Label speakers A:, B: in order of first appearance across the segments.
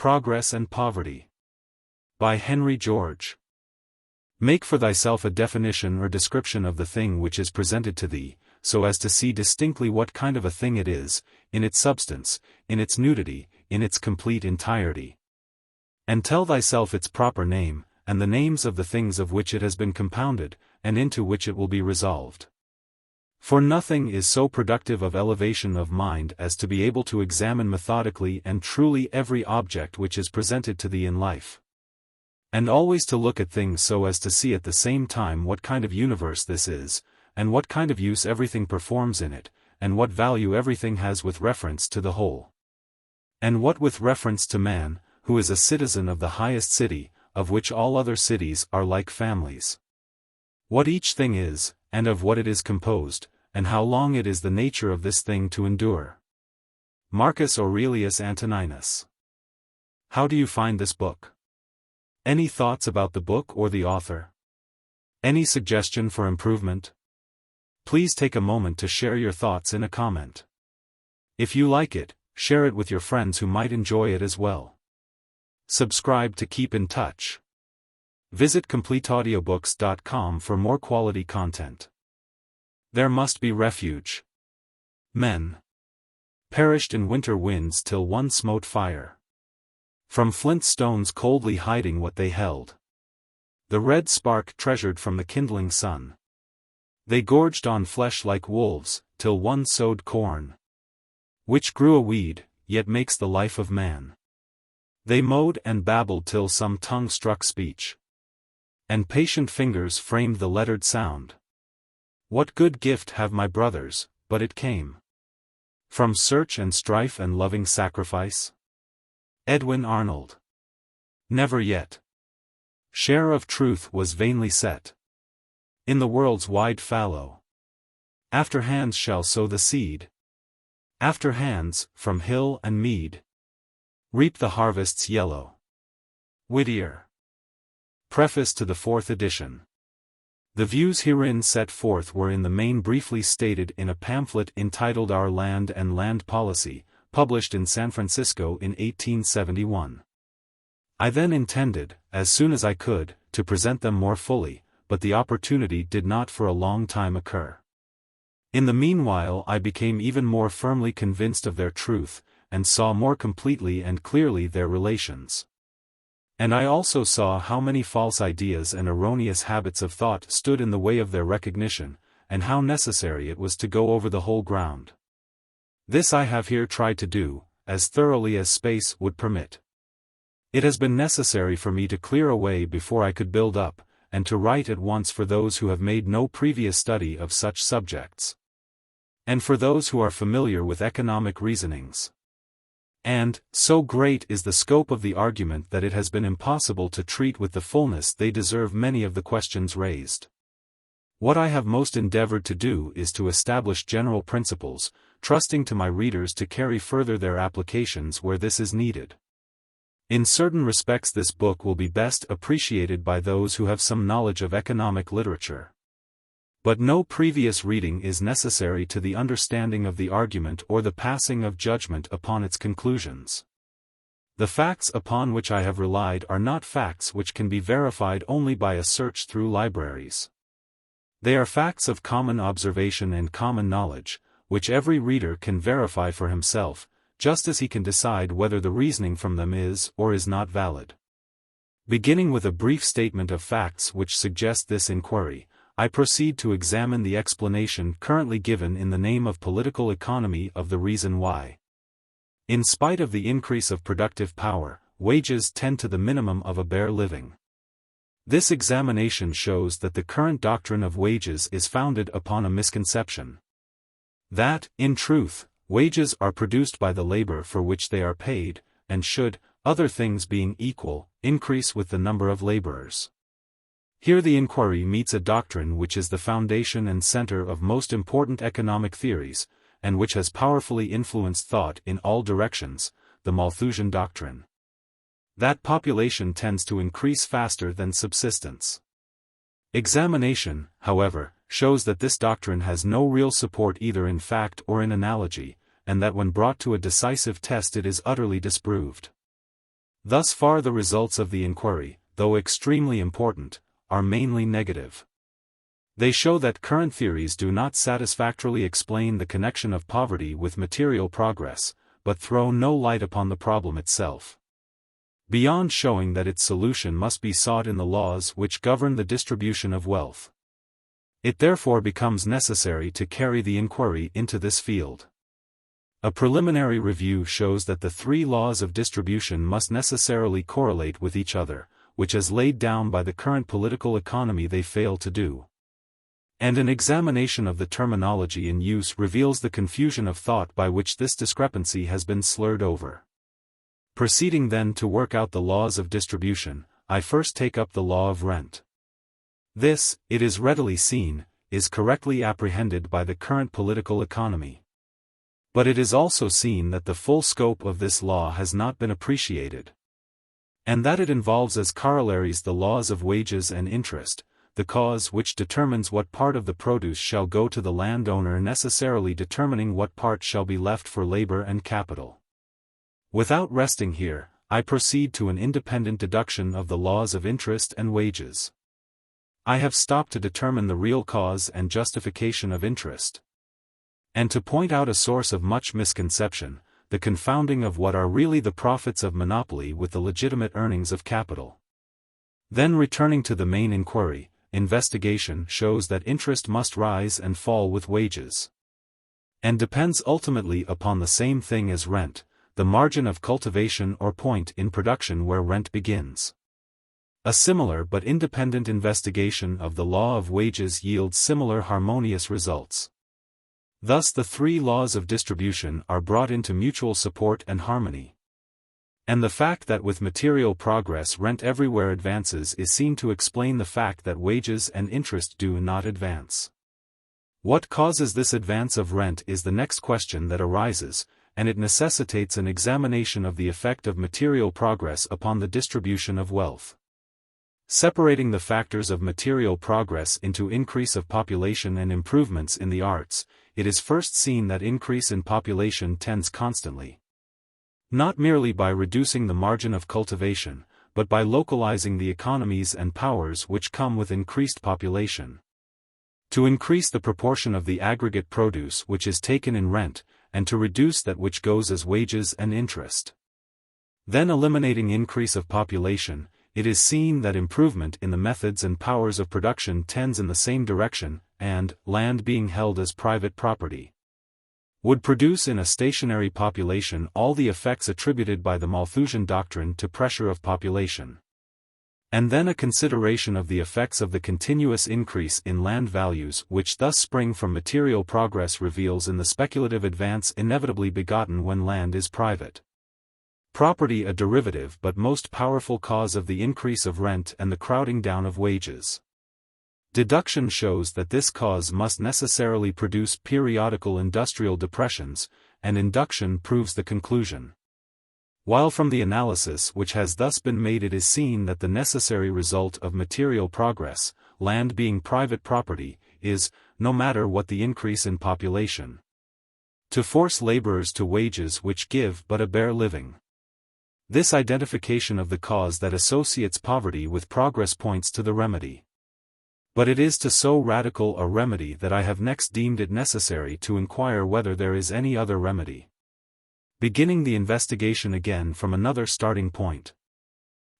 A: Progress and Poverty. By Henry George. Make for thyself a definition or description of the thing which is presented to thee, so as to see distinctly what kind of a thing it is, in its substance, in its nudity, in its complete entirety. And tell thyself its proper name, and the names of the things of which it has been compounded, and into which it will be resolved. For nothing is so productive of elevation of mind as to be able to examine methodically and truly every object which is presented to thee in life. And always to look at things so as to see at the same time what kind of universe this is, and what kind of use everything performs in it, and what value everything has with reference to the whole. And what with reference to man, who is a citizen of the highest city, of which all other cities are like families. What each thing is, and of what it is composed, and how long it is the nature of this thing to endure. Marcus Aurelius Antoninus. How do you find this book? Any thoughts about the book or the author? Any suggestion for improvement? Please take a moment to share your thoughts in a comment. If you like it, share it with your friends who might enjoy it as well. Subscribe to keep in touch. Visit CompleteAudiobooks.com for more quality content. There must be refuge. Men perished in winter winds till one smote fire. From flint stones coldly hiding what they held. The red spark treasured from the kindling sun. They gorged on flesh like wolves, till one sowed corn, which grew a weed, yet makes the life of man. They mowed and babbled till some tongue struck speech, and patient fingers framed the lettered sound. What good gift have my brothers, but it came from search and strife and loving sacrifice? Edwin Arnold. Never yet share of truth was vainly set in the world's wide fallow. After hands shall sow the seed. After hands, from hill and mead, reap the harvests yellow. Whittier. Preface to the 4th edition. The views herein set forth were in the main briefly stated in a pamphlet entitled Our Land and Land Policy, published in San Francisco in 1871. I then intended, as soon as I could, to present them more fully, but the opportunity did not for a long time occur. In the meanwhile I became even more firmly convinced of their truth, and saw more completely and clearly their relations. And I also saw how many false ideas and erroneous habits of thought stood in the way of their recognition, and how necessary it was to go over the whole ground. This I have here tried to do, as thoroughly as space would permit. It has been necessary for me to clear away before I could build up, and to write at once for those who have made no previous study of such subjects, and for those who are familiar with economic reasonings. And, so great is the scope of the argument that it has been impossible to treat with the fullness they deserve many of the questions raised. What I have most endeavored to do is to establish general principles, trusting to my readers to carry further their applications where this is needed. In certain respects this book will be best appreciated by those who have some knowledge of economic literature. But no previous reading is necessary to the understanding of the argument or the passing of judgment upon its conclusions. The facts upon which I have relied are not facts which can be verified only by a search through libraries. They are facts of common observation and common knowledge, which every reader can verify for himself, just as he can decide whether the reasoning from them is or is not valid. Beginning with a brief statement of facts which suggest this inquiry, I proceed to examine the explanation currently given in the name of political economy of the reason why, in spite of the increase of productive power, wages tend to the minimum of a bare living. This examination shows that the current doctrine of wages is founded upon a misconception. That, in truth, wages are produced by the labor for which they are paid, and should, other things being equal, increase with the number of laborers. Here the inquiry meets a doctrine which is the foundation and center of most important economic theories, and which has powerfully influenced thought in all directions, the Malthusian doctrine. That population tends to increase faster than subsistence. Examination, however, shows that this doctrine has no real support either in fact or in analogy, and that when brought to a decisive test it is utterly disproved. Thus far the results of the inquiry, though extremely important, are mainly negative. They show that current theories do not satisfactorily explain the connection of poverty with material progress, but throw no light upon the problem itself. Beyond showing that its solution must be sought in the laws which govern the distribution of wealth. It therefore becomes necessary to carry the inquiry into this field. A preliminary review shows that the three laws of distribution must necessarily correlate with each other, which as laid down by the current political economy they fail to do. And an examination of the terminology in use reveals the confusion of thought by which this discrepancy has been slurred over. Proceeding then to work out the laws of distribution, I first take up the law of rent. This, it is readily seen, is correctly apprehended by the current political economy. But it is also seen that the full scope of this law has not been appreciated. And that it involves as corollaries the laws of wages and interest, the cause which determines what part of the produce shall go to the landowner necessarily determining what part shall be left for labor and capital. Without resting here, I proceed to an independent deduction of the laws of interest and wages. I have stopped to determine the real cause and justification of interest. And to point out a source of much misconception, the confounding of what are really the profits of monopoly with the legitimate earnings of capital. Then returning to the main inquiry, investigation shows that interest must rise and fall with wages. And depends ultimately upon the same thing as rent, the margin of cultivation or point in production where rent begins. A similar but independent investigation of the law of wages yields similar harmonious results. Thus the three laws of distribution are brought into mutual support and harmony. And the fact that with material progress rent everywhere advances is seen to explain the fact that wages and interest do not advance. What causes this advance of rent is the next question that arises, and it necessitates an examination of the effect of material progress upon the distribution of wealth. Separating the factors of material progress into increase of population and improvements in the arts, it is first seen that increase in population tends constantly. Not merely by reducing the margin of cultivation, but by localizing the economies and powers which come with increased population. To increase the proportion of the aggregate produce which is taken in rent, and to reduce that which goes as wages and interest. Then eliminating increase of population, it is seen that improvement in the methods and powers of production tends in the same direction, and, land being held as private property, would produce in a stationary population all the effects attributed by the Malthusian doctrine to pressure of population. And then a consideration of the effects of the continuous increase in land values which thus spring from material progress reveals in the speculative advance inevitably begotten when land is private property a derivative but most powerful cause of the increase of rent and the crowding down of wages. Deduction shows that this cause must necessarily produce periodical industrial depressions, and induction proves the conclusion. While from the analysis which has thus been made it is seen that the necessary result of material progress, land being private property, is, no matter what the increase in population, to force laborers to wages which give but a bare living. This identification of the cause that associates poverty with progress points to the remedy. But it is to so radical a remedy that I have next deemed it necessary to inquire whether there is any other remedy. Beginning the investigation again from another starting point.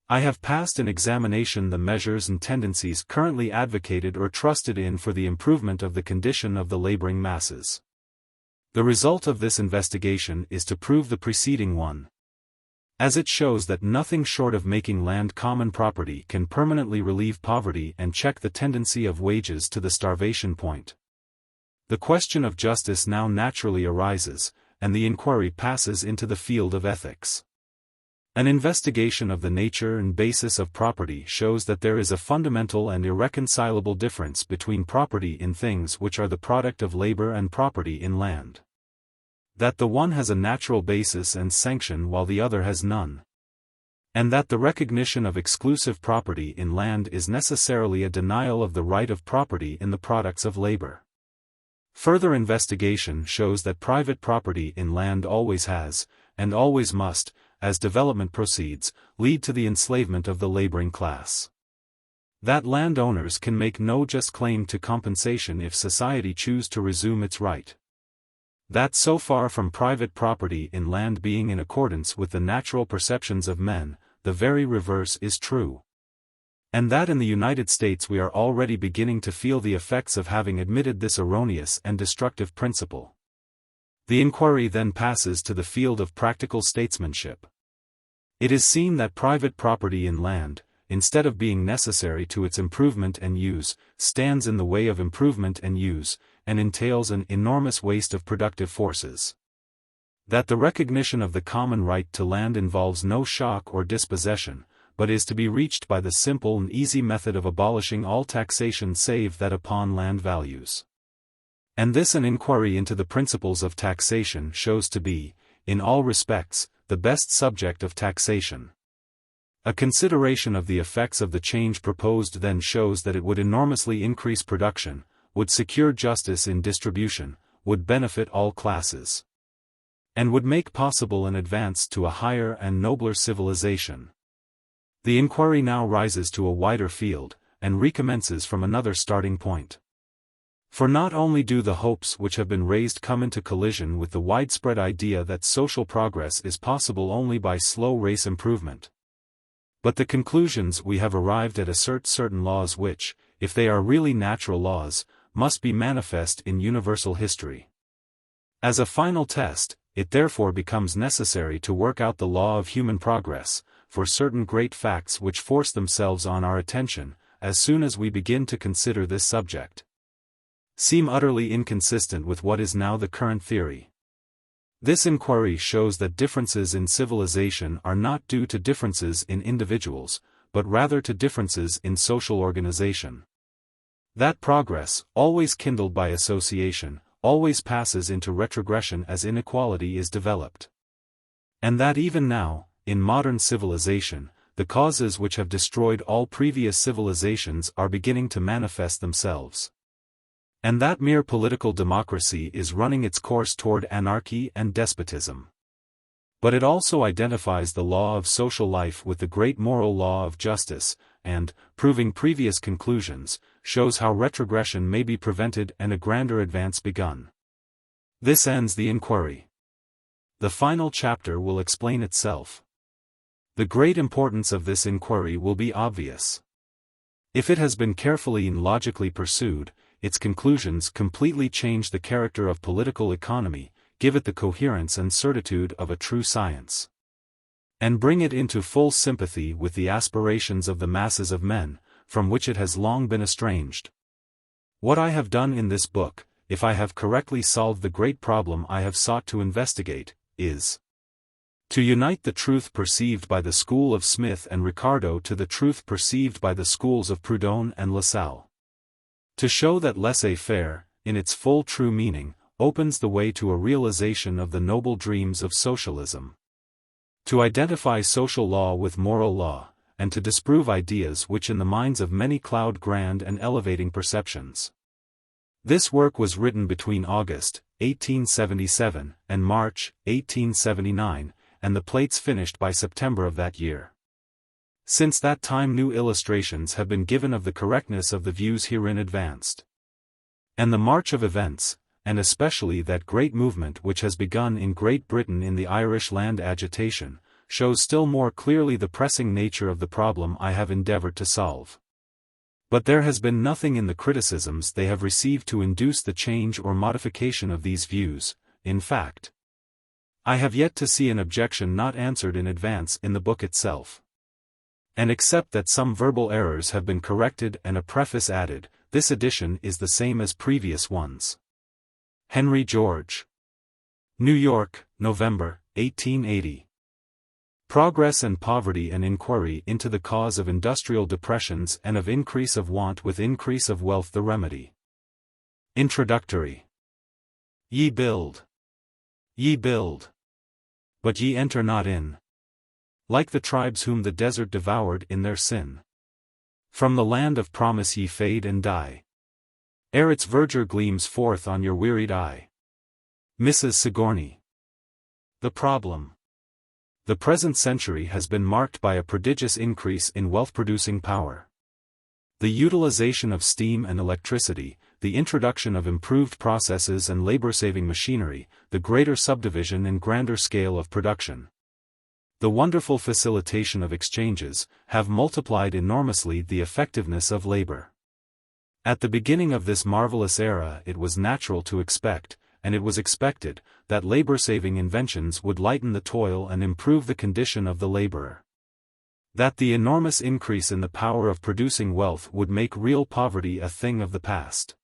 A: I have passed in examination the measures and tendencies currently advocated or trusted in for the improvement of the condition of the laboring masses. The result of this investigation is to prove the preceding one, as it shows that nothing short of making land common property can permanently relieve poverty and check the tendency of wages to the starvation point. The question of justice now naturally arises, and the inquiry passes into the field of ethics. An investigation of the nature and basis of property shows that there is a fundamental and irreconcilable difference between property in things which are the product of labor and property in land. That the one has a natural basis and sanction while the other has none. And that the recognition of exclusive property in land is necessarily a denial of the right of property in the products of labor. Further investigation shows that private property in land always has, and always must, as development proceeds, lead to the enslavement of the laboring class. That landowners can make no just claim to compensation if society choose to resume its right. That so far from private property in land being in accordance with the natural perceptions of men, the very reverse is true. And that in the United States we are already beginning to feel the effects of having admitted this erroneous and destructive principle. The inquiry then passes to the field of practical statesmanship. It is seen that private property in land, instead of being necessary to its improvement and use, stands in the way of improvement and use, and entails an enormous waste of productive forces. That the recognition of the common right to land involves no shock or dispossession, but is to be reached by the simple and easy method of abolishing all taxation save that upon land values. And this an inquiry into the principles of taxation shows to be, in all respects, the best subject of taxation. A consideration of the effects of the change proposed then shows that it would enormously increase production, would secure justice in distribution, would benefit all classes, and would make possible an advance to a higher and nobler civilization. The inquiry now rises to a wider field, and recommences from another starting point. For not only do the hopes which have been raised come into collision with the widespread idea that social progress is possible only by slow race improvement, but the conclusions we have arrived at assert certain laws which, if they are really natural laws, must be manifest in universal history. As a final test, it therefore becomes necessary to work out the law of human progress, for certain great facts which force themselves on our attention, as soon as we begin to consider this subject, seem utterly inconsistent with what is now the current theory. This inquiry shows that differences in civilization are not due to differences in individuals, but rather to differences in social organization. That progress, always kindled by association, always passes into retrogression as inequality is developed. And that even now, in modern civilization, the causes which have destroyed all previous civilizations are beginning to manifest themselves. And that mere political democracy is running its course toward anarchy and despotism. But it also identifies the law of social life with the great moral law of justice, and, proving previous conclusions, shows how retrogression may be prevented and a grander advance begun. This ends the inquiry. The final chapter will explain itself. The great importance of this inquiry will be obvious. If it has been carefully and logically pursued, its conclusions completely change the character of political economy, give it the coherence and certitude of a true science, and bring it into full sympathy with the aspirations of the masses of men, from which it has long been estranged. What I have done in this book, if I have correctly solved the great problem I have sought to investigate, is to unite the truth perceived by the school of Smith and Ricardo to the truth perceived by the schools of Proudhon and Lassalle. To show that laissez-faire, in its full true meaning, opens the way to a realization of the noble dreams of socialism. To identify social law with moral law, and to disprove ideas which in the minds of many cloud grand and elevating perceptions. This work was written between August, 1877, and March, 1879, and the plates finished by September of that year. Since that time new illustrations have been given of the correctness of the views herein advanced. And the march of events, and especially that great movement which has begun in Great Britain in the Irish land agitation, shows still more clearly the pressing nature of the problem I have endeavored to solve. But there has been nothing in the criticisms they have received to induce the change or modification of these views. In fact, I have yet to see an objection not answered in advance in the book itself. And except that some verbal errors have been corrected and a preface added, this edition is the same as previous ones. Henry George. New York, November, 1880. Progress and Poverty: An Inquiry into the Cause of Industrial Depressions and of Increase of Want with Increase of Wealth the Remedy. Introductory. Ye build, but ye enter not in. Like the tribes whom the desert devoured in their sin. From the land of promise ye fade and die, ere its verdure gleams forth on your wearied eye. Mrs. Sigourney. The Problem. The present century has been marked by a prodigious increase in wealth-producing power. The utilization of steam and electricity, the introduction of improved processes and labor-saving machinery, the greater subdivision and grander scale of production, the wonderful facilitation of exchanges, have multiplied enormously the effectiveness of labor. At the beginning of this marvelous era it was natural to expect, and it was expected, that labor-saving inventions would lighten the toil and improve the condition of the laborer. That the enormous increase in the power of producing wealth would make real poverty a thing of the past.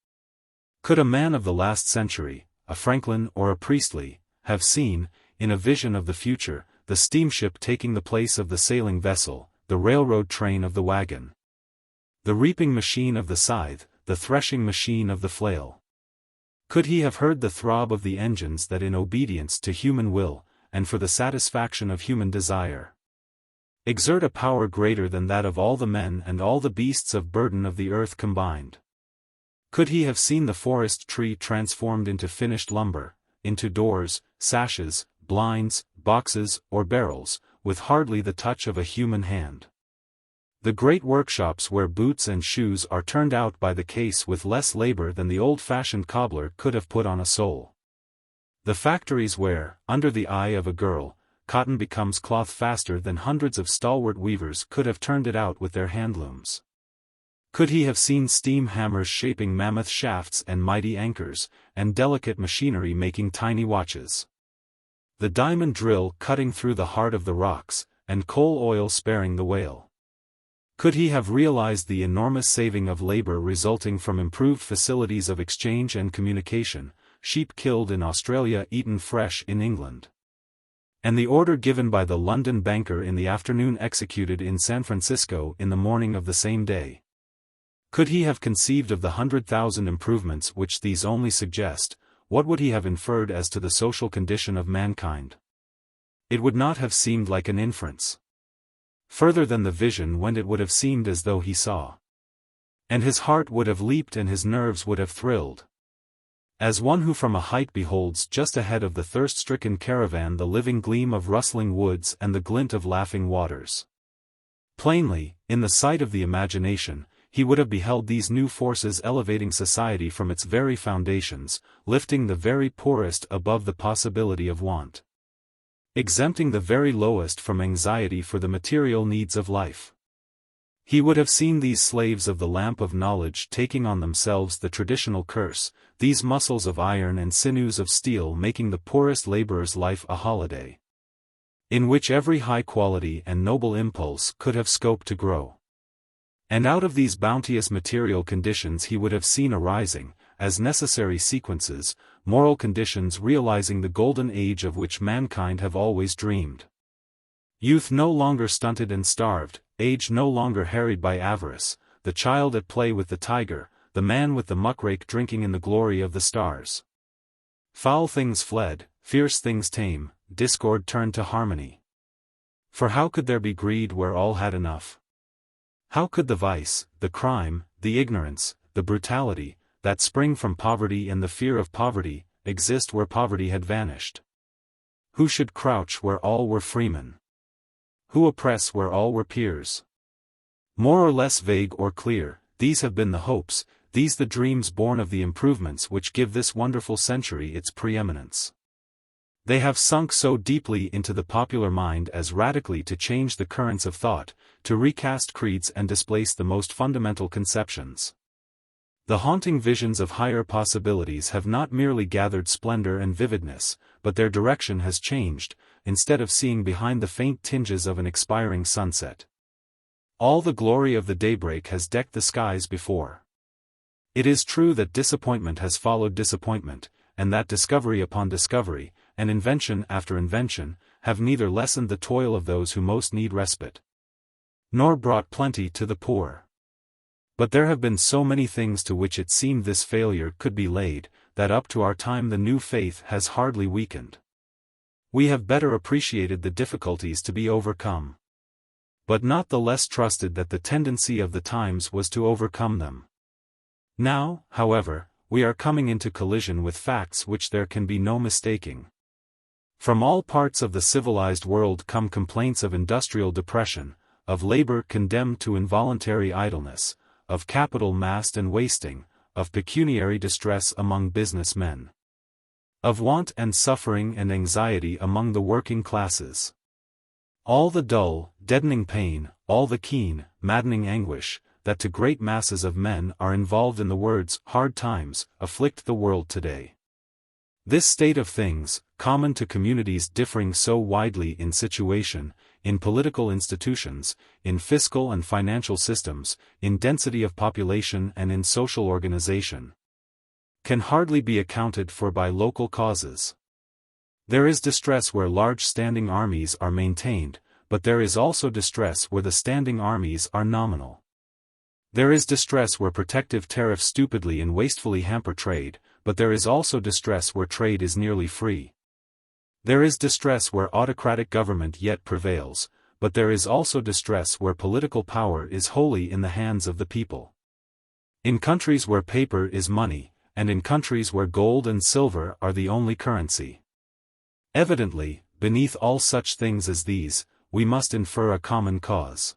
A: Could a man of the last century, a Franklin or a Priestley, have seen, in a vision of the future, the steamship taking the place of the sailing vessel, the railroad train of the wagon, the reaping machine of the scythe, the threshing machine of the flail? Could he have heard the throb of the engines that in obedience to human will, and for the satisfaction of human desire, exert a power greater than that of all the men and all the beasts of burden of the earth combined? Could he have seen the forest tree transformed into finished lumber, into doors, sashes, blinds, boxes, or barrels, with hardly the touch of a human hand? The great workshops where boots and shoes are turned out by the case with less labor than the old-fashioned cobbler could have put on a sole. The factories where, under the eye of a girl, cotton becomes cloth faster than hundreds of stalwart weavers could have turned it out with their handlooms. Could he have seen steam hammers shaping mammoth shafts and mighty anchors, and delicate machinery making tiny watches, the diamond drill cutting through the heart of the rocks, and coal oil sparing the whale? Could he have realized the enormous saving of labor resulting from improved facilities of exchange and communication, sheep killed in Australia eaten fresh in England, and the order given by the London banker in the afternoon executed in San Francisco in the morning of the same day? Could he have conceived of the 100,000 improvements which these only suggest, what would he have inferred as to the social condition of mankind? It would not have seemed like an inference. Further than the vision went, it would have seemed as though he saw. And his heart would have leaped and his nerves would have thrilled, as one who from a height beholds just ahead of the thirst-stricken caravan the living gleam of rustling woods and the glint of laughing waters. Plainly, in the sight of the imagination, he would have beheld these new forces elevating society from its very foundations, lifting the very poorest above the possibility of want, exempting the very lowest from anxiety for the material needs of life. He would have seen these slaves of the lamp of knowledge taking on themselves the traditional curse, these muscles of iron and sinews of steel making the poorest laborer's life a holiday, in which every high quality and noble impulse could have scope to grow. And out of these bounteous material conditions he would have seen arising, as necessary sequences, moral conditions realizing the golden age of which mankind have always dreamed. Youth no longer stunted and starved, age no longer harried by avarice, the child at play with the tiger, the man with the muckrake drinking in the glory of the stars. Foul things fled, fierce things tame, discord turned to harmony. For how could there be greed where all had enough? How could the vice, the crime, the ignorance, the brutality, that spring from poverty and the fear of poverty, exist where poverty had vanished? Who should crouch where all were freemen? Who oppress where all were peers? More or less vague or clear, these have been the hopes, these the dreams born of the improvements which give this wonderful century its preeminence. They have sunk so deeply into the popular mind as radically to change the currents of thought, to recast creeds and displace the most fundamental conceptions. The haunting visions of higher possibilities have not merely gathered splendor and vividness, but their direction has changed, instead of seeing behind the faint tinges of an expiring sunset, all the glory of the daybreak has decked the skies before. It is true that disappointment has followed disappointment, and that discovery upon discovery, and invention after invention, have neither lessened the toil of those who most need respite, nor brought plenty to the poor. But there have been so many things to which it seemed this failure could be laid, that up to our time the new faith has hardly weakened. We have better appreciated the difficulties to be overcome, but not the less trusted that the tendency of the times was to overcome them. Now, however, we are coming into collision with facts which there can be no mistaking. From all parts of the civilized world come complaints of industrial depression, of labor condemned to involuntary idleness, of capital massed and wasting, of pecuniary distress among business men, of want and suffering and anxiety among the working classes. All the dull, deadening pain, all the keen, maddening anguish, that to great masses of men are involved in the words hard times, afflict the world today. This state of things, common to communities differing so widely in situation, in political institutions, in fiscal and financial systems, in density of population and in social organization, can hardly be accounted for by local causes. There is distress where large standing armies are maintained, but there is also distress where the standing armies are nominal. There is distress where protective tariffs stupidly and wastefully hamper trade, but there is also distress where trade is nearly free. There is distress where autocratic government yet prevails, but there is also distress where political power is wholly in the hands of the people. In countries where paper is money, and in countries where gold and silver are the only currency. Evidently, beneath all such things as these, we must infer a common cause.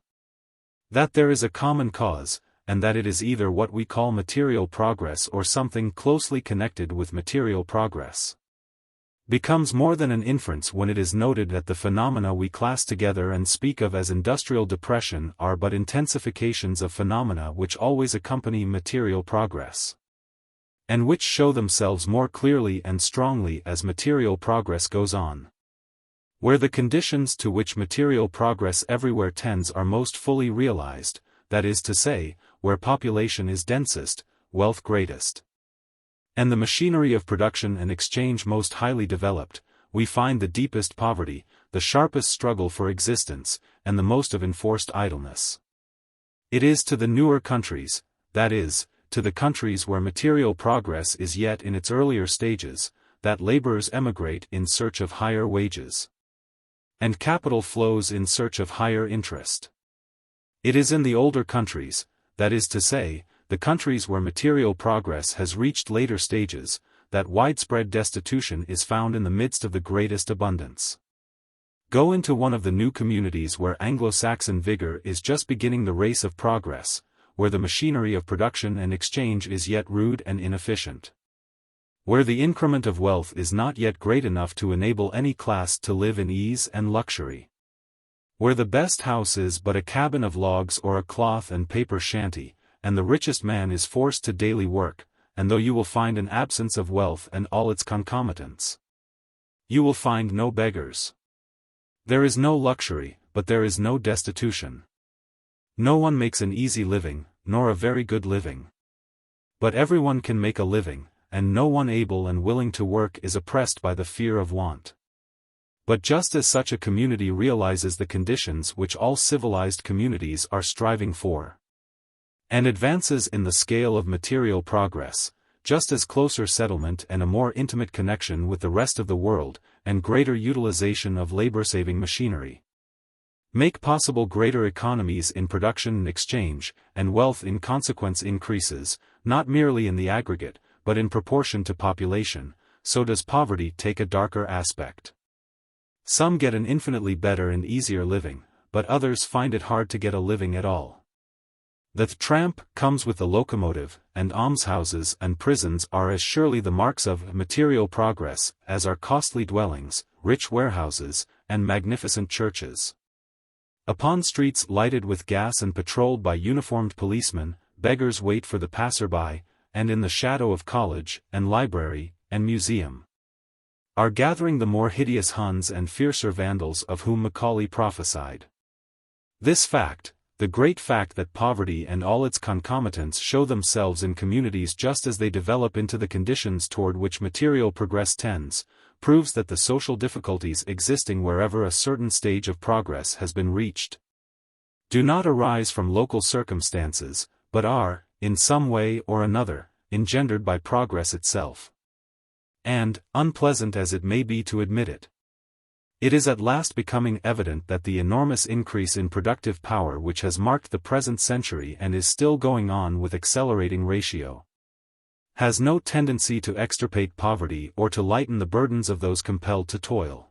A: That there is a common cause, and that it is either what we call material progress or something closely connected with material progress, becomes more than an inference when it is noted that the phenomena we class together and speak of as industrial depression are but intensifications of phenomena which always accompany material progress, and which show themselves more clearly and strongly as material progress goes on. Where the conditions to which material progress everywhere tends are most fully realized, that is to say, where population is densest, wealth greatest, and the machinery of production and exchange most highly developed, we find the deepest poverty, the sharpest struggle for existence, and the most of enforced idleness. It is to the newer countries, that is, to the countries where material progress is yet in its earlier stages, that laborers emigrate in search of higher wages, and capital flows in search of higher interest. It is in the older countries, that is to say, the countries where material progress has reached later stages, that widespread destitution is found in the midst of the greatest abundance. Go into one of the new communities where Anglo-Saxon vigor is just beginning the race of progress, where the machinery of production and exchange is yet rude and inefficient, where the increment of wealth is not yet great enough to enable any class to live in ease and luxury, where the best house is but a cabin of logs or a cloth and paper shanty, and the richest man is forced to daily work, and though you will find an absence of wealth and all its concomitants, you will find no beggars. There is no luxury, but there is no destitution. No one makes an easy living, nor a very good living. But everyone can make a living, and no one able and willing to work is oppressed by the fear of want. But just as such a community realizes the conditions which all civilized communities are striving for, and advances in the scale of material progress, just as closer settlement and a more intimate connection with the rest of the world, and greater utilization of labor-saving machinery, make possible greater economies in production and exchange, and wealth in consequence increases, not merely in the aggregate, but in proportion to population, so does poverty take a darker aspect. Some get an infinitely better and easier living, but others find it hard to get a living at all. The tramp comes with the locomotive, and almshouses and prisons are as surely the marks of material progress as are costly dwellings, rich warehouses, and magnificent churches. Upon streets lighted with gas and patrolled by uniformed policemen, beggars wait for the passer-by, and in the shadow of college, and library, and museum, are gathering the more hideous Huns and fiercer Vandals of whom Macaulay prophesied. This fact, the great fact that poverty and all its concomitants show themselves in communities just as they develop into the conditions toward which material progress tends, proves that the social difficulties existing wherever a certain stage of progress has been reached do not arise from local circumstances, but are, in some way or another, engendered by progress itself. And, unpleasant as it may be to admit it, it is at last becoming evident that the enormous increase in productive power which has marked the present century and is still going on with accelerating ratio, has no tendency to extirpate poverty or to lighten the burdens of those compelled to toil.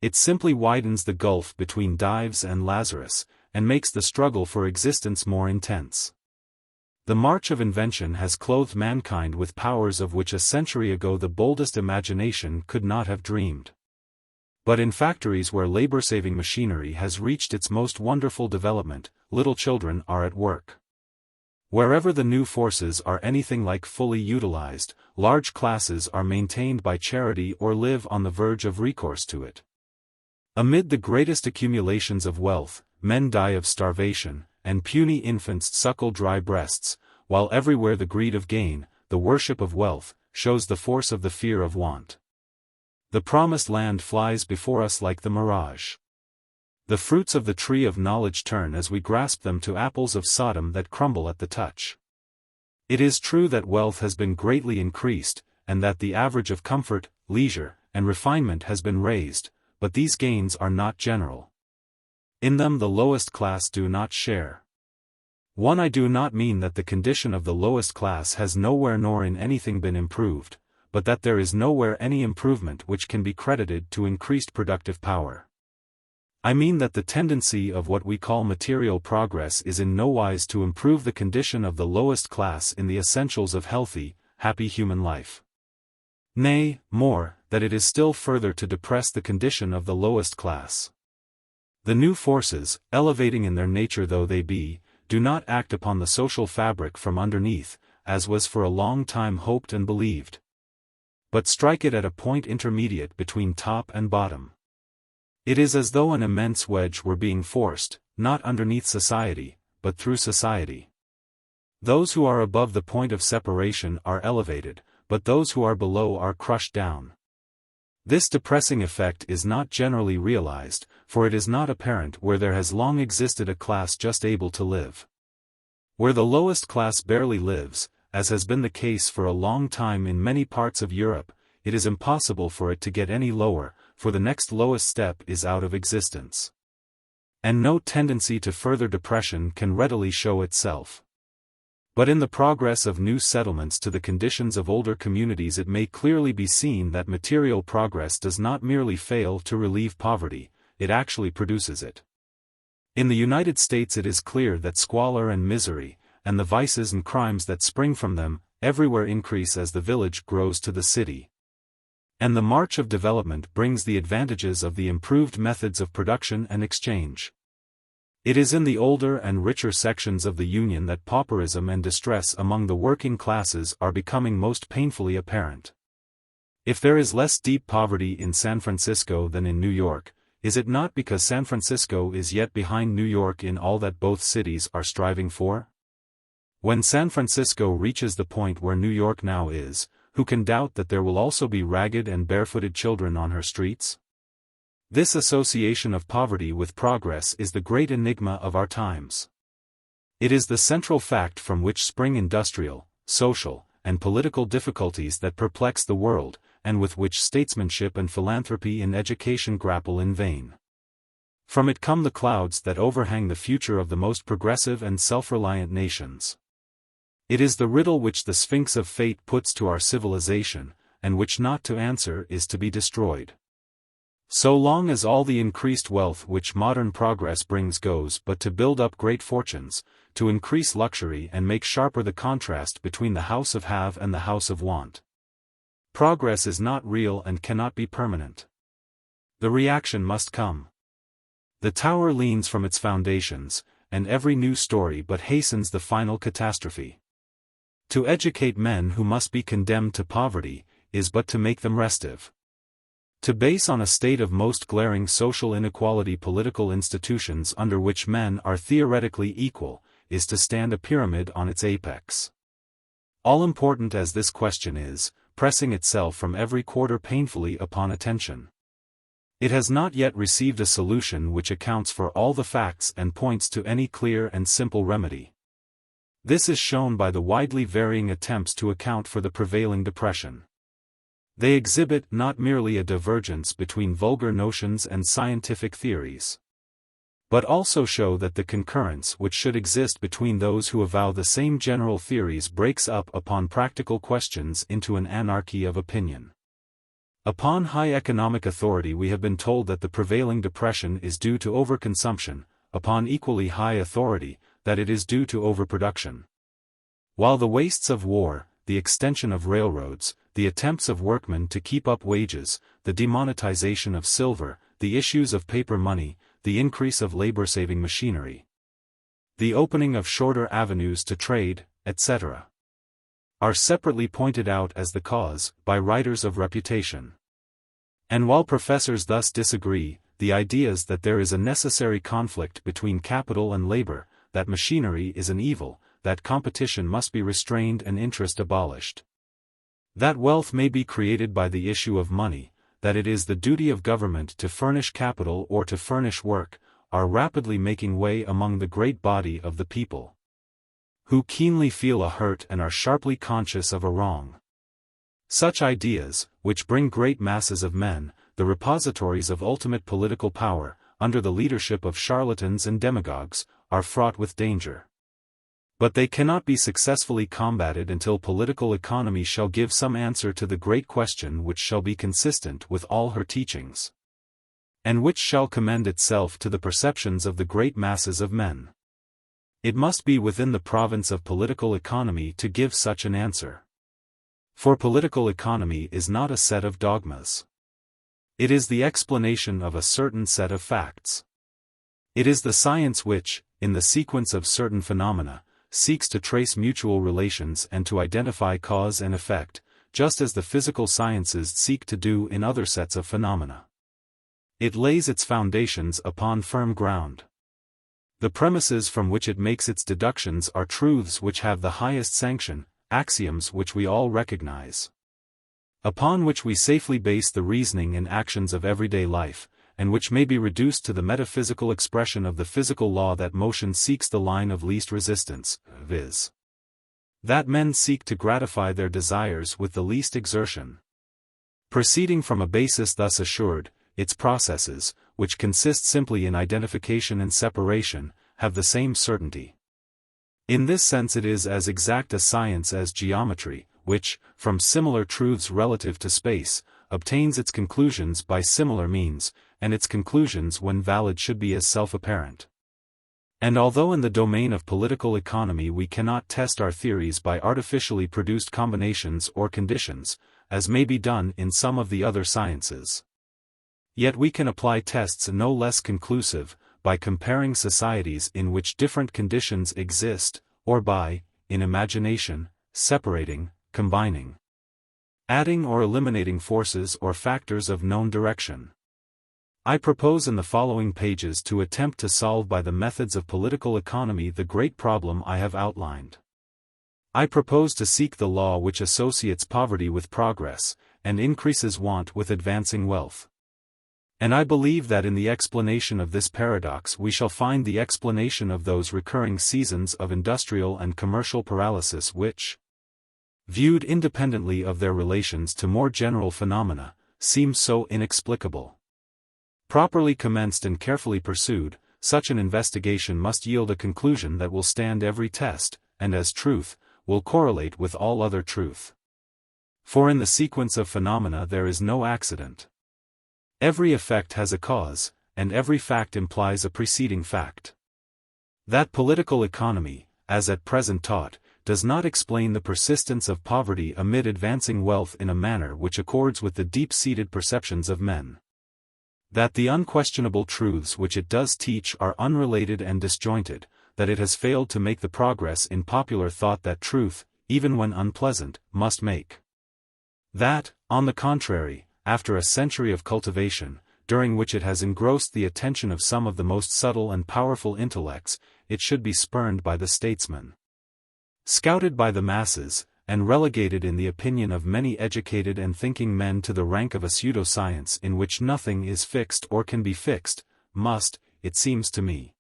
A: It simply widens the gulf between Dives and Lazarus, and makes the struggle for existence more intense. The march of invention has clothed mankind with powers of which a century ago the boldest imagination could not have dreamed. But in factories where labor-saving machinery has reached its most wonderful development, little children are at work. Wherever the new forces are anything like fully utilized, large classes are maintained by charity or live on the verge of recourse to it. Amid the greatest accumulations of wealth, men die of starvation, and puny infants suckle dry breasts, while everywhere the greed of gain, the worship of wealth, shows the force of the fear of want. The promised land flies before us like the mirage. The fruits of the tree of knowledge turn as we grasp them to apples of Sodom that crumble at the touch. It is true that wealth has been greatly increased, and that the average of comfort, leisure, and refinement has been raised, but these gains are not general. In them the lowest class do not share. I do not mean that the condition of the lowest class has nowhere nor in anything been improved, but that there is nowhere any improvement which can be credited to increased productive power. I mean that the tendency of what we call material progress is in no wise to improve the condition of the lowest class in the essentials of healthy, happy human life. Nay, more, that it is still further to depress the condition of the lowest class. The new forces, elevating in their nature though they be, do not act upon the social fabric from underneath, as was for a long time hoped and believed, but strike it at a point intermediate between top and bottom. It is as though an immense wedge were being forced, not underneath society, but through society. Those who are above the point of separation are elevated, but those who are below are crushed down. This depressing effect is not generally realized, for it is not apparent where there has long existed a class just able to live. Where the lowest class barely lives, as has been the case for a long time in many parts of Europe, it is impossible for it to get any lower, for the next lowest step is out of existence. And no tendency to further depression can readily show itself. But in the progress of new settlements to the conditions of older communities it may clearly be seen that material progress does not merely fail to relieve poverty, it actually produces it. In the United States it is clear that squalor and misery, and the vices and crimes that spring from them, everywhere increase as the village grows to the city. And the march of development brings the advantages of the improved methods of production and exchange. It is in the older and richer sections of the Union that pauperism and distress among the working classes are becoming most painfully apparent. If there is less deep poverty in San Francisco than in New York, is it not because San Francisco is yet behind New York in all that both cities are striving for? When San Francisco reaches the point where New York now is, who can doubt that there will also be ragged and barefooted children on her streets? This association of poverty with progress is the great enigma of our times. It is the central fact from which spring industrial, social, and political difficulties that perplex the world, and with which statesmanship and philanthropy in education grapple in vain. From it come the clouds that overhang the future of the most progressive and self-reliant nations. It is the riddle which the Sphinx of Fate puts to our civilization, and which not to answer is to be destroyed. So long as all the increased wealth which modern progress brings goes but to build up great fortunes, to increase luxury and make sharper the contrast between the house of have and the house of want. Progress is not real and cannot be permanent. The reaction must come. The tower leans from its foundations, and every new story but hastens the final catastrophe. To educate men who must be condemned to poverty, is but to make them restive. To base on a state of most glaring social inequality political institutions under which men are theoretically equal, is to stand a pyramid on its apex. All important as this question is, pressing itself from every quarter painfully upon attention. It has not yet received a solution which accounts for all the facts and points to any clear and simple remedy. This is shown by the widely varying attempts to account for the prevailing depression. They exhibit not merely a divergence between vulgar notions and scientific theories, but also show that the concurrence which should exist between those who avow the same general theories breaks up upon practical questions into an anarchy of opinion. Upon high economic authority we have been told that the prevailing depression is due to overconsumption, upon equally high authority, that it is due to overproduction. While the wastes of war, the extension of railroads, the attempts of workmen to keep up wages, the demonetization of silver, the issues of paper money, the increase of labor-saving machinery, the opening of shorter avenues to trade, etc., are separately pointed out as the cause, by writers of reputation. And while professors thus disagree, the ideas that there is a necessary conflict between capital and labor, that machinery is an evil, that competition must be restrained and interest abolished, that wealth may be created by the issue of money, that it is the duty of government to furnish capital or to furnish work, are rapidly making way among the great body of the people, who keenly feel a hurt and are sharply conscious of a wrong. Such ideas, which bring great masses of men, the repositories of ultimate political power, under the leadership of charlatans and demagogues, are fraught with danger. But they cannot be successfully combated until political economy shall give some answer to the great question which shall be consistent with all her teachings, and which shall commend itself to the perceptions of the great masses of men. It must be within the province of political economy to give such an answer. For political economy is not a set of dogmas. It is the explanation of a certain set of facts. It is the science which, in the sequence of certain phenomena, seeks to trace mutual relations and to identify cause and effect, just as the physical sciences seek to do in other sets of phenomena. It lays its foundations upon firm ground. The premises from which it makes its deductions are truths which have the highest sanction, axioms which we all recognize, upon which we safely base the reasoning and actions of everyday life, and which may be reduced to the metaphysical expression of the physical law that motion seeks the line of least resistance, viz., that men seek to gratify their desires with the least exertion. Proceeding from a basis thus assured, its processes, which consist simply in identification and separation, have the same certainty. In this sense it is as exact a science as geometry, which, from similar truths relative to space, obtains its conclusions by similar means, and its conclusions when valid should be as self-apparent. And although in the domain of political economy we cannot test our theories by artificially produced combinations or conditions, as may be done in some of the other sciences, yet we can apply tests no less conclusive, by comparing societies in which different conditions exist, or by, in imagination, separating, combining, adding or eliminating forces or factors of known direction. I propose in the following pages to attempt to solve by the methods of political economy the great problem I have outlined. I propose to seek the law which associates poverty with progress, and increases want with advancing wealth. And I believe that in the explanation of this paradox we shall find the explanation of those recurring seasons of industrial and commercial paralysis which, viewed independently of their relations to more general phenomena, seem so inexplicable. Properly commenced and carefully pursued, such an investigation must yield a conclusion that will stand every test, and as truth, will correlate with all other truth. For in the sequence of phenomena there is no accident. Every effect has a cause, and every fact implies a preceding fact. That political economy, as at present taught, does not explain the persistence of poverty amid advancing wealth in a manner which accords with the deep-seated perceptions of men. That the unquestionable truths which it does teach are unrelated and disjointed, that it has failed to make the progress in popular thought that truth, even when unpleasant, must make. That, on the contrary, after a century of cultivation, during which it has engrossed the attention of some of the most subtle and powerful intellects, it should be spurned by the statesman, scouted by the masses, and relegated in the opinion of many educated and thinking men to the rank of a pseudo-science in which nothing is fixed or can be fixed, must, it seems to me,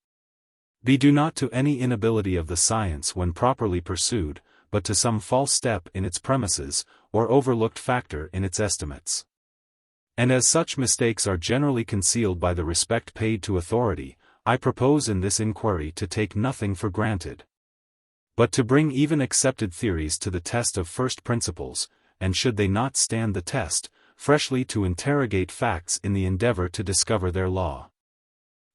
A: be due not to any inability of the science when properly pursued, but to some false step in its premises, or overlooked factor in its estimates. And as such mistakes are generally concealed by the respect paid to authority, I propose in this inquiry to take nothing for granted, but to bring even accepted theories to the test of first principles, and should they not stand the test, freshly to interrogate facts in the endeavor to discover their law.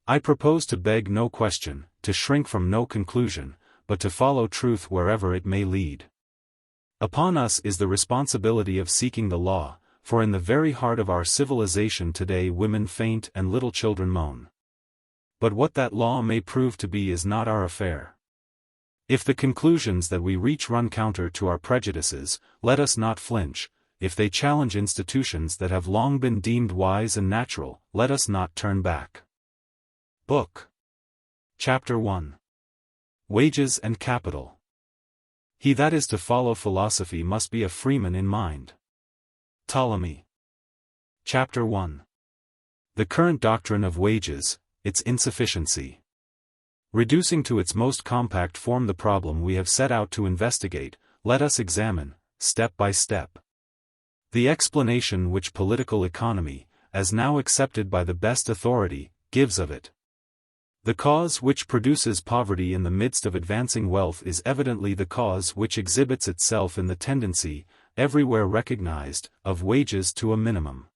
A: I propose to beg no question, to shrink from no conclusion, but to follow truth wherever it may lead. Upon us is the responsibility of seeking the law, for in the very heart of our civilization today women faint and little children moan. But what that law may prove to be is not our affair. If the conclusions that we reach run counter to our prejudices, let us not flinch. If they challenge institutions that have long been deemed wise and natural, let us not turn back. Book. Chapter 1. Wages and Capital. He that is to follow philosophy must be a freeman in mind. Ptolemy. Chapter 1. The current doctrine of wages, its insufficiency. Reducing to its most compact form the problem we have set out to investigate, let us examine, step by step, the explanation which political economy, as now accepted by the best authority, gives of it. The cause which produces poverty in the midst of advancing wealth is evidently the cause which exhibits itself in the tendency, everywhere recognized, of wages to a minimum.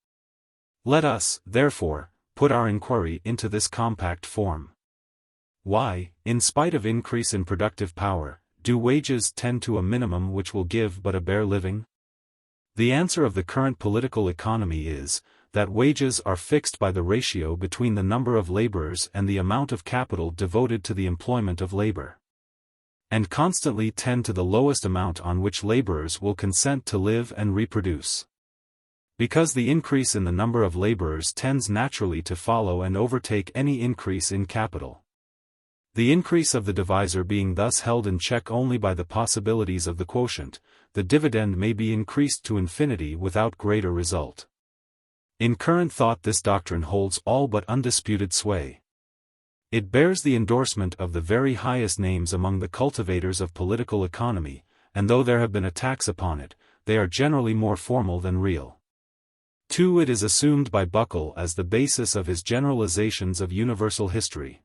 A: Let us, therefore, put our inquiry into this compact form. Why, in spite of increase in productive power, do wages tend to a minimum which will give but a bare living? The answer of the current political economy is, that wages are fixed by the ratio between the number of laborers and the amount of capital devoted to the employment of labor, and constantly tend to the lowest amount on which laborers will consent to live and reproduce. Because the increase in the number of laborers tends naturally to follow and overtake any increase in capital. The increase of the divisor being thus held in check only by the possibilities of the quotient, the dividend may be increased to infinity without greater result. In current thought this doctrine holds all but undisputed sway. It bears the endorsement of the very highest names among the cultivators of political economy, and though there have been attacks upon it, they are generally more formal than real. 2. It is assumed by Buckle as the basis of his generalizations of universal history.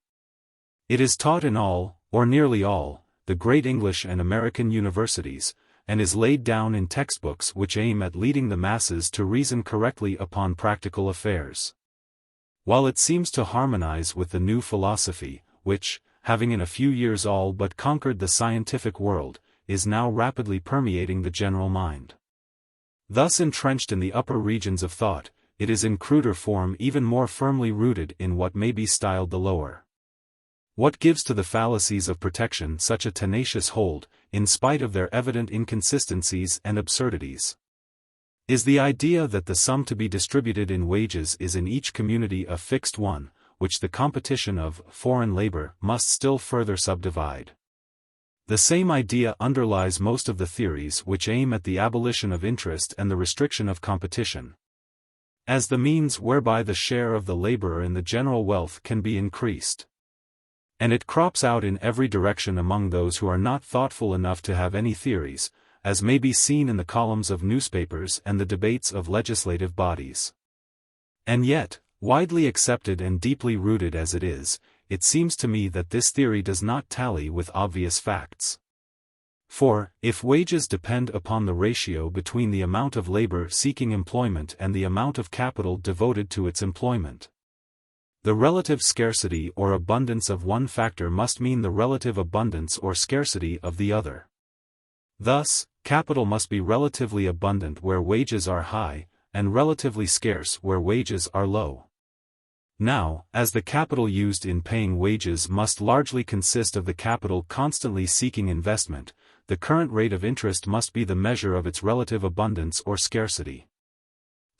A: It is taught in all, or nearly all, the great English and American universities, and is laid down in textbooks which aim at leading the masses to reason correctly upon practical affairs. While it seems to harmonize with the new philosophy, which, having in a few years all but conquered the scientific world, is now rapidly permeating the general mind. Thus entrenched in the upper regions of thought, it is in cruder form even more firmly rooted in what may be styled the lower. What gives to the fallacies of protection such a tenacious hold, in spite of their evident inconsistencies and absurdities, is the idea that the sum to be distributed in wages is in each community a fixed one, which the competition of foreign labor must still further subdivide. The same idea underlies most of the theories which aim at the abolition of interest and the restriction of competition, as the means whereby the share of the laborer in the general wealth can be increased. And it crops out in every direction among those who are not thoughtful enough to have any theories, as may be seen in the columns of newspapers and the debates of legislative bodies. And yet, widely accepted and deeply rooted as it is, it seems to me that this theory does not tally with obvious facts. For, if wages depend upon the ratio between the amount of labor seeking employment and the amount of capital devoted to its employment, the relative scarcity or abundance of one factor must mean the relative abundance or scarcity of the other. Thus, capital must be relatively abundant where wages are high, and relatively scarce where wages are low. Now, as the capital used in paying wages must largely consist of the capital constantly seeking investment, the current rate of interest must be the measure of its relative abundance or scarcity.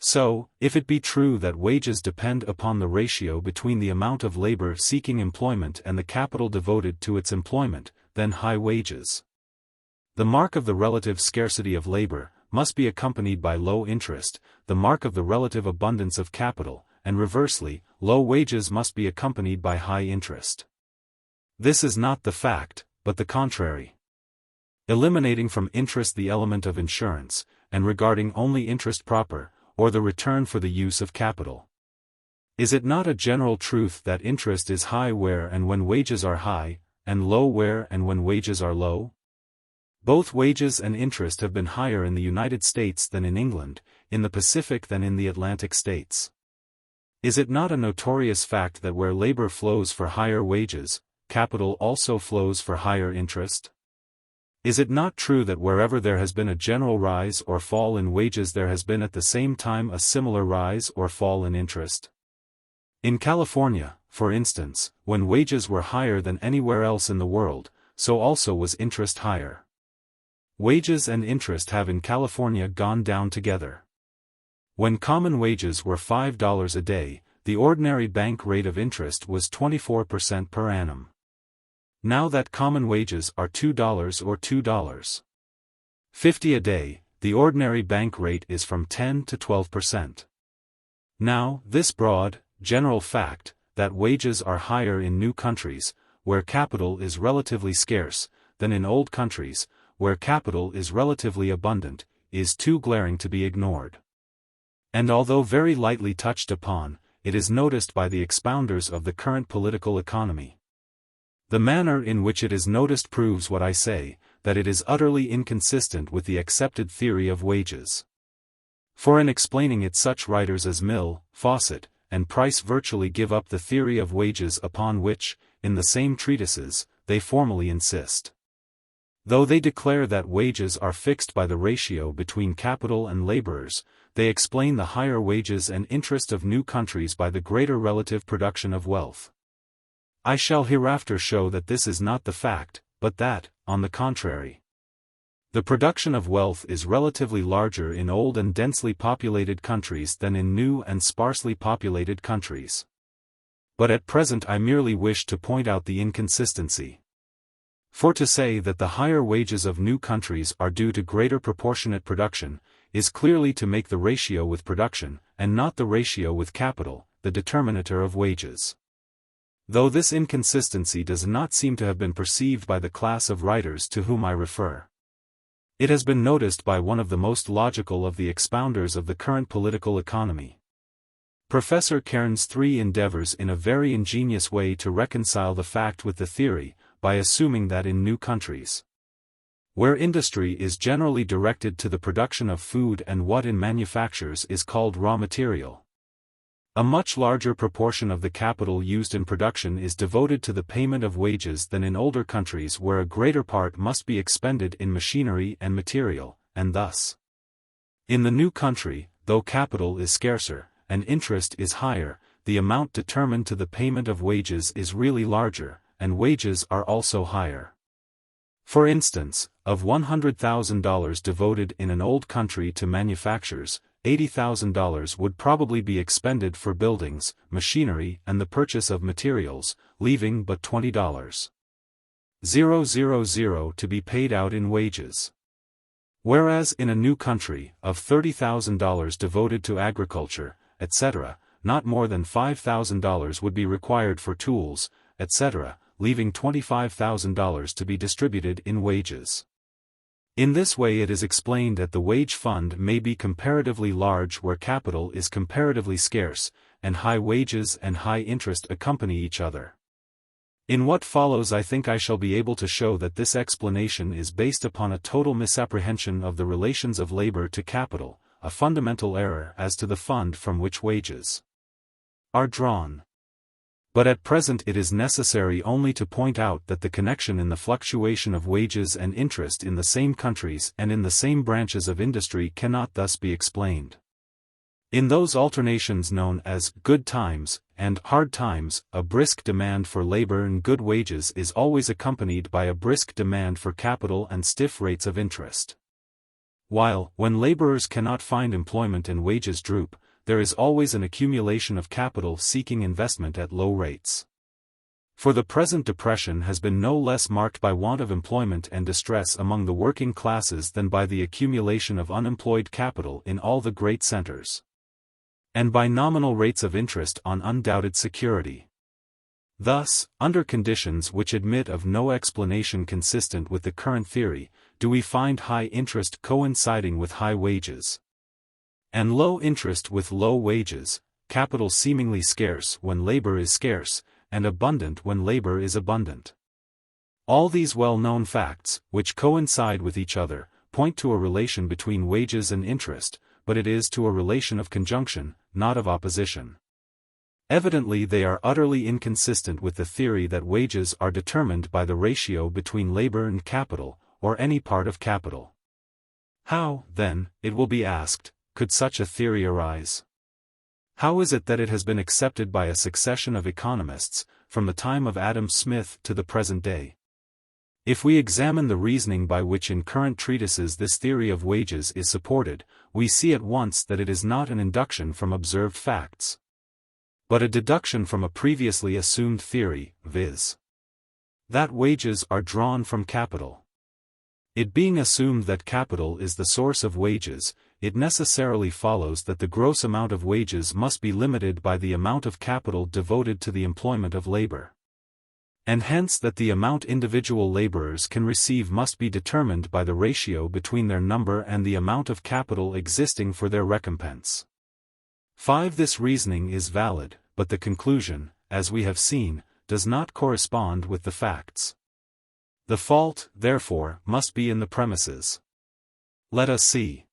A: So, if it be true that wages depend upon the ratio between the amount of labor seeking employment and the capital devoted to its employment, then high wages. The mark of the relative scarcity of labor must be accompanied by low interest, the mark of the relative abundance of capital, and reversely, low wages must be accompanied by high interest. This is not the fact, but the contrary. Eliminating from interest the element of insurance, and regarding only interest proper, or the return for the use of capital. Is it not a general truth that interest is high where and when wages are high, and low where and when wages are low? Both wages and interest have been higher in the United States than in England, in the Pacific than in the Atlantic states. Is it not a notorious fact that where labor flows for higher wages, capital also flows for higher interest? Is it not true that wherever there has been a general rise or fall in wages there has been at the same time a similar rise or fall in interest? In California, for instance, when wages were higher than anywhere else in the world, so also was interest higher. Wages and interest have in California gone down together. When common wages were $5 a day, the ordinary bank rate of interest was 24% per annum. Now that common wages are $2 or $2.50 a day, the ordinary bank rate is from 10 to 12%. Now, this broad, general fact, that wages are higher in new countries, where capital is relatively scarce, than in old countries, where capital is relatively abundant, is too glaring to be ignored. And although very lightly touched upon, it is noticed by the expounders of the current political economy. The manner in which it is noticed proves what I say, that it is utterly inconsistent with the accepted theory of wages. For in explaining it such writers as Mill, Fawcett, and Price virtually give up the theory of wages upon which, in the same treatises, they formally insist. Though they declare that wages are fixed by the ratio between capital and laborers, they explain the higher wages and interest of new countries by the greater relative production of wealth. I shall hereafter show that this is not the fact, but that, on the contrary, the production of wealth is relatively larger in old and densely populated countries than in new and sparsely populated countries. But at present I merely wish to point out the inconsistency. For to say that the higher wages of new countries are due to greater proportionate production, is clearly to make the ratio with production, and not the ratio with capital, the determinator of wages. Though this inconsistency does not seem to have been perceived by the class of writers to whom I refer, it has been noticed by one of the most logical of the expounders of the current political economy. Professor Cairns III endeavors in a very ingenious way to reconcile the fact with the theory, by assuming that in new countries, where industry is generally directed to the production of food and what in manufactures is called raw material, a much larger proportion of the capital used in production is devoted to the payment of wages than in older countries where a greater part must be expended in machinery and material, and thus, in the new country, though capital is scarcer, and interest is higher, the amount determined to the payment of wages is really larger, and wages are also higher. For instance, of $100,000 devoted in an old country to manufactures, $80,000 would probably be expended for buildings, machinery and the purchase of materials, leaving but $20,000 to be paid out in wages. Whereas in a new country, of $30,000 devoted to agriculture, etc., not more than $5,000 would be required for tools, etc., leaving $25,000 to be distributed in wages. In this way it is explained that the wage fund may be comparatively large where capital is comparatively scarce, and high wages and high interest accompany each other. In what follows I think I shall be able to show that this explanation is based upon a total misapprehension of the relations of labor to capital, a fundamental error as to the fund from which wages are drawn. But at present it is necessary only to point out that the connection in the fluctuation of wages and interest in the same countries and in the same branches of industry cannot thus be explained. In those alternations known as good times and hard times, a brisk demand for labor and good wages is always accompanied by a brisk demand for capital and stiff rates of interest. While, when laborers cannot find employment and wages droop, there is always an accumulation of capital seeking investment at low rates. For the present depression has been no less marked by want of employment and distress among the working classes than by the accumulation of unemployed capital in all the great centers, and by nominal rates of interest on undoubted security. Thus, under conditions which admit of no explanation consistent with the current theory, do we find high interest coinciding with high wages, and low interest with low wages, capital seemingly scarce when labor is scarce, and abundant when labor is abundant. All these well-known facts, which coincide with each other, point to a relation between wages and interest, but it is to a relation of conjunction, not of opposition. Evidently they are utterly inconsistent with the theory that wages are determined by the ratio between labor and capital, or any part of capital. How, then, it will be asked, could such a theory arise? How is it that it has been accepted by a succession of economists, from the time of Adam Smith to the present day? If we examine the reasoning by which in current treatises this theory of wages is supported, we see at once that it is not an induction from observed facts, but a deduction from a previously assumed theory, viz. that wages are drawn from capital. It being assumed that capital is the source of wages, it necessarily follows that the gross amount of wages must be limited by the amount of capital devoted to the employment of labor. And hence that the amount individual laborers can receive must be determined by the ratio between their number and the amount of capital existing for their recompense. 5. This reasoning is valid, but the conclusion, as we have seen, does not correspond with the facts. The fault, therefore, must be in the premises. Let us see.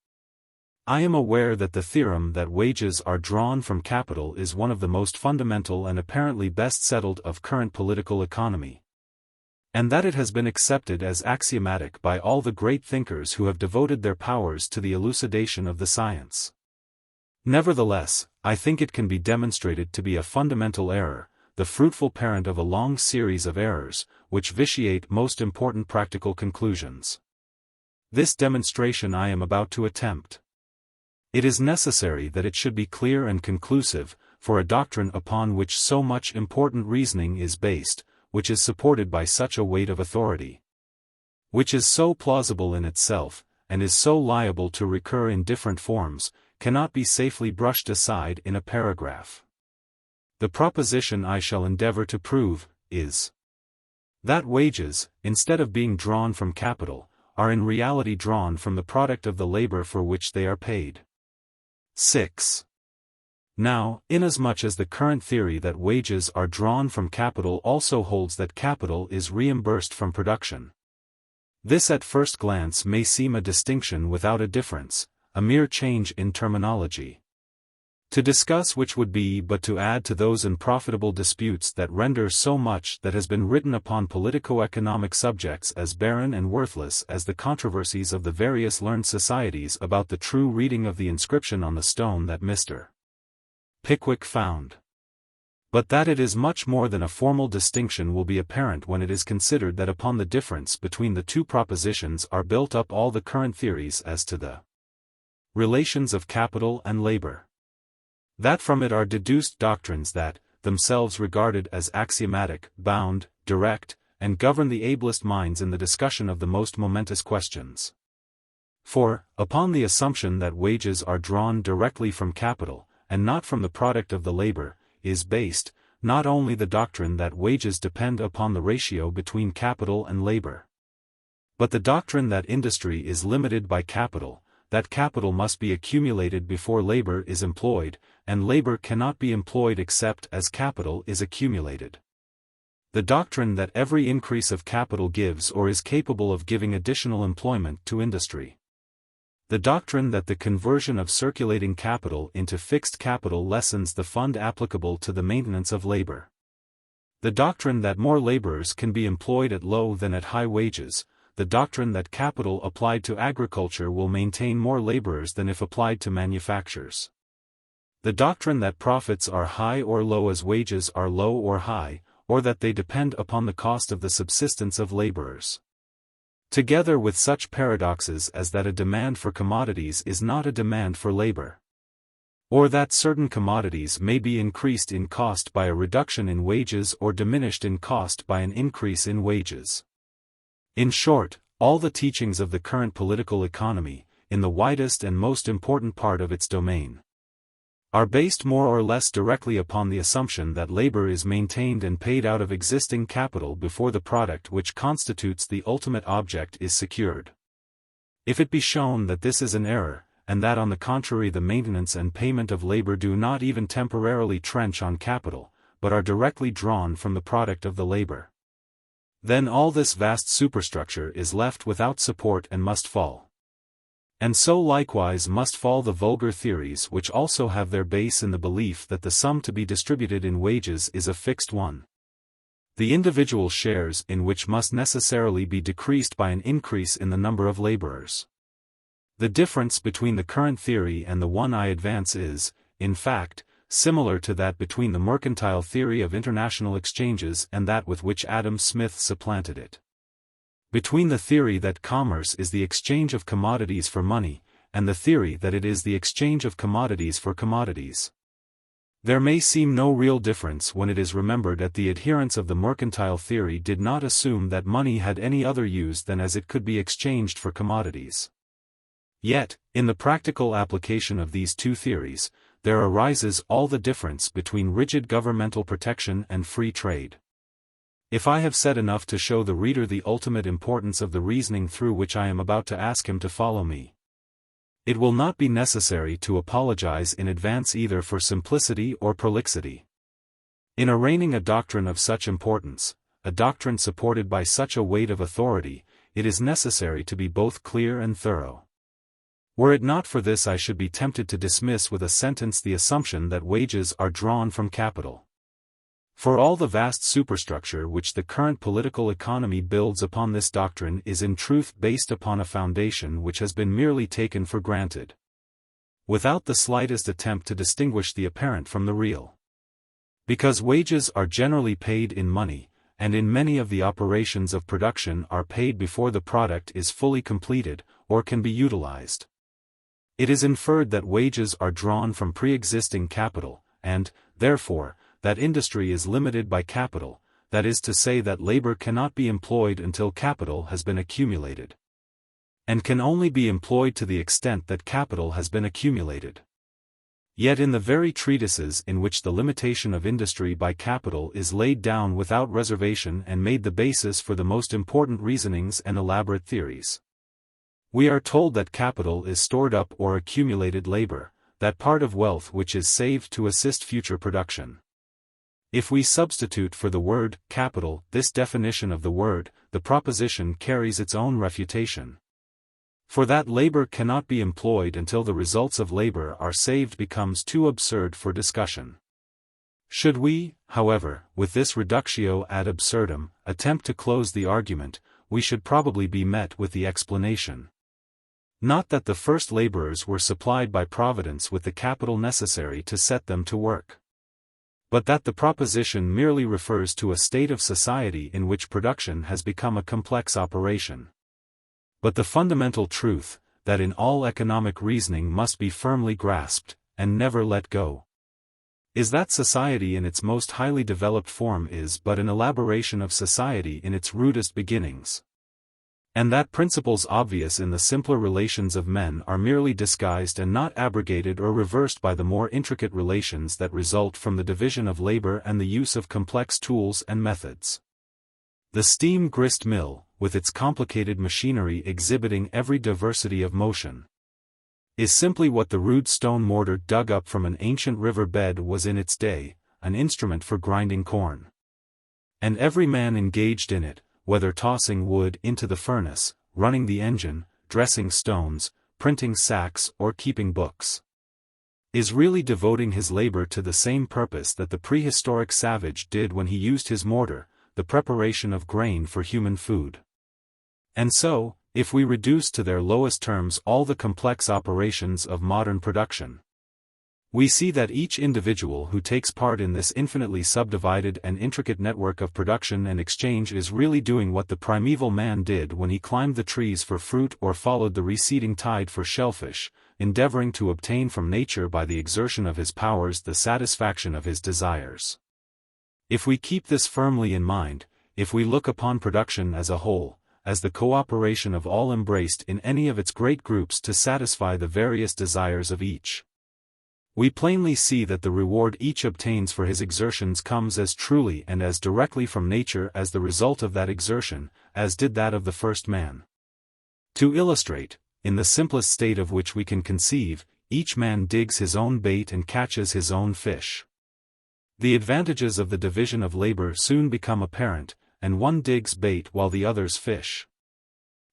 A: I am aware that the theorem that wages are drawn from capital is one of the most fundamental and apparently best settled of current political economy, and that it has been accepted as axiomatic by all the great thinkers who have devoted their powers to the elucidation of the science. Nevertheless, I think it can be demonstrated to be a fundamental error, the fruitful parent of a long series of errors, which vitiate most important practical conclusions. This demonstration I am about to attempt. It is necessary that it should be clear and conclusive, for a doctrine upon which so much important reasoning is based, which is supported by such a weight of authority, which is so plausible in itself, and is so liable to recur in different forms, cannot be safely brushed aside in a paragraph. The proposition I shall endeavor to prove is that wages, instead of being drawn from capital, are in reality drawn from the product of the labor for which they are paid. 6. Now, inasmuch as the current theory that wages are drawn from capital also holds that capital is reimbursed from production, this at first glance may seem a distinction without a difference, a mere change in terminology, to discuss which would be but to add to those unprofitable disputes that render so much that has been written upon politico-economic subjects as barren and worthless as the controversies of the various learned societies about the true reading of the inscription on the stone that Mr. Pickwick found. But that it is much more than a formal distinction will be apparent when it is considered that upon the difference between the two propositions are built up all the current theories as to the relations of capital and labor. That from it are deduced doctrines that, themselves regarded as axiomatic, bound, direct, and govern the ablest minds in the discussion of the most momentous questions. For, upon the assumption that wages are drawn directly from capital, and not from the product of the labor, is based, not only the doctrine that wages depend upon the ratio between capital and labor, but the doctrine that industry is limited by capital, that capital must be accumulated before labor is employed, and labor cannot be employed except as capital is accumulated. The doctrine that every increase of capital gives or is capable of giving additional employment to industry. The doctrine that the conversion of circulating capital into fixed capital lessens the fund applicable to the maintenance of labor. The doctrine that more laborers can be employed at low than at high wages. The doctrine that capital applied to agriculture will maintain more laborers than if applied to manufactures. The doctrine that profits are high or low as wages are low or high, or that they depend upon the cost of the subsistence of laborers. Together with such paradoxes as that a demand for commodities is not a demand for labor, or that certain commodities may be increased in cost by a reduction in wages or diminished in cost by an increase in wages. In short, all the teachings of the current political economy, in the widest and most important part of its domain, are based more or less directly upon the assumption that labor is maintained and paid out of existing capital before the product which constitutes the ultimate object is secured. If it be shown that this is an error, and that on the contrary the maintenance and payment of labor do not even temporarily trench on capital, but are directly drawn from the product of the labor, then all this vast superstructure is left without support and must fall. And so likewise must fall the vulgar theories which also have their base in the belief that the sum to be distributed in wages is a fixed one. The individual shares in which must necessarily be decreased by an increase in the number of laborers. The difference between the current theory and the one I advance is, in fact, similar to that between the mercantile theory of international exchanges and that with which Adam Smith supplanted it. Between the theory that commerce is the exchange of commodities for money, and the theory that it is the exchange of commodities for commodities. There may seem no real difference when it is remembered that the adherents of the mercantile theory did not assume that money had any other use than as it could be exchanged for commodities. Yet, in the practical application of these two theories, there arises all the difference between rigid governmental protection and free trade. If I have said enough to show the reader the ultimate importance of the reasoning through which I am about to ask him to follow me, it will not be necessary to apologize in advance either for simplicity or prolixity. In arraigning a doctrine of such importance, a doctrine supported by such a weight of authority, it is necessary to be both clear and thorough. Were it not for this, I should be tempted to dismiss with a sentence the assumption that wages are drawn from capital. For all the vast superstructure which the current political economy builds upon this doctrine is in truth based upon a foundation which has been merely taken for granted, without the slightest attempt to distinguish the apparent from the real. Because wages are generally paid in money, and in many of the operations of production are paid before the product is fully completed, or can be utilized. It is inferred that wages are drawn from pre-existing capital, and, therefore, that industry is limited by capital, that is to say that labor cannot be employed until capital has been accumulated, and can only be employed to the extent that capital has been accumulated. Yet in the very treatises in which the limitation of industry by capital is laid down without reservation and made the basis for the most important reasonings and elaborate theories, we are told that capital is stored up or accumulated labor, that part of wealth which is saved to assist future production. If we substitute for the word capital this definition of the word, the proposition carries its own refutation. For that labor cannot be employed until the results of labor are saved becomes too absurd for discussion. Should we, however, with this reductio ad absurdum, attempt to close the argument, we should probably be met with the explanation. Not that the first laborers were supplied by Providence with the capital necessary to set them to work, but that the proposition merely refers to a state of society in which production has become a complex operation. But the fundamental truth, that in all economic reasoning must be firmly grasped, and never let go, is that society in its most highly developed form is but an elaboration of society in its rudest beginnings, and that principles obvious in the simpler relations of men are merely disguised and not abrogated or reversed by the more intricate relations that result from the division of labor and the use of complex tools and methods. The steam grist mill, with its complicated machinery exhibiting every diversity of motion, is simply what the rude stone mortar dug up from an ancient river bed was in its day, an instrument for grinding corn. And every man engaged in it, whether tossing wood into the furnace, running the engine, dressing stones, printing sacks or keeping books, is really devoting his labor to the same purpose that the prehistoric savage did when he used his mortar, the preparation of grain for human food. And so, if we reduce to their lowest terms all the complex operations of modern production, we see that each individual who takes part in this infinitely subdivided and intricate network of production and exchange is really doing what the primeval man did when he climbed the trees for fruit or followed the receding tide for shellfish, endeavoring to obtain from nature by the exertion of his powers the satisfaction of his desires. If we keep this firmly in mind, if we look upon production as a whole, as the cooperation of all embraced in any of its great groups to satisfy the various desires of each, we plainly see that the reward each obtains for his exertions comes as truly and as directly from nature as the result of that exertion, as did that of the first man. To illustrate, in the simplest state of which we can conceive, each man digs his own bait and catches his own fish. The advantages of the division of labor soon become apparent, and one digs bait while the others fish.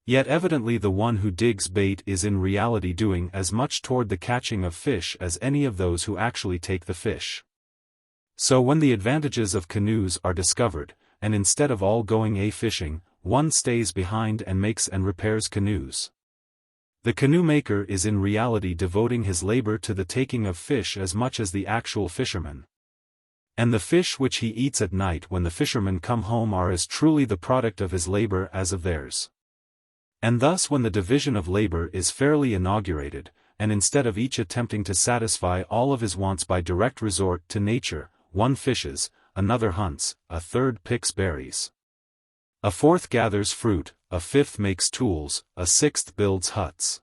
A: Yet evidently the one who digs bait is in reality doing as much toward the catching of fish as any of those who actually take the fish. So when the advantages of canoes are discovered, and instead of all going a-fishing, one stays behind and makes and repairs canoes, the canoe maker is in reality devoting his labor to the taking of fish as much as the actual fisherman. And the fish which he eats at night when the fishermen come home are as truly the product of his labor as of theirs. And thus when the division of labor is fairly inaugurated, and instead of each attempting to satisfy all of his wants by direct resort to nature, one fishes, another hunts, a third picks berries, a fourth gathers fruit, a fifth makes tools, a sixth builds huts,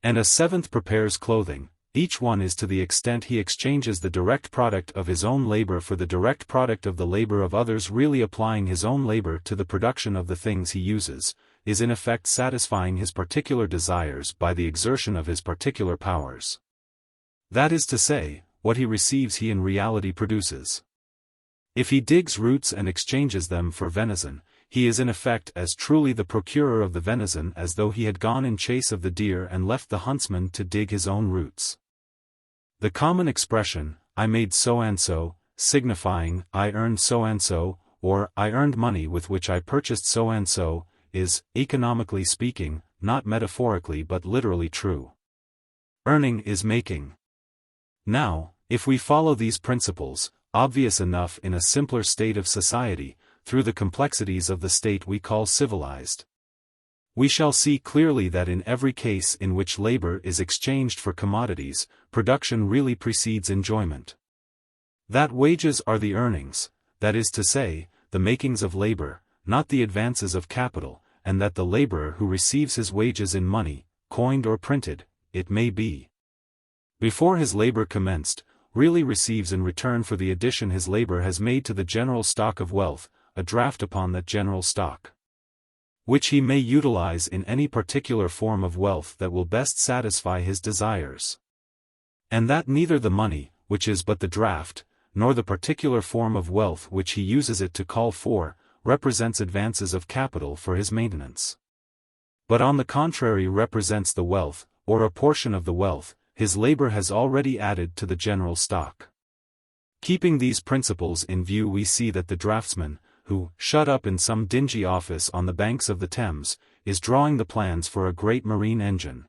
A: and a seventh prepares clothing, each one is to the extent he exchanges the direct product of his own labor for the direct product of the labor of others, really applying his own labor to the production of the things he uses, is in effect satisfying his particular desires by the exertion of his particular powers. That is to say, what he receives he in reality produces. If he digs roots and exchanges them for venison, he is in effect as truly the procurer of the venison as though he had gone in chase of the deer and left the huntsman to dig his own roots. The common expression, "I made so-and-so," signifying, "I earned so-and-so," or "I earned money with which I purchased so-and-so," is, economically speaking, not metaphorically but literally true. Earning is making. Now, if we follow these principles, obvious enough in a simpler state of society, through the complexities of the state we call civilized, we shall see clearly that in every case in which labor is exchanged for commodities, production really precedes enjoyment. That wages are the earnings, that is to say, the makings of labor, not the advances of capital, and that the laborer who receives his wages in money, coined or printed, it may be, before his labor commenced, really receives in return for the addition his labor has made to the general stock of wealth, a draft upon that general stock, which he may utilize in any particular form of wealth that will best satisfy his desires. And that neither the money, which is but the draft, nor the particular form of wealth which he uses it to call for, represents advances of capital for his maintenance, but on the contrary represents the wealth, or a portion of the wealth, his labor has already added to the general stock. Keeping these principles in view, we see that the draftsman, who, shut up in some dingy office on the banks of the Thames, is drawing the plans for a great marine engine,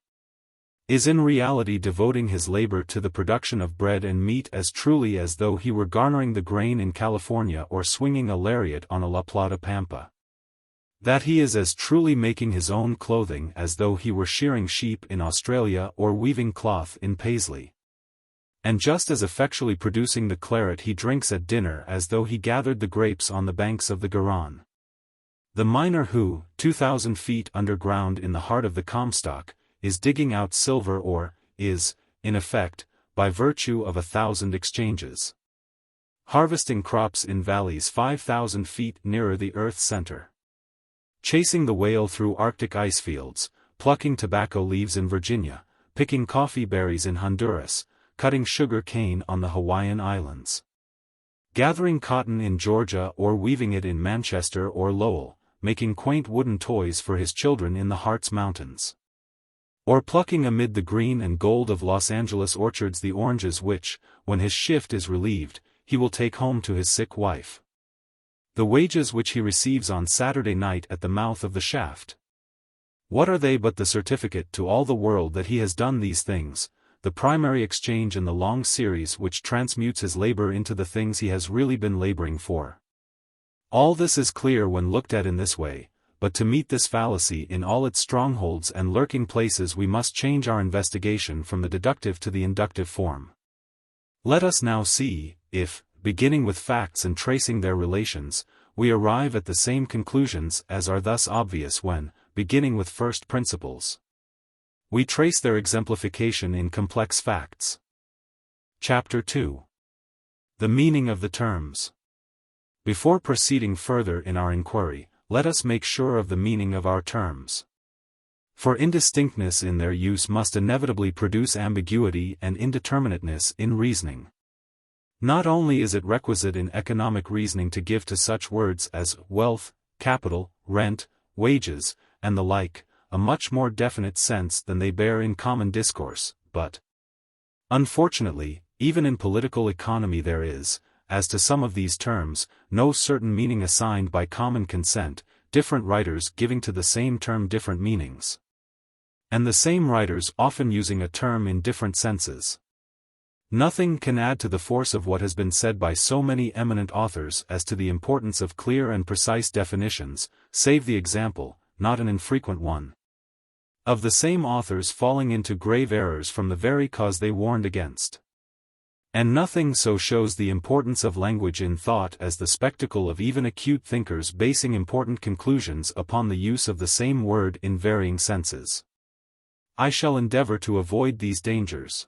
A: is in reality devoting his labor to the production of bread and meat as truly as though he were garnering the grain in California or swinging a lariat on a La Plata pampa. That he is as truly making his own clothing as though he were shearing sheep in Australia or weaving cloth in Paisley, and just as effectually producing the claret he drinks at dinner as though he gathered the grapes on the banks of the Garonne. The miner who, 2,000 feet underground in the heart of the Comstock, is digging out silver or, is, in effect, by virtue of 1,000 exchanges, harvesting crops in valleys 5,000 feet nearer the earth's center, chasing the whale through Arctic ice fields, plucking tobacco leaves in Virginia, picking coffee berries in Honduras, cutting sugar cane on the Hawaiian Islands, gathering cotton in Georgia or weaving it in Manchester or Lowell, making quaint wooden toys for his children in the Hartz Mountains, or plucking amid the green and gold of Los Angeles orchards the oranges which, when his shift is relieved, he will take home to his sick wife. The wages which he receives on Saturday night at the mouth of the shaft, what are they but the certificate to all the world that he has done these things, the primary exchange in the long series which transmutes his labor into the things he has really been laboring for? All this is clear when looked at in this way, but to meet this fallacy in all its strongholds and lurking places we must change our investigation from the deductive to the inductive form. Let us now see, if, beginning with facts and tracing their relations, we arrive at the same conclusions as are thus obvious when, beginning with first principles, we trace their exemplification in complex facts. Chapter 2. The meaning of the terms. Before proceeding further in our inquiry, let us make sure of the meaning of our terms. For indistinctness in their use must inevitably produce ambiguity and indeterminateness in reasoning. Not only is it requisite in economic reasoning to give to such words as wealth, capital, rent, wages, and the like, a much more definite sense than they bear in common discourse, but unfortunately, even in political economy there is, as to some of these terms, no certain meaning assigned by common consent, different writers giving to the same term different meanings, and the same writers often using a term in different senses. Nothing can add to the force of what has been said by so many eminent authors as to the importance of clear and precise definitions, save the example, not an infrequent one, of the same authors falling into grave errors from the very cause they warned against. And nothing so shows the importance of language in thought as the spectacle of even acute thinkers basing important conclusions upon the use of the same word in varying senses. I shall endeavor to avoid these dangers.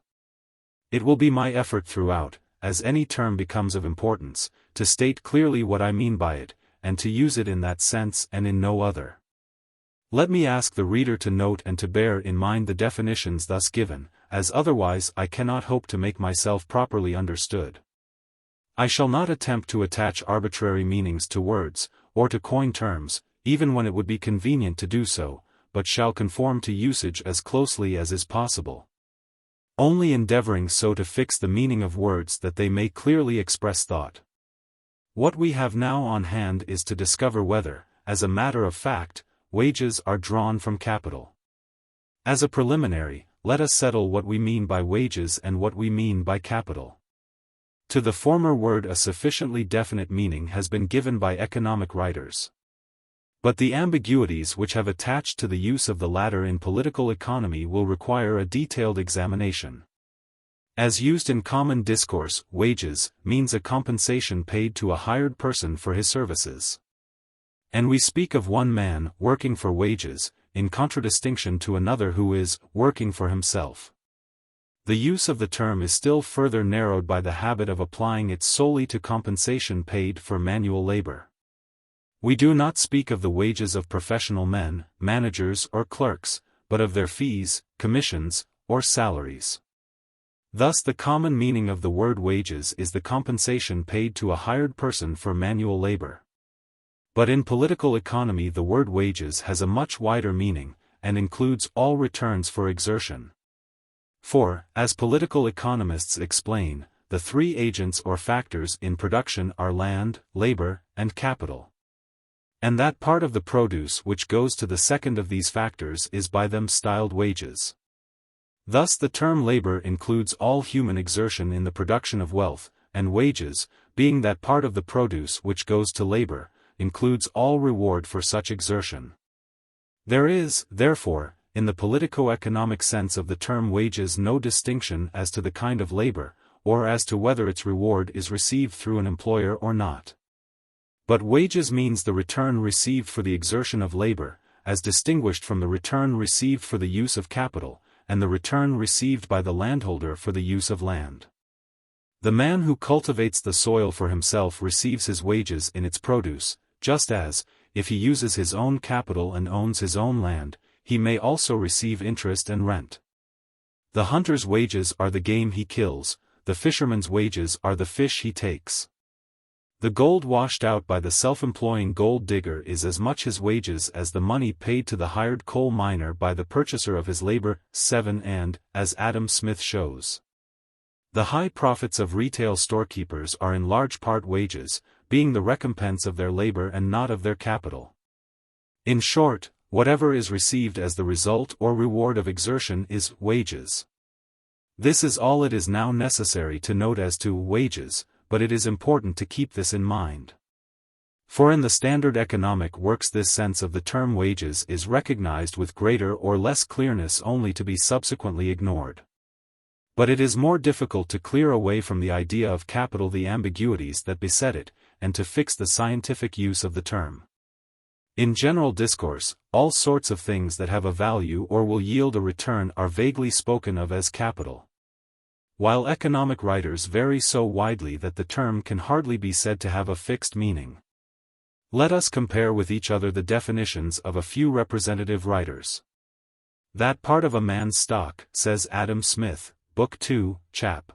A: It will be my effort throughout, as any term becomes of importance, to state clearly what I mean by it, and to use it in that sense and in no other. Let me ask the reader to note and to bear in mind the definitions thus given, as otherwise I cannot hope to make myself properly understood. I shall not attempt to attach arbitrary meanings to words, or to coin terms, even when it would be convenient to do so, but shall conform to usage as closely as is possible, only endeavoring so to fix the meaning of words that they may clearly express thought. What we have now on hand is to discover whether, as a matter of fact, wages are drawn from capital. As a preliminary, let us settle what we mean by wages and what we mean by capital. To the former word a sufficiently definite meaning has been given by economic writers. But the ambiguities which have attached to the use of the latter in political economy will require a detailed examination. As used in common discourse, wages means a compensation paid to a hired person for his services. And we speak of one man working for wages, in contradistinction to another who is working for himself. The use of the term is still further narrowed by the habit of applying it solely to compensation paid for manual labor. We do not speak of the wages of professional men, managers or clerks, but of their fees, commissions, or salaries. Thus the common meaning of the word wages is the compensation paid to a hired person for manual labor. But in political economy the word wages has a much wider meaning, and includes all returns for exertion. For, as political economists explain, the three agents or factors in production are land, labor, and capital. And that part of the produce which goes to the second of these factors is by them styled wages. Thus the term labor includes all human exertion in the production of wealth, and wages, being that part of the produce which goes to labor, includes all reward for such exertion. There is, therefore, in the politico-economic sense of the term wages no distinction as to the kind of labor, or as to whether its reward is received through an employer or not. But wages means the return received for the exertion of labor, as distinguished from the return received for the use of capital, and the return received by the landholder for the use of land. The man who cultivates the soil for himself receives his wages in its produce, just as, if he uses his own capital and owns his own land, he may also receive interest and rent. The hunter's wages are the game he kills, the fisherman's wages are the fish he takes. The gold washed out by the self-employing gold digger is as much his wages as the money paid to the hired coal miner by the purchaser of his labor. VII. And, as Adam Smith shows, the high profits of retail storekeepers are in large part wages, being the recompense of their labor and not of their capital. In short, whatever is received as the result or reward of exertion is wages. This is all it is now necessary to note as to wages, but it is important to keep this in mind. For in the standard economic works this sense of the term wages is recognized with greater or less clearness only to be subsequently ignored. But it is more difficult to clear away from the idea of capital the ambiguities that beset it, and to fix the scientific use of the term. In general discourse, all sorts of things that have a value or will yield a return are vaguely spoken of as capital, while economic writers vary so widely that the term can hardly be said to have a fixed meaning. Let us compare with each other the definitions of a few representative writers. That part of a man's stock, says Adam Smith, Book 2, Chap.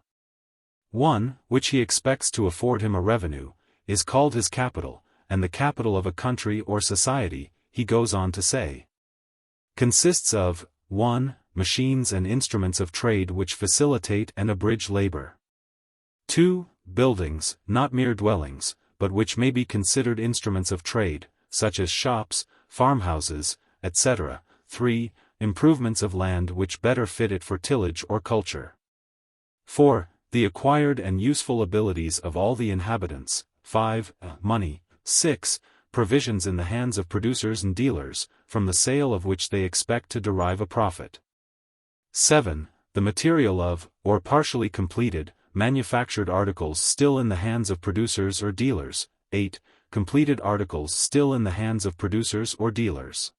A: 1, which he expects to afford him a revenue, is called his capital, and the capital of a country or society, he goes on to say, consists of 1. Machines and instruments of trade which facilitate and abridge labor. 2. Buildings, not mere dwellings, but which may be considered instruments of trade, such as shops, farmhouses, etc. 3. Improvements of land which better fit it for tillage or culture. 4. The acquired and useful abilities of all the inhabitants. 5. Money. 6. Provisions in the hands of producers and dealers, from the sale of which they expect to derive a profit. 7. The material of, or partially completed, manufactured articles still in the hands of producers or dealers. 8. Completed articles still in the hands of producers or dealers.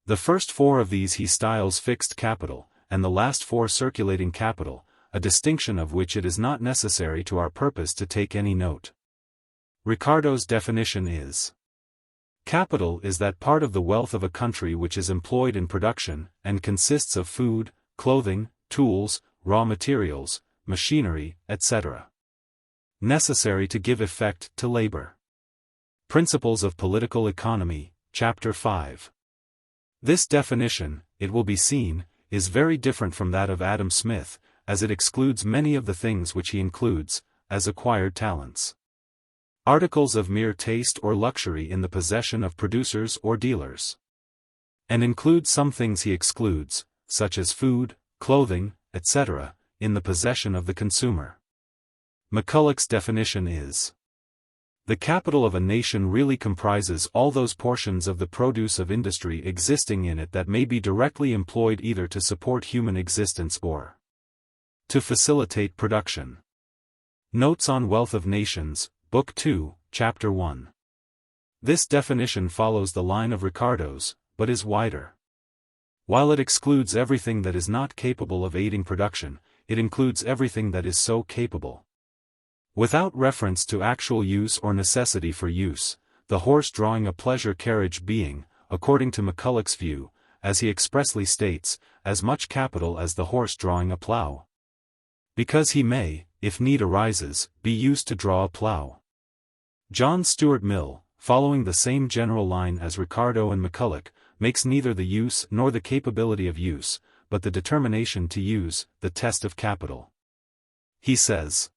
A: The first 4 of these he styles fixed capital, and the last 4 circulating capital, a distinction of which it is not necessary to our purpose to take any note. Ricardo's definition is: capital is that part of the wealth of a country which is employed in production, and consists of food, clothing, tools, raw materials, machinery, etc. necessary to give effect to labor. Principles of Political Economy, Chapter 5. This definition, it will be seen, is very different from that of Adam Smith, as it excludes many of the things which he includes, as acquired talents. Articles of mere taste or luxury in the possession of producers or dealers. And includes some things he excludes, such as food, clothing, etc., in the possession of the consumer. McCulloch's definition is: the capital of a nation really comprises all those portions of the produce of industry existing in it that may be directly employed either to support human existence or to facilitate production. Notes on Wealth of Nations, Book 2, Chapter 1. This definition follows the line of Ricardo's, but is wider. While it excludes everything that is not capable of aiding production, it includes everything that is so capable. Without reference to actual use or necessity for use, the horse drawing a pleasure carriage being, according to McCulloch's view, as he expressly states, as much capital as the horse drawing a plough. Because he may, if need arises, be used to draw a plough. John Stuart Mill, following the same general line as Ricardo and McCulloch, makes neither the use nor the capability of use, but the determination to use, the test of capital. He says,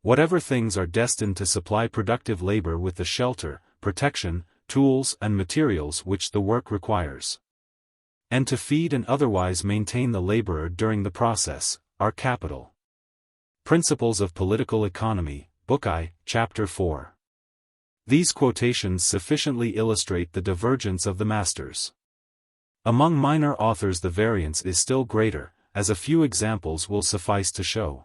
A: whatever things are destined to supply productive labor with the shelter, protection, tools and materials which the work requires, and to feed and otherwise maintain the laborer during the process, are capital. Principles of Political Economy, Book I, Chapter 4. These quotations sufficiently illustrate the divergence of the masters. Among minor authors the variance is still greater, as a few examples will suffice to show.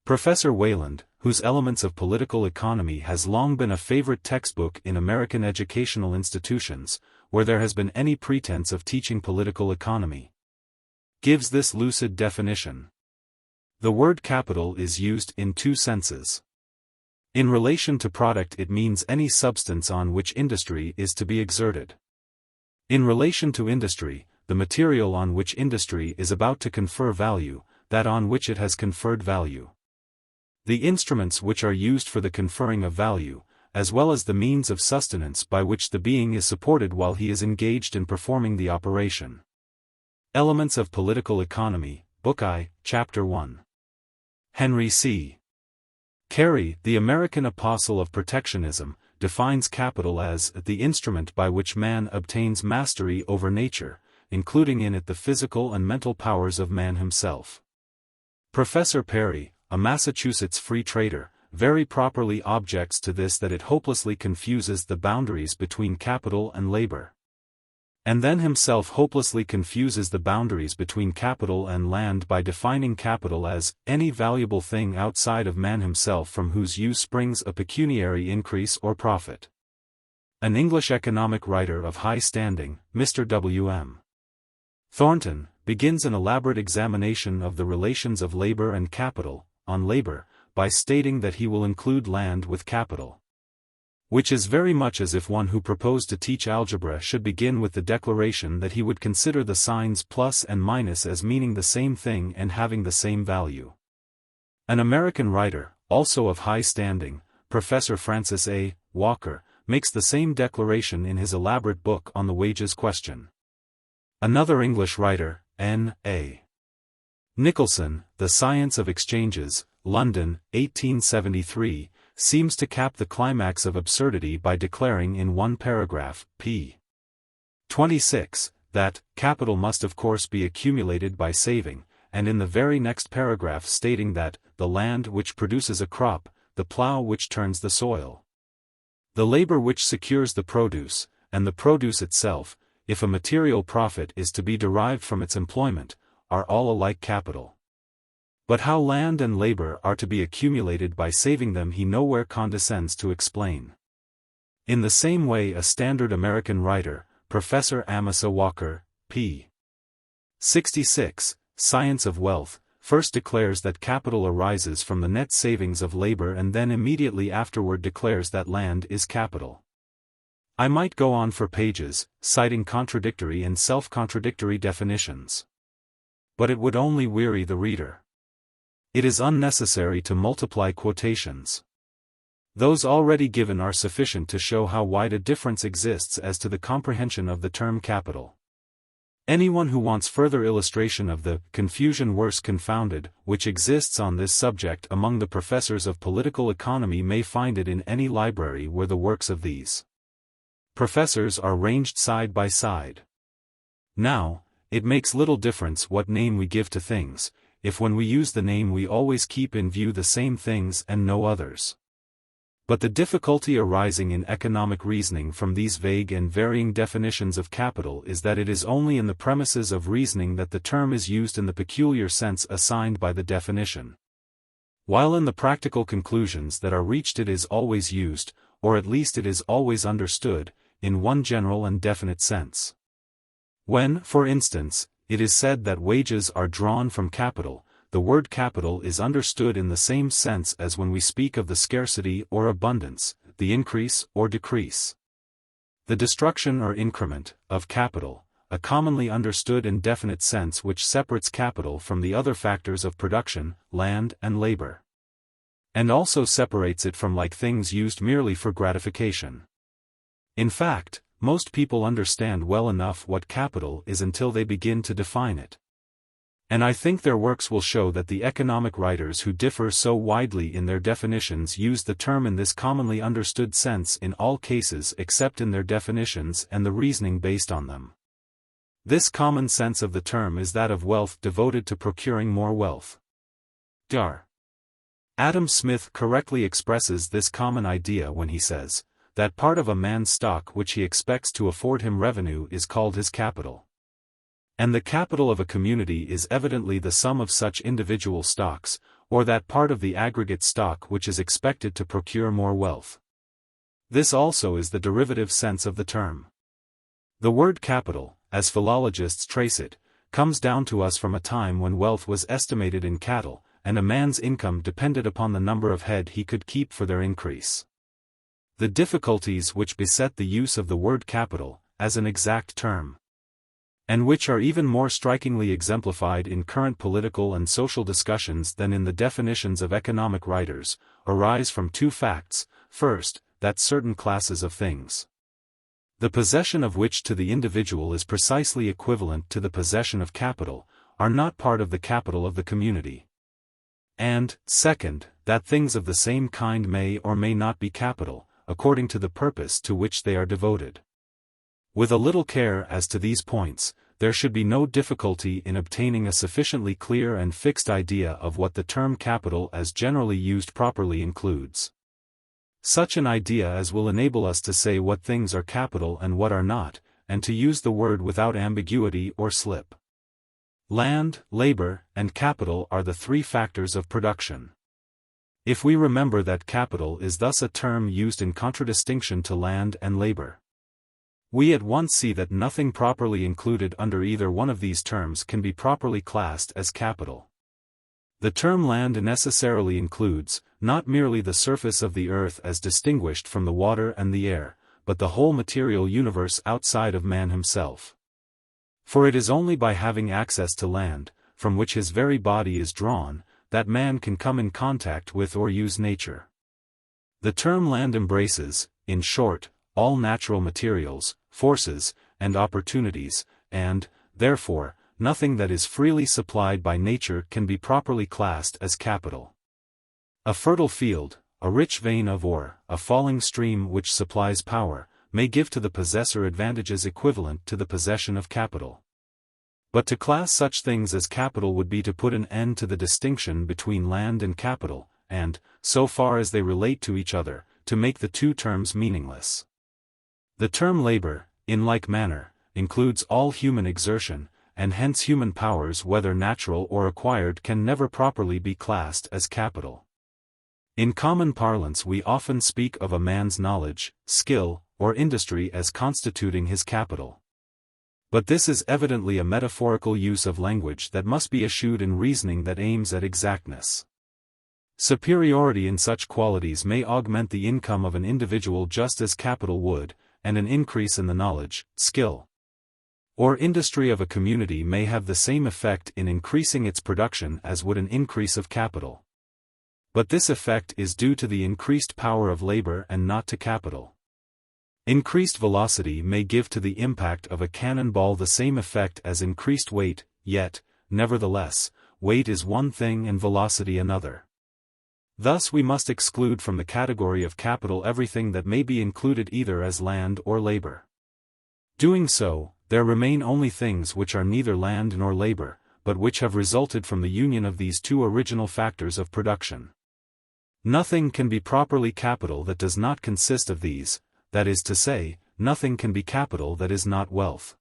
A: Professor Wayland, whose Elements of Political Economy has long been a favorite textbook in American educational institutions, where there has been any pretense of teaching political economy, gives this lucid definition. The word capital is used in 2 senses. In relation to product it means any substance on which industry is to be exerted. In relation to industry, the material on which industry is about to confer value, that on which it has conferred value. The instruments which are used for the conferring of value, as well as the means of sustenance by which the being is supported while he is engaged in performing the operation. Elements of Political Economy, Book I, Chapter 1. Henry C. Carey, the American apostle of protectionism, defines capital as the instrument by which man obtains mastery over nature, including in it the physical and mental powers of man himself. Professor Perry, a Massachusetts free trader, very properly objects to this that it hopelessly confuses the boundaries between capital and labor. And then himself hopelessly confuses the boundaries between capital and land by defining capital as any valuable thing outside of man himself from whose use springs a pecuniary increase or profit. An English economic writer of high standing, Mr. W.M. Thornton, begins an elaborate examination of the relations of labor and capital, on labor, by stating that he will include land with capital. Which is very much as if one who proposed to teach algebra should begin with the declaration that he would consider the signs plus and minus as meaning the same thing and having the same value. An American writer, also of high standing, Professor Francis A. Walker, makes the same declaration in his elaborate book on the wages question. Another English writer, N. A. Nicholson, The Science of Exchanges, London, 1873, seems to cap the climax of absurdity by declaring in one paragraph, p. 26, that capital must of course be accumulated by saving, and in the very next paragraph stating that the land which produces a crop, the plough which turns the soil, the labor which secures the produce, and the produce itself, if a material profit is to be derived from its employment, are all alike capital. But how land and labor are to be accumulated by saving them he nowhere condescends to explain. In the same way a standard American writer, Professor Amasa Walker, p. 66, Science of Wealth, first declares that capital arises from the net savings of labor and then immediately afterward declares that land is capital. I might go on for pages, citing contradictory and self-contradictory definitions. But it would only weary the reader. It is unnecessary to multiply quotations. Those already given are sufficient to show how wide a difference exists as to the comprehension of the term capital. Anyone who wants further illustration of the confusion worse confounded which exists on this subject among the professors of political economy may find it in any library where the works of these professors are ranged side by side. Now, it makes little difference what name we give to things, if when we use the name we always keep in view the same things and no others. But the difficulty arising in economic reasoning from these vague and varying definitions of capital is that it is only in the premises of reasoning that the term is used in the peculiar sense assigned by the definition, while in the practical conclusions that are reached it is always used, or at least it is always understood, in one general and definite sense. When, for instance, it is said that wages are drawn from capital, the word capital is understood in the same sense as when we speak of the scarcity or abundance, the increase or decrease, the destruction or increment, of capital, a commonly understood and definite sense which separates capital from the other factors of production, land and labor, and also separates it from like things used merely for gratification. In fact, most people understand well enough what capital is until they begin to define it. And I think their works will show that the economic writers who differ so widely in their definitions use the term in this commonly understood sense in all cases except in their definitions and the reasoning based on them. This common sense of the term is that of wealth devoted to procuring more wealth. Dr. Adam Smith correctly expresses this common idea when he says, that part of a man's stock which he expects to afford him revenue is called his capital. And the capital of a community is evidently the sum of such individual stocks, or that part of the aggregate stock which is expected to procure more wealth. This also is the derivative sense of the term. The word capital, as philologists trace it, comes down to us from a time when wealth was estimated in cattle, and a man's income depended upon the number of head he could keep for their increase. The difficulties which beset the use of the word capital, as an exact term, and which are even more strikingly exemplified in current political and social discussions than in the definitions of economic writers, arise from two facts: first, that certain classes of things, the possession of which to the individual is precisely equivalent to the possession of capital, are not part of the capital of the community. And, second, that things of the same kind may or may not be capital, according to the purpose to which they are devoted. With a little care as to these points, there should be no difficulty in obtaining a sufficiently clear and fixed idea of what the term capital as generally used properly includes. Such an idea as will enable us to say what things are capital and what are not, and to use the word without ambiguity or slip. Land, labor, and capital are the three factors of production. If we remember that capital is thus a term used in contradistinction to land and labor, we at once see that nothing properly included under either one of these terms can be properly classed as capital. The term land necessarily includes, not merely the surface of the earth as distinguished from the water and the air, but the whole material universe outside of man himself. For it is only by having access to land, from which his very body is drawn, that man can come in contact with or use nature. The term land embraces, in short, all natural materials, forces, and opportunities, and, therefore, nothing that is freely supplied by nature can be properly classed as capital. A fertile field, a rich vein of ore, a falling stream which supplies power, may give to the possessor advantages equivalent to the possession of capital. But to class such things as capital would be to put an end to the distinction between land and capital, and, so far as they relate to each other, to make the two terms meaningless. The term labor, in like manner, includes all human exertion, and hence human powers whether natural or acquired can never properly be classed as capital. In common parlance we often speak of a man's knowledge, skill, or industry as constituting his capital. But this is evidently a metaphorical use of language that must be eschewed in reasoning that aims at exactness. Superiority in such qualities may augment the income of an individual just as capital would, and an increase in the knowledge, skill, or industry of a community may have the same effect in increasing its production as would an increase of capital. But this effect is due to the increased power of labor and not to capital. Increased velocity may give to the impact of a cannonball the same effect as increased weight, yet, nevertheless, weight is one thing and velocity another. Thus we must exclude from the category of capital everything that may be included either as land or labor. Doing so, there remain only things which are neither land nor labor, but which have resulted from the union of these two original factors of production. Nothing can be properly capital that does not consist of these, that is to say, nothing can be capital that is not wealth.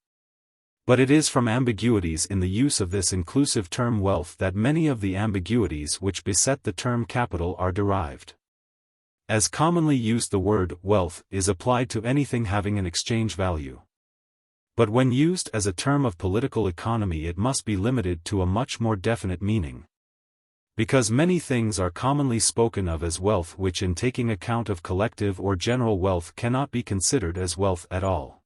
A: But it is from ambiguities in the use of this inclusive term wealth that many of the ambiguities which beset the term capital are derived. As commonly used, the word wealth is applied to anything having an exchange value. But when used as a term of political economy it must be limited to a much more definite meaning. Because many things are commonly spoken of as wealth which in taking account of collective or general wealth cannot be considered as wealth at all.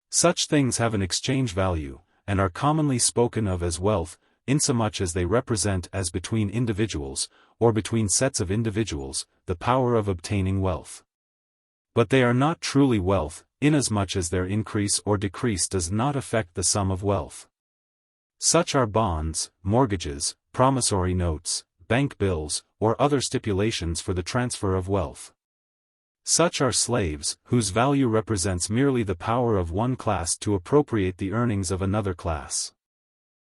A: Such things have an exchange value, and are commonly spoken of as wealth, insomuch as they represent as between individuals, or between sets of individuals, the power of obtaining wealth. But they are not truly wealth, inasmuch as their increase or decrease does not affect the sum of wealth. Such are bonds, mortgages, promissory notes, bank bills, or other stipulations for the transfer of wealth. Such are slaves, whose value represents merely the power of one class to appropriate the earnings of another class.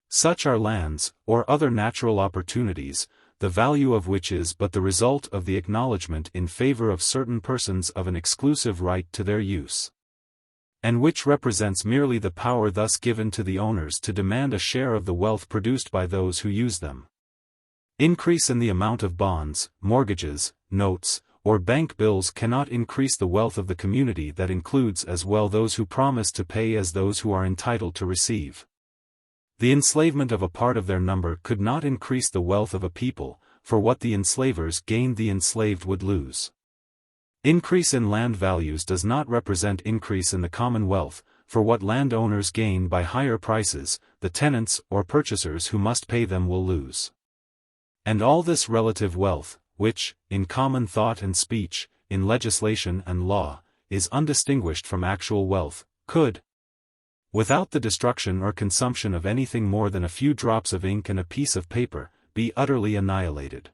A: Such are lands, or other natural opportunities, the value of which is but the result of the acknowledgement in favor of certain persons of an exclusive right to their use, and which represents merely the power thus given to the owners to demand a share of the wealth produced by those who use them. Increase in the amount of bonds, mortgages, notes, or bank bills cannot increase the wealth of the community that includes as well those who promise to pay as those who are entitled to receive. The enslavement of a part of their number could not increase the wealth of a people, for what the enslavers gained the enslaved would lose. Increase in land values does not represent increase in the common wealth, for what landowners gain by higher prices, the tenants or purchasers who must pay them will lose. And all this relative wealth, which, in common thought and speech, in legislation and law, is undistinguished from actual wealth, could, without the destruction or consumption of anything more than a few drops of ink and a piece of paper, be utterly annihilated.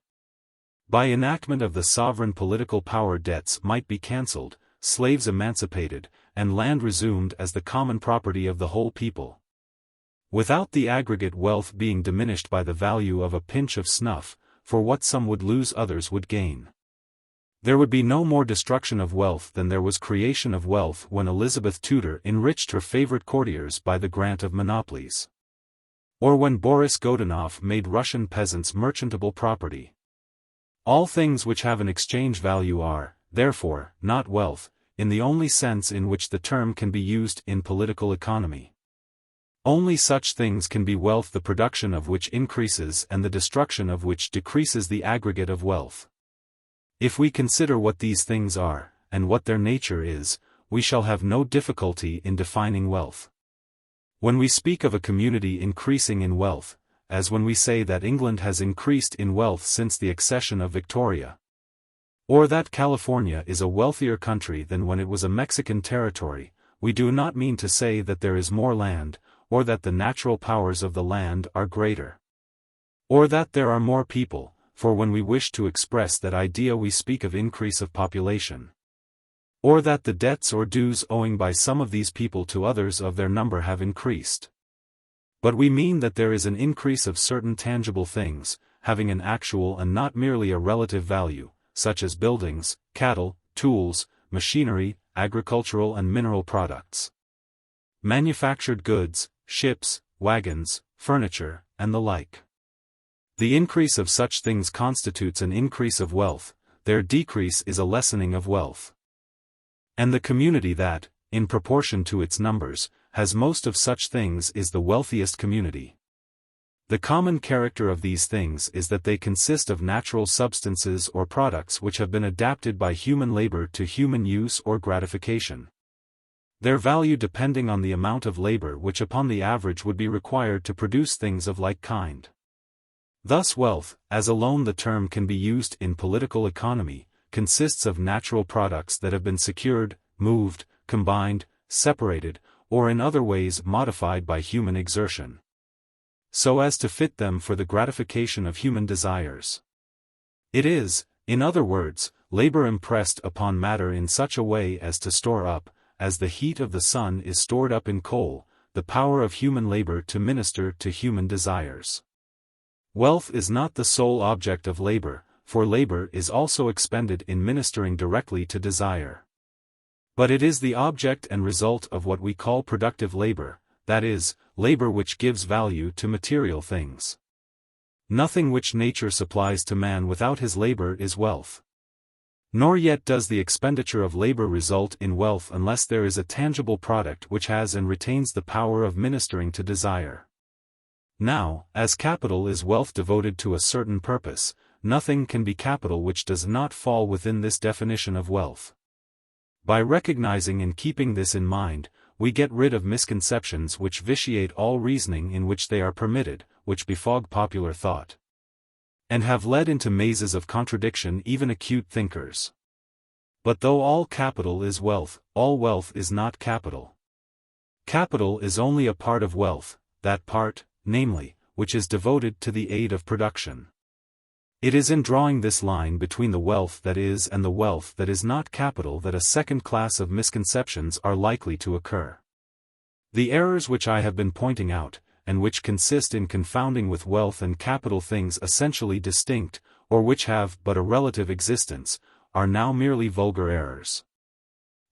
A: By enactment of the sovereign political power debts might be cancelled, slaves emancipated, and land resumed as the common property of the whole people. Without the aggregate wealth being diminished by the value of a pinch of snuff, for what some would lose others would gain. There would be no more destruction of wealth than there was creation of wealth when Elizabeth Tudor enriched her favorite courtiers by the grant of monopolies, or when Boris Godunov made Russian peasants merchantable property. All things which have an exchange value are, therefore, not wealth, in the only sense in which the term can be used in political economy. Only such things can be wealth the production of which increases and the destruction of which decreases the aggregate of wealth. If we consider what these things are, and what their nature is, we shall have no difficulty in defining wealth. When we speak of a community increasing in wealth, as when we say that England has increased in wealth since the accession of Victoria. Or that California is a wealthier country than when it was a Mexican territory, we do not mean to say that there is more land, or that the natural powers of the land are greater. Or that there are more people, for when we wish to express that idea we speak of increase of population. Or that the debts or dues owing by some of these people to others of their number have increased. But we mean that there is an increase of certain tangible things, having an actual and not merely a relative value, such as buildings, cattle, tools, machinery, agricultural and mineral products, manufactured goods, ships, wagons, furniture, and the like. The increase of such things constitutes an increase of wealth, their decrease is a lessening of wealth. And the community that, in proportion to its numbers, has most of such things is the wealthiest community. The common character of these things is that they consist of natural substances or products which have been adapted by human labor to human use or gratification. Their value depending on the amount of labor which upon the average would be required to produce things of like kind. Thus wealth, as alone the term can be used in political economy, consists of natural products that have been secured, moved, combined, separated, or in other ways modified by human exertion, so as to fit them for the gratification of human desires. It is, in other words, labor impressed upon matter in such a way as to store up, as the heat of the sun is stored up in coal, the power of human labor to minister to human desires. Wealth is not the sole object of labor, for labor is also expended in ministering directly to desire. But it is the object and result of what we call productive labor, that is, labor which gives value to material things. Nothing which nature supplies to man without his labor is wealth. Nor yet does the expenditure of labor result in wealth unless there is a tangible product which has and retains the power of ministering to desire. Now, as capital is wealth devoted to a certain purpose, nothing can be capital which does not fall within this definition of wealth. By recognizing and keeping this in mind, we get rid of misconceptions which vitiate all reasoning in which they are permitted, which befog popular thought, and have led into mazes of contradiction even acute thinkers. But though all capital is wealth, all wealth is not capital. Capital is only a part of wealth, that part, namely, which is devoted to the aid of production. It is in drawing this line between the wealth that is and the wealth that is not capital that a second class of misconceptions are likely to occur. The errors which I have been pointing out, and which consist in confounding with wealth and capital things essentially distinct, or which have but a relative existence, are now merely vulgar errors.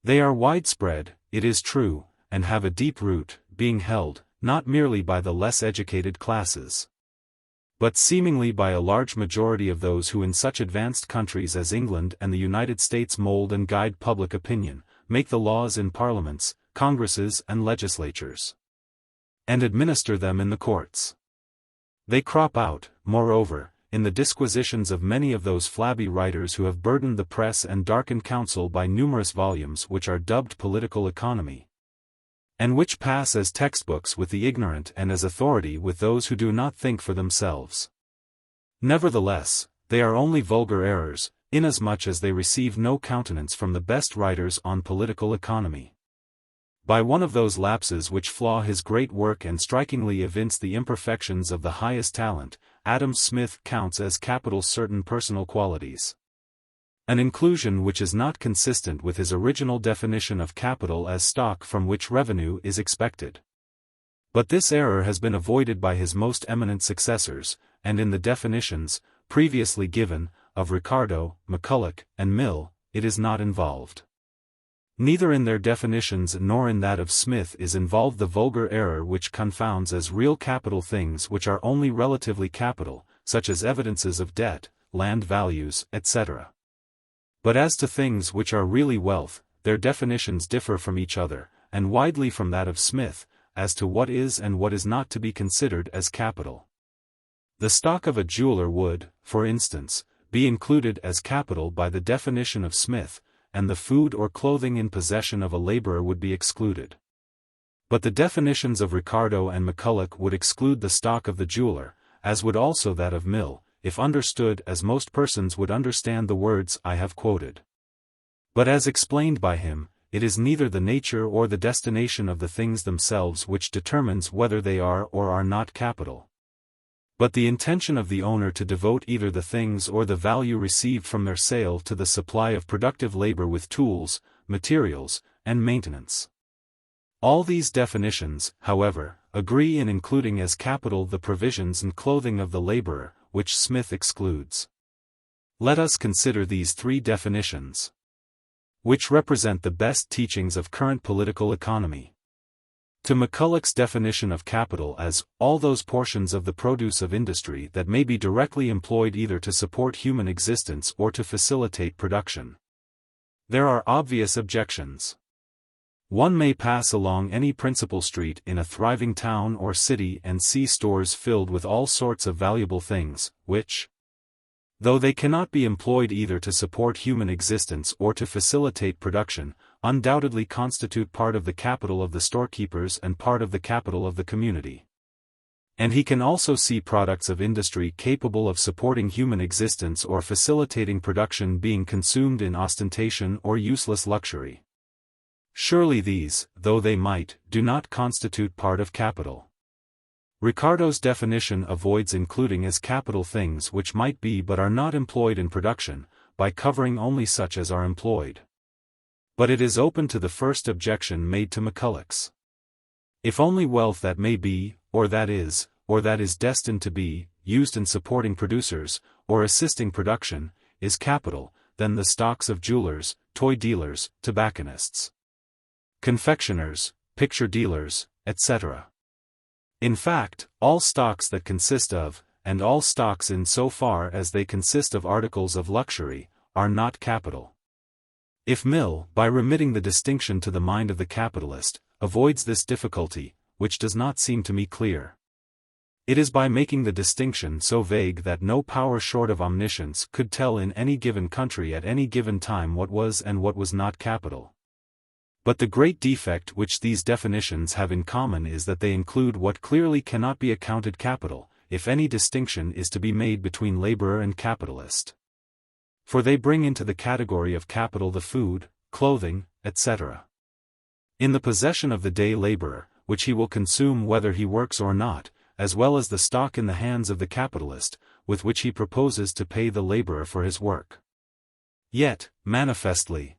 A: They are widespread, it is true, and have a deep root, being held, not merely by the less educated classes, but seemingly by a large majority of those who in such advanced countries as England and the United States mold and guide public opinion, make the laws in parliaments, congresses and legislatures, and administer them in the courts. They crop out, moreover, in the disquisitions of many of those flabby writers who have burdened the press and darkened counsel by numerous volumes which are dubbed political economy, and which pass as textbooks with the ignorant and as authority with those who do not think for themselves. Nevertheless, they are only vulgar errors, inasmuch as they receive no countenance from the best writers on political economy. By one of those lapses which flaw his great work and strikingly evince the imperfections of the highest talent, Adam Smith counts as capital certain personal qualities, an inclusion which is not consistent with his original definition of capital as stock from which revenue is expected. But this error has been avoided by his most eminent successors, and in the definitions, previously given, of Ricardo, McCulloch, and Mill, it is not involved. Neither in their definitions nor in that of Smith is involved the vulgar error which confounds as real capital things which are only relatively capital, such as evidences of debt, land values, etc. But as to things which are really wealth, their definitions differ from each other, and widely from that of Smith, as to what is and what is not to be considered as capital. The stock of a jeweler would, for instance, be included as capital by the definition of Smith, and the food or clothing in possession of a laborer would be excluded. But the definitions of Ricardo and McCulloch would exclude the stock of the jeweler, as would also that of mill, if understood as most persons would understand the words I have quoted. But as explained by him, it is neither the nature or the destination of the things themselves which determines whether they are or are not capital, but the intention of the owner to devote either the things or the value received from their sale to the supply of productive labor with tools, materials, and maintenance. All these definitions, however, agree in including as capital the provisions and clothing of the laborer, which Smith excludes. Let us consider these three definitions, which represent the best teachings of current political economy. To McCulloch's definition of capital as all those portions of the produce of industry that may be directly employed either to support human existence or to facilitate production, there are obvious objections. One may pass along any principal street in a thriving town or city and see stores filled with all sorts of valuable things, which, though they cannot be employed either to support human existence or to facilitate production, undoubtedly constitute part of the capital of the storekeepers and part of the capital of the community. And he can also see products of industry capable of supporting human existence or facilitating production being consumed in ostentation or useless luxury. Surely these, though they might, do not constitute part of capital. Ricardo's definition avoids including as capital things which might be but are not employed in production, by covering only such as are employed. But it is open to the first objection made to McCulloch's. If only wealth that may be, or that is destined to be, used in supporting producers, or assisting production, is capital, then the stocks of jewelers, toy dealers, tobacconists, confectioners, picture dealers, etc. In fact, all stocks that consist of, and all stocks in so far as they consist of articles of luxury, are not capital. If Mill, by remitting the distinction to the mind of the capitalist, avoids this difficulty, which does not seem to me clear, it is by making the distinction so vague that no power short of omniscience could tell in any given country at any given time what was and what was not capital. But the great defect which these definitions have in common is that they include what clearly cannot be accounted capital, if any distinction is to be made between laborer and capitalist. For they bring into the category of capital the food, clothing, etc. in the possession of the day laborer, which he will consume whether he works or not, as well as the stock in the hands of the capitalist, with which he proposes to pay the laborer for his work. Yet, manifestly,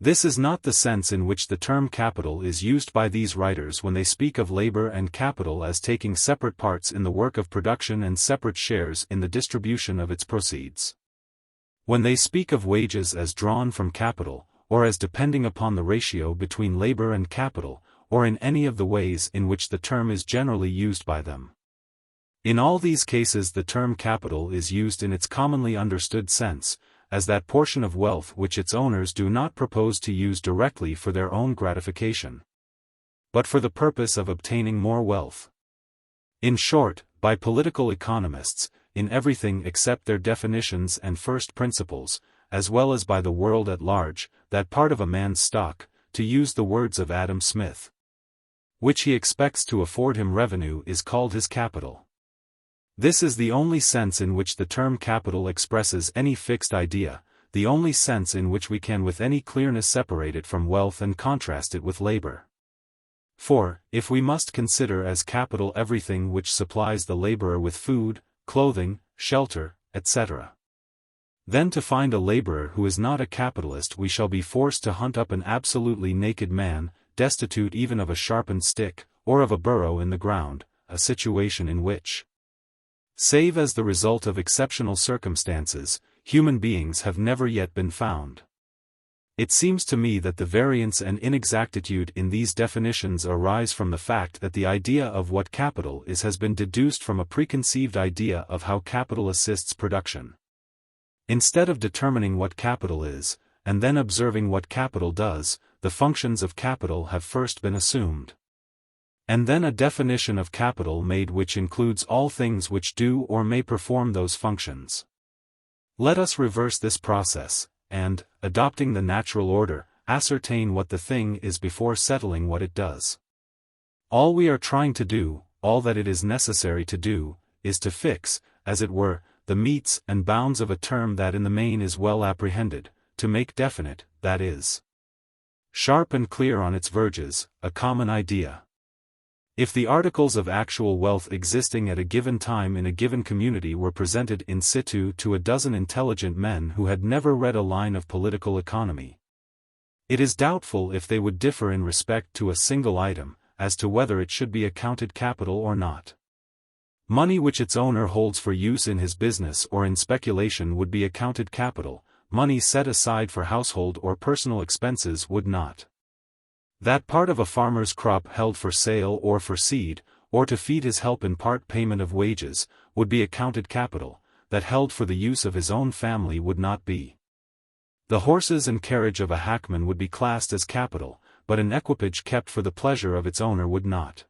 A: this is not the sense in which the term capital is used by these writers when they speak of labor and capital as taking separate parts in the work of production and separate shares in the distribution of its proceeds. When they speak of wages as drawn from capital, or as depending upon the ratio between labor and capital, or in any of the ways in which the term is generally used by them. In all these cases the term capital is used in its commonly understood sense, as that portion of wealth which its owners do not propose to use directly for their own gratification, but for the purpose of obtaining more wealth. In short, by political economists, in everything except their definitions and first principles, as well as by the world at large, that part of a man's stock, to use the words of Adam Smith, which he expects to afford him revenue is called his capital. This is the only sense in which the term capital expresses any fixed idea, the only sense in which we can with any clearness separate it from wealth and contrast it with labor. For, if we must consider as capital everything which supplies the laborer with food, clothing, shelter, etc., then to find a laborer who is not a capitalist we shall be forced to hunt up an absolutely naked man, destitute even of a sharpened stick, or of a burrow in the ground, a situation in which, save as the result of exceptional circumstances, human beings have never yet been found. It seems to me that the variance and inexactitude in these definitions arise from the fact that the idea of what capital is has been deduced from a preconceived idea of how capital assists production. Instead of determining what capital is, and then observing what capital does, the functions of capital have first been assumed, and then a definition of capital made which includes all things which do or may perform those functions. Let us reverse this process, and, adopting the natural order, ascertain what the thing is before settling what it does. All we are trying to do, all that it is necessary to do, is to fix, as it were, the metes and bounds of a term that in the main is well apprehended, to make definite, that is, sharp and clear on its verges, a common idea. If the articles of actual wealth existing at a given time in a given community were presented in situ to a dozen intelligent men who had never read a line of political economy, it is doubtful if they would differ in respect to a single item, as to whether it should be accounted capital or not. Money which its owner holds for use in his business or in speculation would be accounted capital, money set aside for household or personal expenses would not. That part of a farmer's crop held for sale or for seed, or to feed his help in part payment of wages, would be accounted capital, that held for the use of his own family would not be. The horses and carriage of a hackman would be classed as capital, but an equipage kept for the pleasure of its owner would not.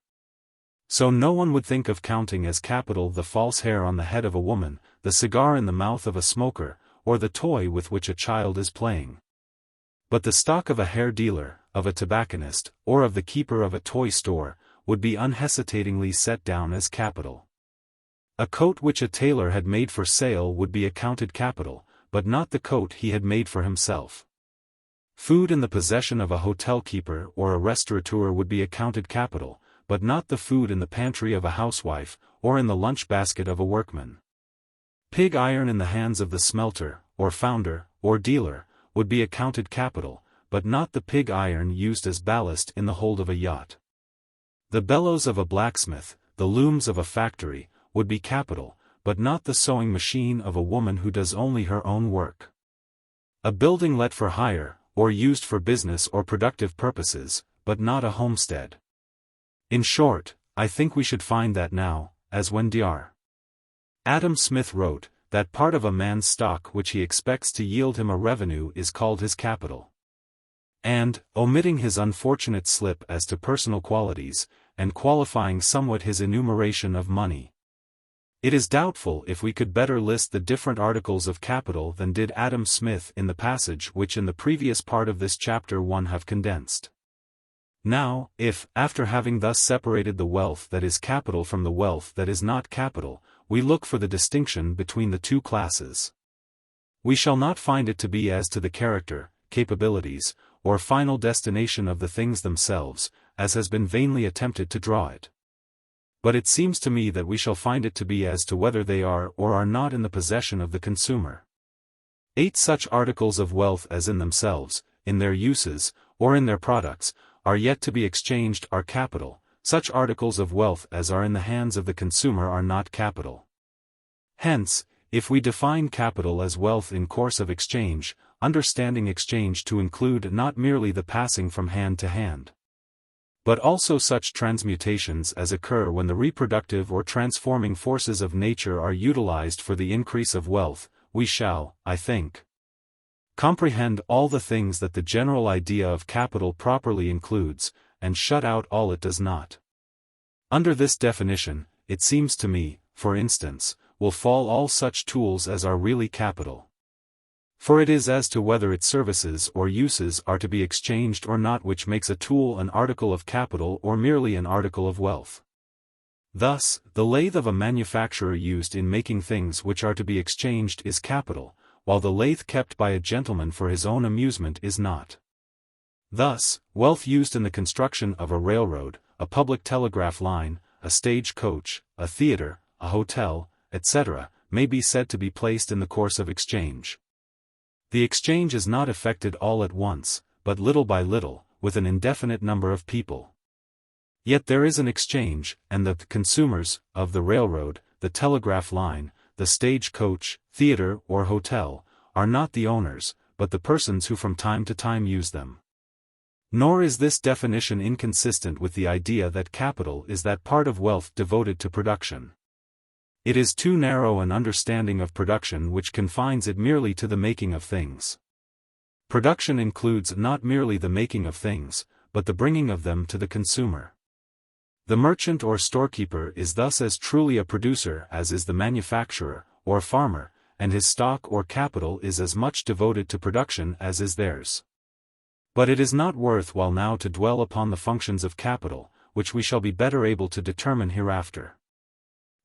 A: So no one would think of counting as capital the false hair on the head of a woman, the cigar in the mouth of a smoker, or the toy with which a child is playing. But the stock of a hair dealer, of a tobacconist, or of the keeper of a toy store, would be unhesitatingly set down as capital. A coat which a tailor had made for sale would be accounted capital, but not the coat he had made for himself. Food in the possession of a hotel keeper or a restaurateur would be accounted capital, but not the food in the pantry of a housewife, or in the lunch basket of a workman. Pig iron in the hands of the smelter, or founder, or dealer, would be accounted capital, but not the pig iron used as ballast in the hold of a yacht. The bellows of a blacksmith, the looms of a factory, would be capital, but not the sewing machine of a woman who does only her own work. A building let for hire, or used for business or productive purposes, but not a homestead. In short, I think we should find that now, as when Dr. Adam Smith wrote, that part of a man's stock which he expects to yield him a revenue is called his capital. And, omitting his unfortunate slip as to personal qualities, and qualifying somewhat his enumeration of money, it is doubtful if we could better list the different articles of capital than did Adam Smith in the passage which in the previous part of this chapter 1 have condensed. Now, if, after having thus separated the wealth that is capital from the wealth that is not capital, we look for the distinction between the two classes, we shall not find it to be as to the character, capabilities, or final destination of the things themselves, as has been vainly attempted to draw it. But it seems to me that we shall find it to be as to whether they are or are not in the possession of the consumer. 8 such articles of wealth as in themselves, in their uses, or in their products, are yet to be exchanged are capital. Such articles of wealth as are in the hands of the consumer are not capital. Hence, if we define capital as wealth in course of exchange, understanding exchange to include not merely the passing from hand to hand, but also such transmutations as occur when the reproductive or transforming forces of nature are utilized for the increase of wealth, we shall, I think, comprehend all the things that the general idea of capital properly includes, and shut out all it does not. Under this definition, it seems to me, for instance, will fall all such tools as are really capital. For it is as to whether its services or uses are to be exchanged or not which makes a tool an article of capital or merely an article of wealth. Thus, the lathe of a manufacturer used in making things which are to be exchanged is capital, while the lathe kept by a gentleman for his own amusement is not. Thus, wealth used in the construction of a railroad, a public telegraph line, a stage coach, a theater, a hotel, etc., may be said to be placed in the course of exchange. The exchange is not effected all at once, but little by little, with an indefinite number of people. Yet there is an exchange, and the consumers of the railroad, the telegraph line, the stage coach, theater or hotel, are not the owners, but the persons who from time to time use them. Nor is this definition inconsistent with the idea that capital is that part of wealth devoted to production. It is too narrow an understanding of production which confines it merely to the making of things. Production includes not merely the making of things, but the bringing of them to the consumer. The merchant or storekeeper is thus as truly a producer as is the manufacturer, or farmer, and his stock or capital is as much devoted to production as is theirs. But it is not worth while now to dwell upon the functions of capital, which we shall be better able to determine hereafter.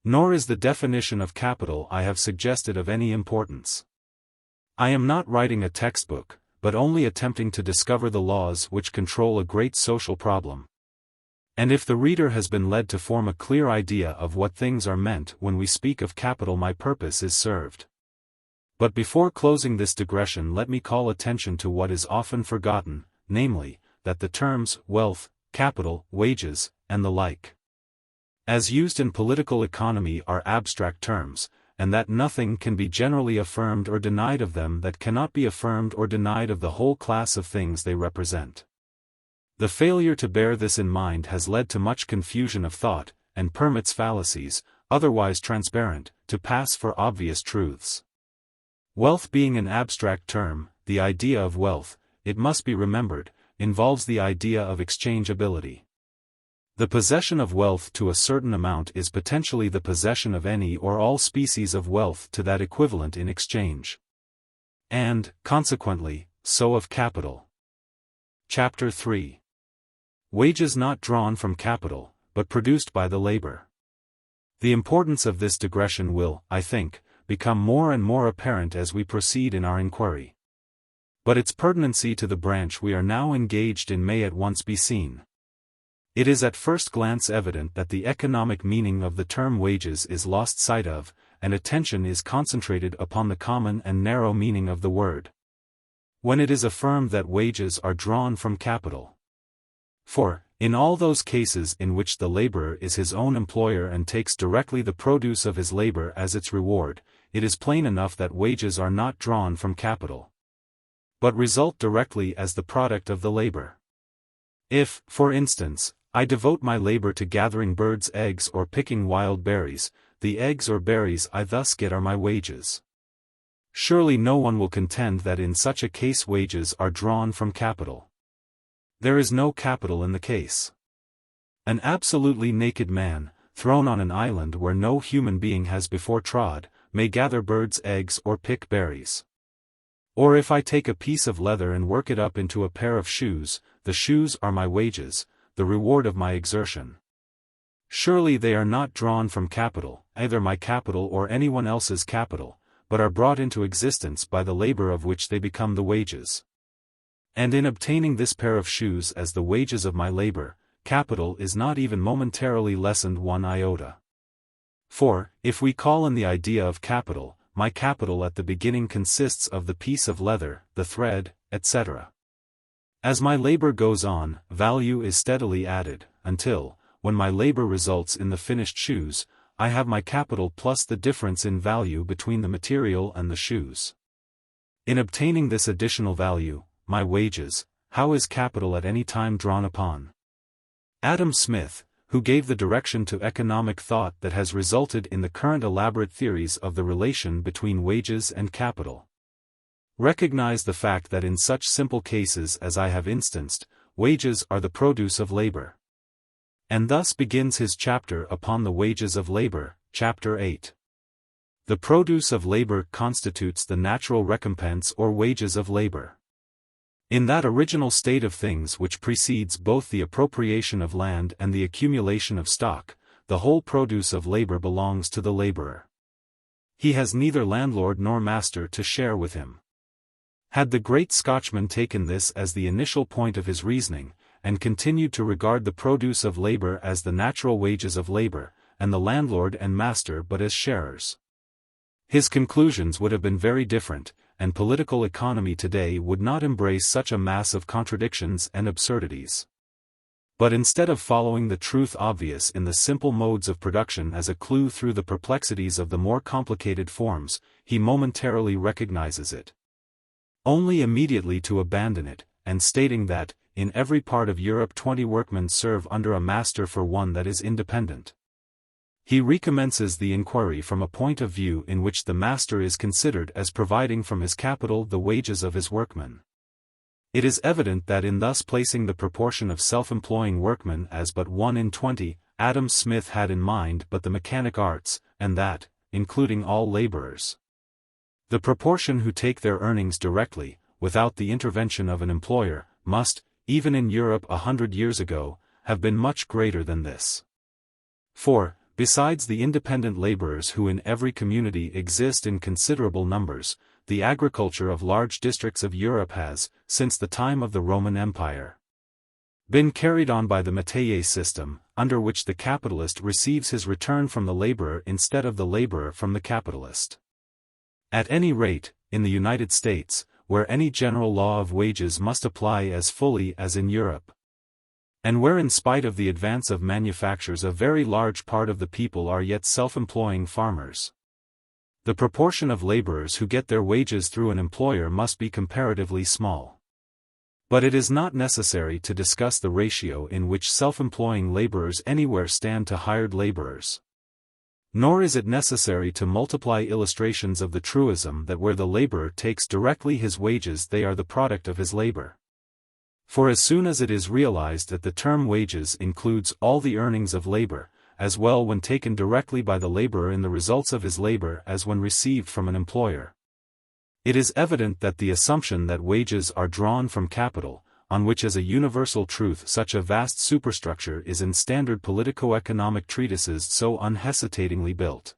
A: Nor is the definition of capital I have suggested of any importance. I am not writing a textbook, but only attempting to discover the laws which control a great social problem. And if the reader has been led to form a clear idea of what things are meant when we speak of capital, my purpose is served. But before closing this digression, let me call attention to what is often forgotten, namely, that the terms wealth, capital, wages, and the like, as used in political economy, are abstract terms, and that nothing can be generally affirmed or denied of them that cannot be affirmed or denied of the whole class of things they represent. The failure to bear this in mind has led to much confusion of thought, and permits fallacies, otherwise transparent, to pass for obvious truths. Wealth being an abstract term, the idea of wealth, it must be remembered, involves the idea of exchangeability. The possession of wealth to a certain amount is potentially the possession of any or all species of wealth to that equivalent in exchange. And, consequently, so of capital. Chapter 3. Wages not drawn from capital, but produced by the labor. The importance of this digression will, I think, become more and more apparent as we proceed in our inquiry. But its pertinency to the branch we are now engaged in may at once be seen. It is at first glance evident that the economic meaning of the term wages is lost sight of, and attention is concentrated upon the common and narrow meaning of the word, when it is affirmed that wages are drawn from capital. For, in all those cases in which the laborer is his own employer and takes directly the produce of his labor as its reward, it is plain enough that wages are not drawn from capital, but result directly as the product of the labor. If, for instance, I devote my labor to gathering birds' eggs or picking wild berries, the eggs or berries I thus get are my wages. Surely no one will contend that in such a case wages are drawn from capital. There is no capital in the case. An absolutely naked man, thrown on an island where no human being has before trod, may gather birds' eggs or pick berries. Or if I take a piece of leather and work it up into a pair of shoes, the shoes are my wages, the reward of my exertion. Surely they are not drawn from capital, either my capital or anyone else's capital, but are brought into existence by the labor of which they become the wages. And in obtaining this pair of shoes as the wages of my labor, capital is not even momentarily lessened one iota. For, if we call in the idea of capital, my capital at the beginning consists of the piece of leather, the thread, etc. As my labor goes on, value is steadily added, until, when my labor results in the finished shoes, I have my capital plus the difference in value between the material and the shoes. In obtaining this additional value, my wages, how is capital at any time drawn upon? Adam Smith, who gave the direction to economic thought that has resulted in the current elaborate theories of the relation between wages and capital, recognized the fact that in such simple cases as I have instanced, wages are the produce of labor. And thus begins his chapter upon the wages of labor, chapter 8. The produce of labor constitutes the natural recompense or wages of labor. In that original state of things which precedes both the appropriation of land and the accumulation of stock, the whole produce of labor belongs to the laborer. He has neither landlord nor master to share with him. Had the great Scotchman taken this as the initial point of his reasoning, and continued to regard the produce of labor as the natural wages of labor, and the landlord and master but as sharers, his conclusions would have been very different, and political economy today would not embrace such a mass of contradictions and absurdities. But instead of following the truth obvious in the simple modes of production as a clue through the perplexities of the more complicated forms, he momentarily recognizes it only immediately to abandon it, and stating that, in every part of Europe 20 workmen serve under a master for one that is independent. He recommences the inquiry from a point of view in which the master is considered as providing from his capital the wages of his workmen. It is evident that in thus placing the proportion of self-employing workmen as but 1 in 20, Adam Smith had in mind but the mechanic arts, and that, including all laborers, the proportion who take their earnings directly, without the intervention of an employer, must, even in Europe 100 years ago, have been much greater than this. For, Besides the independent laborers who in every community exist in considerable numbers, the agriculture of large districts of Europe has, since the time of the Roman Empire, been carried on by the métayer system, under which the capitalist receives his return from the laborer instead of the laborer from the capitalist. At any rate, in the United States, where any general law of wages must apply as fully as in Europe, and where in spite of the advance of manufactures a very large part of the people are yet self-employing farmers, the proportion of laborers who get their wages through an employer must be comparatively small. But it is not necessary to discuss the ratio in which self-employing laborers anywhere stand to hired laborers. Nor is it necessary to multiply illustrations of the truism that where the laborer takes directly his wages they are the product of his labor. For as soon as it is realized that the term wages includes all the earnings of labor, as well when taken directly by the laborer in the results of his labor as when received from an employer, it is evident that the assumption that wages are drawn from capital, on which as a universal truth such a vast superstructure is in standard politico-economic treatises so unhesitatingly built,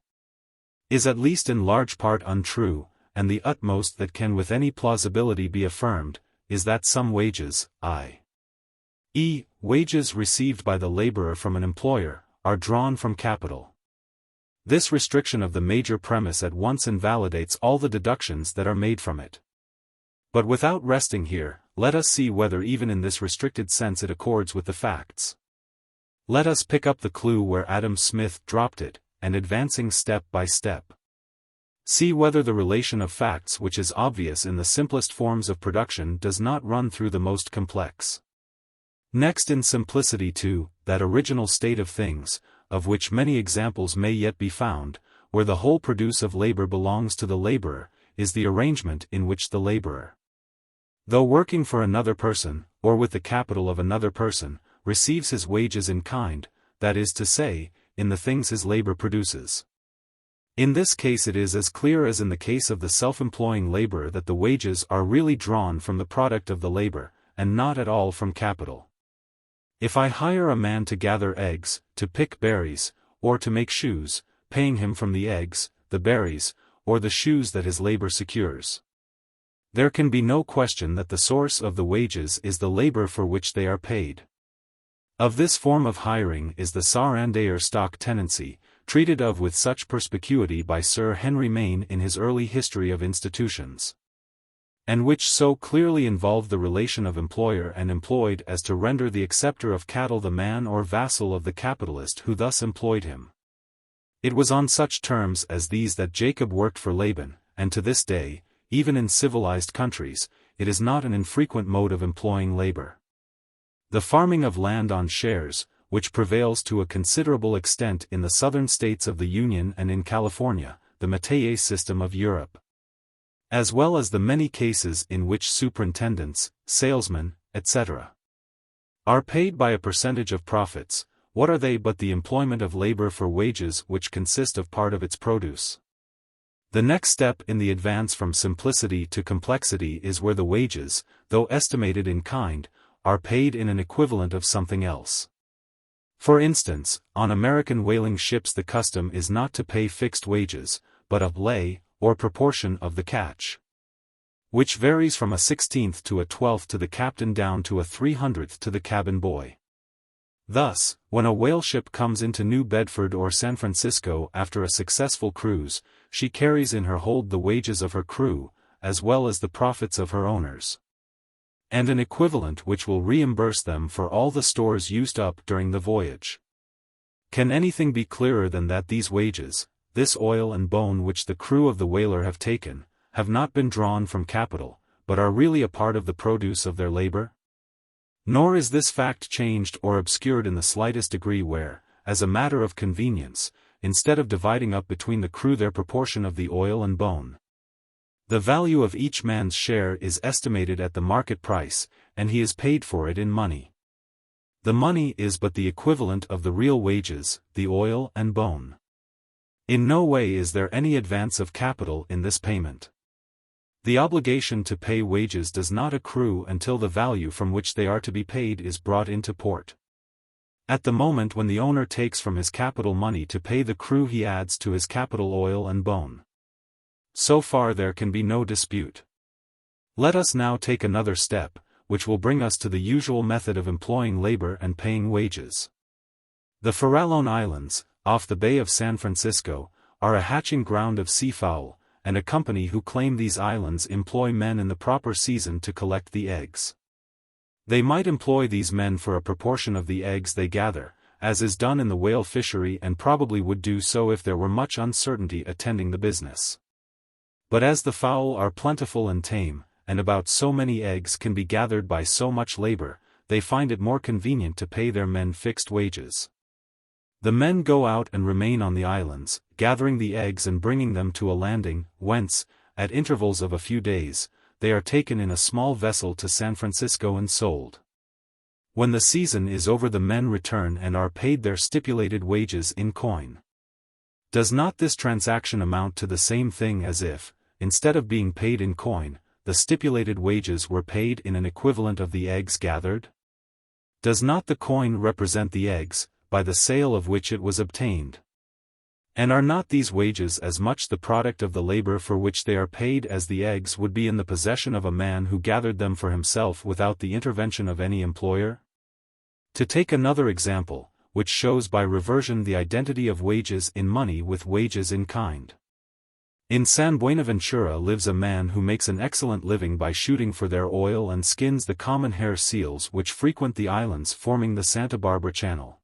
A: is at least in large part untrue, and the utmost that can with any plausibility be affirmed, is that some wages, i.e., wages received by the laborer from an employer, are drawn from capital. This restriction of the major premise at once invalidates all the deductions that are made from it. But without resting here, let us see whether even in this restricted sense it accords with the facts. Let us pick up the clue where Adam Smith dropped it, and advancing step by step, see whether the relation of facts which is obvious in the simplest forms of production does not run through the most complex. Next in simplicity to that original state of things, of which many examples may yet be found, where the whole produce of labor belongs to the laborer, is the arrangement in which the laborer, though working for another person, or with the capital of another person, receives his wages in kind, that is to say, in the things his labor produces. In this case it is as clear as in the case of the self-employing laborer that the wages are really drawn from the product of the labor, and not at all from capital. If I hire a man to gather eggs, to pick berries, or to make shoes, paying him from the eggs, the berries, or the shoes that his labor secures, there can be no question that the source of the wages is the labor for which they are paid. Of this form of hiring is the Sarandayer stock tenancy, treated of with such perspicuity by Sir Henry Maine in his early History of Institutions, and which so clearly involved the relation of employer and employed as to render the acceptor of cattle the man or vassal of the capitalist who thus employed him. It was on such terms as these that Jacob worked for Laban, and to this day, even in civilized countries, it is not an infrequent mode of employing labor. The farming of land on shares, which prevails to a considerable extent in the southern states of the Union and in California, the métayer system of Europe, as well as the many cases in which superintendents, salesmen, etc., are paid by a percentage of profits, what are they but the employment of labor for wages which consist of part of its produce? The next step in the advance from simplicity to complexity is where the wages, though estimated in kind, are paid in an equivalent of something else. For instance, on American whaling ships the custom is not to pay fixed wages, but a lay, or proportion of the catch, which varies from a 16th to a 12th to the captain down to a 300th to the cabin boy. Thus, when a whale ship comes into New Bedford or San Francisco after a successful cruise, she carries in her hold the wages of her crew, as well as the profits of her owners, and an equivalent which will reimburse them for all the stores used up during the voyage. Can anything be clearer than that these wages, this oil and bone which the crew of the whaler have taken, have not been drawn from capital, but are really a part of the produce of their labor? Nor is this fact changed or obscured in the slightest degree where, as a matter of convenience, instead of dividing up between the crew their proportion of the oil and bone, the value of each man's share is estimated at the market price, and he is paid for it in money. The money is but the equivalent of the real wages, the oil and bone. In no way is there any advance of capital in this payment. The obligation to pay wages does not accrue until the value from which they are to be paid is brought into port. At the moment when the owner takes from his capital money to pay the crew, he adds to his capital oil and bone. So far there can be no dispute. Let us now take another step, which will bring us to the usual method of employing labor and paying wages. The Farallone Islands, off the Bay of San Francisco, are a hatching ground of seafowl, and a company who claim these islands employ men in the proper season to collect the eggs. They might employ these men for a proportion of the eggs they gather, as is done in the whale fishery, and probably would do so if there were much uncertainty attending the business. But as the fowl are plentiful and tame, and about so many eggs can be gathered by so much labor, they find it more convenient to pay their men fixed wages. The men go out and remain on the islands, gathering the eggs and bringing them to a landing, whence, at intervals of a few days, they are taken in a small vessel to San Francisco and sold. When the season is over, the men return and are paid their stipulated wages in coin. Does not this transaction amount to the same thing as if, instead of being paid in coin, the stipulated wages were paid in an equivalent of the eggs gathered? Does not the coin represent the eggs, by the sale of which it was obtained? And are not these wages as much the product of the labor for which they are paid as the eggs would be in the possession of a man who gathered them for himself without the intervention of any employer? To take another example, which shows by reversion the identity of wages in money with wages in kind. In San Buenaventura lives a man who makes an excellent living by shooting for their oil and skins the common hair seals which frequent the islands forming the Santa Barbara Channel.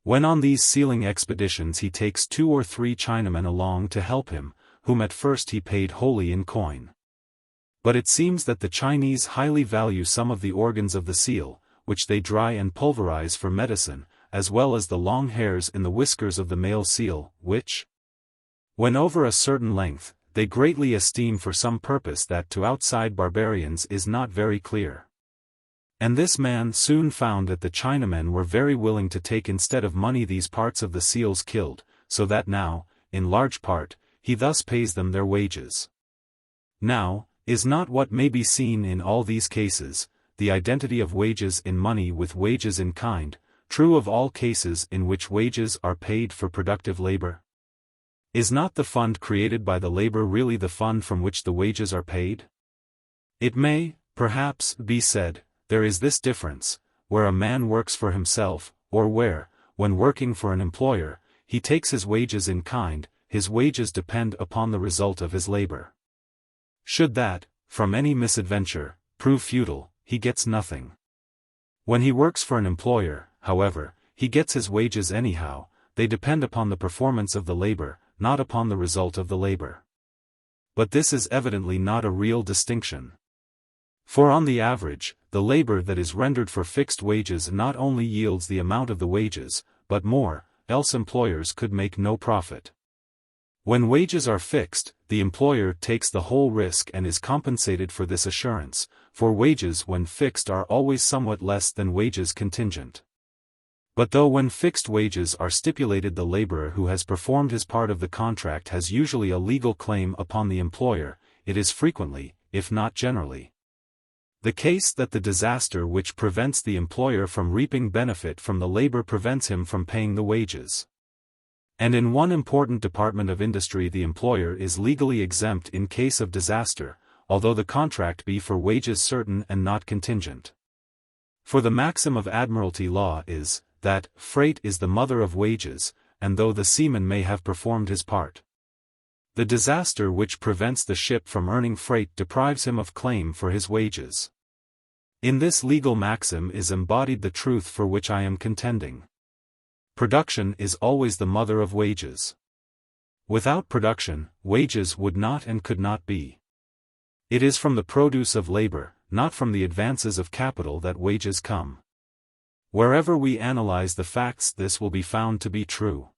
A: When on these sealing expeditions he takes 2 or 3 Chinamen along to help him, whom at first he paid wholly in coin. But it seems that the Chinese highly value some of the organs of the seal, which they dry and pulverize for medicine, as well as the long hairs in the whiskers of the male seal, which, when over a certain length, they greatly esteem for some purpose that to outside barbarians is not very clear. And this man soon found that the Chinamen were very willing to take instead of money these parts of the seals killed, so that now, in large part, he thus pays them their wages. Now, is not what may be seen in all these cases, the identity of wages in money with wages in kind, true of all cases in which wages are paid for productive labor? Is not the fund created by the labor really the fund from which the wages are paid? It may, perhaps, be said, there is this difference, where a man works for himself, or where, when working for an employer, he takes his wages in kind, his wages depend upon the result of his labor. Should that, from any misadventure, prove futile, he gets nothing. When he works for an employer, however, he gets his wages anyhow, they depend upon the performance of the labor, not upon the result of the labor. But this is evidently not a real distinction. For on the average, the labor that is rendered for fixed wages not only yields the amount of the wages, but more, else employers could make no profit. When wages are fixed, the employer takes the whole risk and is compensated for this assurance, for wages when fixed are always somewhat less than wages contingent. But though when fixed wages are stipulated, the laborer who has performed his part of the contract has usually a legal claim upon the employer, it is frequently, if not generally, the case that the disaster which prevents the employer from reaping benefit from the labor prevents him from paying the wages. And in one important department of industry the employer is legally exempt in case of disaster, although the contract be for wages certain and not contingent. For the maxim of admiralty law is, that freight is the mother of wages, and though the seaman may have performed his part, the disaster which prevents the ship from earning freight deprives him of claim for his wages. In this legal maxim is embodied the truth for which I am contending. Production is always the mother of wages. Without production, wages would not and could not be. It is from the produce of labor, not from the advances of capital, that wages come. Wherever we analyze the facts, this will be found to be true.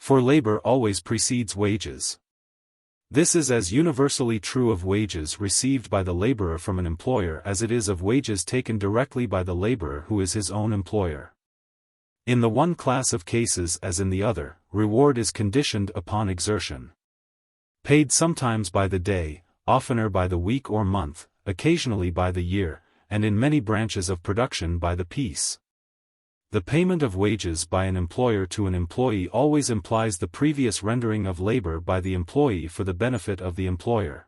A: For labor always precedes wages. This is as universally true of wages received by the laborer from an employer as it is of wages taken directly by the laborer who is his own employer. In the one class of cases as in the other, reward is conditioned upon exertion. Paid sometimes by the day, oftener by the week or month, occasionally by the year, and in many branches of production by the piece. The payment of wages by an employer to an employee always implies the previous rendering of labor by the employee for the benefit of the employer.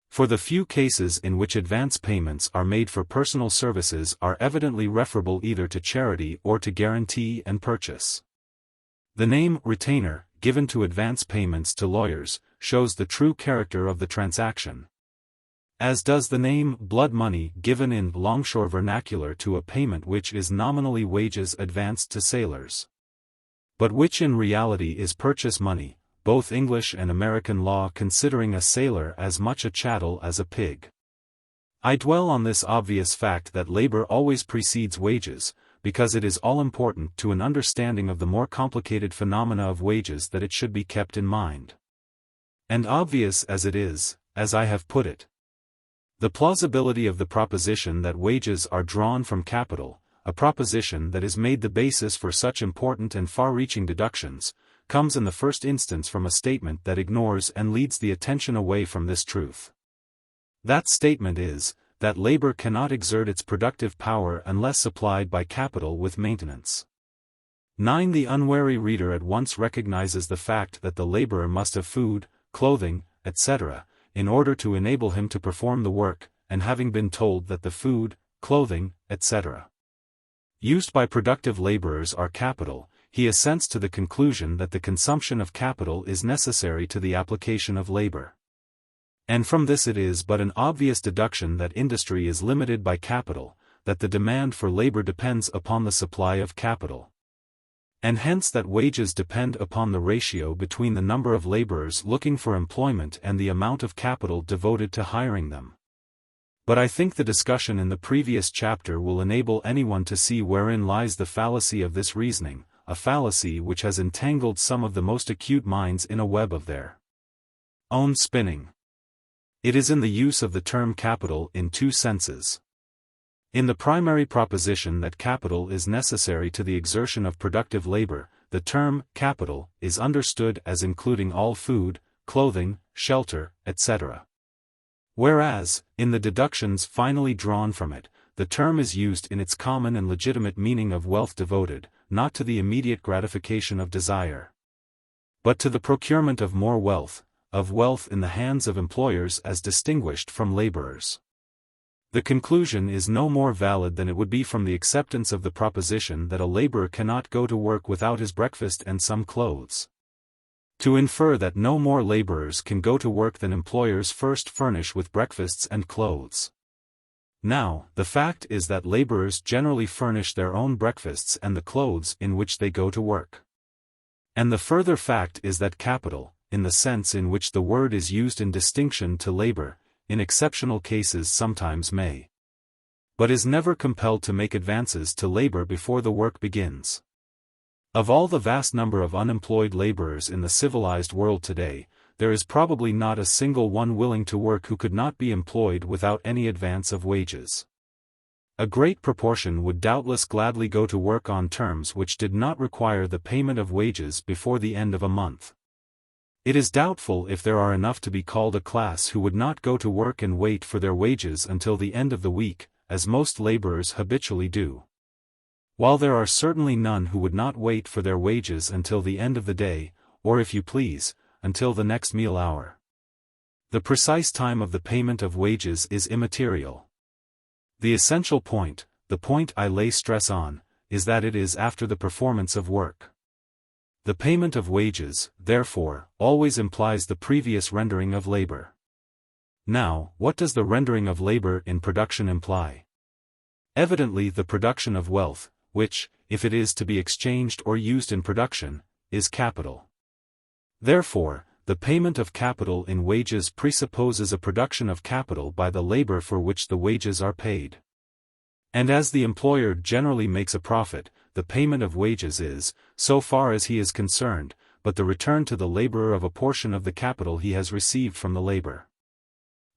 A: For the few cases in which advance payments are made for personal services are evidently referable either to charity or to guarantee and purchase. The name retainer, given to advance payments to lawyers, shows the true character of the transaction. As does the name blood money given in longshore vernacular to a payment which is nominally wages advanced to sailors, but which in reality is purchase money, both English and American law considering a sailor as much a chattel as a pig. I dwell on this obvious fact that labor always precedes wages, because it is all-important to an understanding of the more complicated phenomena of wages that it should be kept in mind. And obvious as it is, as I have put it, the plausibility of the proposition that wages are drawn from capital, a proposition that is made the basis for such important and far-reaching deductions, comes in the first instance from a statement that ignores and leads the attention away from this truth. That statement is, that labor cannot exert its productive power unless supplied by capital with maintenance. 9. The unwary reader at once recognizes the fact that the laborer must have food, clothing, etc., in order to enable him to perform the work, and having been told that the food, clothing, etc. used by productive laborers are capital, he assents to the conclusion that the consumption of capital is necessary to the application of labor. And from this it is but an obvious deduction that industry is limited by capital, that the demand for labor depends upon the supply of capital, and hence that wages depend upon the ratio between the number of laborers looking for employment and the amount of capital devoted to hiring them. But I think the discussion in the previous chapter will enable anyone to see wherein lies the fallacy of this reasoning, a fallacy which has entangled some of the most acute minds in a web of their own spinning. It is in the use of the term capital in two senses. In the primary proposition that capital is necessary to the exertion of productive labor, the term capital is understood as including all food, clothing, shelter, etc. Whereas, in the deductions finally drawn from it, the term is used in its common and legitimate meaning of wealth devoted, not to the immediate gratification of desire, but to the procurement of more wealth, of wealth in the hands of employers as distinguished from laborers. The conclusion is no more valid than it would be from the acceptance of the proposition that a laborer cannot go to work without his breakfast and some clothes. To infer that no more laborers can go to work than employers first furnish with breakfasts and clothes. Now, the fact is that laborers generally furnish their own breakfasts and the clothes in which they go to work. And the further fact is that capital, in the sense in which the word is used in distinction to labor, in exceptional cases sometimes may, but is never compelled to make advances to labor before the work begins. Of all the vast number of unemployed laborers in the civilized world today, there is probably not a single one willing to work who could not be employed without any advance of wages. A great proportion would doubtless gladly go to work on terms which did not require the payment of wages before the end of a month. It is doubtful if there are enough to be called a class who would not go to work and wait for their wages until the end of the week, as most laborers habitually do. While there are certainly none who would not wait for their wages until the end of the day, or if you please, until the next meal hour. The precise time of the payment of wages is immaterial. The essential point, the point I lay stress on, is that it is after the performance of work. The payment of wages, therefore, always implies the previous rendering of labor. Now, what does the rendering of labor in production imply? Evidently the production of wealth, which, if it is to be exchanged or used in production, is capital. Therefore, the payment of capital in wages presupposes a production of capital by the labor for which the wages are paid. And as the employer generally makes a profit, the payment of wages is, so far as he is concerned, but the return to the laborer of a portion of the capital he has received from the labor.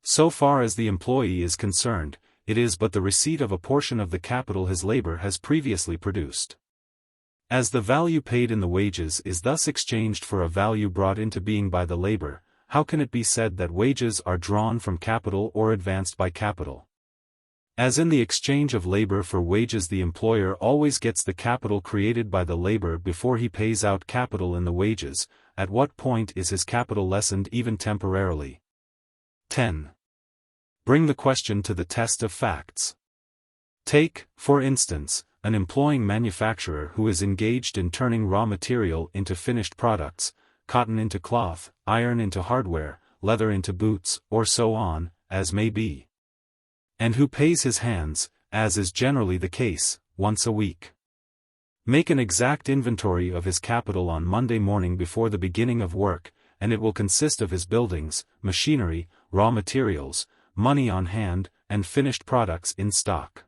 A: So far as the employee is concerned, it is but the receipt of a portion of the capital his labor has previously produced. As the value paid in the wages is thus exchanged for a value brought into being by the labor, how can it be said that wages are drawn from capital or advanced by capital? As in the exchange of labor for wages, the employer always gets the capital created by the labor before he pays out capital in the wages. At what point is his capital lessened even temporarily? 10. Bring the question to the test of facts. Take, for instance, an employing manufacturer who is engaged in turning raw material into finished products, cotton into cloth, iron into hardware, leather into boots, or so on, as may be. And who pays his hands, as is generally the case, once a week. Make an exact inventory of his capital on Monday morning before the beginning of work, and it will consist of his buildings, machinery, raw materials, money on hand, and finished products in stock.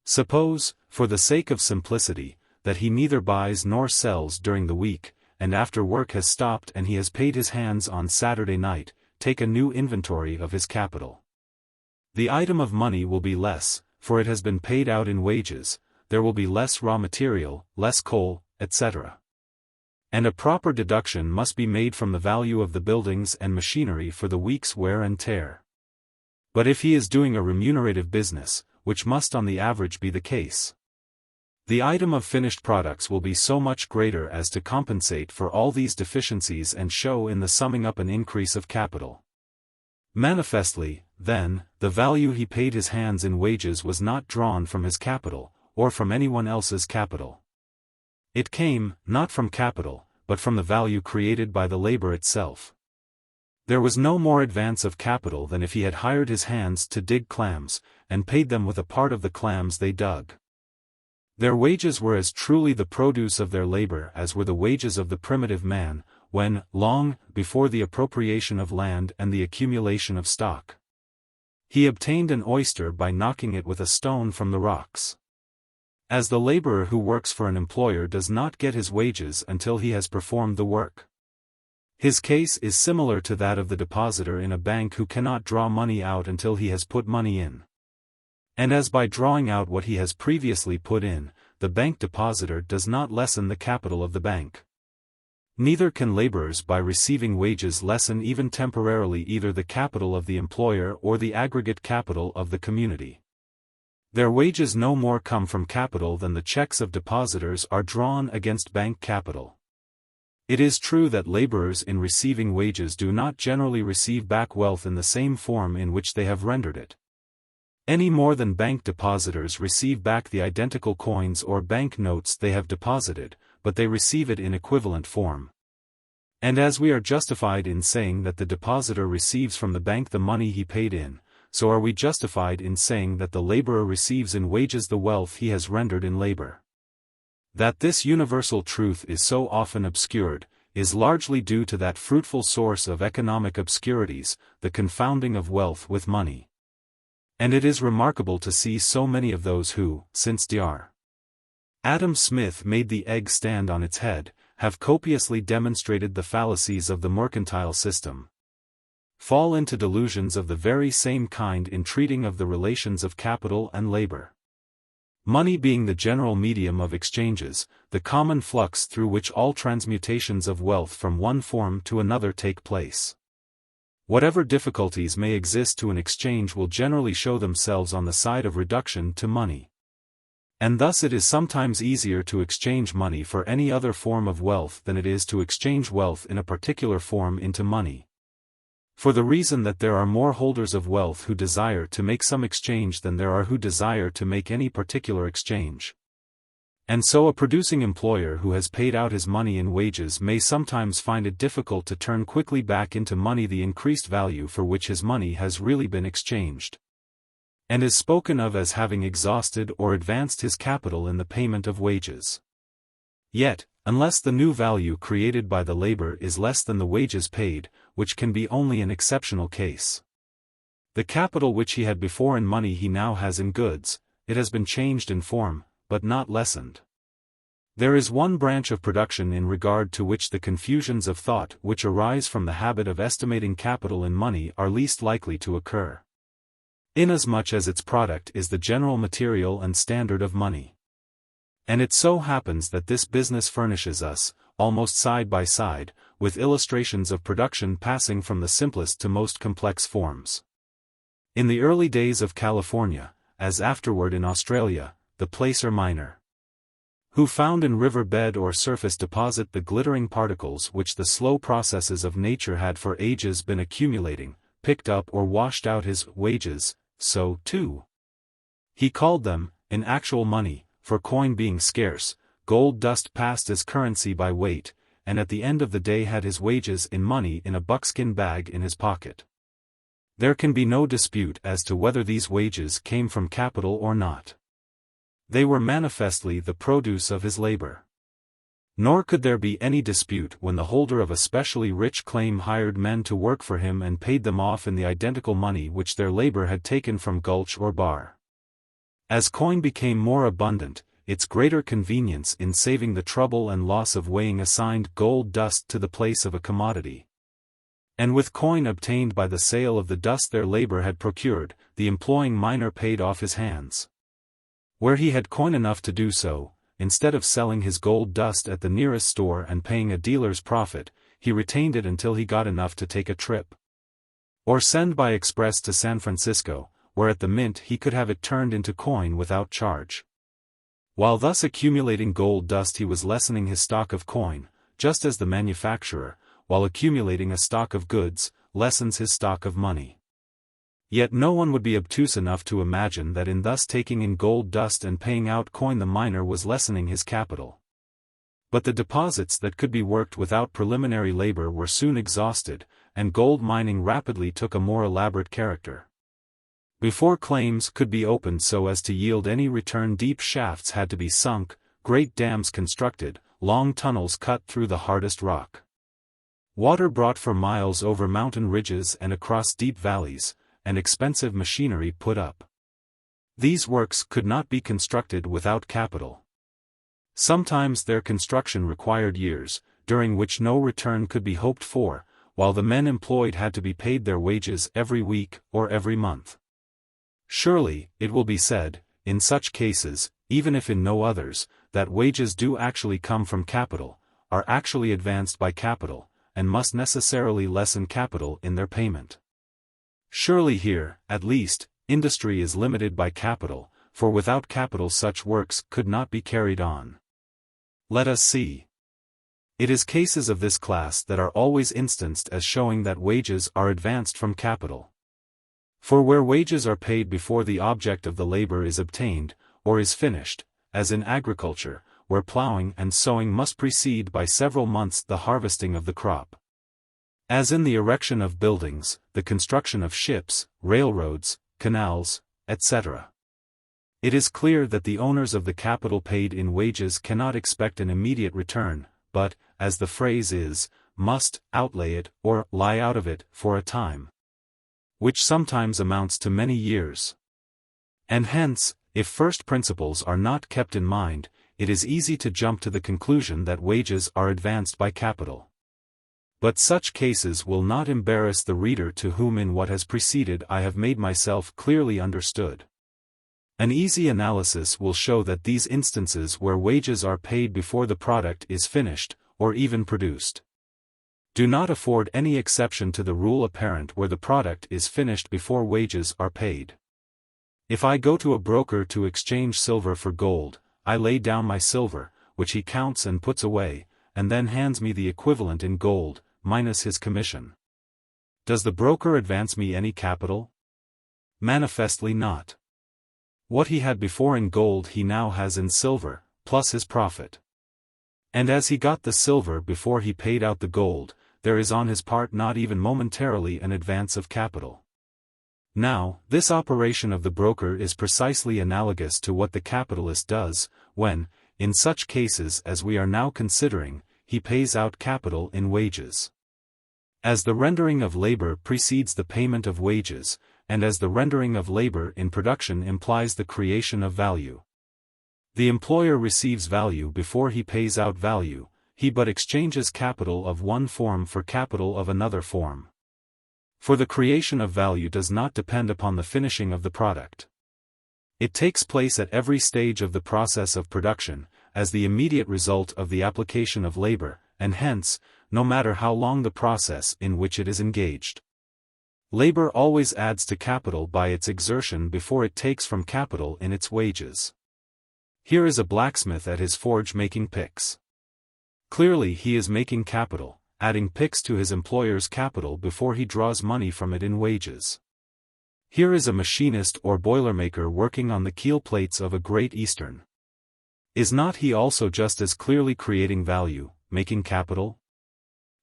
A: Suppose, for the sake of simplicity, that he neither buys nor sells during the week, and after work has stopped and he has paid his hands on Saturday night, take a new inventory of his capital. The item of money will be less, for it has been paid out in wages, there will be less raw material, less coal, etc. And a proper deduction must be made from the value of the buildings and machinery for the week's wear and tear. But if he is doing a remunerative business, which must on the average be the case, the item of finished products will be so much greater as to compensate for all these deficiencies and show in the summing up an increase of capital. Manifestly, then, the value he paid his hands in wages was not drawn from his capital, or from anyone else's capital. It came, not from capital, but from the value created by the labor itself. There was no more advance of capital than if he had hired his hands to dig clams, and paid them with a part of the clams they dug. Their wages were as truly the produce of their labor as were the wages of the primitive man, when, long before the appropriation of land and the accumulation of stock, he obtained an oyster by knocking it with a stone from the rocks. As the laborer who works for an employer does not get his wages until he has performed the work. His case is similar to that of the depositor in a bank who cannot draw money out until he has put money in. And as by drawing out what he has previously put in, the bank depositor does not lessen the capital of the bank. Neither can laborers by receiving wages lessen even temporarily either the capital of the employer or the aggregate capital of the community. Their wages no more come from capital than the checks of depositors are drawn against bank capital. It is true that laborers in receiving wages do not generally receive back wealth in the same form in which they have rendered it, any more than bank depositors receive back the identical coins or bank notes they have deposited, but they receive it in equivalent form. And as we are justified in saying that the depositor receives from the bank the money he paid in, so are we justified in saying that the laborer receives in wages the wealth he has rendered in labor. That this universal truth is so often obscured, is largely due to that fruitful source of economic obscurities, the confounding of wealth with money. And it is remarkable to see so many of those who, since Dr. Adam Smith made the egg stand on its head, have copiously demonstrated the fallacies of the mercantile system, fall into delusions of the very same kind in treating of the relations of capital and labor. Money being the general medium of exchanges, the common flux through which all transmutations of wealth from one form to another take place. Whatever difficulties may exist to an exchange will generally show themselves on the side of reduction to money. And thus it is sometimes easier to exchange money for any other form of wealth than it is to exchange wealth in a particular form into money. For the reason that there are more holders of wealth who desire to make some exchange than there are who desire to make any particular exchange. And so a producing employer who has paid out his money in wages may sometimes find it difficult to turn quickly back into money the increased value for which his money has really been exchanged, and is spoken of as having exhausted or advanced his capital in the payment of wages. Yet, unless the new value created by the labor is less than the wages paid, which can be only an exceptional case, the capital which he had before in money he now has in goods, it has been changed in form, but not lessened. There is one branch of production in regard to which the confusions of thought which arise from the habit of estimating capital in money are least likely to occur, inasmuch as its product is the general material and standard of money. And it so happens that this business furnishes us, almost side by side, with illustrations of production passing from the simplest to most complex forms. In the early days of California, as afterward in Australia, the placer miner, who found in river bed or surface deposit the glittering particles which the slow processes of nature had for ages been accumulating, picked up or washed out his wages, so, too, he called them, in actual money, for coin being scarce, gold dust passed as currency by weight, and at the end of the day had his wages in money in a buckskin bag in his pocket. There can be no dispute as to whether these wages came from capital or not. They were manifestly the produce of his labor. Nor could there be any dispute when the holder of a specially rich claim hired men to work for him and paid them off in the identical money which their labor had taken from gulch or bar. As coin became more abundant, its greater convenience in saving the trouble and loss of weighing assigned gold dust to the place of a commodity. And with coin obtained by the sale of the dust their labor had procured, the employing miner paid off his hands. Where he had coin enough to do so, instead of selling his gold dust at the nearest store and paying a dealer's profit, he retained it until he got enough to take a trip, or send by express to San Francisco, where at the mint he could have it turned into coin without charge. While thus accumulating gold dust he was lessening his stock of coin, just as the manufacturer, while accumulating a stock of goods, lessens his stock of money. Yet no one would be obtuse enough to imagine that in thus taking in gold dust and paying out coin the miner was lessening his capital. But the deposits that could be worked without preliminary labor were soon exhausted, and gold mining rapidly took a more elaborate character. Before claims could be opened so as to yield any return, deep shafts had to be sunk, great dams constructed, long tunnels cut through the hardest rock, water brought for miles over mountain ridges and across deep valleys, and expensive machinery put up. These works could not be constructed without capital. Sometimes their construction required years, during which no return could be hoped for, while the men employed had to be paid their wages every week or every month. Surely, it will be said, in such cases, even if in no others, that wages do actually come from capital, are actually advanced by capital, and must necessarily lessen capital in their payment. Surely here, at least, industry is limited by capital, for without capital such works could not be carried on. Let us see. It is cases of this class that are always instanced as showing that wages are advanced from capital. For where wages are paid before the object of the labor is obtained, or is finished, as in agriculture, where plowing and sowing must precede by several months the harvesting of the crop. As in the erection of buildings, the construction of ships, railroads, canals, etc. It is clear that the owners of the capital paid in wages cannot expect an immediate return, but, as the phrase is, must outlay it or lie out of it for a time, which sometimes amounts to many years. And hence, if first principles are not kept in mind, it is easy to jump to the conclusion that wages are advanced by capital. But such cases will not embarrass the reader to whom in what has preceded I have made myself clearly understood. An easy analysis will show that these instances where wages are paid before the product is finished, or even produced, do not afford any exception to the rule apparent where the product is finished before wages are paid. If I go to a broker to exchange silver for gold, I lay down my silver, which he counts and puts away, and then hands me the equivalent in gold, minus his commission. Does the broker advance me any capital? Manifestly not. What he had before in gold he now has in silver, plus his profit. And as he got the silver before he paid out the gold, there is on his part not even momentarily an advance of capital. Now, this operation of the broker is precisely analogous to what the capitalist does, when, in such cases as we are now considering, he pays out capital in wages. As the rendering of labor precedes the payment of wages, and as the rendering of labor in production implies the creation of value, the employer receives value before he pays out value, he but exchanges capital of one form for capital of another form. For the creation of value does not depend upon the finishing of the product. It takes place at every stage of the process of production, as the immediate result of the application of labor, and hence, no matter how long the process in which it is engaged. Labor always adds to capital by its exertion before it takes from capital in its wages. Here is a blacksmith at his forge making picks. Clearly he is making capital, adding picks to his employer's capital before he draws money from it in wages. Here is a machinist or boilermaker working on the keel plates of a Great Eastern. Is not he also just as clearly creating value, making capital?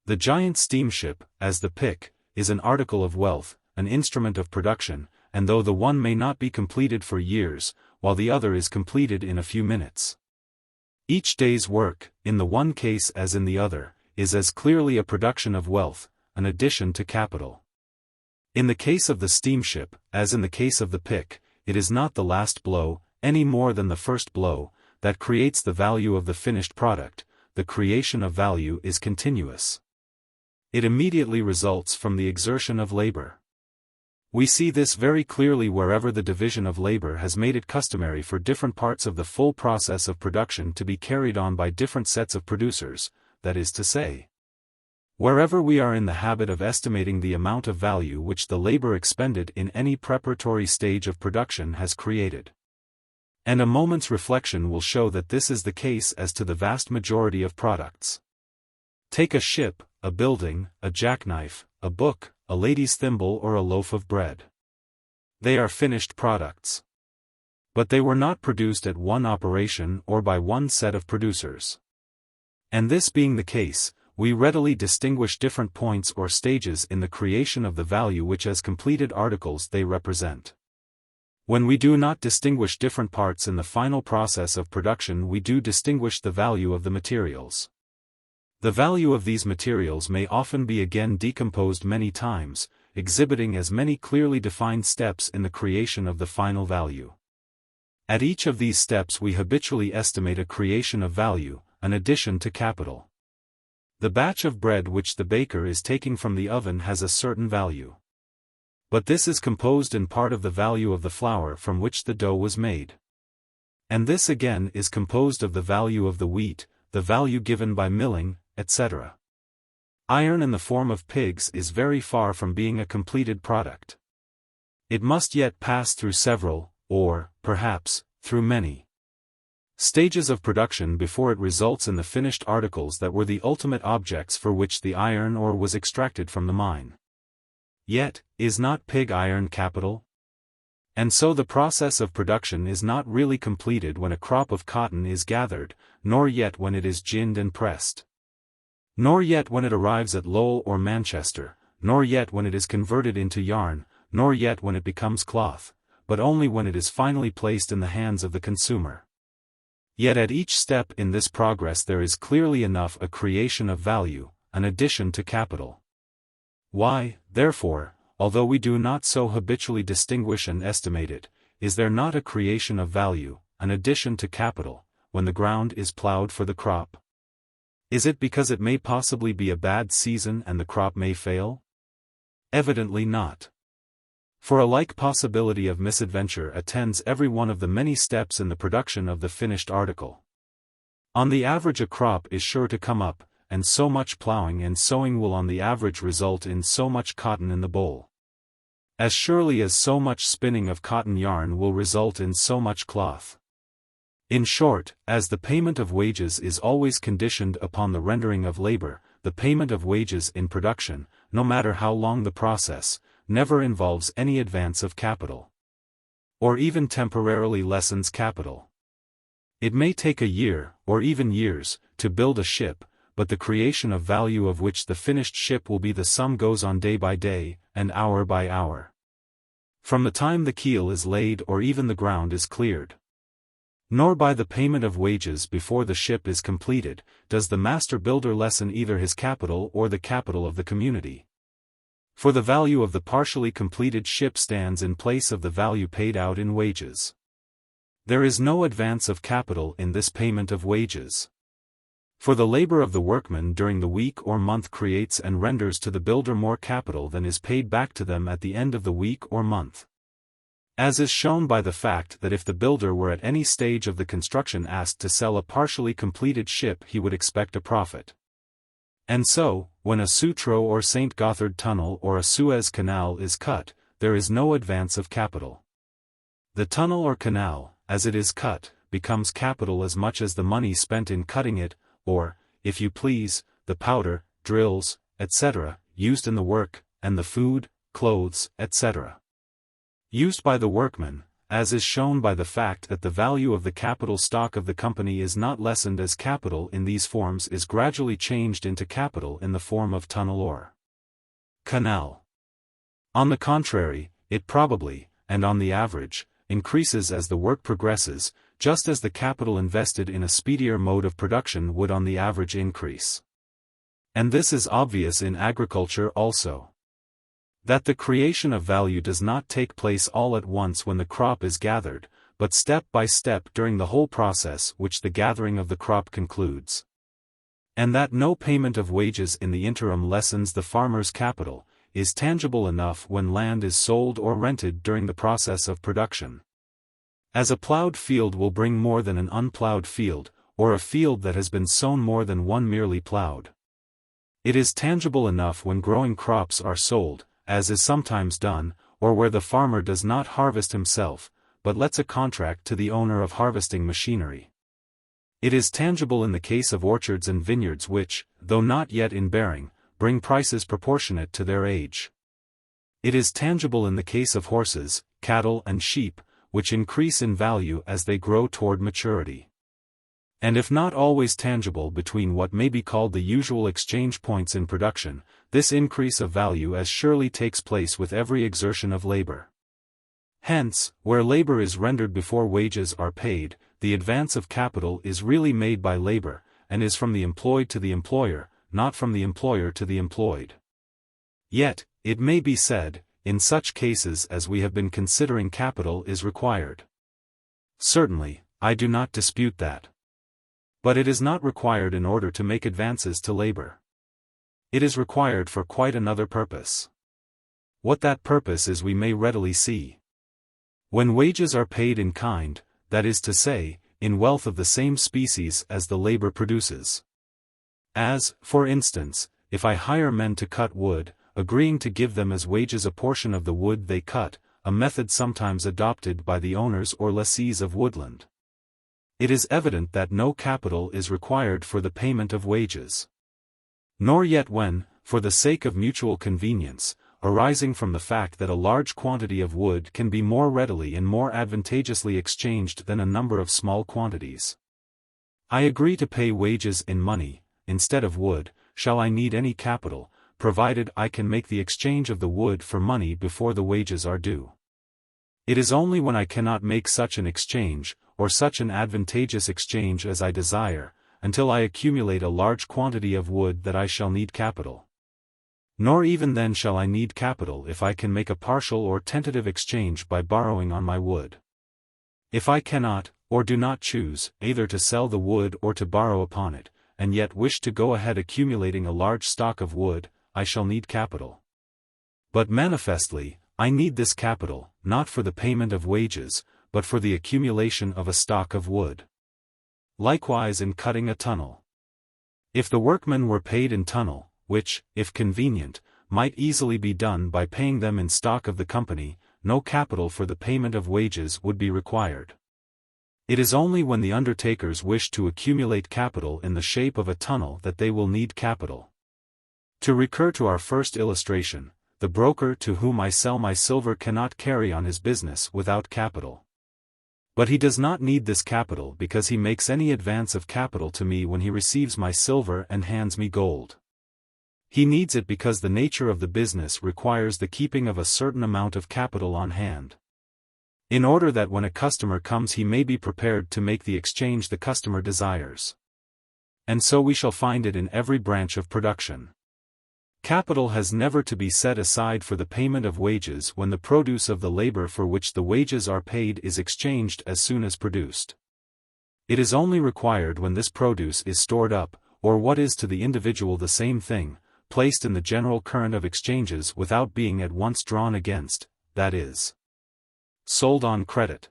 A: The giant steamship, as the pick, is an article of wealth, an instrument of production, and though the one may not be completed for years, while the other is completed in a few minutes. Each day's work, in the one case as in the other, is as clearly a production of wealth, an addition to capital. In the case of the steamship, as in the case of the pick, it is not the last blow, any more than the first blow, that creates the value of the finished product. The creation of value is continuous. It immediately results from the exertion of labor. We see this very clearly wherever the division of labor has made it customary for different parts of the full process of production to be carried on by different sets of producers, that is to say, wherever we are in the habit of estimating the amount of value which the labor expended in any preparatory stage of production has created. And a moment's reflection will show that this is the case as to the vast majority of products. Take a ship, a building, a jackknife, a book, a lady's thimble or a loaf of bread. They are finished products. But they were not produced at one operation or by one set of producers. And this being the case, we readily distinguish different points or stages in the creation of the value which as completed articles they represent. When we do not distinguish different parts in the final process of production, we do distinguish the value of the materials. The value of these materials may often be again decomposed many times, exhibiting as many clearly defined steps in the creation of the final value. At each of these steps we habitually estimate a creation of value, an addition to capital. The batch of bread which the baker is taking from the oven has a certain value. But this is composed in part of the value of the flour from which the dough was made. And this again is composed of the value of the wheat, the value given by milling, etc. Iron in the form of pigs is very far from being a completed product. It must yet pass through several, or, perhaps, through many stages of production before it results in the finished articles that were the ultimate objects for which the iron ore was extracted from the mine. Yet, is not pig iron capital? And so the process of production is not really completed when a crop of cotton is gathered, nor yet when it is ginned and pressed. Nor yet when it arrives at Lowell or Manchester, nor yet when it is converted into yarn, nor yet when it becomes cloth, but only when it is finally placed in the hands of the consumer. Yet at each step in this progress there is clearly enough a creation of value, an addition to capital. Why, therefore, although we do not so habitually distinguish and estimate it, is there not a creation of value, an addition to capital, when the ground is plowed for the crop? Is it because it may possibly be a bad season and the crop may fail? Evidently not. For a like possibility of misadventure attends every one of the many steps in the production of the finished article. On the average a crop is sure to come up, and so much plowing and sowing will on the average result in so much cotton in the boll. As surely as so much spinning of cotton yarn will result in so much cloth. In short, as the payment of wages is always conditioned upon the rendering of labor, the payment of wages in production, no matter how long the process, never involves any advance of capital. Or even temporarily lessens capital. It may take a year, or even years, to build a ship, but the creation of value of which the finished ship will be the sum goes on day by day, and hour by hour. From the time the keel is laid or even the ground is cleared. Nor by the payment of wages before the ship is completed, does the master builder lessen either his capital or the capital of the community. For the value of the partially completed ship stands in place of the value paid out in wages. There is no advance of capital in this payment of wages. For the labor of the workman during the week or month creates and renders to the builder more capital than is paid back to them at the end of the week or month. As is shown by the fact that if the builder were at any stage of the construction asked to sell a partially completed ship he would expect a profit. And so, when a Sutro or St. Gothard tunnel or a Suez Canal is cut, there is no advance of capital. The tunnel or canal, as it is cut, becomes capital as much as the money spent in cutting it, or, if you please, the powder, drills, etc., used in the work, and the food, clothes, etc. used by the workmen, as is shown by the fact that the value of the capital stock of the company is not lessened as capital in these forms is gradually changed into capital in the form of tunnel or canal. On the contrary, it probably, and on the average, increases as the work progresses, just as the capital invested in a speedier mode of production would on the average increase. And this is obvious in agriculture also. That the creation of value does not take place all at once when the crop is gathered, but step by step during the whole process which the gathering of the crop concludes. And that no payment of wages in the interim lessens the farmer's capital, is tangible enough when land is sold or rented during the process of production. As a plowed field will bring more than an unplowed field, or a field that has been sown more than one merely plowed. It is tangible enough when growing crops are sold, as is sometimes done, or where the farmer does not harvest himself, but lets a contract to the owner of harvesting machinery. It is tangible in the case of orchards and vineyards which, though not yet in bearing, bring prices proportionate to their age. It is tangible in the case of horses, cattle and sheep, which increase in value as they grow toward maturity. And if not always tangible between what may be called the usual exchange points in production, this increase of value as surely takes place with every exertion of labor. Hence, where labor is rendered before wages are paid, the advance of capital is really made by labor, and is from the employed to the employer, not from the employer to the employed. Yet, it may be said, in such cases as we have been considering, capital is required. Certainly, I do not dispute that. But it is not required in order to make advances to labor. It is required for quite another purpose. What that purpose is we may readily see. When wages are paid in kind, that is to say, in wealth of the same species as the labor produces. As, for instance, if I hire men to cut wood, agreeing to give them as wages a portion of the wood they cut, a method sometimes adopted by the owners or lessees of woodland. It is evident that no capital is required for the payment of wages. Nor yet when, for the sake of mutual convenience, arising from the fact that a large quantity of wood can be more readily and more advantageously exchanged than a number of small quantities, I agree to pay wages in money, instead of wood, shall I need any capital, provided I can make the exchange of the wood for money before the wages are due. It is only when I cannot make such an exchange, or such an advantageous exchange as I desire, until I accumulate a large quantity of wood that I shall need capital. Nor even then shall I need capital if I can make a partial or tentative exchange by borrowing on my wood. If I cannot, or do not choose, either to sell the wood or to borrow upon it, and yet wish to go ahead accumulating a large stock of wood, I shall need capital. But manifestly, I need this capital, not for the payment of wages, but for the accumulation of a stock of wood. Likewise in cutting a tunnel. If the workmen were paid in tunnel, which, if convenient, might easily be done by paying them in stock of the company, no capital for the payment of wages would be required. It is only when the undertakers wish to accumulate capital in the shape of a tunnel that they will need capital. To recur to our first illustration, the broker to whom I sell my silver cannot carry on his business without capital. But he does not need this capital because he makes any advance of capital to me when he receives my silver and hands me gold. He needs it because the nature of the business requires the keeping of a certain amount of capital on hand, in order that when a customer comes he may be prepared to make the exchange the customer desires. And so we shall find it in every branch of production. Capital has never to be set aside for the payment of wages when the produce of the labor for which the wages are paid is exchanged as soon as produced. It is only required when this produce is stored up, or what is to the individual the same thing, placed in the general current of exchanges without being at once drawn against, that is, sold on credit.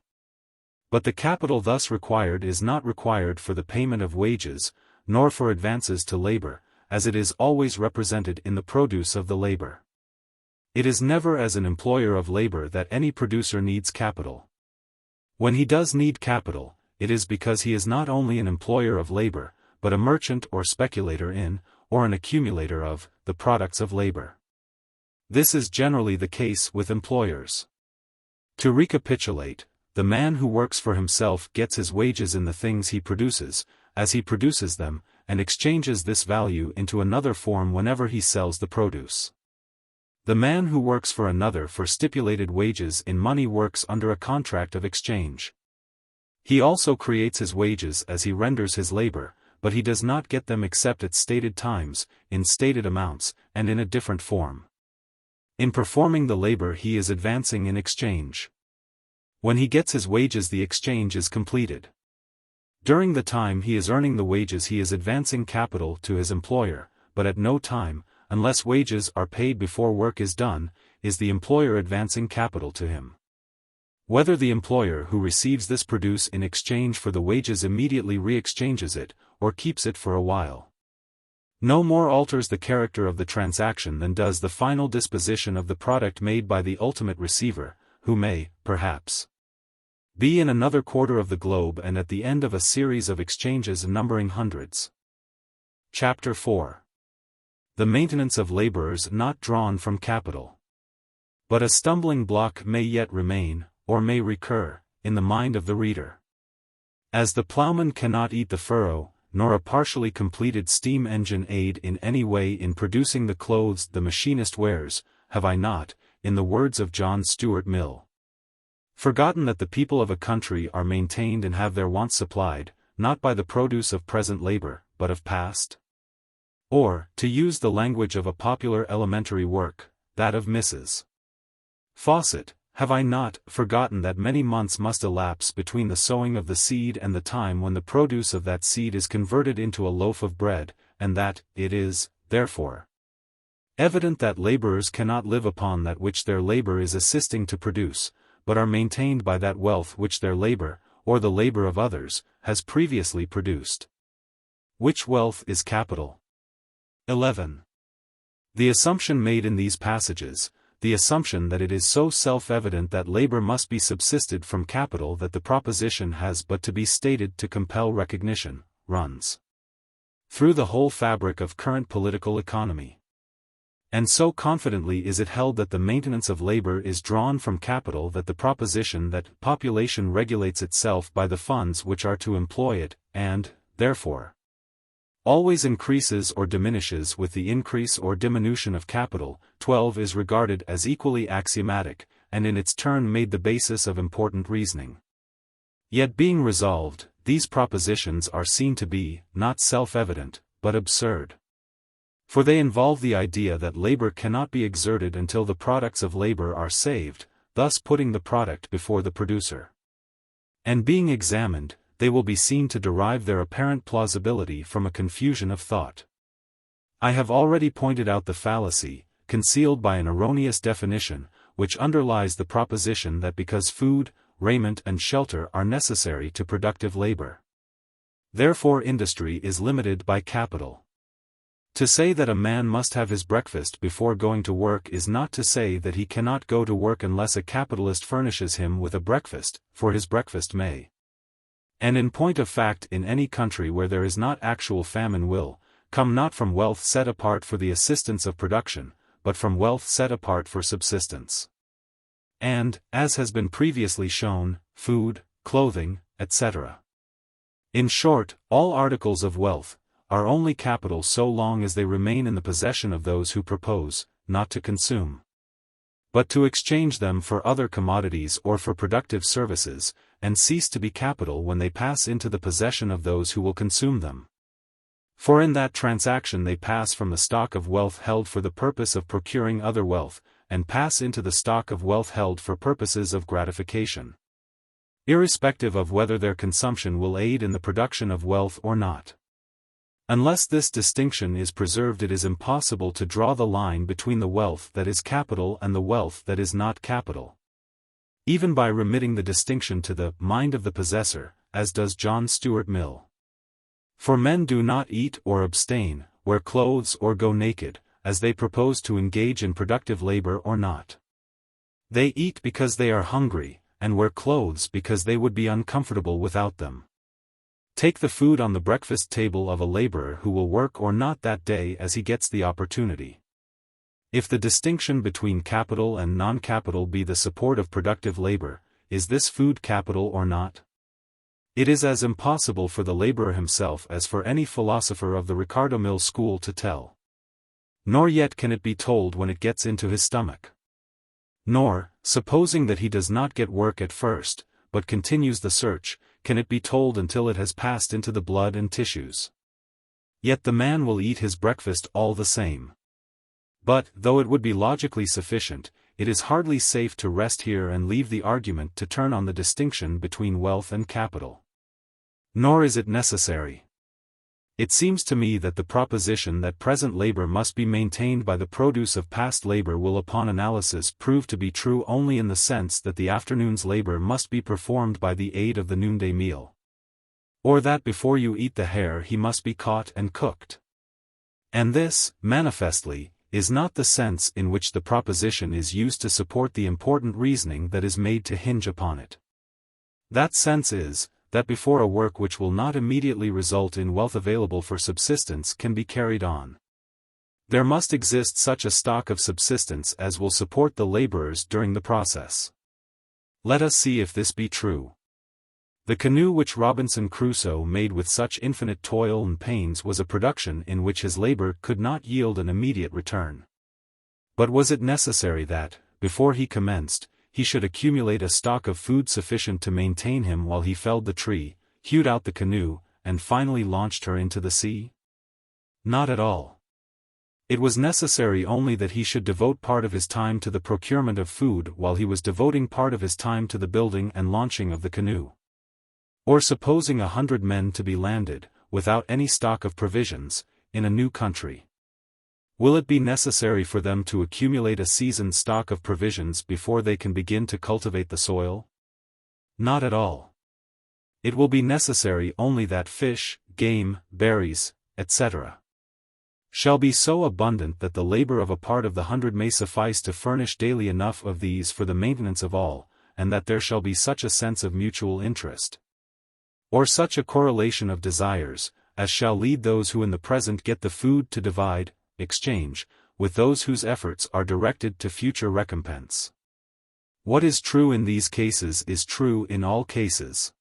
A: But the capital thus required is not required for the payment of wages, nor for advances to labor, as it is always represented in the produce of the labor. It is never as an employer of labor that any producer needs capital. When he does need capital, it is because he is not only an employer of labor, but a merchant or speculator in, or an accumulator of, the products of labor. This is generally the case with employers. To recapitulate, the man who works for himself gets his wages in the things he produces, as he produces them, and exchanges this value into another form whenever he sells the produce. The man who works for another for stipulated wages in money works under a contract of exchange. He also creates his wages as he renders his labor, but he does not get them except at stated times, in stated amounts, and in a different form. In performing the labor he is advancing in exchange. When he gets his wages the exchange is completed. During the time he is earning the wages he is advancing capital to his employer, but at no time, unless wages are paid before work is done, is the employer advancing capital to him. Whether the employer who receives this produce in exchange for the wages immediately re-exchanges it, or keeps it for a while, no more alters the character of the transaction than does the final disposition of the product made by the ultimate receiver, who may, perhaps, be in another quarter of the globe and at the end of a series of exchanges numbering hundreds. Chapter 4. The maintenance of laborers not drawn from capital. But a stumbling block may yet remain, or may recur, in the mind of the reader. As the plowman cannot eat the furrow, nor a partially completed steam engine aid in any way in producing the clothes the machinist wears, have I not, in the words of John Stuart Mill, forgotten that the people of a country are maintained and have their wants supplied, not by the produce of present labor, but of past? Or, to use the language of a popular elementary work, that of Mrs. Fawcett, have I not forgotten that many months must elapse between the sowing of the seed and the time when the produce of that seed is converted into a loaf of bread, and that it is, therefore, evident that laborers cannot live upon that which their labor is assisting to produce, but are maintained by that wealth which their labor, or the labor of others, has previously produced. Which wealth is capital. 11. The assumption made in these passages, the assumption that it is so self-evident that labor must be subsisted from capital that the proposition has but to be stated to compel recognition, runs through the whole fabric of current political economy. And so confidently is it held that the maintenance of labor is drawn from capital that the proposition that population regulates itself by the funds which are to employ it, and, therefore, always increases or diminishes with the increase or diminution of capital, 12 is regarded as equally axiomatic, and in its turn made the basis of important reasoning. Yet being resolved, these propositions are seen to be, not self-evident, but absurd. For they involve the idea that labor cannot be exerted until the products of labor are saved, thus putting the product before the producer. And being examined, they will be seen to derive their apparent plausibility from a confusion of thought. I have already pointed out the fallacy, concealed by an erroneous definition, which underlies the proposition that because food, raiment and shelter are necessary to productive labor, therefore industry is limited by capital. To say that a man must have his breakfast before going to work is not to say that he cannot go to work unless a capitalist furnishes him with a breakfast, for his breakfast may, and in point of fact in any country where there is not actual famine will, come not from wealth set apart for the assistance of production, but from wealth set apart for subsistence. And, as has been previously shown, food, clothing, etc. In short, all articles of wealth, are only capital so long as they remain in the possession of those who propose, not to consume, but to exchange them for other commodities or for productive services, and cease to be capital when they pass into the possession of those who will consume them. For in that transaction they pass from the stock of wealth held for the purpose of procuring other wealth, and pass into the stock of wealth held for purposes of gratification, irrespective of whether their consumption will aid in the production of wealth or not. Unless this distinction is preserved, it is impossible to draw the line between the wealth that is capital and the wealth that is not capital, even by remitting the distinction to the mind of the possessor, as does John Stuart Mill. For men do not eat or abstain, wear clothes or go naked, as they propose to engage in productive labor or not. They eat because they are hungry, and wear clothes because they would be uncomfortable without them. Take the food on the breakfast table of a laborer who will work or not that day as he gets the opportunity. If the distinction between capital and non-capital be the support of productive labor, is this food capital or not? It is as impossible for the laborer himself as for any philosopher of the Ricardo Mill school to tell. Nor yet can it be told when it gets into his stomach. Nor, supposing that he does not get work at first, but continues the search, can it be told until it has passed into the blood and tissues. Yet the man will eat his breakfast all the same. But, though it would be logically sufficient, it is hardly safe to rest here and leave the argument to turn on the distinction between wealth and capital. Nor is it necessary. It seems to me that the proposition that present labor must be maintained by the produce of past labor will upon analysis prove to be true only in the sense that the afternoon's labor must be performed by the aid of the noonday meal. Or that before you eat the hare he must be caught and cooked. And this, manifestly, is not the sense in which the proposition is used to support the important reasoning that is made to hinge upon it. That sense is, that before a work which will not immediately result in wealth available for subsistence can be carried on, there must exist such a stock of subsistence as will support the laborers during the process. Let us see if this be true. The canoe which Robinson Crusoe made with such infinite toil and pains was a production in which his labor could not yield an immediate return. But was it necessary that, before he commenced, he should accumulate a stock of food sufficient to maintain him while he felled the tree, hewed out the canoe, and finally launched her into the sea? Not at all. It was necessary only that he should devote part of his time to the procurement of food while he was devoting part of his time to the building and launching of the canoe. Or supposing 100 men to be landed, without any stock of provisions, in a new country. Will it be necessary for them to accumulate a seasoned stock of provisions before they can begin to cultivate the soil? Not at all. It will be necessary only that fish, game, berries, etc. shall be so abundant that the labor of a part of the 100 may suffice to furnish daily enough of these for the maintenance of all, and that there shall be such a sense of mutual interest, or such a correlation of desires, as shall lead those who in the present get the food to divide, exchange, with those whose efforts are directed to future recompense. What is true in these cases is true in all cases.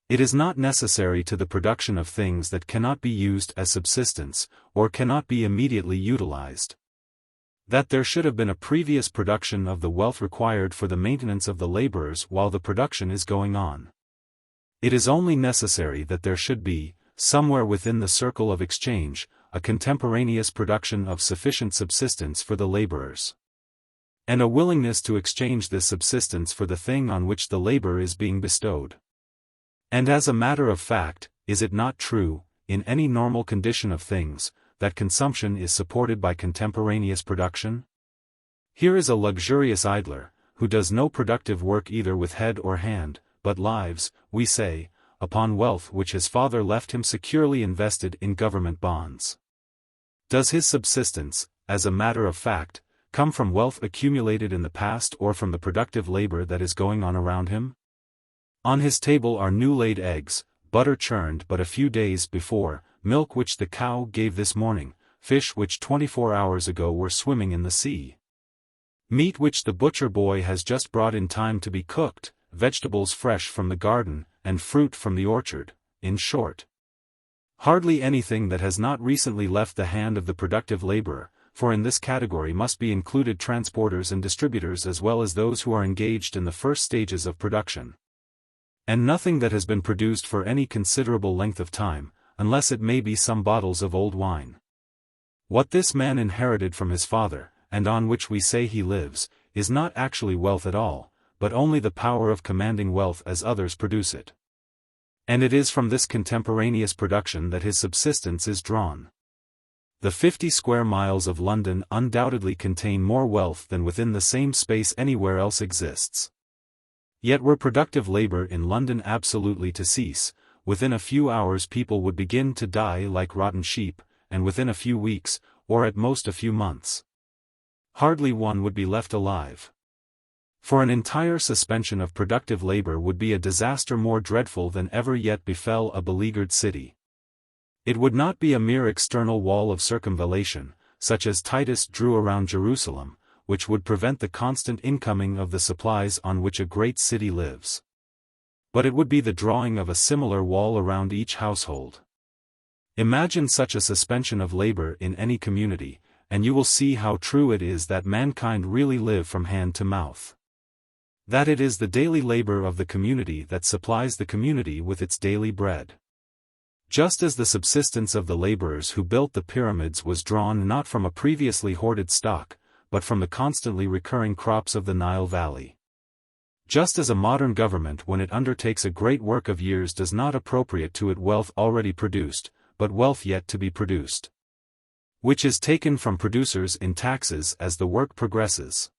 A: It is not necessary to the production of things that cannot be used as subsistence, or cannot be immediately utilized, that there should have been a previous production of the wealth required for the maintenance of the laborers while the production is going on. It is only necessary that there should be, somewhere within the circle of exchange, a contemporaneous production of sufficient subsistence for the laborers, and a willingness to exchange this subsistence for the thing on which the labor is being bestowed. And as a matter of fact, is it not true, in any normal condition of things, that consumption is supported by contemporaneous production? Here is a luxurious idler, who does no productive work either with head or hand, but lives, we say, upon wealth which his father left him securely invested in government bonds. Does his subsistence, as a matter of fact, come from wealth accumulated in the past or from the productive labor that is going on around him? On his table are new-laid eggs, butter churned but a few days before, milk which the cow gave this morning, fish which 24 hours ago were swimming in the sea, meat which the butcher boy has just brought in time to be cooked, vegetables fresh from the garden, and fruit from the orchard, in short, hardly anything that has not recently left the hand of the productive laborer, for in this category must be included transporters and distributors as well as those who are engaged in the first stages of production. And nothing that has been produced for any considerable length of time, unless it may be some bottles of old wine. What this man inherited from his father, and on which we say he lives, is not actually wealth at all, but only the power of commanding wealth as others produce it. And it is from this contemporaneous production that his subsistence is drawn. The 50 square miles of London undoubtedly contain more wealth than within the same space anywhere else exists. Yet were productive labor in London absolutely to cease, within a few hours people would begin to die like rotten sheep, and within a few weeks, or at most a few months. Hardly one would be left alive. For an entire suspension of productive labor would be a disaster more dreadful than ever yet befell a beleaguered city. It would not be a mere external wall of circumvallation, such as Titus drew around Jerusalem, which would prevent the constant incoming of the supplies on which a great city lives. But it would be the drawing of a similar wall around each household. Imagine such a suspension of labor in any community, and you will see how true it is that mankind really live from hand to mouth. That it is the daily labor of the community that supplies the community with its daily bread. Just as the subsistence of the laborers who built the pyramids was drawn not from a previously hoarded stock, but from the constantly recurring crops of the Nile Valley. Just as a modern government when it undertakes a great work of years does not appropriate to it wealth already produced, but wealth yet to be produced, which is taken from producers in taxes as the work progresses.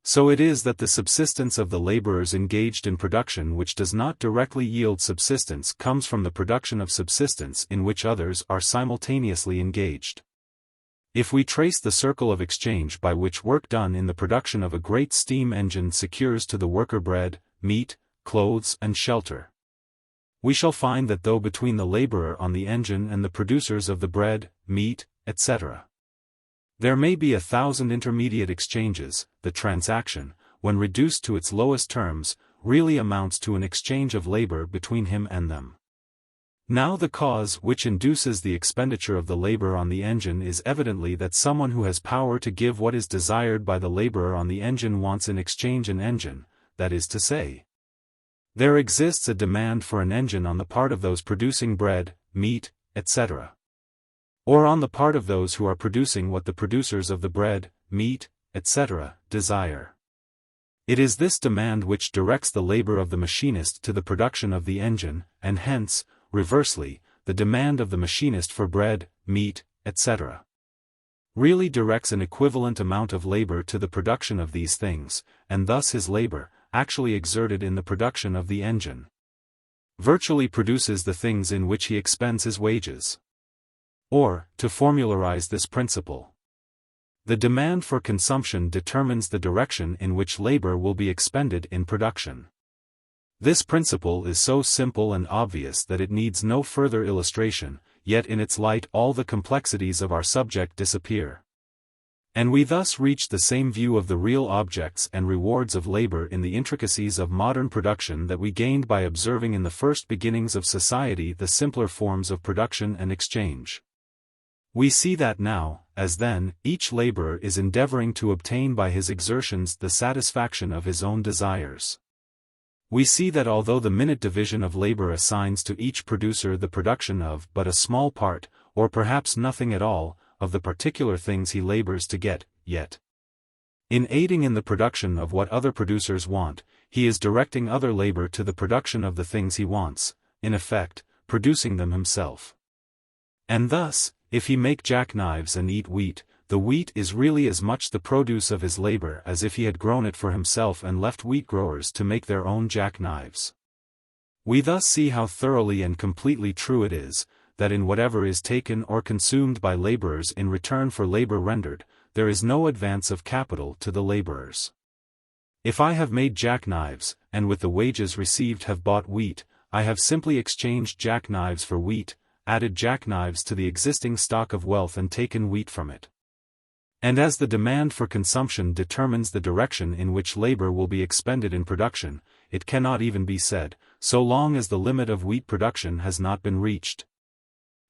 A: So it is that the subsistence of the laborers engaged in production which does not directly yield subsistence comes from the production of subsistence in which others are simultaneously engaged. If we trace the circle of exchange by which work done in the production of a great steam engine secures to the worker bread, meat, clothes and shelter, we shall find that though between the laborer on the engine and the producers of the bread, meat, etc., there may be 1,000 intermediate exchanges, the transaction, when reduced to its lowest terms, really amounts to an exchange of labor between him and them. Now the cause which induces the expenditure of the labor on the engine is evidently that someone who has power to give what is desired by the laborer on the engine wants in exchange an engine, that is to say, there exists a demand for an engine on the part of those producing bread, meat, etc., or on the part of those who are producing what the producers of the bread, meat, etc., desire. It is this demand which directs the labor of the machinist to the production of the engine, and hence, reversely, the demand of the machinist for bread, meat, etc., really directs an equivalent amount of labor to the production of these things, and thus his labor, actually exerted in the production of the engine, virtually produces the things in which he expends his wages. Or, to formularize this principle, the demand for consumption determines the direction in which labor will be expended in production. This principle is so simple and obvious that it needs no further illustration, yet in its light all the complexities of our subject disappear. And we thus reach the same view of the real objects and rewards of labor in the intricacies of modern production that we gained by observing in the first beginnings of society the simpler forms of production and exchange. We see that now, as then, each laborer is endeavoring to obtain by his exertions the satisfaction of his own desires. We see that although the minute division of labor assigns to each producer the production of but a small part, or perhaps nothing at all, of the particular things he labors to get, yet, in aiding in the production of what other producers want, he is directing other labor to the production of the things he wants, in effect, producing them himself. And thus, if he make jackknives and eat wheat, the wheat is really as much the produce of his labor as if he had grown it for himself and left wheat growers to make their own jackknives. We thus see how thoroughly and completely true it is, that in whatever is taken or consumed by laborers in return for labor rendered, there is no advance of capital to the laborers. If I have made jackknives, and with the wages received have bought wheat, I have simply exchanged jackknives for wheat, added jackknives to the existing stock of wealth and taken wheat from it. And as the demand for consumption determines the direction in which labor will be expended in production, it cannot even be said, so long as the limit of wheat production has not been reached,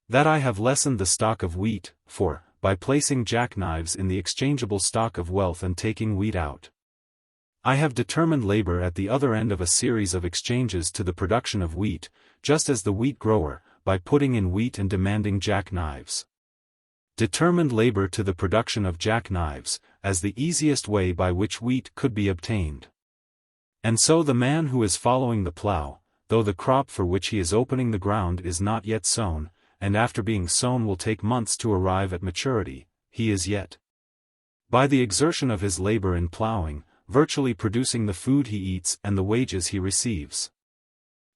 A: that I have lessened the stock of wheat, for, by placing jackknives in the exchangeable stock of wealth and taking wheat out, I have determined labor at the other end of a series of exchanges to the production of wheat, just as the wheat grower, by putting in wheat and demanding jackknives, determined labor to the production of jackknives, as the easiest way by which wheat could be obtained. And so the man who is following the plough, though the crop for which he is opening the ground is not yet sown, and after being sown will take months to arrive at maturity, he is yet, by the exertion of his labor in ploughing, virtually producing the food he eats and the wages he receives.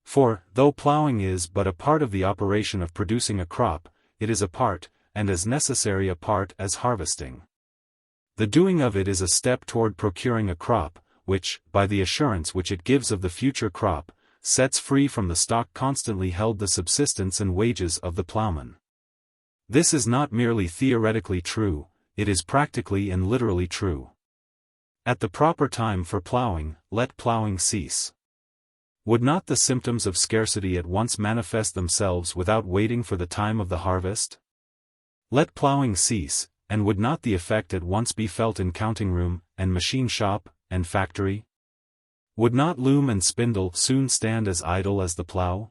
A: For, though ploughing is but a part of the operation of producing a crop, it is a part, and as necessary a part as harvesting. The doing of it is a step toward procuring a crop, which, by the assurance which it gives of the future crop, sets free from the stock constantly held the subsistence and wages of the plowman. This is not merely theoretically true, it is practically and literally true. At the proper time for plowing, let plowing cease. Would not the symptoms of scarcity at once manifest themselves without waiting for the time of the harvest? Let plowing cease, and would not the effect at once be felt in counting room, and machine shop, and factory? Would not loom and spindle soon stand as idle as the plow?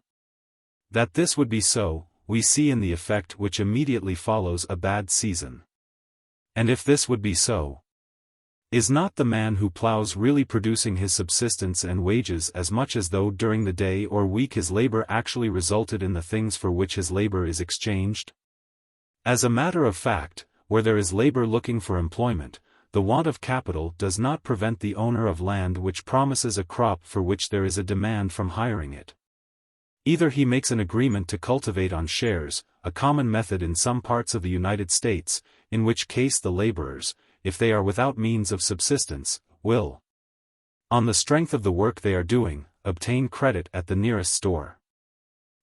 A: That this would be so, we see in the effect which immediately follows a bad season. And if this would be so, is not the man who plows really producing his subsistence and wages as much as though during the day or week his labor actually resulted in the things for which his labor is exchanged? As a matter of fact, where there is labor looking for employment, the want of capital does not prevent the owner of land which promises a crop for which there is a demand from hiring it. Either he makes an agreement to cultivate on shares, a common method in some parts of the United States, in which case the laborers, if they are without means of subsistence, will, on the strength of the work they are doing, obtain credit at the nearest store.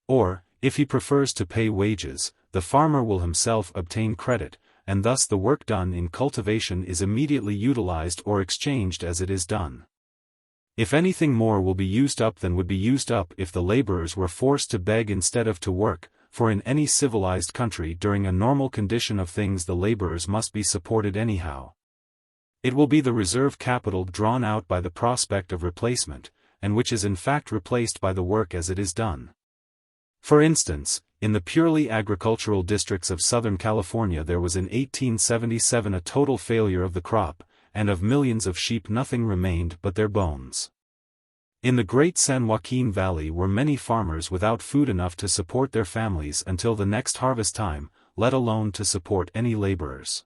A: Or, if he prefers to pay wages, the farmer will himself obtain credit, and thus the work done in cultivation is immediately utilized or exchanged as it is done. If anything more will be used up than would be used up if the laborers were forced to beg instead of to work, for in any civilized country during a normal condition of things the laborers must be supported anyhow. It will be the reserve capital drawn out by the prospect of replacement, and which is in fact replaced by the work as it is done. For instance, in the purely agricultural districts of Southern California there was in 1877 a total failure of the crop, and of millions of sheep nothing remained but their bones. In the great San Joaquin Valley were many farmers without food enough to support their families until the next harvest time, let alone to support any laborers.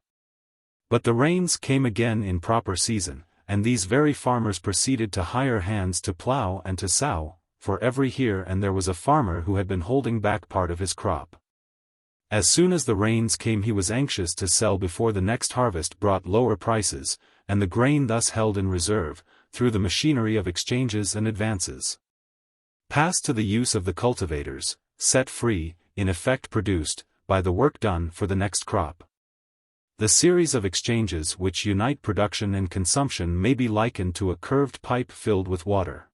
A: But the rains came again in proper season, and these very farmers proceeded to hire hands to plow and to sow, for every here and there was a farmer who had been holding back part of his crop. As soon as the rains came he was anxious to sell before the next harvest brought lower prices, and the grain thus held in reserve, through the machinery of exchanges and advances, passed to the use of the cultivators, set free, in effect produced, by the work done for the next crop. The series of exchanges which unite production and consumption may be likened to a curved pipe filled with water.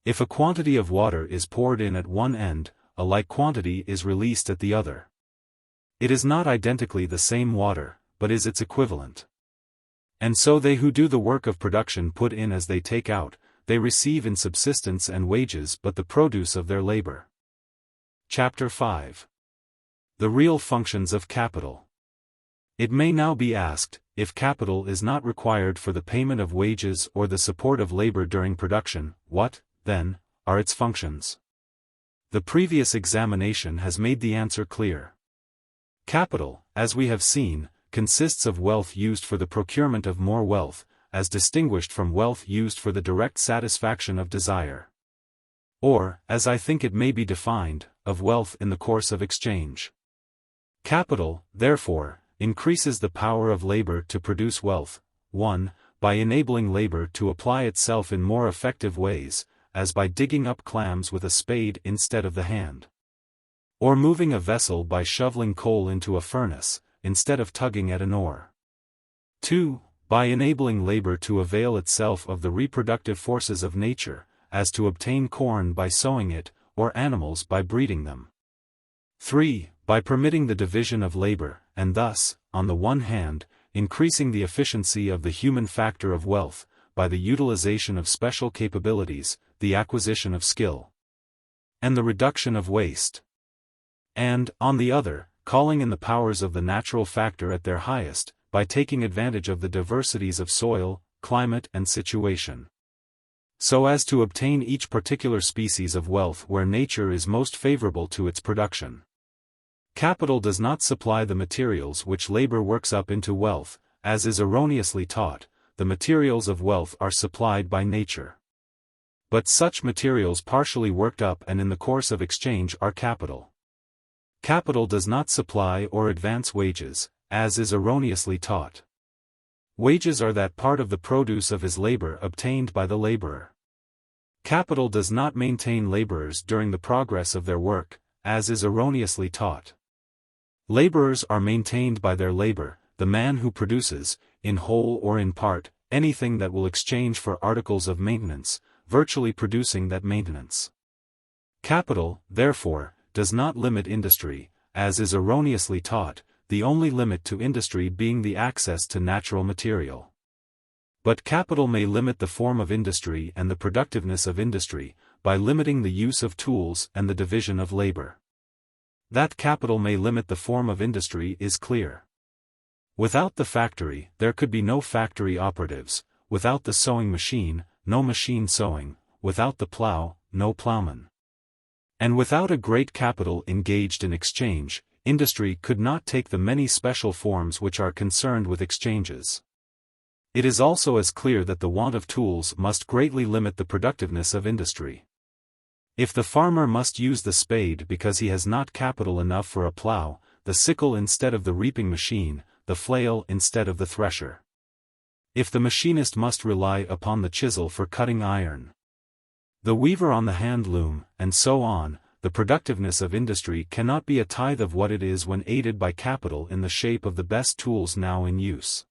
A: If a quantity of water is poured in at one end, a like quantity is released at the other. It is not identically the same water, but is its equivalent. And so they who do the work of production put in as they take out, they receive in subsistence and wages but the produce of their labor. Chapter 5. The real functions of capital. It may now be asked, if capital is not required for the payment of wages or the support of labor during production, what, then, are its functions? The previous examination has made the answer clear. Capital, as we have seen, consists of wealth used for the procurement of more wealth, as distinguished from wealth used for the direct satisfaction of desire. Or, as I think it may be defined, of wealth in the course of exchange. Capital, therefore, increases the power of labor to produce wealth, 1. By enabling labor to apply itself in more effective ways, as by digging up clams with a spade instead of the hand. Or moving a vessel by shoveling coal into a furnace, instead of tugging at an oar. 2. By enabling labor to avail itself of the reproductive forces of nature, as to obtain corn by sowing it, or animals by breeding them. 3. By permitting the division of labor, and thus, on the one hand, increasing the efficiency of the human factor of wealth, by the utilization of special capabilities, the acquisition of skill, and the reduction of waste. And, on the other, calling in the powers of the natural factor at their highest, by taking advantage of the diversities of soil, climate and situation, so as to obtain each particular species of wealth where nature is most favorable to its production. Capital does not supply the materials which labor works up into wealth, as is erroneously taught. The materials of wealth are supplied by nature. But such materials partially worked up and in the course of exchange are capital. Capital does not supply or advance wages, as is erroneously taught. Wages are that part of the produce of his labor obtained by the laborer. Capital does not maintain laborers during the progress of their work, as is erroneously taught. Laborers are maintained by their labor, the man who produces, in whole or in part, anything that will exchange for articles of maintenance, virtually producing that maintenance. Capital, therefore, does not limit industry, as is erroneously taught, the only limit to industry being the access to natural material. But capital may limit the form of industry and the productiveness of industry, by limiting the use of tools and the division of labor. That capital may limit the form of industry is clear. Without the factory, there could be no factory operatives; without the sewing machine, no machine sewing; without the plow, no plowman. And without a great capital engaged in exchange, industry could not take the many special forms which are concerned with exchanges. It is also as clear that the want of tools must greatly limit the productiveness of industry. If the farmer must use the spade because he has not capital enough for a plow, the sickle instead of the reaping machine, the flail instead of the thresher. If the machinist must rely upon the chisel for cutting iron, the weaver on the hand loom, and so on, the productiveness of industry cannot be a tithe of what it is when aided by capital in the shape of the best tools now in use.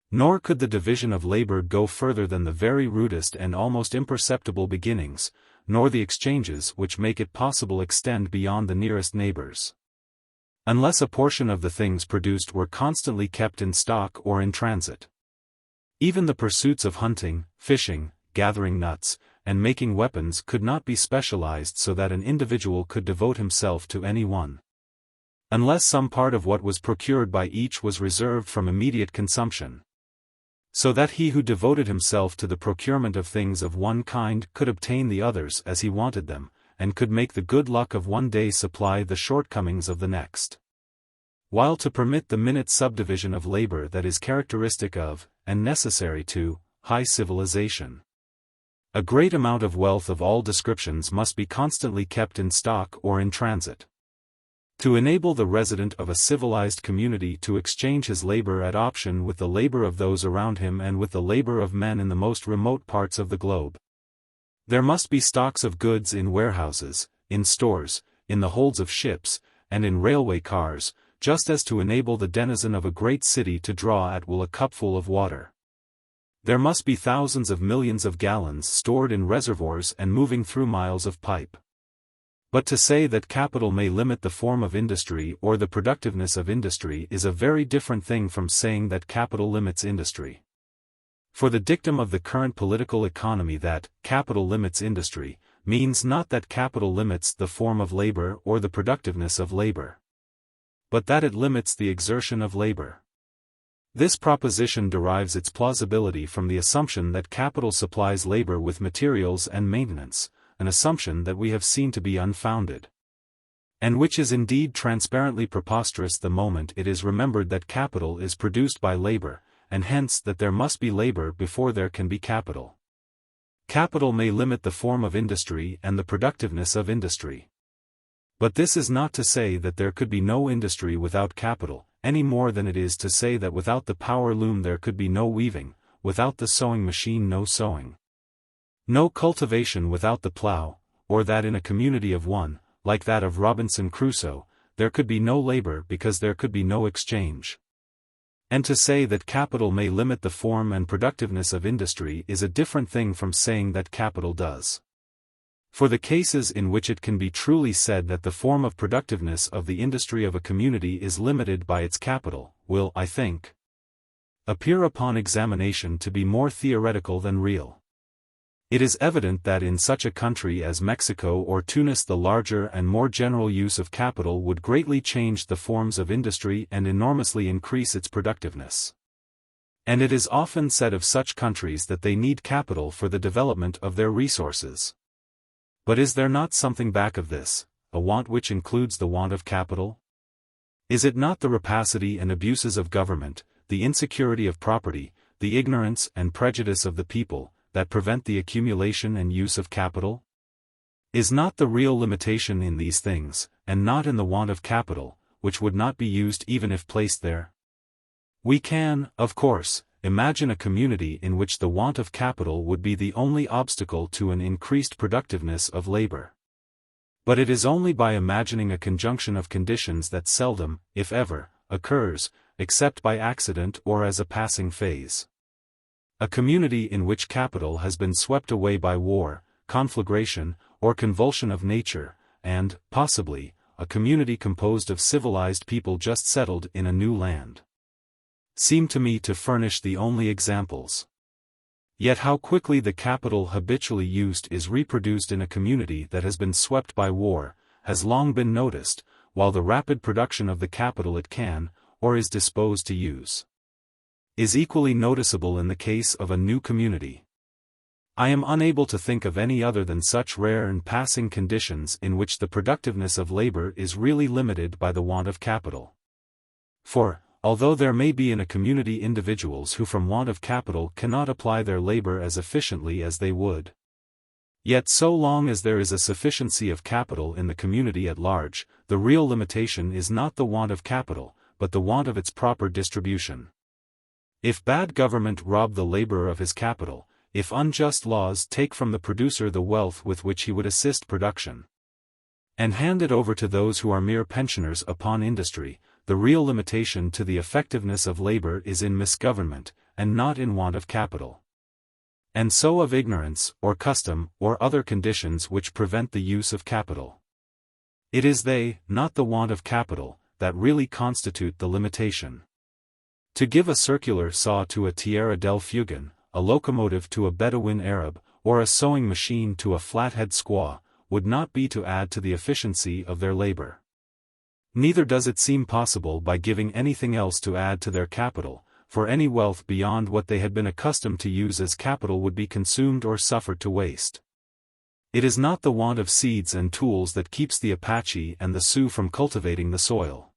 A: Nor could the division of labor go further than the very rudest and almost imperceptible beginnings, nor the exchanges which make it possible extend beyond the nearest neighbors. Unless a portion of the things produced were constantly kept in stock or in transit. Even the pursuits of hunting, fishing, gathering nuts, and making weapons could not be specialized so that an individual could devote himself to any one. Unless some part of what was procured by each was reserved from immediate consumption, so that he who devoted himself to the procurement of things of one kind could obtain the others as he wanted them, and could make the good luck of one day supply the shortcomings of the next. While to permit the minute subdivision of labor that is characteristic of, and necessary to, high civilization, a great amount of wealth of all descriptions must be constantly kept in stock or in transit. To enable the resident of a civilized community to exchange his labor at option with the labor of those around him and with the labor of men in the most remote parts of the globe, there must be stocks of goods in warehouses, in stores, in the holds of ships, and in railway cars, just as to enable the denizen of a great city to draw at will a cupful of water. There must be thousands of millions of gallons stored in reservoirs and moving through miles of pipe. But to say that capital may limit the form of industry or the productiveness of industry is a very different thing from saying that capital limits industry. For the dictum of the current political economy that capital limits industry means not that capital limits the form of labor or the productiveness of labor, but that it limits the exertion of labor. This proposition derives its plausibility from the assumption that capital supplies labor with materials and maintenance, an assumption that we have seen to be unfounded, and which is indeed transparently preposterous the moment it is remembered that capital is produced by labor, and hence that there must be labor before there can be capital. Capital may limit the form of industry and the productiveness of industry. But this is not to say that there could be no industry without capital, any more than it is to say that without the power loom there could be no weaving, without the sewing machine no sewing, no cultivation without the plow, or that in a community of one, like that of Robinson Crusoe, there could be no labor because there could be no exchange. And to say that capital may limit the form and productiveness of industry is a different thing from saying that capital does. For the cases in which it can be truly said that the form of productiveness of the industry of a community is limited by its capital, will, I think, appear upon examination to be more theoretical than real. It is evident that in such a country as Mexico or Tunis the larger and more general use of capital would greatly change the forms of industry and enormously increase its productiveness. And it is often said of such countries that they need capital for the development of their resources. But is there not something back of this, a want which includes the want of capital? Is it not the rapacity and abuses of government, the insecurity of property, the ignorance and prejudice of the people, that prevent the accumulation and use of capital? Is not the real limitation in these things, and not in the want of capital, which would not be used even if placed there? We can, of course, imagine a community in which the want of capital would be the only obstacle to an increased productiveness of labor. But it is only by imagining a conjunction of conditions that seldom, if ever, occurs, except by accident or as a passing phase. A community in which capital has been swept away by war, conflagration, or convulsion of nature, and, possibly, a community composed of civilized people just settled in a new land, seem to me to furnish the only examples. Yet how quickly the capital habitually used is reproduced in a community that has been swept by war, has long been noticed, while the rapid production of the capital it can, or is disposed to use, is equally noticeable in the case of a new community. I am unable to think of any other than such rare and passing conditions in which the productiveness of labor is really limited by the want of capital. For, although there may be in a community individuals who from want of capital cannot apply their labor as efficiently as they would, yet so long as there is a sufficiency of capital in the community at large, the real limitation is not the want of capital, but the want of its proper distribution. If bad government rob the laborer of his capital, if unjust laws take from the producer the wealth with which he would assist production, and hand it over to those who are mere pensioners upon industry, the real limitation to the effectiveness of labor is in misgovernment, and not in want of capital. And so of ignorance, or custom, or other conditions which prevent the use of capital. It is they, not the want of capital, that really constitute the limitation. To give a circular saw to a Tierra del Fuegan, a locomotive to a Bedouin Arab, or a sewing machine to a flathead squaw, would not be to add to the efficiency of their labor. Neither does it seem possible by giving anything else to add to their capital, for any wealth beyond what they had been accustomed to use as capital would be consumed or suffered to waste. It is not the want of seeds and tools that keeps the Apache and the Sioux from cultivating the soil.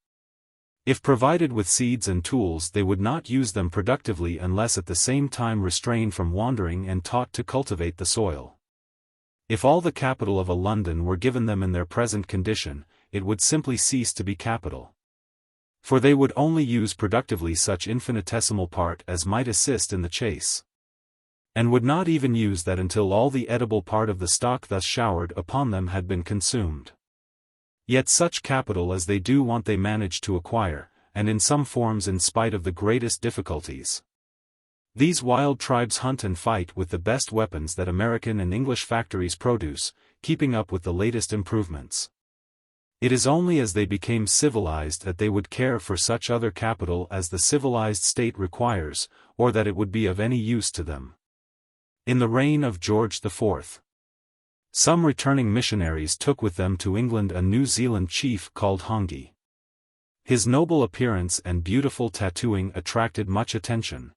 A: If provided with seeds and tools they would not use them productively unless at the same time restrained from wandering and taught to cultivate the soil. If all the capital of a London were given them in their present condition, it would simply cease to be capital. For they would only use productively such infinitesimal part as might assist in the chase, and would not even use that until all the edible part of the stock thus showered upon them had been consumed. Yet such capital as they do want they manage to acquire, and in some forms in spite of the greatest difficulties. These wild tribes hunt and fight with the best weapons that American and English factories produce, keeping up with the latest improvements. It is only as they became civilized that they would care for such other capital as the civilized state requires, or that it would be of any use to them. In the reign of George IV, some returning missionaries took with them to England a New Zealand chief called Hongi. His noble appearance and beautiful tattooing attracted much attention.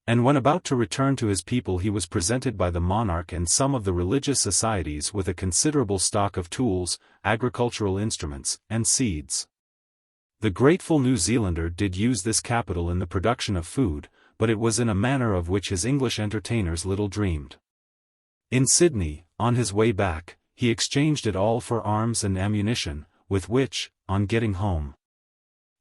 A: And when about to return to his people he was presented by the monarch and some of the religious societies with a considerable stock of tools, agricultural instruments, and seeds. The grateful New Zealander did use this capital in the production of food, but it was in a manner of which his English entertainers little dreamed. In Sydney, on his way back, he exchanged it all for arms and ammunition, with which, on getting home,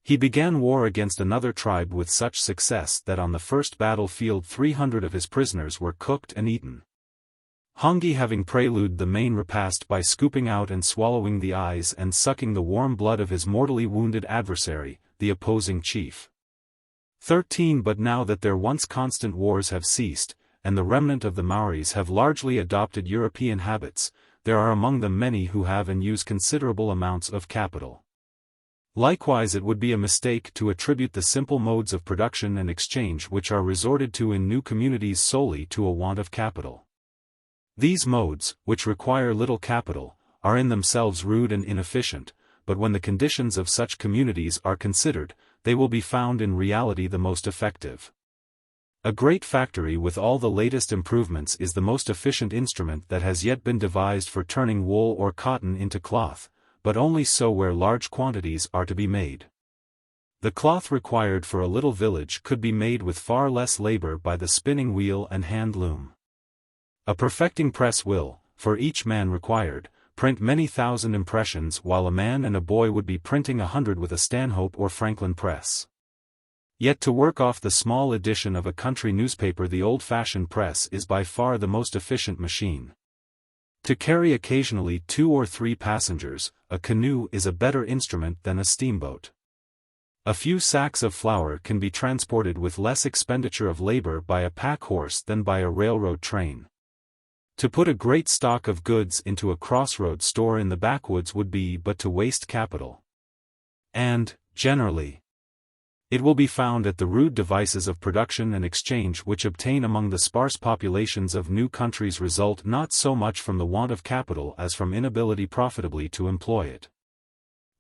A: he began war against another tribe with such success that on the first battlefield 300 of his prisoners were cooked and eaten. Hongi having preluded the main repast by scooping out and swallowing the eyes and sucking the warm blood of his mortally wounded adversary, the opposing chief. 13 But now that their once constant wars have ceased, and the remnant of the Maoris have largely adopted European habits, there are among them many who have and use considerable amounts of capital. Likewise it would be a mistake to attribute the simple modes of production and exchange which are resorted to in new communities solely to a want of capital. These modes, which require little capital, are in themselves rude and inefficient, but when the conditions of such communities are considered, they will be found in reality the most effective. A great factory with all the latest improvements is the most efficient instrument that has yet been devised for turning wool or cotton into cloth, but only so where large quantities are to be made. The cloth required for a little village could be made with far less labor by the spinning wheel and hand loom. A perfecting press will, for each man required, print many thousand impressions while a man and a boy would be printing 100 with a Stanhope or Franklin press. Yet to work off the small edition of a country newspaper the old-fashioned press is by far the most efficient machine. To carry occasionally 2 or 3 passengers, a canoe is a better instrument than a steamboat. A few sacks of flour can be transported with less expenditure of labor by a pack horse than by a railroad train. To put a great stock of goods into a crossroads store in the backwoods would be but to waste capital. And, generally, it will be found that the rude devices of production and exchange which obtain among the sparse populations of new countries result not so much from the want of capital as from inability profitably to employ it.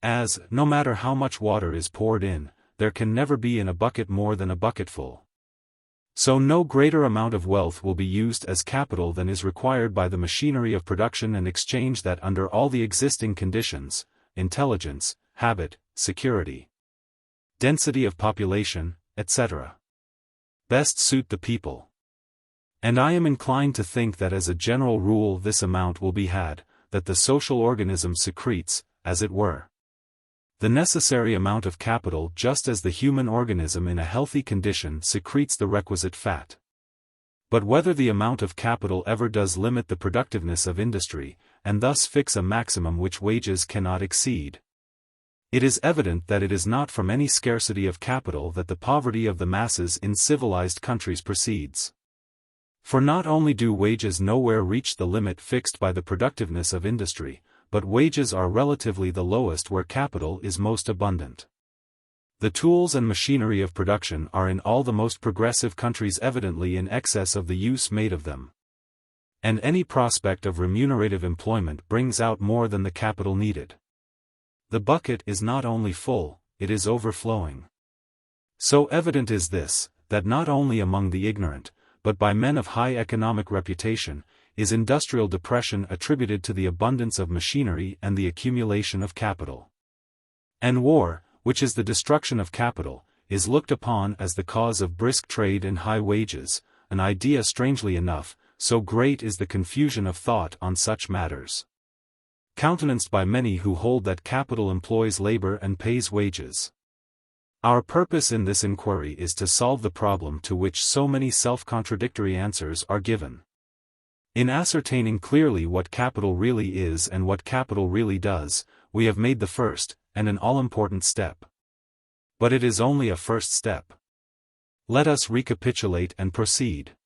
A: As, no matter how much water is poured in, there can never be in a bucket more than a bucketful. So no greater amount of wealth will be used as capital than is required by the machinery of production and exchange that under all the existing conditions, intelligence, habit, security, density of population, etc., best suit the people. And I am inclined to think that as a general rule this amount will be had, that the social organism secretes, as it were, the necessary amount of capital just as the human organism in a healthy condition secretes the requisite fat. But whether the amount of capital ever does limit the productiveness of industry, and thus fix a maximum which wages cannot exceed, it is evident that it is not from any scarcity of capital that the poverty of the masses in civilized countries proceeds. For not only do wages nowhere reach the limit fixed by the productiveness of industry, but wages are relatively the lowest where capital is most abundant. The tools and machinery of production are in all the most progressive countries evidently in excess of the use made of them. And any prospect of remunerative employment brings out more than the capital needed. The bucket is not only full, it is overflowing. So evident is this, that not only among the ignorant, but by men of high economic reputation, is industrial depression attributed to the abundance of machinery and the accumulation of capital. And war, which is the destruction of capital, is looked upon as the cause of brisk trade and high wages, an idea strangely enough, so great is the confusion of thought on such matters, countenanced by many who hold that capital employs labor and pays wages. Our purpose in this inquiry is to solve the problem to which so many self-contradictory answers are given. In ascertaining clearly what capital really is and what capital really does, we have made the first, and an all-important step. But it is only a first step. Let us recapitulate and proceed.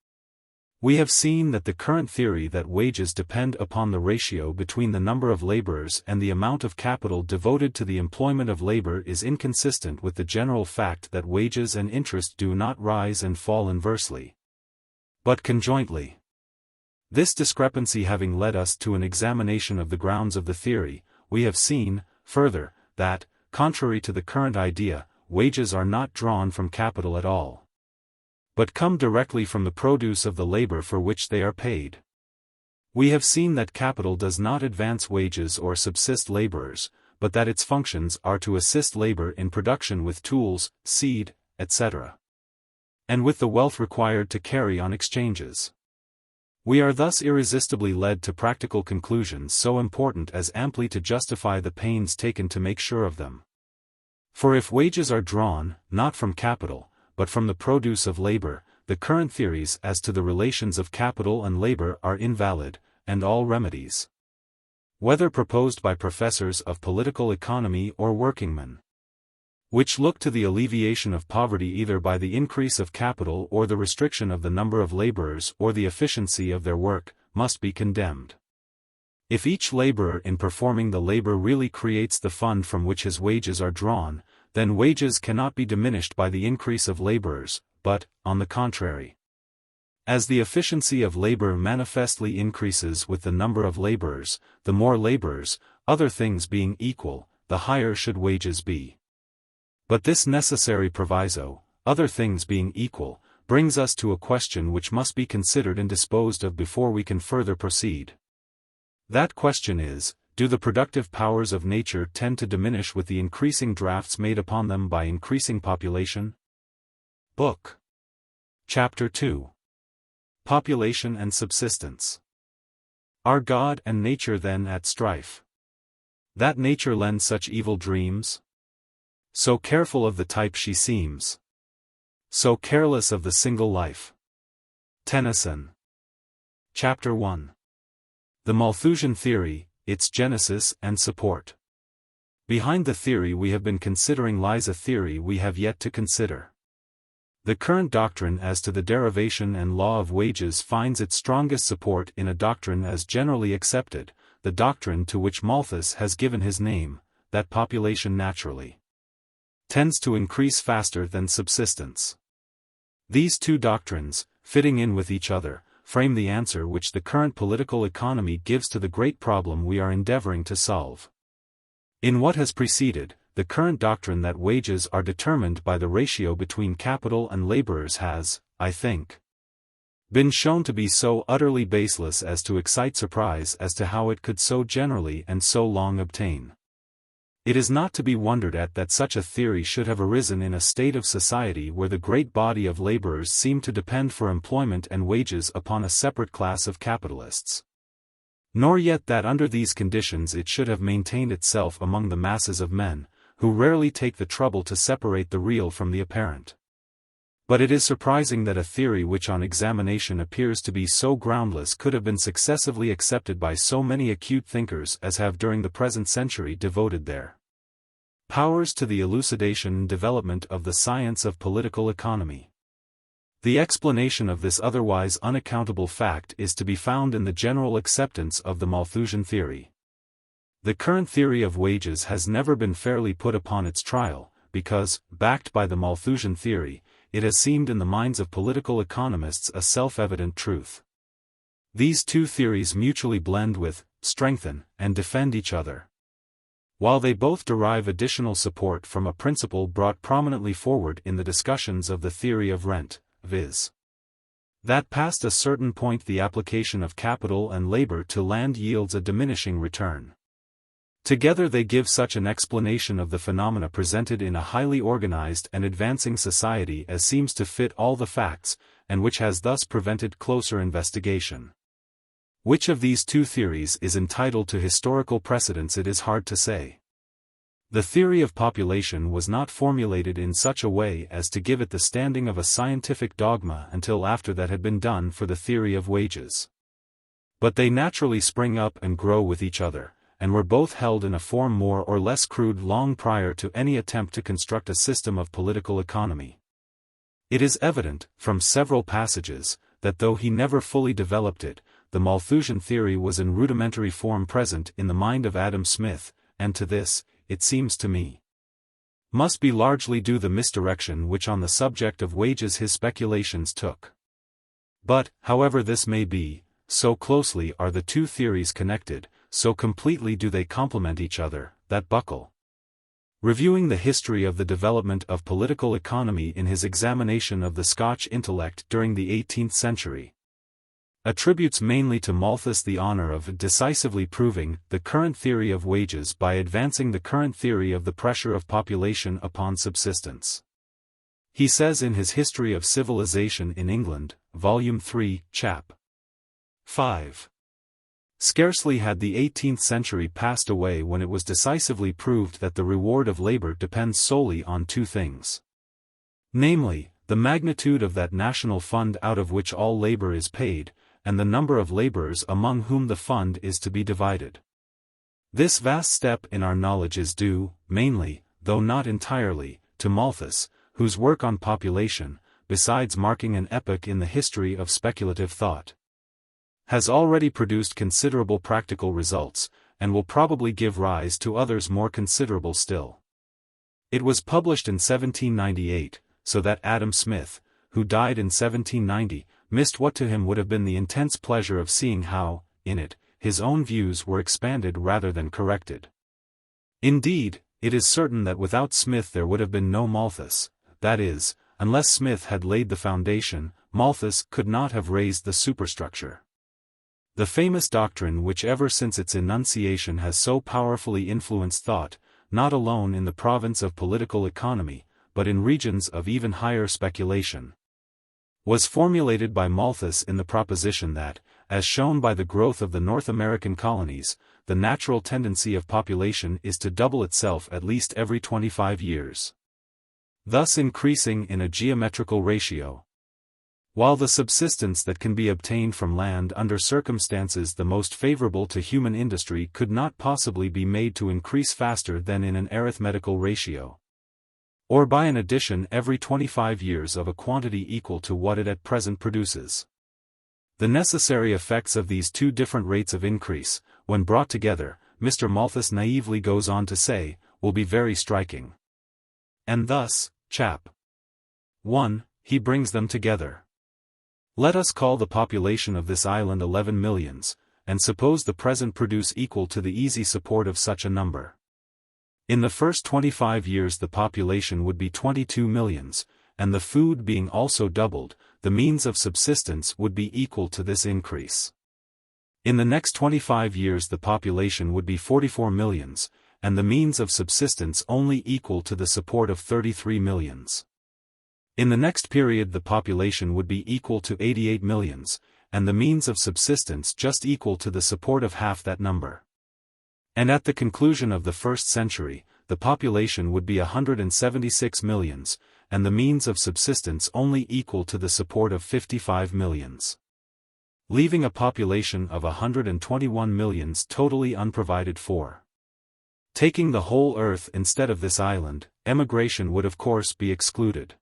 A: We have seen that the current theory that wages depend upon the ratio between the number of laborers and the amount of capital devoted to the employment of labor is inconsistent with the general fact that wages and interest do not rise and fall inversely, but conjointly. This discrepancy having led us to an examination of the grounds of the theory, we have seen, further, that, contrary to the current idea, wages are not drawn from capital at all, but come directly from the produce of the labor for which they are paid. We have seen that capital does not advance wages or subsist laborers, but that its functions are to assist labor in production with tools, seed, etc., and with the wealth required to carry on exchanges. We are thus irresistibly led to practical conclusions so important as amply to justify the pains taken to make sure of them. For if wages are drawn, not from capital, but from the produce of labor, the current theories as to the relations of capital and labor are invalid, and all remedies, whether proposed by professors of political economy or workingmen, which look to the alleviation of poverty either by the increase of capital or the restriction of the number of laborers or the efficiency of their work, must be condemned. If each laborer in performing the labor really creates the fund from which his wages are drawn, then wages cannot be diminished by the increase of laborers, but, on the contrary, as the efficiency of labor manifestly increases with the number of laborers, the more laborers, other things being equal, the higher should wages be. But this necessary proviso, other things being equal, brings us to a question which must be considered and disposed of before we can further proceed. That question is, do the productive powers of nature tend to diminish with the increasing drafts made upon them by increasing population? Book. Chapter 2. Population and Subsistence. Are God and nature then at strife? That nature lends such evil dreams? So careful of the type she seems, so careless of the single life. Tennyson. Chapter 1. The Malthusian Theory, its Genesis and Support. Behind the theory we have been considering lies a theory we have yet to consider. The current doctrine as to the derivation and law of wages finds its strongest support in a doctrine as generally accepted, the doctrine to which Malthus has given his name, that population naturally tends to increase faster than subsistence. These two doctrines, fitting in with each other, frame the answer which the current political economy gives to the great problem we are endeavoring to solve. In what has preceded, the current doctrine that wages are determined by the ratio between capital and laborers has, I think, been shown to be so utterly baseless as to excite surprise as to how it could so generally and so long obtain. It is not to be wondered at that such a theory should have arisen in a state of society where the great body of laborers seem to depend for employment and wages upon a separate class of capitalists. Nor yet that under these conditions it should have maintained itself among the masses of men, who rarely take the trouble to separate the real from the apparent. But it is surprising that a theory which on examination appears to be so groundless could have been successively accepted by so many acute thinkers as have during the present century devoted their powers to the elucidation and development of the science of political economy. The explanation of this otherwise unaccountable fact is to be found in the general acceptance of the Malthusian theory. The current theory of wages has never been fairly put upon its trial, because, backed by the Malthusian theory, it has seemed in the minds of political economists a self-evident truth. These two theories mutually blend with, strengthen, and defend each other, while they both derive additional support from a principle brought prominently forward in the discussions of the theory of rent, viz. that past a certain point the application of capital and labor to land yields a diminishing return. Together they give such an explanation of the phenomena presented in a highly organized and advancing society as seems to fit all the facts, and which has thus prevented closer investigation. Which of these two theories is entitled to historical precedence it is hard to say. The theory of population was not formulated in such a way as to give it the standing of a scientific dogma until after that had been done for the theory of wages. But they naturally spring up and grow with each other, and were both held in a form more or less crude long prior to any attempt to construct a system of political economy. It is evident, from several passages, that though he never fully developed it, the Malthusian theory was in rudimentary form present in the mind of Adam Smith, and to this, it seems to me, must be largely due the misdirection which on the subject of wages his speculations took. But, however this may be, so closely are the two theories connected, so completely do they complement each other, that Buckle, reviewing the history of the development of political economy in his examination of the Scotch intellect during the 18th century, attributes mainly to Malthus the honor of decisively proving the current theory of wages by advancing the current theory of the pressure of population upon subsistence. He says in his History of Civilization in England, Volume 3, Chap. 5. Scarcely had the 18th century passed away when it was decisively proved that the reward of labor depends solely on two things. Namely, the magnitude of that national fund out of which all labor is paid, and the number of laborers among whom the fund is to be divided. This vast step in our knowledge is due, mainly, though not entirely, to Malthus, whose work on population, besides marking an epoch in the history of speculative thought, has already produced considerable practical results, and will probably give rise to others more considerable still. It was published in 1798, so that Adam Smith, who died in 1790, missed what to him would have been the intense pleasure of seeing how, in it, his own views were expanded rather than corrected. Indeed, it is certain that without Smith there would have been no Malthus, that is, unless Smith had laid the foundation, Malthus could not have raised the superstructure. The famous doctrine which ever since its enunciation has so powerfully influenced thought, not alone in the province of political economy, but in regions of even higher speculation, was formulated by Malthus in the proposition that, as shown by the growth of the North American colonies, the natural tendency of population is to double itself at least every 25 years. Thus increasing in a geometrical ratio. While the subsistence that can be obtained from land under circumstances the most favorable to human industry could not possibly be made to increase faster than in an arithmetical ratio, or by an addition every 25 years of a quantity equal to what it at present produces. The necessary effects of these two different rates of increase, when brought together, Mr. Malthus naively goes on to say, will be very striking. And thus, chap. 1, he brings them together. Let us call the population of this island 11 millions, and suppose the present produce equal to the easy support of such a number. In the first 25 years the population would be 22 millions, and the food being also doubled, the means of subsistence would be equal to this increase. In the next 25 years the population would be 44 millions, and the means of subsistence only equal to the support of 33 millions. In the next period the population would be equal to 88 millions, and the means of subsistence just equal to the support of half that number. And at the conclusion of the first century, the population would be 176 millions, and the means of subsistence only equal to the support of 55 millions. Leaving a population of 121 millions totally unprovided for. Taking the whole earth instead of this island, emigration would of course be excluded.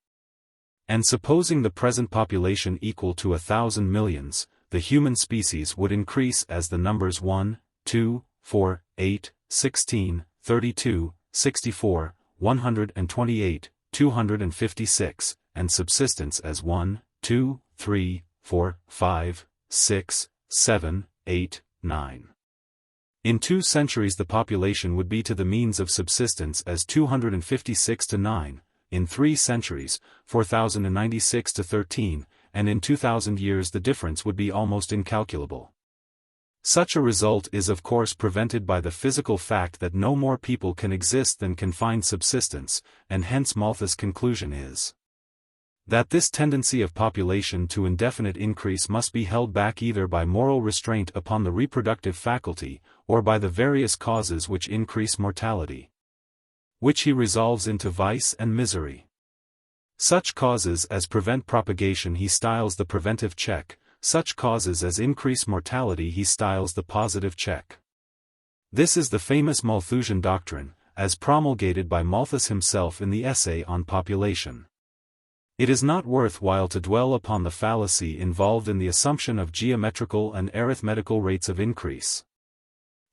A: And supposing the present population equal to 1,000 millions, the human species would increase as the numbers 1, 2, 4, 8, 16, 32, 64, 128, 256, and subsistence as 1, 2, 3, 4, 5, 6, 7, 8, 9. In 2 centuries the population would be to the means of subsistence as 256 to 9, in 3 centuries, 4,096 to 13, and in 2,000 years the difference would be almost incalculable. Such a result is of course prevented by the physical fact that no more people can exist than can find subsistence, and hence Malthus' conclusion is that this tendency of population to indefinite increase must be held back either by moral restraint upon the reproductive faculty, or by the various causes which increase mortality, which he resolves into vice and misery. Such causes as prevent propagation he styles the preventive check, such causes as increase mortality he styles the positive check. This is the famous Malthusian doctrine, as promulgated by Malthus himself in the essay on population. It is not worth while to dwell upon the fallacy involved in the assumption of geometrical and arithmetical rates of increase.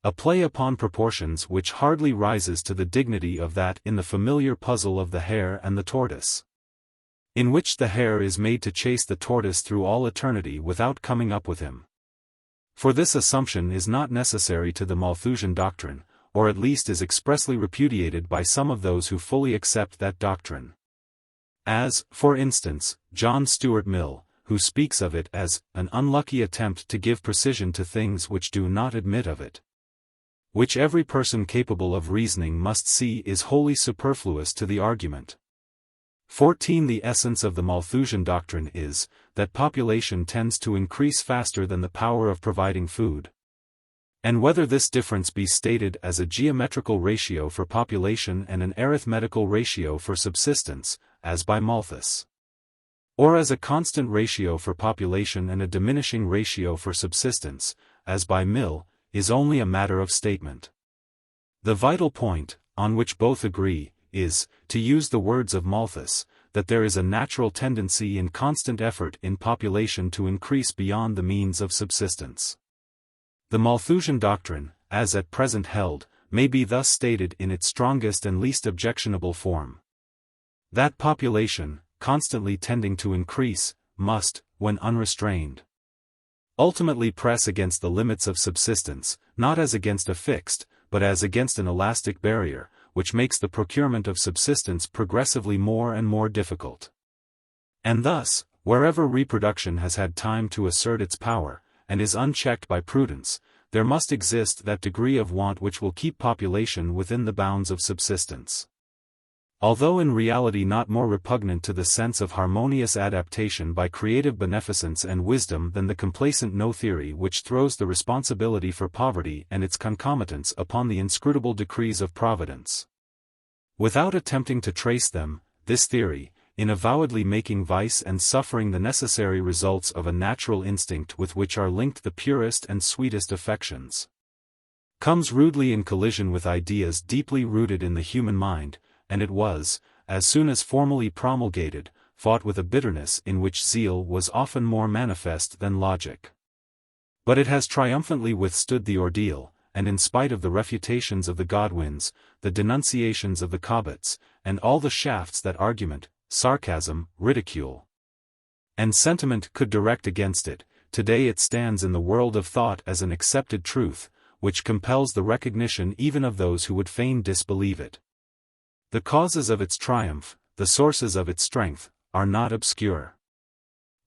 A: A play upon proportions which hardly rises to the dignity of that in the familiar puzzle of the hare and the tortoise, in which the hare is made to chase the tortoise through all eternity without coming up with him. For this assumption is not necessary to the Malthusian doctrine, or at least is expressly repudiated by some of those who fully accept that doctrine. As, for instance, John Stuart Mill, who speaks of it as an unlucky attempt to give precision to things which do not admit of it, which every person capable of reasoning must see is wholly superfluous to the argument. 14. The essence of the Malthusian doctrine is, that population tends to increase faster than the power of providing food. And whether this difference be stated as a geometrical ratio for population and an arithmetical ratio for subsistence, as by Malthus, or as a constant ratio for population and a diminishing ratio for subsistence, as by Mill, is only a matter of statement. The vital point, on which both agree, is, to use the words of Malthus, that there is a natural tendency in constant effort in population to increase beyond the means of subsistence. The Malthusian doctrine, as at present held, may be thus stated in its strongest and least objectionable form. That population, constantly tending to increase, must, when unrestrained, ultimately press against the limits of subsistence, not as against a fixed, but as against an elastic barrier, which makes the procurement of subsistence progressively more and more difficult. And thus, wherever reproduction has had time to assert its power, and is unchecked by prudence, there must exist that degree of want which will keep population within the bounds of subsistence. Although in reality not more repugnant to the sense of harmonious adaptation by creative beneficence and wisdom than the complacent no theory which throws the responsibility for poverty and its concomitants upon the inscrutable decrees of Providence. Without attempting to trace them, this theory, in avowedly making vice and suffering the necessary results of a natural instinct with which are linked the purest and sweetest affections, comes rudely in collision with ideas deeply rooted in the human mind, and it was, as soon as formally promulgated, fought with a bitterness in which zeal was often more manifest than logic. But it has triumphantly withstood the ordeal, and in spite of the refutations of the Godwins, the denunciations of the Cobbetts, and all the shafts that argument, sarcasm, ridicule, and sentiment could direct against it, today it stands in the world of thought as an accepted truth, which compels the recognition even of those who would fain disbelieve it. The causes of its triumph, the sources of its strength, are not obscure.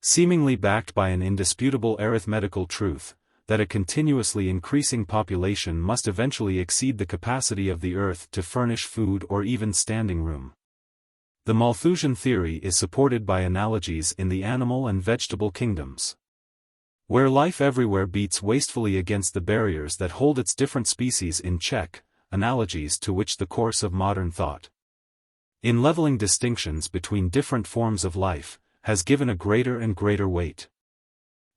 A: Seemingly backed by an indisputable arithmetical truth, that a continuously increasing population must eventually exceed the capacity of the earth to furnish food or even standing room. The Malthusian theory is supported by analogies in the animal and vegetable kingdoms, where life everywhere beats wastefully against the barriers that hold its different species in check, analogies to which the course of modern thought, in leveling distinctions between different forms of life, has given a greater and greater weight.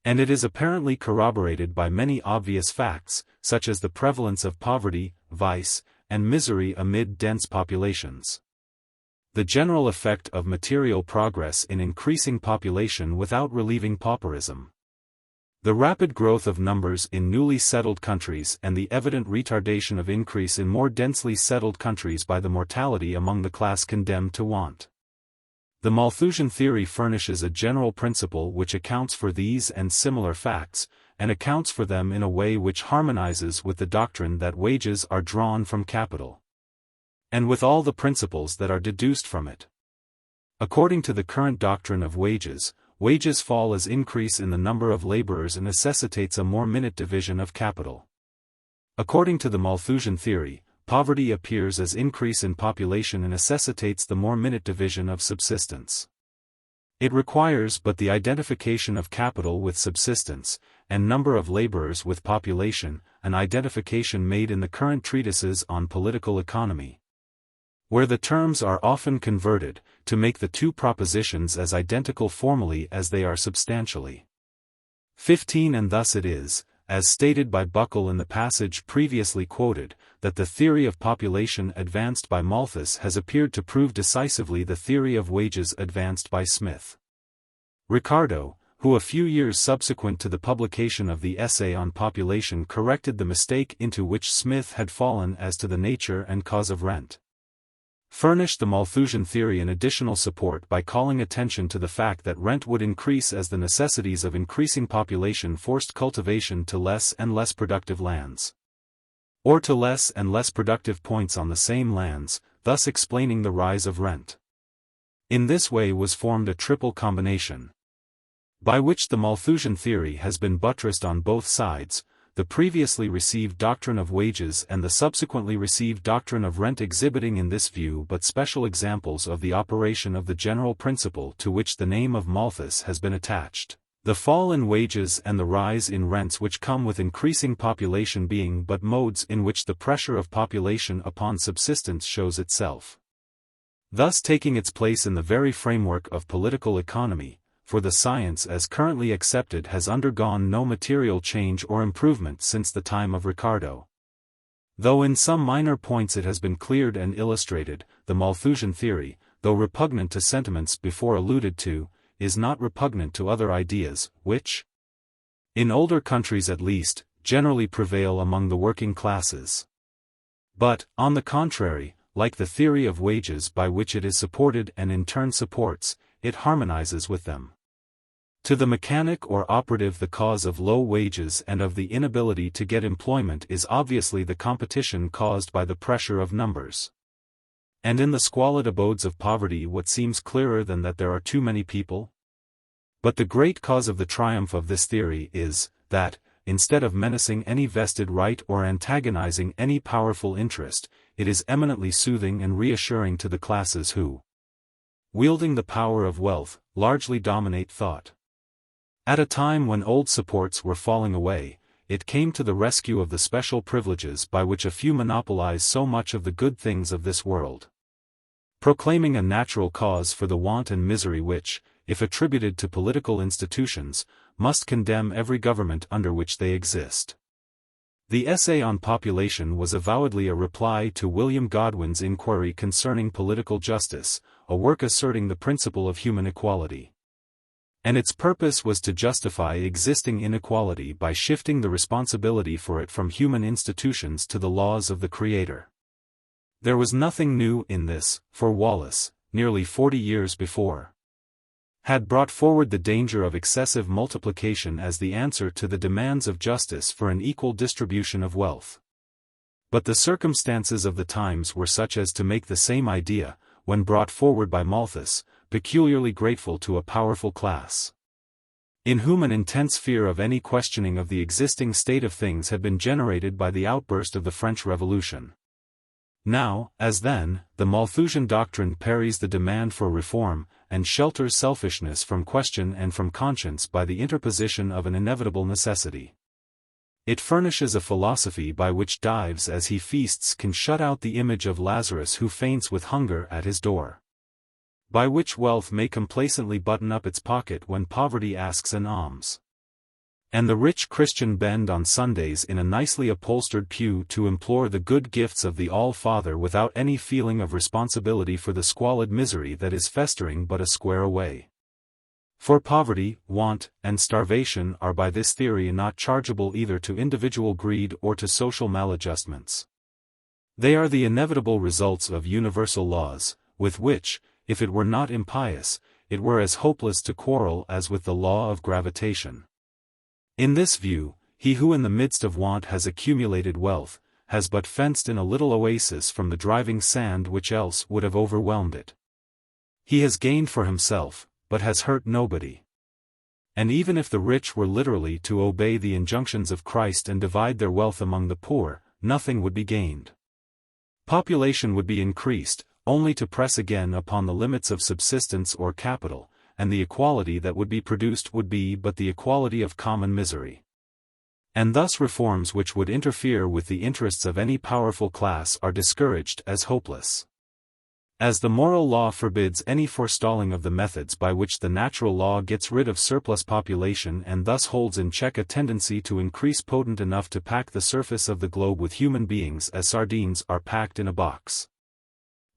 A: And it is apparently corroborated by many obvious facts, such as the prevalence of poverty, vice, and misery amid dense populations. The general effect of material progress in increasing population without relieving pauperism. The rapid growth of numbers in newly settled countries and the evident retardation of increase in more densely settled countries by the mortality among the class condemned to want. The Malthusian theory furnishes a general principle which accounts for these and similar facts, and accounts for them in a way which harmonizes with the doctrine that wages are drawn from capital, and with all the principles that are deduced from it. According to the current doctrine of wages, wages fall as increase in the number of laborers necessitates a more minute division of capital. According to the Malthusian theory, poverty appears as increase in population necessitates the more minute division of subsistence. It requires but the identification of capital with subsistence, and number of laborers with population, an identification made in the current treatises on political economy, where the terms are often converted, to make the two propositions as identical formally as they are substantially. 15. And thus it is, as stated by Buckle in the passage previously quoted, that the theory of population advanced by Malthus has appeared to prove decisively the theory of wages advanced by Smith. Ricardo, who a few years subsequent to the publication of the essay on population corrected the mistake into which Smith had fallen as to the nature and cause of rent, furnished the Malthusian theory an additional support by calling attention to the fact that rent would increase as the necessities of increasing population forced cultivation to less and less productive lands, or to less and less productive points on the same lands, thus explaining the rise of rent. In this way was formed a triple combination, by which the Malthusian theory has been buttressed on both sides, the previously received doctrine of wages and the subsequently received doctrine of rent, exhibiting in this view but special examples of the operation of the general principle to which the name of Malthus has been attached, the fall in wages and the rise in rents which come with increasing population being but modes in which the pressure of population upon subsistence shows itself, thus taking its place in the very framework of political economy, for the science as currently accepted has undergone no material change or improvement since the time of Ricardo. Though in some minor points it has been cleared and illustrated, the Malthusian theory, though repugnant to sentiments before alluded to, is not repugnant to other ideas, which, in older countries at least, generally prevail among the working classes. But, on the contrary, like the theory of wages by which it is supported and in turn supports, it harmonizes with them. To the mechanic or operative the cause of low wages and of the inability to get employment is obviously the competition caused by the pressure of numbers. And in the squalid abodes of poverty what seems clearer than that there are too many people? But the great cause of the triumph of this theory is, that, instead of menacing any vested right or antagonizing any powerful interest, it is eminently soothing and reassuring to the classes who, wielding the power of wealth, largely dominate thought. At a time when old supports were falling away, it came to the rescue of the special privileges by which a few monopolize so much of the good things of this world. Proclaiming a natural cause for the want and misery which, if attributed to political institutions, must condemn every government under which they exist. The essay on population was avowedly a reply to William Godwin's inquiry concerning political justice, a work asserting the principle of human equality. And its purpose was to justify existing inequality by shifting the responsibility for it from human institutions to the laws of the Creator. There was nothing new in this, for Wallace, nearly 40 years before, had brought forward the danger of excessive multiplication as the answer to the demands of justice for an equal distribution of wealth. But the circumstances of the times were such as to make the same idea, when brought forward by Malthus, peculiarly grateful to a powerful class, in whom an intense fear of any questioning of the existing state of things had been generated by the outburst of the French Revolution. Now, as then, the Malthusian doctrine parries the demand for reform, and shelters selfishness from question and from conscience by the interposition of an inevitable necessity. It furnishes a philosophy by which Dives as he feasts can shut out the image of Lazarus who faints with hunger at his door, by which wealth may complacently button up its pocket when poverty asks an alms, and the rich Christian bend on Sundays in a nicely upholstered pew to implore the good gifts of the All-Father without any feeling of responsibility for the squalid misery that is festering but a square away. For poverty, want, and starvation are by this theory not chargeable either to individual greed or to social maladjustments. They are the inevitable results of universal laws, with which, if it were not impious, it were as hopeless to quarrel as with the law of gravitation. In this view, he who in the midst of want has accumulated wealth, has but fenced in a little oasis from the driving sand which else would have overwhelmed it. He has gained for himself, but has hurt nobody. And even if the rich were literally to obey the injunctions of Christ and divide their wealth among the poor, nothing would be gained. Population would be increased, only to press again upon the limits of subsistence or capital, and the equality that would be produced would be but the equality of common misery. And thus reforms which would interfere with the interests of any powerful class are discouraged as hopeless. As the moral law forbids any forestalling of the methods by which the natural law gets rid of surplus population and thus holds in check a tendency to increase potent enough to pack the surface of the globe with human beings as sardines are packed in a box,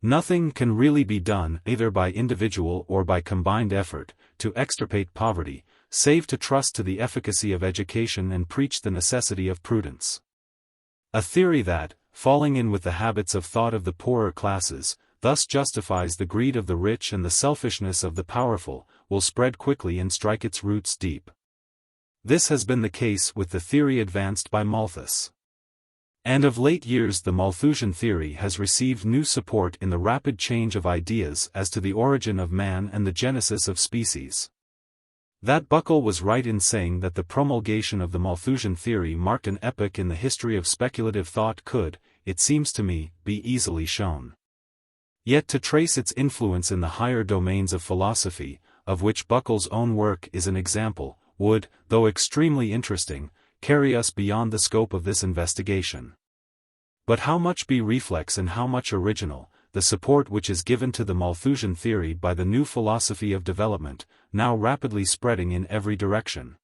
A: nothing can really be done, either by individual or by combined effort, to extirpate poverty, save to trust to the efficacy of education and preach the necessity of prudence. A theory that, falling in with the habits of thought of the poorer classes, thus justifies the greed of the rich and the selfishness of the powerful, will spread quickly and strike its roots deep. This has been the case with the theory advanced by Malthus. And of late years the Malthusian theory has received new support in the rapid change of ideas as to the origin of man and the genesis of species. That Buckle was right in saying that the promulgation of the Malthusian theory marked an epoch in the history of speculative thought could, it seems to me, be easily shown. Yet to trace its influence in the higher domains of philosophy, of which Buckle's own work is an example, would, though extremely interesting, carry us beyond the scope of this investigation. But how much be reflex and how much original, the support which is given to the Malthusian theory by the new philosophy of development, now rapidly spreading in every direction,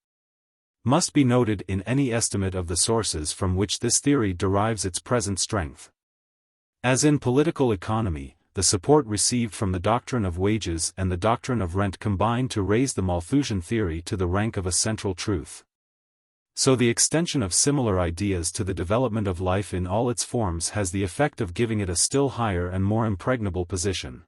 A: must be noted in any estimate of the sources from which this theory derives its present strength. As in political economy, the support received from the doctrine of wages and the doctrine of rent combine to raise the Malthusian theory to the rank of a central truth. So the extension of similar ideas to the development of life in all its forms has the effect of giving it a still higher and more impregnable position.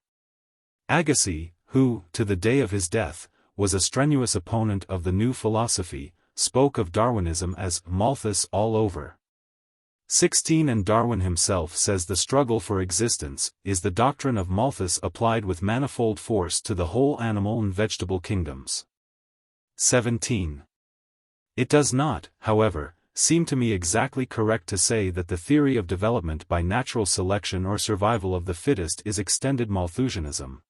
A: Agassiz, who, to the day of his death, was a strenuous opponent of the new philosophy, spoke of Darwinism as Malthus all over. 16 and Darwin himself says the struggle for existence is the doctrine of Malthus applied with manifold force to the whole animal and vegetable kingdoms. 17. It does not, however, seem to me exactly correct to say that the theory of development by natural selection or survival of the fittest is extended Malthusianism.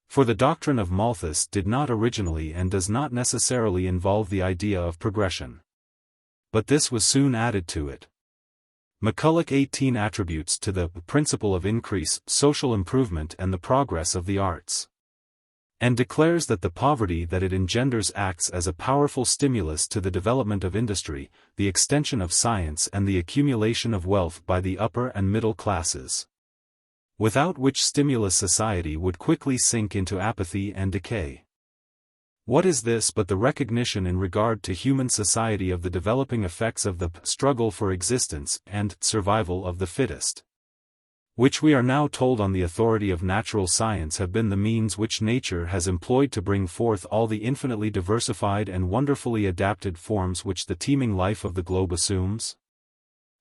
A: For the doctrine of Malthus did not originally and does not necessarily involve the idea of progression. But this was soon added to it. McCulloch 18 attributes to the principle of increase, social improvement and the progress of the arts, and declares that the poverty that it engenders acts as a powerful stimulus to the development of industry, the extension of science and the accumulation of wealth by the upper and middle classes, without which stimulus society would quickly sink into apathy and decay. What is this but the recognition in regard to human society of the developing effects of the struggle for existence and survival of the fittest, which we are now told on the authority of natural science have been the means which nature has employed to bring forth all the infinitely diversified and wonderfully adapted forms which the teeming life of the globe assumes?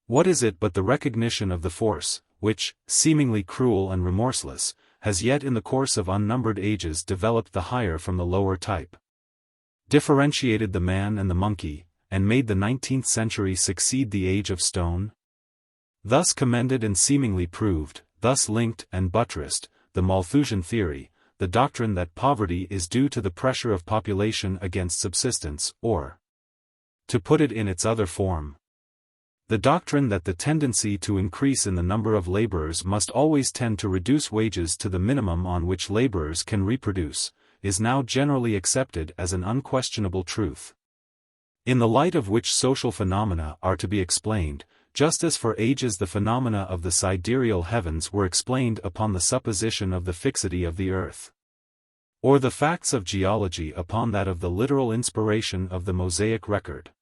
A: What is it but the recognition of the force, which, seemingly cruel and remorseless, has yet in the course of unnumbered ages developed the higher from the lower type, differentiated the man and the monkey, and made the 19th century succeed the age of stone? Thus commended and seemingly proved, thus linked and buttressed, the Malthusian theory, the doctrine that poverty is due to the pressure of population against subsistence, or, to put it in its other form, the doctrine that the tendency to increase in the number of laborers must always tend to reduce wages to the minimum on which laborers can reproduce, is now generally accepted as an unquestionable truth, in the light of which social phenomena are to be explained, just as for ages the phenomena of the sidereal heavens were explained upon the supposition of the fixity of the earth, or the facts of geology upon that of the literal inspiration of the Mosaic record,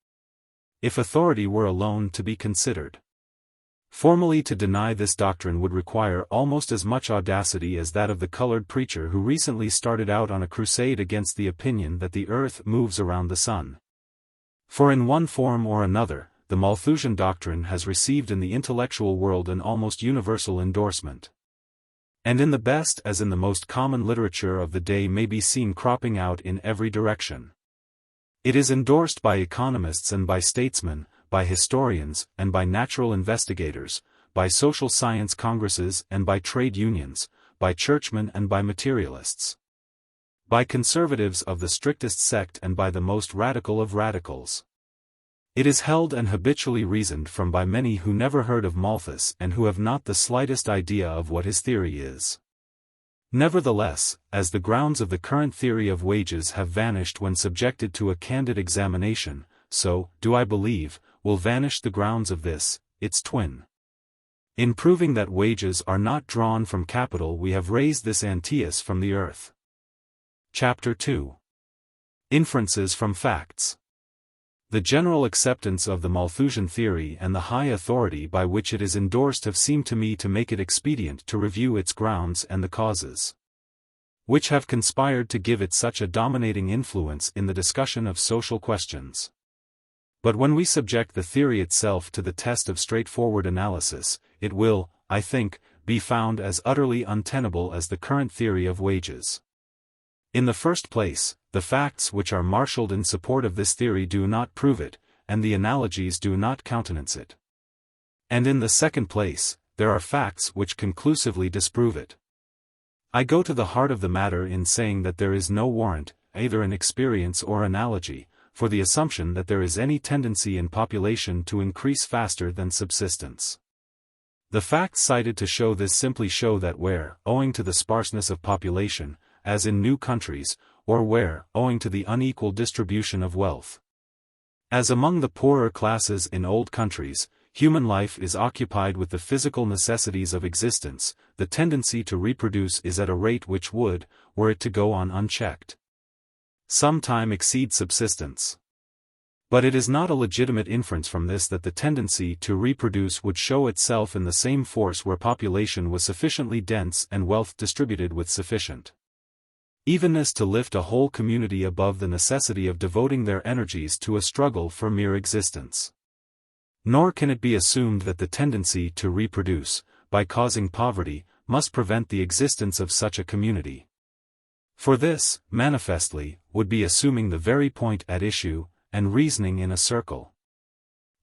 A: if authority were alone to be considered. Formally to deny this doctrine would require almost as much audacity as that of the colored preacher who recently started out on a crusade against the opinion that the earth moves around the sun. For in one form or another, the Malthusian doctrine has received in the intellectual world an almost universal endorsement, and in the best as in the most common literature of the day may be seen cropping out in every direction. It is endorsed by economists and by statesmen, by historians and by natural investigators, by social science congresses and by trade unions, by churchmen and by materialists, by conservatives of the strictest sect and by the most radical of radicals. It is held and habitually reasoned from by many who never heard of Malthus and who have not the slightest idea of what his theory is. Nevertheless, as the grounds of the current theory of wages have vanished when subjected to a candid examination, so, do I believe, will vanish the grounds of this, its twin. In proving that wages are not drawn from capital we have raised this Antaeus from the earth. Chapter 2. Inferences from Facts. The general acceptance of the Malthusian theory and the high authority by which it is endorsed have seemed to me to make it expedient to review its grounds and the causes which have conspired to give it such a dominating influence in the discussion of social questions. But when we subject the theory itself to the test of straightforward analysis, it will, I think, be found as utterly untenable as the current theory of wages. In the first place, the facts which are marshaled in support of this theory do not prove it, and the analogies do not countenance it. And in the second place, there are facts which conclusively disprove it. I go to the heart of the matter in saying that there is no warrant, either in experience or analogy, for the assumption that there is any tendency in population to increase faster than subsistence. The facts cited to show this simply show that where, owing to the sparseness of population, as in new countries, or where, owing to the unequal distribution of wealth, as among the poorer classes in old countries, human life is occupied with the physical necessities of existence, the tendency to reproduce is at a rate which would, were it to go on unchecked, sometime exceed subsistence. But it is not a legitimate inference from this that the tendency to reproduce would show itself in the same force where population was sufficiently dense and wealth distributed with sufficient evenness to lift a whole community above the necessity of devoting their energies to a struggle for mere existence. Nor can it be assumed that the tendency to reproduce, by causing poverty, must prevent the existence of such a community. For this, manifestly, would be assuming the very point at issue, and reasoning in a circle.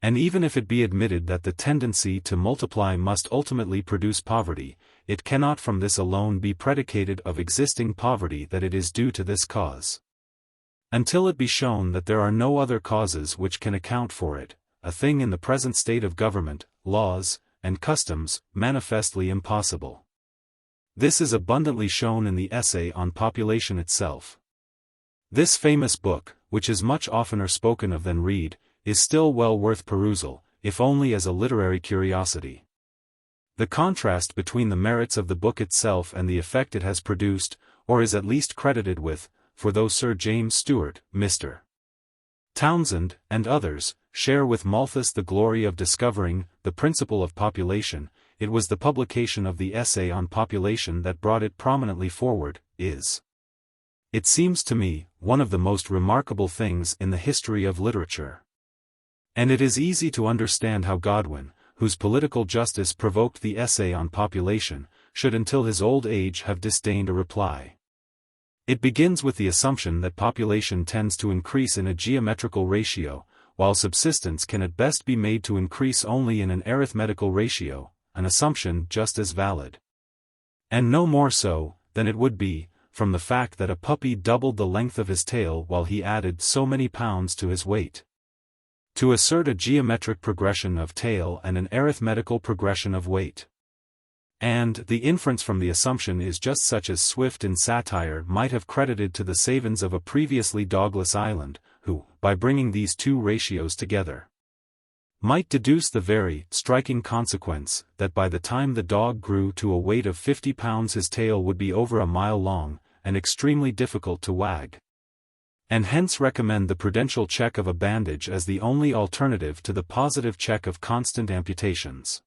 A: And even if it be admitted that the tendency to multiply must ultimately produce poverty, it cannot from this alone be predicated of existing poverty that it is due to this cause. Until it be shown that there are no other causes which can account for it, a thing in the present state of government, laws, and customs, manifestly impossible. This is abundantly shown in the essay on population itself. This famous book, which is much oftener spoken of than read, is still well worth perusal, if only as a literary curiosity. The contrast between the merits of the book itself and the effect it has produced, or is at least credited with, for though Sir James Stewart, Mr. Townsend, and others, share with Malthus the glory of discovering the principle of population, it was the publication of the essay on population that brought it prominently forward, is, it seems to me, one of the most remarkable things in the history of literature. And it is easy to understand how Godwin, whose political justice provoked the essay on population, should until his old age have disdained a reply. It begins with the assumption that population tends to increase in a geometrical ratio, while subsistence can at best be made to increase only in an arithmetical ratio, an assumption just as valid. And no more so, than it would be, from the fact that a puppy doubled the length of his tail while he added so many pounds to his weight. To assert a geometric progression of tail and an arithmetical progression of weight. And the inference from the assumption is just such as Swift in satire might have credited to the savans of a previously dogless island, who, by bringing these two ratios together, might deduce the very striking consequence that by the time the dog grew to a weight of 50 pounds his tail would be over a mile long, and extremely difficult to wag. And hence recommend the prudential check of a bandage as the only alternative to the positive check of constant amputations.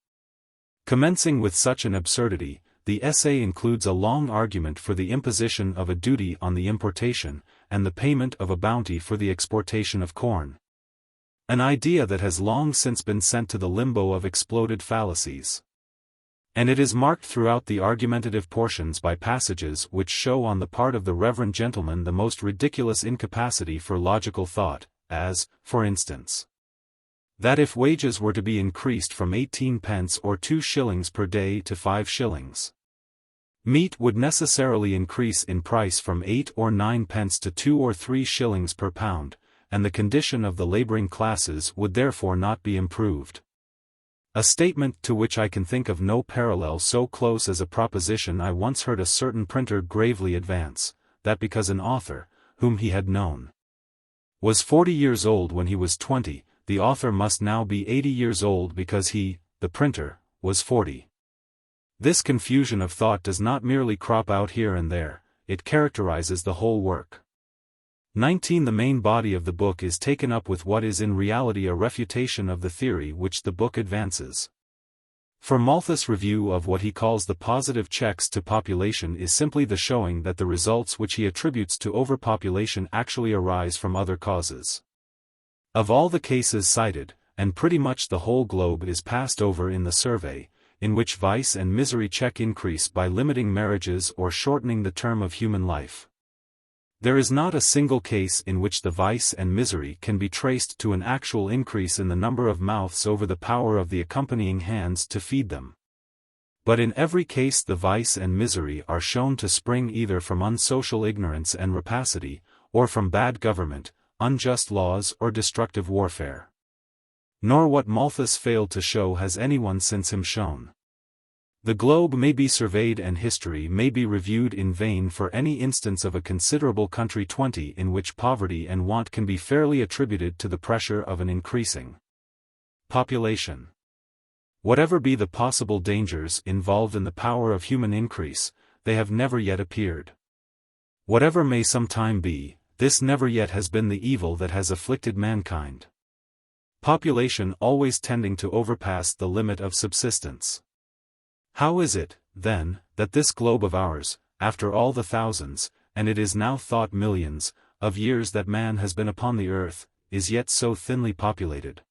A: Commencing with such an absurdity, the essay includes a long argument for the imposition of a duty on the importation, and the payment of a bounty for the exportation of corn. An idea that has long since been sent to the limbo of exploded fallacies. And it is marked throughout the argumentative portions by passages which show on the part of the reverend gentleman the most ridiculous incapacity for logical thought, as, for instance, that if wages were to be increased from 18 pence or 2 shillings per day to 5 shillings, meat would necessarily increase in price from 8 or 9 pence to 2 or 3 shillings per pound, and the condition of the laboring classes would therefore not be improved. A statement to which I can think of no parallel so close as a proposition I once heard a certain printer gravely advance, that because an author, whom he had known, was 40 years old when he was 20, the author must now be 80 years old because he, the printer, was 40. This confusion of thought does not merely crop out here and there, it characterizes the whole work. 19. The main body of the book is taken up with what is in reality a refutation of the theory which the book advances. For Malthus' review of what he calls the positive checks to population is simply the showing that the results which he attributes to overpopulation actually arise from other causes. Of all the cases cited, and pretty much the whole globe is passed over in the survey, in which vice and misery check increase by limiting marriages or shortening the term of human life, there is not a single case in which the vice and misery can be traced to an actual increase in the number of mouths over the power of the accompanying hands to feed them. But in every case the vice and misery are shown to spring either from unsocial ignorance and rapacity, or from bad government, unjust laws or destructive warfare. Nor what Malthus failed to show has anyone since him shown. The globe may be surveyed and history may be reviewed in vain for any instance of a considerable country 20 in which poverty and want can be fairly attributed to the pressure of an increasing population. Whatever be the possible dangers involved in the power of human increase, they have never yet appeared. Whatever may sometime be, this never yet has been the evil that has afflicted mankind. Population always tending to overpass the limit of subsistence. How is it, then, that this globe of ours, after all the thousands, and it is now thought millions, of years that man has been upon the earth, is yet so thinly populated?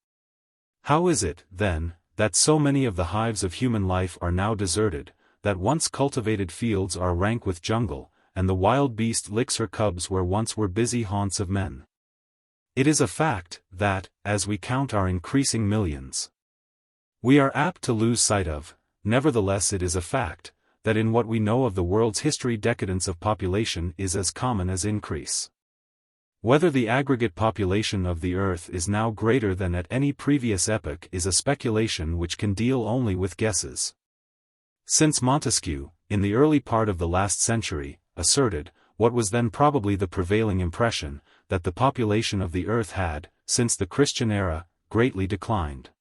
A: How is it, then, that so many of the hives of human life are now deserted, that once cultivated fields are rank with jungle, and the wild beast licks her cubs where once were busy haunts of men? It is a fact that, as we count our increasing millions, we are apt to lose sight of. Nevertheless, it is a fact that in what we know of the world's history, decadence of population is as common as increase. Whether the aggregate population of the earth is now greater than at any previous epoch is a speculation which can deal only with guesses. Since Montesquieu, in the early part of the last century, asserted, what was then probably the prevailing impression, that the population of the earth had, since the Christian era, greatly declined.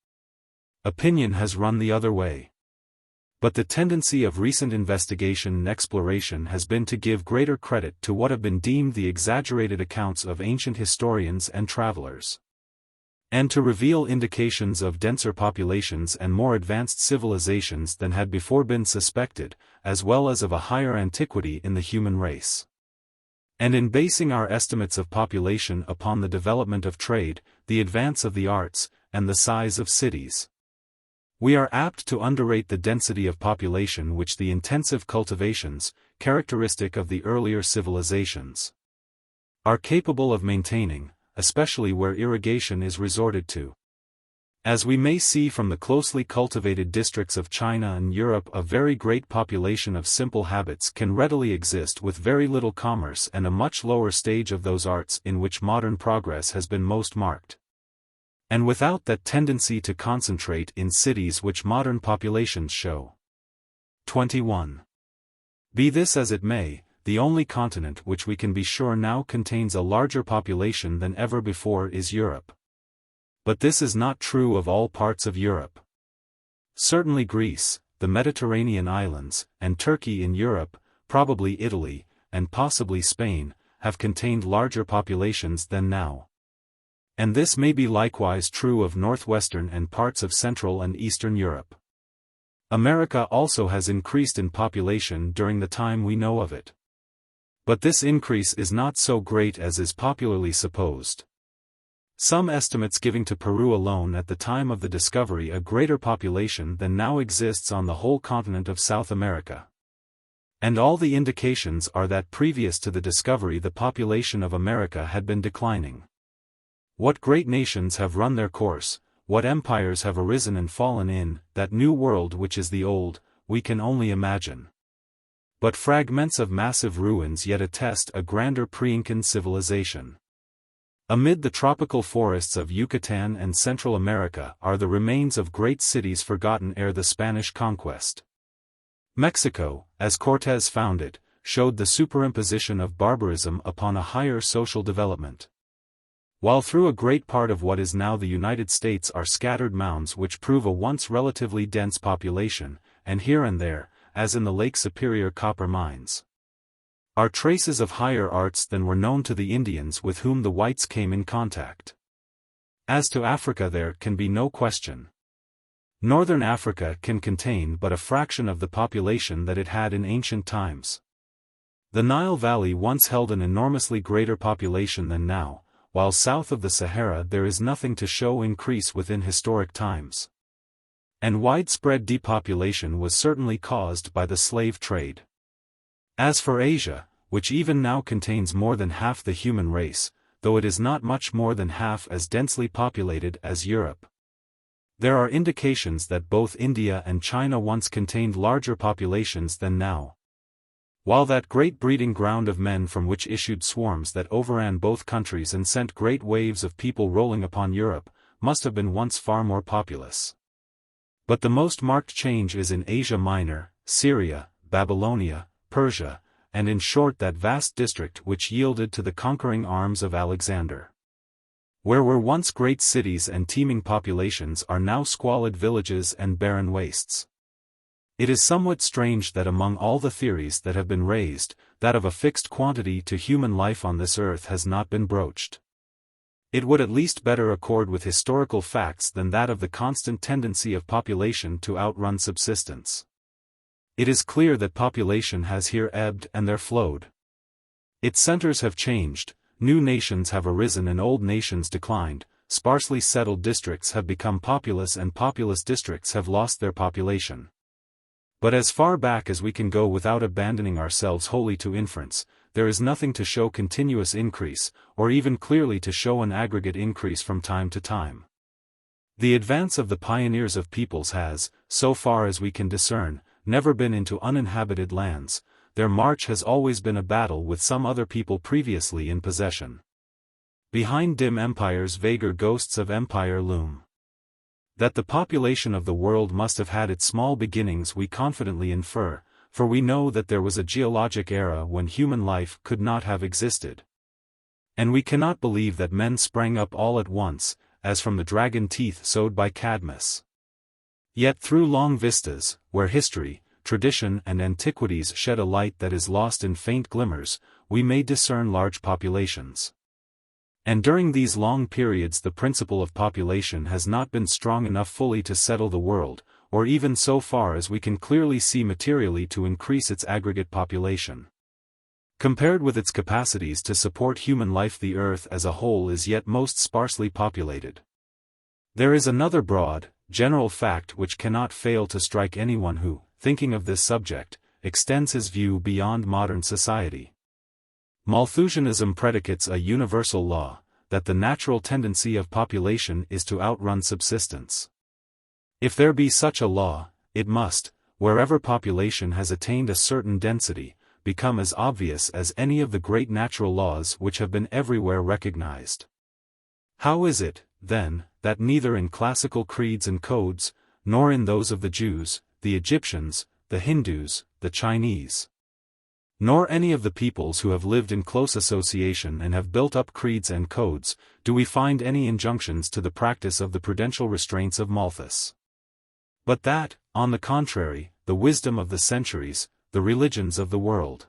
A: Opinion has run the other way. But the tendency of recent investigation and exploration has been to give greater credit to what have been deemed the exaggerated accounts of ancient historians and travelers, and to reveal indications of denser populations and more advanced civilizations than had before been suspected, as well as of a higher antiquity in the human race. And in basing our estimates of population upon the development of trade, the advance of the arts, and the size of cities, we are apt to underrate the density of population which the intensive cultivations, characteristic of the earlier civilizations, are capable of maintaining, especially where irrigation is resorted to. As we may see from the closely cultivated districts of China and Europe, a very great population of simple habits can readily exist with very little commerce and a much lower stage of those arts in which modern progress has been most marked, and without that tendency to concentrate in cities which modern populations show. 21. Be this as it may, the only continent which we can be sure now contains a larger population than ever before is Europe. But this is not true of all parts of Europe. Certainly Greece, the Mediterranean islands, and Turkey in Europe, probably Italy, and possibly Spain, have contained larger populations than now. And this may be likewise true of northwestern and parts of Central and Eastern Europe. America also has increased in population during the time we know of it. But this increase is not so great as is popularly supposed. Some estimates giving to Peru alone at the time of the discovery a greater population than now exists on the whole continent of South America. And all the indications are that previous to the discovery the population of America had been declining. What great nations have run their course, what empires have arisen and fallen in that new world which is the old, we can only imagine. But fragments of massive ruins yet attest a grander pre-Incan civilization. Amid the tropical forests of Yucatan and Central America are the remains of great cities forgotten ere the Spanish conquest. Mexico, as Cortés found it, showed the superimposition of barbarism upon a higher social development. While through a great part of what is now the United States are scattered mounds which prove a once relatively dense population, and here and there, as in the Lake Superior copper mines, are traces of higher arts than were known to the Indians with whom the whites came in contact. As to Africa, there can be no question. Northern Africa can contain but a fraction of the population that it had in ancient times. The Nile Valley once held an enormously greater population than now, while south of the Sahara there is nothing to show increase within historic times. And widespread depopulation was certainly caused by the slave trade. As for Asia, which even now contains more than half the human race, though it is not much more than half as densely populated as Europe, there are indications that both India and China once contained larger populations than now. While that great breeding ground of men from which issued swarms that overran both countries and sent great waves of people rolling upon Europe, must have been once far more populous. But the most marked change is in Asia Minor, Syria, Babylonia, Persia, and in short that vast district which yielded to the conquering arms of Alexander. Where were once great cities and teeming populations are now squalid villages and barren wastes. It is somewhat strange that among all the theories that have been raised, that of a fixed quantity to human life on this earth has not been broached. It would at least better accord with historical facts than that of the constant tendency of population to outrun subsistence. It is clear that population has here ebbed and there flowed. Its centers have changed, new nations have arisen and old nations declined, sparsely settled districts have become populous and populous districts have lost their population. But as far back as we can go without abandoning ourselves wholly to inference, there is nothing to show continuous increase, or even clearly to show an aggregate increase from time to time. The advance of the pioneers of peoples has, so far as we can discern, never been into uninhabited lands. Their march has always been a battle with some other people previously in possession. Behind dim empires vaguer ghosts of empire loom. That the population of the world must have had its small beginnings we confidently infer, for we know that there was a geologic era when human life could not have existed. And we cannot believe that men sprang up all at once, as from the dragon teeth sowed by Cadmus. Yet through long vistas, where history, tradition and antiquities shed a light that is lost in faint glimmers, we may discern large populations. And during these long periods the principle of population has not been strong enough fully to settle the world, or even so far as we can clearly see materially to increase its aggregate population. Compared with its capacities to support human life, the earth as a whole is yet most sparsely populated. There is another broad, general fact which cannot fail to strike anyone who, thinking of this subject, extends his view beyond modern society. Malthusianism predicates a universal law, that the natural tendency of population is to outrun subsistence. If there be such a law, it must, wherever population has attained a certain density, become as obvious as any of the great natural laws which have been everywhere recognized. How is it, then, that neither in classical creeds and codes, nor in those of the Jews, the Egyptians, the Hindus, the Chinese, nor any of the peoples who have lived in close association and have built up creeds and codes, do we find any injunctions to the practice of the prudential restraints of Malthus? But that, on the contrary, the wisdom of the centuries, the religions of the world,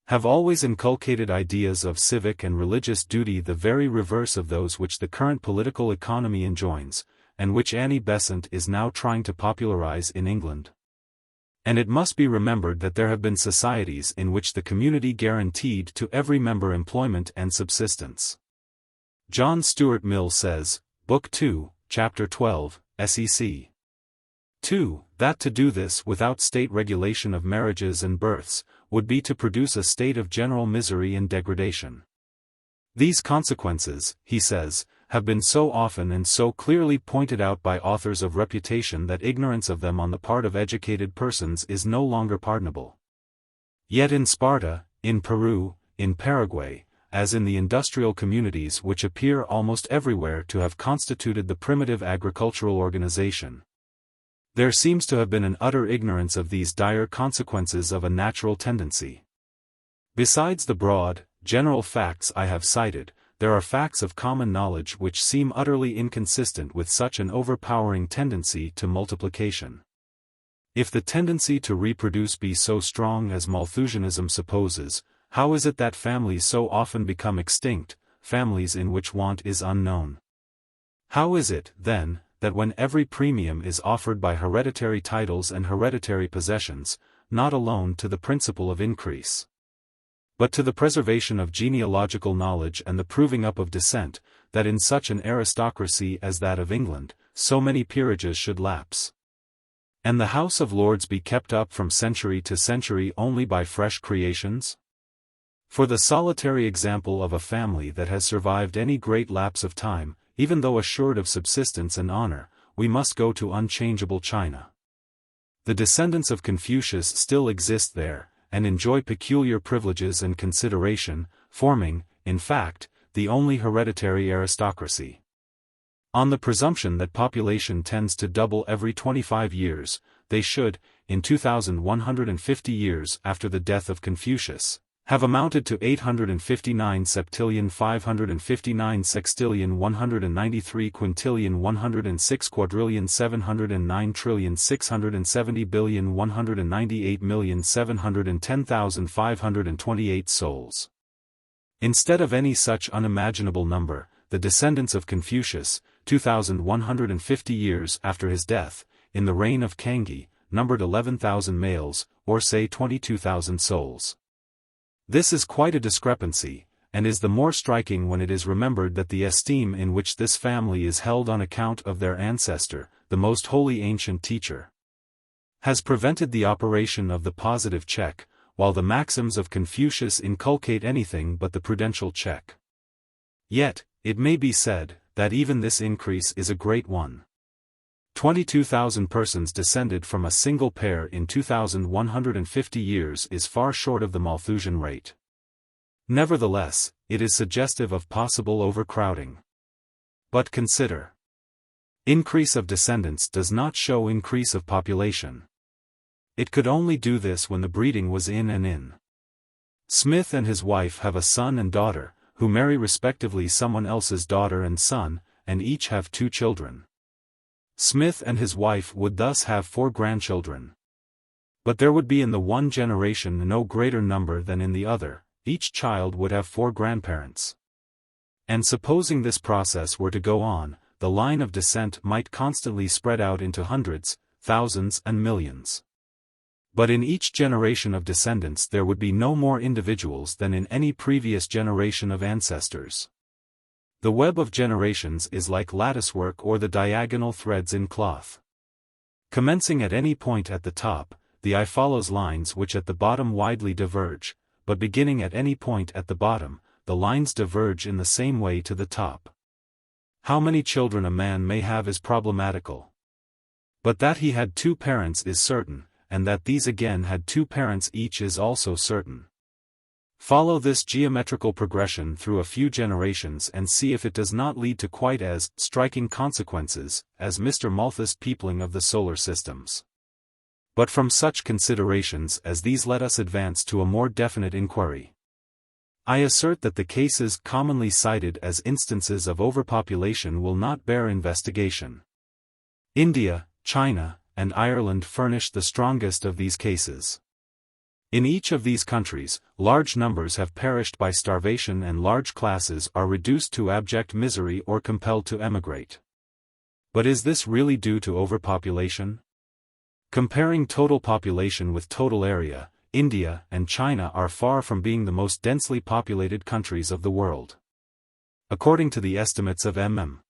A: have always inculcated ideas of civic and religious duty the very reverse of those which the current political economy enjoins, and which Annie Besant is now trying to popularize in England. And it must be remembered that there have been societies in which the community guaranteed to every member employment and subsistence. John Stuart Mill says, Book 2, Chapter 12, SEC. 2, that to do this without state regulation of marriages and births, would be to produce a state of general misery and degradation. These consequences, he says, have been so often and so clearly pointed out by authors of reputation that ignorance of them on the part of educated persons is no longer pardonable. Yet in Sparta, in Peru, in Paraguay, as in the industrial communities which appear almost everywhere to have constituted the primitive agricultural organization, there seems to have been an utter ignorance of these dire consequences of a natural tendency. Besides the broad, general facts I have cited, there are facts of common knowledge which seem utterly inconsistent with such an overpowering tendency to multiplication. If the tendency to reproduce be so strong as Malthusianism supposes, how is it that families so often become extinct, families in which want is unknown? How is it, then, that when every premium is offered by hereditary titles and hereditary possessions, not alone to the principle of increase, but to the preservation of genealogical knowledge and the proving up of descent, that in such an aristocracy as that of England, so many peerages should lapse, and the House of Lords be kept up from century to century only by fresh creations? For the solitary example of a family that has survived any great lapse of time, even though assured of subsistence and honor, we must go to unchangeable China. The descendants of Confucius still exist there, and enjoy peculiar privileges and consideration, forming, in fact, the only hereditary aristocracy. On the presumption that population tends to double every 25 years, they should, in 2150 years after the death of Confucius, have amounted to 859 septillion 559 sextillion 193 quintillion 106 quadrillion 709 trillion 670 billion 198,710,528 souls. Instead of any such unimaginable number, the descendants of Confucius, 2150 years after his death, in the reign of Kangxi, numbered 11,000 males, or say 22,000 souls. This is quite a discrepancy, and is the more striking when it is remembered that the esteem in which this family is held on account of their ancestor, the most holy ancient teacher, has prevented the operation of the positive check, while the maxims of Confucius inculcate anything but the prudential check. Yet, it may be said, that even this increase is a great one. 22,000 persons descended from a single pair in 2,150 years is far short of the Malthusian rate. Nevertheless, it is suggestive of possible overcrowding. But consider. Increase of descendants does not show increase of population. It could only do this when the breeding was in and in. Smith and his wife have a son and daughter, who marry respectively someone else's daughter and son, and each have 2 children. Smith and his wife would thus have 4 grandchildren. But there would be in the one generation no greater number than in the other, each child would have 4 grandparents. And supposing this process were to go on, the line of descent might constantly spread out into hundreds, thousands and millions. But in each generation of descendants there would be no more individuals than in any previous generation of ancestors. The web of generations is like latticework or the diagonal threads in cloth. Commencing at any point at the top, the eye follows lines which at the bottom widely diverge, but beginning at any point at the bottom, the lines diverge in the same way to the top. How many children a man may have is problematical. But that he had 2 parents is certain, and that these again had 2 parents each is also certain. Follow this geometrical progression through a few generations and see if it does not lead to quite as striking consequences as Mr. Malthus' peopling of the solar systems. But from such considerations as these let us advance to a more definite inquiry. I assert that the cases commonly cited as instances of overpopulation will not bear investigation. India, China, and Ireland furnish the strongest of these cases. In each of these countries, large numbers have perished by starvation and large classes are reduced to abject misery or compelled to emigrate. But is this really due to overpopulation? Comparing total population with total area, India and China are far from being the most densely populated countries of the world. According to the estimates of M.M.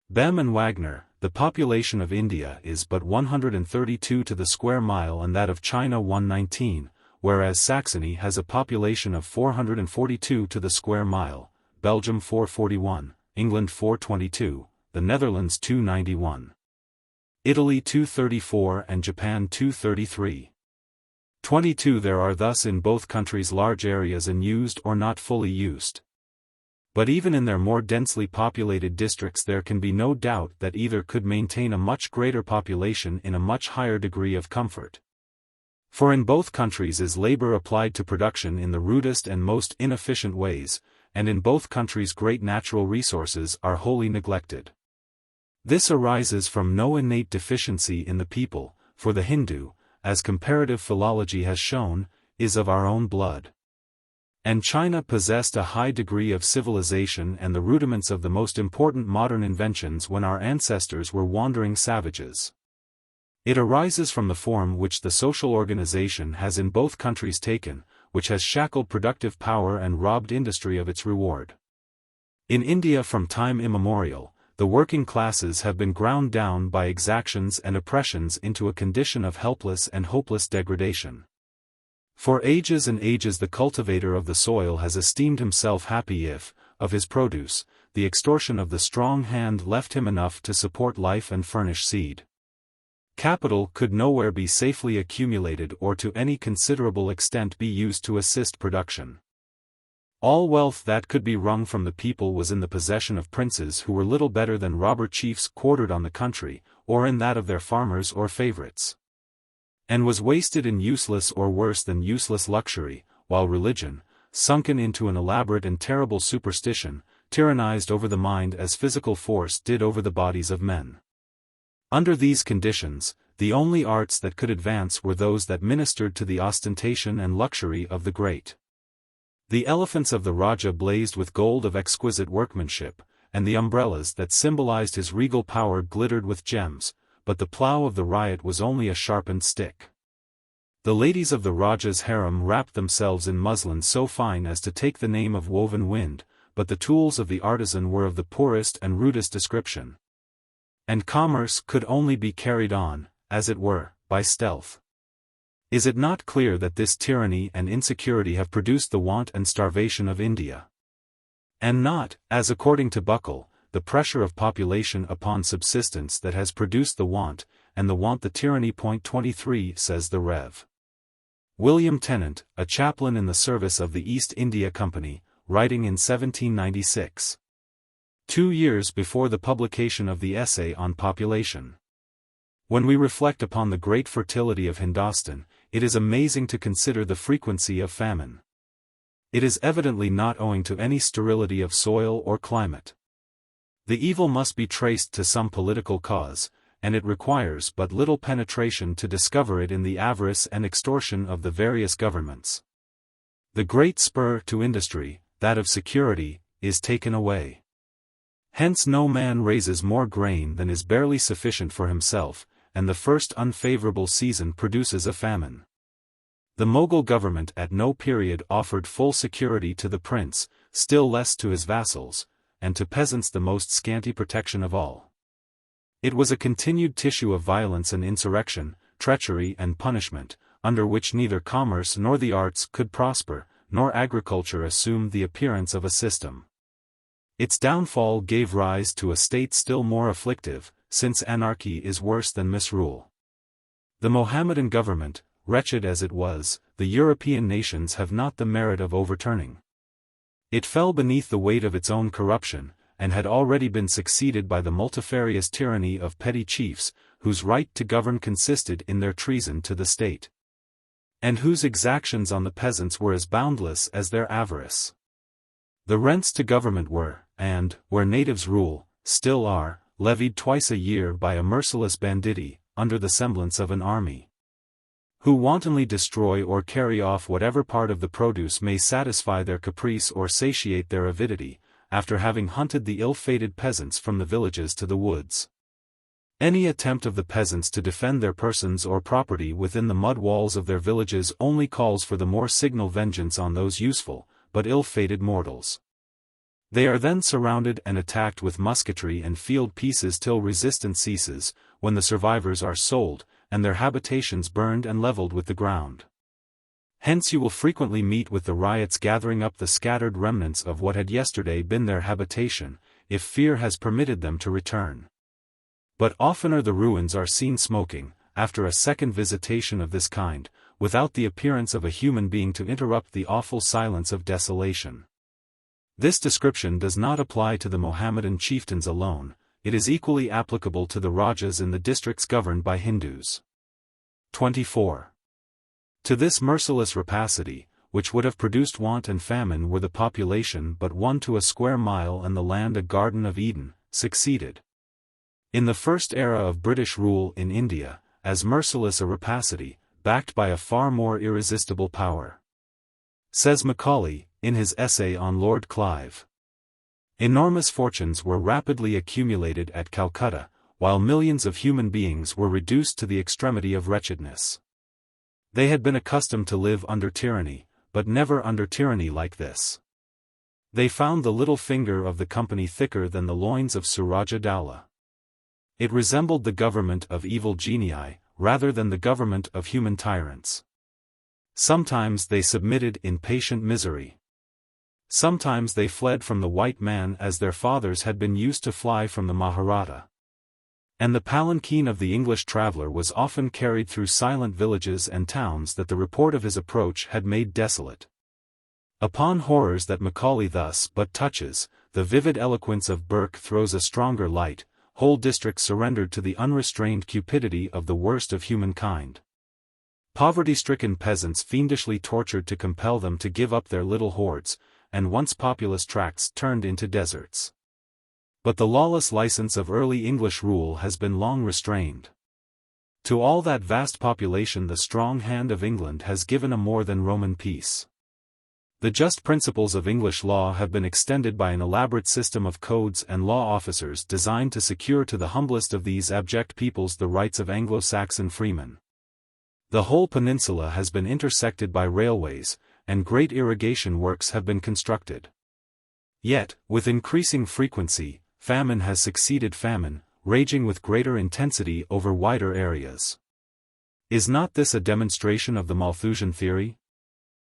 A: Bem and Wagner, the population of India is but 132 to the square mile and that of China 119, whereas Saxony has a population of 442 to the square mile, Belgium 441, England 422, the Netherlands 291. Italy 234 and Japan 233. 22 there are thus in both countries large areas unused or not fully used. But even in their more densely populated districts there can be no doubt that either could maintain a much greater population in a much higher degree of comfort. For in both countries is labor applied to production in the rudest and most inefficient ways, and in both countries great natural resources are wholly neglected. This arises from no innate deficiency in the people, for the Hindu, as comparative philology has shown, is of our own blood. And China possessed a high degree of civilization and the rudiments of the most important modern inventions when our ancestors were wandering savages. It arises from the form which the social organization has in both countries taken, which has shackled productive power and robbed industry of its reward. In India from time immemorial, the working classes have been ground down by exactions and oppressions into a condition of helpless and hopeless degradation. For ages and ages the cultivator of the soil has esteemed himself happy if, of his produce, the extortion of the strong hand left him enough to support life and furnish seed. Capital could nowhere be safely accumulated or to any considerable extent be used to assist production. All wealth that could be wrung from the people was in the possession of princes who were little better than robber chiefs quartered on the country, or in that of their farmers or favorites. And was wasted in useless or worse than useless luxury, while religion, sunken into an elaborate and terrible superstition, tyrannized over the mind as physical force did over the bodies of men. Under these conditions, the only arts that could advance were those that ministered to the ostentation and luxury of the great. The elephants of the Raja blazed with gold of exquisite workmanship, and the umbrellas that symbolized his regal power glittered with gems, but the plough of the riot was only a sharpened stick. The ladies of the Raja's harem wrapped themselves in muslin so fine as to take the name of woven wind, but the tools of the artisan were of the poorest and rudest description. And commerce could only be carried on, as it were, by stealth. Is it not clear that this tyranny and insecurity have produced the want and starvation of India? And not, as according to Buckle, the pressure of population upon subsistence that has produced the want, and the want the tyranny. 23 says the Rev. William Tennant, a chaplain in the service of the East India Company, writing in 1796. 2 years before the publication of the Essay on Population. When we reflect upon the great fertility of Hindostan, it is amazing to consider the frequency of famine. It is evidently not owing to any sterility of soil or climate. The evil must be traced to some political cause, and it requires but little penetration to discover it in the avarice and extortion of the various governments. The great spur to industry, that of security, is taken away. Hence no man raises more grain than is barely sufficient for himself, and the first unfavorable season produces a famine. The Mughal government at no period offered full security to the prince, still less to his vassals, and to peasants the most scanty protection of all. It was a continued tissue of violence and insurrection, treachery and punishment, under which neither commerce nor the arts could prosper, nor agriculture assume the appearance of a system. Its downfall gave rise to a state still more afflictive, since anarchy is worse than misrule. The Mohammedan government, wretched as it was, the European nations have not the merit of overturning. It fell beneath the weight of its own corruption, and had already been succeeded by the multifarious tyranny of petty chiefs, whose right to govern consisted in their treason to the state, and whose exactions on the peasants were as boundless as their avarice. The rents to government were, and, where natives rule, still are, levied twice a year by a merciless banditti, under the semblance of an army, who wantonly destroy or carry off whatever part of the produce may satisfy their caprice or satiate their avidity, after having hunted the ill-fated peasants from the villages to the woods. Any attempt of the peasants to defend their persons or property within the mud walls of their villages only calls for the more signal vengeance on those useful, but ill-fated mortals. They are then surrounded and attacked with musketry and field pieces till resistance ceases, when the survivors are sold, and their habitations burned and leveled with the ground. Hence you will frequently meet with the riots gathering up the scattered remnants of what had yesterday been their habitation, if fear has permitted them to return. But oftener the ruins are seen smoking, after a second visitation of this kind, without the appearance of a human being to interrupt the awful silence of desolation. This description does not apply to the Mohammedan chieftains alone, it is equally applicable to the Rajas in the districts governed by Hindus. 24. To this merciless rapacity, which would have produced want and famine were the population but 1 to a square mile and the land a Garden of Eden, succeeded. In the first era of British rule in India, as merciless a rapacity, backed by a far more irresistible power. Says Macaulay, in his essay on Lord Clive. Enormous fortunes were rapidly accumulated at Calcutta, while millions of human beings were reduced to the extremity of wretchedness. They had been accustomed to live under tyranny, but never under tyranny like this. They found the little finger of the company thicker than the loins of Suraja Dowlah. It resembled the government of evil genii, rather than the government of human tyrants. Sometimes they submitted in patient misery. Sometimes they fled from the white man as their fathers had been used to fly from the Maharatta. And the palanquin of the English traveller was often carried through silent villages and towns that the report of his approach had made desolate. Upon horrors that Macaulay thus but touches, the vivid eloquence of Burke throws a stronger light, whole districts surrendered to the unrestrained cupidity of the worst of humankind. Poverty-stricken peasants fiendishly tortured to compel them to give up their little hoards, and once populous tracts turned into deserts. But the lawless license of early English rule has been long restrained. To all that vast population the strong hand of England has given a more than Roman peace. The just principles of English law have been extended by an elaborate system of codes and law officers designed to secure to the humblest of these abject peoples the rights of Anglo-Saxon freemen. The whole peninsula has been intersected by railways, and great irrigation works have been constructed. Yet, with increasing frequency, famine has succeeded famine, raging with greater intensity over wider areas. Is not this a demonstration of the Malthusian theory?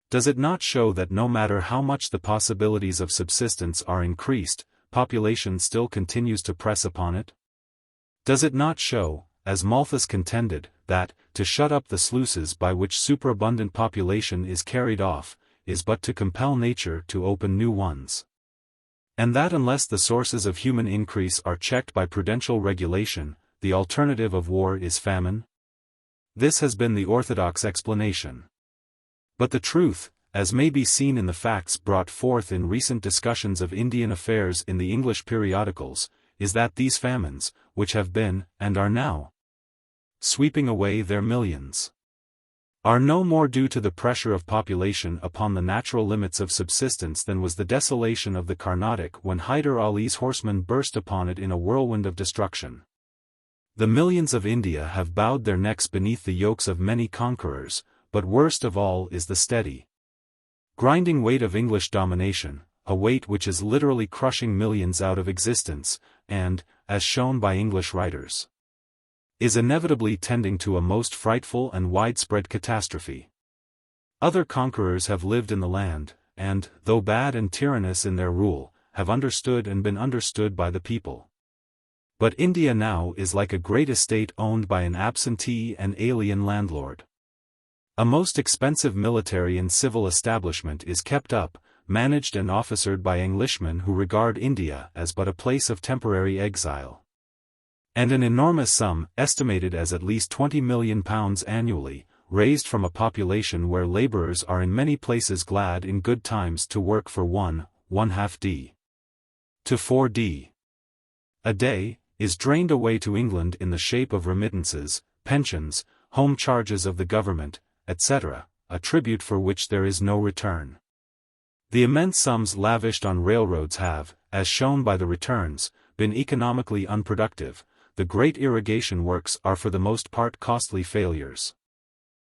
A: Does it not show that no matter how much the possibilities of subsistence are increased, population still continues to press upon it? Does it not show, as Malthus contended, that, to shut up the sluices by which superabundant population is carried off, is but to compel nature to open new ones? And that unless the sources of human increase are checked by prudential regulation, the alternative of war is famine? This has been the orthodox explanation. But the truth, as may be seen in the facts brought forth in recent discussions of Indian affairs in the English periodicals, is that these famines, which have been, and are now, sweeping away their millions, are no more due to the pressure of population upon the natural limits of subsistence than was the desolation of the Carnatic when Hyder Ali's horsemen burst upon it in a whirlwind of destruction. The millions of India have bowed their necks beneath the yokes of many conquerors, but worst of all is the steady, grinding weight of English domination, a weight which is literally crushing millions out of existence, and, as shown by English writers, is inevitably tending to a most frightful and widespread catastrophe. Other conquerors have lived in the land, and, though bad and tyrannous in their rule, have understood and been understood by the people. But India now is like a great estate owned by an absentee and alien landlord. A most expensive military and civil establishment is kept up, managed and officered by Englishmen who regard India as but a place of temporary exile. And an enormous sum, estimated as at least £20 million annually, raised from a population where labourers are in many places glad in good times to work for 1/2d to 4d a day, is drained away to England in the shape of remittances, pensions, home charges of the government, etc., a tribute for which there is no return. The immense sums lavished on railroads have, as shown by the returns, been economically unproductive. The great irrigation works are for the most part costly failures.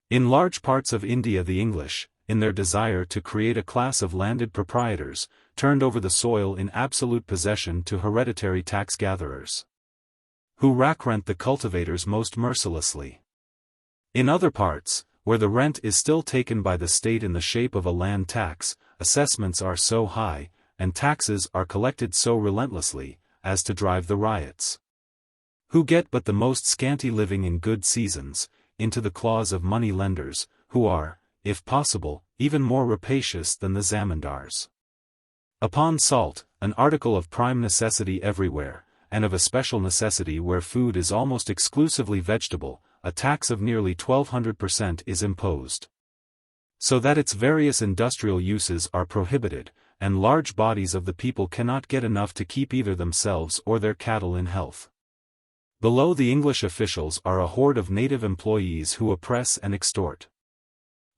A: In large parts of India the English, in their desire to create a class of landed proprietors, turned over the soil in absolute possession to hereditary tax-gatherers, who rack-rent the cultivators most mercilessly. In other parts, where the rent is still taken by the state in the shape of a land tax, assessments are so high, and taxes are collected so relentlessly, as to drive the ryots, who get but the most scanty living in good seasons, into the claws of money lenders, who are, if possible, even more rapacious than the zamindars. Upon salt, an article of prime necessity everywhere, and of especial necessity where food is almost exclusively vegetable, a tax of nearly 1200% is imposed, so that its various industrial uses are prohibited, and large bodies of the people cannot get enough to keep either themselves or their cattle in health. Below the English officials are a horde of native employees who oppress and extort.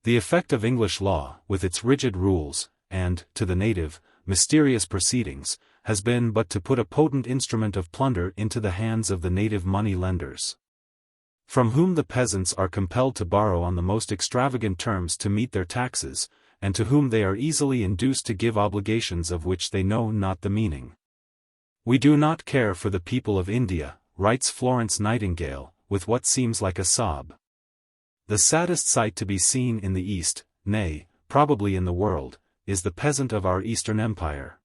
A: The effect of English law, with its rigid rules, and, to the native, mysterious proceedings, has been but to put a potent instrument of plunder into the hands of the native money lenders, from whom the peasants are compelled to borrow on the most extravagant terms to meet their taxes, and to whom they are easily induced to give obligations of which they know not the meaning. "We do not care for the people of India," writes Florence Nightingale, with what seems like a sob. The saddest sight to be seen in the East, nay, probably in the world, is the peasant of our Eastern Empire.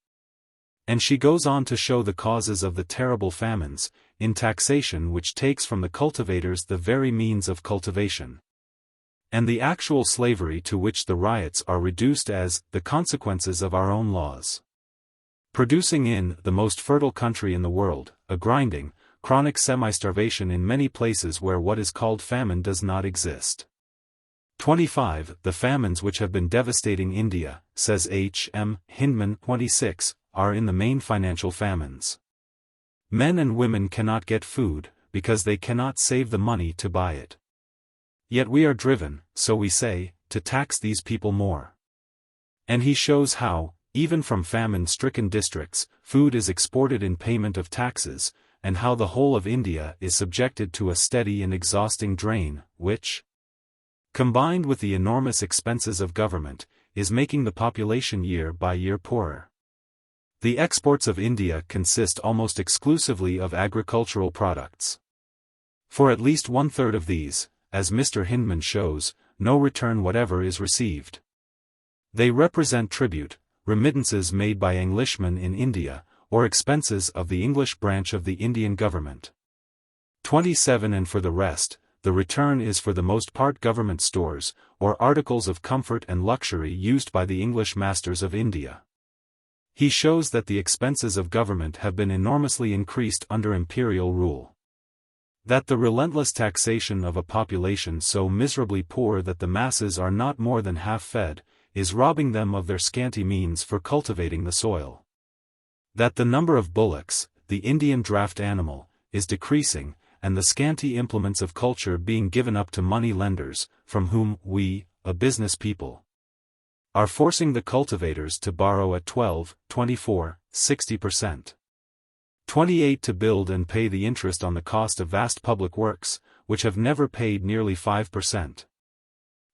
A: And she goes on to show the causes of the terrible famines, in taxation which takes from the cultivators the very means of cultivation, and the actual slavery to which the ryots are reduced as the consequences of our own laws, producing in the most fertile country in the world, a grinding, chronic semi-starvation in many places where what is called famine does not exist. 25. The famines which have been devastating India, says H. M. Hindman, 26, are in the main financial famines. Men and women cannot get food, because they cannot save the money to buy it. Yet we are driven, so we say, to tax these people more. And he shows how, even from famine-stricken districts, food is exported in payment of taxes, and how the whole of India is subjected to a steady and exhausting drain, which, combined with the enormous expenses of government, is making the population year by year poorer. The exports of India consist almost exclusively of agricultural products. For at least one-third of these, as Mr. Hindman shows, no return whatever is received. They represent tribute, remittances made by Englishmen in India, or expenses of the English branch of the Indian government. 27. And for the rest, the return is for the most part government stores, or articles of comfort and luxury used by the English masters of India. He shows that the expenses of government have been enormously increased under imperial rule. That the relentless taxation of a population so miserably poor that the masses are not more than half fed, is robbing them of their scanty means for cultivating the soil. That the number of bullocks, the Indian draft animal, is decreasing, and the scanty implements of culture being given up to money lenders, from whom we, a business people, are forcing the cultivators to borrow at 12, 24, 60%. 28. To build and pay the interest on the cost of vast public works, which have never paid nearly 5%.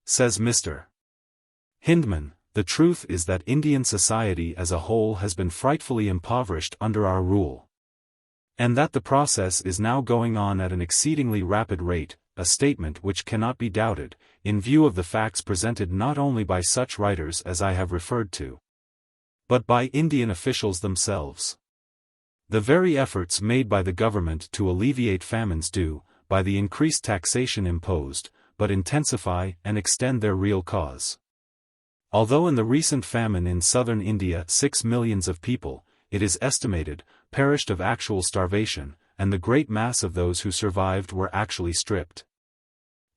A: Says Mr. Hindman, the truth is that Indian society as a whole has been frightfully impoverished under our rule. And that the process is now going on at an exceedingly rapid rate, a statement which cannot be doubted, in view of the facts presented not only by such writers as I have referred to, but by Indian officials themselves. The very efforts made by the government to alleviate famines do, by the increased taxation imposed, but intensify and extend their real cause. Although in the recent famine in southern India 6 millions of people, it is estimated, perished of actual starvation, and the great mass of those who survived were actually stripped.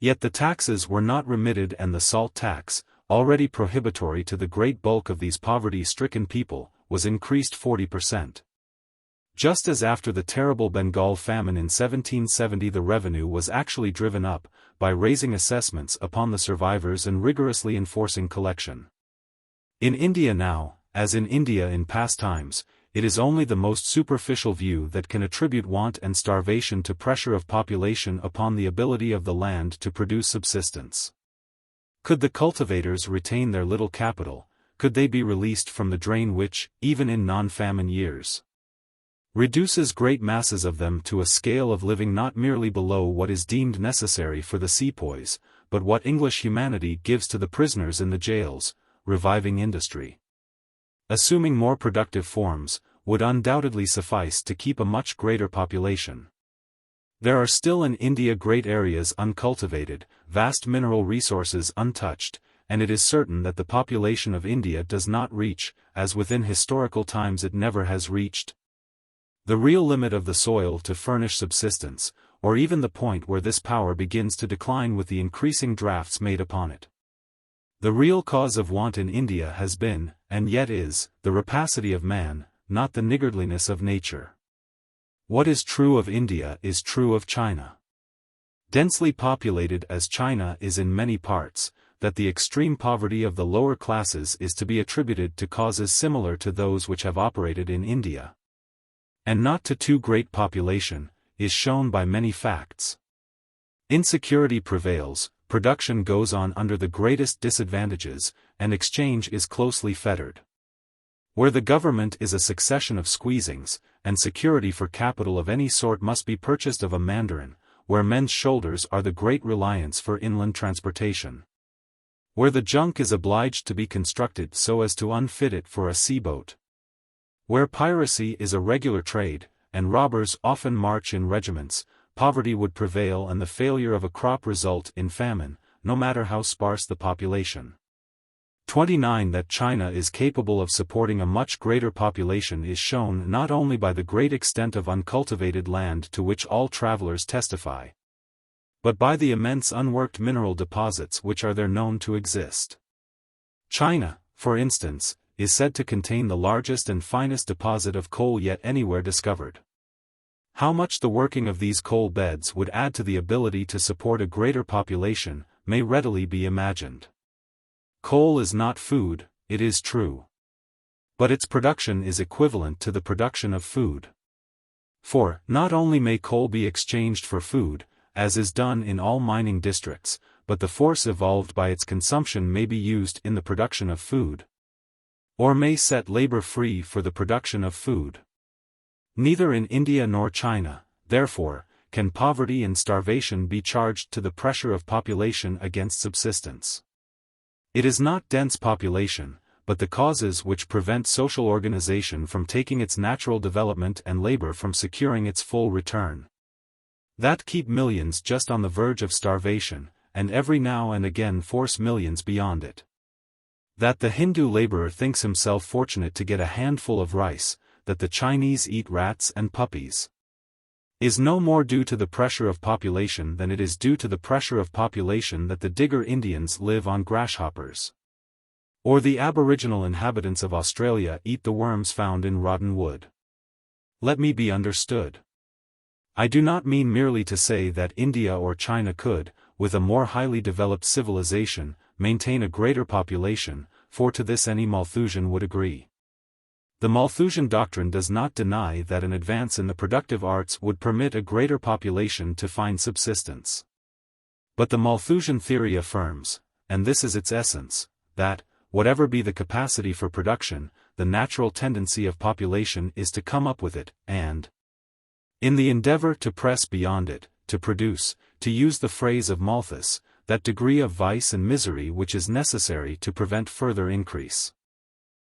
A: Yet the taxes were not remitted, and the salt tax, already prohibitory to the great bulk of these poverty-stricken people, was increased 40%. Just as after the terrible Bengal famine in 1770 the revenue was actually driven up, by raising assessments upon the survivors and rigorously enforcing collection. In India now, as in India in past times, it is only the most superficial view that can attribute want and starvation to pressure of population upon the ability of the land to produce subsistence. Could the cultivators retain their little capital, could they be released from the drain which, even in non-famine years, reduces great masses of them to a scale of living not merely below what is deemed necessary for the sepoys, but what English humanity gives to the prisoners in the jails, reviving industry, assuming more productive forms, would undoubtedly suffice to keep a much greater population. There are still in India great areas uncultivated, vast mineral resources untouched, and it is certain that the population of India does not reach, as within historical times it never has reached, the real limit of the soil to furnish subsistence, or even the point where this power begins to decline with the increasing drafts made upon it. The real cause of want in India has been, and yet is, the rapacity of man, not the niggardliness of nature. What is true of India is true of China. Densely populated as China is in many parts, that the extreme poverty of the lower classes is to be attributed to causes similar to those which have operated in India, and not to too great population, is shown by many facts. Insecurity prevails, production goes on under the greatest disadvantages, and exchange is closely fettered. Where the government is a succession of squeezings, and security for capital of any sort must be purchased of a mandarin, where men's shoulders are the great reliance for inland transportation, where the junk is obliged to be constructed so as to unfit it for a sea-boat, where piracy is a regular trade, and robbers often march in regiments, poverty would prevail and the failure of a crop result in famine, no matter how sparse the population. 29. That China is capable of supporting a much greater population is shown not only by the great extent of uncultivated land to which all travelers testify, but by the immense unworked mineral deposits which are there known to exist. China, for instance, is said to contain the largest and finest deposit of coal yet anywhere discovered. How much the working of these coal beds would add to the ability to support a greater population, may readily be imagined. Coal is not food, it is true. But its production is equivalent to the production of food. For, not only may coal be exchanged for food, as is done in all mining districts, but the force evolved by its consumption may be used in the production of food, or may set labor free for the production of food. Neither in India nor China, therefore, can poverty and starvation be charged to the pressure of population against subsistence. It is not dense population, but the causes which prevent social organization from taking its natural development and labor from securing its full return, that keep millions just on the verge of starvation, and every now and again force millions beyond it. That the Hindu laborer thinks himself fortunate to get a handful of rice, that the Chinese eat rats and puppies, is no more due to the pressure of population than it is due to the pressure of population that the Digger Indians live on grasshoppers, or the aboriginal inhabitants of Australia eat the worms found in rotten wood. Let me be understood. I do not mean merely to say that India or China could, with a more highly developed civilization, maintain a greater population, for to this any Malthusian would agree. The Malthusian doctrine does not deny that an advance in the productive arts would permit a greater population to find subsistence. But the Malthusian theory affirms, and this is its essence, that, whatever be the capacity for production, the natural tendency of population is to come up with it, and, in the endeavor to press beyond it, to produce, to use the phrase of Malthus, that degree of vice and misery which is necessary to prevent further increase.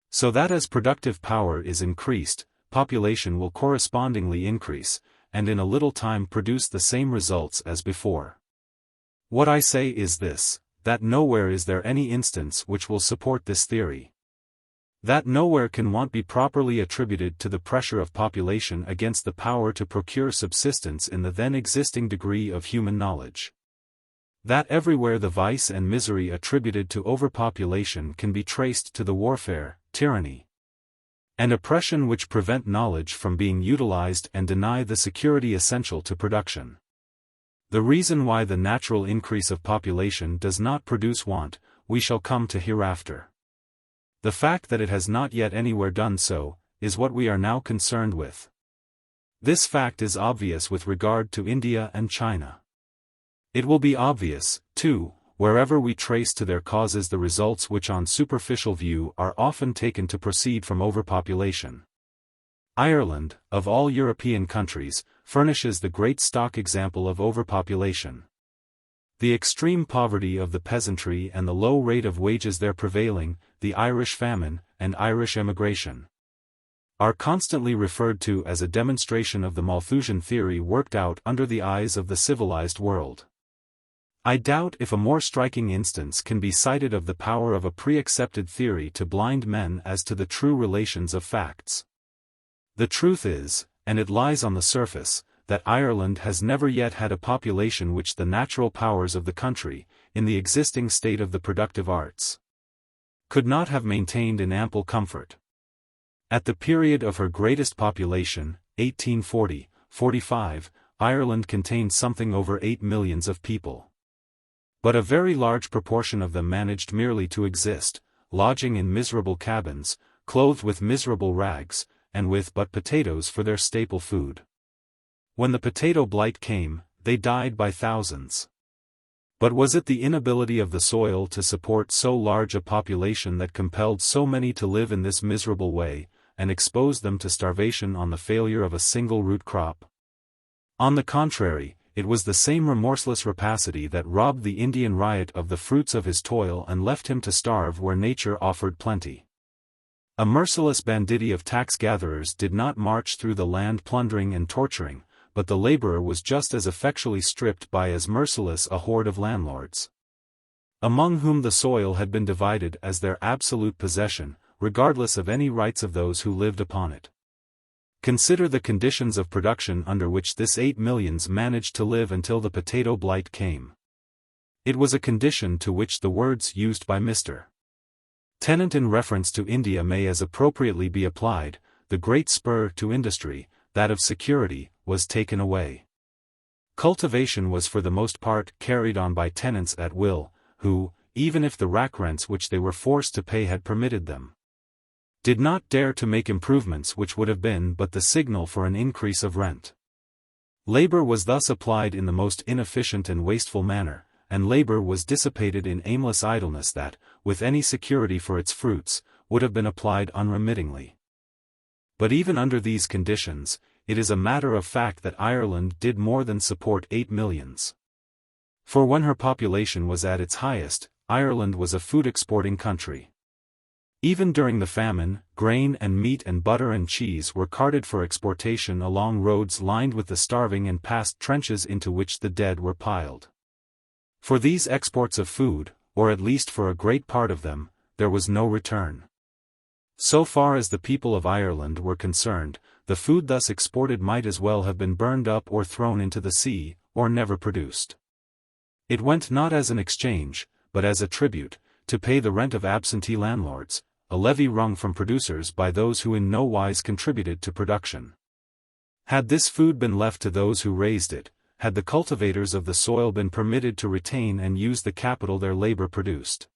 A: So that as productive power is increased, population will correspondingly increase, and in a little time produce the same results as before. What I say is this, that nowhere is there any instance which will support this theory. That nowhere can want be properly attributed to the pressure of population against the power to procure subsistence in the then existing degree of human knowledge. That everywhere the vice and misery attributed to overpopulation can be traced to the warfare, tyranny, and oppression which prevent knowledge from being utilized and deny the security essential to production. The reason why the natural increase of population does not produce want, we shall come to hereafter. The fact that it has not yet anywhere done so, is what we are now concerned with. This fact is obvious with regard to India and China. It will be obvious, too, wherever we trace to their causes the results which on superficial view are often taken to proceed from overpopulation. Ireland, of all European countries, furnishes the great stock example of overpopulation. The extreme poverty of the peasantry and the low rate of wages there prevailing, the Irish famine, and Irish emigration, are constantly referred to as a demonstration of the Malthusian theory worked out under the eyes of the civilized world. I doubt if a more striking instance can be cited of the power of a pre-accepted theory to blind men as to the true relations of facts. The truth is, and it lies on the surface, that Ireland has never yet had a population which the natural powers of the country, in the existing state of the productive arts, could not have maintained in ample comfort. At the period of her greatest population, 1840-45, Ireland contained something over 8 millions of people. But a very large proportion of them managed merely to exist, lodging in miserable cabins, clothed with miserable rags, and with but potatoes for their staple food. When the potato blight came, they died by thousands. But was it the inability of the soil to support so large a population that compelled so many to live in this miserable way, and exposed them to starvation on the failure of a single root crop? On the contrary, it was the same remorseless rapacity that robbed the Indian ryot of the fruits of his toil and left him to starve where nature offered plenty. A merciless banditti of tax-gatherers did not march through the land plundering and torturing, but the laborer was just as effectually stripped by as merciless a horde of landlords, among whom the soil had been divided as their absolute possession, regardless of any rights of those who lived upon it. Consider the conditions of production under which this 8 millions managed to live until the potato blight came. It was a condition to which the words used by Mr. Tennant in reference to India may as appropriately be applied. The great spur to industry, that of security, was taken away. Cultivation was for the most part carried on by tenants at will, who, even if the rack rents which they were forced to pay had permitted them, did not dare to make improvements which would have been but the signal for an increase of rent. Labor was thus applied in the most inefficient and wasteful manner, and labor was dissipated in aimless idleness that, with any security for its fruits, would have been applied unremittingly. But even under these conditions, it is a matter of fact that Ireland did more than support 8 millions. For when her population was at its highest, Ireland was a food-exporting country. Even during the famine, grain and meat and butter and cheese were carted for exportation along roads lined with the starving and past trenches into which the dead were piled. For these exports of food, or at least for a great part of them, there was no return. So far as the people of Ireland were concerned, the food thus exported might as well have been burned up or thrown into the sea, or never produced. It went not as an exchange, but as a tribute, to pay the rent of absentee landlords, a levy wrung from producers by those who in no wise contributed to production. Had this food been left to those who raised it, had the cultivators of the soil been permitted to retain and use the capital their labor produced,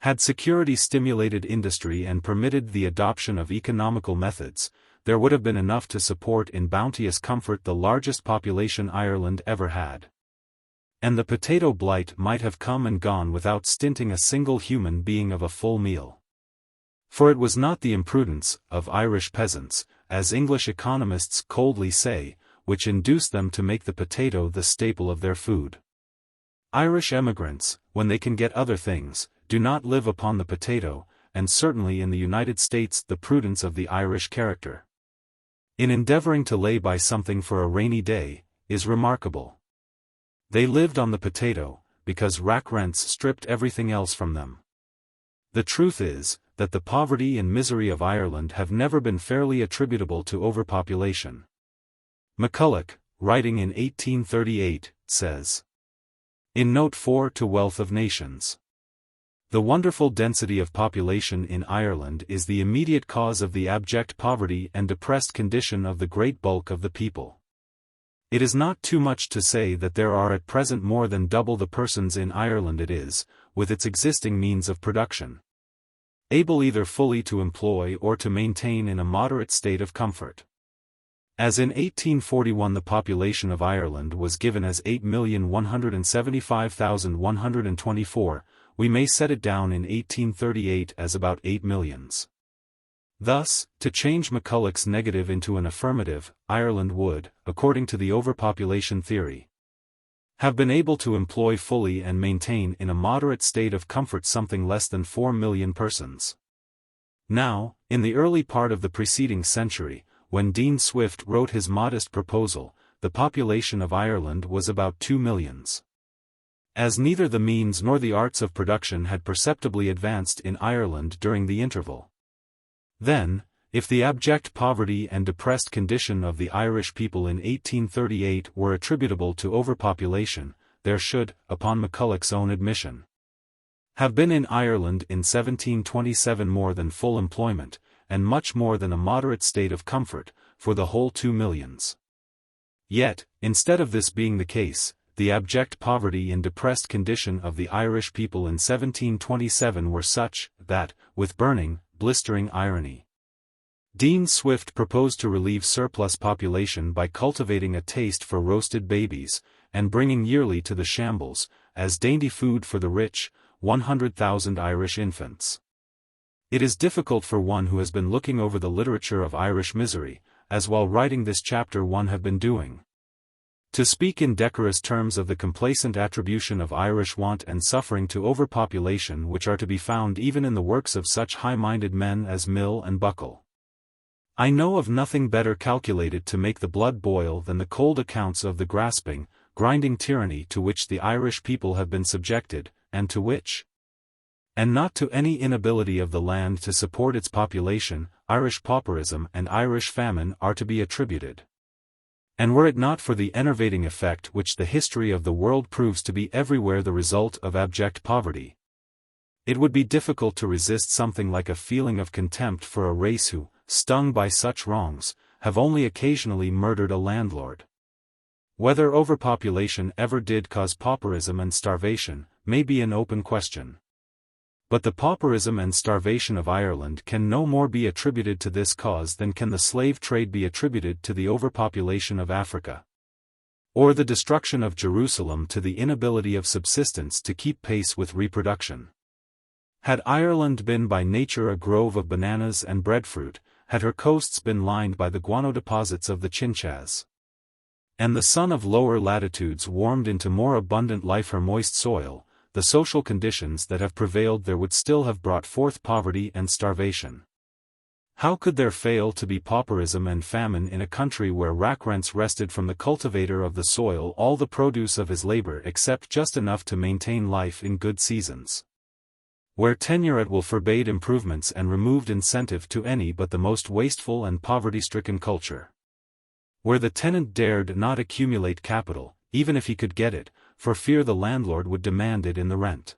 A: had security stimulated industry and permitted the adoption of economical methods, there would have been enough to support in bounteous comfort the largest population Ireland ever had. And the potato blight might have come and gone without stinting a single human being of a full meal. For it was not the imprudence of Irish peasants, as English economists coldly say, which induced them to make the potato the staple of their food. Irish emigrants, when they can get other things, do not live upon the potato, and certainly in the United States the prudence of the Irish character, in endeavoring to lay by something for a rainy day, is remarkable. They lived on the potato, because rack rents stripped everything else from them. The truth is, that the poverty and misery of Ireland have never been fairly attributable to overpopulation. McCulloch, writing in 1838, says, in Note 4 to Wealth of Nations, the wonderful density of population in Ireland is the immediate cause of the abject poverty and depressed condition of the great bulk of the people. It is not too much to say that there are at present more than double the persons in Ireland it is, with its existing means of production, able either fully to employ or to maintain in a moderate state of comfort. As in 1841 the population of Ireland was given as 8,175,124, we may set it down in 1838 as about 8 millions. Thus, to change McCulloch's negative into an affirmative, Ireland would, according to the overpopulation theory, have been able to employ fully and maintain in a moderate state of comfort something less than 4 million persons. Now, in the early part of the preceding century, when Dean Swift wrote his modest proposal, the population of Ireland was about 2 millions. As neither the means nor the arts of production had perceptibly advanced in Ireland during the interval. Then, if the abject poverty and depressed condition of the Irish people in 1838 were attributable to overpopulation, there should, upon McCulloch's own admission, have been in Ireland in 1727 more than full employment, and much more than a moderate state of comfort, for the whole 2 millions. Yet, instead of this being the case, the abject poverty and depressed condition of the Irish people in 1727 were such, that, with burning, blistering irony, Dean Swift proposed to relieve surplus population by cultivating a taste for roasted babies, and bringing yearly to the shambles, as dainty food for the rich, 100,000 Irish infants. It is difficult for one who has been looking over the literature of Irish misery, as while writing this chapter one have been doing, to speak in decorous terms of the complacent attribution of Irish want and suffering to overpopulation which are to be found even in the works of such high-minded men as Mill and Buckle. I know of nothing better calculated to make the blood boil than the cold accounts of the grasping, grinding tyranny to which the Irish people have been subjected, and to which, and not to any inability of the land to support its population, Irish pauperism and Irish famine are to be attributed. And were it not for the enervating effect which the history of the world proves to be everywhere the result of abject poverty, it would be difficult to resist something like a feeling of contempt for a race who, stung by such wrongs, have only occasionally murdered a landlord. Whether overpopulation ever did cause pauperism and starvation, may be an open question. But the pauperism and starvation of Ireland can no more be attributed to this cause than can the slave trade be attributed to the overpopulation of Africa, or the destruction of Jerusalem to the inability of subsistence to keep pace with reproduction. Had Ireland been by nature a grove of bananas and breadfruit, had her coasts been lined by the guano deposits of the Chinchas, and the sun of lower latitudes warmed into more abundant life her moist soil, the social conditions that have prevailed there would still have brought forth poverty and starvation. How could there fail to be pauperism and famine in a country where rack rents wrested from the cultivator of the soil all the produce of his labor except just enough to maintain life in good seasons? Where tenure at will forbade improvements and removed incentive to any but the most wasteful and poverty-stricken culture? Where the tenant dared not accumulate capital, even if he could get it, for fear the landlord would demand it in the rent?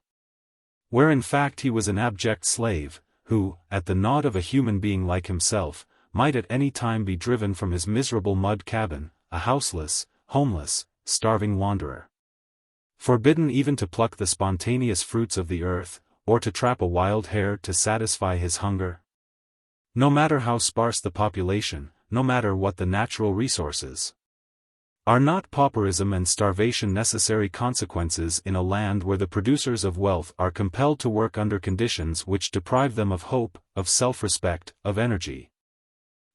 A: Where in fact he was an abject slave, who, at the nod of a human being like himself, might at any time be driven from his miserable mud cabin, a houseless, homeless, starving wanderer, forbidden even to pluck the spontaneous fruits of the earth, or to trap a wild hare to satisfy his hunger? No matter how sparse the population, no matter what the natural resources, are not pauperism and starvation necessary consequences in a land where the producers of wealth are compelled to work under conditions which deprive them of hope, of self-respect, of energy,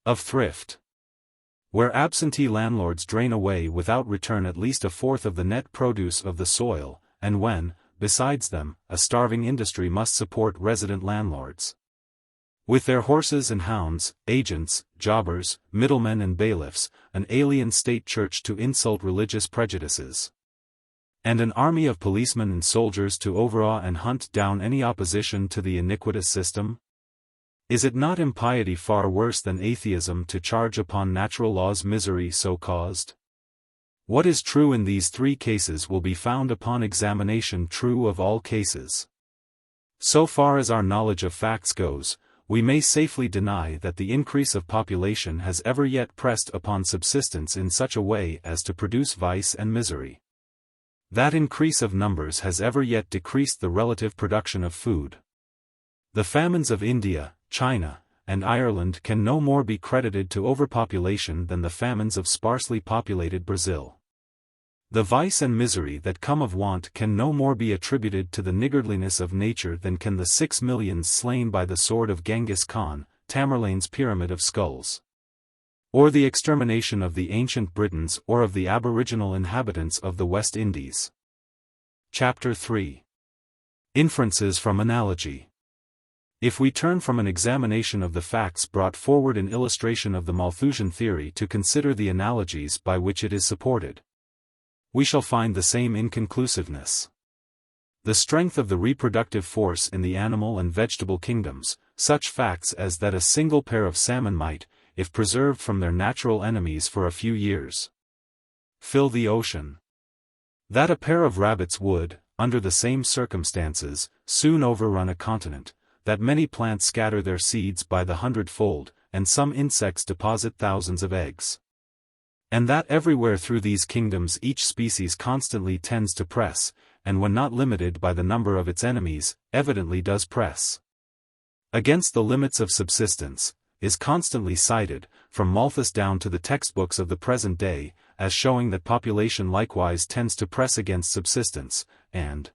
A: of thrift? Where absentee landlords drain away without return at least a fourth of the net produce of the soil, and when, besides them, a starving industry must support resident landlords, with their horses and hounds, agents, jobbers, middlemen and bailiffs, an alien state church to insult religious prejudices, and an army of policemen and soldiers to overawe and hunt down any opposition to the iniquitous system? Is it not impiety far worse than atheism to charge upon natural laws misery so caused? What is true in these three cases will be found upon examination true of all cases. So far as our knowledge of facts goes, we may safely deny that the increase of population has ever yet pressed upon subsistence in such a way as to produce vice and misery. That increase of numbers has ever yet decreased the relative production of food. The famines of India, China, and Ireland can no more be credited to overpopulation than the famines of sparsely populated Brazil. The vice and misery that come of want can no more be attributed to the niggardliness of nature than can the 6 millions slain by the sword of Genghis Khan, Tamerlane's pyramid of skulls, or the extermination of the ancient Britons or of the aboriginal inhabitants of the West Indies. Chapter 3. Inferences from Analogy. If we turn from an examination of the facts brought forward in illustration of the Malthusian theory to consider the analogies by which it is supported, we shall find the same inconclusiveness. The strength of the reproductive force in the animal and vegetable kingdoms, such facts as that a single pair of salmon might, if preserved from their natural enemies for a few years, fill the ocean. That a pair of rabbits would, under the same circumstances, soon overrun a continent, that many plants scatter their seeds by the hundredfold, and some insects deposit thousands of eggs, and that everywhere through these kingdoms each species constantly tends to press, and when not limited by the number of its enemies, evidently does press against the limits of subsistence, is constantly cited, from Malthus down to the textbooks of the present day, as showing that population likewise tends to press against subsistence, and,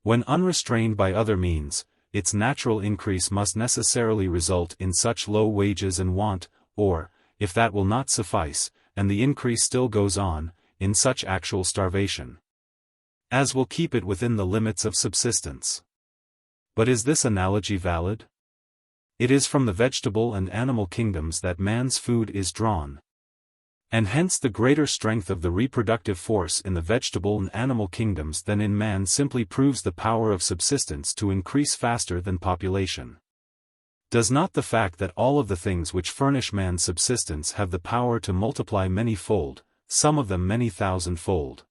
A: when unrestrained by other means, its natural increase must necessarily result in such low wages and want, or, if that will not suffice, and the increase still goes on, in such actual starvation, as will keep it within the limits of subsistence. But is this analogy valid? It is from the vegetable and animal kingdoms that man's food is drawn, and hence the greater strength of the reproductive force in the vegetable and animal kingdoms than in man simply proves the power of subsistence to increase faster than population. Does not the fact that all of the things which furnish man's subsistence have the power to multiply many-fold, some of them many thousand-fold,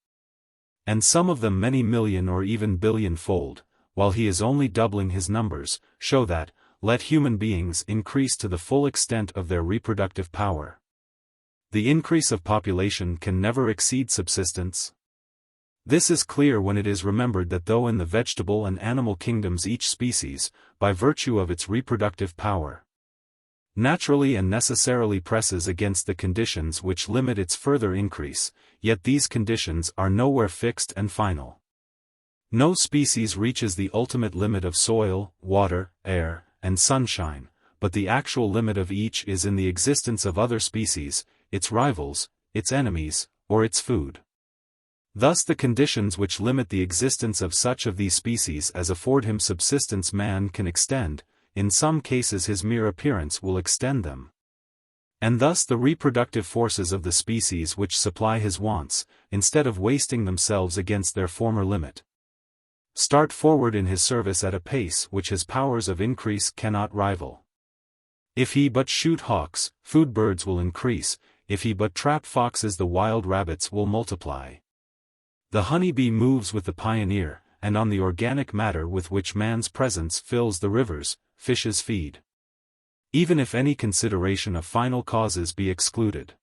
A: and some of them many million or even billion-fold, while he is only doubling his numbers, show that, let human beings increase to the full extent of their reproductive power, the increase of population can never exceed subsistence? This is clear when it is remembered that though in the vegetable and animal kingdoms each species, by virtue of its reproductive power, naturally and necessarily presses against the conditions which limit its further increase, yet these conditions are nowhere fixed and final. No species reaches the ultimate limit of soil, water, air, and sunshine, but the actual limit of each is in the existence of other species, its rivals, its enemies, or its food. Thus the conditions which limit the existence of such of these species as afford him subsistence man can extend, in some cases his mere appearance will extend them. And thus the reproductive forces of the species which supply his wants, instead of wasting themselves against their former limit, start forward in his service at a pace which his powers of increase cannot rival. If he but shoot hawks, food birds will increase, if he but trap foxes the wild rabbits will multiply. The honey-bee moves with the pioneer, and on the organic matter with which man's presence fills the rivers, fishes feed. Even if any consideration of final causes be excluded.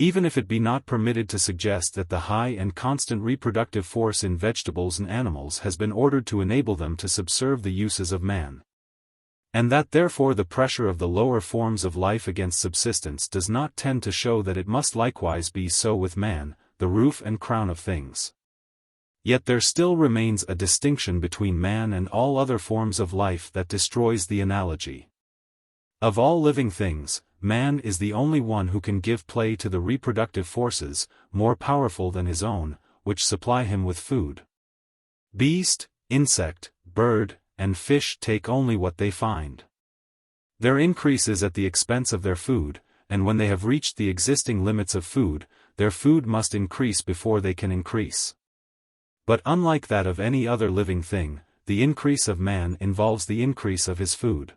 A: Even if it be not permitted to suggest that the high and constant reproductive force in vegetables and animals has been ordered to enable them to subserve the uses of man. And that therefore the pressure of the lower forms of life against subsistence does not tend to show that it must likewise be so with man, the roof and crown of things. Yet there still remains a distinction between man and all other forms of life that destroys the analogy. Of all living things, man is the only one who can give play to the reproductive forces, more powerful than his own, which supply him with food. Beast, insect, bird, and fish take only what they find. Their increase is at the expense of their food, and when they have reached the existing limits of food, their food must increase before they can increase. But unlike that of any other living thing, the increase of man involves the increase of his food.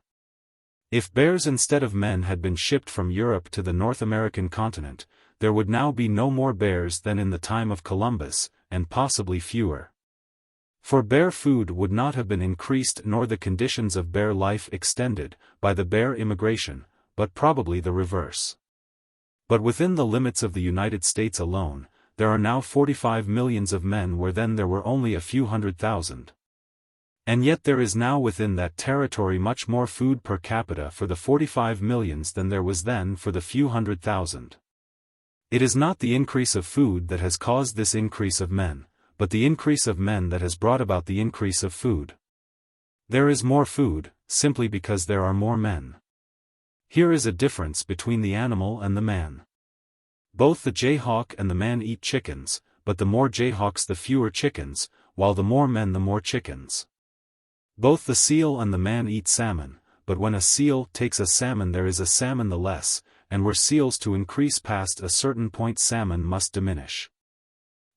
A: If bears instead of men had been shipped from Europe to the North American continent, there would now be no more bears than in the time of Columbus, and possibly fewer. For bear food would not have been increased nor the conditions of bear life extended, by the bear immigration, but probably the reverse. But within the limits of the United States alone, there are now 45 millions of men where then there were only a few 100,000. And yet there is now within that territory much more food per capita for the 45 millions than there was then for the few 100,000. It is not the increase of food that has caused this increase of men, but the increase of men that has brought about the increase of food. There is more food, simply because there are more men. Here is a difference between the animal and the man. Both the jayhawk and the man eat chickens, but the more jayhawks the fewer chickens, while the more men the more chickens. Both the seal and the man eat salmon, but when a seal takes a salmon there is a salmon the less, and were seals to increase past a certain point salmon must diminish.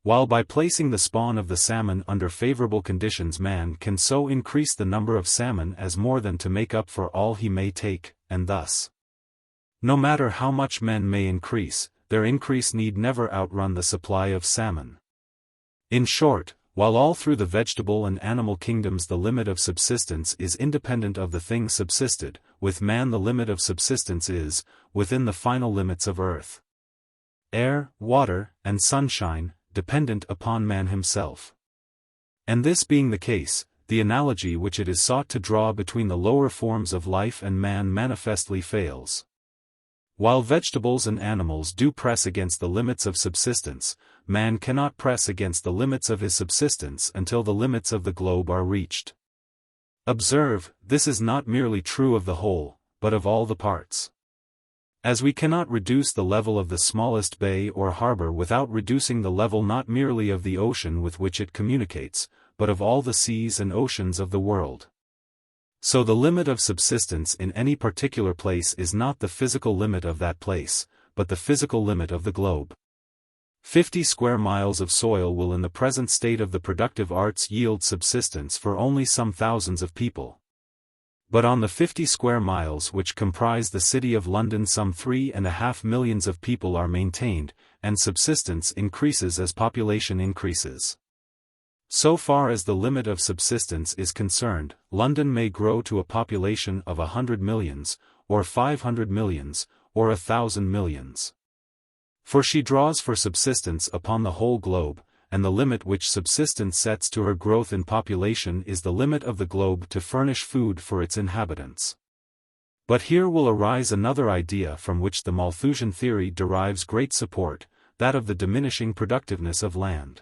A: While by placing the spawn of the salmon under favorable conditions man can so increase the number of salmon as more than to make up for all he may take, and thus, no matter how much men may increase, their increase need never outrun the supply of salmon. In short, while all through the vegetable and animal kingdoms the limit of subsistence is independent of the thing subsisted, with man the limit of subsistence is, within the final limits of earth, air, water, and sunshine, dependent upon man himself. And this being the case, the analogy which it is sought to draw between the lower forms of life and man manifestly fails. While vegetables and animals do press against the limits of subsistence, man cannot press against the limits of his subsistence until the limits of the globe are reached. Observe, this is not merely true of the whole, but of all the parts. As we cannot reduce the level of the smallest bay or harbor without reducing the level not merely of the ocean with which it communicates, but of all the seas and oceans of the world. So the limit of subsistence in any particular place is not the physical limit of that place, but the physical limit of the globe. 50 square miles of soil will in the present state of the productive arts yield subsistence for only some thousands of people. But on the 50 square miles which comprise the city of London some 3.5 millions of people are maintained, and subsistence increases as population increases. So far as the limit of subsistence is concerned, London may grow to a population of 100 millions, or 500 millions, or 1,000 millions. For she draws for subsistence upon the whole globe, and the limit which subsistence sets to her growth in population is the limit of the globe to furnish food for its inhabitants. But here will arise another idea from which the Malthusian theory derives great support, that of the diminishing productiveness of land.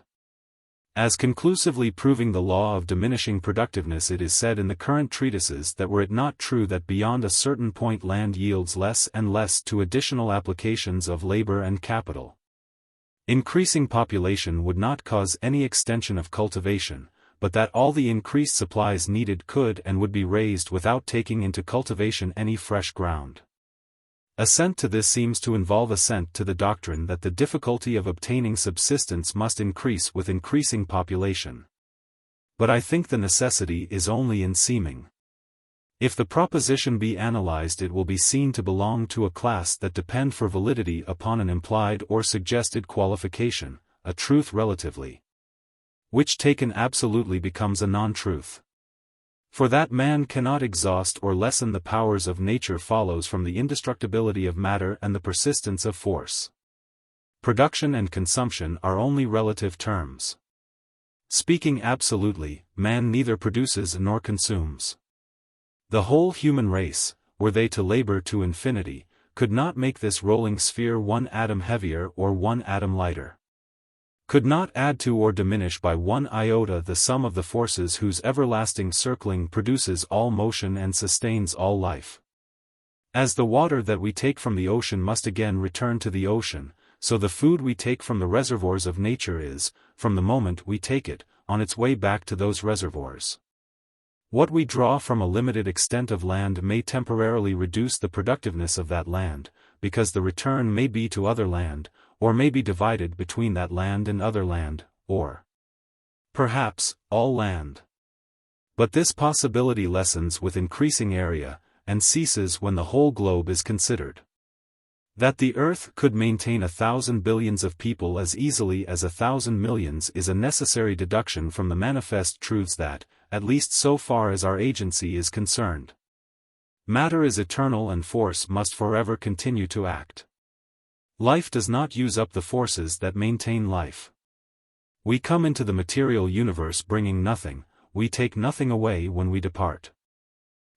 A: As conclusively proving the law of diminishing productiveness, it is said in the current treatises that were it not true that beyond a certain point land yields less and less to additional applications of labor and capital. Increasing population would not cause any extension of cultivation, but that all the increased supplies needed could and would be raised without taking into cultivation any fresh ground. Assent to this seems to involve assent to the doctrine that the difficulty of obtaining subsistence must increase with increasing population. But I think the necessity is only in seeming. If the proposition be analyzed, it will be seen to belong to a class that depend for validity upon an implied or suggested qualification, a truth relatively, which taken absolutely becomes a non-truth. For that man cannot exhaust or lessen the powers of nature follows from the indestructibility of matter and the persistence of force. Production and consumption are only relative terms. Speaking absolutely, man neither produces nor consumes. The whole human race, were they to labor to infinity, could not make this rolling sphere one atom heavier or one atom lighter. Could not add to or diminish by one iota the sum of the forces whose everlasting circling produces all motion and sustains all life. As the water that we take from the ocean must again return to the ocean, so the food we take from the reservoirs of nature is, from the moment we take it, on its way back to those reservoirs. What we draw from a limited extent of land may temporarily reduce the productiveness of that land, because the return may be to other land, or may be divided between that land and other land, or perhaps all land. But this possibility lessens with increasing area, and ceases when the whole globe is considered. That the earth could maintain 1,000 billions of people as easily as 1,000 millions is a necessary deduction from the manifest truths that, at least so far as our agency is concerned, matter is eternal and force must forever continue to act. Life does not use up the forces that maintain life. We come into the material universe bringing nothing, we take nothing away when we depart.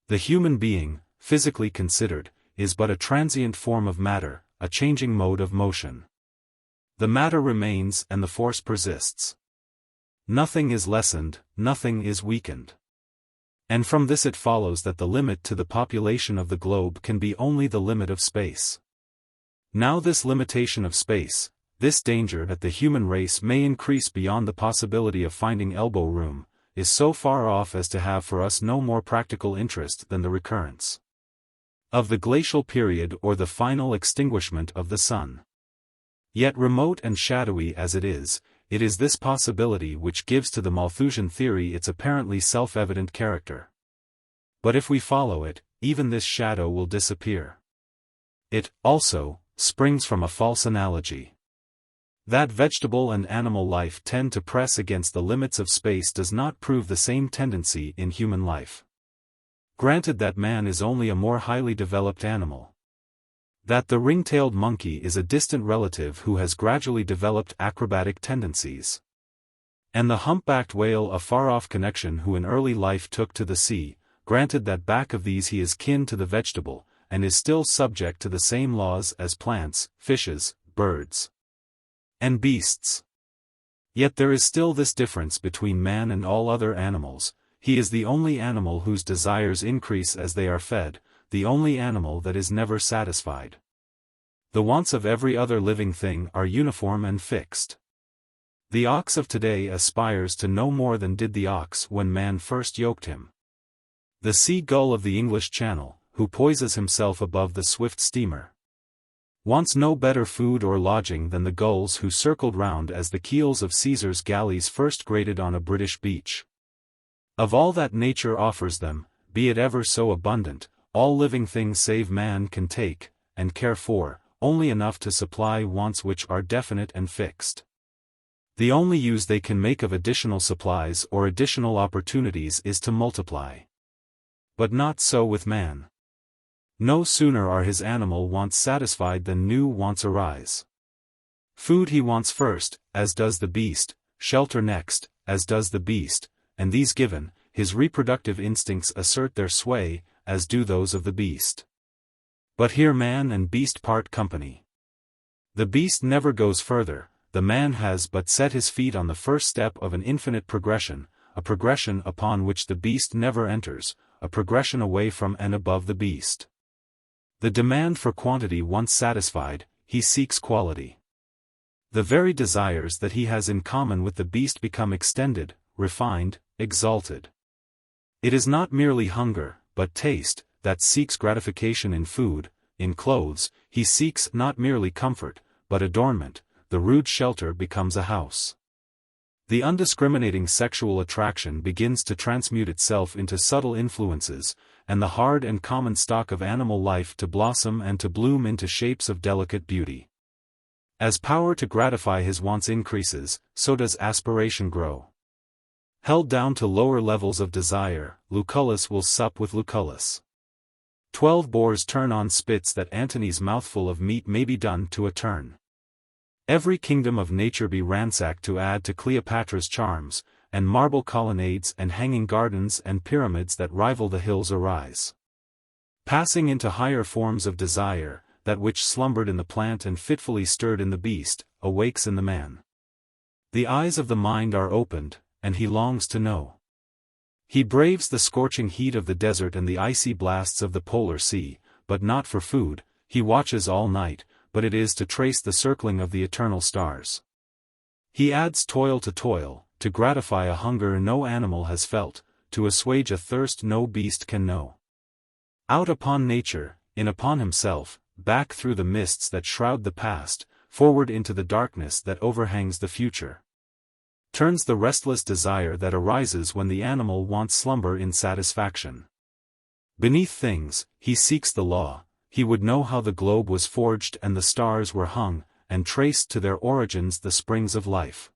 A: The human being, physically considered, is but a transient form of matter, a changing mode of motion. The matter remains and the force persists. Nothing is lessened, nothing is weakened. And from this it follows that the limit to the population of the globe can be only the limit of space. Now this limitation of space, this danger that the human race may increase beyond the possibility of finding elbow room, is so far off as to have for us no more practical interest than the recurrence of the glacial period or the final extinguishment of the sun. Yet remote and shadowy as it is this possibility which gives to the Malthusian theory its apparently self-evident character. But if we follow it, even this shadow will disappear. It, also, springs from a false analogy. That vegetable and animal life tend to press against the limits of space does not prove the same tendency in human life. Granted that man is only a more highly developed animal. That the ring-tailed monkey is a distant relative who has gradually developed acrobatic tendencies. And the humpbacked whale a far-off connection who in early life took to the sea, granted that back of these he is kin to the vegetable, and is still subject to the same laws as plants, fishes, birds, and beasts. Yet there is still this difference between man and all other animals: he is the only animal whose desires increase as they are fed, the only animal that is never satisfied. The wants of every other living thing are uniform and fixed. The ox of today aspires to no more than did the ox when man first yoked him. The sea gull of the English Channel, who poises himself above the swift steamer, wants no better food or lodging than the gulls who circled round as the keels of Caesar's galleys first grated on a British beach. Of all that nature offers them, be it ever so abundant, all living things save man can take, and care for, only enough to supply wants which are definite and fixed. The only use they can make of additional supplies or additional opportunities is to multiply. But not so with man. No sooner are his animal wants satisfied than new wants arise. Food he wants first, as does the beast, shelter next, as does the beast, and these given, his reproductive instincts assert their sway, as do those of the beast. But here man and beast part company. The beast never goes further, the man has but set his feet on the first step of an infinite progression, a progression upon which the beast never enters, a progression away from and above the beast. The demand for quantity once satisfied, he seeks quality. The very desires that he has in common with the beast become extended, refined, exalted. It is not merely hunger, but taste, that seeks gratification in food, in clothes. He seeks not merely comfort, but adornment. The rude shelter becomes a house. The undiscriminating sexual attraction begins to transmute itself into subtle influences, and the hard and common stock of animal life to blossom and to bloom into shapes of delicate beauty. As power to gratify his wants increases, so does aspiration grow. Held down to lower levels of desire, Lucullus will sup with Lucullus. 12 boars turn on spits that Antony's mouthful of meat may be done to a turn. Every kingdom of nature be ransacked to add to Cleopatra's charms, and marble colonnades and hanging gardens and pyramids that rival the hills arise. Passing into higher forms of desire, that which slumbered in the plant and fitfully stirred in the beast, awakes in the man. The eyes of the mind are opened, and he longs to know. He braves the scorching heat of the desert and the icy blasts of the polar sea, but not for food. He watches all night, but it is to trace the circling of the eternal stars. He adds toil, to gratify a hunger no animal has felt, to assuage a thirst no beast can know. Out upon nature, in upon himself, back through the mists that shroud the past, forward into the darkness that overhangs the future. Turns the restless desire that arises when the animal wants slumber in satisfaction. Beneath things, he seeks the law. He would know how the globe was forged and the stars were hung, and traced to their origins the springs of life.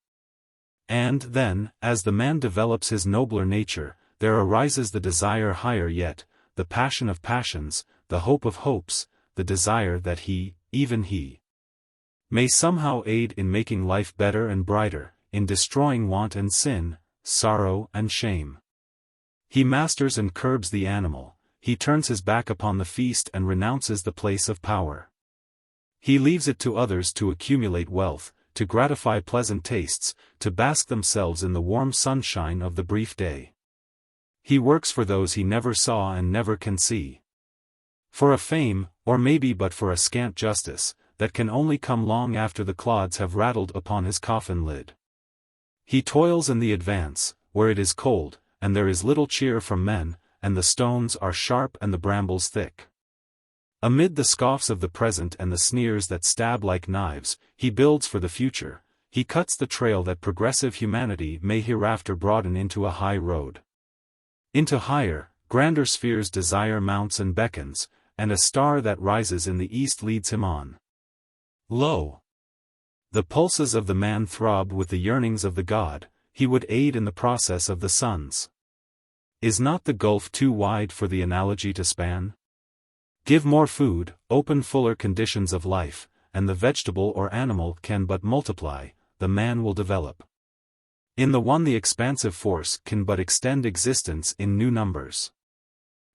A: And then, as the man develops his nobler nature, there arises the desire higher yet, the passion of passions, the hope of hopes, the desire that he, even he, may somehow aid in making life better and brighter, in destroying want and sin, sorrow and shame. He masters and curbs the animal. He turns his back upon the feast and renounces the place of power. He leaves it to others to accumulate wealth, to gratify pleasant tastes, to bask themselves in the warm sunshine of the brief day. He works for those he never saw and never can see. For a fame, or maybe but for a scant justice, that can only come long after the clods have rattled upon his coffin lid. He toils in the advance, where it is cold, and there is little cheer from men, and the stones are sharp and the brambles thick. Amid the scoffs of the present and the sneers that stab like knives, he builds for the future. He cuts the trail that progressive humanity may hereafter broaden into a high road. Into higher, grander spheres desire mounts and beckons, and a star that rises in the east leads him on. Lo! The pulses of the man throb with the yearnings of the god. He would aid in the process of the suns. Is not the gulf too wide for the analogy to span? Give more food, open fuller conditions of life, and the vegetable or animal can but multiply, the man will develop. In the one the expansive force can but extend existence in new numbers.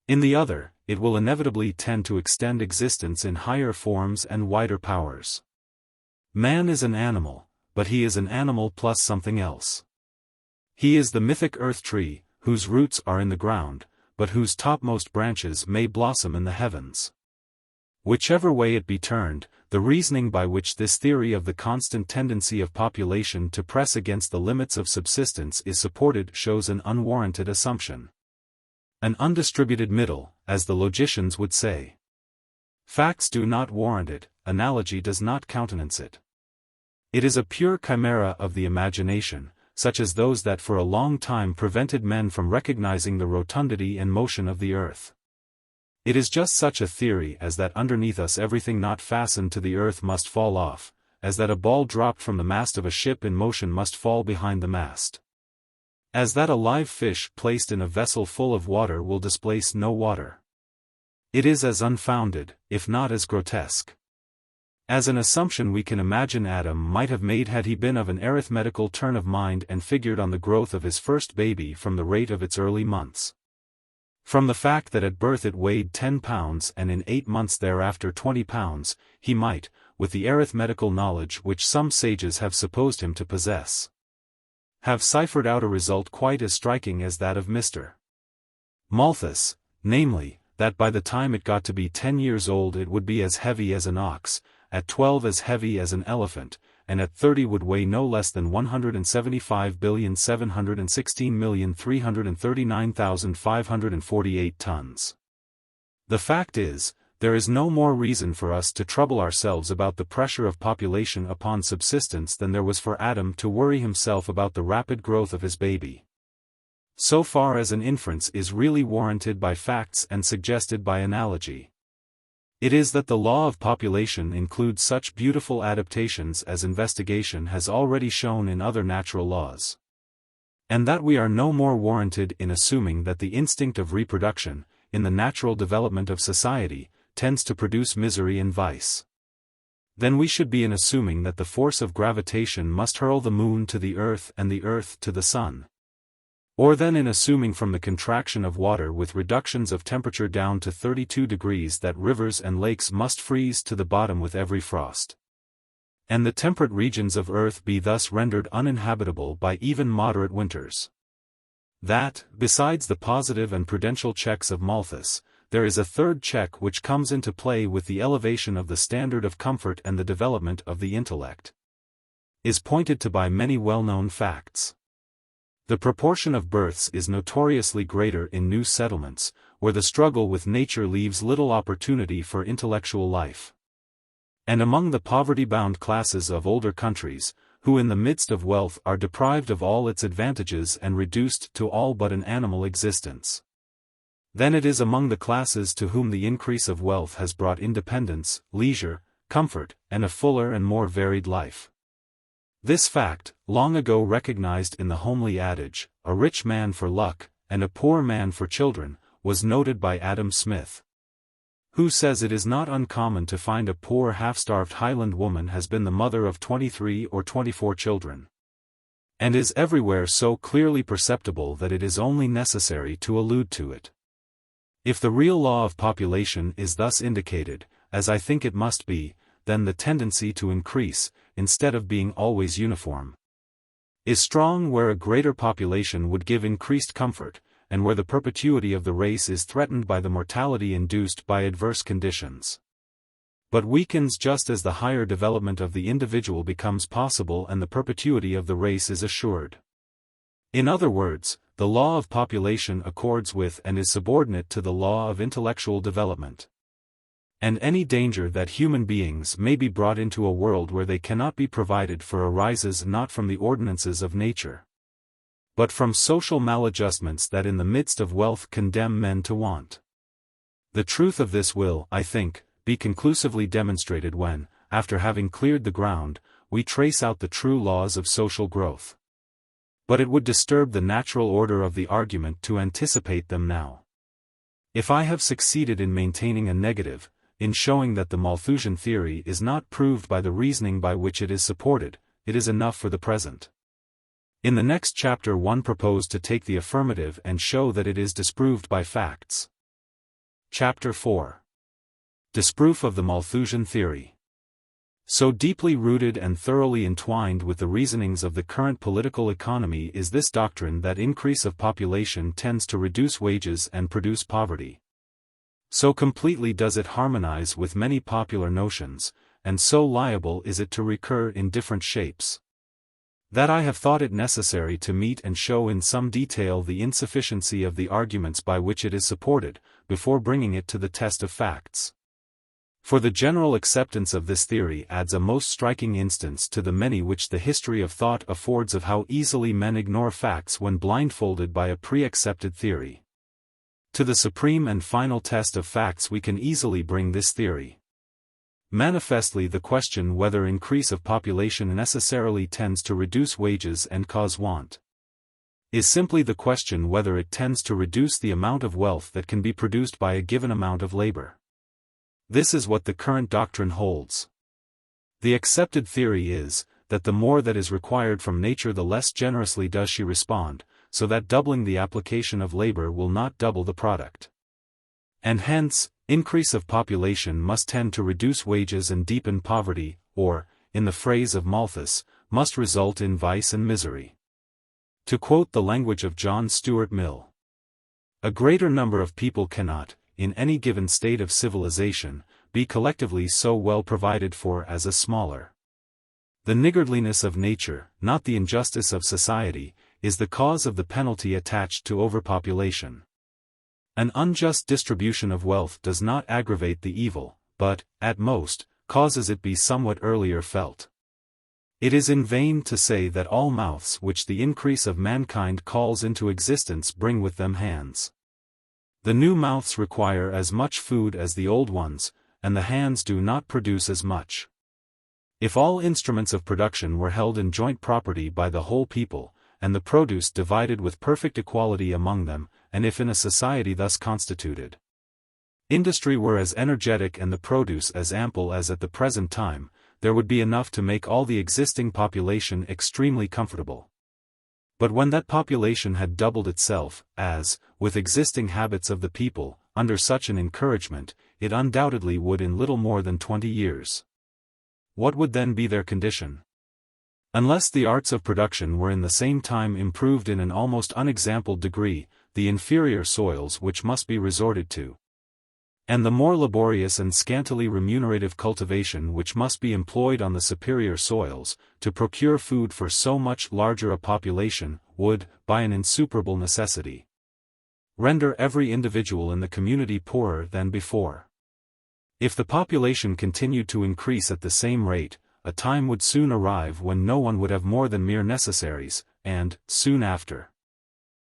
A: In the other, it will inevitably tend to extend existence in higher forms and wider powers. Man is an animal, but he is an animal plus something else. He is the mythic earth tree, whose roots are in the ground, but whose topmost branches may blossom in the heavens. Whichever way it be turned, the reasoning by which this theory of the constant tendency of population to press against the limits of subsistence is supported shows an unwarranted assumption. An undistributed middle, as the logicians would say. Facts do not warrant it, analogy does not countenance it. It is a pure chimera of the imagination, such as those that for a long time prevented men from recognizing the rotundity and motion of the earth. It is just such a theory as that underneath us everything not fastened to the earth must fall off, as that a ball dropped from the mast of a ship in motion must fall behind the mast. As that a live fish placed in a vessel full of water will displace no water. It is as unfounded, if not as grotesque, as an assumption we can imagine Adam might have made had he been of an arithmetical turn of mind and figured on the growth of his first baby from the rate of its early months. From the fact that at birth it weighed 10 pounds and in 8 months thereafter 20 pounds, he might, with the arithmetical knowledge which some sages have supposed him to possess, have ciphered out a result quite as striking as that of Mr. Malthus, namely, that by the time it got to be 10 years old it would be as heavy as an ox, at 12 as heavy as an elephant, and at 30 would weigh no less than 175,716,339,548 tons. The fact is, there is no more reason for us to trouble ourselves about the pressure of population upon subsistence than there was for Adam to worry himself about the rapid growth of his baby. So far as an inference is really warranted by facts and suggested by analogy, it is that the law of population includes such beautiful adaptations as investigation has already shown in other natural laws, and that we are no more warranted in assuming that the instinct of reproduction, in the natural development of society, tends to produce misery and vice, then we should be in assuming that the force of gravitation must hurl the moon to the earth and the earth to the sun, or then in assuming from the contraction of water with reductions of temperature down to 32 degrees that rivers and lakes must freeze to the bottom with every frost, and the temperate regions of earth be thus rendered uninhabitable by even moderate winters. That, besides the positive and prudential checks of Malthus, there is a third check which comes into play with the elevation of the standard of comfort and the development of the intellect, is pointed to by many well-known facts. The proportion of births is notoriously greater in new settlements, where the struggle with nature leaves little opportunity for intellectual life, and among the poverty-bound classes of older countries, who in the midst of wealth are deprived of all its advantages and reduced to all but an animal existence. Then it is among the classes to whom the increase of wealth has brought independence, leisure, comfort, and a fuller and more varied life. This fact, long ago recognized in the homely adage, "A rich man for luck, and a poor man for children," was noted by Adam Smith, who says it is not uncommon to find a poor half-starved Highland woman has been the mother of 23 or 24 children, and is everywhere so clearly perceptible that it is only necessary to allude to it. If the real law of population is thus indicated, as I think it must be, then the tendency to increase, instead of being always uniform, is strong where a greater population would give increased comfort, and where the perpetuity of the race is threatened by the mortality induced by adverse conditions, but weakens just as the higher development of the individual becomes possible and the perpetuity of the race is assured. In other words, the law of population accords with and is subordinate to the law of intellectual development. And any danger that human beings may be brought into a world where they cannot be provided for arises not from the ordinances of nature, but from social maladjustments that in the midst of wealth condemn men to want. The truth of this will, I think, be conclusively demonstrated when, after having cleared the ground, we trace out the true laws of social growth. But it would disturb the natural order of the argument to anticipate them now. If I have succeeded in maintaining a negative, in showing that the Malthusian theory is not proved by the reasoning by which it is supported, it is enough for the present. In the next chapter one propose to take the affirmative and show that it is disproved by facts. Chapter 4. Disproof of the Malthusian theory. So deeply rooted and thoroughly entwined with the reasonings of the current political economy is this doctrine that increase of population tends to reduce wages and produce poverty. So completely does it harmonize with many popular notions, and so liable is it to recur in different shapes, that I have thought it necessary to meet and show in some detail the insufficiency of the arguments by which it is supported, before bringing it to the test of facts. For the general acceptance of this theory adds a most striking instance to the many which the history of thought affords of how easily men ignore facts when blindfolded by a pre-accepted theory. To the supreme and final test of facts we can easily bring this theory. Manifestly the question whether increase of population necessarily tends to reduce wages and cause want, is simply the question whether it tends to reduce the amount of wealth that can be produced by a given amount of labor. This is what the current doctrine holds. The accepted theory is, that the more that is required from nature the less generously does she respond, so that doubling the application of labor will not double the product. And hence, Increase of population must tend to reduce wages and deepen poverty, or, in the phrase of Malthus, must result in vice and misery. To quote the language of John Stuart Mill, a greater number of people cannot, in any given state of civilization, be collectively so well provided for as a smaller. The niggardliness of nature, not the injustice of society, is the cause of the penalty attached to overpopulation. An unjust distribution of wealth does not aggravate the evil, but, at most, causes it be somewhat earlier felt. It is in vain to say that all mouths which the increase of mankind calls into existence bring with them hands. The new mouths require as much food as the old ones, and the hands do not produce as much. If all instruments of production were held in joint property by the whole people, and the produce divided with perfect equality among them, and if in a society thus constituted, industry were as energetic and the produce as ample as at the present time, there would be enough to make all the existing population extremely comfortable. But when that population had doubled itself, as, with existing habits of the people, under such an encouragement, it undoubtedly would in little more than 20 years. What would then be their condition? Unless the arts of production were in the same time improved in an almost unexampled degree, the inferior soils which must be resorted to, and the more laborious and scantily remunerative cultivation which must be employed on the superior soils, to procure food for so much larger a population, would, by an insuperable necessity, render every individual in the community poorer than before. If the population continued to increase at the same rate, a time would soon arrive when no one would have more than mere necessaries, and, soon after,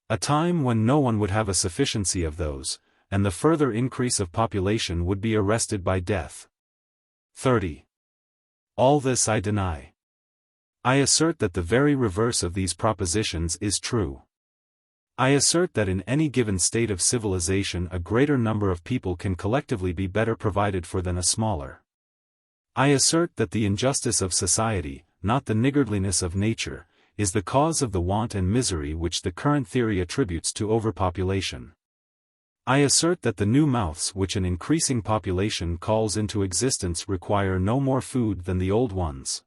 A: a time when no one would have a sufficiency of those, and the further increase of population would be arrested by death. 30. All this I deny. I assert that the very reverse of these propositions is true. I assert that in any given state of civilization a greater number of people can collectively be better provided for than a smaller. I assert that the injustice of society, not the niggardliness of nature, is the cause of the want and misery which the current theory attributes to overpopulation. I assert that the new mouths which an increasing population calls into existence require no more food than the old ones,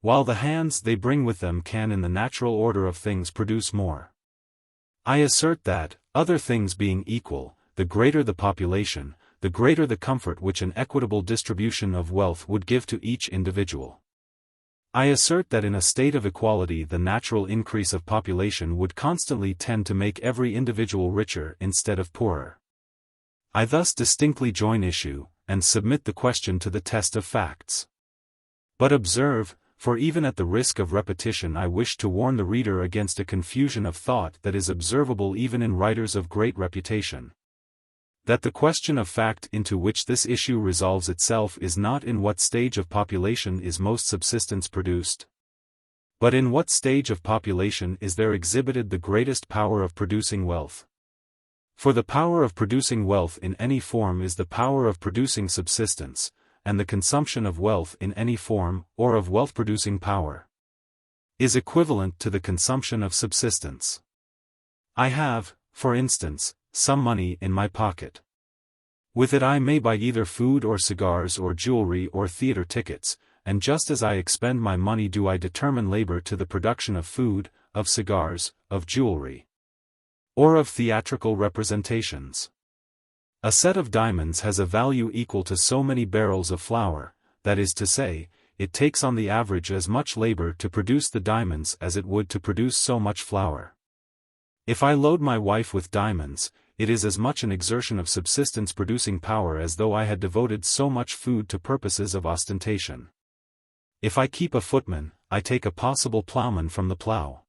A: while the hands they bring with them can in the natural order of things produce more. I assert that, other things being equal, the greater the population, the greater the comfort which an equitable distribution of wealth would give to each individual. I assert that in a state of equality the natural increase of population would constantly tend to make every individual richer instead of poorer. I thus distinctly join issue, and submit the question to the test of facts. But observe, for even at the risk of repetition I wish to warn the reader against a confusion of thought that is observable even in writers of great reputation, that the question of fact into which this issue resolves itself is not in what stage of population is most subsistence produced, but in what stage of population is there exhibited the greatest power of producing wealth. For the power of producing wealth in any form is the power of producing subsistence, and the consumption of wealth in any form, or of wealth-producing power, is equivalent to the consumption of subsistence. I have, for instance, some money in my pocket. With it I may buy either food or cigars or jewelry or theater tickets, and just as I expend my money do I determine labor to the production of food, of cigars, of jewelry, or of theatrical representations. A set of diamonds has a value equal to so many barrels of flour, that is to say, it takes on the average as much labor to produce the diamonds as it would to produce so much flour. If I load my wife with diamonds, it is as much an exertion of subsistence producing power as though I had devoted so much food to purposes of ostentation. If I keep a footman, I take a possible plowman from the plow.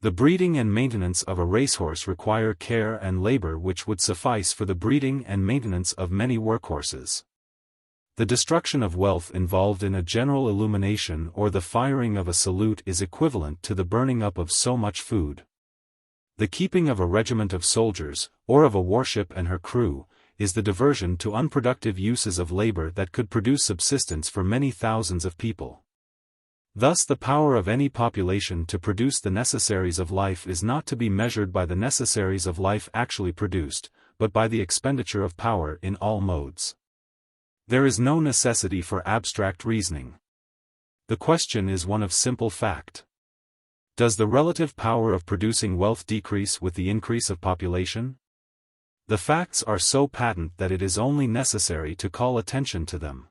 A: The breeding and maintenance of a racehorse require care and labor which would suffice for the breeding and maintenance of many workhorses. The destruction of wealth involved in a general illumination or the firing of a salute is equivalent to the burning up of so much food. The keeping of a regiment of soldiers, or of a warship and her crew, is the diversion to unproductive uses of labor that could produce subsistence for many thousands of people. Thus the power of any population to produce the necessaries of life is not to be measured by the necessaries of life actually produced, but by the expenditure of power in all modes. There is no necessity for abstract reasoning. The question is one of simple fact. Does the relative power of producing wealth decrease with the increase of population? The facts are so patent that it is only necessary to call attention to them.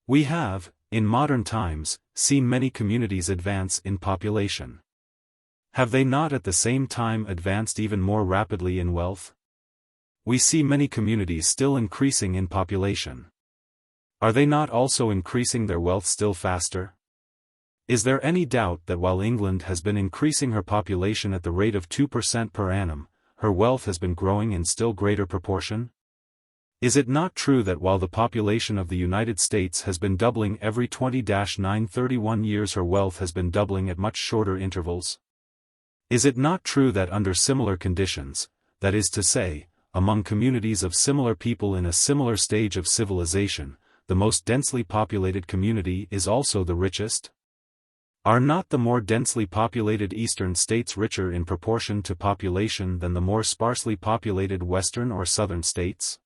A: We have, in modern times, seen many communities advance in population. Have they not at the same time advanced even more rapidly in wealth? We see many communities still increasing in population. Are they not also increasing their wealth still faster? Is there any doubt that while England has been increasing her population at the rate of 2% per annum, her wealth has been growing in still greater proportion? Is it not true that while the population of the United States has been doubling every 20-931 years, her wealth has been doubling at much shorter intervals? Is it not true that under similar conditions, that is to say, among communities of similar people in a similar stage of civilization, the most densely populated community is also the richest? Are not the more densely populated eastern states richer in proportion to population than the more sparsely populated western or southern states?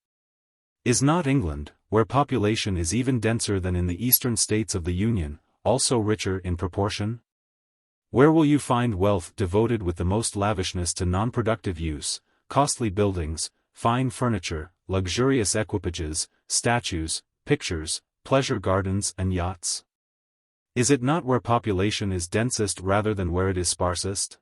A: Is not England, where population is even denser than in the eastern states of the Union, also richer in proportion? Where will you find wealth devoted with the most lavishness to non-productive use, costly buildings, fine furniture, luxurious equipages, statues, pictures, pleasure gardens and yachts? Is it not where population is densest rather than where it is sparsest?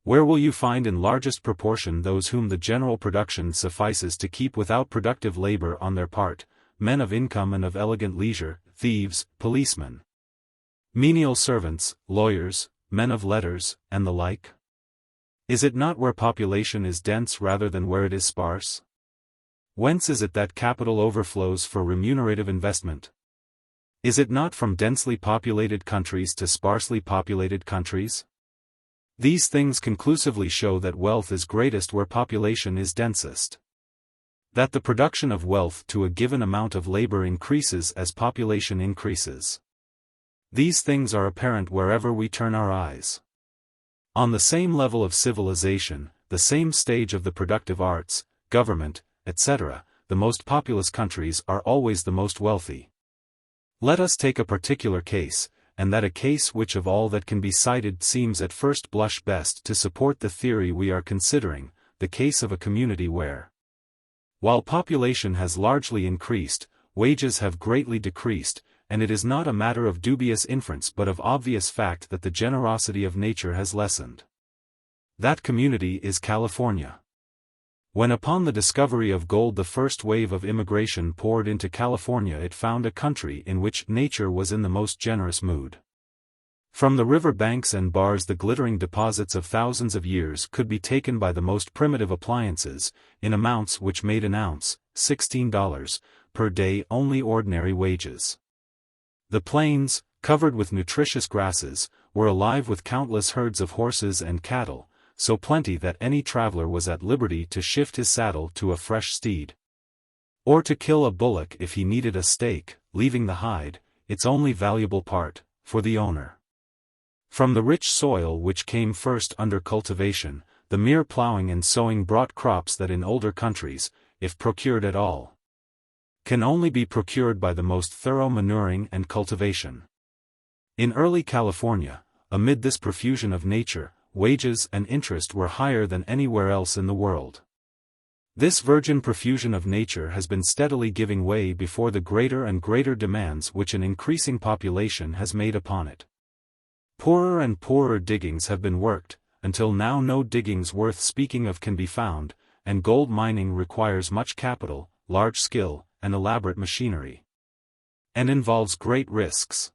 A: Where will you find in largest proportion those whom the general production suffices to keep without productive labor on their part, men of income and of elegant leisure, thieves, policemen, menial servants, lawyers, men of letters, and the like? Is it not where population is dense rather than where it is sparse? Whence is it that capital overflows for remunerative investment? Is it not from densely populated countries to sparsely populated countries? These things conclusively show that wealth is greatest where population is densest. That the production of wealth to a given amount of labor increases as population increases. These things are apparent wherever we turn our eyes. On the same level of civilization, the same stage of the productive arts, government, etc., the most populous countries are always the most wealthy. Let us take a particular case, and that a case which of all that can be cited seems at first blush best to support the theory we are considering, the case of a community where, while population has largely increased, wages have greatly decreased, and it is not a matter of dubious inference but of obvious fact that the generosity of nature has lessened. That community is California. When upon the discovery of gold the first wave of immigration poured into California, it found a country in which nature was in the most generous mood. From the river banks and bars the glittering deposits of thousands of years could be taken by the most primitive appliances, in amounts which made an ounce, $16, per day only ordinary wages. The plains, covered with nutritious grasses, were alive with countless herds of horses and cattle, so plenty that any traveler was at liberty to shift his saddle to a fresh steed, or to kill a bullock if he needed a steak, leaving the hide, its only valuable part, for the owner. From the rich soil which came first under cultivation, the mere plowing and sowing brought crops that in older countries, if procured at all, can only be procured by the most thorough manuring and cultivation. In early California, amid this profusion of nature, wages and interest were higher than anywhere else in the world. This virgin profusion of nature has been steadily giving way before the greater and greater demands which an increasing population has made upon it. Poorer and poorer diggings have been worked, until now no diggings worth speaking of can be found, and gold mining requires much capital, large skill, and elaborate machinery, and involves great risks.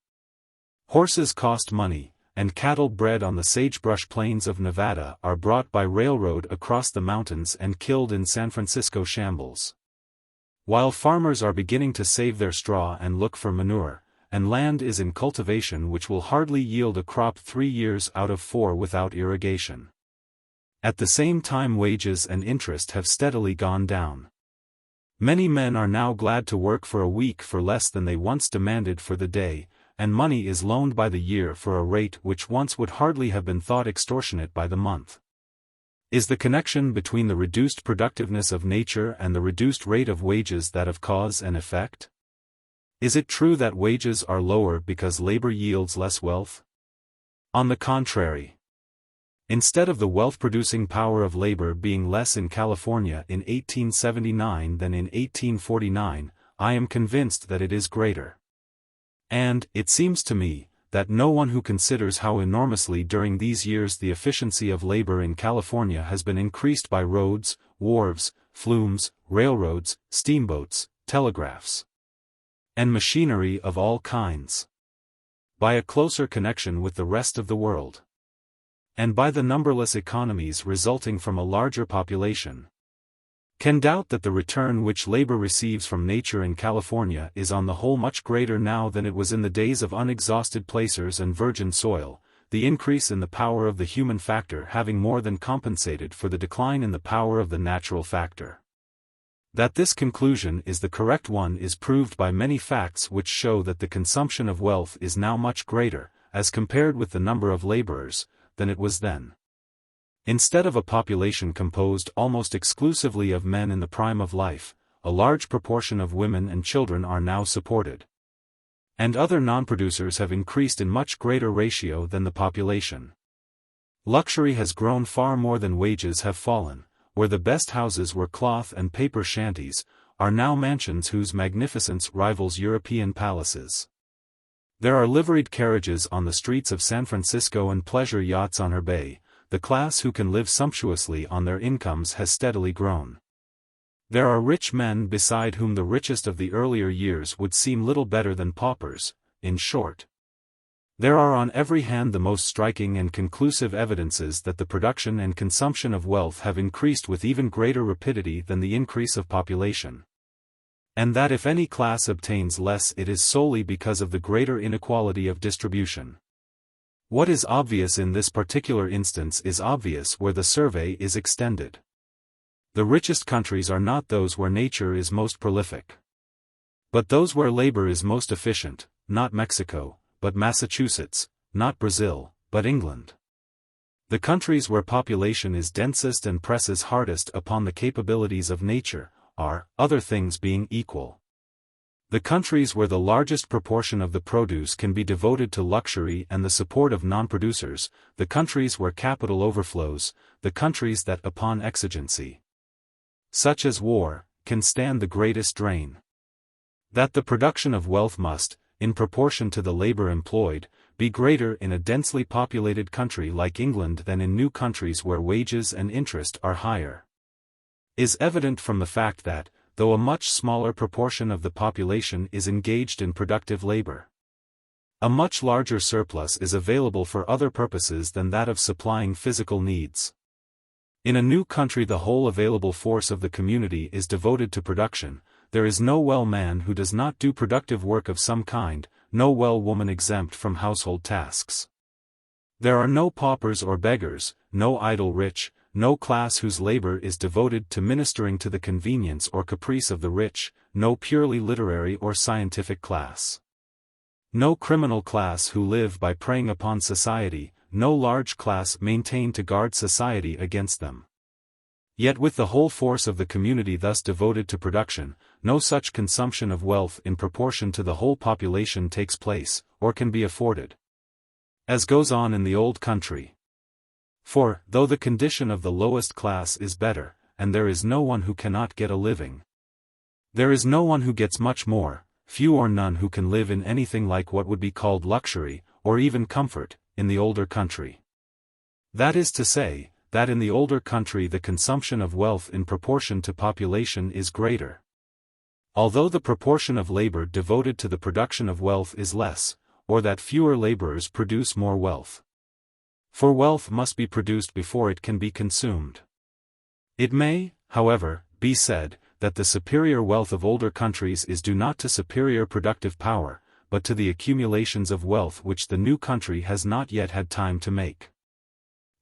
A: Horses cost money, and cattle bred on the sagebrush plains of Nevada are brought by railroad across the mountains and killed in San Francisco shambles. While farmers are beginning to save their straw and look for manure, and land is in cultivation which will hardly yield a crop 3 years out of 4 without irrigation. At the same time wages and interest have steadily gone down. Many men are now glad to work for a week for less than they once demanded for the day, and money is loaned by the year for a rate which once would hardly have been thought extortionate by the month. Is the connection between the reduced productiveness of nature and the reduced rate of wages that of cause and effect? Is it true that wages are lower because labor yields less wealth? On the contrary. Instead of the wealth-producing power of labor being less in California in 1879 than in 1849, I am convinced that it is greater. And, it seems to me, that no one who considers how enormously during these years the efficiency of labor in California has been increased by roads, wharves, flumes, railroads, steamboats, telegraphs, and machinery of all kinds, by a closer connection with the rest of the world, and by the numberless economies resulting from a larger population, can doubt that the return which labor receives from nature in California is on the whole much greater now than it was in the days of unexhausted placers and virgin soil, the increase in the power of the human factor having more than compensated for the decline in the power of the natural factor? That this conclusion is the correct one is proved by many facts which show that the consumption of wealth is now much greater, as compared with the number of laborers, than it was then. Instead of a population composed almost exclusively of men in the prime of life, a large proportion of women and children are now supported. And other non-producers have increased in much greater ratio than the population. Luxury has grown far more than wages have fallen. Where the best houses were cloth and paper shanties, are now mansions whose magnificence rivals European palaces. There are liveried carriages on the streets of San Francisco and pleasure yachts on her bay. The class who can live sumptuously on their incomes has steadily grown. There are rich men beside whom the richest of the earlier years would seem little better than paupers. In short, there are on every hand the most striking and conclusive evidences that the production and consumption of wealth have increased with even greater rapidity than the increase of population. And that if any class obtains less it is solely because of the greater inequality of distribution. What is obvious in this particular instance is obvious where the survey is extended. The richest countries are not those where nature is most prolific, but those where labor is most efficient, not Mexico, but Massachusetts, not Brazil, but England. The countries where population is densest and presses hardest upon the capabilities of nature, are, other things being equal, the countries where the largest proportion of the produce can be devoted to luxury and the support of non-producers, the countries where capital overflows, the countries that upon exigency, such as war, can stand the greatest drain. That the production of wealth must, in proportion to the labor employed, be greater in a densely populated country like England than in new countries where wages and interest are higher, is evident from the fact that, though a much smaller proportion of the population is engaged in productive labor, a much larger surplus is available for other purposes than that of supplying physical needs. In a new country the whole available force of the community is devoted to production. There is no well man who does not do productive work of some kind, no well woman exempt from household tasks. There are no paupers or beggars, no idle rich, no class whose labor is devoted to ministering to the convenience or caprice of the rich, no purely literary or scientific class, no criminal class who live by preying upon society, no large class maintained to guard society against them. Yet with the whole force of the community thus devoted to production, no such consumption of wealth in proportion to the whole population takes place, or can be afforded, as goes on in the old country. For, though the condition of the lowest class is better, and there is no one who cannot get a living, there is no one who gets much more, few or none who can live in anything like what would be called luxury, or even comfort, in the older country. That is to say, that in the older country the consumption of wealth in proportion to population is greater, although the proportion of labor devoted to the production of wealth is less, or that fewer laborers produce more wealth. For wealth must be produced before it can be consumed. It may, however, be said, that the superior wealth of older countries is due not to superior productive power, but to the accumulations of wealth which the new country has not yet had time to make.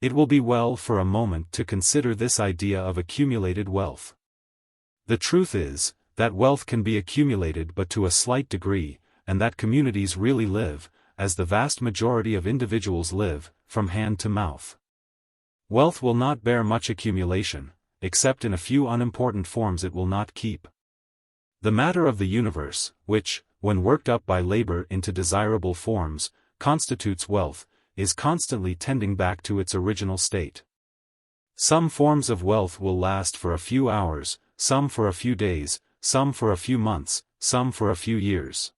A: It will be well for a moment to consider this idea of accumulated wealth. The truth is, that wealth can be accumulated but to a slight degree, and that communities really live, as the vast majority of individuals live, from hand to mouth. Wealth will not bear much accumulation, except in a few unimportant forms it will not keep. The matter of the universe, which, when worked up by labor into desirable forms, constitutes wealth, is constantly tending back to its original state. Some forms of wealth will last for a few hours, some for a few days, some for a few months, some for a few years.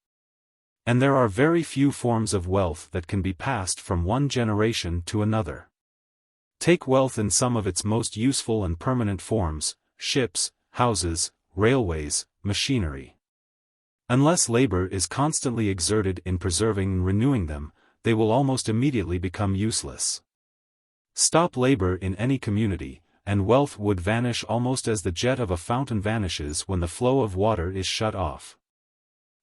A: And there are very few forms of wealth that can be passed from one generation to another. Take wealth in some of its most useful and permanent forms: ships, houses, railways, machinery. Unless labor is constantly exerted in preserving and renewing them, they will almost immediately become useless. Stop labor in any community, and wealth would vanish almost as the jet of a fountain vanishes when the flow of water is shut off.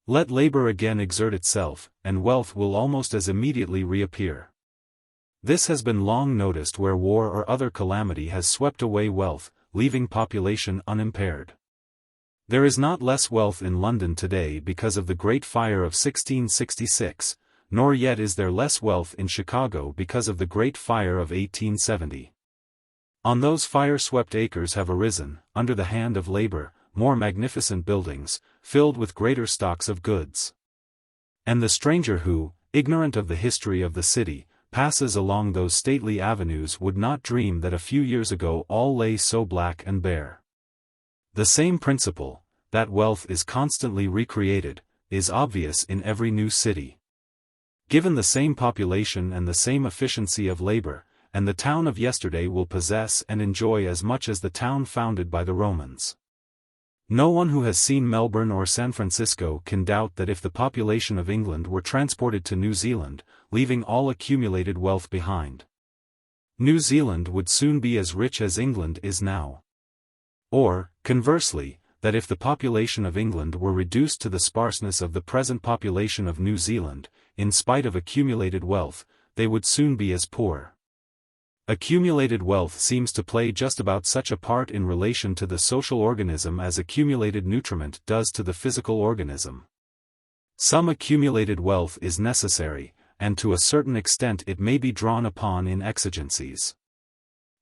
A: Let labor again exert itself, and wealth will almost as immediately reappear. This has been long noticed where war or other calamity has swept away wealth, leaving population unimpaired. There is not less wealth in London today because of the Great Fire of 1666, nor yet is there less wealth in Chicago because of the Great Fire of 1870. On those fire-swept acres have arisen, under the hand of labor, more magnificent buildings, filled with greater stocks of goods. And the stranger who, ignorant of the history of the city, passes along those stately avenues would not dream that a few years ago all lay so black and bare. The same principle, that wealth is constantly recreated, is obvious in every new city. Given the same population and the same efficiency of labor, and the town of yesterday will possess and enjoy as much as the town founded by the Romans. No one who has seen Melbourne or San Francisco can doubt that if the population of England were transported to New Zealand, leaving all accumulated wealth behind, New Zealand would soon be as rich as England is now. Or, conversely, that if the population of England were reduced to the sparseness of the present population of New Zealand, in spite of accumulated wealth, they would soon be as poor. Accumulated wealth seems to play just about such a part in relation to the social organism as accumulated nutriment does to the physical organism. Some accumulated wealth is necessary, and to a certain extent it may be drawn upon in exigencies.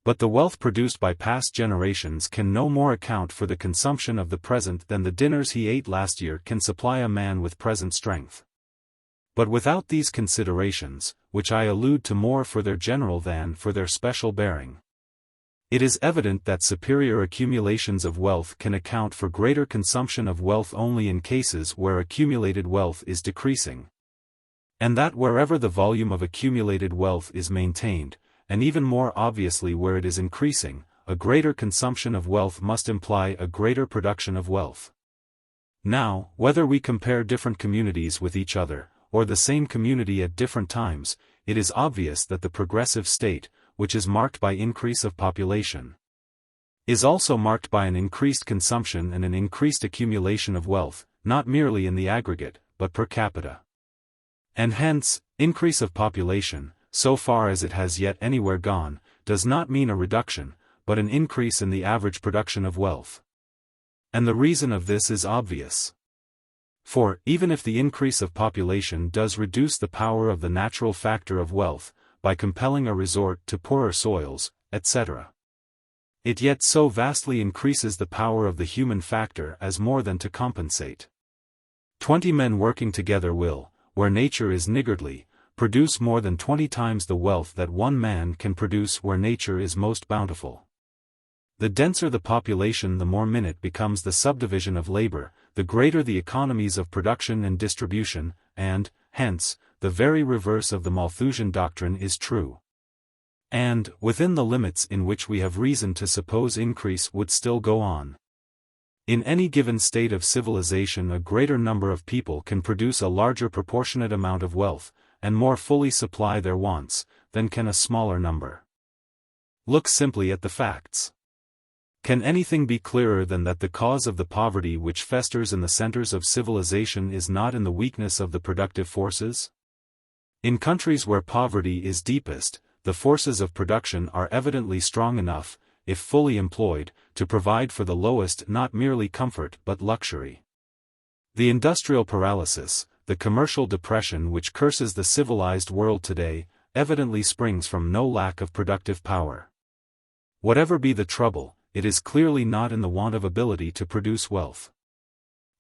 A: But the wealth produced by past generations can no more account for the consumption of the present than the dinners he ate last year can supply a man with present strength. But without these considerations, which I allude to more for their general than for their special bearing, it is evident that superior accumulations of wealth can account for greater consumption of wealth only in cases where accumulated wealth is decreasing. And that wherever the volume of accumulated wealth is maintained, and even more obviously where it is increasing, a greater consumption of wealth must imply a greater production of wealth. Now, whether we compare different communities with each other, or the same community at different times, it is obvious that the progressive state, which is marked by increase of population, is also marked by an increased consumption and an increased accumulation of wealth, not merely in the aggregate, but per capita. And hence, increase of population, so far as it has yet anywhere gone, does not mean a reduction, but an increase in the average production of wealth. And the reason of this is obvious. For, even if the increase of population does reduce the power of the natural factor of wealth, by compelling a resort to poorer soils, etc., it yet so vastly increases the power of the human factor as more than to compensate. 20 men working together will, where nature is niggardly, produce more than 20 times the wealth that one man can produce where nature is most bountiful. The denser the population, the more minute becomes the subdivision of labor, the greater the economies of production and distribution, and, hence, the very reverse of the Malthusian doctrine is true. And, within the limits in which we have reason to suppose increase would still go on. In any given state of civilization, a greater number of people can produce a larger proportionate amount of wealth, and more fully supply their wants, than can a smaller number. Look simply at the facts. Can anything be clearer than that the cause of the poverty which festers in the centers of civilization is not in the weakness of the productive forces? In countries where poverty is deepest, the forces of production are evidently strong enough, if fully employed, to provide for the lowest not merely comfort but luxury. The industrial paralysis, the commercial depression which curses the civilized world today, evidently springs from no lack of productive power. Whatever be the trouble, it is clearly not in the want of ability to produce wealth.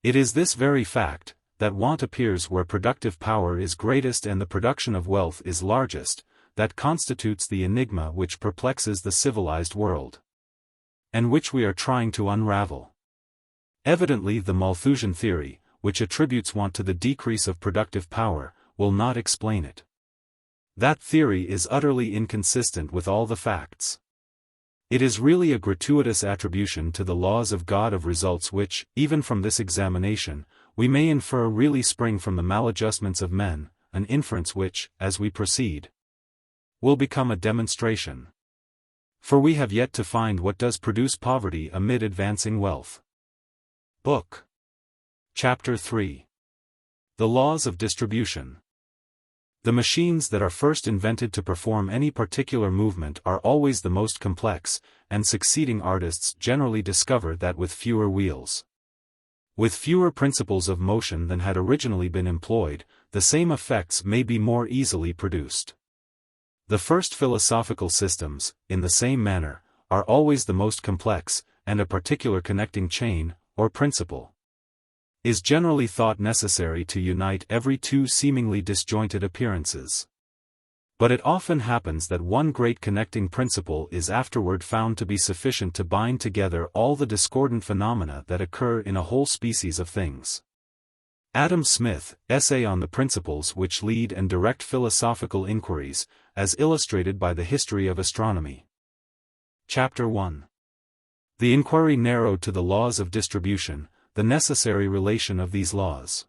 A: It is this very fact, that want appears where productive power is greatest and the production of wealth is largest, that constitutes the enigma which perplexes the civilized world, and which we are trying to unravel. Evidently the Malthusian theory, which attributes want to the decrease of productive power, will not explain it. That theory is utterly inconsistent with all the facts. It is really a gratuitous attribution to the laws of God of results which, even from this examination, we may infer really spring from the maladjustments of men, an inference which, as we proceed, will become a demonstration. For we have yet to find what does produce poverty amid advancing wealth. Book. Chapter 3. The Laws of Distribution. The machines that are first invented to perform any particular movement are always the most complex, and succeeding artists generally discover that with fewer wheels, with fewer principles of motion than had originally been employed, the same effects may be more easily produced. The first philosophical systems, in the same manner, are always the most complex, and a particular connecting chain, or principle, is generally thought necessary to unite every two seemingly disjointed appearances. But it often happens that one great connecting principle is afterward found to be sufficient to bind together all the discordant phenomena that occur in a whole species of things. Adam Smith, Essay on the Principles which Lead and Direct Philosophical Inquiries, as illustrated by the History of Astronomy. Chapter 1. The inquiry narrowed to the laws of distribution, the necessary relation of these laws.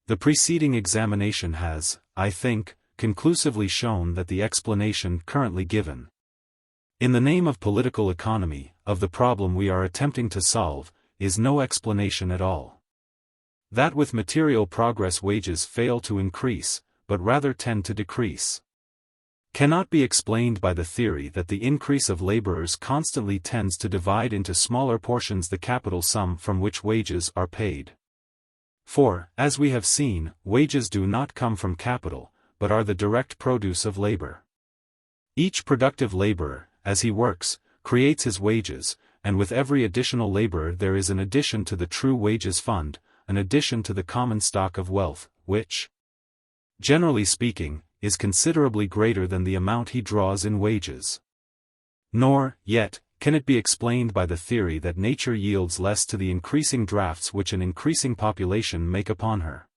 A: The preceding examination has, I think, conclusively shown that the explanation currently given, in the name of political economy, of the problem we are attempting to solve, is no explanation at all. That with material progress wages fail to increase, but rather tend to decrease, cannot be explained by the theory that the increase of laborers constantly tends to divide into smaller portions the capital sum from which wages are paid. For, as we have seen, wages do not come from capital, but are the direct produce of labor. Each productive laborer, as he works, creates his wages, and with every additional laborer there is an addition to the true wages fund, an addition to the common stock of wealth, which, generally speaking, is considerably greater than the amount he draws in wages. Nor, yet, can it be explained by the theory that nature yields less to the increasing drafts which an increasing population make upon her.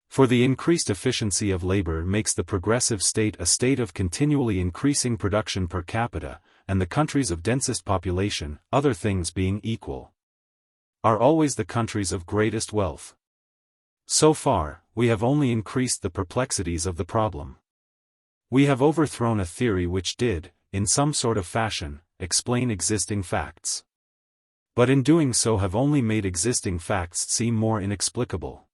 A: For the increased efficiency of labor makes the progressive state a state of continually increasing production per capita, and the countries of densest population, other things being equal, are always the countries of greatest wealth. So far, we have only increased the perplexities of the problem. We have overthrown a theory which did, in some sort of fashion, explain existing facts. But in doing so have only made existing facts seem more inexplicable.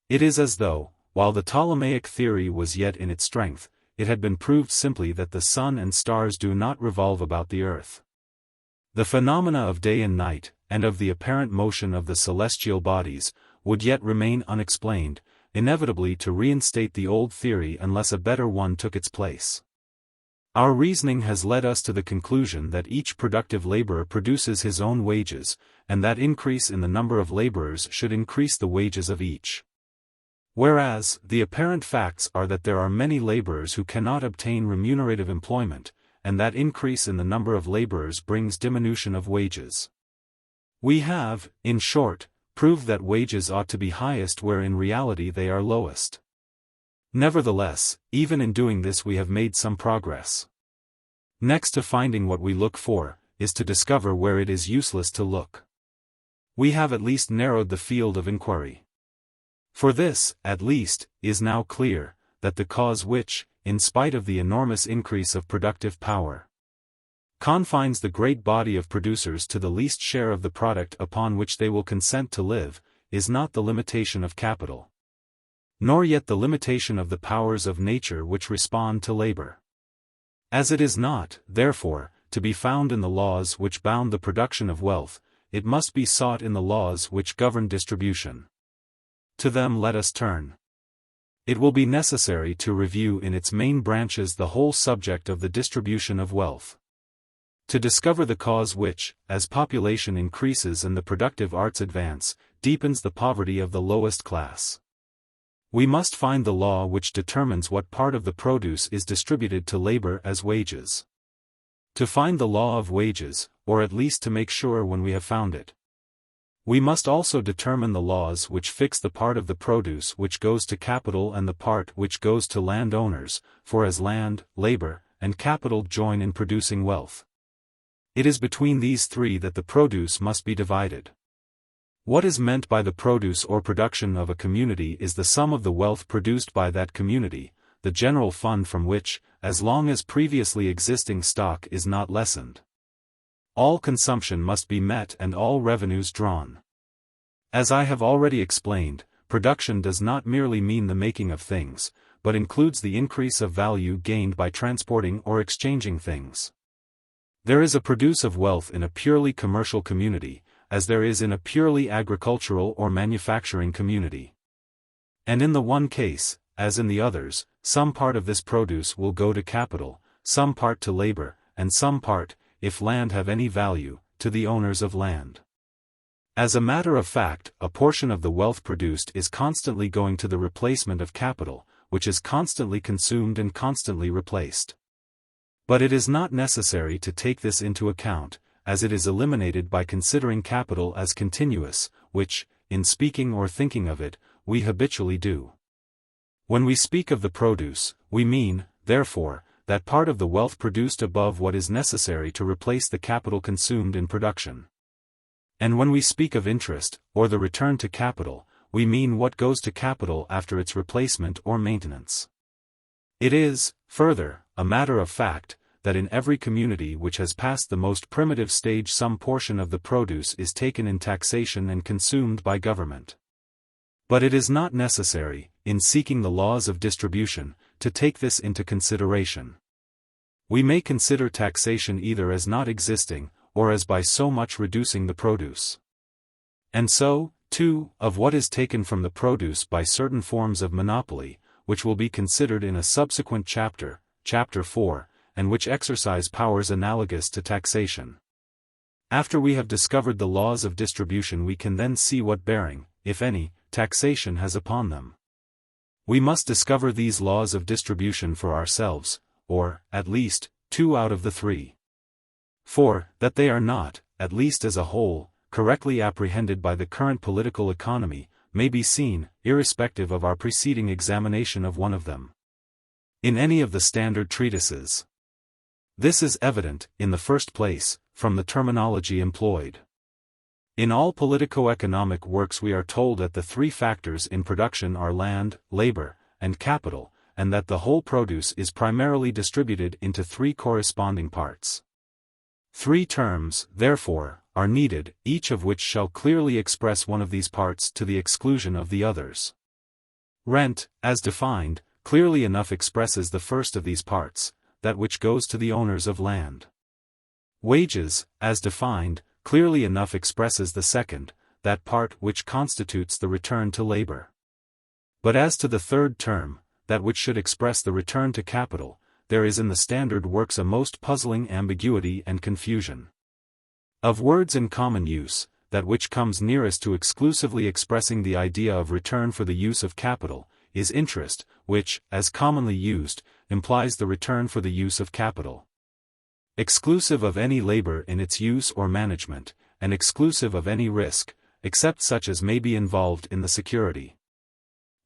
A: It is as though, while the Ptolemaic theory was yet in its strength, it had been proved simply that the sun and stars do not revolve about the earth. The phenomena of day and night, and of the apparent motion of the celestial bodies, would yet remain unexplained, inevitably to reinstate the old theory unless a better one took its place. Our reasoning has led us to the conclusion that each productive laborer produces his own wages, and that increase in the number of laborers should increase the wages of each. Whereas, the apparent facts are that there are many laborers who cannot obtain remunerative employment, and that increase in the number of laborers brings diminution of wages. We have, in short, proved that wages ought to be highest where in reality they are lowest. Nevertheless, even in doing this we have made some progress. Next to finding what we look for, is to discover where it is useless to look. We have at least narrowed the field of inquiry. For this, at least, is now clear, that the cause which, in spite of the enormous increase of productive power, confines the great body of producers to the least share of the product upon which they will consent to live, is not the limitation of capital, nor yet the limitation of the powers of nature which respond to labor. As it is not, therefore, to be found in the laws which bound the production of wealth, it must be sought in the laws which govern distribution. To them let us turn. It will be necessary to review in its main branches the whole subject of the distribution of wealth. To discover the cause which, as population increases and the productive arts advance, deepens the poverty of the lowest class. We must find the law which determines what part of the produce is distributed to labor as wages. To find the law of wages, or at least to make sure when we have found it, we must also determine the laws which fix the part of the produce which goes to capital and the part which goes to landowners, for as land, labor, and capital join in producing wealth, it is between these three that the produce must be divided. What is meant by the produce or production of a community is the sum of the wealth produced by that community, the general fund from which, as long as previously existing stock is not lessened, all consumption must be met and all revenues drawn. As I have already explained, production does not merely mean the making of things, but includes the increase of value gained by transporting or exchanging things. There is a produce of wealth in a purely commercial community, as there is in a purely agricultural or manufacturing community. And in the one case, as in the others, some part of this produce will go to capital, some part to labor, and some part, if land have any value, to the owners of land. As a matter of fact, a portion of the wealth produced is constantly going to the replacement of capital, which is constantly consumed and constantly replaced. But it is not necessary to take this into account, as it is eliminated by considering capital as continuous, which, in speaking or thinking of it, we habitually do. When we speak of the produce, we mean, therefore, that part of the wealth produced above what is necessary to replace the capital consumed in production. And when we speak of interest, or the return to capital, we mean what goes to capital after its replacement or maintenance. It is, further, a matter of fact, that in every community which has passed the most primitive stage some portion of the produce is taken in taxation and consumed by government. But it is not necessary, in seeking the laws of distribution, to take this into consideration. We may consider taxation either as not existing, or as by so much reducing the produce. And so, too, of what is taken from the produce by certain forms of monopoly, which will be considered in a subsequent chapter, Chapter 4, and which exercise powers analogous to taxation. After we have discovered the laws of distribution, we can then see what bearing, if any, taxation has upon them. We must discover these laws of distribution for ourselves, or, at least, 2 out of the 3. For, that they are not, at least as a whole, correctly apprehended by the current political economy, may be seen, irrespective of our preceding examination of one of them, in any of the standard treatises. This is evident, in the first place, from the terminology employed. In all politico-economic works we are told that the 3 factors in production are land, labor, and capital, and that the whole produce is primarily distributed into 3 corresponding parts. 3 terms, therefore, are needed, each of which shall clearly express one of these parts to the exclusion of the others. Rent, as defined, clearly enough expresses the first of these parts, that which goes to the owners of land. Wages, as defined, clearly enough expresses the second, that part which constitutes the return to labor. But as to the third term, that which should express the return to capital, there is in the standard works a most puzzling ambiguity and confusion. Of words in common use, that which comes nearest to exclusively expressing the idea of return for the use of capital, is interest, which, as commonly used, implies the return for the use of capital. Exclusive of any labor in its use or management, and exclusive of any risk, except such as may be involved in the security.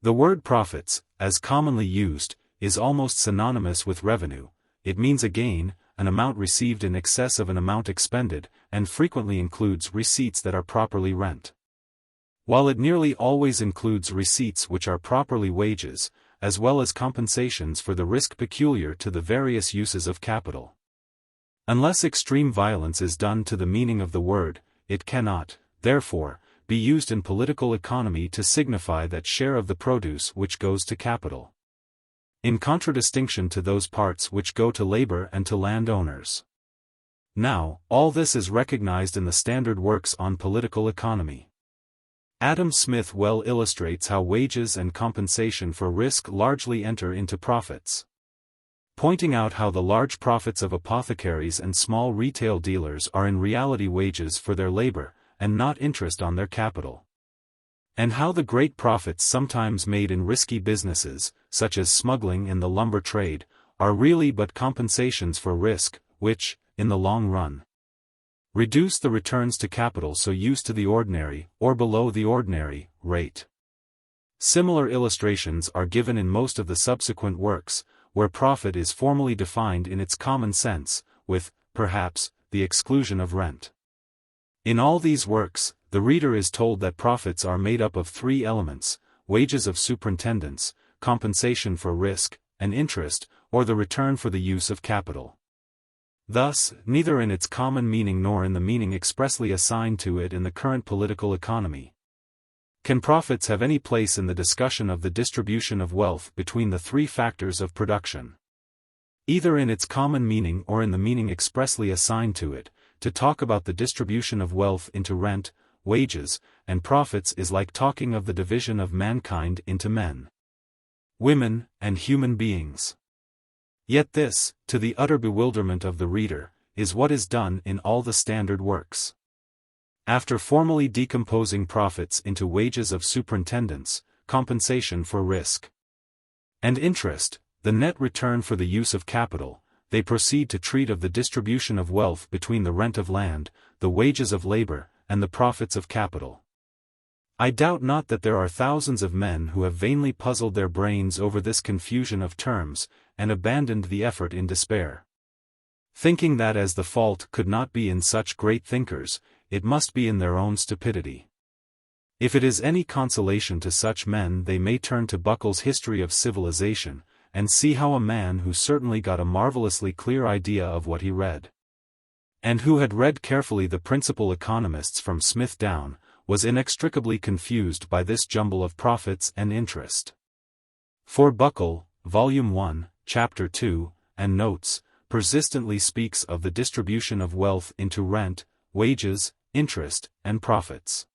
A: The word profits, as commonly used, is almost synonymous with revenue. It means a gain, an amount received in excess of an amount expended, and frequently includes receipts that are properly rent. While it nearly always includes receipts which are properly wages, as well as compensations for the risk peculiar to the various uses of capital. Unless extreme violence is done to the meaning of the word, it cannot, therefore, be used in political economy to signify that share of the produce which goes to capital, in contradistinction to those parts which go to labor and to landowners. Now, all this is recognized in the standard works on political economy. Adam Smith well illustrates how wages and compensation for risk largely enter into profits. pointing out how the large profits of apothecaries and small retail dealers are in reality wages for their labor, and not interest on their capital. And how the great profits sometimes made in risky businesses, such as smuggling in the lumber trade, are really but compensations for risk, which, in the long run, reduce the returns to capital so used to the ordinary, or below the ordinary, rate. Similar illustrations are given in most of the subsequent works, where profit is formally defined in its common sense, with, perhaps, the exclusion of rent. In all these works, the reader is told that profits are made up of three elements: wages of superintendence, compensation for risk, and interest, or the return for the use of capital. Thus, neither in its common meaning nor in the meaning expressly assigned to it in the current political economy can profits have any place in the discussion of the distribution of wealth between the three factors of production. Either in its common meaning or in the meaning expressly assigned to it, to talk about the distribution of wealth into rent, wages, and profits is like talking of the division of mankind into men, women, and human beings. Yet this, to the utter bewilderment of the reader, is what is done in all the standard works. After formally decomposing profits into wages of superintendence, compensation for risk, and interest, the net return for the use of capital, they proceed to treat of the distribution of wealth between the rent of land, the wages of labor, and the profits of capital. I doubt not that there are thousands of men who have vainly puzzled their brains over this confusion of terms, and abandoned the effort in despair, thinking that as the fault could not be in such great thinkers, it must be in their own stupidity. If it is any consolation to such men, they may turn to Buckle's History of Civilization, and see how a man who certainly got a marvelously clear idea of what he read, and who had read carefully the principal economists from Smith down, was inextricably confused by this jumble of profits and interest. For Buckle, Volume 1, Chapter 2, and Notes, persistently speaks of the distribution of wealth into rent, wages, interest, and profits.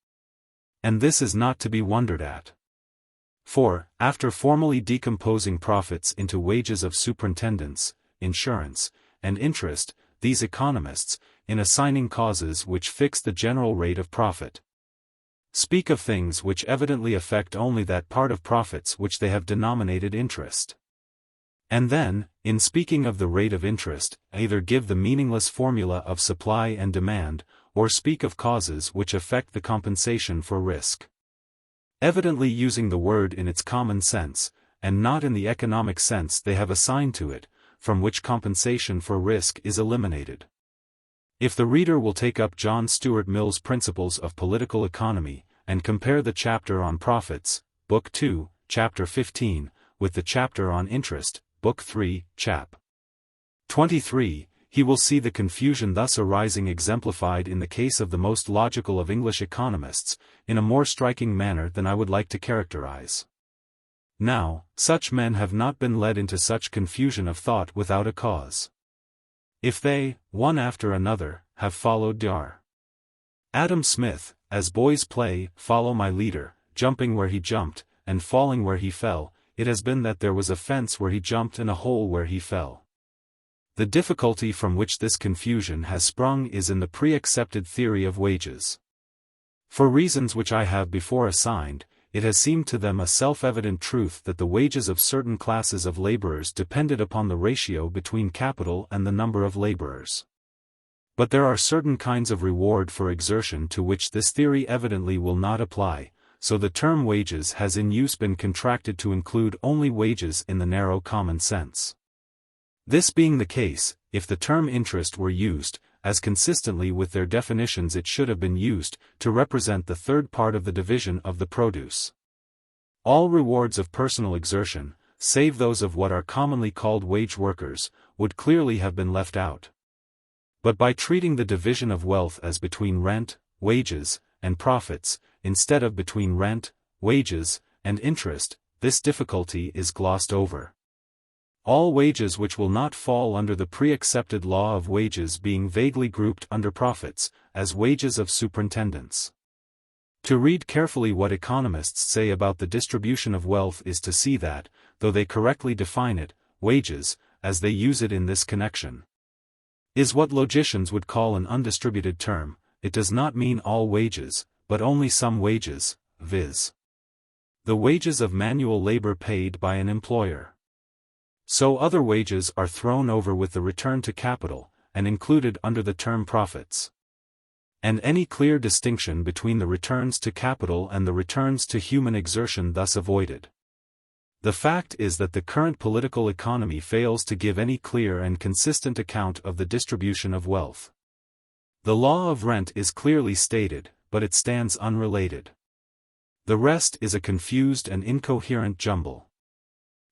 A: And this is not to be wondered at. For, after formally decomposing profits into wages of superintendence, insurance, and interest, these economists, in assigning causes which fix the general rate of profit, speak of things which evidently affect only that part of profits which they have denominated interest. And then, in speaking of the rate of interest, either give the meaningless formula of supply and demand, or speak of causes which affect the compensation for risk, evidently using the word in its common sense, and not in the economic sense they have assigned to it, from which compensation for risk is eliminated. If the reader will take up John Stuart Mill's Principles of Political Economy, and compare the chapter on Profits, Book 2, Chapter 15, with the chapter on Interest, Book 3, Chap. 23, he will see the confusion thus arising exemplified in the case of the most logical of English economists, in a more striking manner than I would like to characterize. Now, such men have not been led into such confusion of thought without a cause. If they, one after another, have followed Dr. Adam Smith, as boys play, follow my leader, jumping where he jumped, and falling where he fell, it has been that there was a fence where he jumped and a hole where he fell. The difficulty from which this confusion has sprung is in the pre-accepted theory of wages. For reasons which I have before assigned, it has seemed to them a self-evident truth that the wages of certain classes of laborers depended upon the ratio between capital and the number of laborers. But there are certain kinds of reward for exertion to which this theory evidently will not apply, so the term wages has in use been contracted to include only wages in the narrow common sense. This being the case, if the term interest were used, as consistently with their definitions it should have been used, to represent the third part of the division of the produce, all rewards of personal exertion, save those of what are commonly called wage workers, would clearly have been left out. But by treating the division of wealth as between rent, wages, and profits, instead of between rent, wages, and interest, this difficulty is glossed over. All wages which will not fall under the pre-accepted law of wages being vaguely grouped under profits, as wages of superintendence. To read carefully what economists say about the distribution of wealth is to see that, though they correctly define it, wages, as they use it in this connection, is what logicians would call an undistributed term. It does not mean all wages, but only some wages, viz. the wages of manual labor paid by an employer. So other wages are thrown over with the return to capital, and included under the term profits. And any clear distinction between the returns to capital and the returns to human exertion thus avoided. The fact is that the current political economy fails to give any clear and consistent account of the distribution of wealth. The law of rent is clearly stated, but it stands unrelated. The rest is a confused and incoherent jumble.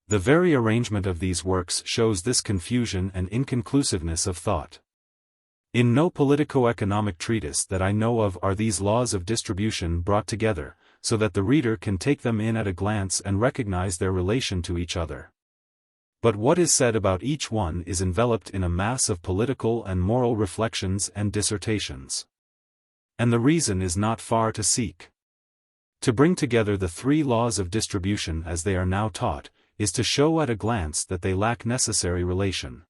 A: The very arrangement of these works shows this confusion and inconclusiveness of thought. In no politico-economic treatise that I know of are these laws of distribution brought together, so that the reader can take them in at a glance and recognize their relation to each other. But what is said about each one is enveloped in a mass of political and moral reflections and dissertations. And the reason is not far to seek. To bring together the three laws of distribution as they are now taught, is to show at a glance that they lack necessary relation.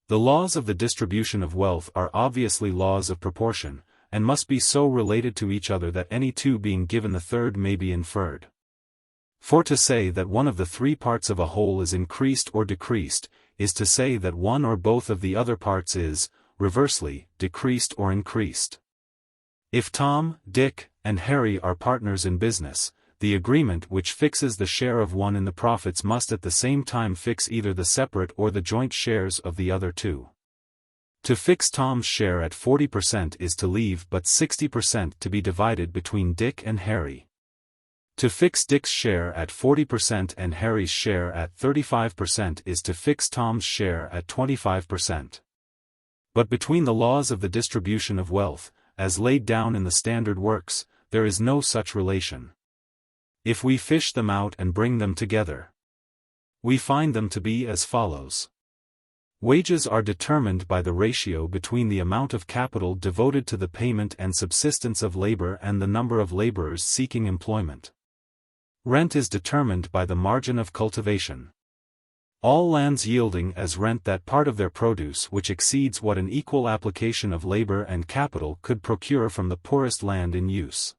A: The laws of the distribution of wealth are obviously laws of proportion, and must be so related to each other that any two being given the third may be inferred. For to say that one of the three parts of a whole is increased or decreased, is to say that one or both of the other parts is, reversely, decreased or increased. If Tom, Dick, and Harry are partners in business, the agreement which fixes the share of one in the profits must at the same time fix either the separate or the joint shares of the other two. To fix Tom's share at 40% is to leave but 60% to be divided between Dick and Harry. To fix Dick's share at 40% and Harry's share at 35% is to fix Tom's share at 25%. But between the laws of the distribution of wealth, as laid down in the standard works, there is no such relation. If we fish them out and bring them together, we find them to be as follows. Wages are determined by the ratio between the amount of capital devoted to the payment and subsistence of labor and the number of laborers seeking employment. Rent is determined by the margin of cultivation. All lands yielding as rent that part of their produce which exceeds what an equal application of labor and capital could procure from the poorest land in use.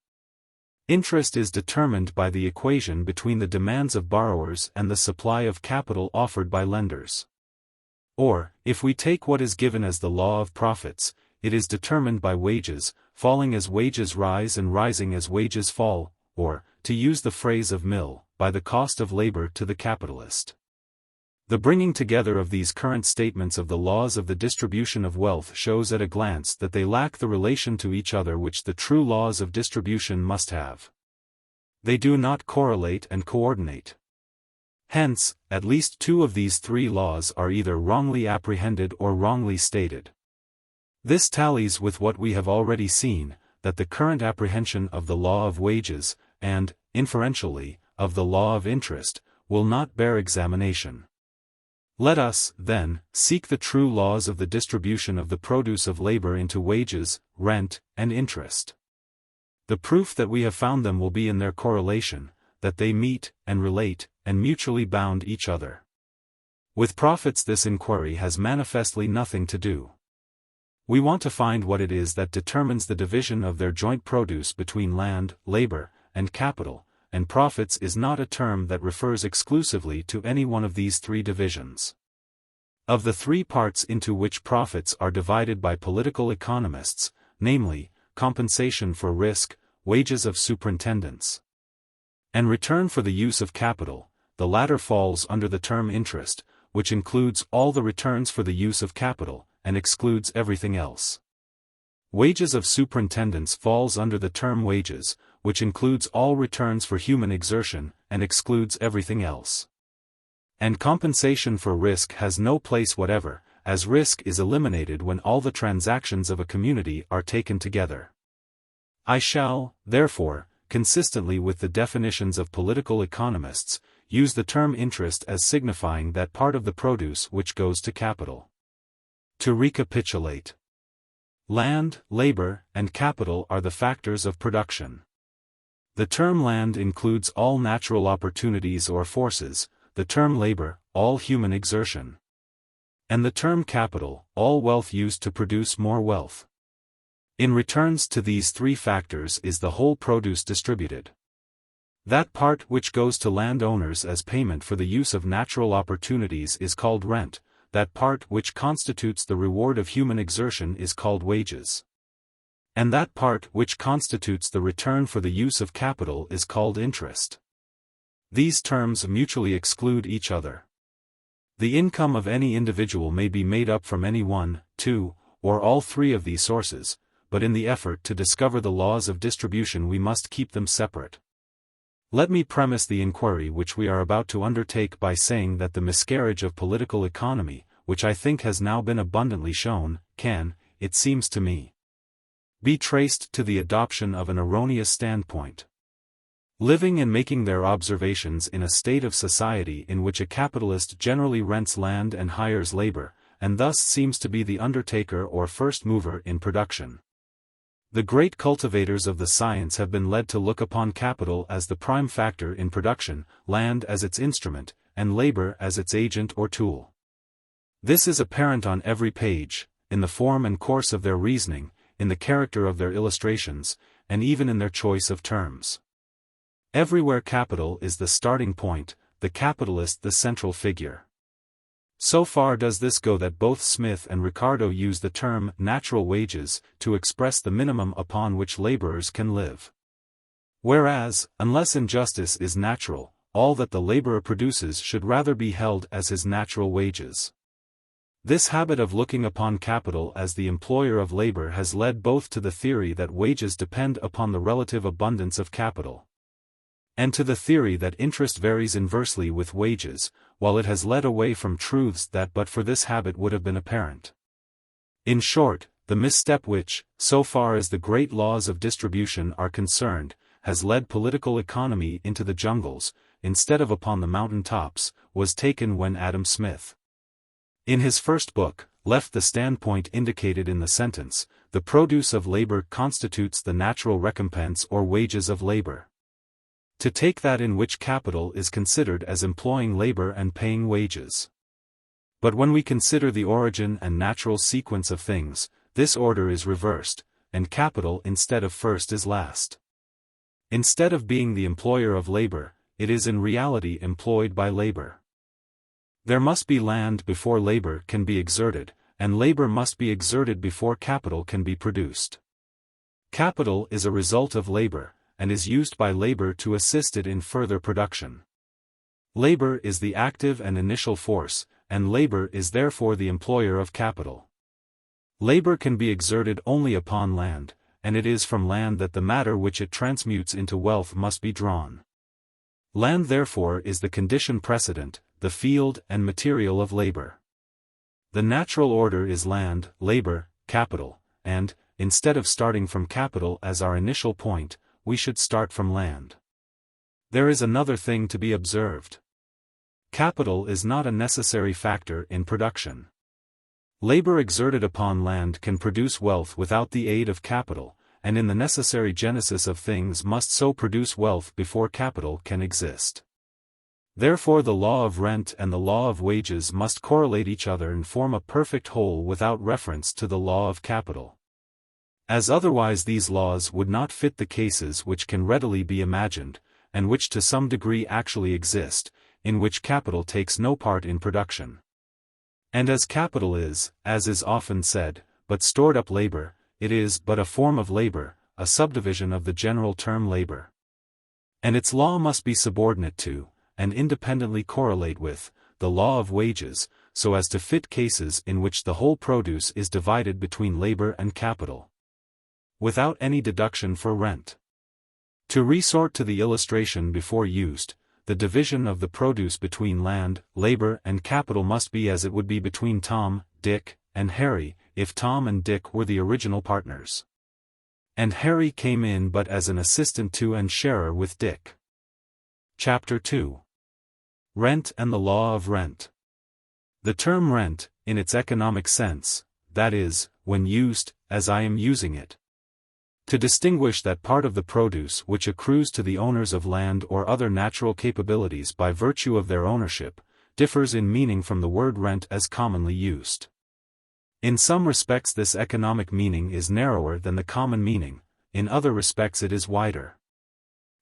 A: Interest is determined by the equation between the demands of borrowers and the supply of capital offered by lenders. Or, if we take what is given as the law of profits, it is determined by wages, falling as wages rise and rising as wages fall, or, to use the phrase of Mill, by the cost of labor to the capitalist. The bringing together of these current statements of the laws of the distribution of wealth shows at a glance that they lack the relation to each other which the true laws of distribution must have. They do not correlate and coordinate. Hence, at least two of these three laws are either wrongly apprehended or wrongly stated. This tallies with what we have already seen, that the current apprehension of the law of wages, and, inferentially, of the law of interest, will not bear examination. Let us, then, seek the true laws of the distribution of the produce of labor into wages, rent, and interest. The proof that we have found them will be in their correlation, that they meet, and relate, and mutually bound each other. With profits this inquiry has manifestly nothing to do. We want to find what it is that determines the division of their joint produce between land, labor, and capital, and profits is not a term that refers exclusively to any one of these three divisions. Of the three parts into which profits are divided by political economists, namely, compensation for risk, wages of superintendence, and return for the use of capital, the latter falls under the term interest, which includes all the returns for the use of capital, and excludes everything else. Wages of superintendence falls under the term wages, which includes all returns for human exertion, and excludes everything else. And compensation for risk has no place whatever, as risk is eliminated when all the transactions of a community are taken together. I shall, therefore, consistently with the definitions of political economists, use the term interest as signifying that part of the produce which goes to capital. To recapitulate. Land, labor, and capital are the factors of production. The term land includes all natural opportunities or forces, the term labor, all human exertion. And the term capital, all wealth used to produce more wealth. In returns to these three factors is the whole produce distributed. That part which goes to landowners as payment for the use of natural opportunities is called rent, that part which constitutes the reward of human exertion is called wages. And that part which constitutes the return for the use of capital is called interest. These terms mutually exclude each other. The income of any individual may be made up from any one, two, or all three of these sources, but in the effort to discover the laws of distribution we must keep them separate. Let me premise the inquiry which we are about to undertake by saying that the miscarriage of political economy, which I think has now been abundantly shown, can, it seems to me, be traced to the adoption of an erroneous standpoint. Living and making their observations in a state of society in which a capitalist generally rents land and hires labor, and thus seems to be the undertaker or first mover in production. The great cultivators of the science have been led to look upon capital as the prime factor in production, land as its instrument, and labor as its agent or tool. This is apparent on every page, in the form and course of their reasoning, in the character of their illustrations, and even in their choice of terms. Everywhere capital is the starting point, the capitalist the central figure. So far does this go that both Smith and Ricardo use the term natural wages to express the minimum upon which laborers can live. Whereas, unless injustice is natural, all that the laborer produces should rather be held as his natural wages. This habit of looking upon capital as the employer of labor has led both to the theory that wages depend upon the relative abundance of capital, and to the theory that interest varies inversely with wages, while it has led away from truths that but for this habit would have been apparent. In short, the misstep which, so far as the great laws of distribution are concerned, has led political economy into the jungles, instead of upon the mountain tops, was taken when Adam Smith, in his first book, left the standpoint indicated in the sentence, "The produce of labor constitutes the natural recompense or wages of labor," to take that in which capital is considered as employing labor and paying wages. But when we consider the origin and natural sequence of things, this order is reversed, and capital instead of first is last. Instead of being the employer of labor, it is in reality employed by labor. There must be land before labor can be exerted, and labor must be exerted before capital can be produced. Capital is a result of labor, and is used by labor to assist it in further production. Labor is the active and initial force, and labor is therefore the employer of capital. Labor can be exerted only upon land, and it is from land that the matter which it transmutes into wealth must be drawn. Land therefore is the condition precedent, the field and material of labor. The natural order is land, labor, capital, and, instead of starting from capital as our initial point, we should start from land. There is another thing to be observed. Capital is not a necessary factor in production. Labor exerted upon land can produce wealth without the aid of capital, and in the necessary genesis of things must so produce wealth before capital can exist. Therefore the law of rent and the law of wages must correlate each other and form a perfect whole without reference to the law of capital. As otherwise these laws would not fit the cases which can readily be imagined, and which to some degree actually exist, in which capital takes no part in production. And as capital is, as is often said, but stored up labor, it is but a form of labor, a subdivision of the general term labor. And its law must be subordinate to, and independently correlate with, the law of wages, so as to fit cases in which the whole produce is divided between labor and capital, without any deduction for rent. To resort to the illustration before used, the division of the produce between land, labor and capital must be as it would be between Tom, Dick, and Harry, if Tom and Dick were the original partners, and Harry came in but as an assistant to and sharer with Dick. Chapter 2. Rent and the Law of Rent. The term rent, in its economic sense, that is, when used, as I am using it, to distinguish that part of the produce which accrues to the owners of land or other natural capabilities by virtue of their ownership, differs in meaning from the word rent as commonly used. In some respects this economic meaning is narrower than the common meaning, in other respects it is wider.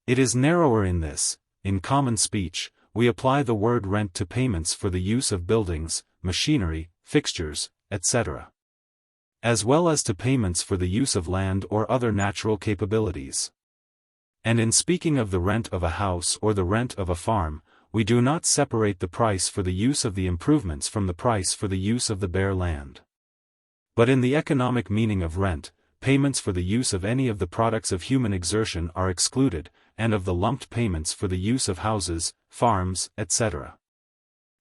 A: It is narrower in this: in common speech, we apply the word rent to payments for the use of buildings, machinery, fixtures, etc., as well as to payments for the use of land or other natural capabilities. And in speaking of the rent of a house or the rent of a farm, we do not separate the price for the use of the improvements from the price for the use of the bare land. But in the economic meaning of rent, payments for the use of any of the products of human exertion are excluded, and of the lumped payments for the use of houses, farms, etc.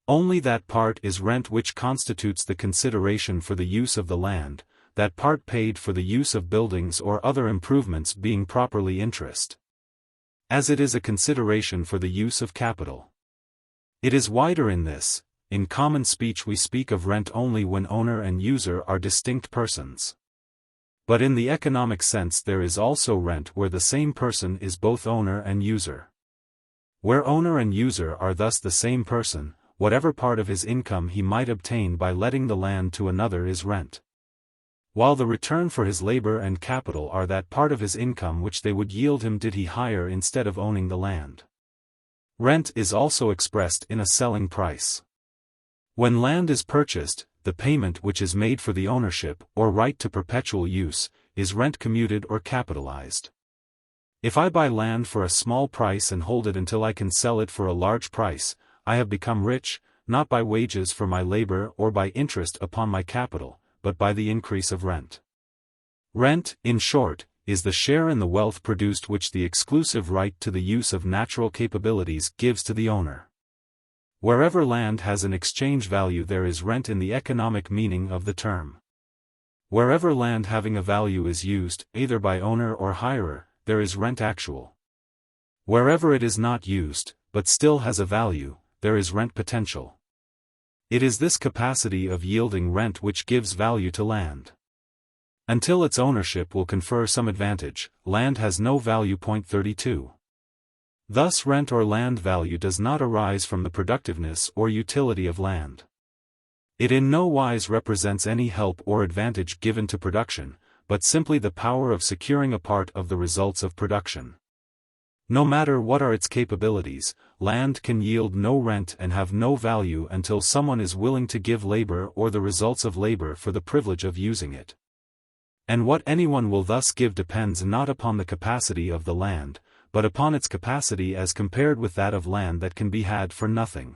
A: Only that part is rent which constitutes the consideration for the use of the land, that part paid for the use of buildings or other improvements being properly interest, as it is a consideration for the use of capital. It is wider in this: in common speech we speak of rent only when owner and user are distinct persons. But in the economic sense there is also rent where the same person is both owner and user. Where owner and user are thus the same person, whatever part of his income he might obtain by letting the land to another is rent, while the return for his labor and capital are that part of his income which they would yield him did he hire instead of owning the land. Rent is also expressed in a selling price. When land is purchased, the payment which is made for the ownership, or right to perpetual use, is rent commuted or capitalized. If I buy land for a small price and hold it until I can sell it for a large price, I have become rich, not by wages for my labor or by interest upon my capital, but by the increase of rent. Rent, in short, is the share in the wealth produced which the exclusive right to the use of natural capabilities gives to the owner. Wherever land has an exchange value there is rent in the economic meaning of the term. Wherever land having a value is used, either by owner or hirer, there is rent actual. Wherever it is not used, but still has a value, there is rent potential. It is this capacity of yielding rent which gives value to land. Until its ownership will confer some advantage, land has no value. 32. Thus rent or land value does not arise from the productiveness or utility of land. It in no wise represents any help or advantage given to production, but simply the power of securing a part of the results of production. No matter what are its capabilities, land can yield no rent and have no value until someone is willing to give labor or the results of labor for the privilege of using it. And what anyone will thus give depends not upon the capacity of the land, but upon its capacity as compared with that of land that can be had for nothing.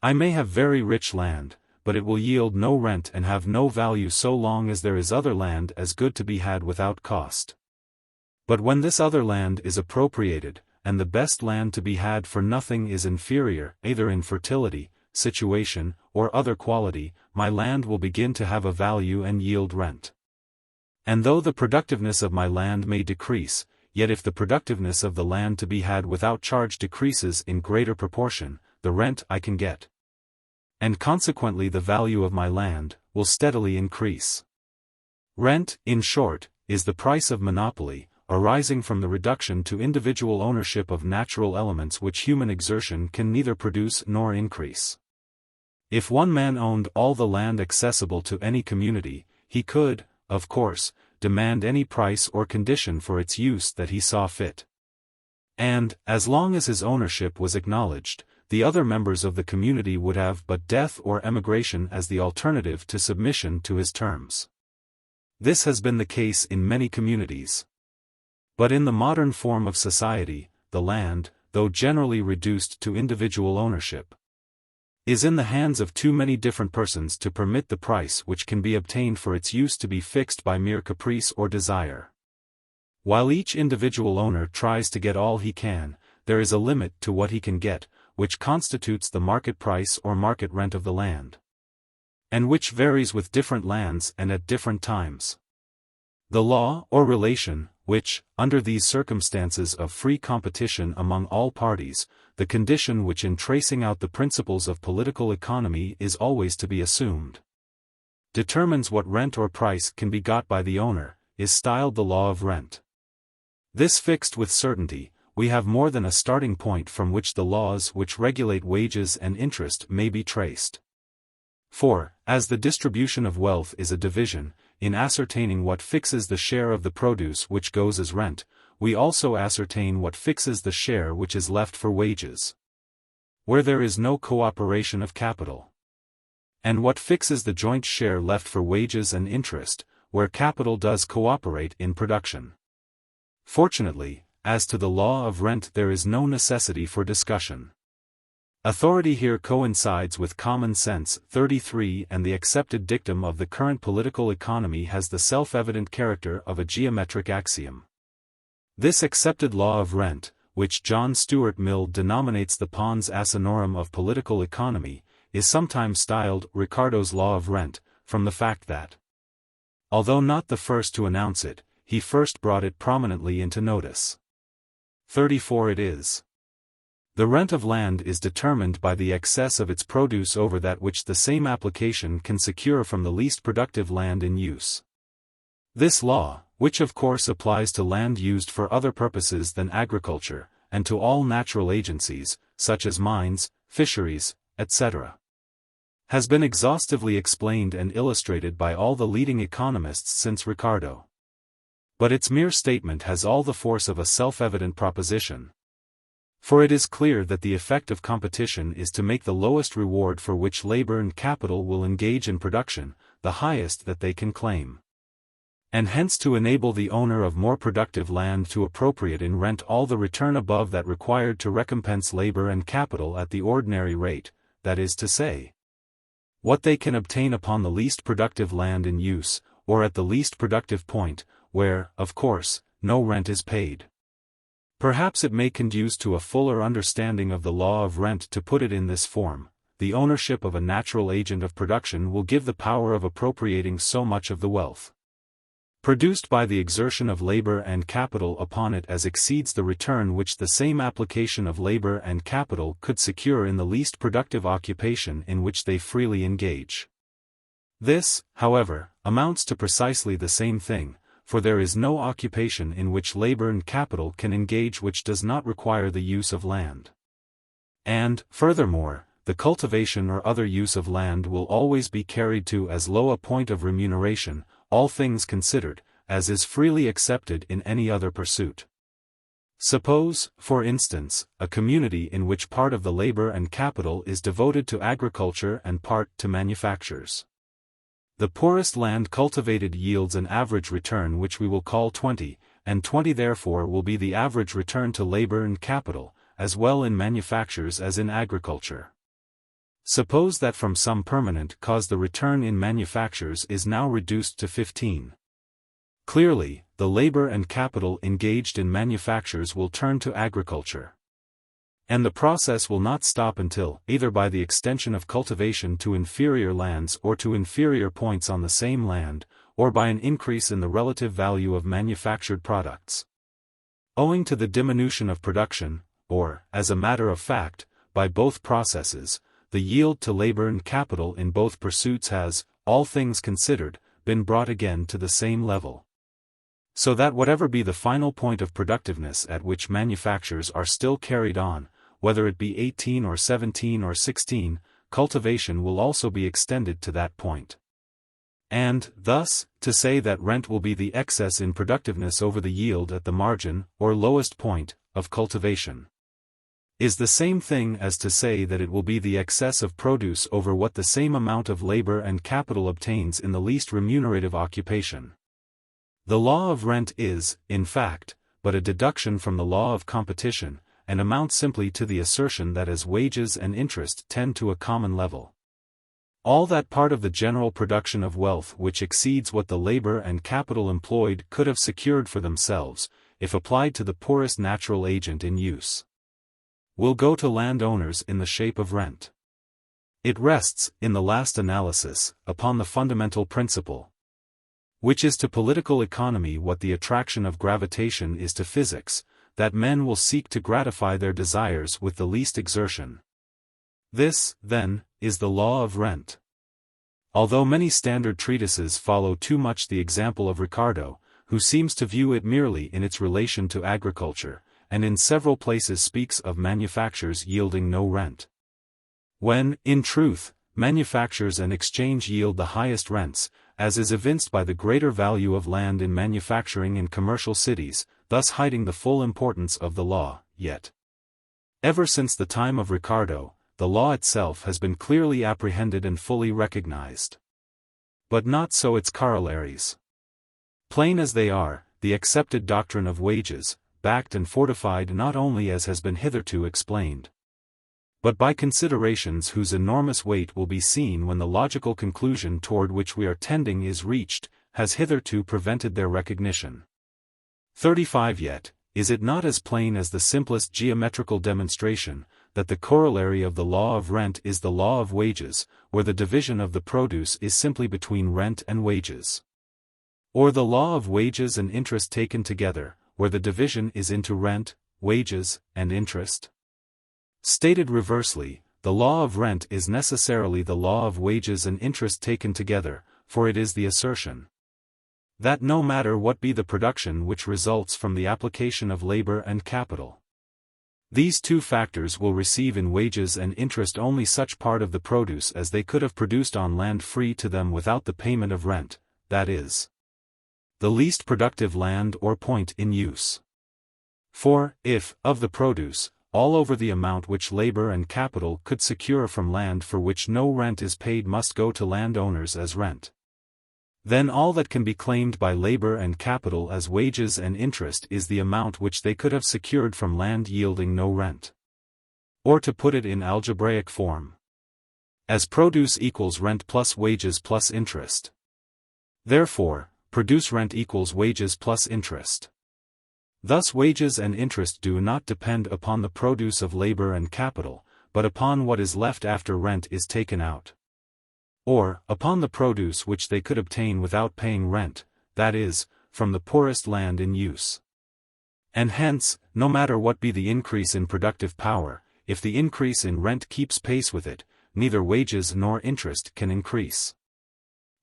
A: I may have very rich land, but it will yield no rent and have no value so long as there is other land as good to be had without cost. But when this other land is appropriated, and the best land to be had for nothing is inferior, either in fertility, situation, or other quality, my land will begin to have a value and yield rent. And though the productiveness of my land may decrease, yet if the productiveness of the land to be had without charge decreases in greater proportion, the rent I can get, and consequently the value of my land, will steadily increase. Rent, in short, is the price of monopoly, arising from the reduction to individual ownership of natural elements which human exertion can neither produce nor increase. If one man owned all the land accessible to any community, he could, of course, demand any price or condition for its use that he saw fit. And, as long as his ownership was acknowledged, the other members of the community would have but death or emigration as the alternative to submission to his terms. This has been the case in many communities. But in the modern form of society, the land, though generally reduced to individual ownership, is in the hands of too many different persons to permit the price which can be obtained for its use to be fixed by mere caprice or desire. While each individual owner tries to get all he can, there is a limit to what he can get, which constitutes the market price or market rent of the land, and which varies with different lands and at different times. The law or relation, which, under these circumstances of free competition among all parties, the condition which in tracing out the principles of political economy is always to be assumed, determines what rent or price can be got by the owner, is styled the law of rent. This fixed with certainty, we have more than a starting point from which the laws which regulate wages and interest may be traced. For, as the distribution of wealth is a division, in ascertaining what fixes the share of the produce which goes as rent, we also ascertain what fixes the share which is left for wages, where there is no cooperation of capital, and what fixes the joint share left for wages and interest, where capital does cooperate in production. Fortunately, as to the law of rent there is no necessity for discussion. Authority here coincides with common sense. 33 and the accepted dictum of the current political economy has the self-evident character of a geometric axiom. This accepted law of rent, which John Stuart Mill denominates the pons asinorum of political economy, is sometimes styled Ricardo's law of rent, from the fact that, although not the first to announce it, he first brought it prominently into notice. 34 It is. The rent of land is determined by the excess of its produce over that which the same application can secure from the least productive land in use. This law, which of course applies to land used for other purposes than agriculture, and to all natural agencies, such as mines, fisheries, etc., has been exhaustively explained and illustrated by all the leading economists since Ricardo. But its mere statement has all the force of a self-evident proposition. For it is clear that the effect of competition is to make the lowest reward for which labor and capital will engage in production, the highest that they can claim, and hence to enable the owner of more productive land to appropriate in rent all the return above that required to recompense labor and capital at the ordinary rate, that is to say, what they can obtain upon the least productive land in use, or at the least productive point, where, of course, no rent is paid. Perhaps it may conduce to a fuller understanding of the law of rent to put it in this form: the ownership of a natural agent of production will give the power of appropriating so much of the wealth produced by the exertion of labor and capital upon it as exceeds the return which the same application of labor and capital could secure in the least productive occupation in which they freely engage. This, however, amounts to precisely the same thing, for there is no occupation in which labor and capital can engage which does not require the use of land. And, furthermore, the cultivation or other use of land will always be carried to as low a point of remuneration, all things considered, as is freely accepted in any other pursuit. Suppose, for instance, a community in which part of the labor and capital is devoted to agriculture and part to manufactures. The poorest land cultivated yields an average return which we will call 20, and 20 therefore will be the average return to labor and capital, as well in manufactures as in agriculture. Suppose that from some permanent cause the return in manufactures is now reduced to 15. Clearly, the labor and capital engaged in manufactures will turn to agriculture. And the process will not stop until, either by the extension of cultivation to inferior lands or to inferior points on the same land, or by an increase in the relative value of manufactured products, owing to the diminution of production, or, as a matter of fact, by both processes, the yield to labor and capital in both pursuits has, all things considered, been brought again to the same level. So that whatever be the final point of productiveness at which manufactures are still carried on, whether it be 18 or 17 or 16, cultivation will also be extended to that point. And, thus, to say that rent will be the excess in productiveness over the yield at the margin, or lowest point, of cultivation, is the same thing as to say that it will be the excess of produce over what the same amount of labor and capital obtains in the least remunerative occupation. The law of rent is, in fact, but a deduction from the law of competition, and amounts simply to the assertion that as wages and interest tend to a common level, all that part of the general production of wealth which exceeds what the labor and capital employed could have secured for themselves, if applied to the poorest natural agent in use, will go to landowners in the shape of rent. It rests, in the last analysis, upon the fundamental principle, which is to political economy what the attraction of gravitation is to physics, that men will seek to gratify their desires with the least exertion. This, then, is the law of rent. Although many standard treatises follow too much the example of Ricardo, who seems to view it merely in its relation to agriculture, and in several places speaks of manufactures yielding no rent. When, in truth, manufactures and exchange yield the highest rents, as is evinced by the greater value of land in manufacturing in commercial cities, thus hiding the full importance of the law, yet. Ever since the time of Ricardo, the law itself has been clearly apprehended and fully recognized. But not so its corollaries. Plain as they are, the accepted doctrine of wages, backed and fortified not only as has been hitherto explained, but by considerations whose enormous weight will be seen when the logical conclusion toward which we are tending is reached, has hitherto prevented their recognition. 35 Yet, is it not as plain as the simplest geometrical demonstration, that the corollary of the law of rent is the law of wages, where the division of the produce is simply between rent and wages? Or the law of wages and interest taken together, where the division is into rent, wages, and interest? Stated reversely, the law of rent is necessarily the law of wages and interest taken together, for it is the assertion that no matter what be the production which results from the application of labor and capital, these two factors will receive in wages and interest only such part of the produce as they could have produced on land free to them without the payment of rent, that is, the least productive land or point in use. For, if, of the produce, all over the amount which labor and capital could secure from land for which no rent is paid must go to landowners as rent, then all that can be claimed by labor and capital as wages and interest is the amount which they could have secured from land yielding no rent. Or to put it in algebraic form, as produce equals rent plus wages plus interest. Therefore, produce rent equals wages plus interest. Thus wages and interest do not depend upon the produce of labor and capital, but upon what is left after rent is taken out. Or, upon the produce which they could obtain without paying rent, that is, from the poorest land in use. And hence, no matter what be the increase in productive power, if the increase in rent keeps pace with it, neither wages nor interest can increase.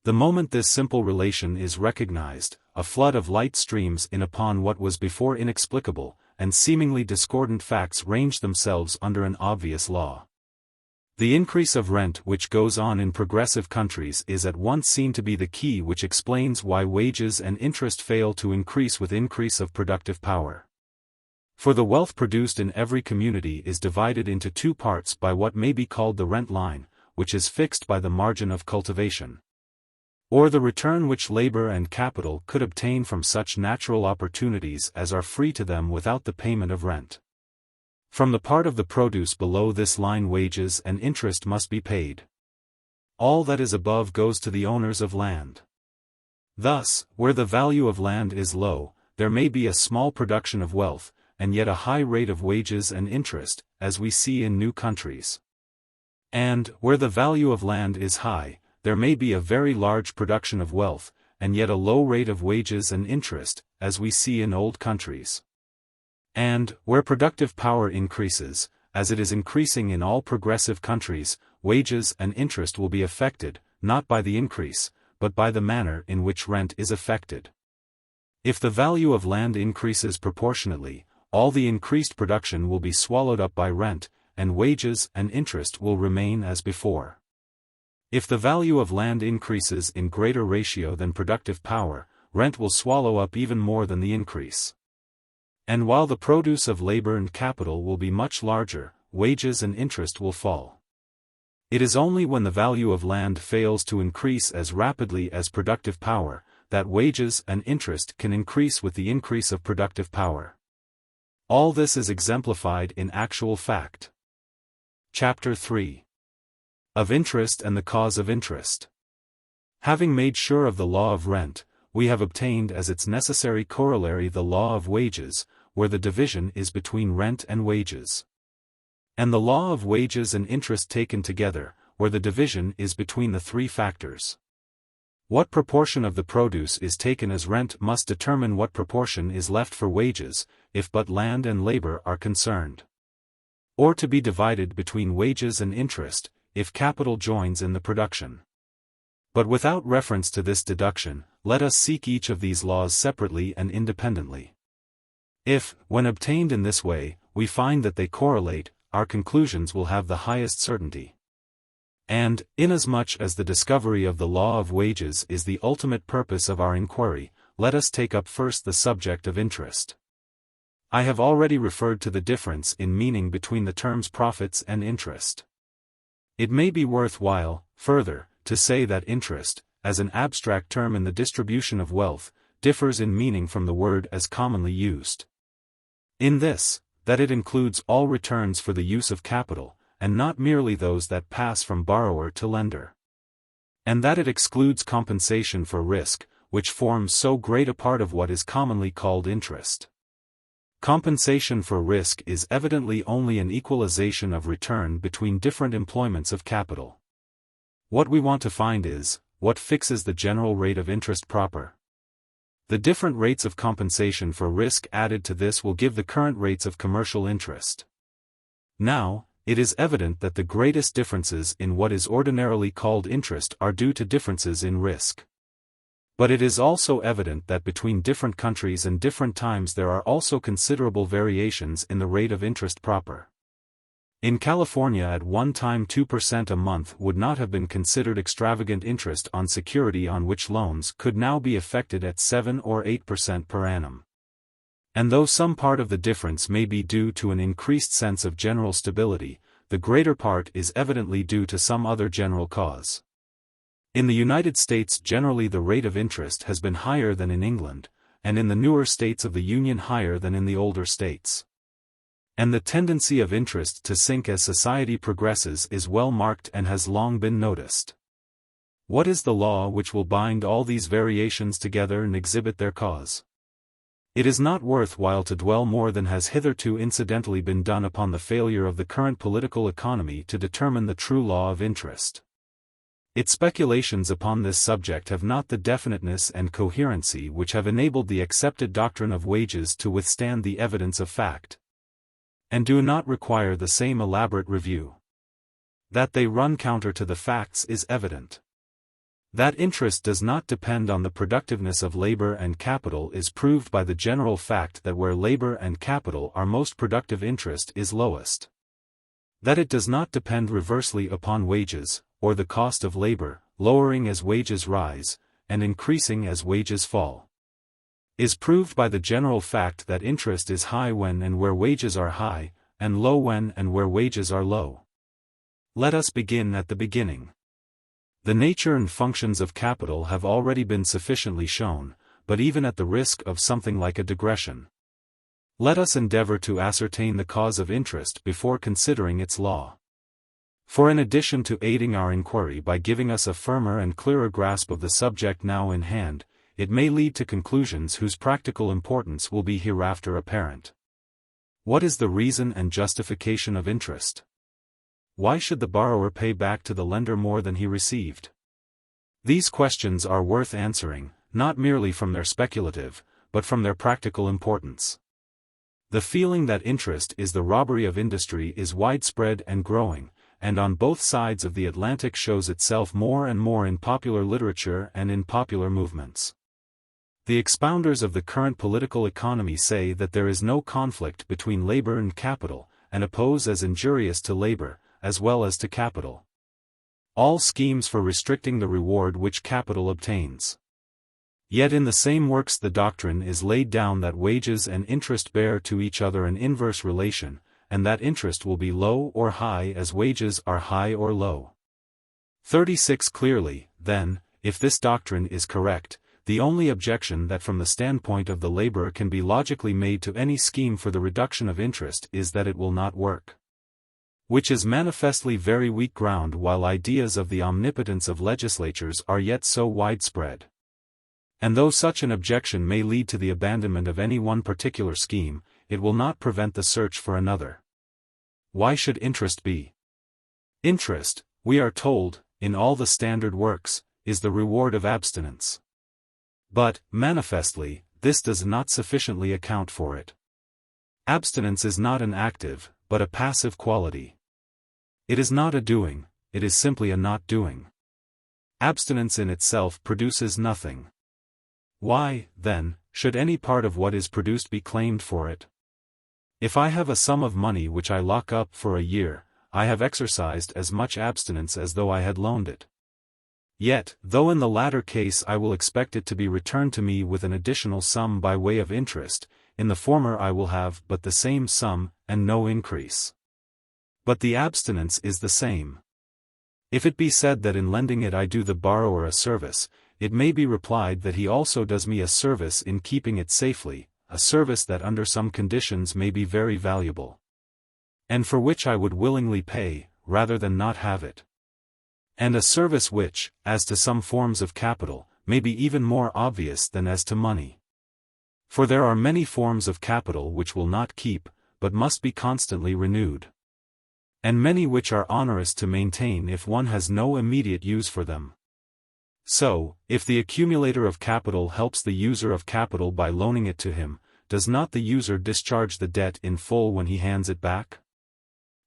A: The moment this simple relation is recognized, a flood of light streams in upon what was before inexplicable, and seemingly discordant facts range themselves under an obvious law. The increase of rent which goes on in progressive countries is at once seen to be the key which explains why wages and interest fail to increase with increase of productive power. For the wealth produced in every community is divided into two parts by what may be called the rent line, which is fixed by the margin of cultivation, or the return which labor and capital could obtain from such natural opportunities as are free to them without the payment of rent. From the part of the produce below this line wages and interest must be paid. All that is above goes to the owners of land. Thus, where the value of land is low, there may be a small production of wealth, and yet a high rate of wages and interest, as we see in new countries. And, where the value of land is high, there may be a very large production of wealth, and yet a low rate of wages and interest, as we see in old countries. And, where productive power increases, as it is increasing in all progressive countries, wages and interest will be affected, not by the increase, but by the manner in which rent is affected. If the value of land increases proportionately, all the increased production will be swallowed up by rent, and wages and interest will remain as before. If the value of land increases in greater ratio than productive power, rent will swallow up even more than the increase. And while the produce of labor and capital will be much larger, wages and interest will fall. It is only when the value of land fails to increase as rapidly as productive power, that wages and interest can increase with the increase of productive power. All this is exemplified in actual fact. Chapter 3. Of Interest and the Cause of Interest. Having made sure of the law of rent, we have obtained as its necessary corollary the law of wages, where the division is between rent and wages. And the law of wages and interest taken together, where the division is between the three factors. What proportion of the produce is taken as rent must determine what proportion is left for wages, if but land and labor are concerned. Or to be divided between wages and interest, if capital joins in the production. But without reference to this deduction, let us seek each of these laws separately and independently. If, when obtained in this way, we find that they correlate, our conclusions will have the highest certainty. And, inasmuch as the discovery of the law of wages is the ultimate purpose of our inquiry, let us take up first the subject of interest. I have already referred to the difference in meaning between the terms profits and interest. It may be worthwhile, further, to say that interest, as an abstract term in the distribution of wealth, differs in meaning from the word as commonly used. In this, that it includes all returns for the use of capital, and not merely those that pass from borrower to lender. And that it excludes compensation for risk, which forms so great a part of what is commonly called interest. Compensation for risk is evidently only an equalization of return between different employments of capital. What we want to find is, what fixes the general rate of interest proper. The different rates of compensation for risk added to this will give the current rates of commercial interest. Now, it is evident that the greatest differences in what is ordinarily called interest are due to differences in risk. But it is also evident that between different countries and different times there are also considerable variations in the rate of interest proper. In California at one time 2% a month would not have been considered extravagant interest on security on which loans could now be effected at 7 or 8% per annum. And though some part of the difference may be due to an increased sense of general stability, the greater part is evidently due to some other general cause. In the United States generally the rate of interest has been higher than in England, and in the newer states of the Union higher than in the older states. And the tendency of interest to sink as society progresses is well marked and has long been noticed. What is the law which will bind all these variations together and exhibit their cause? It is not worth while to dwell more than has hitherto incidentally been done upon the failure of the current political economy to determine the true law of interest. Its speculations upon this subject have not the definiteness and coherency which have enabled the accepted doctrine of wages to withstand the evidence of fact, and do not require the same elaborate review. That they run counter to the facts is evident. That interest does not depend on the productiveness of labor and capital is proved by the general fact that where labor and capital are most productive interest is lowest. That it does not depend reversely upon wages, or the cost of labor, lowering as wages rise, and increasing as wages fall, is proved by the general fact that interest is high when and where wages are high, and low when and where wages are low. Let us begin at the beginning. The nature and functions of capital have already been sufficiently shown, but even at the risk of something like a digression, let us endeavor to ascertain the cause of interest before considering its law. For in addition to aiding our inquiry by giving us a firmer and clearer grasp of the subject now in hand, it may lead to conclusions whose practical importance will be hereafter apparent. What is the reason and justification of interest? Why should the borrower pay back to the lender more than he received? These questions are worth answering, not merely from their speculative, but from their practical importance. The feeling that interest is the robbery of industry is widespread and growing, and on both sides of the Atlantic shows itself more and more in popular literature and in popular movements. The expounders of the current political economy say that there is no conflict between labor and capital, and oppose as injurious to labor, as well as to capital, all schemes for restricting the reward which capital obtains. Yet in the same works the doctrine is laid down that wages and interest bear to each other an inverse relation, and that interest will be low or high as wages are high or low. 36 Clearly, then, if this doctrine is correct, the only objection that from the standpoint of the laborer can be logically made to any scheme for the reduction of interest is that it will not work. Which is manifestly very weak ground while ideas of the omnipotence of legislatures are yet so widespread. And though such an objection may lead to the abandonment of any one particular scheme, it will not prevent the search for another. Why should interest be? Interest, we are told, in all the standard works, is the reward of abstinence. But, manifestly, this does not sufficiently account for it. Abstinence is not an active, but a passive quality. It is not a doing, it is simply a not doing. Abstinence in itself produces nothing. Why, then, should any part of what is produced be claimed for it? If I have a sum of money which I lock up for a year, I have exercised as much abstinence as though I had loaned it. Yet, though in the latter case I will expect it to be returned to me with an additional sum by way of interest, in the former I will have but the same sum, and no increase. But the abstinence is the same. If it be said that in lending it I do the borrower a service, it may be replied that he also does me a service in keeping it safely, a service that under some conditions may be very valuable, and for which I would willingly pay, rather than not have it. And a service which, as to some forms of capital, may be even more obvious than as to money. For there are many forms of capital which will not keep, but must be constantly renewed. And many which are onerous to maintain if one has no immediate use for them. So, if the accumulator of capital helps the user of capital by loaning it to him, does not the user discharge the debt in full when he hands it back?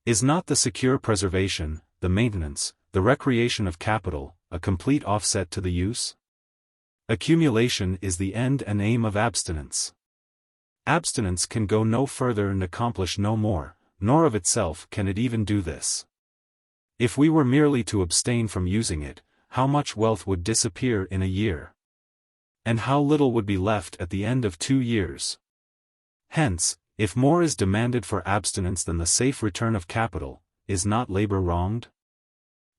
A: Is not the secure preservation, the maintenance, the recreation of capital, a complete offset to the use? Accumulation is the end and aim of abstinence. Abstinence can go no further and accomplish no more, nor of itself can it even do this. If we were merely to abstain from using it, how much wealth would disappear in a year? And how little would be left at the end of 2 years? Hence, if more is demanded for abstinence than the safe return of capital, is not labor wronged?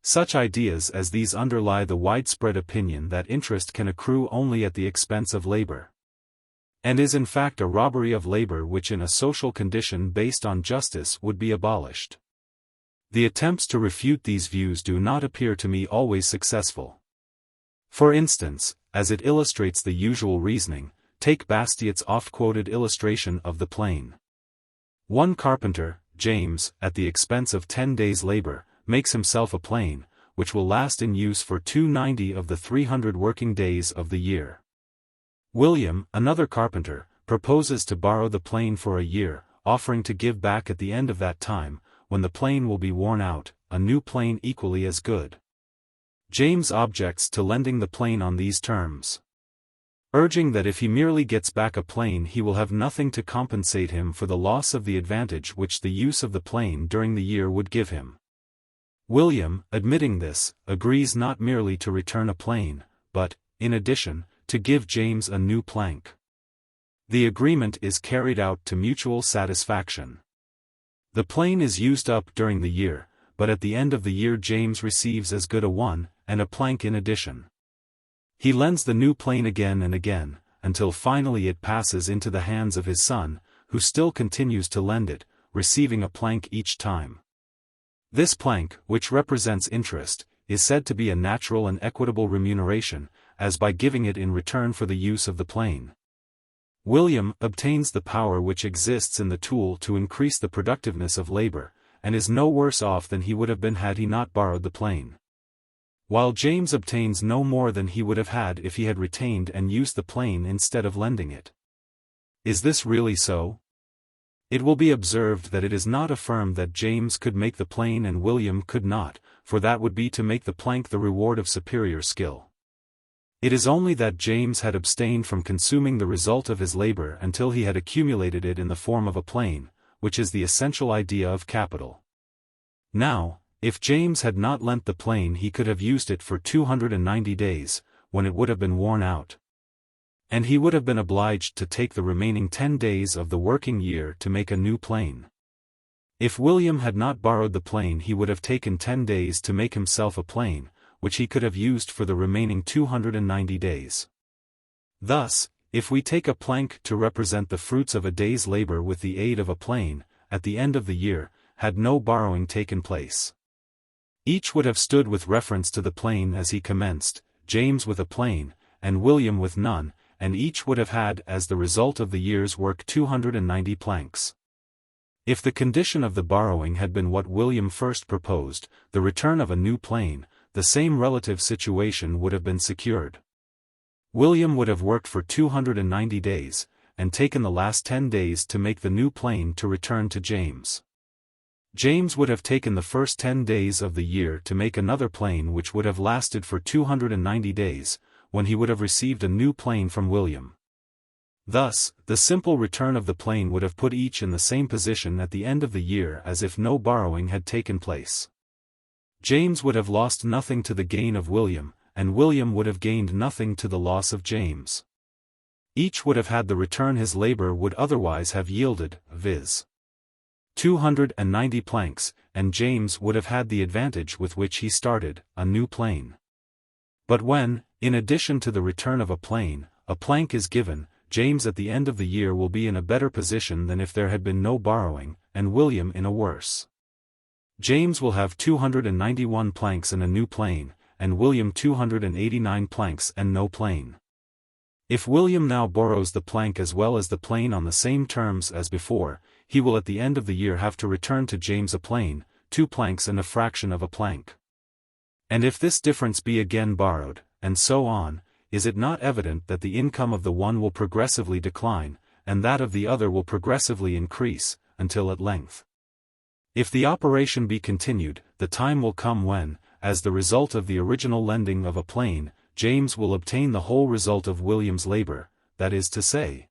A: Such ideas as these underlie the widespread opinion that interest can accrue only at the expense of labor, and is in fact a robbery of labor which in a social condition based on justice would be abolished. The attempts to refute these views do not appear to me always successful. For instance, as it illustrates the usual reasoning, take Bastiat's oft-quoted illustration of the plane. One carpenter, James, at the expense of 10 days' labor, makes himself a plane, which will last in use for 290 of the 300 working days of the year. William, another carpenter, proposes to borrow the plane for a year, offering to give back at the end of that time, when the plane will be worn out, a new plane equally as good. James objects to lending the plane on these terms, urging that if he merely gets back a plane he will have nothing to compensate him for the loss of the advantage which the use of the plane during the year would give him. William, admitting this, agrees not merely to return a plane, but, in addition, to give James a new plank. The agreement is carried out to mutual satisfaction. The plane is used up during the year, but at the end of the year James receives as good a one, and a plank in addition. He lends the new plane again and again, until finally it passes into the hands of his son, who still continues to lend it, receiving a plank each time. This plank, which represents interest, is said to be a natural and equitable remuneration, as by giving it in return for the use of the plane. William obtains the power which exists in the tool to increase the productiveness of labor, and is no worse off than he would have been had he not borrowed the plane. While James obtains no more than he would have had if he had retained and used the plane instead of lending it. Is this really so? It will be observed that it is not affirmed that James could make the plane and William could not, for that would be to make the plank the reward of superior skill. It is only that James had abstained from consuming the result of his labor until he had accumulated it in the form of a plane, which is the essential idea of capital. Now, if James had not lent the plane he could have used it for 290 days, when it would have been worn out. And he would have been obliged to take the remaining 10 days of the working year to make a new plane. If William had not borrowed the plane he would have taken 10 days to make himself a plane, which he could have used for the remaining 290 days. Thus, if we take a plank to represent the fruits of a day's labor with the aid of a plane, at the end of the year, had no borrowing taken place. Each would have stood with reference to the plane as he commenced, James with a plane, and William with none, and each would have had as the result of the year's work 290 planks. If the condition of the borrowing had been what William first proposed, the return of a new plane, the same relative situation would have been secured. William would have worked for 290 days, and taken the last 10 days to make the new plane to return to James. James would have taken the first 10 days of the year to make another plane which would have lasted for 290 days, when he would have received a new plane from William. Thus, the simple return of the plane would have put each in the same position at the end of the year as if no borrowing had taken place. James would have lost nothing to the gain of William, and William would have gained nothing to the loss of James. Each would have had the return his labor would otherwise have yielded, viz. 290 planks, and James would have had the advantage with which he started, a new plane. But when, in addition to the return of a plank is given, James at the end of the year will be in a better position than if there had been no borrowing, and William in a worse. James will have 291 planks and a new plane, and William 289 planks and no plane. If William now borrows the plank as well as the plane on the same terms as before, he will at the end of the year have to return to James a plane, 2 planks and a fraction of a plank. And if this difference be again borrowed, and so on, is it not evident that the income of the one will progressively decline, and that of the other will progressively increase, until at length, if the operation be continued, the time will come when, as the result of the original lending of a plane, James will obtain the whole result of William's labor, that is to say,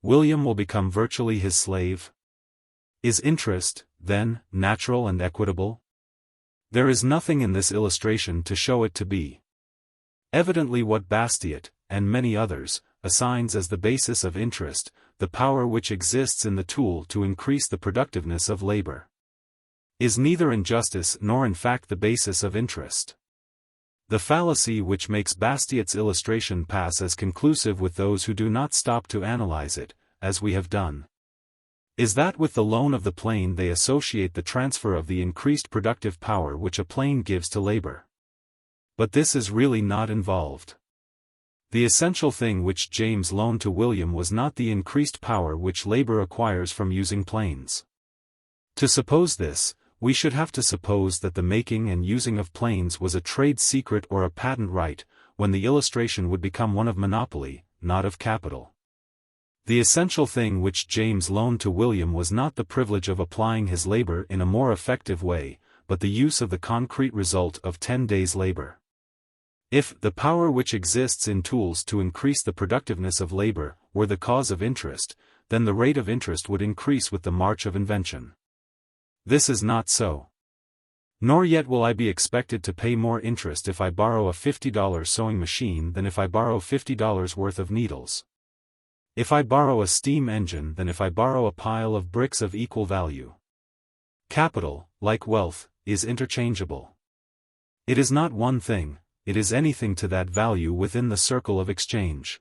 A: William will become virtually his slave? Is interest, then, natural and equitable? There is nothing in this illustration to show it to be. Evidently what Bastiat, and many others, assigns as the basis of interest, the power which exists in the tool to increase the productiveness of labor, is neither injustice nor in fact the basis of interest. The fallacy which makes Bastiat's illustration pass as conclusive with those who do not stop to analyze it, as we have done, is that with the loan of the plane they associate the transfer of the increased productive power which a plane gives to labor. But this is really not involved. The essential thing which James loaned to William was not the increased power which labor acquires from using planes. To suppose this, we should have to suppose that the making and using of planes was a trade secret or a patent right, when the illustration would become one of monopoly, not of capital. The essential thing which James loaned to William was not the privilege of applying his labor in a more effective way, but the use of the concrete result of 10 days' labor. If the power which exists in tools to increase the productiveness of labor were the cause of interest, then the rate of interest would increase with the march of invention. This is not so. Nor yet will I be expected to pay more interest if I borrow a $50 sewing machine than if I borrow $50 worth of needles. If I borrow a steam engine than if I borrow a pile of bricks of equal value. Capital, like wealth, is interchangeable. It is not one thing, it is anything to that value within the circle of exchange.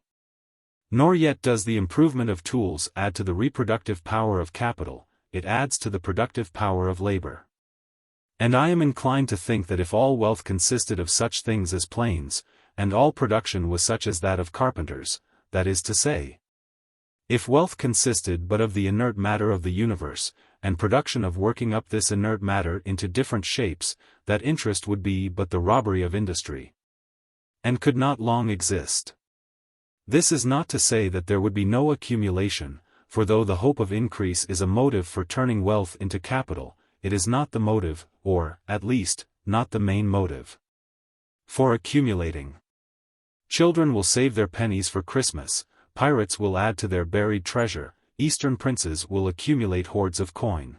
A: Nor yet does the improvement of tools add to the reproductive power of capital, it adds to the productive power of labor. And I am inclined to think that if all wealth consisted of such things as planes, and all production was such as that of carpenters, that is to say, if wealth consisted but of the inert matter of the universe, and production of working up this inert matter into different shapes, that interest would be but the robbery of industry, and could not long exist. This is not to say that there would be no accumulation, for though the hope of increase is a motive for turning wealth into capital, it is not the motive, or, at least, not the main motive, for accumulating. Children will save their pennies for Christmas, pirates will add to their buried treasure, Eastern princes will accumulate hoards of coin.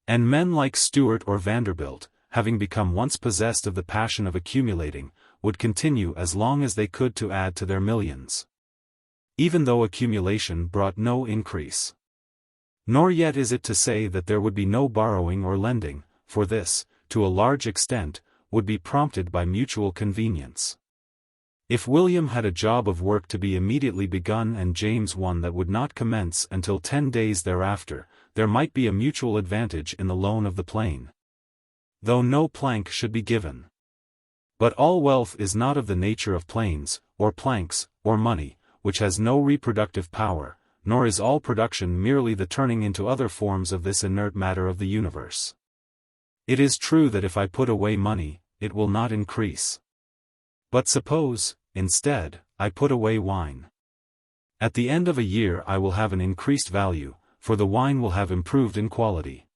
A: And men like Stuart or Vanderbilt, having become once possessed of the passion of accumulating, would continue as long as they could to add to their millions, even though accumulation brought no increase. Nor yet is it to say that there would be no borrowing or lending, for this, to a large extent, would be prompted by mutual convenience. If William had a job of work to be immediately begun and James one that would not commence until 10 days thereafter, there might be a mutual advantage in the loan of the plane, though no plank should be given. But all wealth is not of the nature of planes, or planks, or money, which has no reproductive power, nor is all production merely the turning into other forms of this inert matter of the universe. It is true that if I put away money, it will not increase. But suppose, instead, I put away wine. At the end of a year I will have an increased value, for the wine will have improved in quality.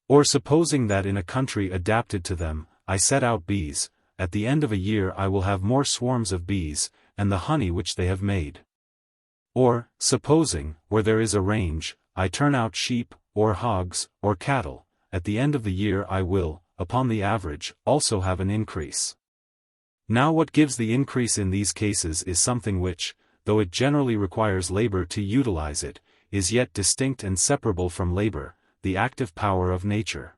A: Or supposing that in a country adapted to them, I set out bees, at the end of a year I will have more swarms of bees, and the honey which they have made. Or, supposing, where there is a range, I turn out sheep, or hogs, or cattle, at the end of the year I will, upon the average, also have an increase. Now what gives the increase in these cases is something which, though it generally requires labor to utilize it, is yet distinct and separable from labor, the active power of nature.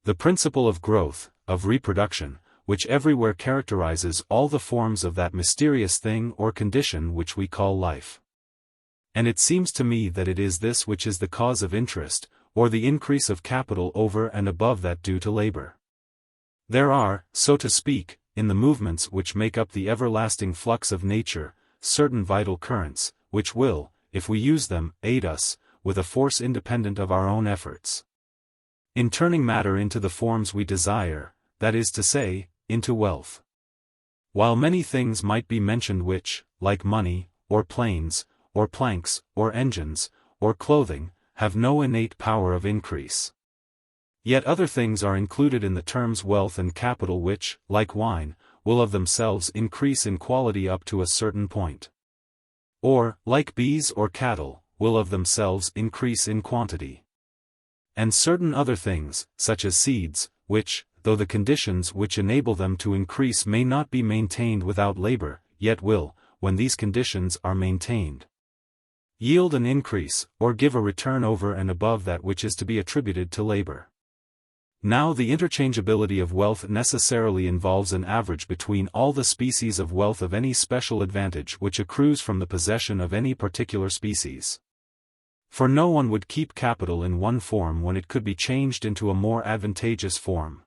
A: The principle of growth, of reproduction, which everywhere characterizes all the forms of that mysterious thing or condition which we call life. And it seems to me that it is this which is the cause of interest, or the increase of capital over and above that due to labor. There are, so to speak, in the movements which make up the everlasting flux of nature, certain vital currents, which will, if we use them, aid us, with a force independent of our own efforts, in turning matter into the forms we desire, that is to say, into wealth. While many things might be mentioned which, like money, or planes, or planks, or engines, or clothing, have no innate power of increase. Yet other things are included in the terms wealth and capital which, like wine, will of themselves increase in quality up to a certain point. Or, like bees or cattle, will of themselves increase in quantity. And certain other things, such as seeds, which, though the conditions which enable them to increase may not be maintained without labor, yet will, when these conditions are maintained, yield an increase, or give a return over and above that which is to be attributed to labor. Now the interchangeability of wealth necessarily involves an average between all the species of wealth of any special advantage which accrues from the possession of any particular species. For no one would keep capital in one form when it could be changed into a more advantageous form.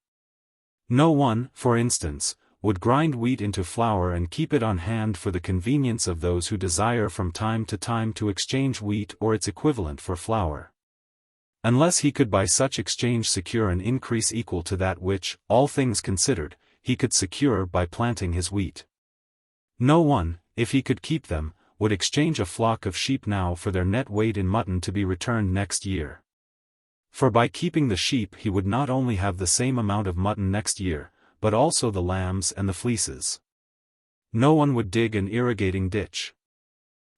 A: No one, for instance, would grind wheat into flour and keep it on hand for the convenience of those who desire from time to time to exchange wheat or its equivalent for flour, unless he could by such exchange secure an increase equal to that which, all things considered, he could secure by planting his wheat. No one, if he could keep them, would exchange a flock of sheep now for their net weight in mutton to be returned next year. For by keeping the sheep he would not only have the same amount of mutton next year, but also the lambs and the fleeces. No one would dig an irrigating ditch,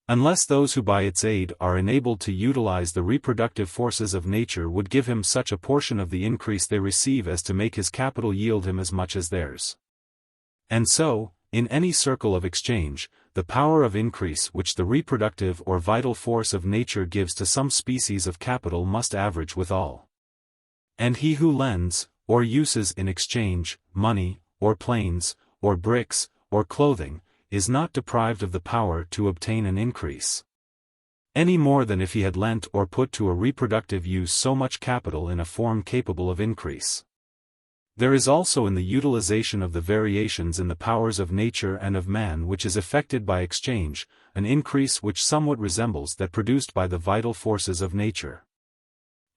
A: unless those who by its aid are enabled to utilize the reproductive forces of nature would give him such a portion of the increase they receive as to make his capital yield him as much as theirs. And so, in any circle of exchange, the power of increase which the reproductive or vital force of nature gives to some species of capital must average with all. And he who lends, or uses in exchange, money, or planes, or bricks, or clothing, is not deprived of the power to obtain an increase, any more than if he had lent or put to a reproductive use so much capital in a form capable of increase. There is also in the utilization of the variations in the powers of nature and of man which is effected by exchange, an increase which somewhat resembles that produced by the vital forces of nature.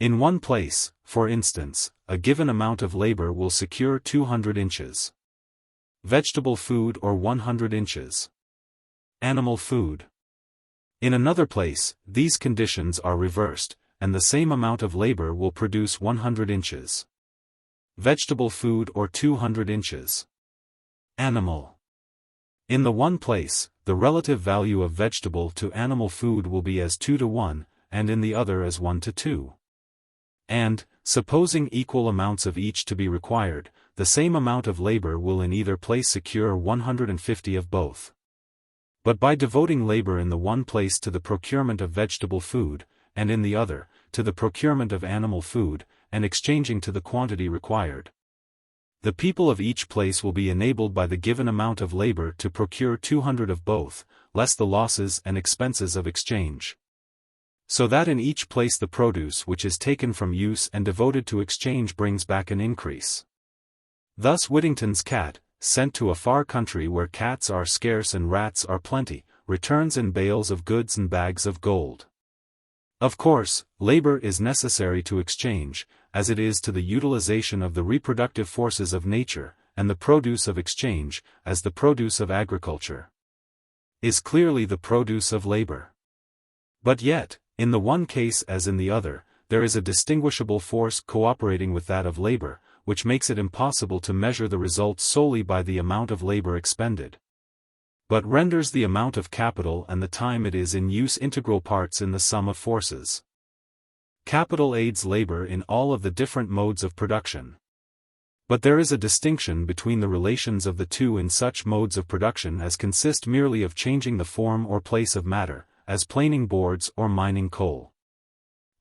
A: In one place, for instance, a given amount of labor will secure 200 inches. Vegetable food or 100 inches. Animal food. In another place, these conditions are reversed, and the same amount of labor will produce 100 inches. Vegetable food or 200 inches. Animal. In the one place, the relative value of vegetable to animal food will be as 2 to 1, and in the other as 1 to 2. And, supposing equal amounts of each to be required, the same amount of labor will in either place secure 150 of both. But by devoting labor in the one place to the procurement of vegetable food, and in the other, to the procurement of animal food, and exchanging to the quantity required, the people of each place will be enabled by the given amount of labor to procure 200 of both, less the losses and expenses of exchange. So that in each place the produce which is taken from use and devoted to exchange brings back an increase. Thus Whittington's cat, sent to a far country where cats are scarce and rats are plenty, returns in bales of goods and bags of gold. Of course, labor is necessary to exchange, as it is to the utilization of the reproductive forces of nature, and the produce of exchange, as the produce of agriculture, is clearly the produce of labor. But yet, in the one case as in the other, there is a distinguishable force cooperating with that of labor, which makes it impossible to measure the result solely by the amount of labor expended. but renders the amount of capital and the time it is in use integral parts in the sum of forces. Capital aids labor in all of the different modes of production. But there is a distinction between the relations of the two in such modes of production as consist merely of changing the form or place of matter, as planing boards or mining coal.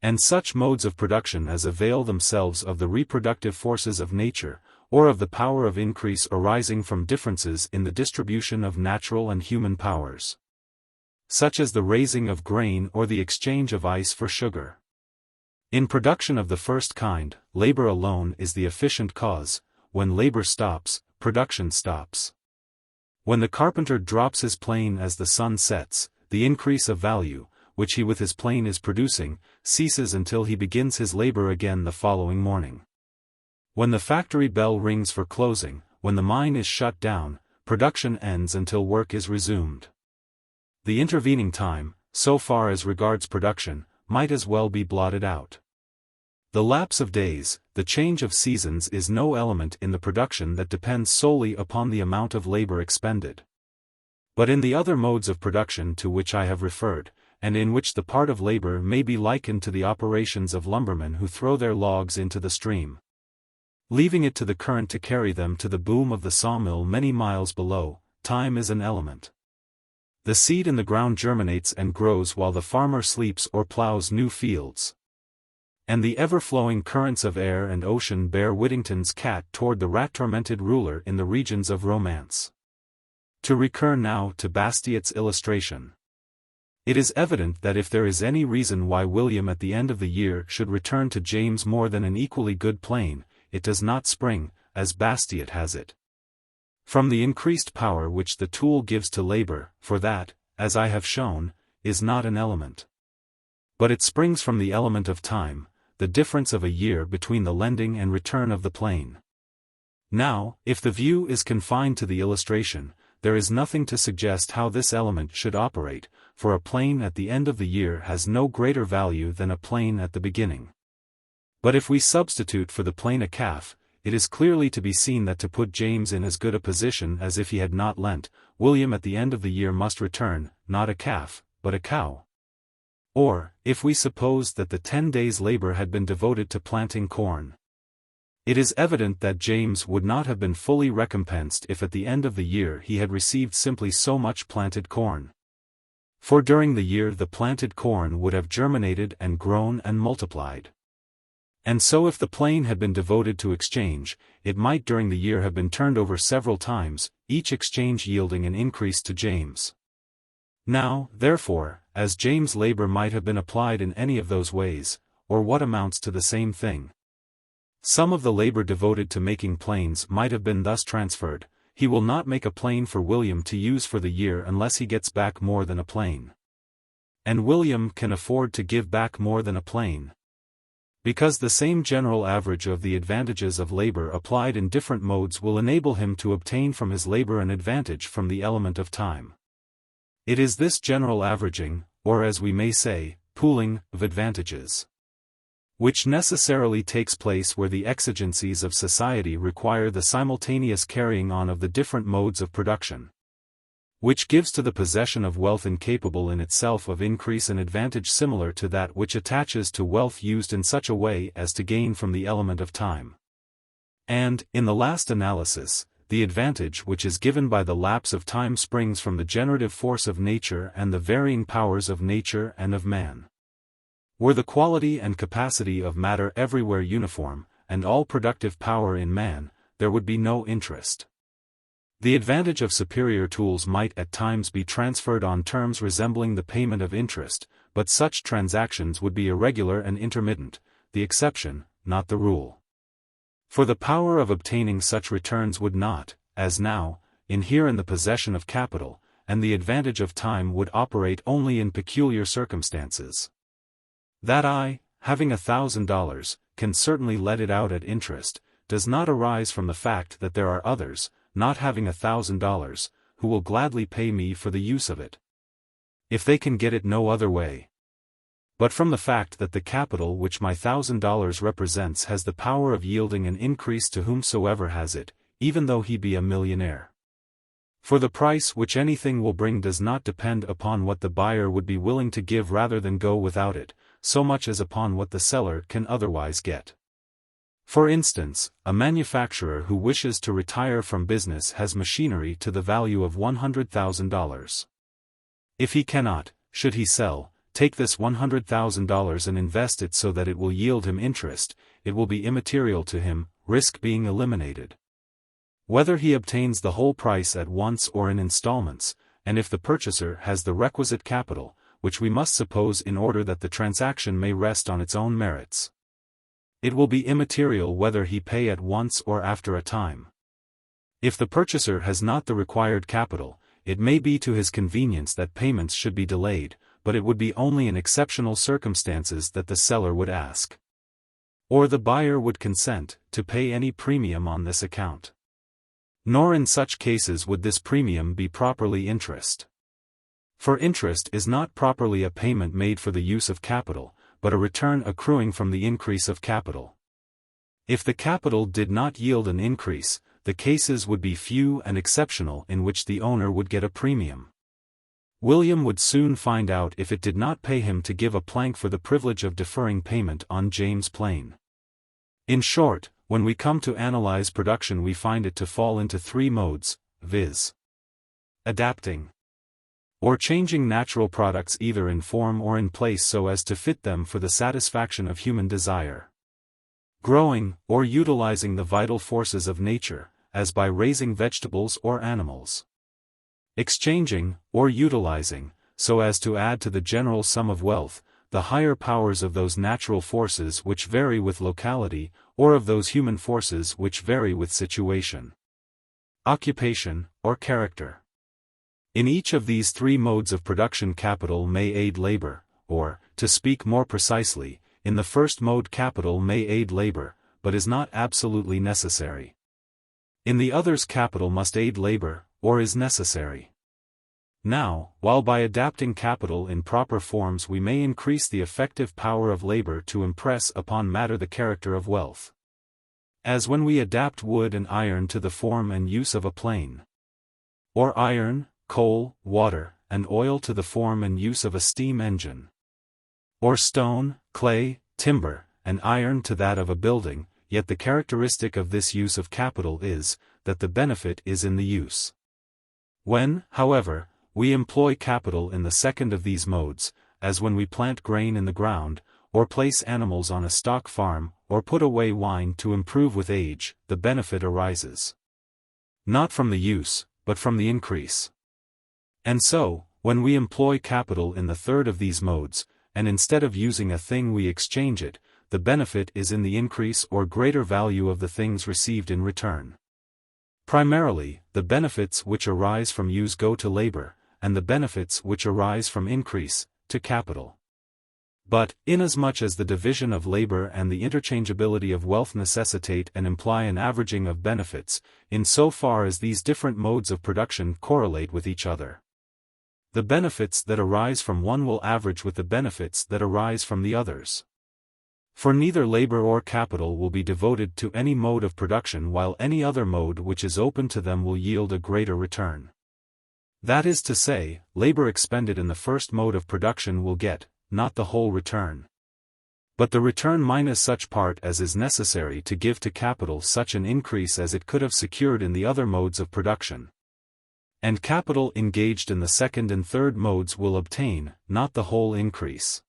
A: And such modes of production as avail themselves of the reproductive forces of nature, or of the power of increase arising from differences in the distribution of natural and human powers. Such as the raising of grain or the exchange of ice for sugar. In production of the first kind, labor alone is the efficient cause. When labor stops, production stops. When the carpenter drops his plane as the sun sets, the increase of value, which he with his plane is producing, ceases until he begins his labor again the following morning. When the factory bell rings for closing, when the mine is shut down, production ends until work is resumed. The intervening time, so far as regards production, might as well be blotted out. The lapse of days, the change of seasons is no element in the production that depends solely upon the amount of labor expended. But in the other modes of production to which I have referred, and in which the part of labor may be likened to the operations of lumbermen who throw their logs into the stream, leaving it to the current to carry them to the boom of the sawmill many miles below, time is an element. The seed in the ground germinates and grows while the farmer sleeps or plows new fields. And the ever-flowing currents of air and ocean bear Whittington's cat toward the rat-tormented ruler in the regions of romance. To recur now to Bastiat's illustration. It is evident that if there is any reason why William at the end of the year should return to James more than an equally good plane, it does not spring, as Bastiat has it, from the increased power which the tool gives to labor, for that, as I have shown, is not an element. But it springs from the element of time, the difference of a year between the lending and return of the plane. Now, if the view is confined to the illustration, there is nothing to suggest how this element should operate, for a plane at the end of the year has no greater value than a plane at the beginning. But if we substitute for the plane a calf, it is clearly to be seen that to put James in as good a position as if he had not lent, William at the end of the year must return, not a calf, but a cow. Or, if we suppose that the 10 days' labor had been devoted to planting corn, it is evident that James would not have been fully recompensed if at the end of the year he had received simply so much planted corn. For during the year the planted corn would have germinated and grown and multiplied. And so if the plane had been devoted to exchange, it might during the year have been turned over several times, each exchange yielding an increase to James. Now, therefore, as James' labor might have been applied in any of those ways, or what amounts to the same thing. Some of the labor devoted to making planes might have been thus transferred. He will not make a plane for William to use for the year unless he gets back more than a plane. And William can afford to give back more than a plane, because the same general average of the advantages of labor applied in different modes will enable him to obtain from his labor an advantage from the element of time. It is this general averaging, or as we may say, pooling, of advantages, which necessarily takes place where the exigencies of society require the simultaneous carrying on of the different modes of production, which gives to the possession of wealth incapable in itself of increase an advantage similar to that which attaches to wealth used in such a way as to gain from the element of time. And, in the last analysis, the advantage which is given by the lapse of time springs from the generative force of nature and the varying powers of nature and of man. Were the quality and capacity of matter everywhere uniform, and all productive power in man, there would be no interest. The advantage of superior tools might at times be transferred on terms resembling the payment of interest, but such transactions would be irregular and intermittent, the exception, not the rule. For the power of obtaining such returns would not, as now, inhere in the possession of capital, and the advantage of time would operate only in peculiar circumstances. That I, having $1,000, can certainly let it out at interest, does not arise from the fact that there are others, not having $1,000, who will gladly pay me for the use of it, if they can get it no other way, but from the fact that the capital which my $1,000 represents has the power of yielding an increase to whomsoever has it, even though he be a millionaire. For the price which anything will bring does not depend upon what the buyer would be willing to give rather than go without it, so much as upon what the seller can otherwise get. For instance, a manufacturer who wishes to retire from business has machinery to the value of $100,000. If he cannot, should he sell, take this $100,000 and invest it so that it will yield him interest, it will be immaterial to him, risk being eliminated. Whether he obtains the whole price at once or in installments, and if the purchaser has the requisite capital, which we must suppose in order that the transaction may rest on its own merits. It will be immaterial whether he pay at once or after a time. If the purchaser has not the required capital, it may be to his convenience that payments should be delayed, but it would be only in exceptional circumstances that the seller would ask, or the buyer would consent, to pay any premium on this account. Nor in such cases would this premium be properly interest. For interest is not properly a payment made for the use of capital, but a return accruing from the increase of capital. If the capital did not yield an increase, the cases would be few and exceptional in which the owner would get a premium. William would soon find out if it did not pay him to give a plank for the privilege of deferring payment on James Plain. In short, when we come to analyze production we find it to fall into three modes, viz. Adapting, or changing natural products either in form or in place so as to fit them for the satisfaction of human desire. Growing, or utilizing the vital forces of nature, as by raising vegetables or animals. Exchanging, or utilizing, so as to add to the general sum of wealth, the higher powers of those natural forces which vary with locality, or of those human forces which vary with situation, occupation, or character. In each of these three modes of production capital may aid labor, or, to speak more precisely, in the first mode capital may aid labor, but is not absolutely necessary. In the others capital must aid labor, or is necessary. Now, while by adapting capital in proper forms we may increase the effective power of labor to impress upon matter the character of wealth. As when we adapt wood and iron to the form and use of a plane. Or iron, coal, water, and oil to the form and use of a steam engine. Or stone, clay, timber, and iron to that of a building, yet the characteristic of this use of capital is, that the benefit is in the use. When, however, we employ capital in the second of these modes, as when we plant grain in the ground, or place animals on a stock farm, or put away wine to improve with age, the benefit arises not from the use, but from the increase. And so, when we employ capital in the third of these modes, and instead of using a thing we exchange it, the benefit is in the increase or greater value of the things received in return. Primarily, the benefits which arise from use go to labor, and the benefits which arise from increase, to capital. But, inasmuch as the division of labor and the interchangeability of wealth necessitate and imply an averaging of benefits, in so far as these different modes of production correlate with each other, the benefits that arise from one will average with the benefits that arise from the others. For neither labor or capital will be devoted to any mode of production while any other mode which is open to them will yield a greater return. That is to say, labor expended in the first mode of production will get, not the whole return, but the return minus such part as is necessary to give to capital such an increase as it could have secured in the other modes of production. And capital engaged in the second and third modes will obtain, not the whole increase,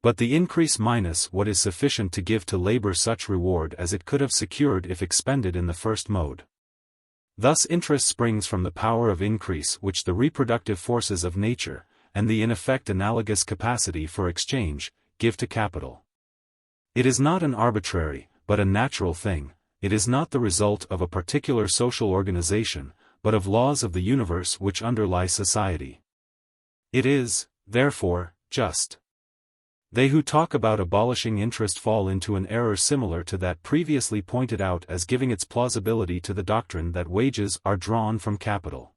A: but the increase minus what is sufficient to give to labor such reward as it could have secured if expended in the first mode. Thus interest springs from the power of increase which the reproductive forces of nature, and the in effect analogous capacity for exchange, give to capital. It is not an arbitrary, but a natural thing. It is not the result of a particular social organization, but of laws of the universe which underlie society. It is, therefore, just. They who talk about abolishing interest fall into an error similar to that previously pointed out as giving its plausibility to the doctrine that wages are drawn from capital.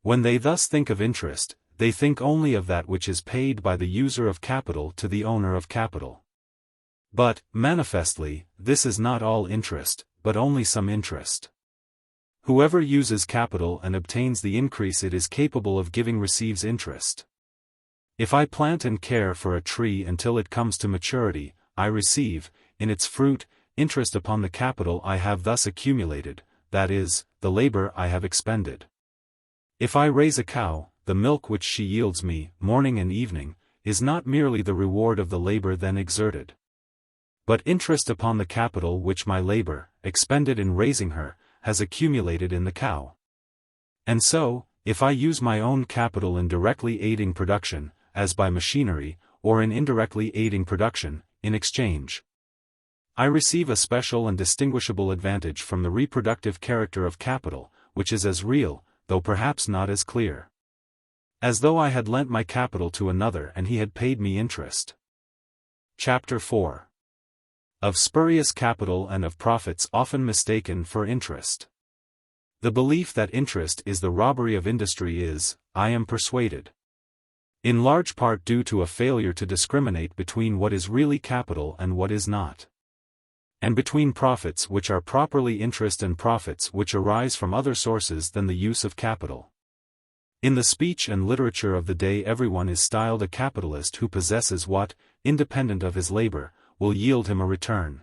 A: When they thus think of interest, they think only of that which is paid by the user of capital to the owner of capital. But, manifestly, this is not all interest, but only some interest. Whoever uses capital and obtains the increase it is capable of giving receives interest. If I plant and care for a tree until it comes to maturity, I receive, in its fruit, interest upon the capital I have thus accumulated, that is, the labor I have expended. If I raise a cow, the milk which she yields me, morning and evening, is not merely the reward of the labor then exerted, but interest upon the capital which my labor, expended in raising her, has accumulated in the cow. And so, if I use my own capital in directly aiding production, as by machinery, or in indirectly aiding production, in exchange, I receive a special and distinguishable advantage from the reproductive character of capital, which is as real, though perhaps not as clear, as though I had lent my capital to another and he had paid me interest. Chapter 4. Of spurious capital and of profits often mistaken for interest. The belief that interest is the robbery of industry is, I am persuaded, in large part due to a failure to discriminate between what is really capital and what is not, and between profits which are properly interest and profits which arise from other sources than the use of capital. In the speech and literature of the day everyone is styled a capitalist who possesses what, independent of his labor, will yield him a return,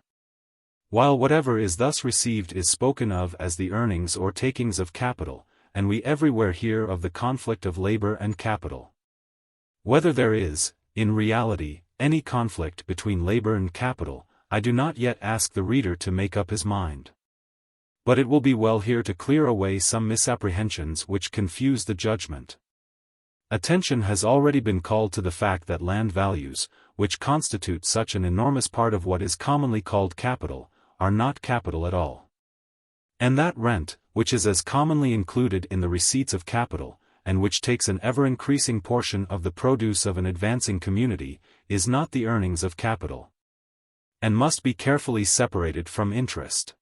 A: while whatever is thus received is spoken of as the earnings or takings of capital, and we everywhere hear of the conflict of labor and capital. Whether there is, in reality, any conflict between labor and capital, I do not yet ask the reader to make up his mind. But it will be well here to clear away some misapprehensions which confuse the judgment. Attention has already been called to the fact that land values, which constitute such an enormous part of what is commonly called capital, are not capital at all. And that rent, which is as commonly included in the receipts of capital, and which takes an ever-increasing portion of the produce of an advancing community, is not the earnings of capital, and must be carefully separated from interest.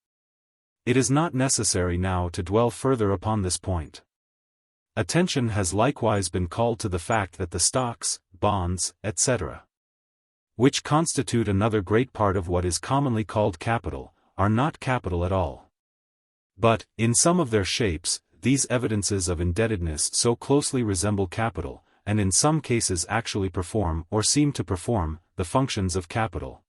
A: It is not necessary now to dwell further upon this point. Attention has likewise been called to the fact that the stocks, bonds, etc., which constitute another great part of what is commonly called capital, are not capital at all. But, in some of their shapes, these evidences of indebtedness so closely resemble capital, and in some cases actually perform, or seem to perform, the functions of capital,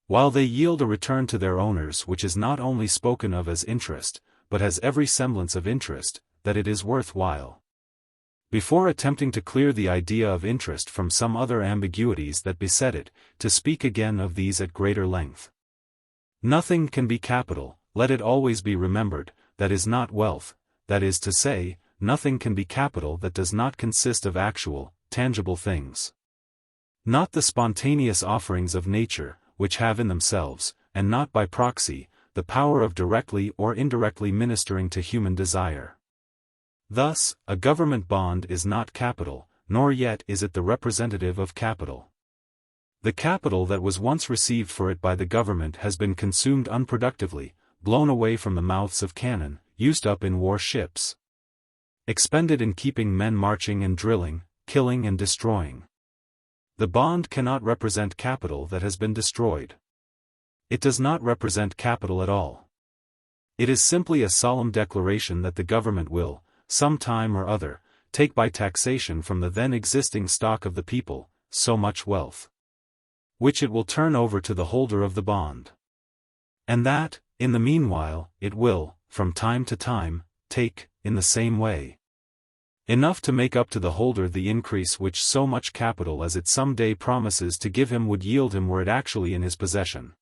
A: while they yield a return to their owners which is not only spoken of as interest, but has every semblance of interest, that it is worth while. Before attempting to clear the idea of interest from some other ambiguities that beset it, to speak again of these at greater length. Nothing can be capital, let it always be remembered, that is not wealth, that is to say, nothing can be capital that does not consist of actual, tangible things. Not the spontaneous offerings of nature, which have in themselves, and not by proxy, the power of directly or indirectly ministering to human desire. Thus, a government bond is not capital, nor yet is it the representative of capital. The capital that was once received for it by the government has been consumed unproductively, blown away from the mouths of cannon, used up in war ships, expended in keeping men marching and drilling, killing and destroying. The bond cannot represent capital that has been destroyed. It does not represent capital at all. It is simply a solemn declaration that the government will, some time or other, take by taxation from the then existing stock of the people, so much wealth, which it will turn over to the holder of the bond. And that, in the meanwhile, it will, from time to time, take, in the same way, enough to make up to the holder the increase which so much capital as it some day promises to give him would yield him were it actually in his possession.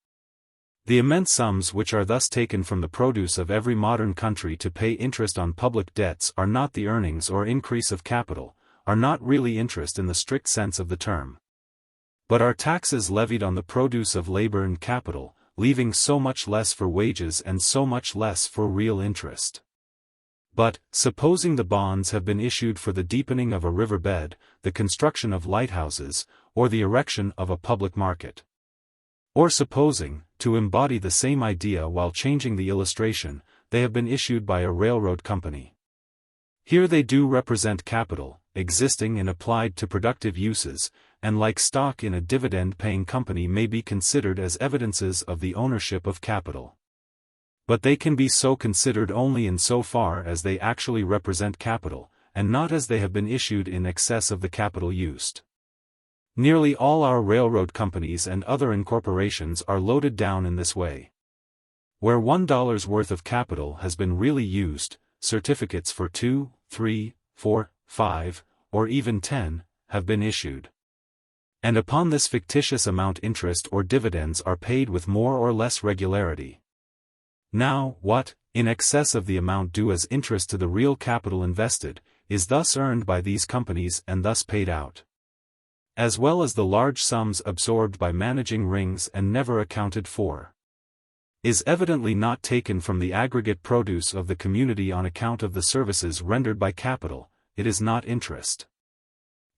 A: The immense sums which are thus taken from the produce of every modern country to pay interest on public debts are not the earnings or increase of capital, are not really interest in the strict sense of the term, but are taxes levied on the produce of labor and capital, leaving so much less for wages and so much less for real interest. But, supposing the bonds have been issued for the deepening of a river bed, the construction of lighthouses, or the erection of a public market, or supposing, to embody the same idea while changing the illustration, they have been issued by a railroad company. Here they do represent capital, existing and applied to productive uses, and like stock in a dividend-paying company may be considered as evidences of the ownership of capital. But they can be so considered only in so far as they actually represent capital, and not as they have been issued in excess of the capital used. Nearly all our railroad companies and other incorporations are loaded down in this way. Where $1 worth of capital has been really used, certificates for 2, 3, 4, 5, or even 10, have been issued. And upon this fictitious amount interest or dividends are paid with more or less regularity. Now, what, in excess of the amount due as interest to the real capital invested, is thus earned by these companies and thus paid out, as well as the large sums absorbed by managing rings and never accounted for, is evidently not taken from the aggregate produce of the community on account of the services rendered by capital. It is not interest.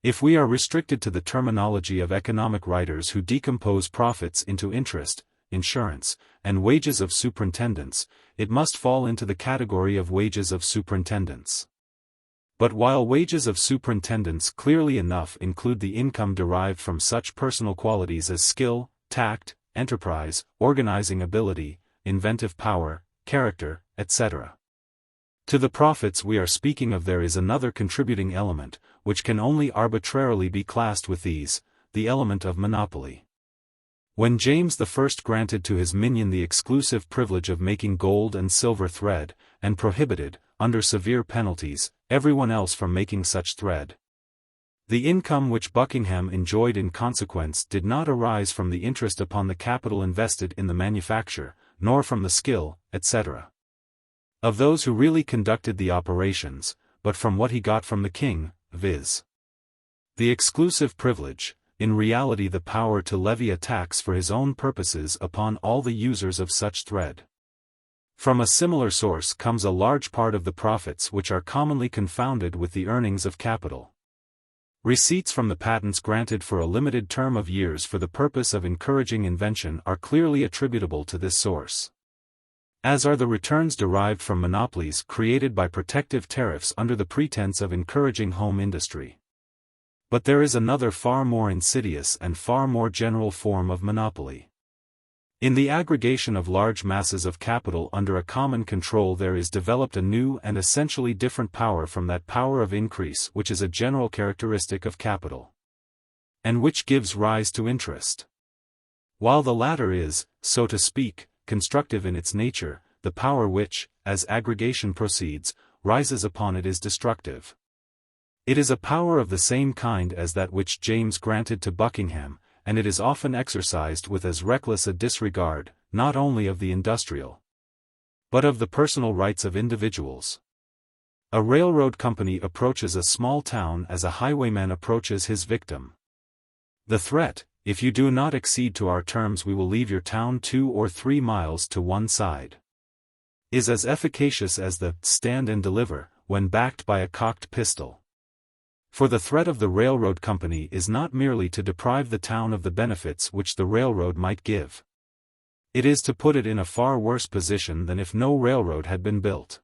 A: If we are restricted to the terminology of economic writers who decompose profits into interest, insurance, and wages of superintendents, it must fall into the category of wages of superintendents. But while wages of superintendents clearly enough include the income derived from such personal qualities as skill, tact, enterprise, organizing ability, inventive power, character, etc. To the profits we are speaking of there is another contributing element, which can only arbitrarily be classed with these, the element of monopoly. When James I granted to his minion the exclusive privilege of making gold and silver thread, and prohibited, under severe penalties, everyone else from making such thread, the income which Buckingham enjoyed in consequence did not arise from the interest upon the capital invested in the manufacture, nor from the skill, etc., of those who really conducted the operations, but from what he got from the king, viz. the exclusive privilege, in reality the power to levy a tax for his own purposes upon all the users of such thread. From a similar source comes a large part of the profits which are commonly confounded with the earnings of capital. Receipts from the patents granted for a limited term of years for the purpose of encouraging invention are clearly attributable to this source, as are the returns derived from monopolies created by protective tariffs under the pretense of encouraging home industry. But there is another far more insidious and far more general form of monopoly. In the aggregation of large masses of capital under a common control there is developed a new and essentially different power from that power of increase which is a general characteristic of capital, and which gives rise to interest. While the latter is, so to speak, constructive in its nature, the power which, as aggregation proceeds, rises upon it is destructive. It is a power of the same kind as that which James granted to Buckingham, and it is often exercised with as reckless a disregard, not only of the industrial, but of the personal rights of individuals. A railroad company approaches a small town as a highwayman approaches his victim. The threat, "If you do not accede to our terms we will leave your town 2 or 3 miles to one side," is as efficacious as the "stand and deliver," when backed by a cocked pistol. For the threat of the railroad company is not merely to deprive the town of the benefits which the railroad might give. It is to put it in a far worse position than if no railroad had been built.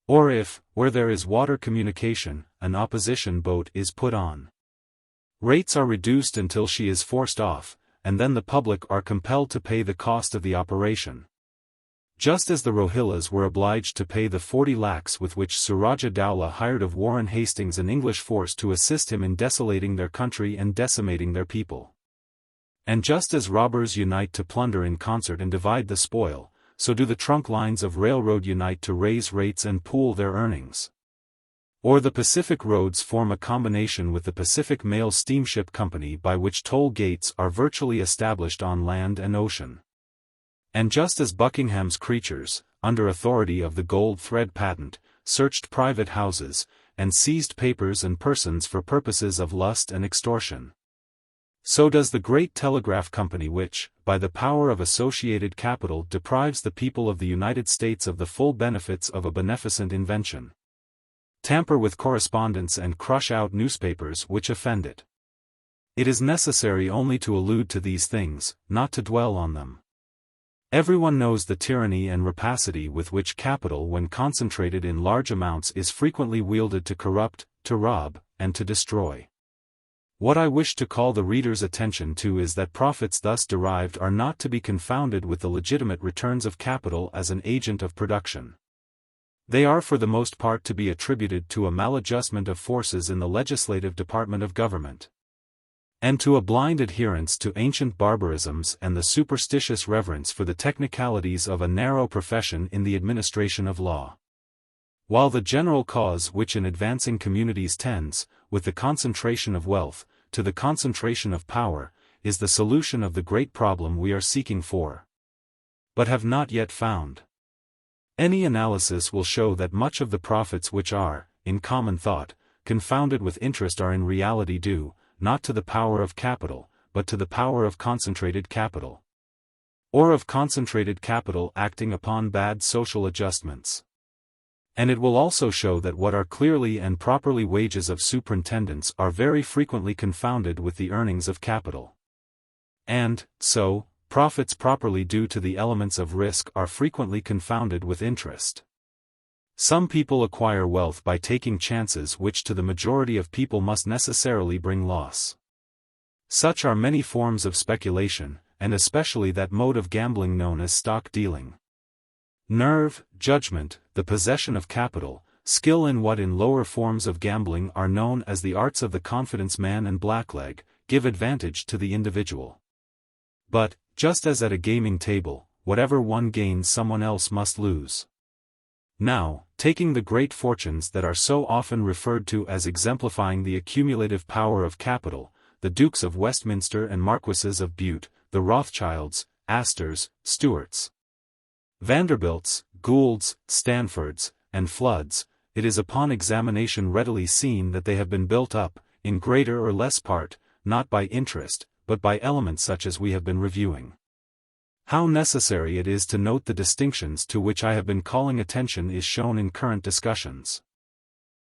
A: Or if, where there is water communication, an opposition boat is put on. Rates are reduced until she is forced off, and then the public are compelled to pay the cost of the operation. Just as the Rohillas were obliged to pay the 40 lakhs with which Suraja Dowla hired of Warren Hastings an English force to assist him in desolating their country and decimating their people. And just as robbers unite to plunder in concert and divide the spoil, so do the trunk lines of railroad unite to raise rates and pool their earnings. Or the Pacific roads form a combination with the Pacific Mail Steamship Company by which toll gates are virtually established on land and ocean. And just as Buckingham's creatures, under authority of the gold thread patent, searched private houses, and seized papers and persons for purposes of lust and extortion, so does the great telegraph company which, by the power of associated capital deprives the people of the United States of the full benefits of a beneficent invention, tamper with correspondence and crush out newspapers which offend it. It is necessary only to allude to these things, not to dwell on them. Everyone knows the tyranny and rapacity with which capital when concentrated in large amounts is frequently wielded to corrupt, to rob, and to destroy. What I wish to call the reader's attention to is that profits thus derived are not to be confounded with the legitimate returns of capital as an agent of production. They are for the most part to be attributed to a maladjustment of forces in the legislative department of government, and to a blind adherence to ancient barbarisms and the superstitious reverence for the technicalities of a narrow profession in the administration of law. While the general cause which in advancing communities tends, with the concentration of wealth, to the concentration of power, is the solution of the great problem we are seeking for, but have not yet found. Any analysis will show that much of the profits which are, in common thought, confounded with interest are in reality due, not to the power of capital, but to the power of concentrated capital, or of concentrated capital acting upon bad social adjustments. And it will also show that what are clearly and properly wages of superintendents are very frequently confounded with the earnings of capital. And, so, profits properly due to the elements of risk are frequently confounded with interest. Some people acquire wealth by taking chances which to the majority of people must necessarily bring loss. Such are many forms of speculation, and especially that mode of gambling known as stock dealing. Nerve, judgment, the possession of capital, skill in what in lower forms of gambling are known as the arts of the confidence man and blackleg, give advantage to the individual. But, just as at a gaming table, whatever one gains someone else must lose. Now, taking the great fortunes that are so often referred to as exemplifying the accumulative power of capital, the Dukes of Westminster and Marquises of Bute, the Rothschilds, Astors, Stuarts, Vanderbilts, Goulds, Stanfords, and Floods, it is upon examination readily seen that they have been built up, in greater or less part, not by interest, but by elements such as we have been reviewing. How necessary it is to note the distinctions to which I have been calling attention is shown in current discussions,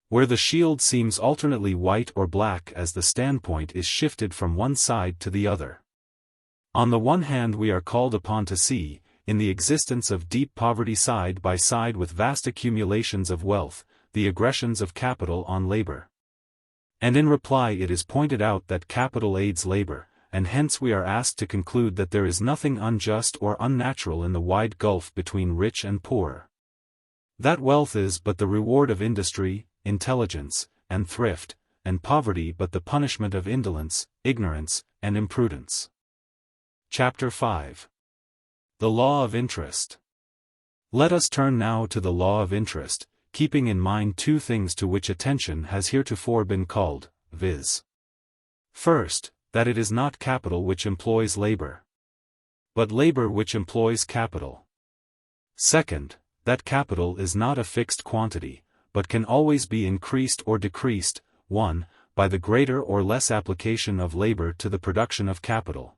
A: where the shield seems alternately white or black as the standpoint is shifted from one side to the other. On the one hand we are called upon to see, in the existence of deep poverty side by side with vast accumulations of wealth, the aggressions of capital on labor. And in reply it is pointed out that capital aids labor, and hence we are asked to conclude that there is nothing unjust or unnatural in the wide gulf between rich and poor. That wealth is but the reward of industry, intelligence, and thrift, and poverty but the punishment of indolence, ignorance, and imprudence. Chapter 5. The Law of Interest. Let us turn now to the law of interest, keeping in mind two things to which attention has heretofore been called, viz. First, that it is not capital which employs labor, but labor which employs capital. Second, that capital is not a fixed quantity, but can always be increased or decreased, 1, by the greater or less application of labor to the production of capital,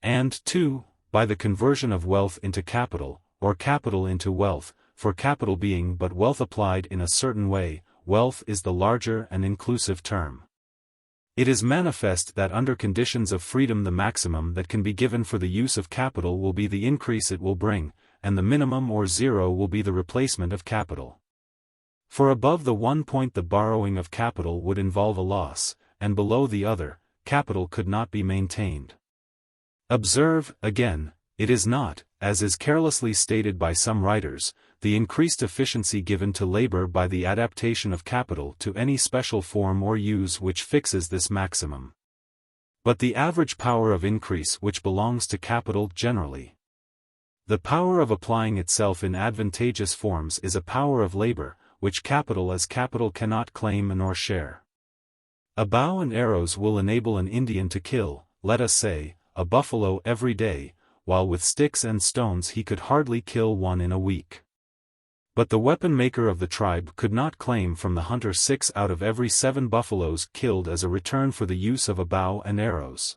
A: and 2, by the conversion of wealth into capital, or capital into wealth, for capital being but wealth applied in a certain way, wealth is the larger and inclusive term. It is manifest that under conditions of freedom the maximum that can be given for the use of capital will be the increase it will bring, and the minimum or zero will be the replacement of capital. For above the one point the borrowing of capital would involve a loss, and below the other, capital could not be maintained. Observe, again, it is not, as is carelessly stated by some writers, the increased efficiency given to labor by the adaptation of capital to any special form or use which fixes this maximum, but the average power of increase which belongs to capital generally. The power of applying itself in advantageous forms is a power of labor, which capital as capital cannot claim nor share. A bow and arrows will enable an Indian to kill, let us say, a buffalo every day, while with sticks and stones he could hardly kill one in a week. But the weapon maker of the tribe could not claim from the hunter 6 out of every 7 buffaloes killed as a return for the use of a bow and arrows.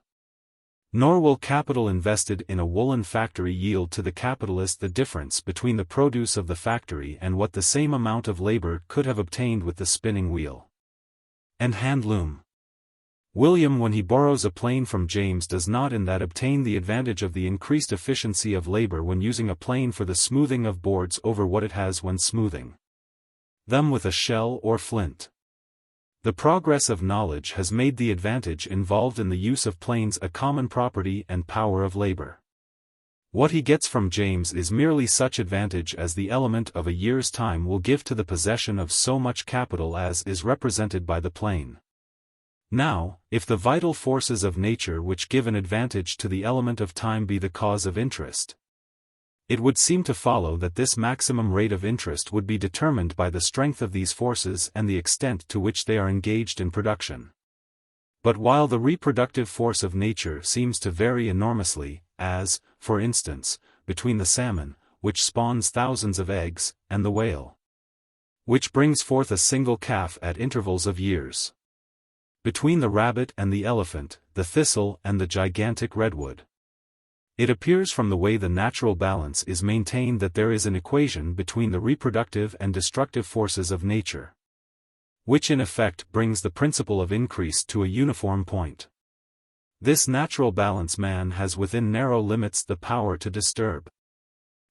A: Nor will capital invested in a woolen factory yield to the capitalist the difference between the produce of the factory and what the same amount of labor could have obtained with the spinning wheel and hand loom. William, when he borrows a plane from James, does not in that obtain the advantage of the increased efficiency of labor when using a plane for the smoothing of boards over what it has when smoothing them with a shell or flint. The progress of knowledge has made the advantage involved in the use of planes a common property and power of labor. What he gets from James is merely such advantage as the element of a year's time will give to the possession of so much capital as is represented by the plane. Now, if the vital forces of nature which give an advantage to the element of time be the cause of interest, it would seem to follow that this maximum rate of interest would be determined by the strength of these forces and the extent to which they are engaged in production. But while the reproductive force of nature seems to vary enormously, as, for instance, between the salmon, which spawns thousands of eggs, and the whale, which brings forth a single calf at intervals of years, between the rabbit and the elephant, the thistle and the gigantic redwood, it appears from the way the natural balance is maintained that there is an equation between the reproductive and destructive forces of nature, which in effect brings the principle of increase to a uniform point. This natural balance man has within narrow limits the power to disturb,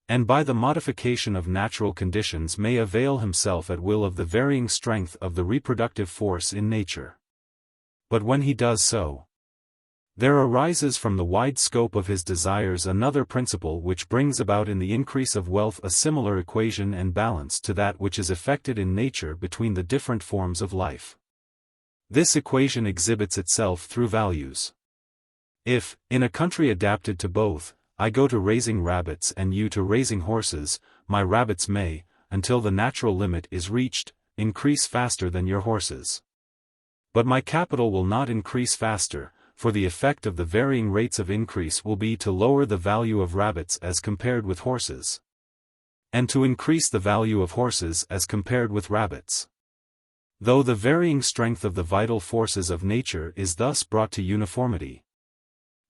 A: and by the modification of natural conditions may avail himself at will of the varying strength of the reproductive force in nature. But when he does so, there arises from the wide scope of his desires another principle which brings about in the increase of wealth a similar equation and balance to that which is effected in nature between the different forms of life. This equation exhibits itself through values. If, in a country adapted to both, I go to raising rabbits and you to raising horses, my rabbits may, until the natural limit is reached, increase faster than your horses. But my capital will not increase faster, for the effect of the varying rates of increase will be to lower the value of rabbits as compared with horses, and to increase the value of horses as compared with rabbits. Though the varying strength of the vital forces of nature is thus brought to uniformity,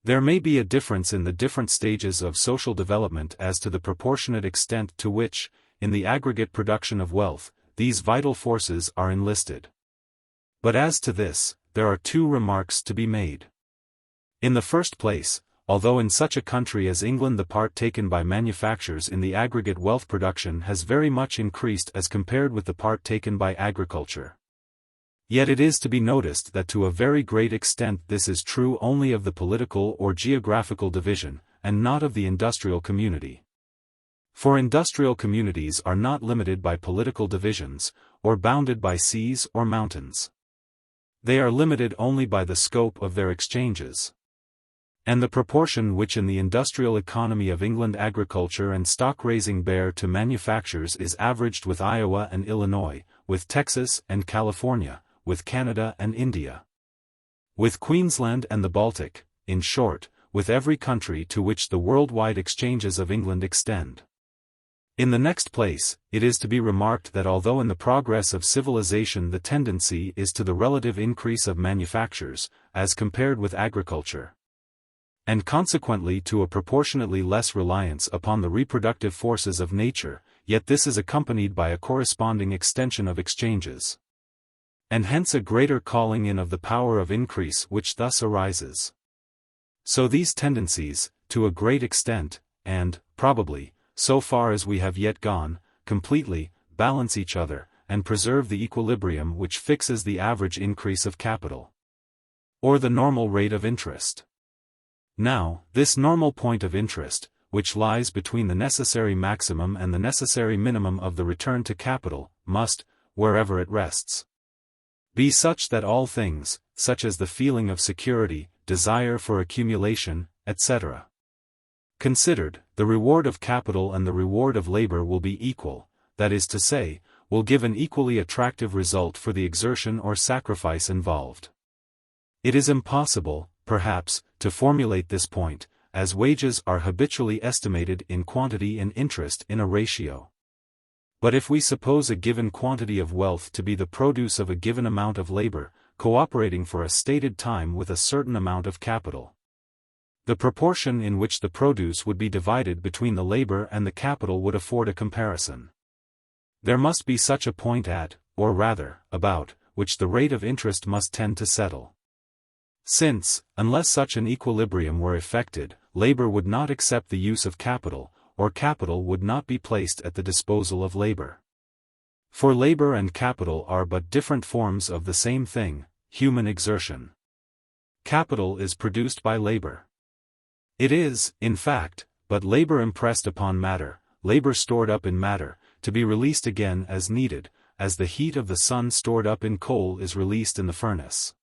A: there may be a difference in the different stages of social development as to the proportionate extent to which, in the aggregate production of wealth, these vital forces are enlisted. But as to this, there are two remarks to be made. In the first place, although in such a country as England the part taken by manufactures in the aggregate wealth production has very much increased as compared with the part taken by agriculture, yet it is to be noticed that to a very great extent this is true only of the political or geographical division, and not of the industrial community. For industrial communities are not limited by political divisions, or bounded by seas or mountains. They are limited only by the scope of their exchanges. And the proportion which in the industrial economy of England agriculture and stock-raising bear to manufactures is averaged with Iowa and Illinois, with Texas and California, with Canada and India, with Queensland and the Baltic, in short, with every country to which the worldwide exchanges of England extend. In the next place, it is to be remarked that although in the progress of civilization the tendency is to the relative increase of manufactures, as compared with agriculture, and consequently to a proportionately less reliance upon the reproductive forces of nature, yet this is accompanied by a corresponding extension of exchanges, and hence a greater calling in of the power of increase which thus arises. So these tendencies, to a great extent, and, probably, so far as we have yet gone, completely, balance each other, and preserve the equilibrium which fixes the average increase of capital, or the normal rate of interest. Now, this normal point of interest, which lies between the necessary maximum and the necessary minimum of the return to capital, must, wherever it rests, be such that all things, such as the feeling of security, desire for accumulation, etc., considered, the reward of capital and the reward of labor will be equal, that is to say, will give an equally attractive result for the exertion or sacrifice involved. It is impossible, perhaps, to formulate this point, as wages are habitually estimated in quantity and interest in a ratio. But if we suppose a given quantity of wealth to be the produce of a given amount of labor, cooperating for a stated time with a certain amount of capital, the proportion in which the produce would be divided between the labor and the capital would afford a comparison. There must be such a point at, or rather, about, which the rate of interest must tend to settle. Since, unless such an equilibrium were effected, labor would not accept the use of capital, or capital would not be placed at the disposal of labor. For labor and capital are but different forms of the same thing, human exertion. Capital is produced by labor. It is, in fact, but labor impressed upon matter, labor stored up in matter, to be released again as needed, as the heat of the sun stored up in coal is released in the furnace.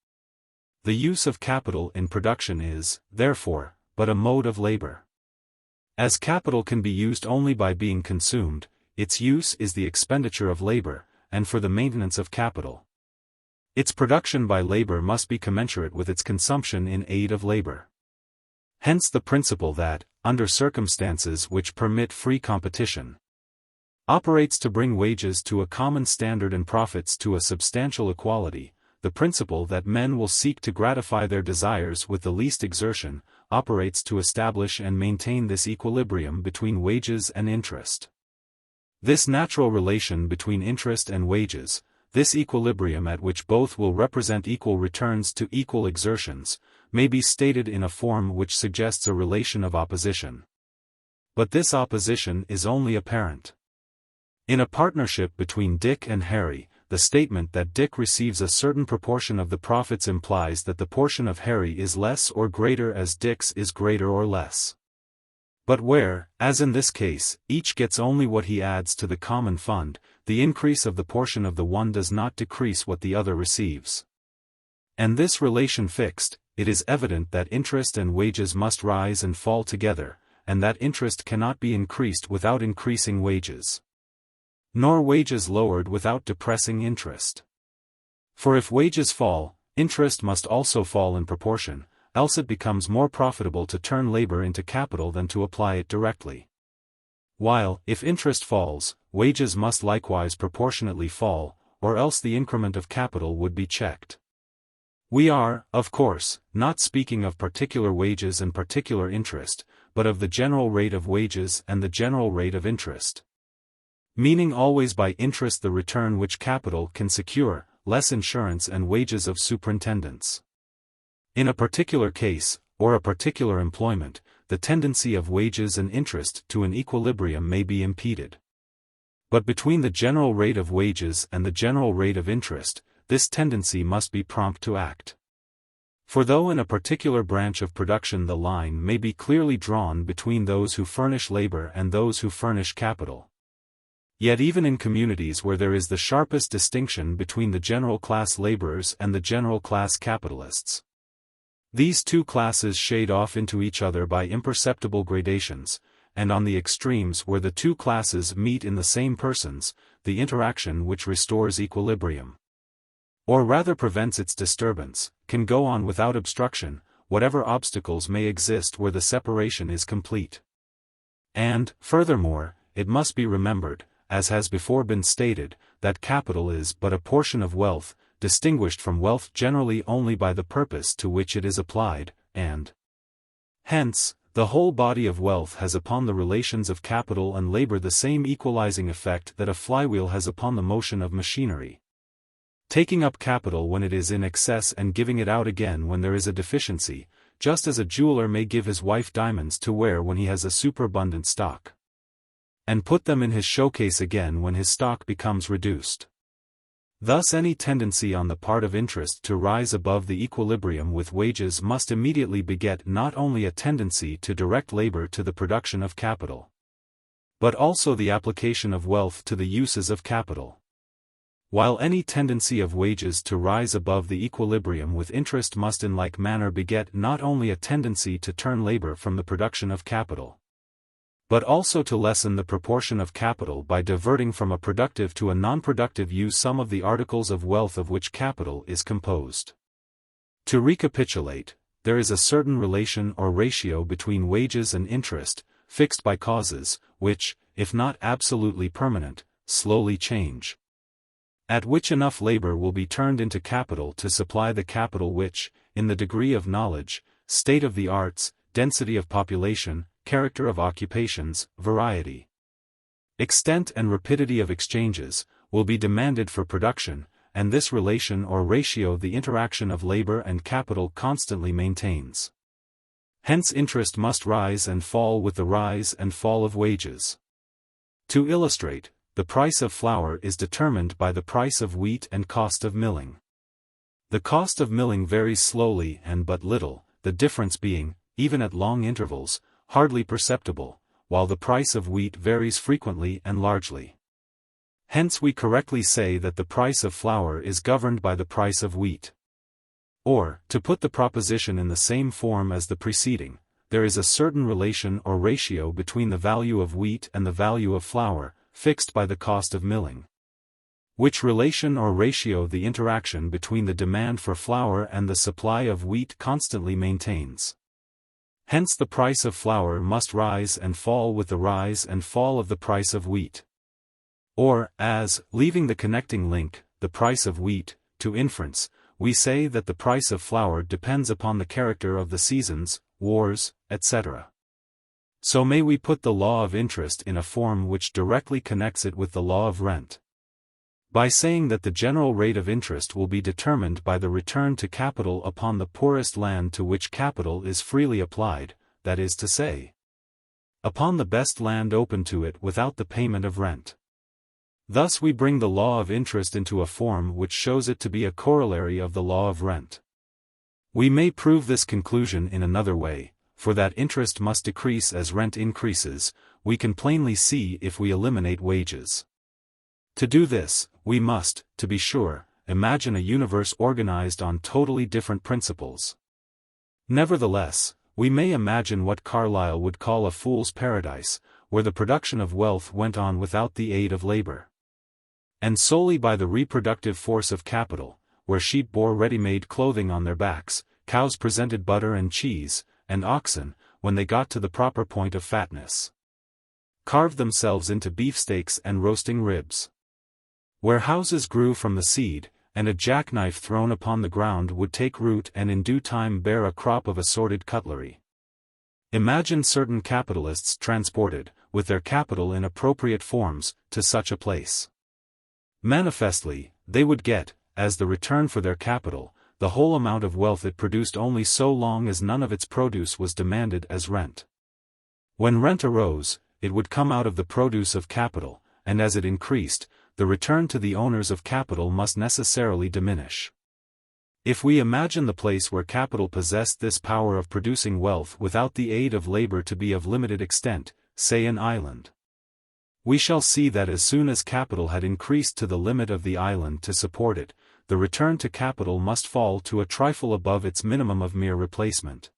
A: The use of capital in production is, therefore, but a mode of labor. As capital can be used only by being consumed, its use is the expenditure of labor, and for the maintenance of capital. Its production by labor must be commensurate with its consumption in aid of labor. Hence the principle that, under circumstances which permit free competition, operates to bring wages to a common standard and profits to a substantial equality, the principle that men will seek to gratify their desires with the least exertion, operates to establish and maintain this equilibrium between wages and interest. This natural relation between interest and wages, this equilibrium at which both will represent equal returns to equal exertions, may be stated in a form which suggests a relation of opposition. But this opposition is only apparent. In a partnership between Dick and Harry, the statement that Dick receives a certain proportion of the profits implies that the portion of Harry is less or greater as Dick's is greater or less. But where, as in this case, each gets only what he adds to the common fund, the increase of the portion of the one does not decrease what the other receives. And this relation fixed, it is evident that interest and wages must rise and fall together, and that interest cannot be increased without increasing wages, nor wages lowered without depressing interest. For if wages fall, interest must also fall in proportion, else it becomes more profitable to turn labor into capital than to apply it directly. While, if interest falls, wages must likewise proportionately fall, or else the increment of capital would be checked. We are, of course, not speaking of particular wages and particular interest, but of the general rate of wages and the general rate of interest. Meaning always by interest the return which capital can secure, less insurance and wages of superintendence. In a particular case, or a particular employment, the tendency of wages and interest to an equilibrium may be impeded. But between the general rate of wages and the general rate of interest, this tendency must be prompt to act. For though in a particular branch of production the line may be clearly drawn between those who furnish labor and those who furnish capital, yet even in communities where there is the sharpest distinction between the general class laborers and the general class capitalists, these two classes shade off into each other by imperceptible gradations, and on the extremes where the two classes meet in the same persons, the interaction which restores equilibrium, or rather prevents its disturbance, can go on without obstruction, whatever obstacles may exist where the separation is complete. And, furthermore, it must be remembered, as has before been stated, that capital is but a portion of wealth, distinguished from wealth generally only by the purpose to which it is applied, and hence, the whole body of wealth has upon the relations of capital and labor the same equalizing effect that a flywheel has upon the motion of machinery. Taking up capital when it is in excess and giving it out again when there is a deficiency, just as a jeweler may give his wife diamonds to wear when he has a superabundant stock, and put them in his showcase again when his stock becomes reduced. Thus any tendency on the part of interest to rise above the equilibrium with wages must immediately beget not only a tendency to direct labor to the production of capital, but also the application of wealth to the uses of capital. While any tendency of wages to rise above the equilibrium with interest must in like manner beget not only a tendency to turn labor from the production of capital, but also to lessen the proportion of capital by diverting from a productive to a non-productive use some of the articles of wealth of which capital is composed. To recapitulate, there is a certain relation or ratio between wages and interest, fixed by causes, which, if not absolutely permanent, slowly change, at which enough labor will be turned into capital to supply the capital which, in the degree of knowledge, state of the arts, density of population, character of occupations, variety, extent and rapidity of exchanges, will be demanded for production, and this relation or ratio the interaction of labor and capital constantly maintains. Hence interest must rise and fall with the rise and fall of wages. To illustrate, the price of flour is determined by the price of wheat and cost of milling. The cost of milling varies slowly and but little, the difference being, even at long intervals, hardly perceptible, while the price of wheat varies frequently and largely. Hence we correctly say that the price of flour is governed by the price of wheat. Or, to put the proposition in the same form as the preceding, there is a certain relation or ratio between the value of wheat and the value of flour, fixed by the cost of milling. Which relation or ratio the interaction between the demand for flour and the supply of wheat constantly maintains. Hence the price of flour must rise and fall with the rise and fall of the price of wheat. Or, as, leaving the connecting link, the price of wheat, to inference, we say that the price of flour depends upon the character of the seasons, wars, etc. So may we put the law of interest in a form which directly connects it with the law of rent. By saying that the general rate of interest will be determined by the return to capital upon the poorest land to which capital is freely applied, that is to say, upon the best land open to it without the payment of rent. Thus we bring the law of interest into a form which shows it to be a corollary of the law of rent. We may prove this conclusion in another way, for that interest must decrease as rent increases, we can plainly see if we eliminate wages. To do this, we must, to be sure, imagine a universe organized on totally different principles. Nevertheless, we may imagine what Carlyle would call a fool's paradise, where the production of wealth went on without the aid of labor, and solely by the reproductive force of capital, where sheep bore ready-made clothing on their backs, cows presented butter and cheese, and oxen, when they got to the proper point of fatness, carved themselves into beefsteaks and roasting ribs. Where houses grew from the seed, and a jackknife thrown upon the ground would take root and in due time bear a crop of assorted cutlery. Imagine certain capitalists transported, with their capital in appropriate forms, to such a place. Manifestly, they would get, as the return for their capital, the whole amount of wealth it produced only so long as none of its produce was demanded as rent. When rent arose, it would come out of the produce of capital, and as it increased, the return to the owners of capital must necessarily diminish. If we imagine the place where capital possessed this power of producing wealth without the aid of labor to be of limited extent, say an island, we shall see that as soon as capital had increased to the limit of the island to support it, the return to capital must fall to a trifle above its minimum of mere replacement.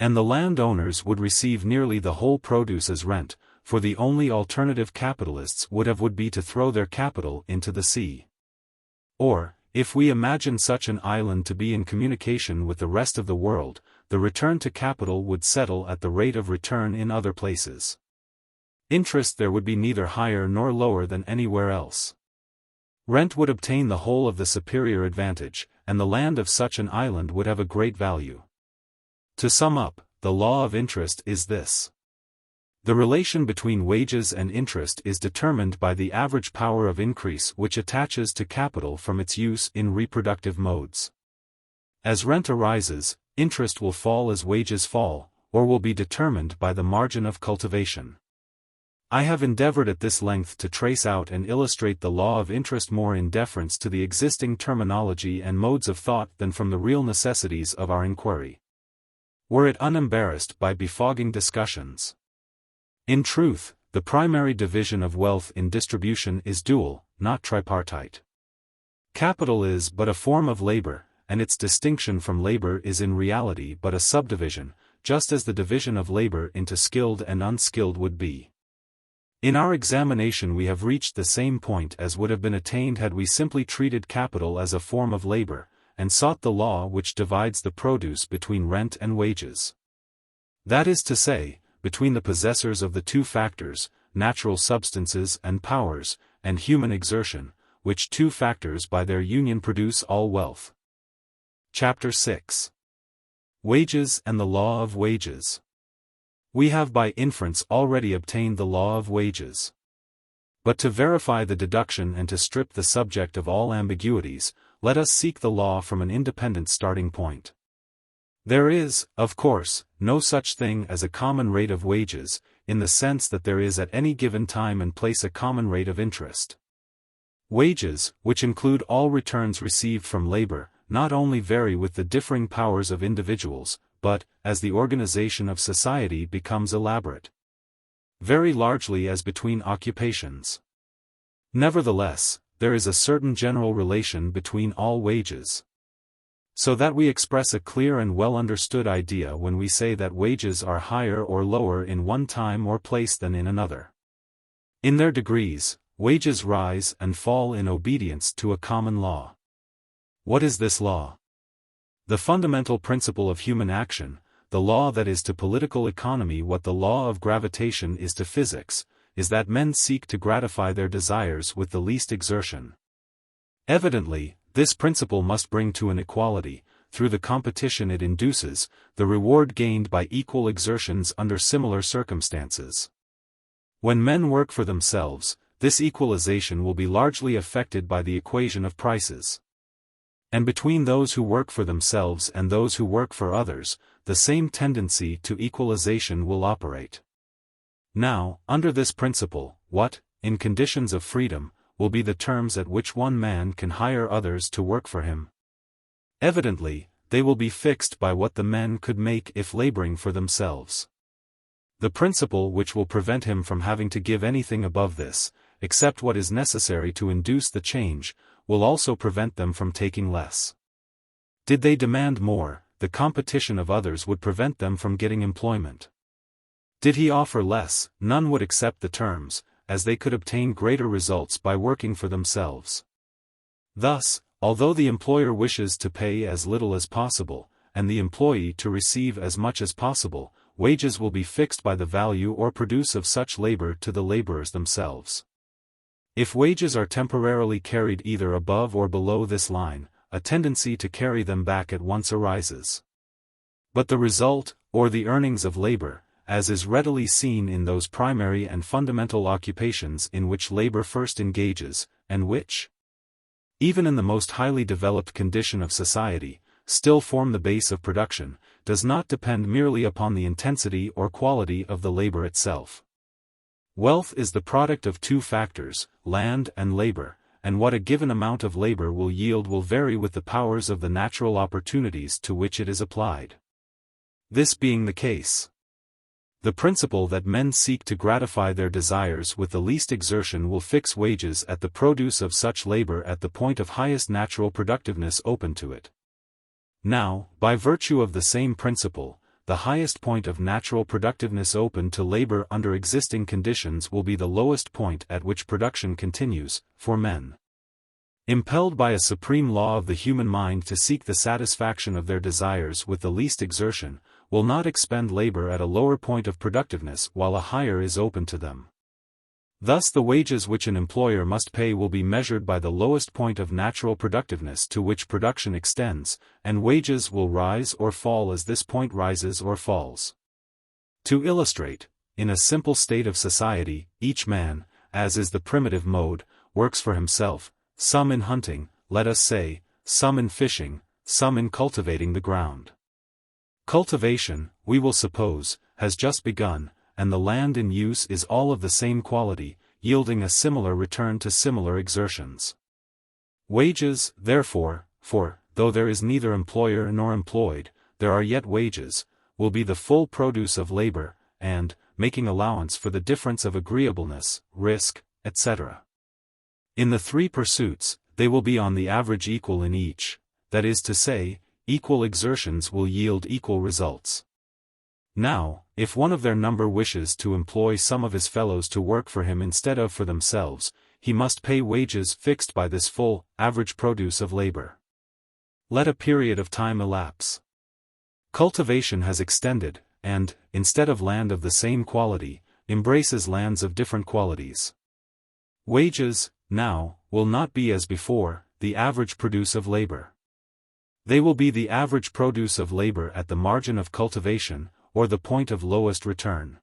A: And the landowners would receive nearly the whole produce as rent, for the only alternative capitalists would be to throw their capital into the sea. Or, if we imagine such an island to be in communication with the rest of the world, the return to capital would settle at the rate of return in other places. Interest there would be neither higher nor lower than anywhere else. Rent would obtain the whole of the superior advantage, and the land of such an island would have a great value. To sum up, the law of interest is this. The relation between wages and interest is determined by the average power of increase which attaches to capital from its use in reproductive modes. As rent arises, interest will fall as wages fall, or will be determined by the margin of cultivation. I have endeavored at this length to trace out and illustrate the law of interest more in deference to the existing terminology and modes of thought than from the real necessities of our inquiry. Were it unembarrassed by befogging discussions. In truth, the primary division of wealth in distribution is dual, not tripartite. Capital is but a form of labor, and its distinction from labor is in reality but a subdivision, just as the division of labor into skilled and unskilled would be. In our examination we have reached the same point as would have been attained had we simply treated capital as a form of labor, and sought the law which divides the produce between rent and wages. That is to say, between the possessors of the two factors, natural substances and powers, and human exertion, which two factors by their union produce all wealth. Chapter 6. Wages and the Law of Wages. We have by inference already obtained the law of wages. But to verify the deduction and to strip the subject of all ambiguities, let us seek the law from an independent starting point. There is, of course, no such thing as a common rate of wages, in the sense that there is at any given time and place a common rate of interest. Wages, which include all returns received from labor, not only vary with the differing powers of individuals, but, as the organization of society becomes elaborate, vary largely as between occupations. Nevertheless, there is a certain general relation between all wages, so that we express a clear and well-understood idea when we say that wages are higher or lower in one time or place than in another. In their degrees, wages rise and fall in obedience to a common law. What is this law? The fundamental principle of human action, the law that is to political economy what the law of gravitation is to physics, is that men seek to gratify their desires with the least exertion. Evidently, this principle must bring to an equality, through the competition it induces, the reward gained by equal exertions under similar circumstances. When men work for themselves, this equalization will be largely affected by the equation of prices. And between those who work for themselves and those who work for others, the same tendency to equalization will operate. Now, under this principle, what, in conditions of freedom, will be the terms at which one man can hire others to work for him? Evidently, they will be fixed by what the men could make if laboring for themselves. The principle which will prevent him from having to give anything above this, except what is necessary to induce the change, will also prevent them from taking less. Did they demand more, the competition of others would prevent them from getting employment. Did he offer less, none would accept the terms, as they could obtain greater results by working for themselves. Thus, although the employer wishes to pay as little as possible, and the employee to receive as much as possible, wages will be fixed by the value or produce of such labor to the laborers themselves. If wages are temporarily carried either above or below this line, a tendency to carry them back at once arises. But the result, or the earnings of labor, as is readily seen in those primary and fundamental occupations in which labor first engages, and which, even in the most highly developed condition of society, still form the base of production, does not depend merely upon the intensity or quality of the labor itself. Wealth is the product of two factors, land and labor, and what a given amount of labor will yield will vary with the powers of the natural opportunities to which it is applied. This being the case, the principle that men seek to gratify their desires with the least exertion will fix wages at the produce of such labor at the point of highest natural productiveness open to it. Now, by virtue of the same principle, the highest point of natural productiveness open to labor under existing conditions will be the lowest point at which production continues, for men, impelled by a supreme law of the human mind to seek the satisfaction of their desires with the least exertion, will not expend labor at a lower point of productiveness while a higher is open to them. Thus the wages which an employer must pay will be measured by the lowest point of natural productiveness to which production extends, and wages will rise or fall as this point rises or falls. To illustrate, in a simple state of society, each man, as is the primitive mode, works for himself, some in hunting, let us say, some in fishing, some in cultivating the ground. Cultivation, we will suppose, has just begun, and the land in use is all of the same quality, yielding a similar return to similar exertions. Wages, therefore, for, though there is neither employer nor employed, there are yet wages, will be the full produce of labor, and, making allowance for the difference of agreeableness, risk, etc. in the three pursuits, they will be on the average equal in each, that is to say, equal exertions will yield equal results. Now, if one of their number wishes to employ some of his fellows to work for him instead of for themselves, he must pay wages fixed by this full, average produce of labor. Let a period of time elapse. Cultivation has extended, and, instead of land of the same quality, embraces lands of different qualities. Wages, now, will not be as before, the average produce of labor. They will be the average produce of labor at the margin of cultivation, or the point of lowest return.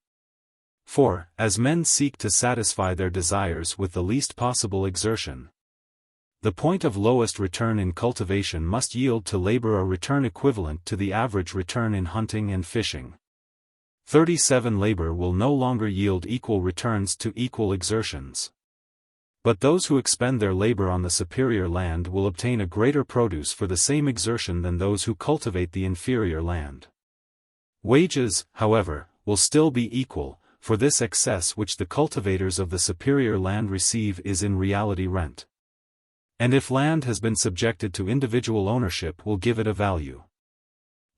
A: For, as men seek to satisfy their desires with the least possible exertion, the point of lowest return in cultivation must yield to labor a return equivalent to the average return in hunting and fishing. 37 Labor will no longer yield equal returns to equal exertions. But those who expend their labor on the superior land will obtain a greater produce for the same exertion than those who cultivate the inferior land. Wages, however, will still be equal, for this excess which the cultivators of the superior land receive is in reality rent. And if land has been subjected to individual ownership, will give it a value.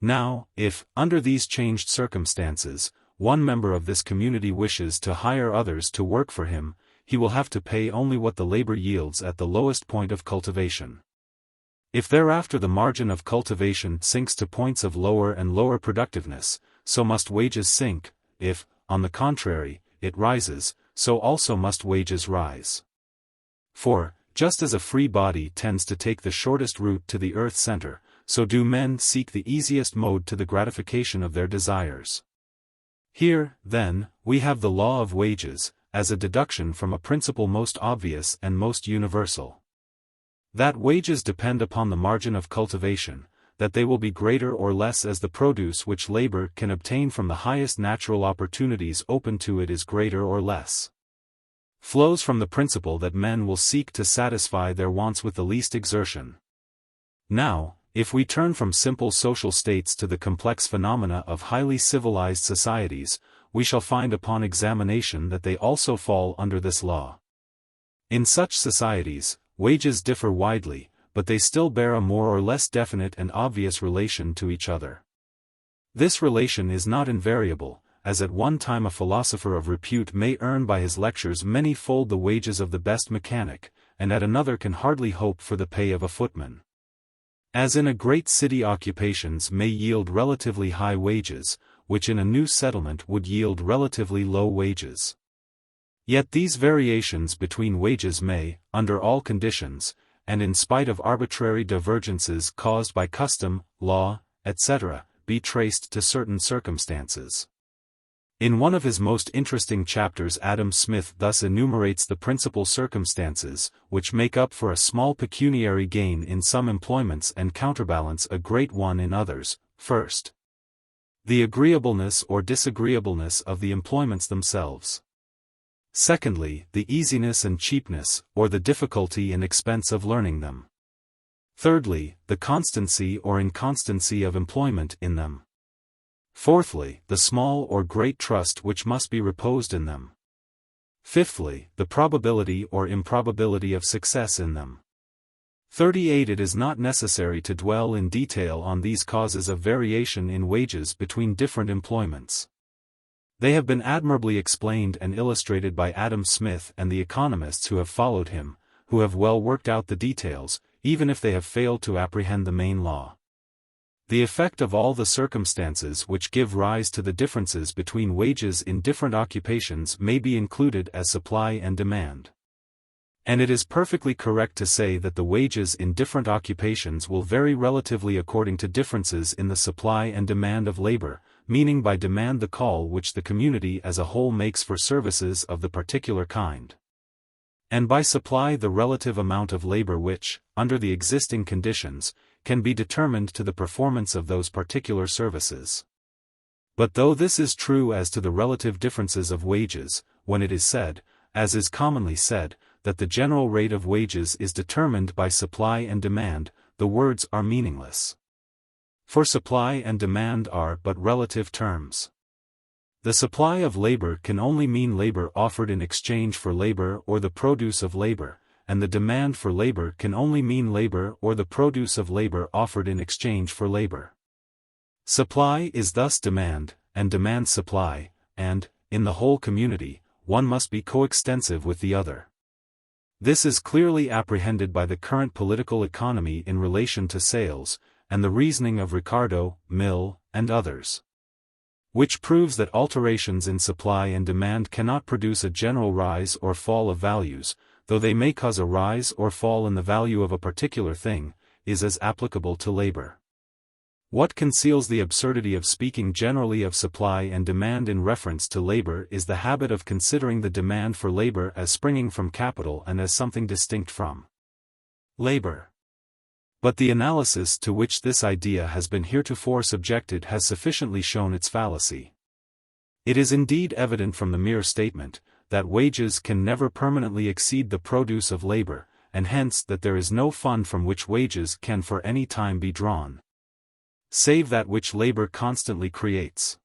A: Now, if, under these changed circumstances, one member of this community wishes to hire others to work for him, he will have to pay only what the labor yields at the lowest point of cultivation. If thereafter the margin of cultivation sinks to points of lower and lower productiveness, so must wages sink. If, on the contrary, it rises, so also must wages rise. For, just as a free body tends to take the shortest route to the earth's center, so do men seek the easiest mode to the gratification of their desires. Here, then, we have the law of wages, as a deduction from a principle most obvious and most universal. That wages depend upon the margin of cultivation, that they will be greater or less as the produce which labor can obtain from the highest natural opportunities open to it is greater or less, flows from the principle that men will seek to satisfy their wants with the least exertion. Now, if we turn from simple social states to the complex phenomena of highly civilized societies, we shall find upon examination that they also fall under this law. In such societies, wages differ widely, but they still bear a more or less definite and obvious relation to each other. This relation is not invariable, as at one time a philosopher of repute may earn by his lectures many-fold the wages of the best mechanic, and at another can hardly hope for the pay of a footman. As in a great city, occupations may yield relatively high wages, which in a new settlement would yield relatively low wages. Yet these variations between wages may, under all conditions, and in spite of arbitrary divergences caused by custom, law, etc., be traced to certain circumstances. In one of his most interesting chapters, Adam Smith thus enumerates the principal circumstances which make up for a small pecuniary gain in some employments and counterbalance a great one in others. First, the agreeableness or disagreeableness of the employments themselves. Secondly, the easiness and cheapness, or the difficulty and expense of learning them. Thirdly, the constancy or inconstancy of employment in them. Fourthly, the small or great trust which must be reposed in them. Fifthly, the probability or improbability of success in them. 38 It is not necessary to dwell in detail on these causes of variation in wages between different employments. They have been admirably explained and illustrated by Adam Smith and the economists who have followed him, who have well worked out the details, even if they have failed to apprehend the main law. The effect of all the circumstances which give rise to the differences between wages in different occupations may be included as supply and demand. And it is perfectly correct to say that the wages in different occupations will vary relatively according to differences in the supply and demand of labor, meaning by demand the call which the community as a whole makes for services of the particular kind, and by supply the relative amount of labor which, under the existing conditions, can be determined to the performance of those particular services. But though this is true as to the relative differences of wages, when it is said, as is commonly said, that the general rate of wages is determined by supply and demand, the words are meaningless. For supply and demand are but relative terms. The supply of labor can only mean labor offered in exchange for labor or the produce of labor, and the demand for labor can only mean labor or the produce of labor offered in exchange for labor. Supply is thus demand, and demand supply, and, in the whole community, one must be coextensive with the other. This is clearly apprehended by the current political economy in relation to sales, and the reasoning of Ricardo, Mill, and others, which proves that alterations in supply and demand cannot produce a general rise or fall of values, though they may cause a rise or fall in the value of a particular thing, is as applicable to labor. What conceals the absurdity of speaking generally of supply and demand in reference to labor is the habit of considering the demand for labor as springing from capital and as something distinct from labor. But the analysis to which this idea has been heretofore subjected has sufficiently shown its fallacy. It is indeed evident from the mere statement, that wages can never permanently exceed the produce of labor, and hence that there is no fund from which wages can for any time be drawn, save that which labor constantly creates.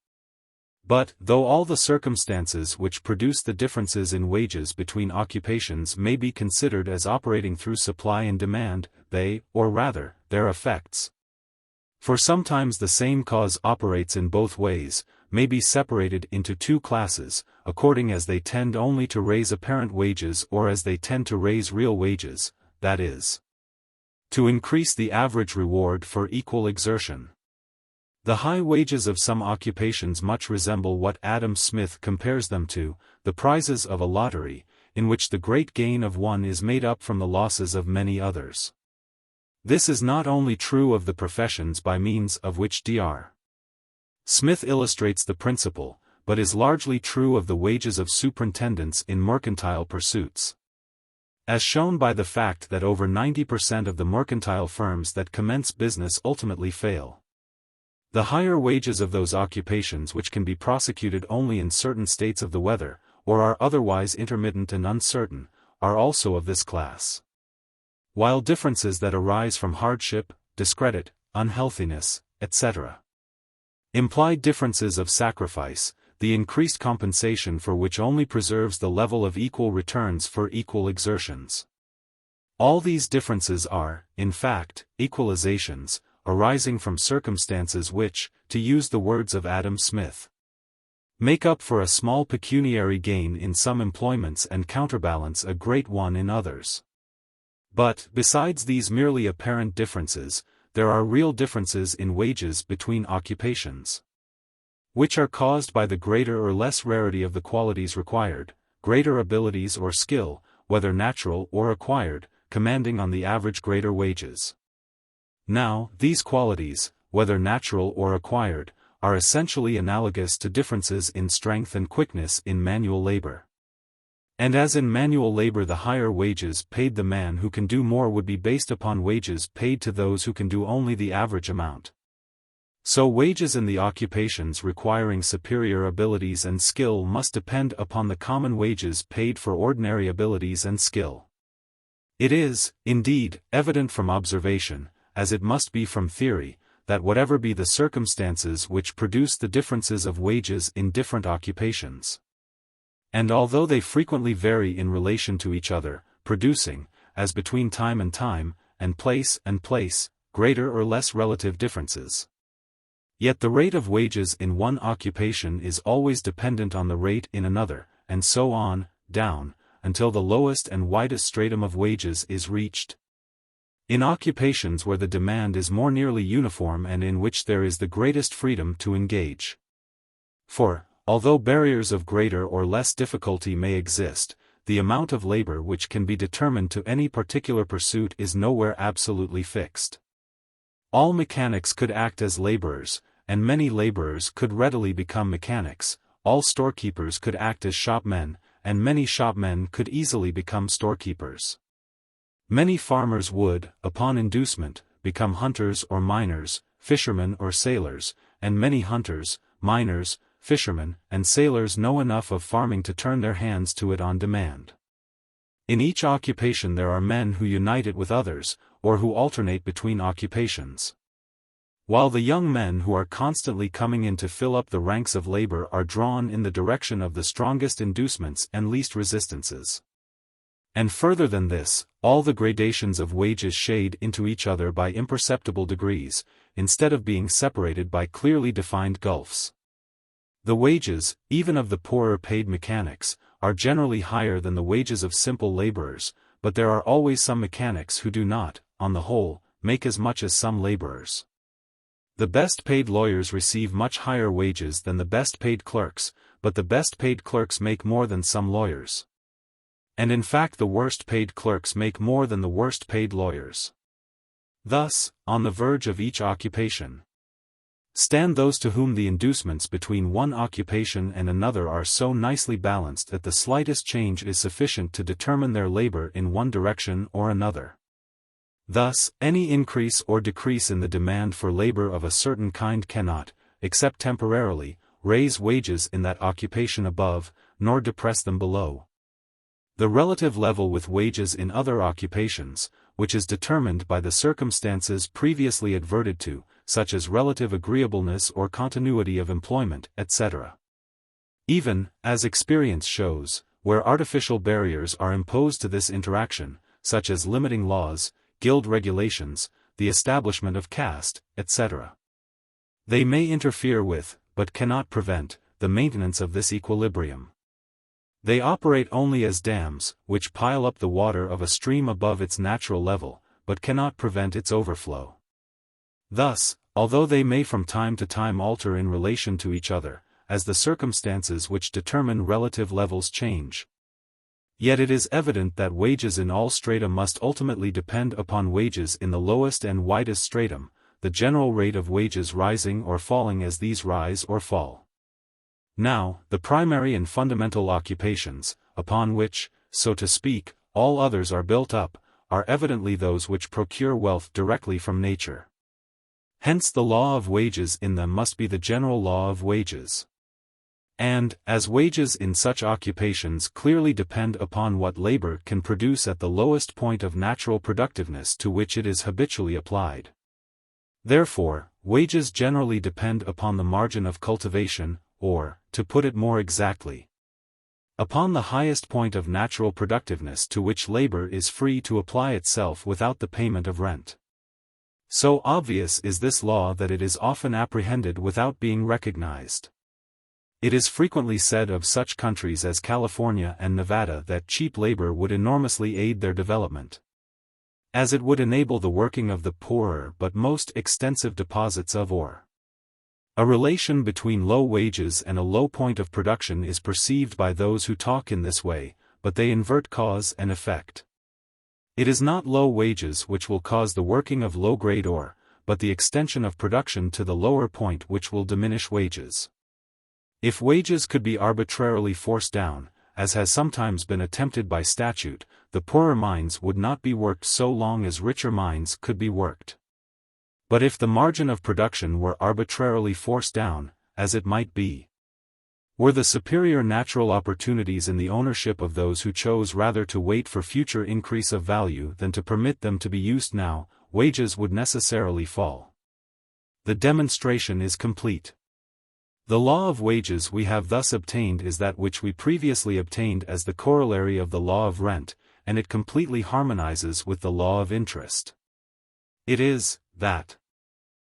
A: But, though all the circumstances which produce the differences in wages between occupations may be considered as operating through supply and demand, they, or rather, their effects, for sometimes the same cause operates in both ways, may be separated into two classes, according as they tend only to raise apparent wages or as they tend to raise real wages, that is, to increase the average reward for equal exertion. The high wages of some occupations much resemble what Adam Smith compares them to, the prizes of a lottery, in which the great gain of one is made up from the losses of many others. This is not only true of the professions by means of which Dr. Smith illustrates the principle, but is largely true of the wages of superintendents in mercantile pursuits, as shown by the fact that over 90% of the mercantile firms that commence business ultimately fail. The higher wages of those occupations which can be prosecuted only in certain states of the weather, or are otherwise intermittent and uncertain, are also of this class. While differences that arise from hardship, discredit, unhealthiness, etc., imply differences of sacrifice, the increased compensation for which only preserves the level of equal returns for equal exertions. All these differences are, in fact, equalizations, arising from circumstances which, to use the words of Adam Smith, make up for a small pecuniary gain in some employments and counterbalance a great one in others. But, besides these merely apparent differences, there are real differences in wages between occupations, which are caused by the greater or less rarity of the qualities required, greater abilities or skill, whether natural or acquired, commanding on the average greater wages. Now, these qualities, whether natural or acquired, are essentially analogous to differences in strength and quickness in manual labor. And as in manual labor the higher wages paid the man who can do more would be based upon wages paid to those who can do only the average amount, so wages in the occupations requiring superior abilities and skill must depend upon the common wages paid for ordinary abilities and skill. It is, indeed, evident from observation, as it must be from theory, that whatever be the circumstances which produce the differences of wages in different occupations, and although they frequently vary in relation to each other, producing, as between time, and place, greater or less relative differences, yet the rate of wages in one occupation is always dependent on the rate in another, and so on, down, until the lowest and widest stratum of wages is reached. In occupations where the demand is more nearly uniform and in which there is the greatest freedom to engage. For, although barriers of greater or less difficulty may exist, the amount of labor which can be determined to any particular pursuit is nowhere absolutely fixed. All mechanics could act as laborers, and many laborers could readily become mechanics, all storekeepers could act as shopmen, and many shopmen could easily become storekeepers. Many farmers would, upon inducement, become hunters or miners, fishermen or sailors, and many hunters, miners, fishermen, and sailors know enough of farming to turn their hands to it on demand. In each occupation there are men who unite it with others, or who alternate between occupations, while the young men who are constantly coming in to fill up the ranks of labor are drawn in the direction of the strongest inducements and least resistances. And further than this, all the gradations of wages shade into each other by imperceptible degrees, instead of being separated by clearly defined gulfs. The wages, even of the poorer paid mechanics, are generally higher than the wages of simple laborers, but there are always some mechanics who do not, on the whole, make as much as some laborers. The best paid lawyers receive much higher wages than the best paid clerks, but the best paid clerks make more than some lawyers. And in fact the worst paid clerks make more than the worst paid lawyers. Thus, on the verge of each occupation, stand those to whom the inducements between one occupation and another are so nicely balanced that the slightest change is sufficient to determine their labor in one direction or another. Thus, any increase or decrease in the demand for labor of a certain kind cannot, except temporarily, raise wages in that occupation above, nor depress them below. The relative level with wages in other occupations, which is determined by the circumstances previously adverted to, such as relative agreeableness or continuity of employment, etc. Even, as experience shows, where artificial barriers are imposed to this interaction, such as limiting laws, guild regulations, the establishment of caste, etc. They may interfere with, but cannot prevent, the maintenance of this equilibrium. They operate only as dams, which pile up the water of a stream above its natural level, but cannot prevent its overflow. Thus, although they may from time to time alter in relation to each other, as the circumstances which determine relative levels change, yet it is evident that wages in all strata must ultimately depend upon wages in the lowest and widest stratum, the general rate of wages rising or falling as these rise or fall. Now, the primary and fundamental occupations, upon which, so to speak, all others are built up, are evidently those which procure wealth directly from nature. Hence the law of wages in them must be the general law of wages. And, as wages in such occupations clearly depend upon what labor can produce at the lowest point of natural productiveness to which it is habitually applied. Therefore, wages generally depend upon the margin of cultivation, or, to put it more exactly, upon the highest point of natural productiveness to which labor is free to apply itself without the payment of rent. So obvious is this law that it is often apprehended without being recognized. It is frequently said of such countries as California and Nevada that cheap labor would enormously aid their development, as it would enable the working of the poorer but most extensive deposits of ore. A relation between low wages and a low point of production is perceived by those who talk in this way, but they invert cause and effect. It is not low wages which will cause the working of low-grade ore, but the extension of production to the lower point which will diminish wages. If wages could be arbitrarily forced down, as has sometimes been attempted by statute, the poorer mines would not be worked so long as richer mines could be worked. But if the margin of production were arbitrarily forced down, as it might be, were the superior natural opportunities in the ownership of those who chose rather to wait for future increase of value than to permit them to be used now, wages would necessarily fall. The demonstration is complete. The law of wages we have thus obtained is that which we previously obtained as the corollary of the law of rent, and it completely harmonizes with the law of interest. It is, that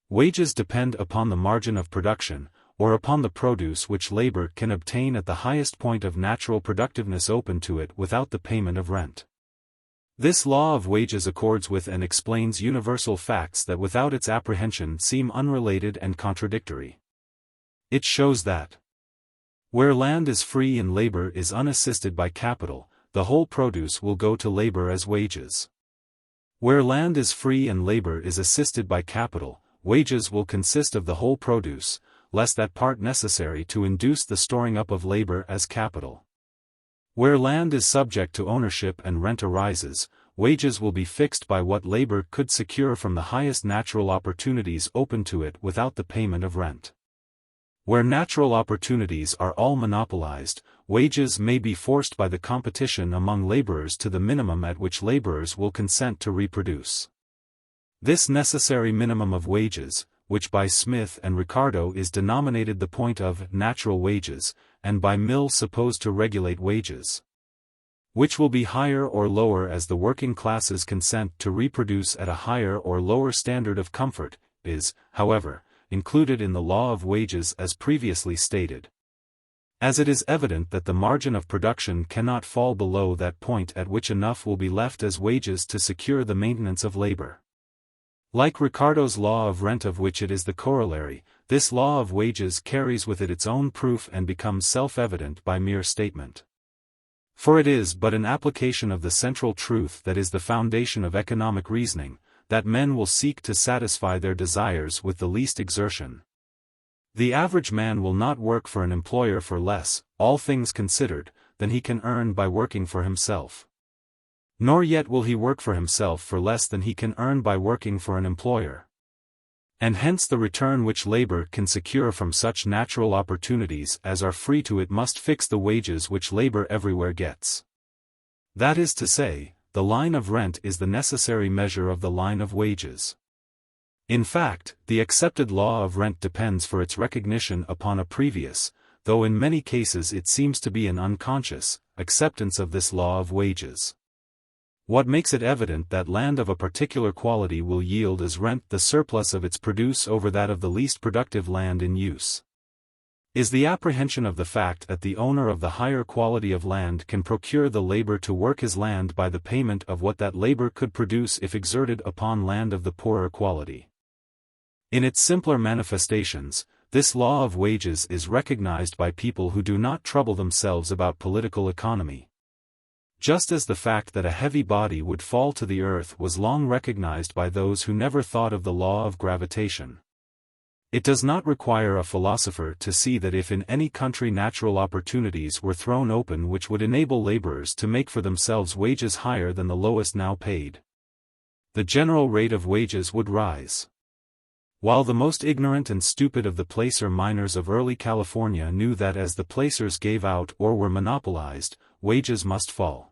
A: wages depend upon the margin of production, or upon the produce which labor can obtain at the highest point of natural productiveness open to it without the payment of rent. This law of wages accords with and explains universal facts that without its apprehension seem unrelated and contradictory. It shows that where land is free and labor is unassisted by capital, the whole produce will go to labor as wages. Where land is free and labor is assisted by capital, wages will consist of the whole produce, less that part necessary to induce the storing up of labor as capital. Where land is subject to ownership and rent arises, wages will be fixed by what labor could secure from the highest natural opportunities open to it without the payment of rent. Where natural opportunities are all monopolized, wages may be forced by the competition among laborers to the minimum at which laborers will consent to reproduce. This necessary minimum of wages, which by Smith and Ricardo is denominated the point of natural wages, and by Mill supposed to regulate wages, which will be higher or lower as the working classes consent to reproduce at a higher or lower standard of comfort, is, however, included in the law of wages as previously stated. As it is evident that the margin of production cannot fall below that point at which enough will be left as wages to secure the maintenance of labor. Like Ricardo's law of rent of which it is the corollary, this law of wages carries with it its own proof and becomes self-evident by mere statement. For it is but an application of the central truth that is the foundation of economic reasoning, that men will seek to satisfy their desires with the least exertion. The average man will not work for an employer for less, all things considered, than he can earn by working for himself. Nor yet will he work for himself for less than he can earn by working for an employer. and hence the return which labor can secure from such natural opportunities as are free to it must fix the wages which labor everywhere gets. That is to say, the line of rent is the necessary measure of the line of wages. In fact, the accepted law of rent depends for its recognition upon a previous, though in many cases it seems to be an unconscious, acceptance of this law of wages. What makes it evident that land of a particular quality will yield as rent the surplus of its produce over that of the least productive land in use, is the apprehension of the fact that the owner of the higher quality of land can procure the labor to work his land by the payment of what that labor could produce if exerted upon land of the poorer quality. In its simpler manifestations, this law of wages is recognized by people who do not trouble themselves about political economy. Just as the fact that a heavy body would fall to the earth was long recognized by those who never thought of the law of gravitation. It does not require a philosopher to see that if in any country natural opportunities were thrown open which would enable laborers to make for themselves wages higher than the lowest now paid, the general rate of wages would rise. While the most ignorant and stupid of the placer miners of early California knew that as the placers gave out or were monopolized, wages must fall.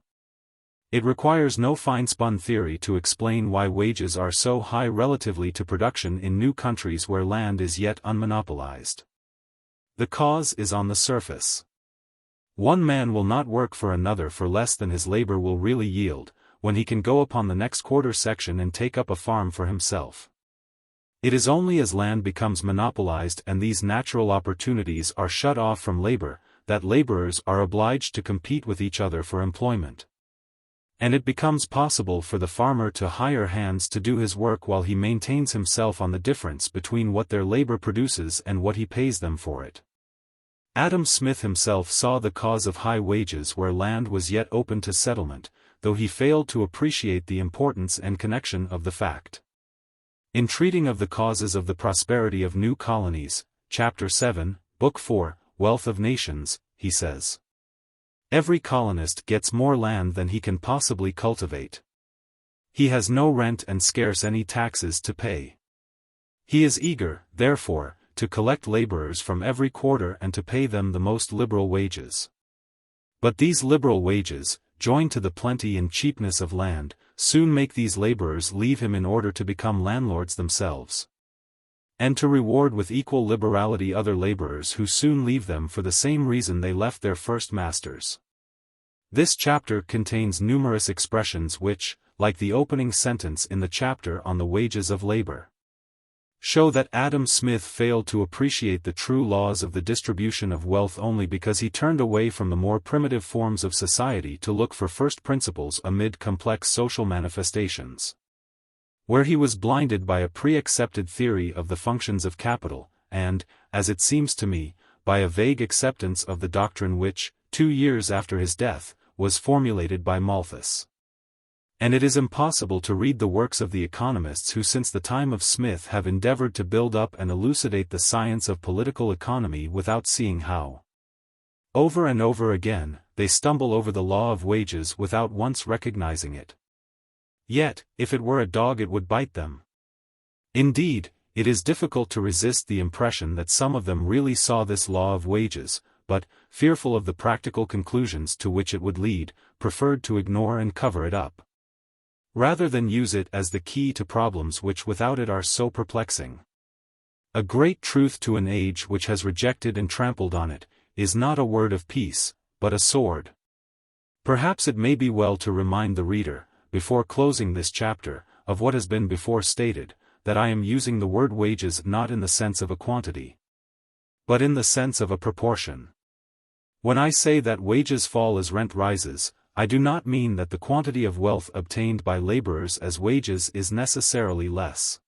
A: It requires no fine-spun theory to explain why wages are so high relatively to production in new countries where land is yet unmonopolized. The cause is on the surface. One man will not work for another for less than his labor will really yield, when he can go upon the next quarter section and take up a farm for himself. It is only as land becomes monopolized and these natural opportunities are shut off from labor, that laborers are obliged to compete with each other for employment. And it becomes possible for the farmer to hire hands to do his work while he maintains himself on the difference between what their labor produces and what he pays them for it. Adam Smith himself saw the cause of high wages where land was yet open to settlement, though he failed to appreciate the importance and connection of the fact. In treating of the causes of the prosperity of new colonies, Chapter 7, Book 4, Wealth of Nations, he says, "Every colonist gets more land than he can possibly cultivate. He has no rent and scarce any taxes to pay. He is eager, therefore, to collect laborers from every quarter and to pay them the most liberal wages. But these liberal wages, joined to the plenty and cheapness of land, soon make these laborers leave him in order to become landlords themselves, and to reward with equal liberality other laborers who soon leave them for the same reason they left their first masters." This chapter contains numerous expressions which, like the opening sentence in the chapter on the wages of labor, show that Adam Smith failed to appreciate the true laws of the distribution of wealth only because he turned away from the more primitive forms of society to look for first principles amid complex social manifestations, where he was blinded by a pre-accepted theory of the functions of capital, and, as it seems to me, by a vague acceptance of the doctrine which, 2 years after his death, was formulated by Malthus. And it is impossible to read the works of the economists who since the time of Smith have endeavored to build up and elucidate the science of political economy without seeing how, over and over again, they stumble over the law of wages without once recognizing it. Yet, if it were a dog it would bite them. Indeed, it is difficult to resist the impression that some of them really saw this law of wages, but, fearful of the practical conclusions to which it would lead, preferred to ignore and cover it up, rather than use it as the key to problems which without it are so perplexing. A great truth to an age which has rejected and trampled on it, is not a word of peace, but a sword. Perhaps it may be well to remind the reader, before closing this chapter, of what has been before stated, that I am using the word wages not in the sense of a quantity, but in the sense of a proportion. When I say that wages fall as rent rises, I do not mean that the quantity of wealth obtained by laborers as wages is necessarily less,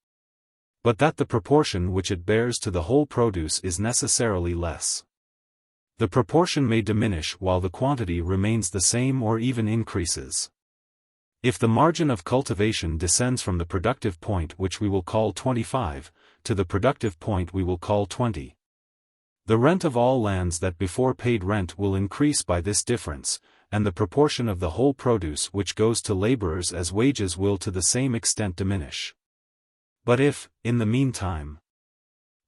A: but that the proportion which it bears to the whole produce is necessarily less. The proportion may diminish while the quantity remains the same or even increases. If the margin of cultivation descends from the productive point which we will call 25, to the productive point we will call 20, the rent of all lands that before paid rent will increase by this difference, and the proportion of the whole produce which goes to laborers as wages will to the same extent diminish. But if, in the meantime,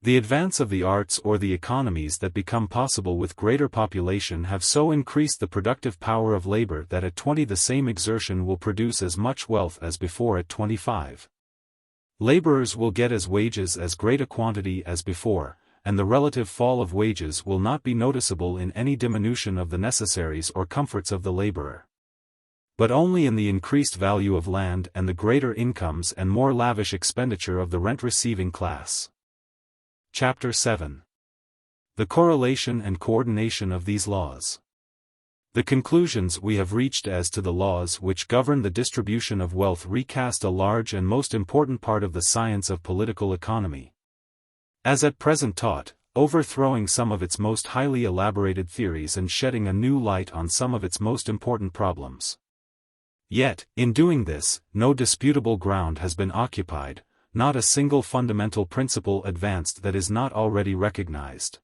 A: the advance of the arts or the economies that become possible with greater population have so increased the productive power of labor that at 20 the same exertion will produce as much wealth as before at 25. Laborers will get as wages as great a quantity as before, and the relative fall of wages will not be noticeable in any diminution of the necessaries or comforts of the laborer, but only in the increased value of land and the greater incomes and more lavish expenditure of the rent-receiving class. Chapter 7. The correlation and coordination of these laws. The conclusions we have reached as to the laws which govern the distribution of wealth recast a large and most important part of the science of political economy, as at present taught, overthrowing some of its most highly elaborated theories and shedding a new light on some of its most important problems. Yet, in doing this, no disputable ground has been occupied, not a single fundamental principle advanced that is not already recognized.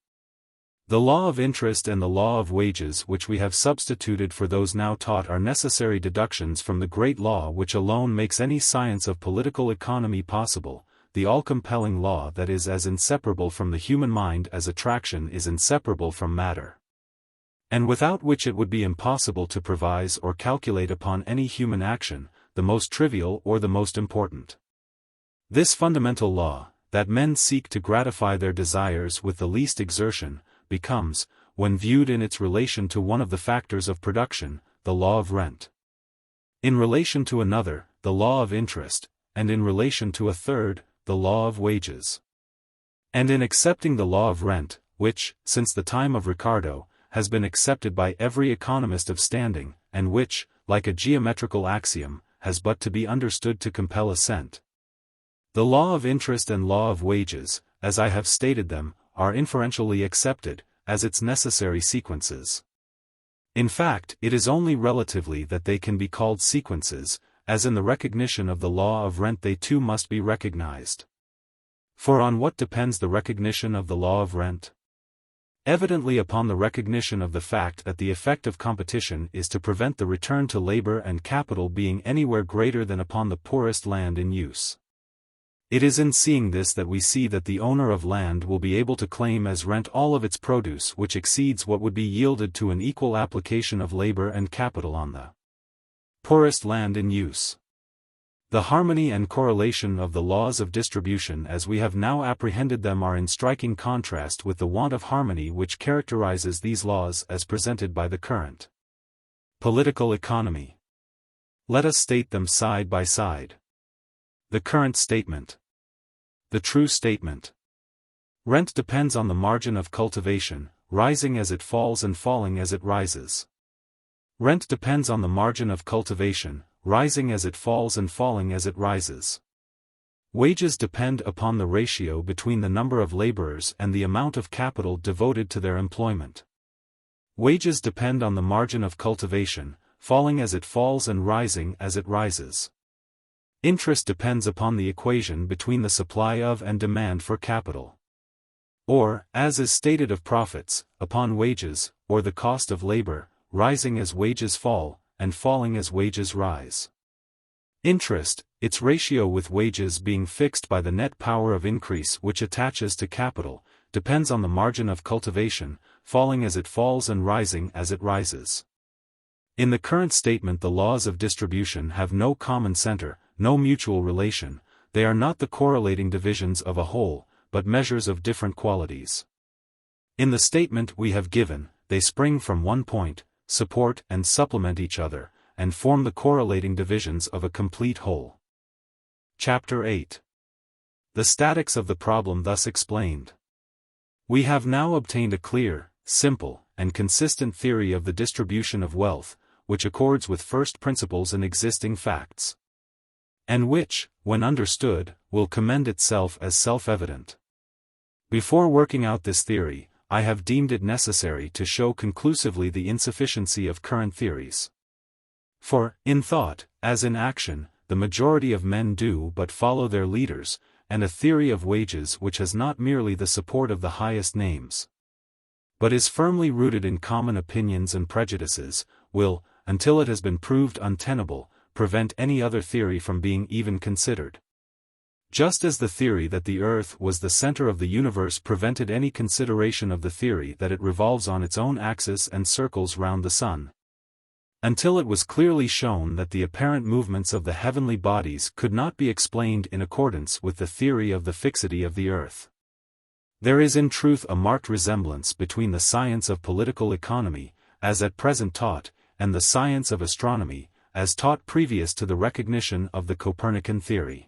A: The law of interest and the law of wages which we have substituted for those now taught are necessary deductions from the great law which alone makes any science of political economy possible, the all-compelling law that is as inseparable from the human mind as attraction is inseparable from matter, and without which it would be impossible to previse or calculate upon any human action, the most trivial or the most important. This fundamental law, that men seek to gratify their desires with the least exertion, becomes, when viewed in its relation to one of the factors of production, the law of rent. In relation to another, the law of interest, and in relation to a third, the law of wages. And in accepting the law of rent, which, since the time of Ricardo, has been accepted by every economist of standing, and which, like a geometrical axiom, has but to be understood to compel assent. The law of interest and law of wages, as I have stated them, are inferentially accepted, as its necessary sequences. In fact, it is only relatively that they can be called sequences, as in the recognition of the law of rent they too must be recognized. For on what depends the recognition of the law of rent? Evidently upon the recognition of the fact that the effect of competition is to prevent the return to labor and capital being anywhere greater than upon the poorest land in use. It is in seeing this that we see that the owner of land will be able to claim as rent all of its produce which exceeds what would be yielded to an equal application of labor and capital on the poorest land in use. The harmony and correlation of the laws of distribution as we have now apprehended them are in striking contrast with the want of harmony which characterizes these laws as presented by the current political economy. Let us state them side by side. The current statement. The true statement. Rent depends on the margin of cultivation, rising as it falls and falling as it rises. Rent depends on the margin of cultivation, rising as it falls and falling as it rises. Wages depend upon the ratio between the number of laborers and the amount of capital devoted to their employment. Wages depend on the margin of cultivation, falling as it falls and rising as it rises. Interest depends upon the equation between the supply of and demand for capital. Or, as is stated of profits, upon wages, or the cost of labor, rising as wages fall, and falling as wages rise. Interest, its ratio with wages being fixed by the net power of increase which attaches to capital, depends on the margin of cultivation, falling as it falls and rising as it rises. In the current statement the laws of distribution have no common center, no mutual relation, they are not the correlating divisions of a whole, but measures of different qualities. In the statement we have given, they spring from one point, support and supplement each other, and form the correlating divisions of a complete whole. Chapter 8. The statics of the problem thus explained. We have now obtained a clear, simple, and consistent theory of the distribution of wealth, which accords with first principles and existing facts, and which, when understood, will commend itself as self-evident. Before working out this theory, I have deemed it necessary to show conclusively the insufficiency of current theories. For, in thought, as in action, the majority of men do but follow their leaders, and a theory of wages which has not merely the support of the highest names, but is firmly rooted in common opinions and prejudices, will, until it has been proved untenable, prevent any other theory from being even considered. Just as the theory that the Earth was the center of the universe prevented any consideration of the theory that it revolves on its own axis and circles round the sun. Until it was clearly shown that the apparent movements of the heavenly bodies could not be explained in accordance with the theory of the fixity of the Earth. There is in truth a marked resemblance between the science of political economy, as at present taught, and the science of astronomy, as taught previous to the recognition of the Copernican theory.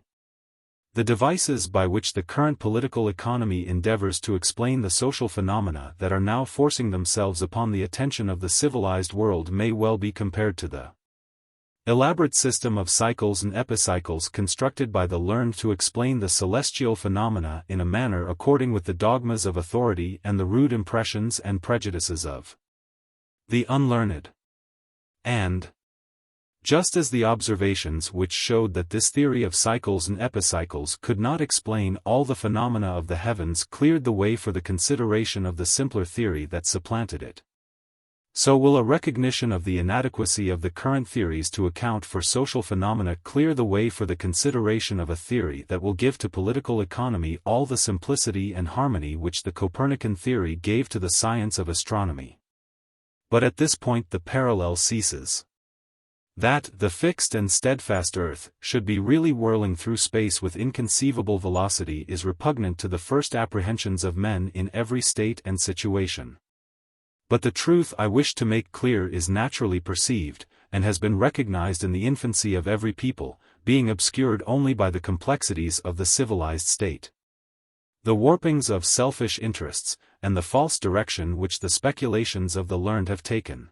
A: The devices by which the current political economy endeavors to explain the social phenomena that are now forcing themselves upon the attention of the civilized world may well be compared to the elaborate system of cycles and epicycles constructed by the learned to explain the celestial phenomena in a manner according with the dogmas of authority and the rude impressions and prejudices of the unlearned. And, just as the observations which showed that this theory of cycles and epicycles could not explain all the phenomena of the heavens cleared the way for the consideration of the simpler theory that supplanted it, so will a recognition of the inadequacy of the current theories to account for social phenomena clear the way for the consideration of a theory that will give to political economy all the simplicity and harmony which the Copernican theory gave to the science of astronomy. But at this point the parallel ceases. That the fixed and steadfast Earth should be really whirling through space with inconceivable velocity is repugnant to the first apprehensions of men in every state and situation. But the truth I wish to make clear is naturally perceived, and has been recognized in the infancy of every people, being obscured only by the complexities of the civilized state, the warpings of selfish interests, and the false direction which the speculations of the learned have taken.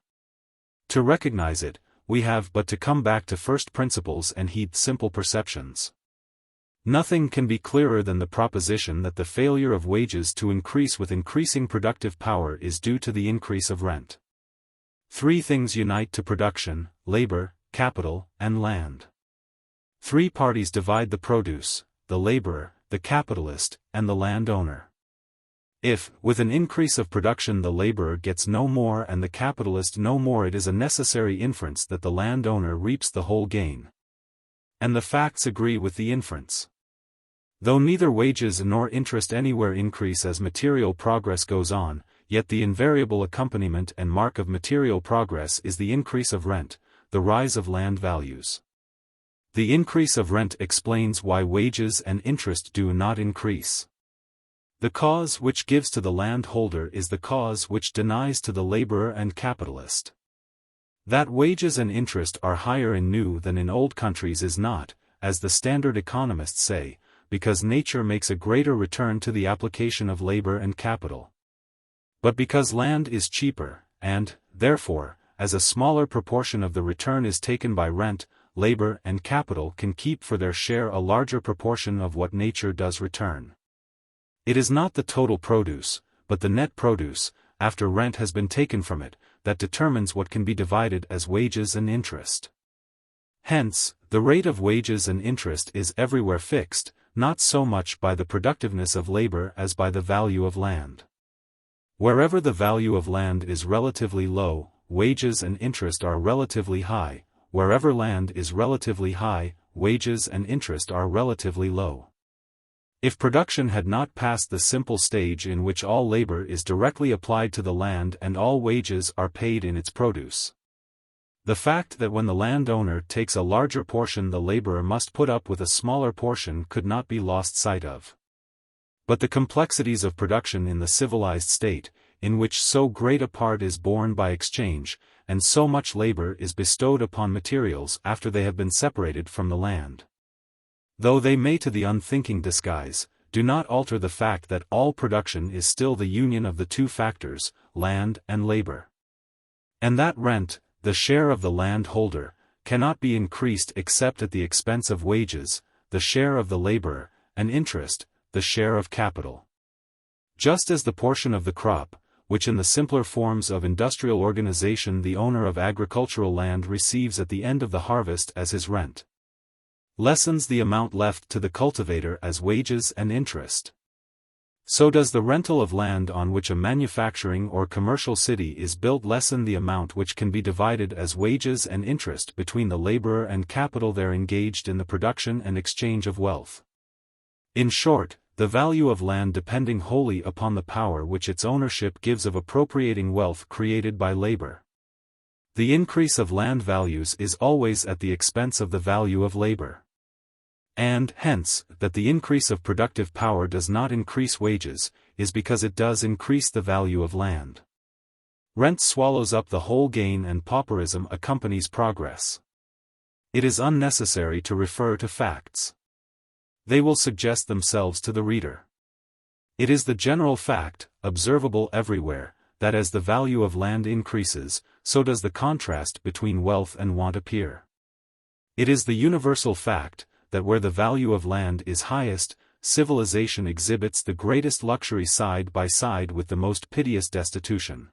A: To recognize it, we have but to come back to first principles and heed simple perceptions. Nothing can be clearer than the proposition that the failure of wages to increase with increasing productive power is due to the increase of rent. Three things unite to production: labor, capital, and land. Three parties divide the produce: the laborer, the capitalist, and the landowner. If, with an increase of production, the laborer gets no more and the capitalist no more, it is a necessary inference that the landowner reaps the whole gain. And the facts agree with the inference. Though neither wages nor interest anywhere increase as material progress goes on, yet the invariable accompaniment and mark of material progress is the increase of rent, the rise of land values. The increase of rent explains why wages and interest do not increase. The cause which gives to the landholder is the cause which denies to the laborer and capitalist. That wages and interest are higher in new than in old countries is not, as the standard economists say, because nature makes a greater return to the application of labor and capital, but because land is cheaper, and, therefore, as a smaller proportion of the return is taken by rent, labor and capital can keep for their share a larger proportion of what nature does return. It is not the total produce, but the net produce, after rent has been taken from it, that determines what can be divided as wages and interest. Hence, the rate of wages and interest is everywhere fixed, not so much by the productiveness of labor as by the value of land. Wherever the value of land is relatively low, wages and interest are relatively high; wherever land is relatively high, wages and interest are relatively low. If production had not passed the simple stage in which all labor is directly applied to the land and all wages are paid in its produce, the fact that when the landowner takes a larger portion the laborer must put up with a smaller portion could not be lost sight of. But the complexities of production in the civilized state, in which so great a part is borne by exchange, and so much labor is bestowed upon materials after they have been separated from the land, though they may to the unthinking disguise, do not alter the fact that all production is still the union of the two factors, land and labor. And that rent, the share of the landholder, cannot be increased except at the expense of wages, the share of the laborer, and interest, the share of capital. Just as the portion of the crop, which in the simpler forms of industrial organization the owner of agricultural land receives at the end of the harvest as his rent, lessens the amount left to the cultivator as wages and interest, so does the rental of land on which a manufacturing or commercial city is built lessen the amount which can be divided as wages and interest between the laborer and capital there engaged in the production and exchange of wealth. In short, the value of land depending wholly upon the power which its ownership gives of appropriating wealth created by labor. The increase of land values is always at the expense of the value of labor. And, hence, that the increase of productive power does not increase wages, is because it does increase the value of land. Rent swallows up the whole gain and pauperism accompanies progress. It is unnecessary to refer to facts. They will suggest themselves to the reader. It is the general fact, observable everywhere, that as the value of land increases, so does the contrast between wealth and want appear. It is the universal fact, that where the value of land is highest, civilization exhibits the greatest luxury side by side with the most piteous destitution.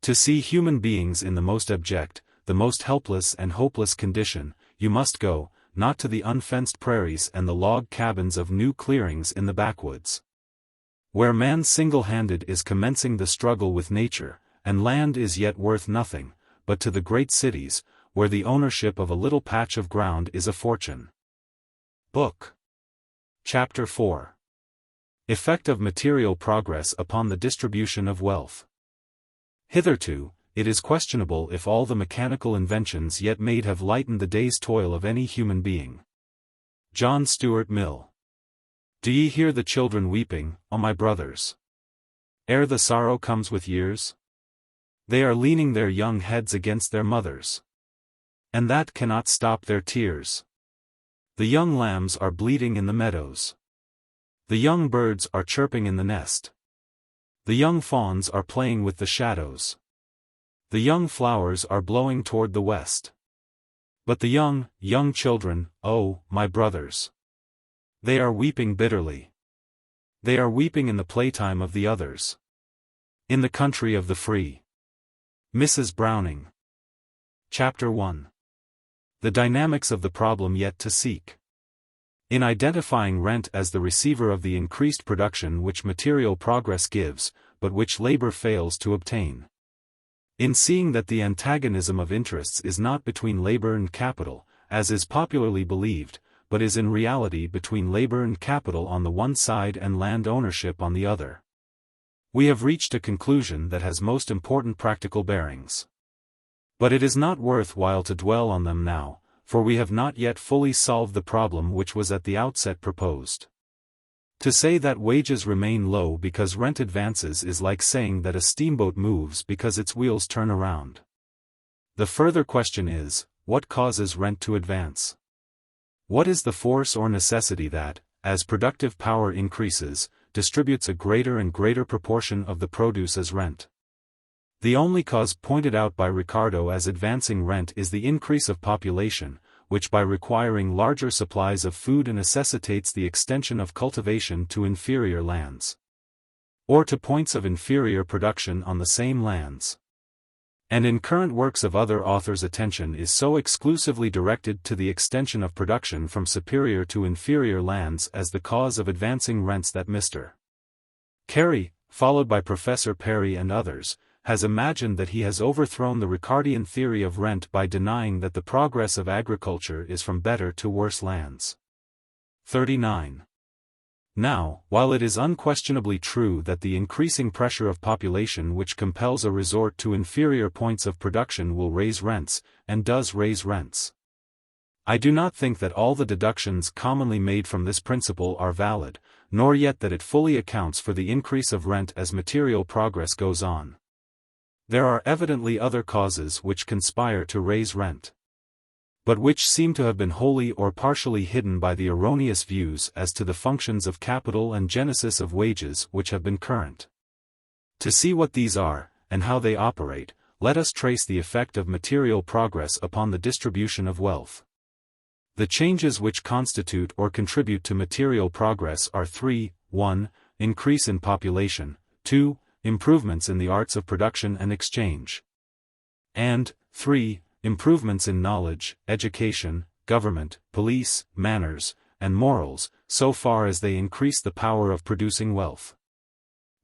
A: To see human beings in the most abject, the most helpless and hopeless condition, you must go, not to the unfenced prairies and the log cabins of new clearings in the backwoods, where man single-handed is commencing the struggle with nature, and land is yet worth nothing, but to the great cities, where the ownership of a little patch of ground is a fortune. Book. Chapter 4. Effect of material progress upon the distribution of wealth. Hitherto, it is questionable if all the mechanical inventions yet made have lightened the day's toil of any human being. John Stuart Mill. Do ye hear the children weeping, O my brothers? Ere the sorrow comes with years? They are leaning their young heads against their mothers, and that cannot stop their tears. The young lambs are bleating in the meadows. The young birds are chirping in the nest. The young fawns are playing with the shadows. The young flowers are blowing toward the west. But the young children, oh, my brothers! They are weeping bitterly. They are weeping in the playtime of the others. In the country of the free. Mrs. Browning. Chapter 1. The dynamics of the problem yet to seek. In identifying rent as the receiver of the increased production which material progress gives, but which labor fails to obtain. In seeing that the antagonism of interests is not between labor and capital, as is popularly believed, but is in reality between labor and capital on the one side and land ownership on the other. We have reached a conclusion that has most important practical bearings. But it is not worth while to dwell on them now, for we have not yet fully solved the problem which was at the outset proposed. To say that wages remain low because rent advances is like saying that a steamboat moves because its wheels turn around. The further question is, what causes rent to advance? What is the force or necessity that, as productive power increases, distributes a greater and greater proportion of the produce as rent? The only cause pointed out by Ricardo as advancing rent is the increase of population, which by requiring larger supplies of food necessitates the extension of cultivation to inferior lands, or to points of inferior production on the same lands. And in current works of other authors attention is so exclusively directed to the extension of production from superior to inferior lands as the cause of advancing rents that Mr. Carey, followed by Professor Perry and others, has imagined that he has overthrown the Ricardian theory of rent by denying that the progress of agriculture is from better to worse lands. 39. Now, while it is unquestionably true that the increasing pressure of population which compels a resort to inferior points of production will raise rents, and does raise rents, I do not think that all the deductions commonly made from this principle are valid, nor yet that it fully accounts for the increase of rent as material progress goes on. There are evidently other causes which conspire to raise rent, but which seem to have been wholly or partially hidden by the erroneous views as to the functions of capital and genesis of wages which have been current. To see what these are, and how they operate, let us trace the effect of material progress upon the distribution of wealth. The changes which constitute or contribute to material progress are 3, 1. Increase in population, 2. Improvements in the arts of production and exchange, and 3. Improvements in knowledge, education, government, police, manners, and morals, so far as they increase the power of producing wealth.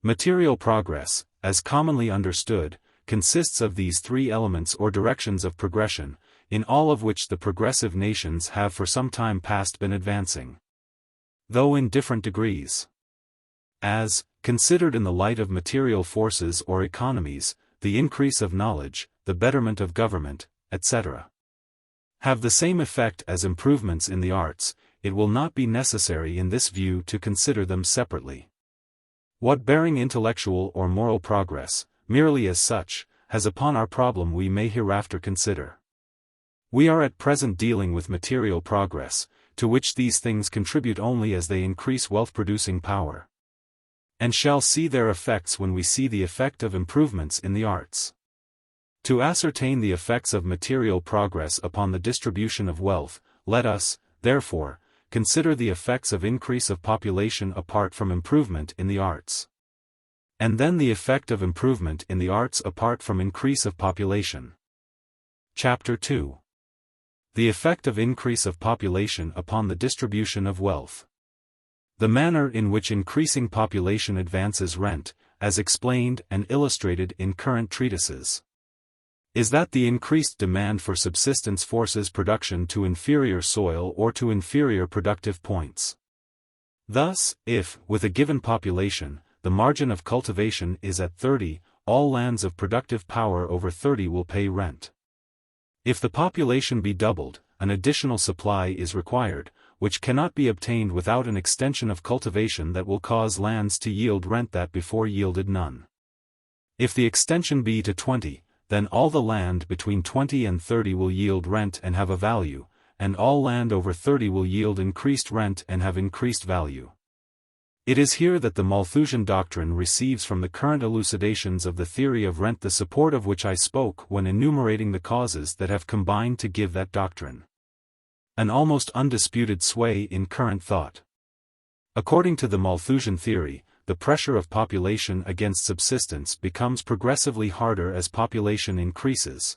A: Material progress, as commonly understood, consists of these three elements or directions of progression, in all of which the progressive nations have for some time past been advancing. though in different degrees. As, considered in the light of material forces or economies, the increase of knowledge, the betterment of government, etc., have the same effect as improvements in the arts, it will not be necessary in this view to consider them separately. What bearing intellectual or moral progress, merely as such, has upon our problem we may hereafter consider. We are at present dealing with material progress, to which these things contribute only as they increase wealth-producing power, and shall see their effects when we see the effect of improvements in the arts. To ascertain the effects of material progress upon the distribution of wealth, let us, therefore, consider the effects of increase of population apart from improvement in the arts, and then the effect of improvement in the arts apart from increase of population. Chapter 2. The effect of increase of population upon the distribution of wealth. The manner in which increasing population advances rent, as explained and illustrated in current treatises, is that the increased demand for subsistence forces production to inferior soil or to inferior productive points. Thus, if, with a given population, the margin of cultivation is at 30, all lands of productive power over 30 will pay rent. If the population be doubled, an additional supply is required, which cannot be obtained without an extension of cultivation that will cause lands to yield rent that before yielded none. If the extension be to 20, then all the land between 20 and 30 will yield rent and have a value, and all land over 30 will yield increased rent and have increased value. It is here that the Malthusian doctrine receives from the current elucidations of the theory of rent the support of which I spoke when enumerating the causes that have combined to give that doctrine an almost undisputed sway in current thought. According to the Malthusian theory, the pressure of population against subsistence becomes progressively harder as population increases.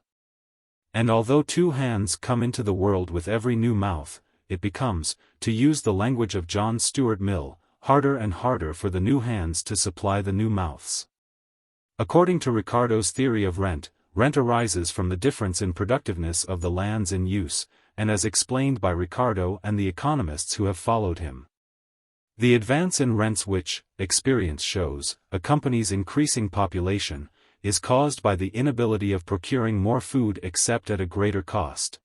A: And although 2 hands come into the world with every new mouth, it becomes, to use the language of John Stuart Mill, harder and harder for the new hands to supply the new mouths. According to Ricardo's theory of rent, rent arises from the difference in productiveness of the lands in use, and as explained by Ricardo and the economists who have followed him. The advance in rents which, experience shows, accompanies increasing population, is caused by the inability of procuring more food except at a greater cost,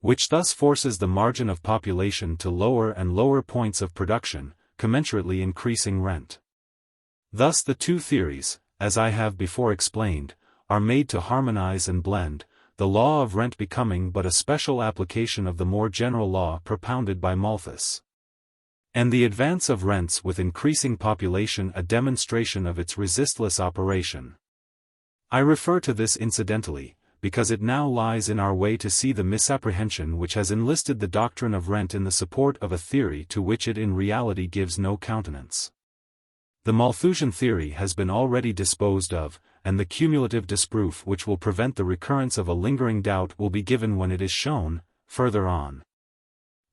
A: which thus forces the margin of population to lower and lower points of production, commensurately increasing rent. Thus the 2 theories, as I have before explained, are made to harmonize and blend, the law of rent becoming but a special application of the more general law propounded by Malthus, and the advance of rents with increasing population a demonstration of its resistless operation. I refer to this incidentally, because it now lies in our way to see the misapprehension which has enlisted the doctrine of rent in the support of a theory to which it in reality gives no countenance. The Malthusian theory has been already disposed of, and the cumulative disproof which will prevent the recurrence of a lingering doubt will be given when it is shown, further on,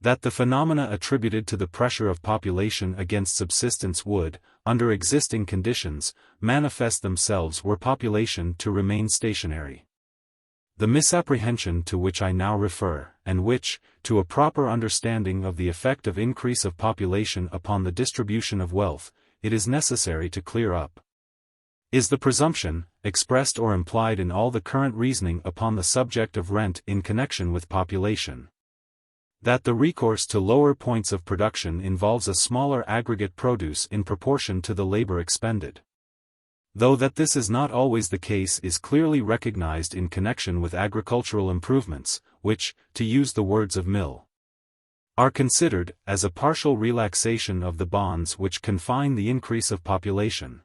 A: that the phenomena attributed to the pressure of population against subsistence would, under existing conditions, manifest themselves were population to remain stationary. The misapprehension to which I now refer, and which, to a proper understanding of the effect of increase of population upon the distribution of wealth, it is necessary to clear up, is the presumption, expressed or implied in all the current reasoning upon the subject of rent in connection with population, that the recourse to lower points of production involves a smaller aggregate produce in proportion to the labor expended. Though that this is not always the case is clearly recognized in connection with agricultural improvements, which, to use the words of Mill, are considered as a partial relaxation of the bonds which confine the increase of population.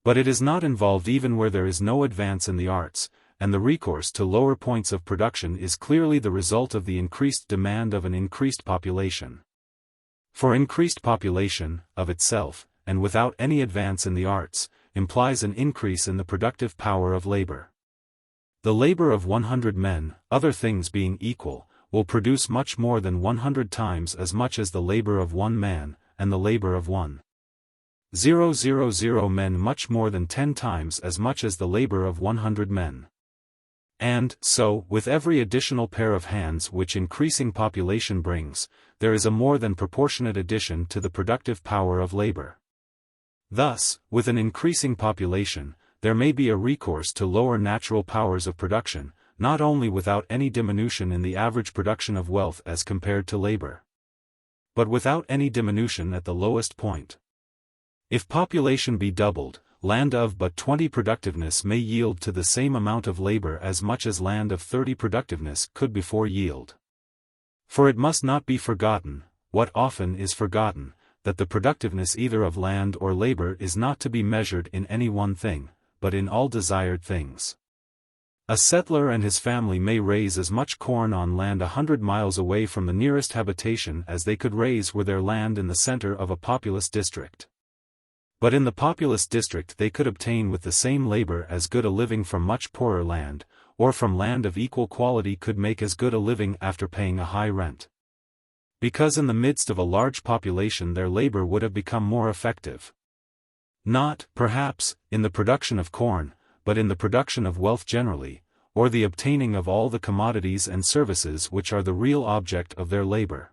A: But it is not involved even where there is no advance in the arts, and the recourse to lower points of production is clearly the result of the increased demand of an increased population. For increased population, of itself, and without any advance in the arts, implies an increase in the productive power of labor. The labor of 100 men, other things being equal, will produce much more than 100 times as much as the labor of 1 man, and the labor of 1,000 men much more than 10 times as much as the labor of 100 men. And, so, with every additional pair of hands which increasing population brings, there is a more than proportionate addition to the productive power of labor. Thus, with an increasing population, there may be a recourse to lower natural powers of production, not only without any diminution in the average production of wealth as compared to labor, but without any diminution at the lowest point. If population be doubled, land of but 20 productiveness may yield to the same amount of labor as much as land of 30 productiveness could before yield. For it must not be forgotten, what often is forgotten, that the productiveness either of land or labor is not to be measured in any one thing, but in all desired things. A settler and his family may raise as much corn on land 100 miles away from the nearest habitation as they could raise were their land in the center of a populous district. But in the populous district they could obtain with the same labor as good a living from much poorer land, or from land of equal quality could make as good a living after paying a high rent. Because in the midst of a large population their labor would have become more effective. Not, perhaps, in the production of corn, but in the production of wealth generally, or the obtaining of all the commodities and services which are the real object of their labor.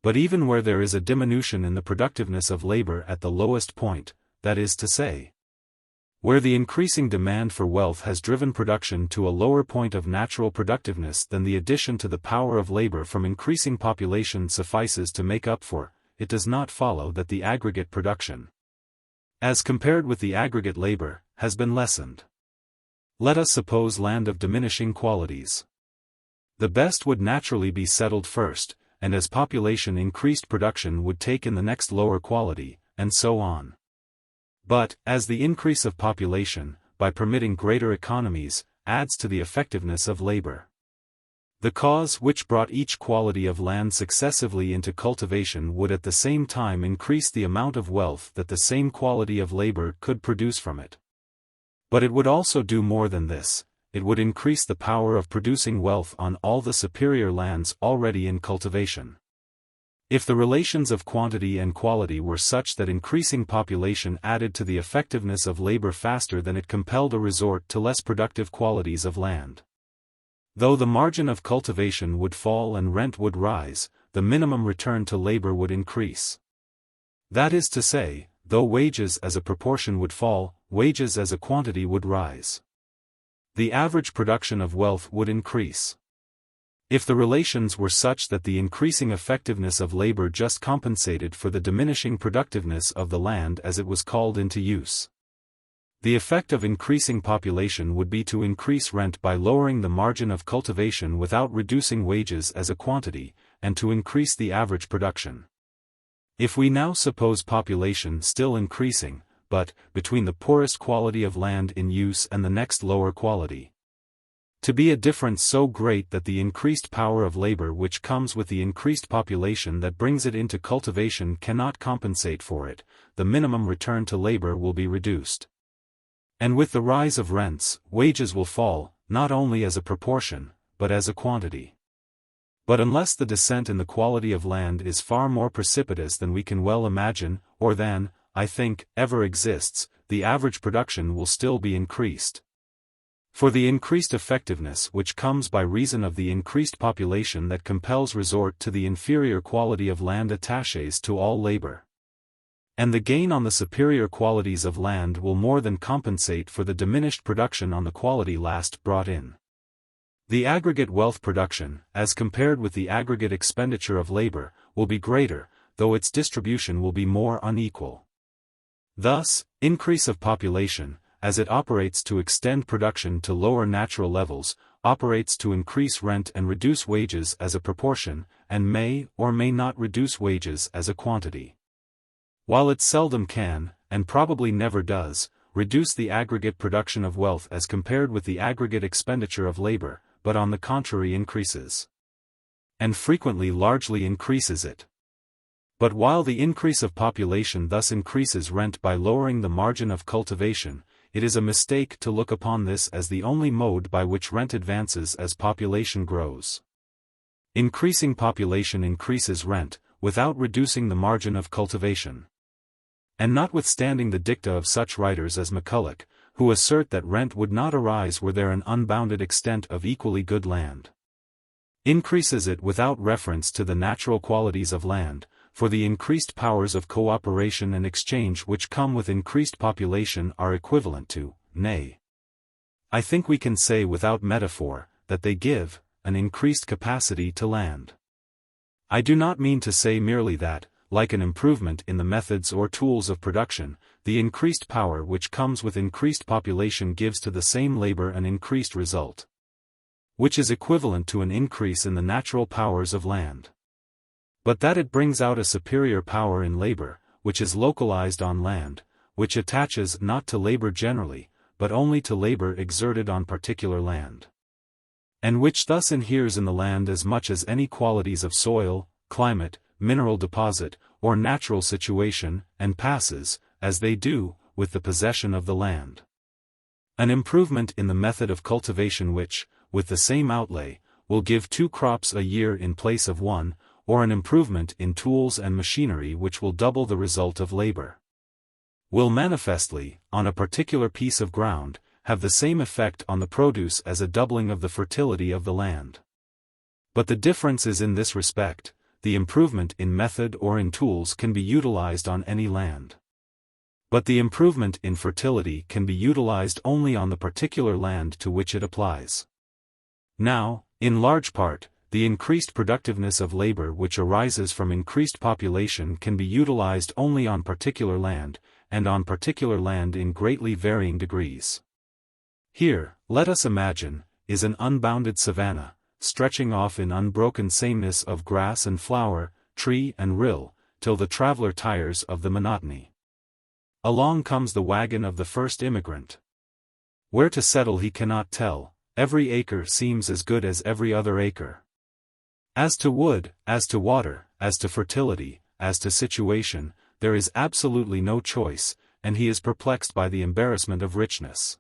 A: But even where there is a diminution in the productiveness of labor at the lowest point, that is to say, where the increasing demand for wealth has driven production to a lower point of natural productiveness than the addition to the power of labor from increasing population suffices to make up for, it does not follow that the aggregate production, as compared with the aggregate labor, has been lessened. Let us suppose land of diminishing qualities. The best would naturally be settled first, and as population increased production would take in the next lower quality, and so on. But, as the increase of population, by permitting greater economies, adds to the effectiveness of labor, the cause which brought each quality of land successively into cultivation would at the same time increase the amount of wealth that the same quality of labor could produce from it. But it would also do more than this. It would increase the power of producing wealth on all the superior lands already in cultivation. If the relations of quantity and quality were such that increasing population added to the effectiveness of labor faster than it compelled a resort to less productive qualities of land, though the margin of cultivation would fall and rent would rise, the minimum return to labor would increase. That is to say, though wages as a proportion would fall, wages as a quantity would rise. The average production of wealth would increase. If the relations were such that the increasing effectiveness of labor just compensated for the diminishing productiveness of the land as it was called into use, the effect of increasing population would be to increase rent by lowering the margin of cultivation without reducing wages as a quantity, and to increase the average production. If we now suppose population still increasing, but, between the poorest quality of land in use and the next lower quality, to be a difference so great that the increased power of labor which comes with the increased population that brings it into cultivation cannot compensate for it, the minimum return to labor will be reduced. And with the rise of rents, wages will fall, not only as a proportion, but as a quantity. But unless the descent in the quality of land is far more precipitous than we can well imagine, or than, I think, ever exists, the average production will still be increased. For the increased effectiveness which comes by reason of the increased population that compels resort to the inferior quality of land attaches to all labor. And the gain on the superior qualities of land will more than compensate for the diminished production on the quality last brought in. The aggregate wealth production, as compared with the aggregate expenditure of labor, will be greater, though its distribution will be more unequal. Thus, increase of population, as it operates to extend production to lower natural levels, operates to increase rent and reduce wages as a proportion, and may or may not reduce wages as a quantity. While it seldom can, and probably never does, reduce the aggregate production of wealth as compared with the aggregate expenditure of labor, but on the contrary increases, and frequently largely increases it. But while the increase of population thus increases rent by lowering the margin of cultivation, it is a mistake to look upon this as the only mode by which rent advances as population grows. Increasing population increases rent, without reducing the margin of cultivation. And notwithstanding the dicta of such writers as McCulloch, who assert that rent would not arise were there an unbounded extent of equally good land. Increases it without reference to the natural qualities of land, for the increased powers of cooperation and exchange which come with increased population are equivalent to, nay, I think we can say without metaphor, that they give an increased capacity to land. I do not mean to say merely that, like an improvement in the methods or tools of production, the increased power which comes with increased population gives to the same labor an increased result, which is equivalent to an increase in the natural powers of land. But that it brings out a superior power in labor, which is localized on land, which attaches not to labor generally, but only to labor exerted on particular land, and which thus inheres in the land as much as any qualities of soil, climate, mineral deposit, or natural situation, and passes, as they do, with the possession of the land. An improvement in the method of cultivation which, with the same outlay, will give 2 crops a year in place of 1, or an improvement in tools and machinery which will double the result of labor, will manifestly, on a particular piece of ground, have the same effect on the produce as a doubling of the fertility of the land. But the difference is in this respect: the improvement in method or in tools can be utilized on any land, but the improvement in fertility can be utilized only on the particular land to which it applies. Now, in large part, the increased productiveness of labor which arises from increased population can be utilized only on particular land, and on particular land in greatly varying degrees. Here, let us imagine, is an unbounded savanna, stretching off in unbroken sameness of grass and flower, tree and rill, till the traveler tires of the monotony. Along comes the wagon of the first immigrant. Where to settle he cannot tell, every acre seems as good as every other acre. As to wood, as to water, as to fertility, as to situation, there is absolutely no choice, and he is perplexed by the embarrassment of richness.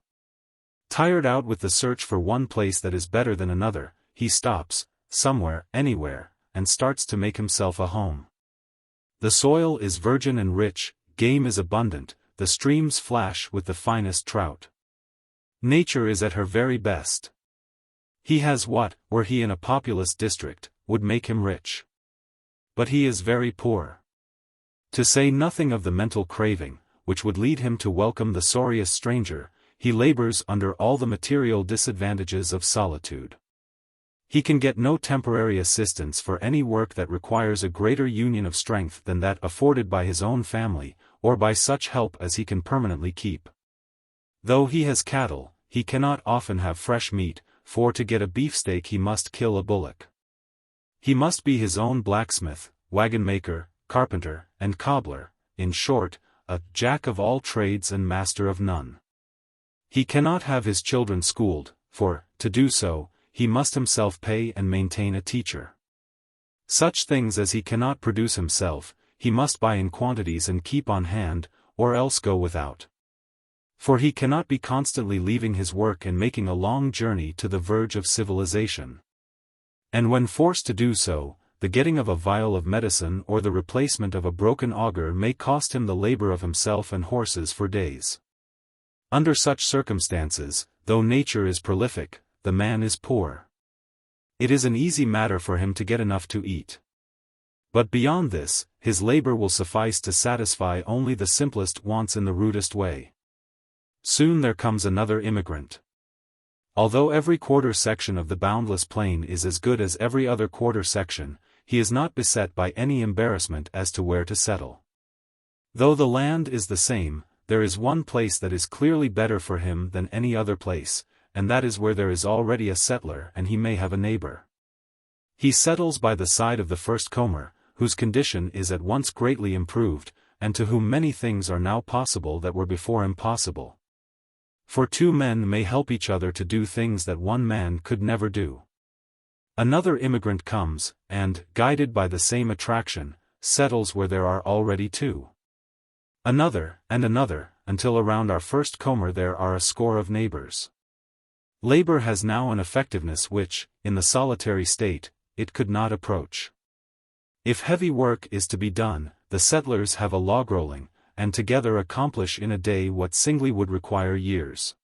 A: Tired out with the search for one place that is better than another, he stops, somewhere, anywhere, and starts to make himself a home. The soil is virgin and rich, game is abundant, the streams flash with the finest trout. Nature is at her very best. He has what, were he in a populous district, would make him rich. But he is very poor. To say nothing of the mental craving, which would lead him to welcome the sorriest stranger, he labors under all the material disadvantages of solitude. He can get no temporary assistance for any work that requires a greater union of strength than that afforded by his own family, or by such help as he can permanently keep. Though he has cattle, he cannot often have fresh meat, for to get a beefsteak he must kill a bullock. He must be his own blacksmith, wagon-maker, carpenter, and cobbler, in short, a jack of all trades and master of none. He cannot have his children schooled, for, to do so, he must himself pay and maintain a teacher. Such things as he cannot produce himself, he must buy in quantities and keep on hand, or else go without. For he cannot be constantly leaving his work and making a long journey to the verge of civilization. And when forced to do so, the getting of a vial of medicine or the replacement of a broken auger may cost him the labor of himself and horses for days. Under such circumstances, though nature is prolific, the man is poor. It is an easy matter for him to get enough to eat. But beyond this, his labor will suffice to satisfy only the simplest wants in the rudest way. Soon there comes another immigrant. Although every quarter section of the boundless plain is as good as every other quarter section, he is not beset by any embarrassment as to where to settle. Though the land is the same, there is one place that is clearly better for him than any other place, and that is where there is already a settler and he may have a neighbor. He settles by the side of the first comer, whose condition is at once greatly improved, and to whom many things are now possible that were before impossible. For 2 men may help each other to do things that 1 man could never do. Another immigrant comes, and, guided by the same attraction, settles where there are already 2. Another, and another, until around our first comer there are a score of neighbors. Labor has now an effectiveness which, in the solitary state, it could not approach. If heavy work is to be done, the settlers have a log rolling, and together accomplish in a day what singly would require years.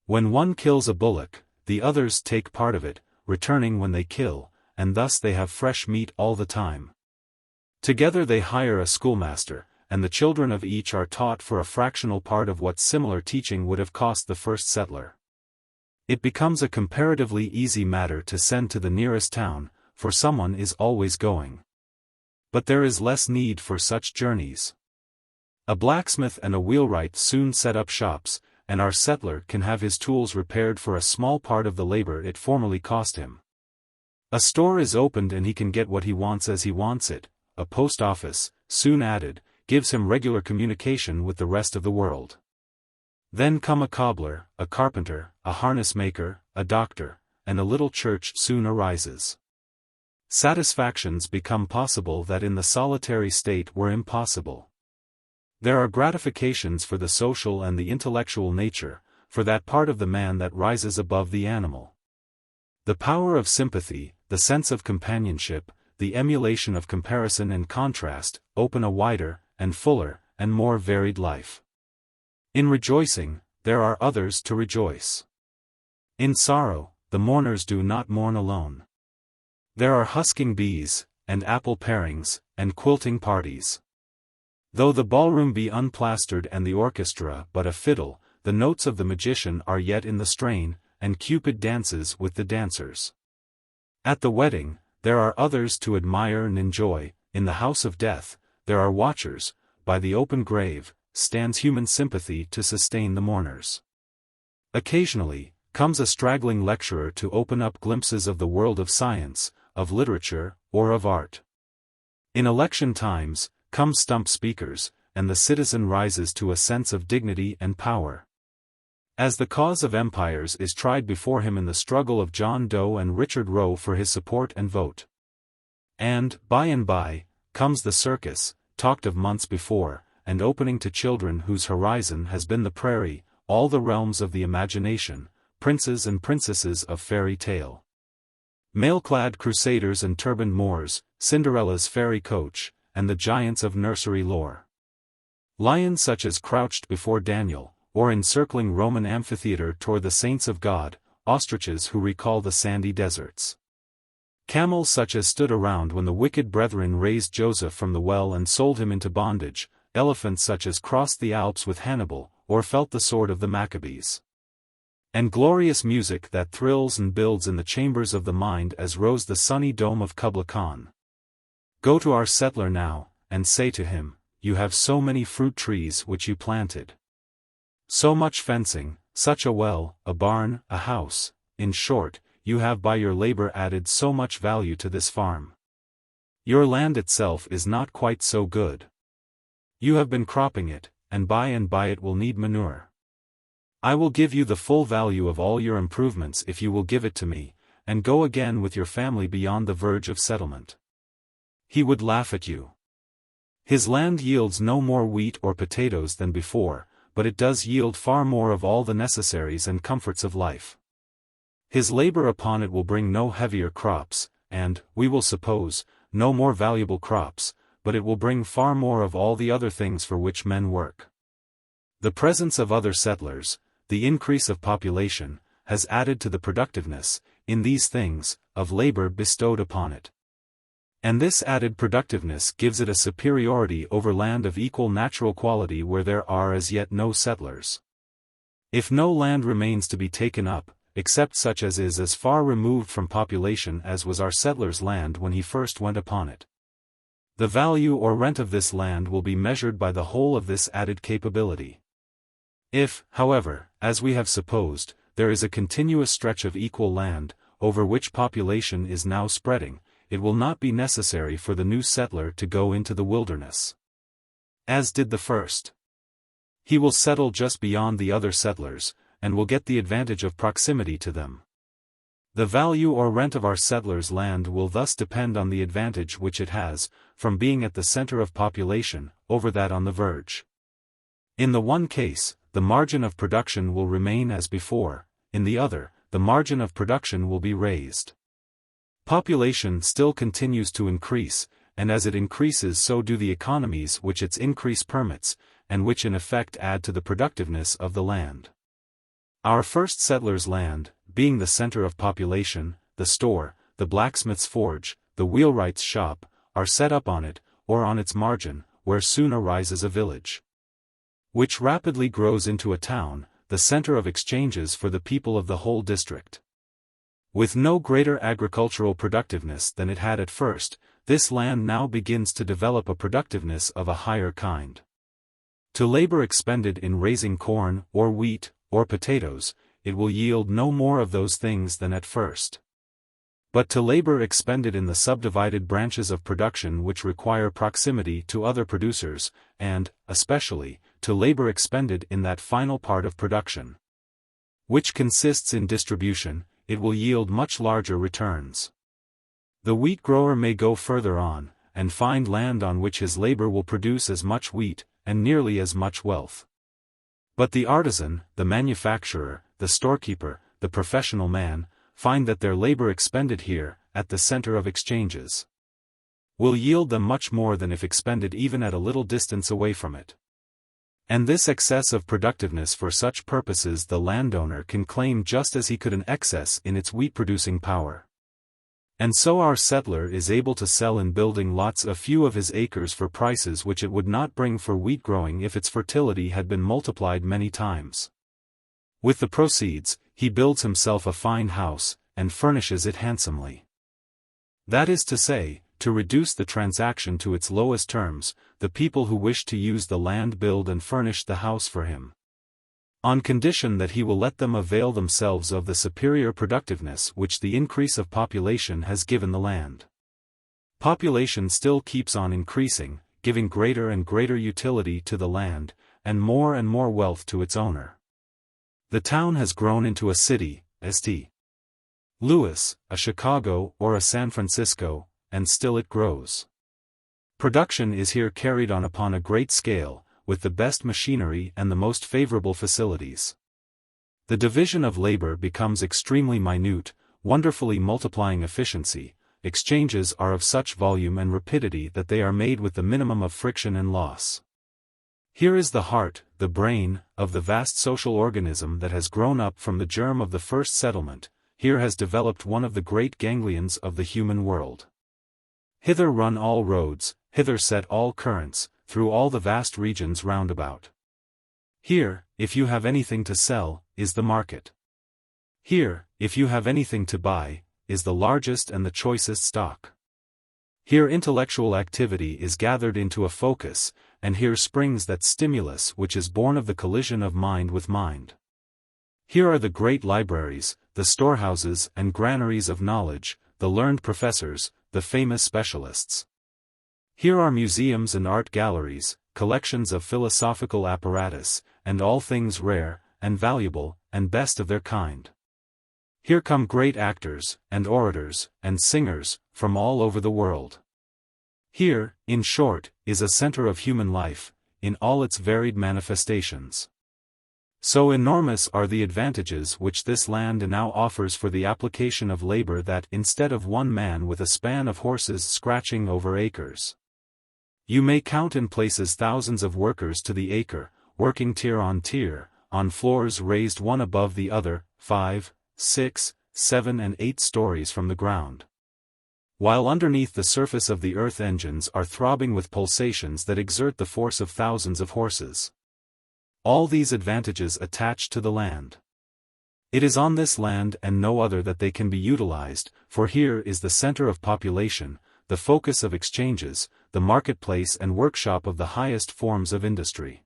A: When one kills a bullock, the others take part of it, returning when they kill, and thus they have fresh meat all the time. Together they hire a schoolmaster, and the children of each are taught for a fractional part of what similar teaching would have cost the first settler. It becomes a comparatively easy matter to send to the nearest town, for someone is always going. But there is less need for such journeys. A blacksmith and a wheelwright soon set up shops, and our settler can have his tools repaired for a small part of the labor it formerly cost him. A store is opened and he can get what he wants as he wants it. A post office, soon added, gives him regular communication with the rest of the world. Then come a cobbler, a carpenter, a harness maker, a doctor, and a little church soon arises. Satisfactions become possible that in the solitary state were impossible. There are gratifications for the social and the intellectual nature, for that part of the man that rises above the animal. The power of sympathy, the sense of companionship, the emulation of comparison and contrast, open a wider, and fuller, and more varied life. In rejoicing, there are others to rejoice. In sorrow, the mourners do not mourn alone. There are husking bees, and apple parings, and quilting parties. Though the ballroom be unplastered and the orchestra but a fiddle, the notes of the magician are yet in the strain, and Cupid dances with the dancers. At the wedding, there are others to admire and enjoy. In the house of death, there are watchers. By the open grave, stands human sympathy to sustain the mourners. Occasionally, comes a straggling lecturer to open up glimpses of the world of science, of literature, or of art. In election times, come stump speakers, and the citizen rises to a sense of dignity and power. As the cause of empires is tried before him in the struggle of John Doe and Richard Roe for his support and vote. And by, comes the circus, talked of months before, and opening to children whose horizon has been the prairie, all the realms of the imagination, princes and princesses of fairy tale. Mail-clad crusaders and turbaned Moors, Cinderella's fairy coach, and the giants of nursery lore. Lions such as crouched before Daniel, or encircling Roman amphitheater toward the saints of God, ostriches who recall the sandy deserts. Camels such as stood around when the wicked brethren raised Joseph from the well and sold him into bondage, elephants such as crossed the Alps with Hannibal, or felt the sword of the Maccabees. And glorious music that thrills and builds in the chambers of the mind as rose the sunny dome of Kubla Khan. Go to our settler now, and say to him, you have so many fruit trees which you planted. So much fencing, such a well, a barn, a house, in short, you have by your labor added so much value to this farm. Your land itself is not quite so good. You have been cropping it, and by it will need manure. I will give you the full value of all your improvements if you will give it to me, and go again with your family beyond the verge of settlement. He would laugh at you. His land yields no more wheat or potatoes than before, but it does yield far more of all the necessaries and comforts of life. His labor upon it will bring no heavier crops, and, we will suppose, no more valuable crops, but it will bring far more of all the other things for which men work. The presence of other settlers, the increase of population, has added to the productiveness, in these things, of labor bestowed upon it. And this added productiveness gives it a superiority over land of equal natural quality where there are as yet no settlers. If no land remains to be taken up, except such as is as far removed from population as was our settler's land when he first went upon it, the value or rent of this land will be measured by the whole of this added capability. If, however, as we have supposed, there is a continuous stretch of equal land, over which population is now spreading, it will not be necessary for the new settler to go into the wilderness, as did the first. He will settle just beyond the other settlers, and will get the advantage of proximity to them. The value or rent of our settler's land will thus depend on the advantage which it has, from being at the center of population, over that on the verge. In the one case, the margin of production will remain as before, in the other, the margin of production will be raised. Population still continues to increase, and as it increases so do the economies which its increase permits, and which in effect add to the productiveness of the land. Our first settlers' land, being the center of population, the store, the blacksmith's forge, the wheelwright's shop, are set up on it, or on its margin, where soon arises a village, which rapidly grows into a town, the center of exchanges for the people of the whole district. With no greater agricultural productiveness than it had at first, this land now begins to develop a productiveness of a higher kind. To labor expended in raising corn, or wheat, or potatoes, it will yield no more of those things than at first. But to labor expended in the subdivided branches of production which require proximity to other producers, and, especially, to labor expended in that final part of production, which consists in distribution, it will yield much larger returns. The wheat grower may go further on, and find land on which his labor will produce as much wheat, and nearly as much wealth. But the artisan, the manufacturer, the storekeeper, the professional man, find that their labor expended here, at the center of exchanges, will yield them much more than if expended even at a little distance away from it. And this excess of productiveness for such purposes the landowner can claim just as he could an excess in its wheat-producing power. And so our settler is able to sell in building lots a few of his acres for prices which it would not bring for wheat growing if its fertility had been multiplied many times. With the proceeds, he builds himself a fine house, and furnishes it handsomely. That is to say, to reduce the transaction to its lowest terms, the people who wish to use the land build and furnish the house for him, on condition that he will let them avail themselves of the superior productiveness which the increase of population has given the land. Population still keeps on increasing, giving greater and greater utility to the land, and more wealth to its owner. The town has grown into a city, St. Louis, a Chicago or a San Francisco, and still it grows. Production is here carried on upon a great scale, with the best machinery and the most favorable facilities. The division of labor becomes extremely minute, wonderfully multiplying efficiency. Exchanges are of such volume and rapidity that they are made with the minimum of friction and loss. Here is the heart, the brain, of the vast social organism that has grown up from the germ of the first settlement. Here has developed one of the great ganglions of the human world. Hither run all roads, hither set all currents, through all the vast regions round about. Here, if you have anything to sell, is the market. Here, if you have anything to buy, is the largest and the choicest stock. Here intellectual activity is gathered into a focus, and here springs that stimulus which is born of the collision of mind with mind. Here are the great libraries, the storehouses and granaries of knowledge, the learned professors, the famous specialists. Here are museums and art galleries, collections of philosophical apparatus, and all things rare, and valuable, and best of their kind. Here come great actors, and orators, and singers, from all over the world. Here, in short, is a center of human life, in all its varied manifestations. So enormous are the advantages which this land now offers for the application of labor that instead of one man with a span of horses scratching over acres, you may count in places thousands of workers to the acre, working tier, on floors raised one above the other, 5, 6, 7 and 8 stories from the ground. While underneath the surface of the earth engines are throbbing with pulsations that exert the force of thousands of horses. All these advantages attach to the land. It is on this land and no other that they can be utilized, for here is the center of population, the focus of exchanges, the marketplace and workshop of the highest forms of industry.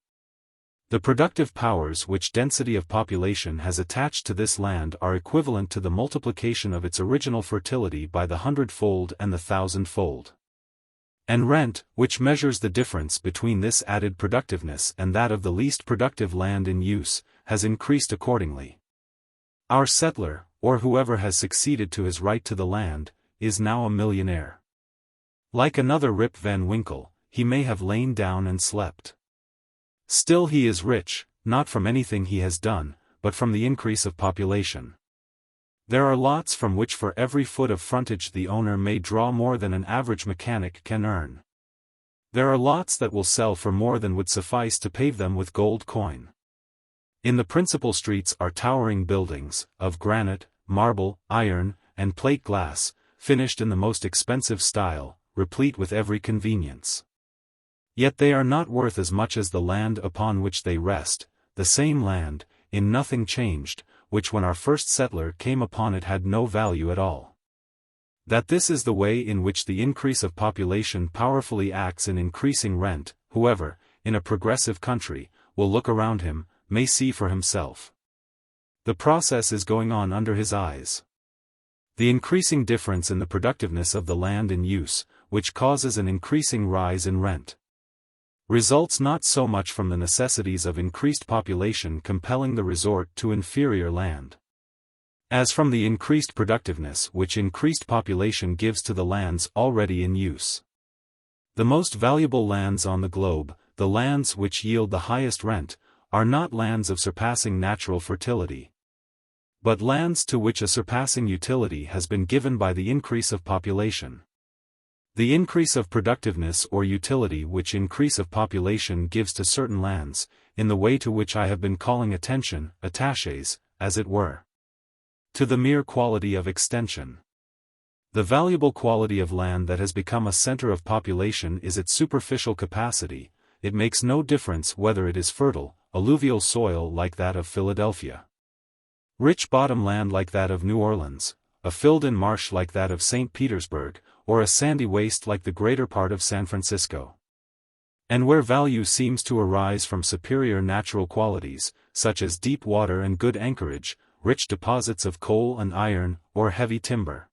A: The productive powers which density of population has attached to this land are equivalent to the multiplication of its original fertility by the 100-fold and the 1,000-fold. And rent, which measures the difference between this added productiveness and that of the least productive land in use, has increased accordingly. Our settler, or whoever has succeeded to his right to the land, is now a millionaire. Like another Rip Van Winkle, he may have lain down and slept. Still he is rich, not from anything he has done, but from the increase of population. There are lots from which for every foot of frontage the owner may draw more than an average mechanic can earn. There are lots that will sell for more than would suffice to pave them with gold coin. In the principal streets are towering buildings, of granite, marble, iron, and plate glass, finished in the most expensive style, replete with every convenience. Yet they are not worth as much as the land upon which they rest, the same land, in nothing changed, which when our first settler came upon it had no value at all. That this is the way in which the increase of population powerfully acts in increasing rent, whoever, in a progressive country, will look around him, may see for himself. The process is going on under his eyes. The increasing difference in the productiveness of the land in use, which causes an increasing rise in rent, results not so much from the necessities of increased population compelling the resort to inferior land, as from the increased productiveness which increased population gives to the lands already in use. The most valuable lands on the globe, the lands which yield the highest rent, are not lands of surpassing natural fertility, but lands to which a surpassing utility has been given by the increase of population. The increase of productiveness or utility which increase of population gives to certain lands, in the way to which I have been calling attention, attaches, as it were, to the mere quality of extension. The valuable quality of land that has become a center of population is its superficial capacity. It makes no difference whether it is fertile, alluvial soil like that of Philadelphia, rich bottom land like that of New Orleans, a filled-in marsh like that of St. Petersburg, or a sandy waste like the greater part of San Francisco. And where value seems to arise from superior natural qualities, such as deep water and good anchorage, rich deposits of coal and iron, or heavy timber.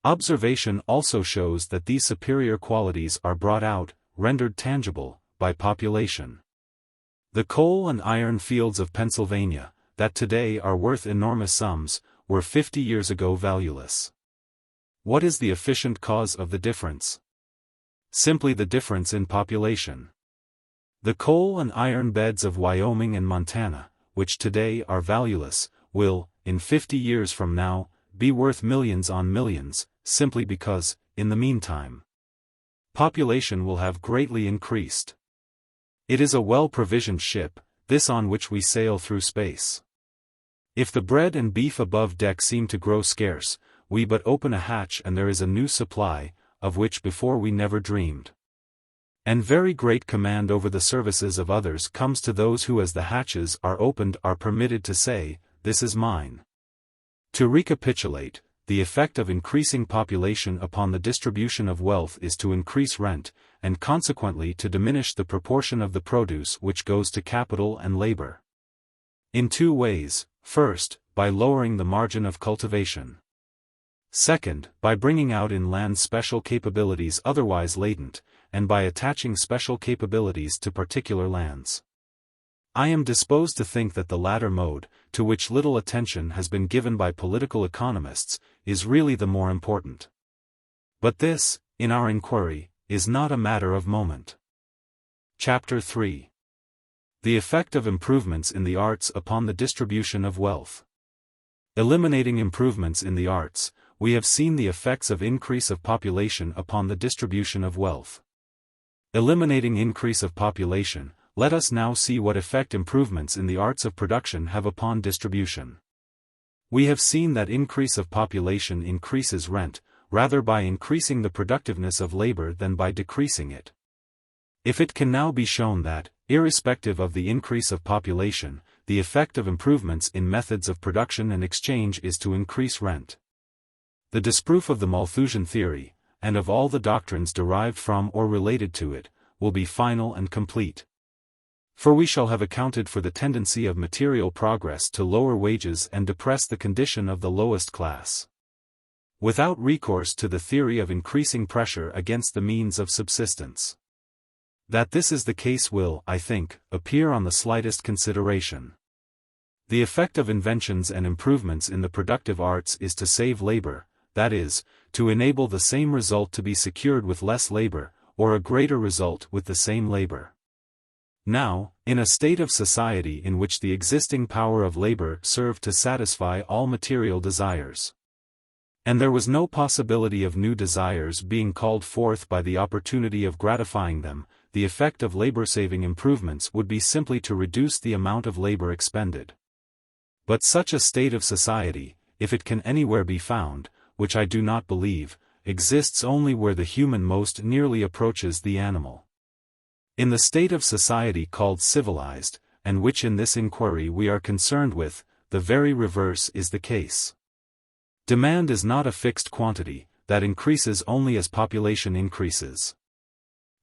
A: Observation also shows that these superior qualities are brought out, rendered tangible, by population. The coal and iron fields of Pennsylvania, that today are worth enormous sums, were 50 years ago valueless. What is the efficient cause of the difference? Simply the difference in population. The coal and iron beds of Wyoming and Montana, which today are valueless, will, in 50 years from now, be worth millions on millions, simply because, in the meantime, population will have greatly increased. It is a well-provisioned ship, this on which we sail through space. If the bread and beef above deck seem to grow scarce, we but open a hatch and there is a new supply, of which before we never dreamed. And very great command over the services of others comes to those who as the hatches are opened are permitted to say, "This is mine." To recapitulate, the effect of increasing population upon the distribution of wealth is to increase rent, and consequently to diminish the proportion of the produce which goes to capital and labor. In two ways: first, by lowering the margin of cultivation. Second, by bringing out in land special capabilities otherwise latent, and by attaching special capabilities to particular lands. I am disposed to think that the latter mode, to which little attention has been given by political economists, is really the more important. But this, in our inquiry, is not a matter of moment. Chapter 3. The effect of improvements in the arts upon the distribution of wealth. Eliminating improvements in the arts, we have seen the effects of increase of population upon the distribution of wealth. Eliminating increase of population, let us now see what effect improvements in the arts of production have upon distribution. We have seen that increase of population increases rent, rather by increasing the productiveness of labor than by decreasing it. If it can now be shown that, irrespective of the increase of population, the effect of improvements in methods of production and exchange is to increase rent, the disproof of the Malthusian theory, and of all the doctrines derived from or related to it, will be final and complete. For we shall have accounted for the tendency of material progress to lower wages and depress the condition of the lowest class, without recourse to the theory of increasing pressure against the means of subsistence. That this is the case will, I think, appear on the slightest consideration. The effect of inventions and improvements in the productive arts is to save labor, that is, to enable the same result to be secured with less labor, or a greater result with the same labor. Now, in a state of society in which the existing power of labor served to satisfy all material desires, and there was no possibility of new desires being called forth by the opportunity of gratifying them, the effect of labor-saving improvements would be simply to reduce the amount of labor expended. But such a state of society, if it can anywhere be found, which I do not believe, exists only where the human most nearly approaches the animal. In the state of society called civilized, and which in this inquiry we are concerned with, the very reverse is the case. Demand is not a fixed quantity, that increases only as population increases.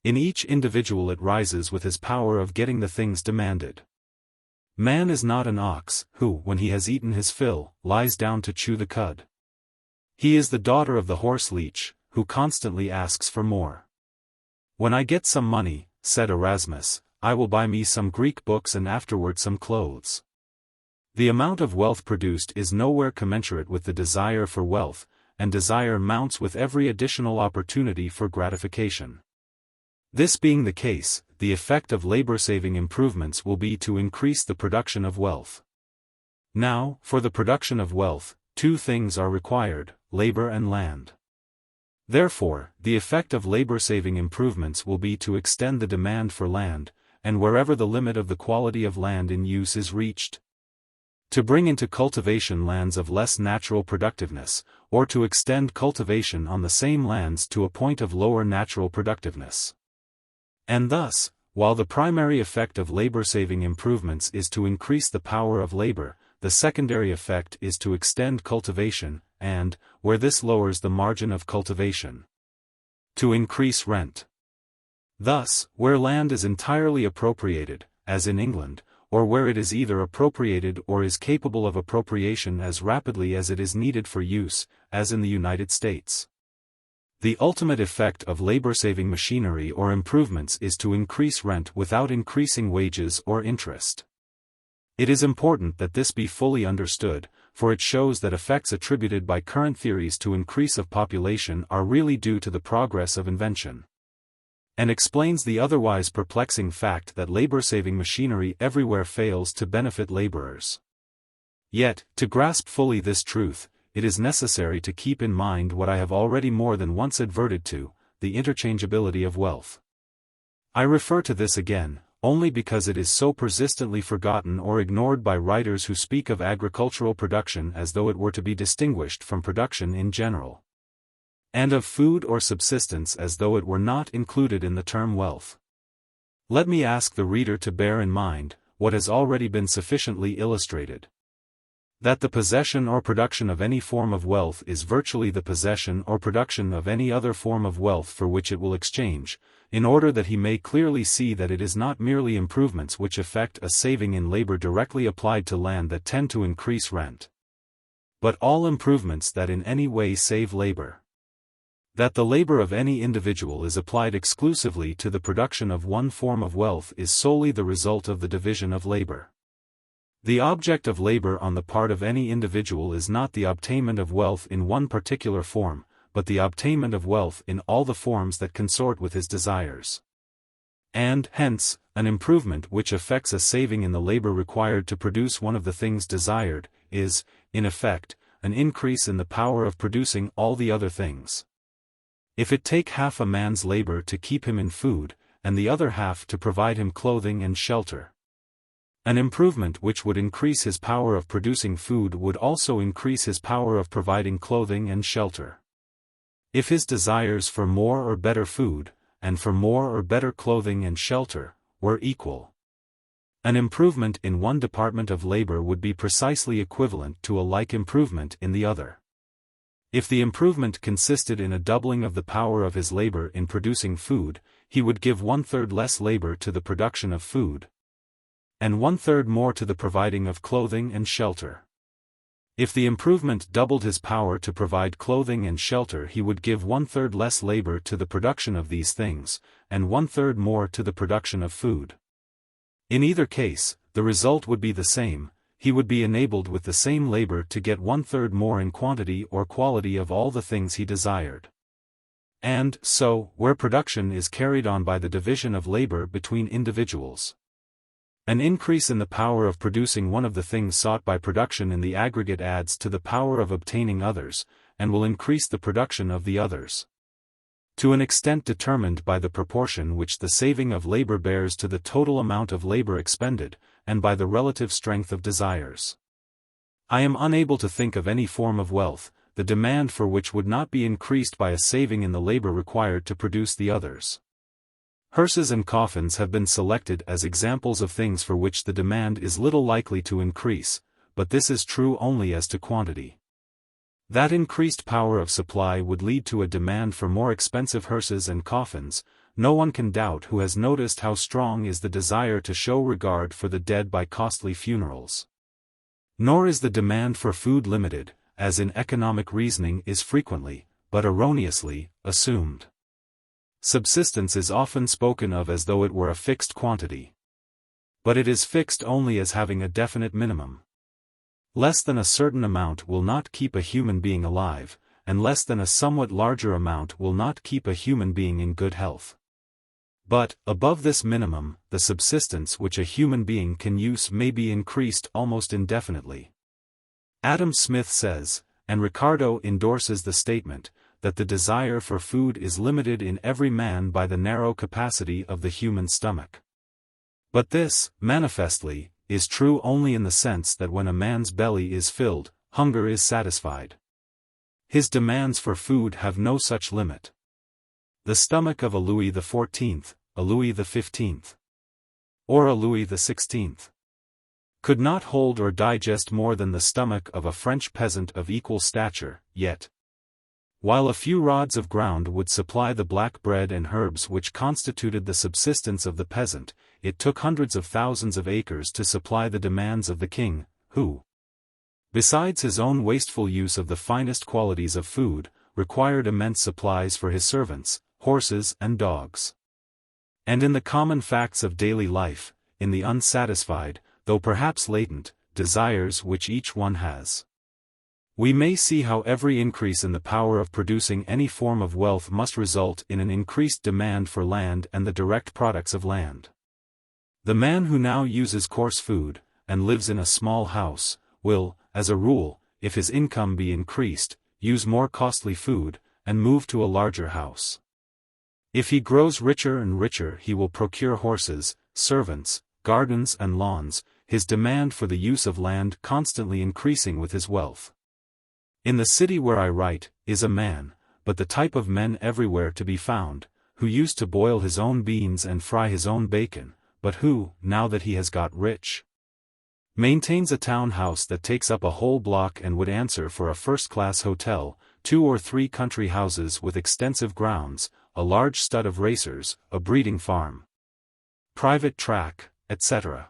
A: In each individual it rises with his power of getting the things demanded. Man is not an ox, who, when he has eaten his fill, lies down to chew the cud. He is the daughter of the horse leech, who constantly asks for more. "When I get some money," said Erasmus, "I will buy me some Greek books and afterward some clothes." The amount of wealth produced is nowhere commensurate with the desire for wealth, and desire mounts with every additional opportunity for gratification. This being the case, the effect of labor-saving improvements will be to increase the production of wealth. Now, for the production of wealth, two things are required, labor and land. Therefore, the effect of labor-saving improvements will be to extend the demand for land, and wherever the limit of the quality of land in use is reached, to bring into cultivation lands of less natural productiveness, or to extend cultivation on the same lands to a point of lower natural productiveness. And thus, while the primary effect of labor-saving improvements is to increase the power of labor, the secondary effect is to extend cultivation, and, where this lowers the margin of cultivation, to increase rent. Thus, where land is entirely appropriated, as in England, or where it is either appropriated or is capable of appropriation as rapidly as it is needed for use, as in the United States, the ultimate effect of labor-saving machinery or improvements is to increase rent without increasing wages or interest. It is important that this be fully understood, for it shows that effects attributed by current theories to increase of population are really due to the progress of invention, and explains the otherwise perplexing fact that labor-saving machinery everywhere fails to benefit laborers. Yet, to grasp fully this truth, it is necessary to keep in mind what I have already more than once adverted to, the interchangeability of wealth. I refer to this again, only because it is so persistently forgotten or ignored by writers who speak of agricultural production as though it were to be distinguished from production in general, and of food or subsistence as though it were not included in the term wealth. Let me ask the reader to bear in mind, what has already been sufficiently illustrated, that the possession or production of any form of wealth is virtually the possession or production of any other form of wealth for which it will exchange, in order that he may clearly see that it is not merely improvements which effect a saving in labor directly applied to land that tend to increase rent, but all improvements that in any way save labor. That the labor of any individual is applied exclusively to the production of one form of wealth is solely the result of the division of labor. The object of labor on the part of any individual is not the obtainment of wealth in one particular form, but the obtainment of wealth in all the forms that consort with his desires. And, hence, an improvement which effects a saving in the labor required to produce one of the things desired, is, in effect, an increase in the power of producing all the other things. If it take half a man's labor to keep him in food, and the other half to provide him clothing and shelter, an improvement which would increase his power of producing food would also increase his power of providing clothing and shelter. If his desires for more or better food, and for more or better clothing and shelter, were equal, an improvement in one department of labor would be precisely equivalent to a like improvement in the other. If the improvement consisted in a doubling of the power of his labor in producing food, he would give 1/3 less labor to the production of food, and 1/3 more to the providing of clothing and shelter. If the improvement doubled his power to provide clothing and shelter, he would give 1/3 less labor to the production of these things, and 1/3 more to the production of food. In either case, the result would be the same. He would be enabled with the same labor to get 1/3 more in quantity or quality of all the things he desired. And, so, where production is carried on by the division of labor between individuals, An increase in the power of producing one of the things sought by production in the aggregate adds to the power of obtaining others, and will increase the production of the others, to an extent determined by the proportion which the saving of labor bears to the total amount of labor expended, and by the relative strength of desires. I am unable to think of any form of wealth, the demand for which would not be increased by a saving in the labor required to produce the others. Hearses and coffins have been selected as examples of things for which the demand is little likely to increase, but this is true only as to quantity. That increased power of supply would lead to a demand for more expensive hearses and coffins. No one can doubt who has noticed how strong is the desire to show regard for the dead by costly funerals. Nor is the demand for food limited, as in economic reasoning is frequently, but erroneously, assumed. Subsistence is often spoken of as though it were a fixed quantity. But it is fixed only as having a definite minimum. Less than a certain amount will not keep a human being alive, and less than a somewhat larger amount will not keep a human being in good health. But, above this minimum, the subsistence which a human being can use may be increased almost indefinitely. Adam Smith says, and Ricardo endorses the statement, that the desire for food is limited in every man by the narrow capacity of the human stomach. But this, manifestly, is true only in the sense that when a man's belly is filled, hunger is satisfied. His demands for food have no such limit. The stomach of a Louis XIV, a Louis XV, or a Louis XVI could not hold or digest more than the stomach of a French peasant of equal stature, yet, while a few rods of ground would supply the black bread and herbs which constituted the subsistence of the peasant, it took hundreds of thousands of acres to supply the demands of the king, who, besides his own wasteful use of the finest qualities of food, required immense supplies for his servants, horses and dogs. And in the common facts of daily life, in the unsatisfied, though perhaps latent, desires which each one has, we may see how every increase in the power of producing any form of wealth must result in an increased demand for land and the direct products of land. The man who now uses coarse food, and lives in a small house, will, as a rule, if his income be increased, use more costly food, and move to a larger house. If he grows richer and richer, he will procure horses, servants, gardens and lawns, his demand for the use of land constantly increasing with his wealth. In the city where I write, is a man, but the type of men everywhere to be found, who used to boil his own beans and fry his own bacon, but who, now that he has got rich, maintains a town house that takes up a whole block and would answer for a first-class hotel, 2 or 3 country houses with extensive grounds, a large stud of racers, a breeding farm, private track, etc.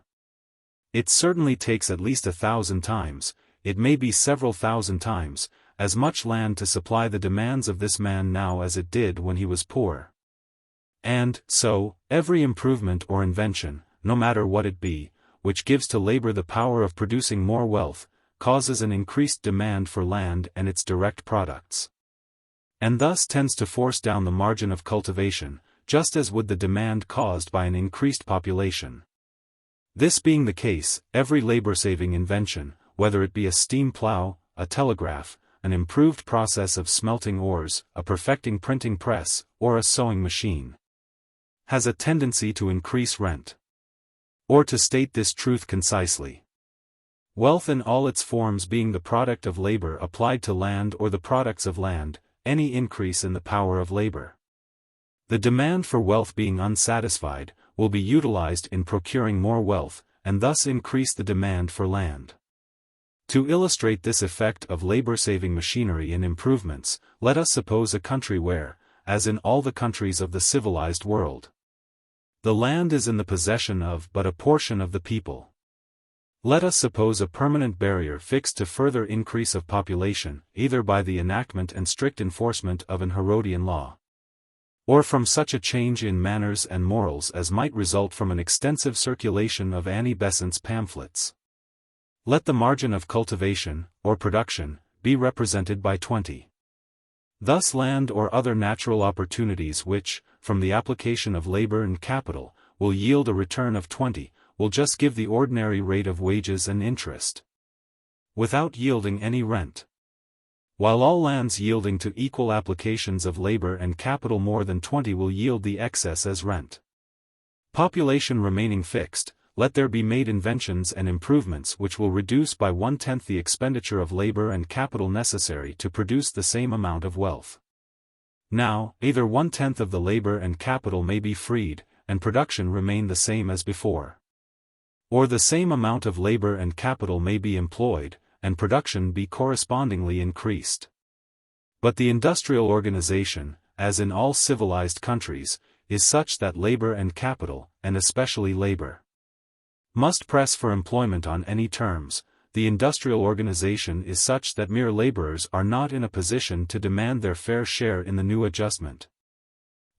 A: It certainly takes at least 1,000 times, it may be several thousand times, as much land to supply the demands of this man now as it did when he was poor. And, so, every improvement or invention, no matter what it be, which gives to labor the power of producing more wealth, causes an increased demand for land and its direct products, and thus tends to force down the margin of cultivation, just as would the demand caused by an increased population. This being the case, every labor-saving invention, whether it be a steam plow, a telegraph, an improved process of smelting ores, a perfecting printing press, or a sewing machine, has a tendency to increase rent. Or to state this truth concisely, wealth in all its forms being the product of labor applied to land or the products of land, any increase in the power of labor, the demand for wealth being unsatisfied, will be utilized in procuring more wealth, and thus increase the demand for land. To illustrate this effect of labor-saving machinery in improvements, let us suppose a country where, as in all the countries of the civilized world, the land is in the possession of but a portion of the people. Let us suppose a permanent barrier fixed to further increase of population, either by the enactment and strict enforcement of an Herodian law, or from such a change in manners and morals as might result from an extensive circulation of Annie Besant's pamphlets. Let the margin of cultivation, or production, be represented by 20. Thus land or other natural opportunities which, from the application of labor and capital, will yield a return of 20, will just give the ordinary rate of wages and interest, without yielding any rent. While all lands yielding to equal applications of labor and capital more than 20 will yield the excess as rent. Population remaining fixed, let there be made inventions and improvements which will reduce by 1/10 the expenditure of labor and capital necessary to produce the same amount of wealth. Now, either 1/10 of the labor and capital may be freed, and production remain the same as before. Or the same amount of labor and capital may be employed, and production be correspondingly increased. But the industrial organization, as in all civilized countries, is such that labor and capital, and especially labor, must press for employment on any terms. The industrial organization is such that mere laborers are not in a position to demand their fair share in the new adjustment,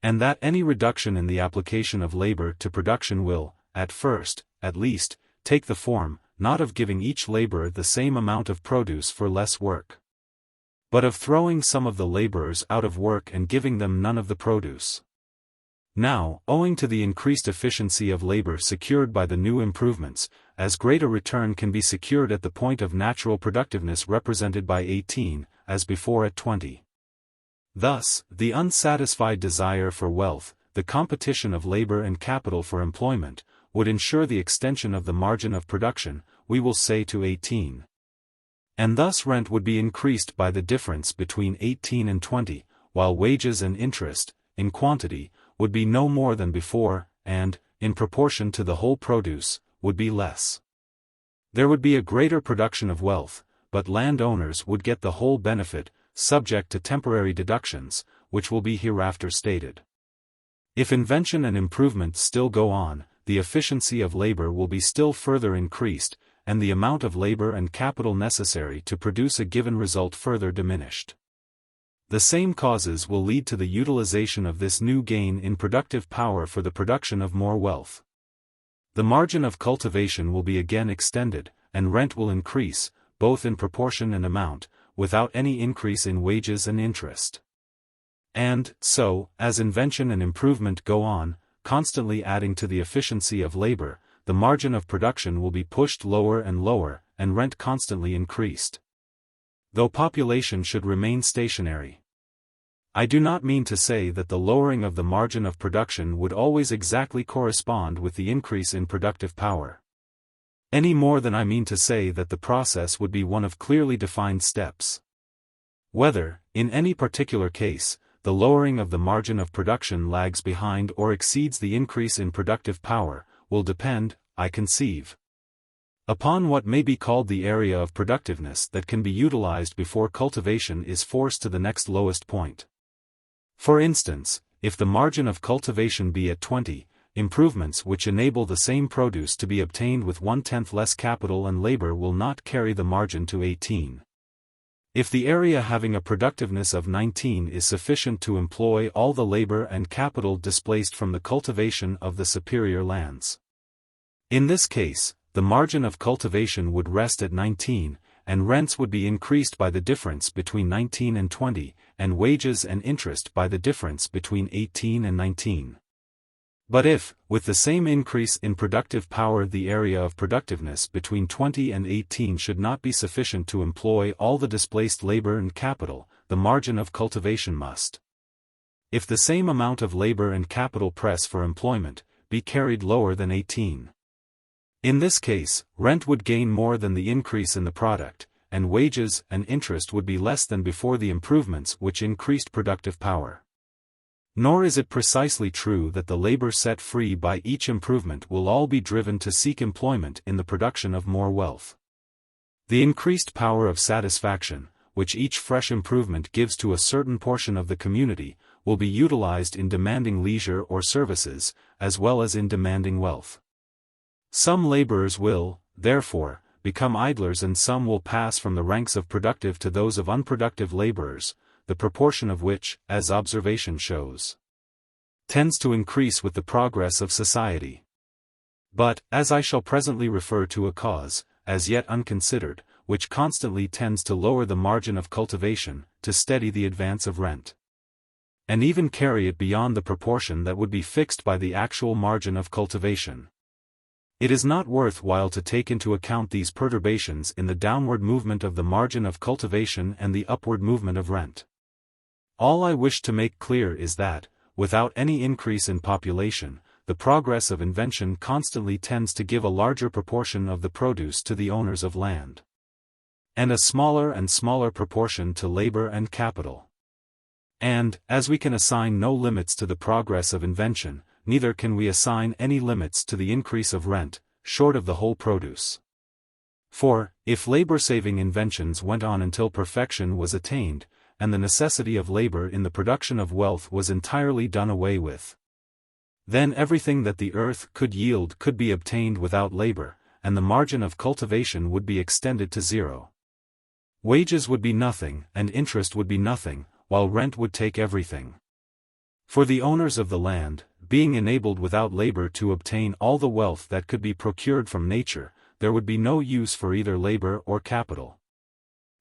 A: and that any reduction in the application of labor to production will, at first, at least, take the form, not of giving each laborer the same amount of produce for less work, but of throwing some of the laborers out of work and giving them none of the produce. Now, owing to the increased efficiency of labor secured by the new improvements, as great a return can be secured at the point of natural productiveness represented by 18, as before at 20. Thus, the unsatisfied desire for wealth, the competition of labor and capital for employment, would ensure the extension of the margin of production, we will say to 18. And thus rent would be increased by the difference between 18 and 20, while wages and interest, in quantity, would be no more than before, and, in proportion to the whole produce, would be less. There would be a greater production of wealth, but landowners would get the whole benefit, subject to temporary deductions, which will be hereafter stated. If invention and improvement still go on, the efficiency of labor will be still further increased, and the amount of labor and capital necessary to produce a given result further diminished. The same causes will lead to the utilization of this new gain in productive power for the production of more wealth. The margin of cultivation will be again extended, and rent will increase, both in proportion and amount, without any increase in wages and interest. And, so, as invention and improvement go on, constantly adding to the efficiency of labor, the margin of production will be pushed lower and lower, and rent constantly increased, though population should remain stationary. I do not mean to say that the lowering of the margin of production would always exactly correspond with the increase in productive power, any more than I mean to say that the process would be one of clearly defined steps. Whether, in any particular case, the lowering of the margin of production lags behind or exceeds the increase in productive power, will depend, I conceive, upon what may be called the area of productiveness that can be utilized before cultivation is forced to the next lowest point. For instance, if the margin of cultivation be at 20, improvements which enable the same produce to be obtained with 1/10 less capital and labor will not carry the margin to 18. If the area having a productiveness of 19 is sufficient to employ all the labor and capital displaced from the cultivation of the superior lands, in this case, the margin of cultivation would rest at 19, and rents would be increased by the difference between 19 and 20, and wages and interest by the difference between 18 and 19. But if, with the same increase in productive power, the area of productiveness between 20 and 18 should not be sufficient to employ all the displaced labor and capital, the margin of cultivation must, if the same amount of labor and capital press for employment, be carried lower than 18. In this case, rent would gain more than the increase in the product, and wages and interest would be less than before the improvements which increased productive power. Nor is it precisely true that the labor set free by each improvement will all be driven to seek employment in the production of more wealth. The increased power of satisfaction, which each fresh improvement gives to a certain portion of the community, will be utilized in demanding leisure or services, as well as in demanding wealth. Some laborers will, therefore, become idlers, and some will pass from the ranks of productive to those of unproductive laborers, the proportion of which, as observation shows, tends to increase with the progress of society. But, as I shall presently refer to a cause, as yet unconsidered, which constantly tends to lower the margin of cultivation, to steady the advance of rent, and even carry it beyond the proportion that would be fixed by the actual margin of cultivation. It is not worth while to take into account these perturbations in the downward movement of the margin of cultivation and the upward movement of rent. All I wish to make clear is that, without any increase in population, the progress of invention constantly tends to give a larger proportion of the produce to the owners of land, and a smaller and smaller proportion to labor and capital. And, as we can assign no limits to the progress of invention, neither can we assign any limits to the increase of rent, short of the whole produce. For, if labor-saving inventions went on until perfection was attained, and the necessity of labor in the production of wealth was entirely done away with, then everything that the earth could yield could be obtained without labor, and the margin of cultivation would be extended to zero. Wages would be nothing, and interest would be nothing, while rent would take everything. For the owners of the land, being enabled without labor to obtain all the wealth that could be procured from nature, there would be no use for either labor or capital,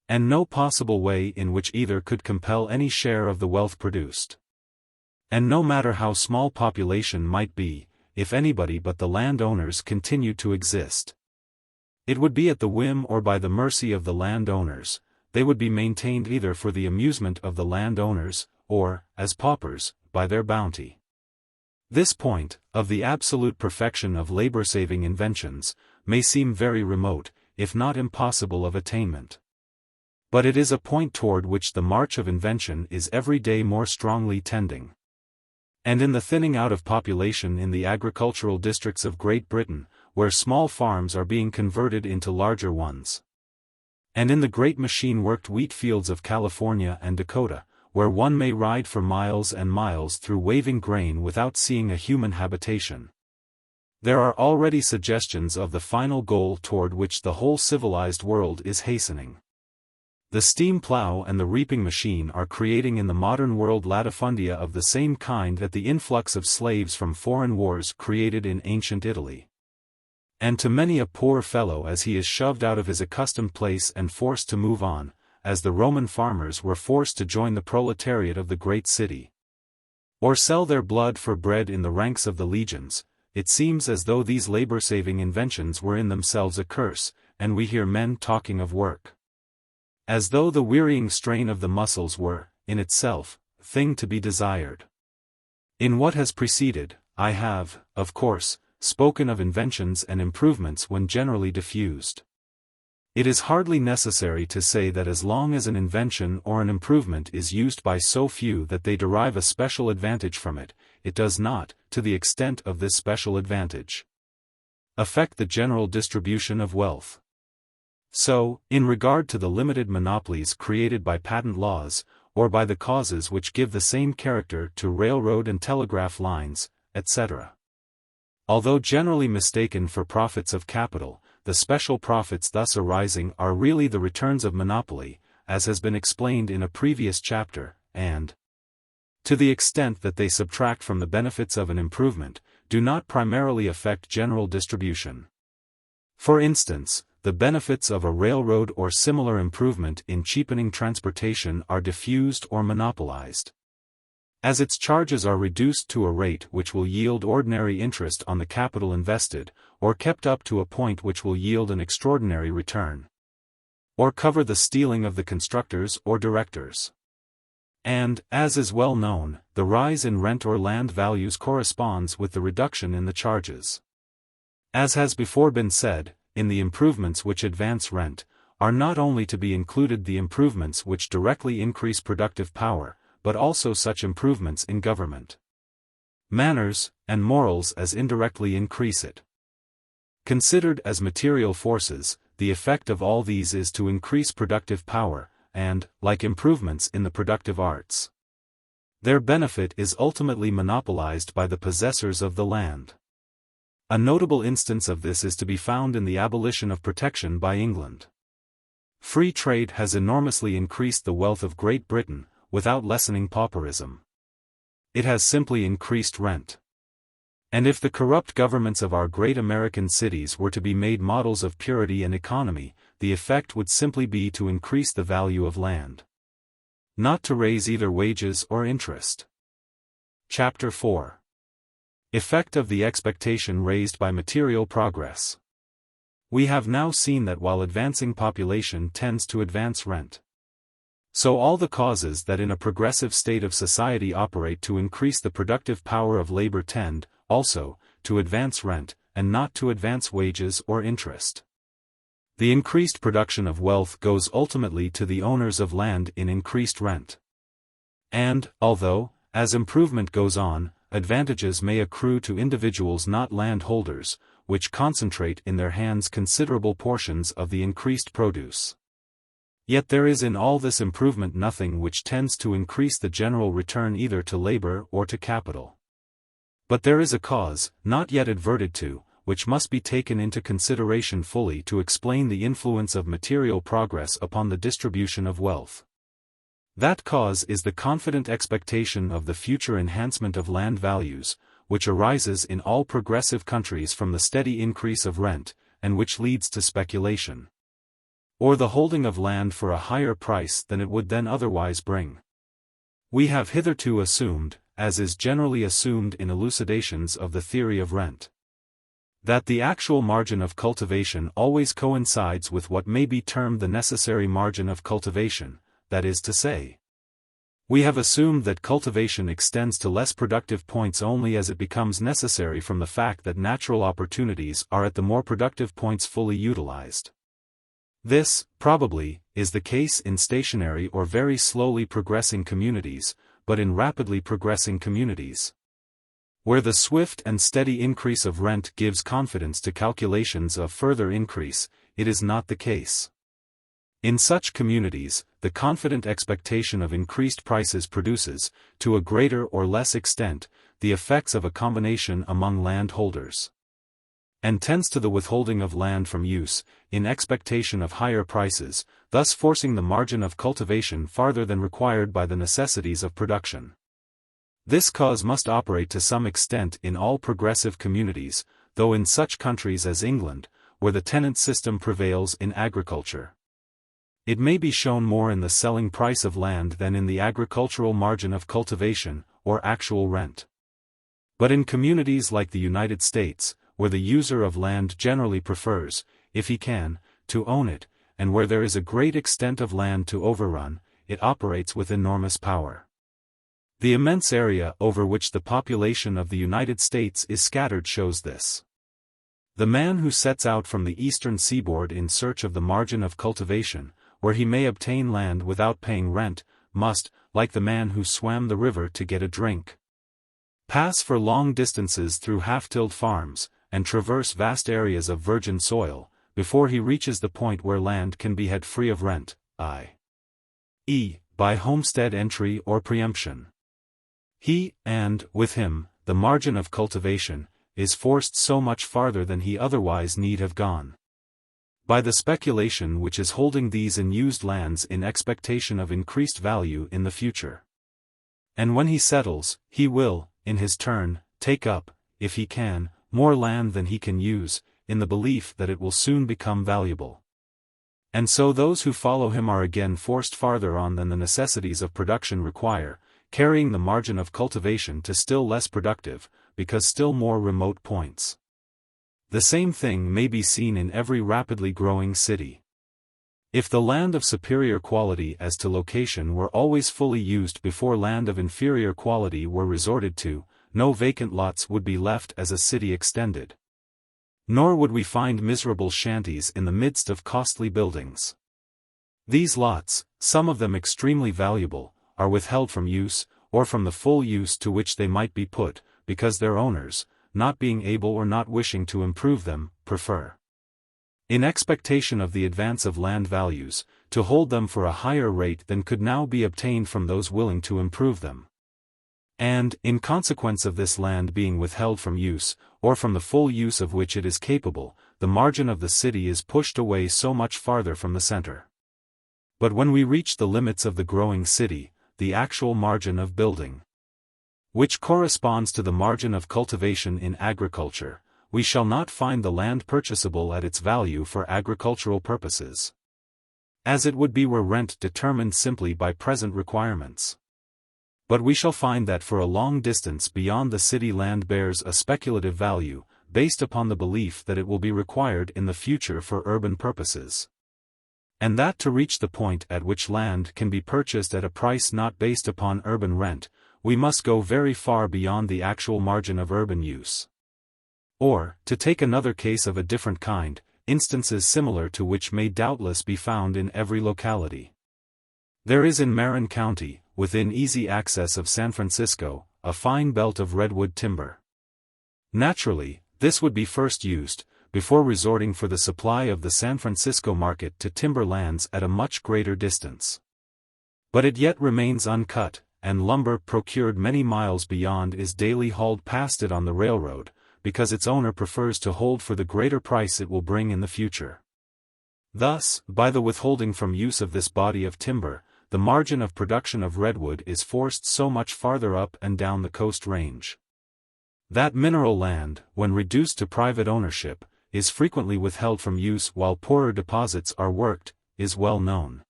A: and no possible way in which either could compel any share of the wealth produced. And no matter how small population might be, if anybody but the landowners continued to exist, it would be at the whim or by the mercy of the landowners. They would be maintained either for the amusement of the landowners, or, as paupers, by their bounty. This point, of the absolute perfection of labor-saving inventions, may seem very remote, if not impossible of attainment. But it is a point toward which the march of invention is every day more strongly tending. And in the thinning out of population in the agricultural districts of Great Britain, where small farms are being converted into larger ones, and in the great machine-worked wheat fields of California and Dakota, where one may ride for miles and miles through waving grain without seeing a human habitation, there are already suggestions of the final goal toward which the whole civilized world is hastening. The steam plow and the reaping machine are creating in the modern world latifundia of the same kind that the influx of slaves from foreign wars created in ancient Italy. And to many a poor fellow as he is shoved out of his accustomed place and forced to move on, as the Roman farmers were forced to join the proletariat of the great city, or sell their blood for bread in the ranks of the legions, it seems as though these labor-saving inventions were in themselves a curse, and we hear men talking of work, as though the wearying strain of the muscles were, in itself, a thing to be desired. In what has preceded, I have, of course, spoken of inventions and improvements when generally diffused. It is hardly necessary to say that as long as an invention or an improvement is used by so few that they derive a special advantage from it, it does not, to the extent of this special advantage, affect the general distribution of wealth. So, in regard to the limited monopolies created by patent laws, or by the causes which give the same character to railroad and telegraph lines, etc., although generally mistaken for profits of capital, the special profits thus arising are really the returns of monopoly, as has been explained in a previous chapter, and, to the extent that they subtract from the benefits of an improvement, do not primarily affect general distribution. For instance, the benefits of a railroad or similar improvement in cheapening transportation are diffused or monopolized, as its charges are reduced to a rate which will yield ordinary interest on the capital invested, or kept up to a point which will yield an extraordinary return, or cover the stealing of the constructors or directors. And, as is well known, the rise in rent or land values corresponds with the reduction in the charges. As has before been said, in the improvements which advance rent, are not only to be included the improvements which directly increase productive power, but also such improvements in government, manners, and morals as indirectly increase it. Considered as material forces, the effect of all these is to increase productive power, and, like improvements in the productive arts, their benefit is ultimately monopolized by the possessors of the land. A notable instance of this is to be found in the abolition of protection by England. Free trade has enormously increased the wealth of Great Britain, without lessening pauperism. It has simply increased rent. And if the corrupt governments of our great American cities were to be made models of purity and economy, the effect would simply be to increase the value of land, not to raise either wages or interest. Chapter 4. Effect of the expectation raised by material progress. We have now seen that while advancing population tends to advance rent, so all the causes that in a progressive state of society operate to increase the productive power of labor tend, also, to advance rent, and not to advance wages or interest. The increased production of wealth goes ultimately to the owners of land in increased rent. And, although, as improvement goes on, advantages may accrue to individuals not landholders, which concentrate in their hands considerable portions of the increased produce. Yet there is in all this improvement nothing which tends to increase the general return either to labor or to capital. But there is a cause, not yet adverted to, which must be taken into consideration fully to explain the influence of material progress upon the distribution of wealth. That cause is the confident expectation of the future enhancement of land values, which arises in all progressive countries from the steady increase of rent, and which leads to speculation, or the holding of land for a higher price than it would then otherwise bring. We have hitherto assumed, as is generally assumed in elucidations of the theory of rent, that the actual margin of cultivation always coincides with what may be termed the necessary margin of cultivation, that is to say, we have assumed that cultivation extends to less productive points only as it becomes necessary from the fact that natural opportunities are at the more productive points fully utilized. This, probably, is the case in stationary or very slowly progressing communities, but in rapidly progressing communities, where the swift and steady increase of rent gives confidence to calculations of further increase, it is not the case. In such communities, the confident expectation of increased prices produces, to a greater or less extent, the effects of a combination among landholders, and tends to the withholding of land from use, in expectation of higher prices, thus forcing the margin of cultivation farther than required by the necessities of production. This cause must operate to some extent in all progressive communities, though in such countries as England, where the tenant system prevails in agriculture, it may be shown more in the selling price of land than in the agricultural margin of cultivation, or actual rent. But in communities like the United States, where the user of land generally prefers, if he can, to own it, and where there is a great extent of land to overrun, it operates with enormous power. The immense area over which the population of the United States is scattered shows this. The man who sets out from the eastern seaboard in search of the margin of cultivation, where he may obtain land without paying rent, must, like the man who swam the river to get a drink, pass for long distances through half-tilled farms, and traverse vast areas of virgin soil, before he reaches the point where land can be had free of rent, i.e., by homestead entry or preemption. He, and, with him, the margin of cultivation, is forced so much farther than he otherwise need have gone, by the speculation which is holding these unused lands in expectation of increased value in the future. And when he settles, he will, in his turn, take up, if he can, more land than he can use, in the belief that it will soon become valuable. And so those who follow him are again forced farther on than the necessities of production require, carrying the margin of cultivation to still less productive, because still more remote points. The same thing may be seen in every rapidly growing city. If the land of superior quality as to location were always fully used before land of inferior quality were resorted to, no vacant lots would be left as a city extended. Nor would we find miserable shanties in the midst of costly buildings. These lots, some of them extremely valuable, are withheld from use, or from the full use to which they might be put, because their owners, not being able or not wishing to improve them, prefer, in expectation of the advance of land values, to hold them for a higher rate than could now be obtained from those willing to improve them. And, in consequence of this land being withheld from use, or from the full use of which it is capable, the margin of the city is pushed away so much farther from the center. But when we reach the limits of the growing city, the actual margin of building, which corresponds to the margin of cultivation in agriculture, we shall not find the land purchasable at its value for agricultural purposes, as it would be were rent determined simply by present requirements, But we shall find that for a long distance beyond the city land bears a speculative value, based upon the belief that it will be required in the future for urban purposes. And that to reach the point at which land can be purchased at a price not based upon urban rent, we must go very far beyond the actual margin of urban use. Or, to take another case of a different kind, instances similar to which may doubtless be found in every locality. There is in Marin County, within easy access of San Francisco, a fine belt of redwood timber. Naturally, this would be first used, before resorting for the supply of the San Francisco market to timber lands at a much greater distance. But it yet remains uncut, and lumber procured many miles beyond is daily hauled past it on the railroad, because its owner prefers to hold for the greater price it will bring in the future. Thus, by the withholding from use of this body of timber, the margin of production of redwood is forced so much farther up and down the coast range. That mineral land, when reduced to private ownership, is frequently withheld from use while poorer deposits are worked, is well known.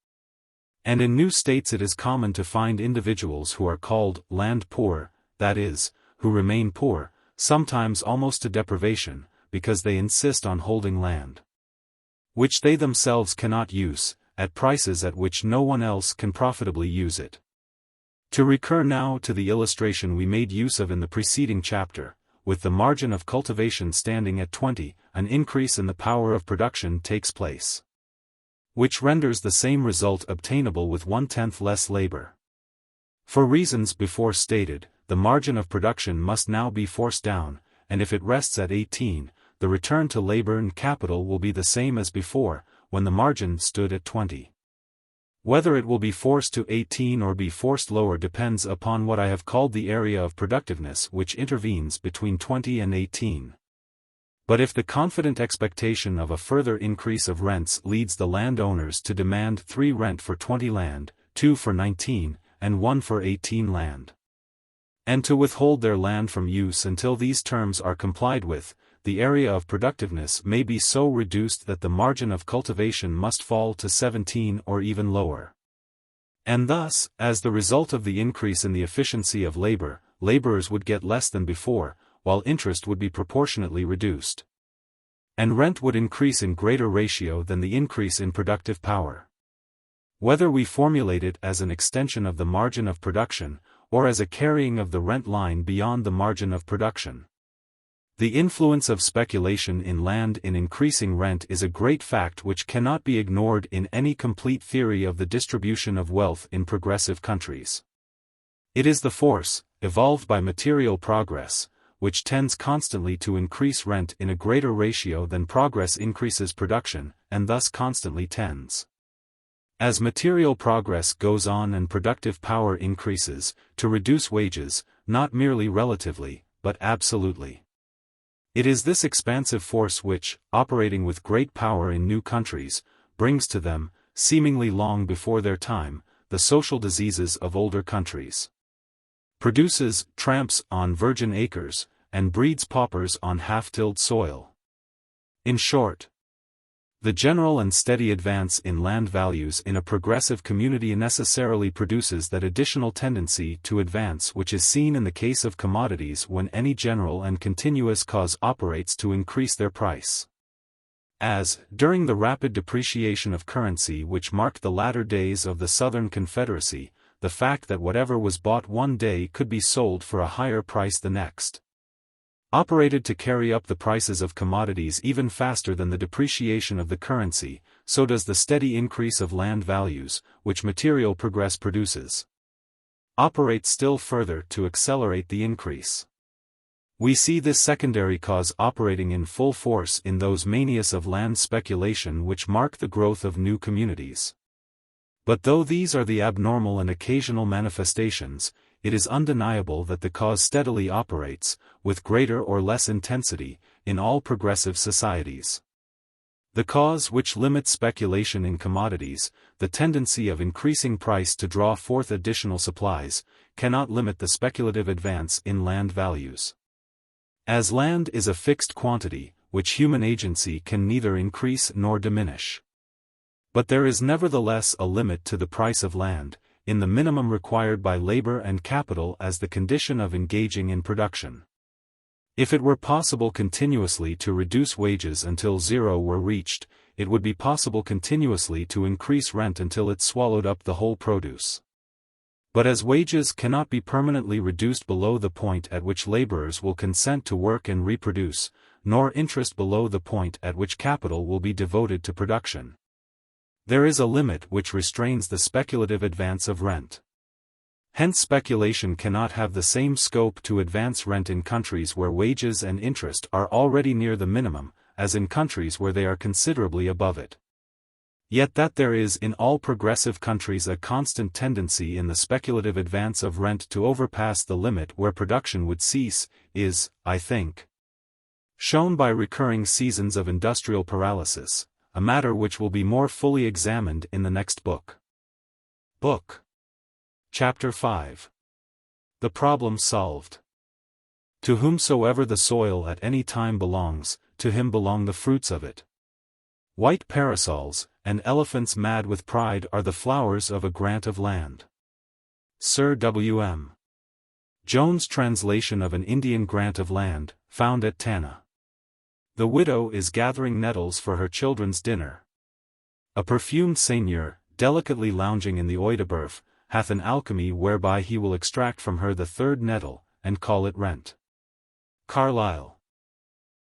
A: And in new states it is common to find individuals who are called land poor, that is, who remain poor, sometimes almost to deprivation, because they insist on holding land which they themselves cannot use, at prices at which no one else can profitably use it. To recur now to the illustration we made use of in the preceding chapter, with the margin of cultivation standing at 20, an increase in the power of production takes place, which renders the same result obtainable with 1/10 less labor. For reasons before stated, the margin of production must now be forced down, and if it rests at 18, the return to labor and capital will be the same as before, when the margin stood at 20. Whether it will be forced to 18 or be forced lower depends upon what I have called the area of productiveness which intervenes between 20 and 18. But if the confident expectation of a further increase of rents leads the landowners to demand 3 rent for 20 land, 2 for 19, and 1 for 18 land, and to withhold their land from use until these terms are complied with, the area of productiveness may be so reduced that the margin of cultivation must fall to 17 or even lower. And thus, as the result of the increase in the efficiency of labor, laborers would get less than before, while interest would be proportionately reduced. And rent would increase in greater ratio than the increase in productive power. Whether we formulate it as an extension of the margin of production, or as a carrying of the rent line beyond the margin of production, the influence of speculation in land in increasing rent is a great fact which cannot be ignored in any complete theory of the distribution of wealth in progressive countries. It is the force, evolved by material progress, which tends constantly to increase rent in a greater ratio than progress increases production, and thus constantly tends, as material progress goes on and productive power increases, to reduce wages, not merely relatively, but absolutely. It is this expansive force which, operating with great power in new countries, brings to them, seemingly long before their time, the social diseases of older countries, produces tramps on virgin acres, and breeds paupers on half-tilled soil. In short, the general and steady advance in land values in a progressive community necessarily produces that additional tendency to advance which is seen in the case of commodities when any general and continuous cause operates to increase their price. As, during the rapid depreciation of currency which marked the latter days of the Southern Confederacy, the fact that whatever was bought one day could be sold for a higher price the next, operated to carry up the prices of commodities even faster than the depreciation of the currency, so does the steady increase of land values, which material progress produces, operate still further to accelerate the increase. We see this secondary cause operating in full force in those manias of land speculation which mark the growth of new communities. But though these are the abnormal and occasional manifestations, it is undeniable that the cause steadily operates, with greater or less intensity, in all progressive societies. The cause which limits speculation in commodities, the tendency of increasing price to draw forth additional supplies, cannot limit the speculative advance in land values. As land is a fixed quantity, which human agency can neither increase nor diminish. But there is nevertheless a limit to the price of land, in the minimum required by labor and capital as the condition of engaging in production. If it were possible continuously to reduce wages until zero were reached, it would be possible continuously to increase rent until it swallowed up the whole produce. But as wages cannot be permanently reduced below the point at which laborers will consent to work and reproduce, nor interest below the point at which capital will be devoted to production, there is a limit which restrains the speculative advance of rent. Hence speculation cannot have the same scope to advance rent in countries where wages and interest are already near the minimum, as in countries where they are considerably above it. Yet that there is in all progressive countries a constant tendency in the speculative advance of rent to overpass the limit where production would cease, is, I think, shown by recurring seasons of industrial paralysis, a matter which will be more fully examined in the next book. Chapter 5. The Problem Solved. To whomsoever the soil at any time belongs, to him belong the fruits of it. White parasols, and elephants mad with pride are the flowers of a grant of land. Sir W.M. Jones' translation of an Indian grant of land, found at Tana. The widow is gathering nettles for her children's dinner. A perfumed seigneur, delicately lounging in the Audiobook, hath an alchemy whereby he will extract from her the third nettle, and call it rent. Carlyle.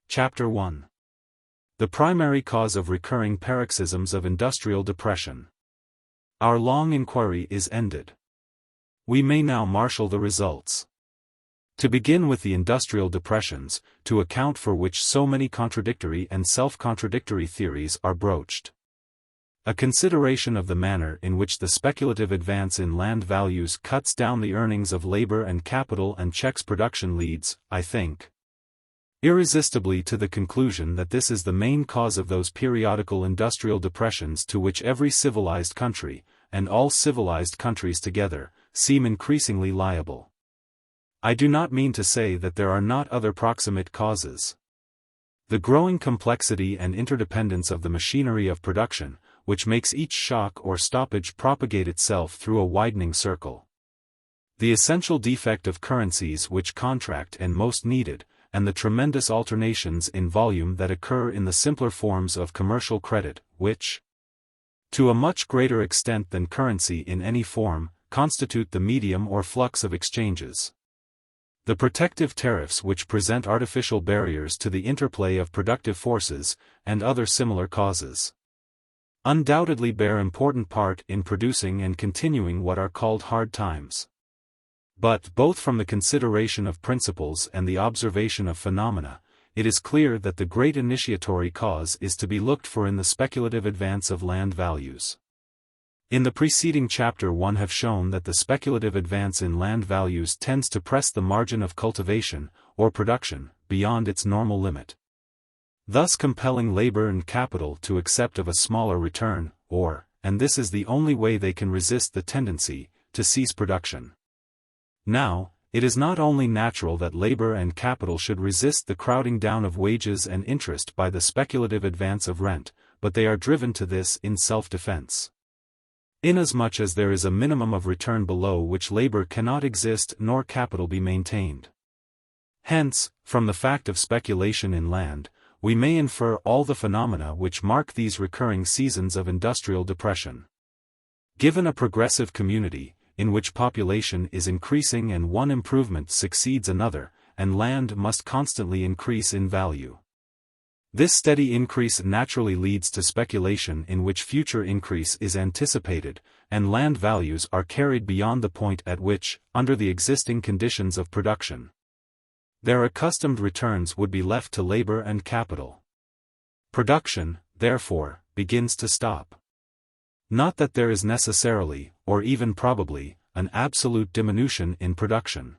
A: Chapter 1. The primary cause of recurring paroxysms of industrial depression. Our long inquiry is ended. We may now marshal the results. To begin with the industrial depressions, to account for which so many contradictory and self-contradictory theories are broached. A consideration of the manner in which the speculative advance in land values cuts down the earnings of labor and capital and checks production leads, I think, irresistibly to the conclusion that this is the main cause of those periodical industrial depressions to which every civilized country, and all civilized countries together, seem increasingly liable. I do not mean to say that there are not other proximate causes. The growing complexity and interdependence of the machinery of production, which makes each shock or stoppage propagate itself through a widening circle. The essential defect of currencies which contract and most needed, and the tremendous alternations in volume that occur in the simpler forms of commercial credit, which, to a much greater extent than currency in any form, constitute the medium or flux of exchanges. The protective tariffs which present artificial barriers to the interplay of productive forces, and other similar causes, undoubtedly bear important part in producing and continuing what are called hard times. But, both from the consideration of principles and the observation of phenomena, it is clear that the great initiatory cause is to be looked for in the speculative advance of land values. In the preceding chapter 1 have shown that the speculative advance in land values tends to press the margin of cultivation, or production, beyond its normal limit, thus compelling labor and capital to accept of a smaller return, or, and this is the only way they can resist the tendency, to cease production. Now, it is not only natural that labor and capital should resist the crowding down of wages and interest by the speculative advance of rent, but they are driven to this in self-defense. Inasmuch as there is a minimum of return below which labor cannot exist nor capital be maintained. Hence, from the fact of speculation in land, we may infer all the phenomena which mark these recurring seasons of industrial depression. Given a progressive community, in which population is increasing and one improvement succeeds another, and land must constantly increase in value. This steady increase naturally leads to speculation in which future increase is anticipated, and land values are carried beyond the point at which, under the existing conditions of production, their accustomed returns would be left to labor and capital. Production, therefore, begins to stop. Not that there is necessarily, or even probably, an absolute diminution in production,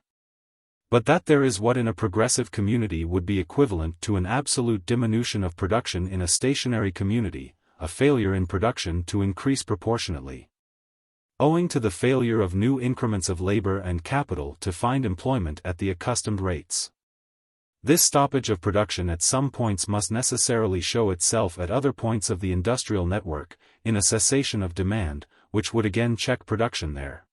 A: but that there is what in a progressive community would be equivalent to an absolute diminution of production in a stationary community, a failure in production to increase proportionately, owing to the failure of new increments of labor and capital to find employment at the accustomed rates. This stoppage of production at some points must necessarily show itself at other points of the industrial network, in a cessation of demand, which would again check production there.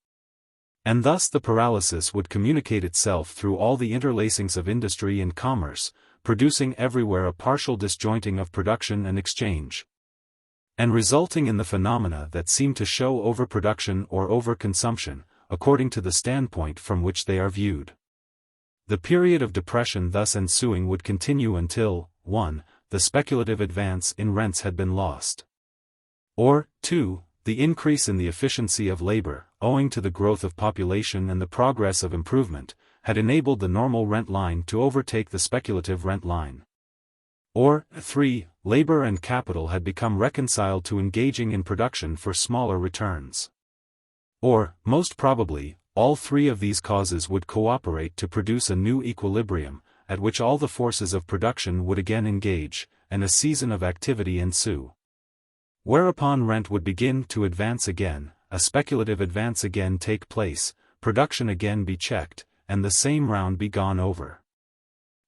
A: And thus the paralysis would communicate itself through all the interlacings of industry and commerce, producing everywhere a partial disjointing of production and exchange, and resulting in the phenomena that seem to show overproduction or overconsumption, according to the standpoint from which they are viewed. The period of depression thus ensuing would continue until, 1. The speculative advance in rents had been lost, or, 2. The increase in the efficiency of labor, owing to the growth of population and the progress of improvement, had enabled the normal rent line to overtake the speculative rent line. Or, 3. Labor and capital had become reconciled to engaging in production for smaller returns. Or, most probably, all three of these causes would cooperate to produce a new equilibrium, at which all the forces of production would again engage, and a season of activity ensue. Whereupon rent would begin to advance again, a speculative advance again take place, production again be checked, and the same round be gone over.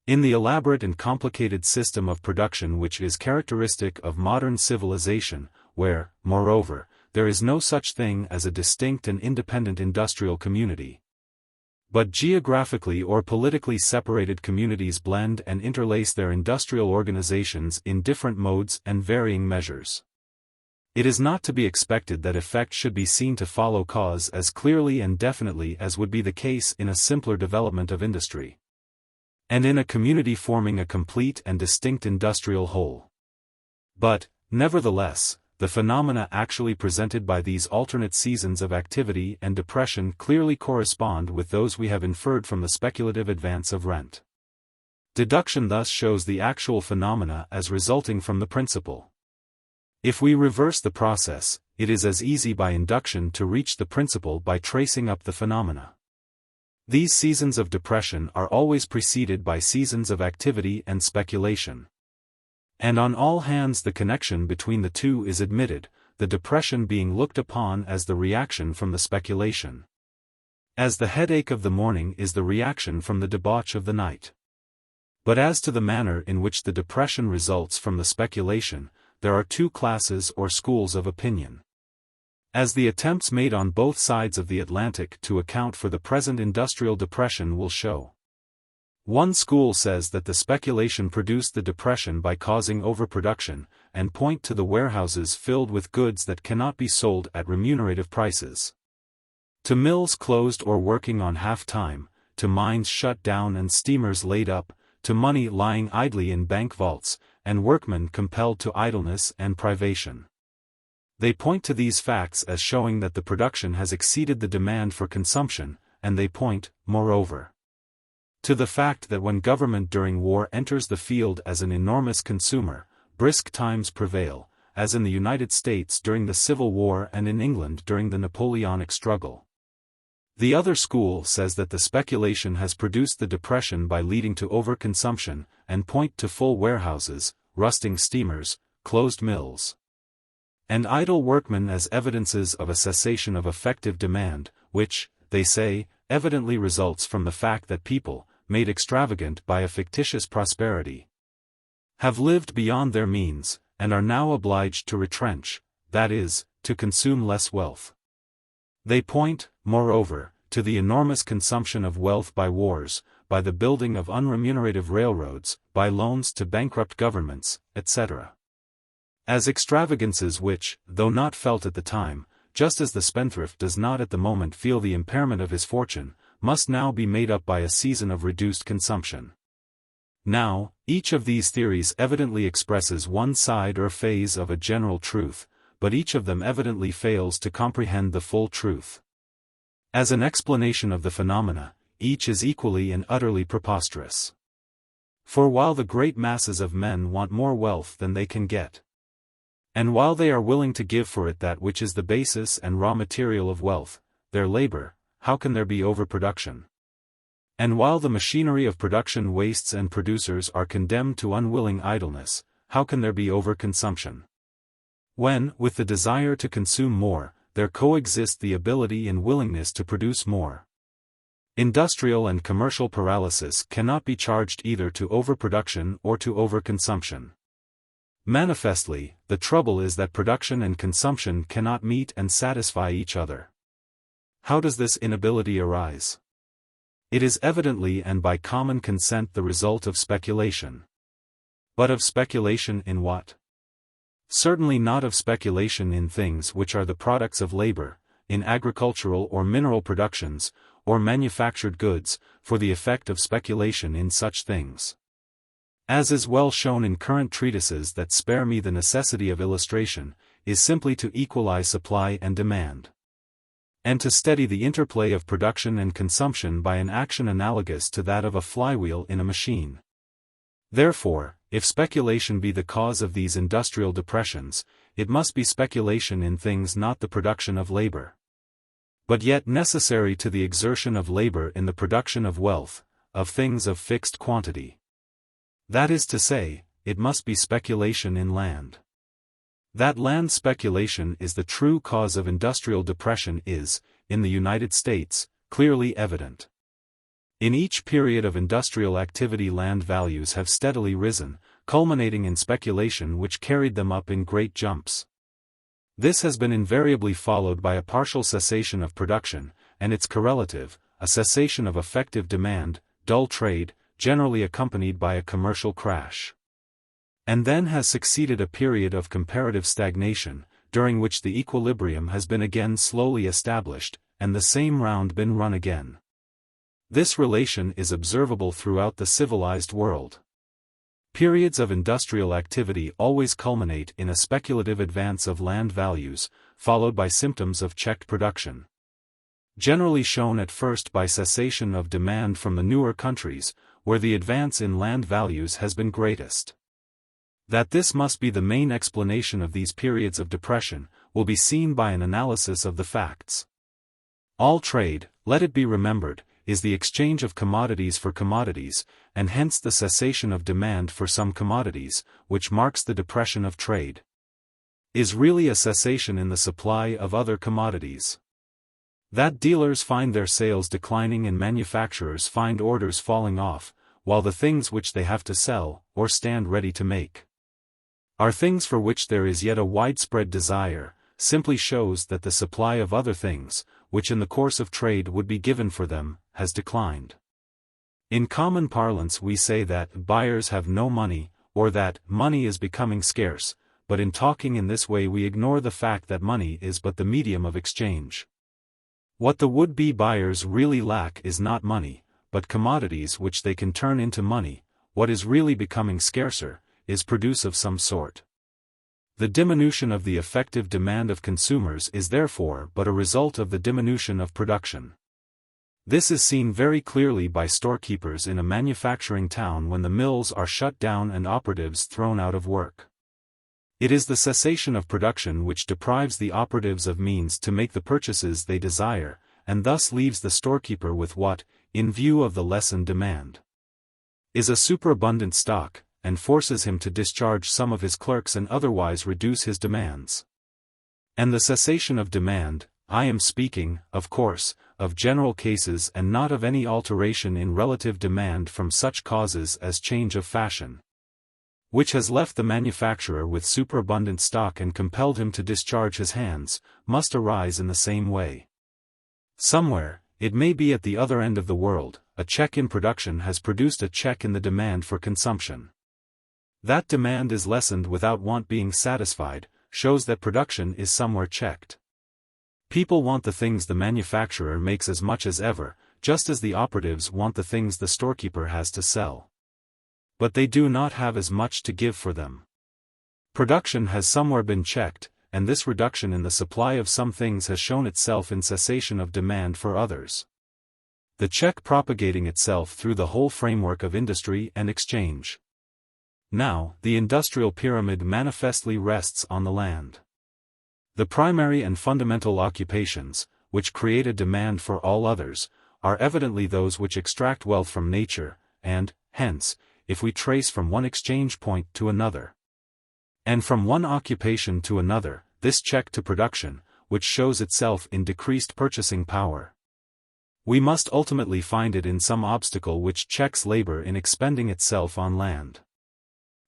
A: In the elaborate and complicated system of production which is characteristic of modern civilization, where, moreover, there is no such thing as a distinct and independent industrial community, but geographically or politically separated communities blend and interlace their industrial organizations in different modes and varying measures, it is not to be expected that effect should be seen to follow cause as clearly and definitely as would be the case in a simpler development of industry, and in a community forming a complete and distinct industrial whole. But, nevertheless, the phenomena actually presented by these alternate seasons of activity and depression clearly correspond with those we have inferred from the speculative advance of rent. Deduction thus shows the actual phenomena as resulting from the principle. If we reverse the process, it is as easy by induction to reach the principle by tracing up the phenomena. These seasons of depression are always preceded by seasons of activity and speculation. And on all hands the connection between the two is admitted, the depression being looked upon as the reaction from the speculation, as the headache of the morning is the reaction from the debauch of the night. But as to the manner in which the depression results from the speculation, there are two classes or schools of opinion, as the attempts made on both sides of the Atlantic to account for the present industrial depression will show. One school says that the speculation produced the depression by causing overproduction, and point to the warehouses filled with goods that cannot be sold at remunerative prices, to mills closed or working on half-time, to mines shut down and steamers laid up, to money lying idly in bank vaults, and workmen compelled to idleness and privation. They point to these facts as showing that the production has exceeded the demand for consumption, and they point, moreover, to the fact that when government during war enters the field as an enormous consumer, brisk times prevail, as in the United States during the Civil War and in England during the Napoleonic struggle. The other school says that the speculation has produced the depression by leading to overconsumption, and point to full warehouses, rusting steamers, closed mills, and idle workmen as evidences of a cessation of effective demand, which, they say, evidently results from the fact that people, made extravagant by a fictitious prosperity, have lived beyond their means, and are now obliged to retrench, that is, to consume less wealth. They point, moreover, to the enormous consumption of wealth by wars, by the building of unremunerative railroads, by loans to bankrupt governments, etc., as extravagances which, though not felt at the time, just as the spendthrift does not at the moment feel the impairment of his fortune, must now be made up by a season of reduced consumption. Now, each of these theories evidently expresses one side or phase of a general truth, but each of them evidently fails to comprehend the full truth. As an explanation of the phenomena, each is equally and utterly preposterous. For while the great masses of men want more wealth than they can get, and while they are willing to give for it that which is the basis and raw material of wealth, their labor, how can there be overproduction? And while the machinery of production wastes and producers are condemned to unwilling idleness, how can there be overconsumption? When, with the desire to consume more, there coexist the ability and willingness to produce more. Industrial and commercial paralysis cannot be charged either to overproduction or to overconsumption. Manifestly, the trouble is that production and consumption cannot meet and satisfy each other. How does this inability arise? It is evidently and by common consent the result of speculation. But of speculation in what? Certainly not of speculation in things which are the products of labor, in agricultural or mineral productions, or manufactured goods, for the effect of speculation in such things. As is well shown in current treatises that spare me the necessity of illustration, is simply to equalize supply and demand, and to steady the interplay of production and consumption by an action analogous to that of a flywheel in a machine. Therefore, if speculation be the cause of these industrial depressions, it must be speculation in things not the production of labor, but yet necessary to the exertion of labor in the production of wealth, of things of fixed quantity. That is to say, it must be speculation in land. That land speculation is the true cause of industrial depression is, in the United States, clearly evident. In each period of industrial activity land values have steadily risen, culminating in speculation which carried them up in great jumps. This has been invariably followed by a partial cessation of production, and its correlative, a cessation of effective demand, dull trade, generally accompanied by a commercial crash. And then has succeeded a period of comparative stagnation, during which the equilibrium has been again slowly established, and the same round been run again. This relation is observable throughout the civilized world. Periods of industrial activity always culminate in a speculative advance of land values, followed by symptoms of checked production. Generally shown at first by cessation of demand from the newer countries, where the advance in land values has been greatest. That this must be the main explanation of these periods of depression, will be seen by an analysis of the facts. All trade, let it be remembered, is the exchange of commodities for commodities, and hence the cessation of demand for some commodities, which marks the depression of trade, is really a cessation in the supply of other commodities. That dealers find their sales declining and manufacturers find orders falling off, while the things which they have to sell, or stand ready to make, are things for which there is yet a widespread desire, simply shows that the supply of other things, which in the course of trade would be given for them, has declined. In common parlance we say that buyers have no money, or that money is becoming scarce, but in talking in this way we ignore the fact that money is but the medium of exchange. What the would-be buyers really lack is not money, but commodities which they can turn into money. What is really becoming scarcer is produce of some sort. The diminution of the effective demand of consumers is therefore but a result of the diminution of production. This is seen very clearly by storekeepers in a manufacturing town when the mills are shut down and operatives thrown out of work. It is the cessation of production which deprives the operatives of means to make the purchases they desire, and thus leaves the storekeeper with what, in view of the lessened demand, is a superabundant stock, and forces him to discharge some of his clerks and otherwise reduce his demands. And the cessation of demand, I am speaking, of course, of general cases and not of any alteration in relative demand from such causes as change of fashion, which has left the manufacturer with superabundant stock and compelled him to discharge his hands, must arise in the same way. Somewhere, it may be at the other end of the world, a check in production has produced a check in the demand for consumption. That demand is lessened without want being satisfied, shows that production is somewhere checked. People want the things the manufacturer makes as much as ever, just as the operatives want the things the storekeeper has to sell. But they do not have as much to give for them. Production has somewhere been checked, and this reduction in the supply of some things has shown itself in cessation of demand for others. The check propagating itself through the whole framework of industry and exchange. Now, the industrial pyramid manifestly rests on the land. The primary and fundamental occupations, which create a demand for all others, are evidently those which extract wealth from nature, and, hence, if we trace from one exchange point to another, and from one occupation to another, this check to production, which shows itself in decreased purchasing power, we must ultimately find it in some obstacle which checks labor in expending itself on land.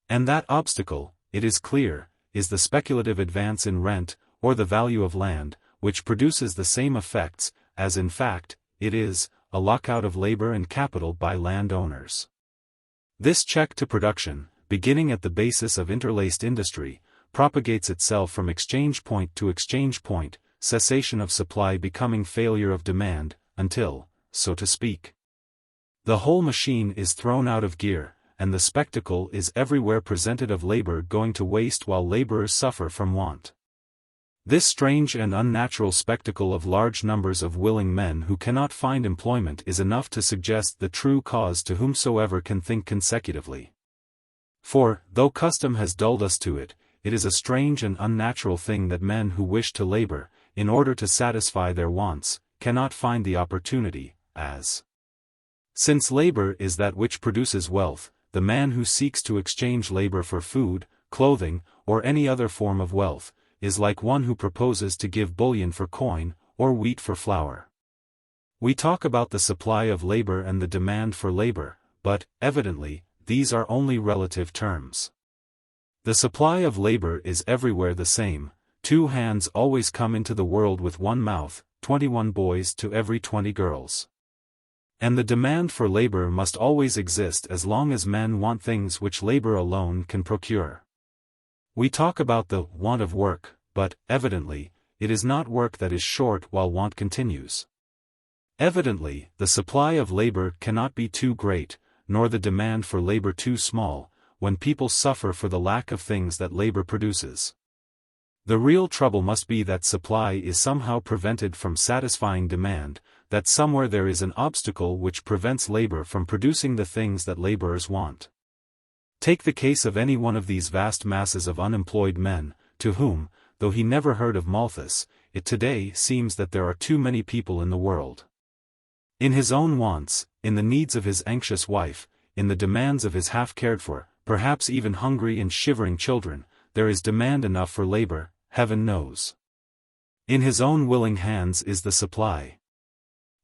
A: And that obstacle, it is clear, is the speculative advance in rent, or the value of land, which produces the same effects, as in fact, it is, a lockout of labor and capital by landowners. This check to production, beginning at the basis of interlaced industry, propagates itself from exchange point to exchange point, cessation of supply becoming failure of demand, until, so to speak, the whole machine is thrown out of gear, and the spectacle is everywhere presented of labor going to waste while laborers suffer from want. This strange and unnatural spectacle of large numbers of willing men who cannot find employment is enough to suggest the true cause to whomsoever can think consecutively. For, though custom has dulled us to it, it is a strange and unnatural thing that men who wish to labor, in order to satisfy their wants, cannot find the opportunity, as since labor is that which produces wealth, the man who seeks to exchange labor for food, clothing, or any other form of wealth, is like one who proposes to give bullion for coin, or wheat for flour. We talk about the supply of labor and the demand for labor, but, evidently, these are only relative terms. The supply of labor is everywhere the same. 2 hands always come into the world with 1 mouth, 21 boys to every 20 girls. And the demand for labor must always exist as long as men want things which labor alone can procure. We talk about the want of work, but, evidently, it is not work that is short while want continues. Evidently, the supply of labor cannot be too great, nor the demand for labor too small, when people suffer for the lack of things that labor produces. The real trouble must be that supply is somehow prevented from satisfying demand, that somewhere there is an obstacle which prevents labor from producing the things that laborers want. Take the case of any one of these vast masses of unemployed men, to whom, though he never heard of Malthus, it today seems that there are too many people in the world. In his own wants, in the needs of his anxious wife, in the demands of his half-cared-for, perhaps even hungry and shivering children, there is demand enough for labor, heaven knows. In his own willing hands is the supply.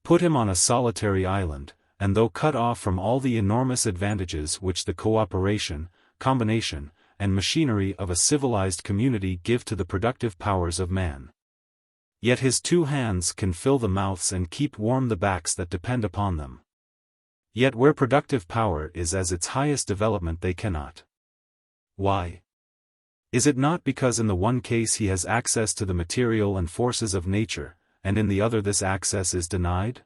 A: Put him on a solitary island, and though cut off from all the enormous advantages which the cooperation, combination, and machinery of a civilized community give to the productive powers of man, yet his 2 hands can fill the mouths and keep warm the backs that depend upon them. Yet where productive power is at its highest development they cannot. Why? Is it not because in the one case he has access to the material and forces of nature, and in the other this access is denied?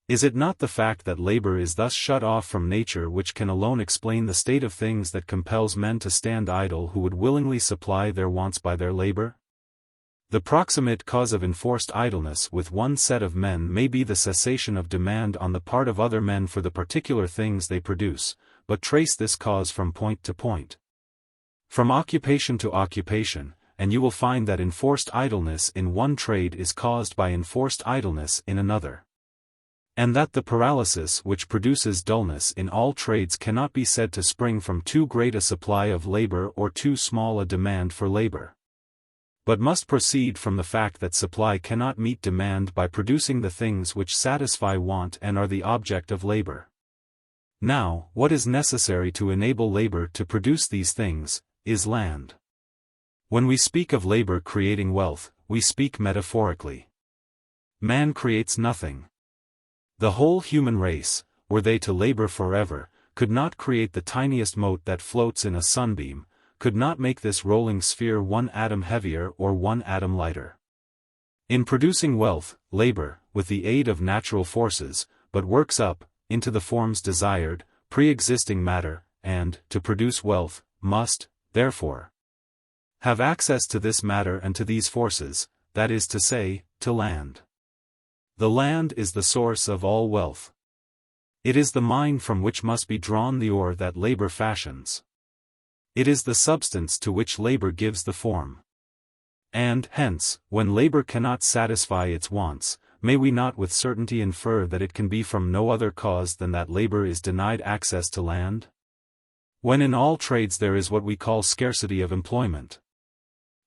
A: Is it not the fact that labor is thus shut off from nature which can alone explain the state of things that compels men to stand idle who would willingly supply their wants by their labor? The proximate cause of enforced idleness with one set of men may be the cessation of demand on the part of other men for the particular things they produce, but trace this cause from point to point, from occupation to occupation, and you will find that enforced idleness in one trade is caused by enforced idleness in another, and that the paralysis which produces dullness in all trades cannot be said to spring from too great a supply of labor or too small a demand for labor, but must proceed from the fact that supply cannot meet demand by producing the things which satisfy want and are the object of labor. Now, what is necessary to enable labor to produce these things, is land. When we speak of labor creating wealth, we speak metaphorically. Man creates nothing. The whole human race, were they to labor forever, could not create the tiniest mote that floats in a sunbeam, could not make this rolling sphere 1 atom heavier or 1 atom lighter. In producing wealth, labor, with the aid of natural forces, but works up, into the forms desired, pre-existing matter, and, to produce wealth, must, therefore, have access to this matter and to these forces, that is to say, to land. The land is the source of all wealth. It is the mine from which must be drawn the ore that labor fashions. It is the substance to which labor gives the form. And, hence, when labor cannot satisfy its wants, may we not with certainty infer that it can be from no other cause than that labor is denied access to land? When in all trades there is what we call scarcity of employment.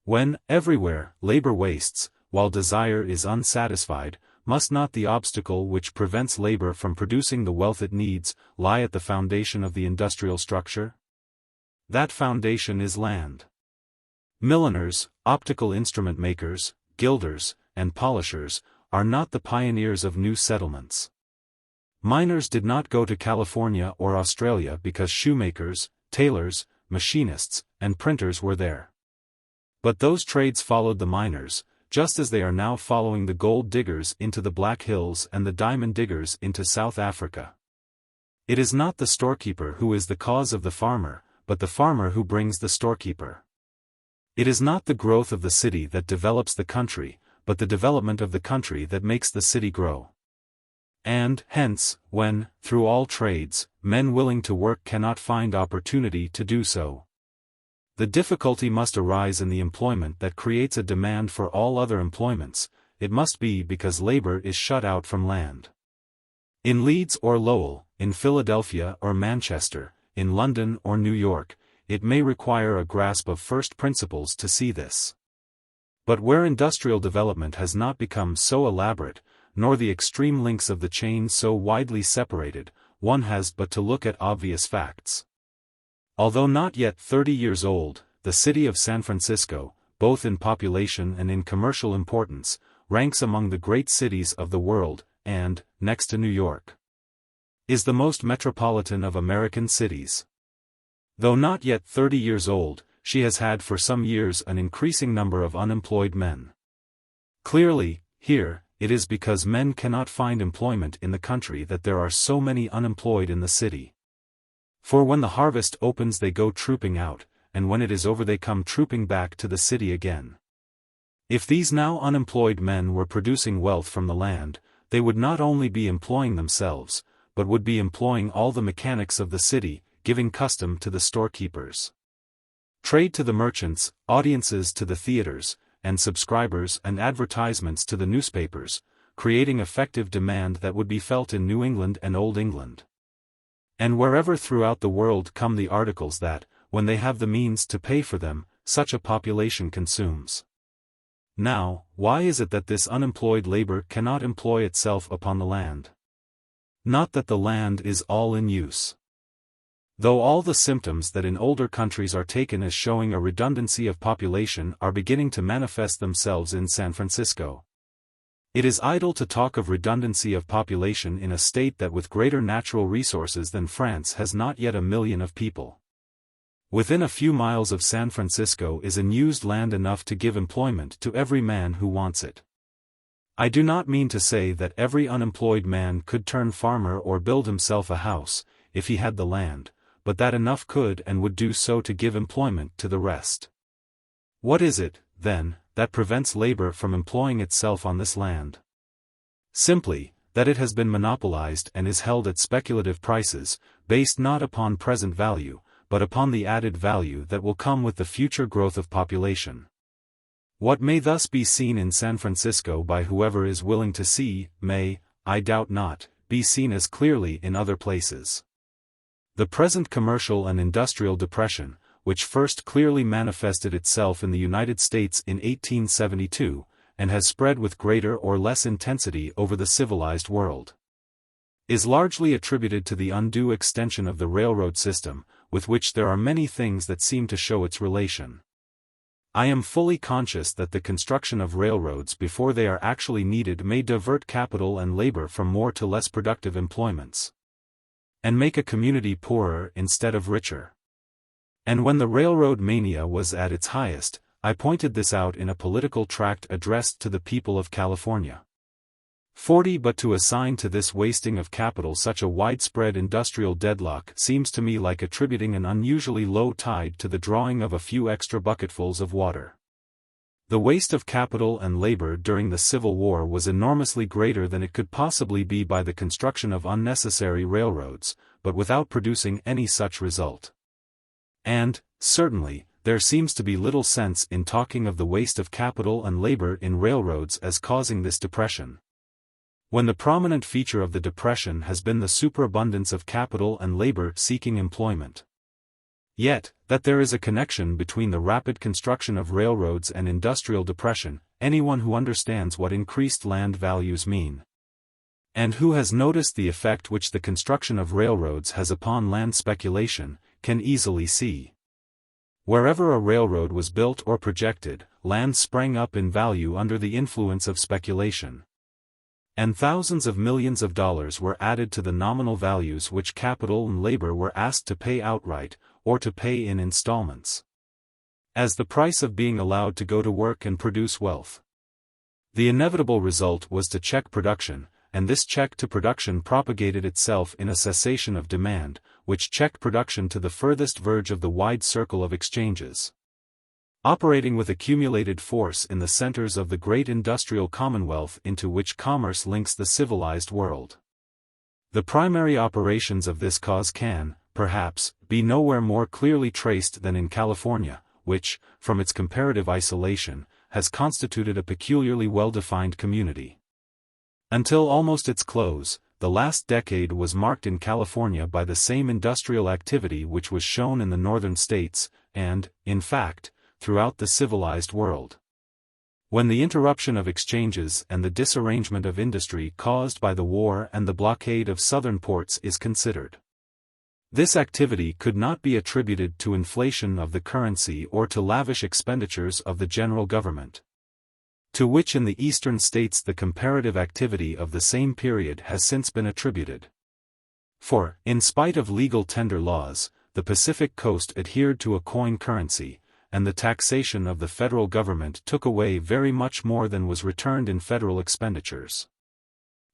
A: When, everywhere, labor wastes, while desire is unsatisfied, must not the obstacle which prevents labor from producing the wealth it needs, lie at the foundation of the industrial structure? That foundation is land. Milliners, optical instrument makers, gilders, and polishers, are not the pioneers of new settlements. Miners did not go to California or Australia because shoemakers, tailors, machinists, and printers were there. But those trades followed the miners, just as they are now following the gold diggers into the Black Hills and the diamond diggers into South Africa. It is not the storekeeper who is the cause of the farmer, but the farmer who brings the storekeeper. It is not the growth of the city that develops the country, but the development of the country that makes the city grow. And, hence, when, through all trades, men willing to work cannot find opportunity to do so, the difficulty must arise in the employment that creates a demand for all other employments. It must be because labor is shut out from land. In Leeds or Lowell, in Philadelphia or Manchester, in London or New York, it may require a grasp of first principles to see this. But where industrial development has not become so elaborate, nor the extreme links of the chain so widely separated, one has but to look at obvious facts. Although not yet 30 years old, the city of San Francisco, both in population and in commercial importance, ranks among the great cities of the world, and, next to New York, is the most metropolitan of American cities. Though not yet 30 years old, she has had for some years an increasing number of unemployed men. Clearly, here, it is because men cannot find employment in the country that there are so many unemployed in the city. For when the harvest opens they go trooping out, and when it is over they come trooping back to the city again. If these now unemployed men were producing wealth from the land, they would not only be employing themselves, but would be employing all the mechanics of the city, giving custom to the storekeepers, trade to the merchants, audiences to the theaters, and subscribers and advertisements to the newspapers, creating effective demand that would be felt in New England and Old England, and wherever throughout the world come the articles that, when they have the means to pay for them, such a population consumes. Now, why is it that this unemployed labor cannot employ itself upon the land? Not that the land is all in use. Though all the symptoms that in older countries are taken as showing a redundancy of population are beginning to manifest themselves in San Francisco. It is idle to talk of redundancy of population in a state that with greater natural resources than France has not yet 1 million of people. Within a few miles of San Francisco is unused land enough to give employment to every man who wants it. I do not mean to say that every unemployed man could turn farmer or build himself a house, if he had the land, but that enough could and would do so to give employment to the rest. What is it, then, that prevents labor from employing itself on this land? Simply, that it has been monopolized and is held at speculative prices, based not upon present value, but upon the added value that will come with the future growth of population. What may thus be seen in San Francisco by whoever is willing to see, may, I doubt not, be seen as clearly in other places. The present commercial and industrial depression, which first clearly manifested itself in the United States in 1872, and has spread with greater or less intensity over the civilized world, is largely attributed to the undue extension of the railroad system, with which there are many things that seem to show its relation. I am fully conscious that the construction of railroads before they are actually needed may divert capital and labor from more to less productive employments, and make a community poorer instead of richer. And when the railroad mania was at its highest, I pointed this out in a political tract addressed to the people of California. 40 But to assign to this wasting of capital such a widespread industrial deadlock seems to me like attributing an unusually low tide to the drawing of a few extra bucketfuls of water. The waste of capital and labor during the Civil War was enormously greater than it could possibly be by the construction of unnecessary railroads, but without producing any such result. And, certainly, there seems to be little sense in talking of the waste of capital and labor in railroads as causing this depression, when the prominent feature of the depression has been the superabundance of capital and labor seeking employment. Yet, that there is a connection between the rapid construction of railroads and industrial depression, anyone who understands what increased land values mean, and who has noticed the effect which the construction of railroads has upon land speculation, can easily see. Wherever a railroad was built or projected, land sprang up in value under the influence of speculation. And thousands of millions of dollars were added to the nominal values which capital and labor were asked to pay outright, or to pay in installments, as the price of being allowed to go to work and produce wealth. The inevitable result was to check production, and this check to production propagated itself in a cessation of demand, which checked production to the furthest verge of the wide circle of exchanges. Operating with accumulated force in the centers of the great industrial commonwealth into which commerce links the civilized world. The primary operations of this cause can, perhaps, be nowhere more clearly traced than in California, which, from its comparative isolation, has constituted a peculiarly well-defined community. Until almost its close, the last decade was marked in California by the same industrial activity which was shown in the northern states, and, in fact, throughout the civilized world. When the interruption of exchanges and the disarrangement of industry caused by the war and the blockade of southern ports is considered, this activity could not be attributed to inflation of the currency or to lavish expenditures of the general government, to which in the eastern states the comparative activity of the same period has since been attributed. For, in spite of legal tender laws, the Pacific coast adhered to a coin currency, and the taxation of the federal government took away very much more than was returned in federal expenditures.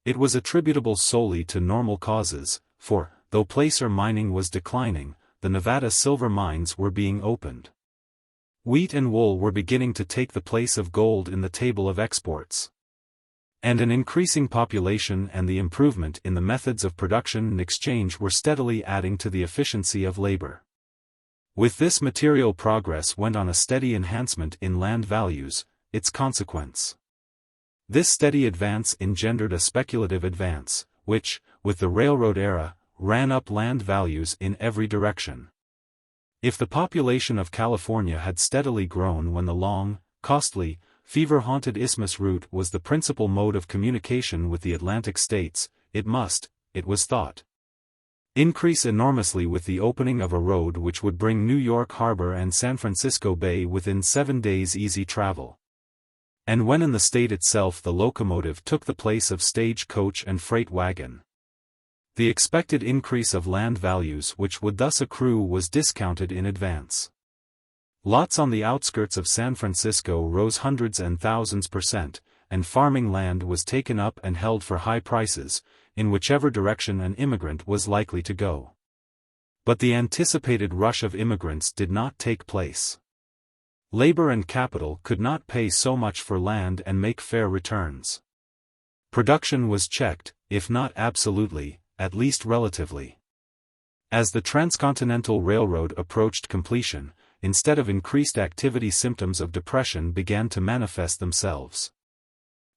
A: It was attributable solely to normal causes, for, though placer mining was declining, the Nevada silver mines were being opened. Wheat and wool were beginning to take the place of gold in the table of exports. And an increasing population and the improvement in the methods of production and exchange were steadily adding to the efficiency of labor. With this material progress went on a steady enhancement in land values, its consequence. This steady advance engendered a speculative advance, which, with the railroad era, ran up land values in every direction. If the population of California had steadily grown when the long, costly, fever-haunted isthmus route was the principal mode of communication with the Atlantic states, it must, it was thought, increase enormously with the opening of a road which would bring New York Harbor and San Francisco Bay within 7 days' easy travel. And when in the state itself the locomotive took the place of stage coach and freight wagon, the expected increase of land values which would thus accrue was discounted in advance. Lots on the outskirts of San Francisco rose hundreds and thousands %, and farming land was taken up and held for high prices, in whichever direction an immigrant was likely to go. But the anticipated rush of immigrants did not take place. Labor and capital could not pay so much for land and make fair returns. Production was checked, if not absolutely, at least relatively. As the Transcontinental Railroad approached completion, instead of increased activity, symptoms of depression began to manifest themselves.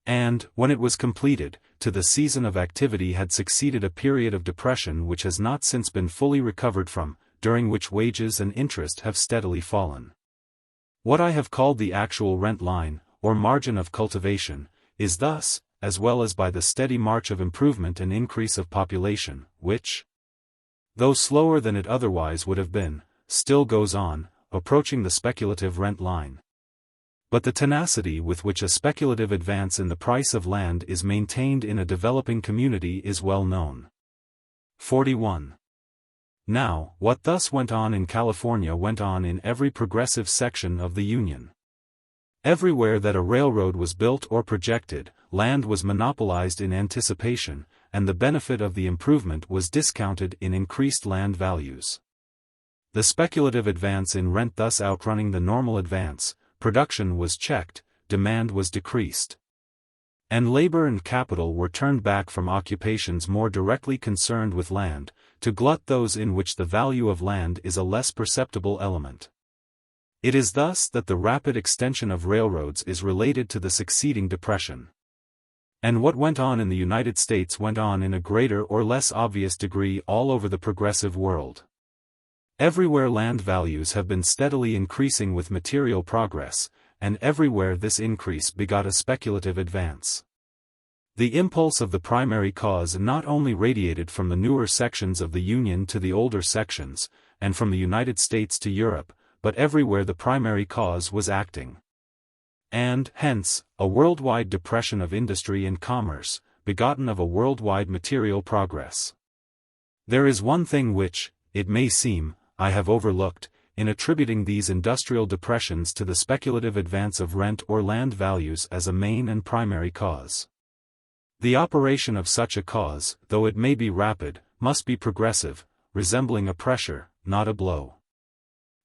A: And, when it was completed, to the season of activity had succeeded a period of depression which has not since been fully recovered from, during which wages and interest have steadily fallen. What I have called the actual rent line, or margin of cultivation, is thus, as well as by the steady march of improvement and increase of population, which, though slower than it otherwise would have been, still goes on, approaching the speculative rent line. But the tenacity with which a speculative advance in the price of land is maintained in a developing community is well known. 41. Now, what thus went on in California went on in every progressive section of the Union. Everywhere that a railroad was built or projected, land was monopolized in anticipation, and the benefit of the improvement was discounted in increased land values. The speculative advance in rent thus outrunning the normal advance, production was checked, demand was decreased. And labor and capital were turned back from occupations more directly concerned with land, to glut those in which the value of land is a less perceptible element. It is thus that the rapid extension of railroads is related to the succeeding depression. And what went on in the United States went on in a greater or less obvious degree all over the progressive world. Everywhere land values have been steadily increasing with material progress, and everywhere this increase begot a speculative advance. The impulse of the primary cause not only radiated from the newer sections of the Union to the older sections, and from the United States to Europe, but everywhere the primary cause was acting. And, hence, a worldwide depression of industry and commerce, begotten of a worldwide material progress. There is one thing which, it may seem, I have overlooked, in attributing these industrial depressions to the speculative advance of rent or land values as a main and primary cause. The operation of such a cause, though it may be rapid, must be progressive, resembling a pressure, not a blow.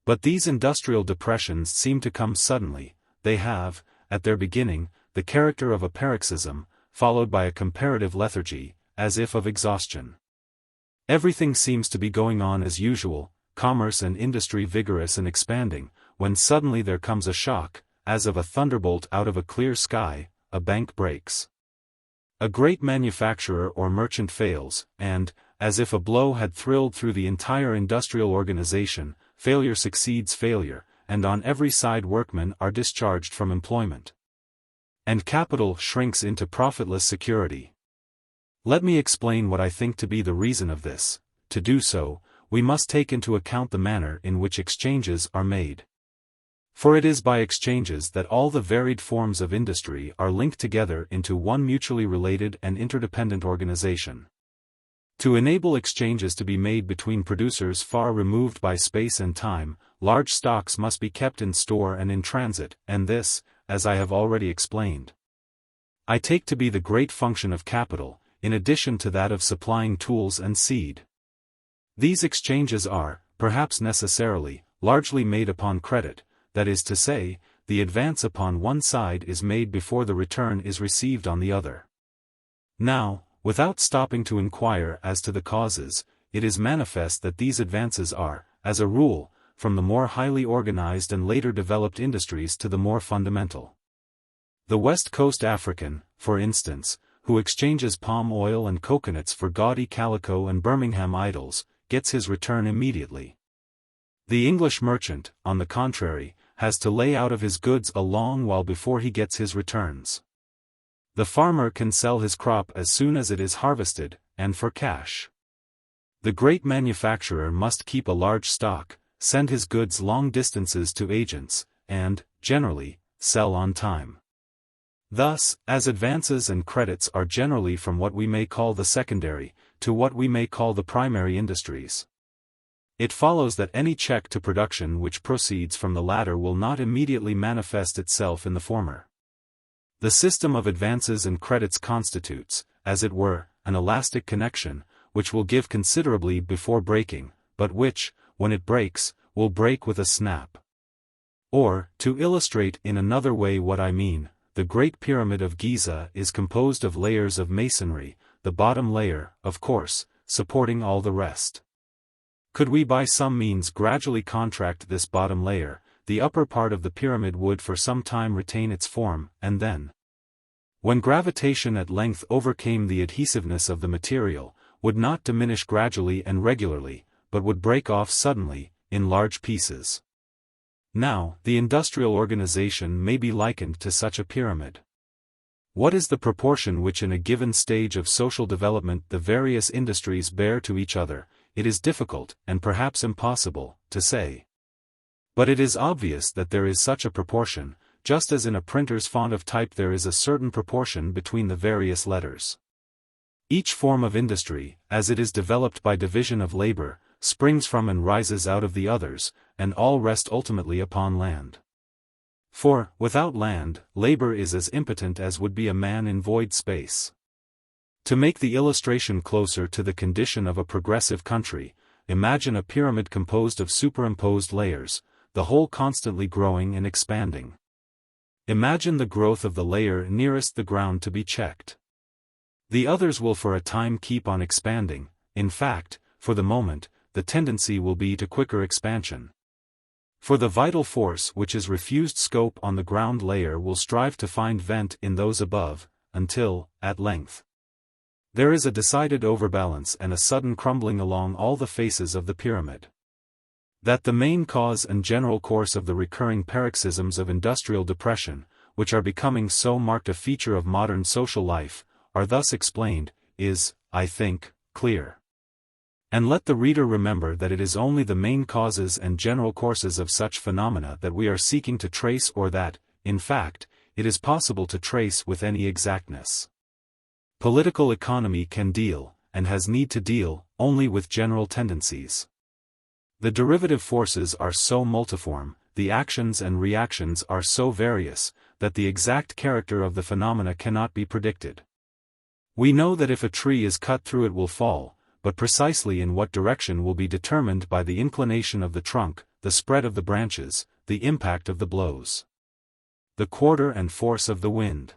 A: But these industrial depressions seem to come suddenly. They have, at their beginning, the character of a paroxysm, followed by a comparative lethargy, as if of exhaustion. Everything seems to be going on as usual, commerce and industry vigorous and expanding, when suddenly there comes a shock, as of a thunderbolt out of a clear sky. A bank breaks. A great manufacturer or merchant fails, and, as if a blow had thrilled through the entire industrial organization, failure succeeds failure, and on every side workmen are discharged from employment. And capital shrinks into profitless security. Let me explain what I think to be the reason of this. To do so, we must take into account the manner in which exchanges are made. For it is by exchanges that all the varied forms of industry are linked together into one mutually related and interdependent organization. To enable exchanges to be made between producers far removed by space and time, large stocks must be kept in store and in transit, and this, as I have already explained, I take to be the great function of capital, in addition to that of supplying tools and seed. These exchanges are, perhaps necessarily, largely made upon credit, that is to say, the advance upon one side is made before the return is received on the other. Now, without stopping to inquire as to the causes, it is manifest that these advances are, as a rule, from the more highly organized and later developed industries to the more fundamental. The West Coast African, for instance, who exchanges palm oil and coconuts for gaudy calico and Birmingham idols, gets his return immediately. The English merchant, on the contrary, has to lay out of his goods a long while before he gets his returns. The farmer can sell his crop as soon as it is harvested, and for cash. The great manufacturer must keep a large stock, send his goods long distances to agents, and, generally, sell on time. Thus, as advances and credits are generally from what we may call the secondary, to what we may call the primary industries, it follows that any check to production which proceeds from the latter will not immediately manifest itself in the former. The system of advances and credits constitutes, as it were, an elastic connection, which will give considerably before breaking, but which, when it breaks, will break with a snap. Or, to illustrate in another way what I mean, the Great Pyramid of Giza is composed of layers of masonry, the bottom layer, of course, supporting all the rest. Could we by some means gradually contract this bottom layer, the upper part of the pyramid would for some time retain its form, and then, when gravitation at length overcame the adhesiveness of the material, would not diminish gradually and regularly, but would break off suddenly, in large pieces. Now, the industrial organization may be likened to such a pyramid. What is the proportion which in a given stage of social development the various industries bear to each other? It is difficult, and perhaps impossible, to say. But it is obvious that there is such a proportion, just as in a printer's font of type there is a certain proportion between the various letters. Each form of industry, as it is developed by division of labor, springs from and rises out of the others, and all rest ultimately upon land. For, without land, labor is as impotent as would be a man in void space. To make the illustration closer to the condition of a progressive country, imagine a pyramid composed of superimposed layers, the whole constantly growing and expanding. Imagine the growth of the layer nearest the ground to be checked. The others will for a time keep on expanding. In fact, for the moment, the tendency will be to quicker expansion. For the vital force which is refused scope on the ground layer will strive to find vent in those above, until, at length, there is a decided overbalance and a sudden crumbling along all the faces of the pyramid. That the main cause and general course of the recurring paroxysms of industrial depression, which are becoming so marked a feature of modern social life, are thus explained, is, I think, clear. And let the reader remember that it is only the main causes and general courses of such phenomena that we are seeking to trace, or that, in fact, it is possible to trace with any exactness. Political economy can deal, and has need to deal, only with general tendencies. The derivative forces are so multiform, the actions and reactions are so various, that the exact character of the phenomena cannot be predicted. We know that if a tree is cut through it will fall, but precisely in what direction will be determined by the inclination of the trunk, the spread of the branches, the impact of the blows, the quarter and force of the wind.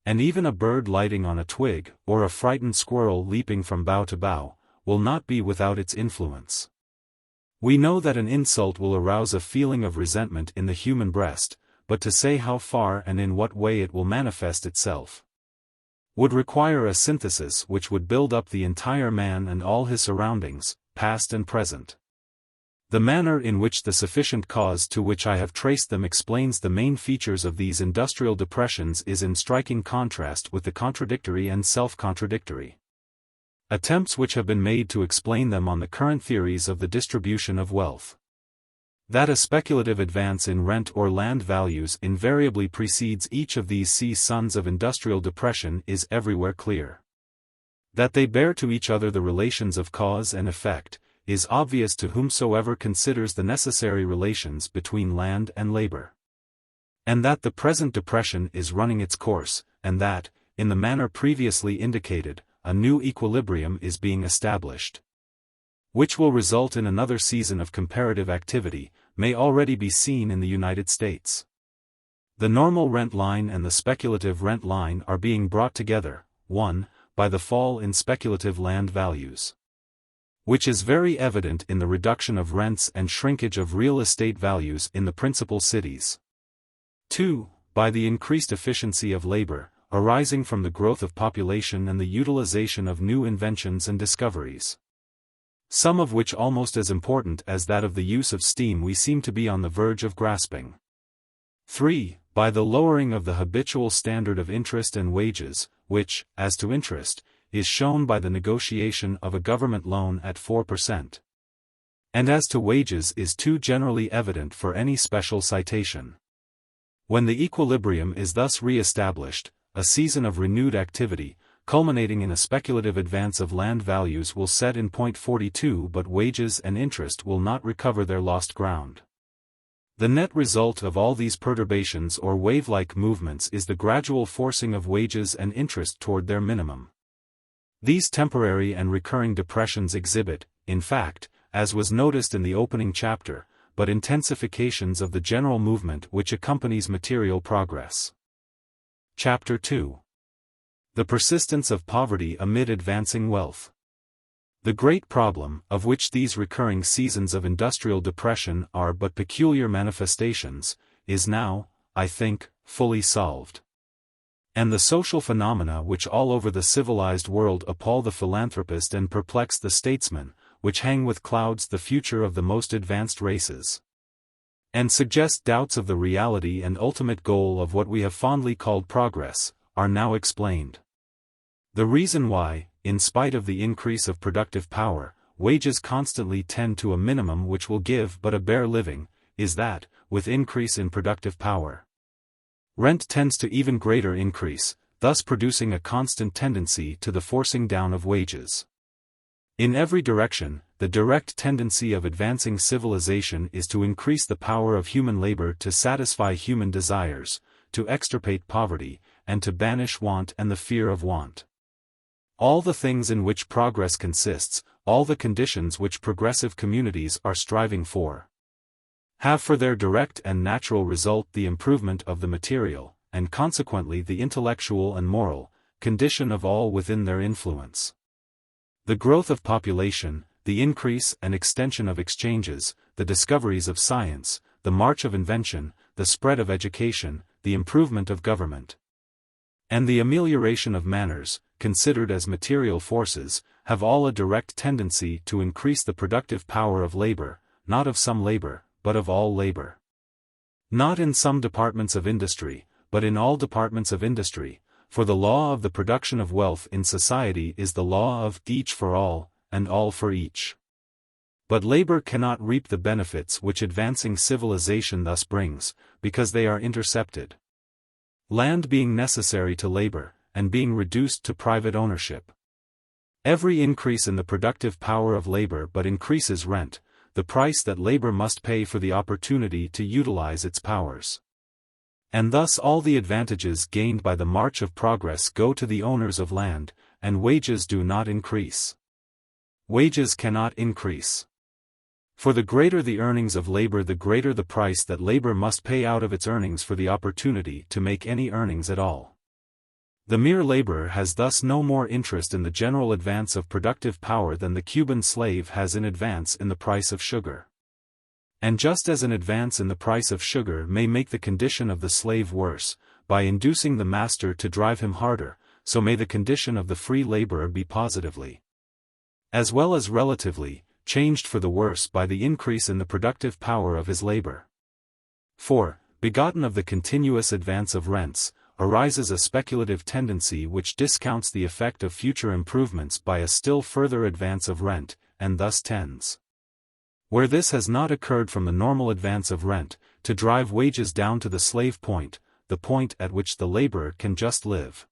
A: And even a bird lighting on a twig, or a frightened squirrel leaping from bough to bough, will not be without its influence. We know that an insult will arouse a feeling of resentment in the human breast, but to say how far and in what way it will manifest itself would require a synthesis which would build up the entire man and all his surroundings, past and present. The manner in which the sufficient cause to which I have traced them explains the main features of these industrial depressions is in striking contrast with the contradictory and self-contradictory attempts which have been made to explain them on the current theories of the distribution of wealth. That a speculative advance in rent or land values invariably precedes each of these sons of industrial depression is everywhere clear. That they bear to each other the relations of cause and effect, is obvious to whomsoever considers the necessary relations between land and labor. And that the present depression is running its course, and that, in the manner previously indicated, a new equilibrium is being established, which will result in another season of comparative activity, may already be seen in the United States. The normal rent line and the speculative rent line are being brought together, 1, by the fall in speculative land values, which is very evident in the reduction of rents and shrinkage of real estate values in the principal cities. 2, by the increased efficiency of labor, arising from the growth of population and the utilization of new inventions and discoveries, some of which almost as important as that of the use of steam we seem to be on the verge of grasping. 3, by the lowering of the habitual standard of interest and wages, which, as to interest, is shown by the negotiation of a government loan at 4%. And as to wages is too generally evident for any special citation. When the equilibrium is thus re-established, a season of renewed activity, culminating in a speculative advance of land values will set in point 42, but wages and interest will not recover their lost ground. The net result of all these perturbations or wave-like movements is the gradual forcing of wages and interest toward their minimum. These temporary and recurring depressions exhibit, in fact, as was noticed in the opening chapter, but intensifications of the general movement which accompanies material progress. Chapter 2. The persistence of poverty amid advancing wealth. The great problem, of which these recurring seasons of industrial depression are but peculiar manifestations, is now, I think, fully solved. And the social phenomena which all over the civilized world appall the philanthropist and perplex the statesman, which hang with clouds the future of the most advanced races, and suggest doubts of the reality and ultimate goal of what we have fondly called progress, are now explained. The reason why, in spite of the increase of productive power, wages constantly tend to a minimum which will give but a bare living, is that, with increase in productive power, rent tends to even greater increase, thus producing a constant tendency to the forcing down of wages. In every direction, the direct tendency of advancing civilization is to increase the power of human labor to satisfy human desires, to extirpate poverty, and to banish want and the fear of want. All the things in which progress consists, all the conditions which progressive communities are striving for, have for their direct and natural result the improvement of the material, and consequently the intellectual and moral, condition of all within their influence. The growth of population, the increase and extension of exchanges, the discoveries of science, the march of invention, the spread of education, the improvement of government, and the amelioration of manners, considered as material forces, have all a direct tendency to increase the productive power of labor, not of some labor, but of all labor. Not in some departments of industry, but in all departments of industry, for the law of the production of wealth in society is the law of each for all, and all for each. But labor cannot reap the benefits which advancing civilization thus brings, because they are intercepted. Land being necessary to labor, and being reduced to private ownership. Every increase in the productive power of labor but increases rent, the price that labor must pay for the opportunity to utilize its powers. And thus all the advantages gained by the march of progress go to the owners of land, and wages do not increase. Wages cannot increase. For the greater the earnings of labor, the greater the price that labor must pay out of its earnings for the opportunity to make any earnings at all. The mere laborer has thus no more interest in the general advance of productive power than the Cuban slave has in advance in the price of sugar. And just as an advance in the price of sugar may make the condition of the slave worse, by inducing the master to drive him harder, so may the condition of the free laborer be positively, as well as relatively, changed for the worse by the increase in the productive power of his labor. For, begotten of the continuous advance of rents, arises a speculative tendency which discounts the effect of future improvements by a still further advance of rent, and thus tends, where this has not occurred from the normal advance of rent, to drive wages down to the slave point, the point at which the laborer can just live.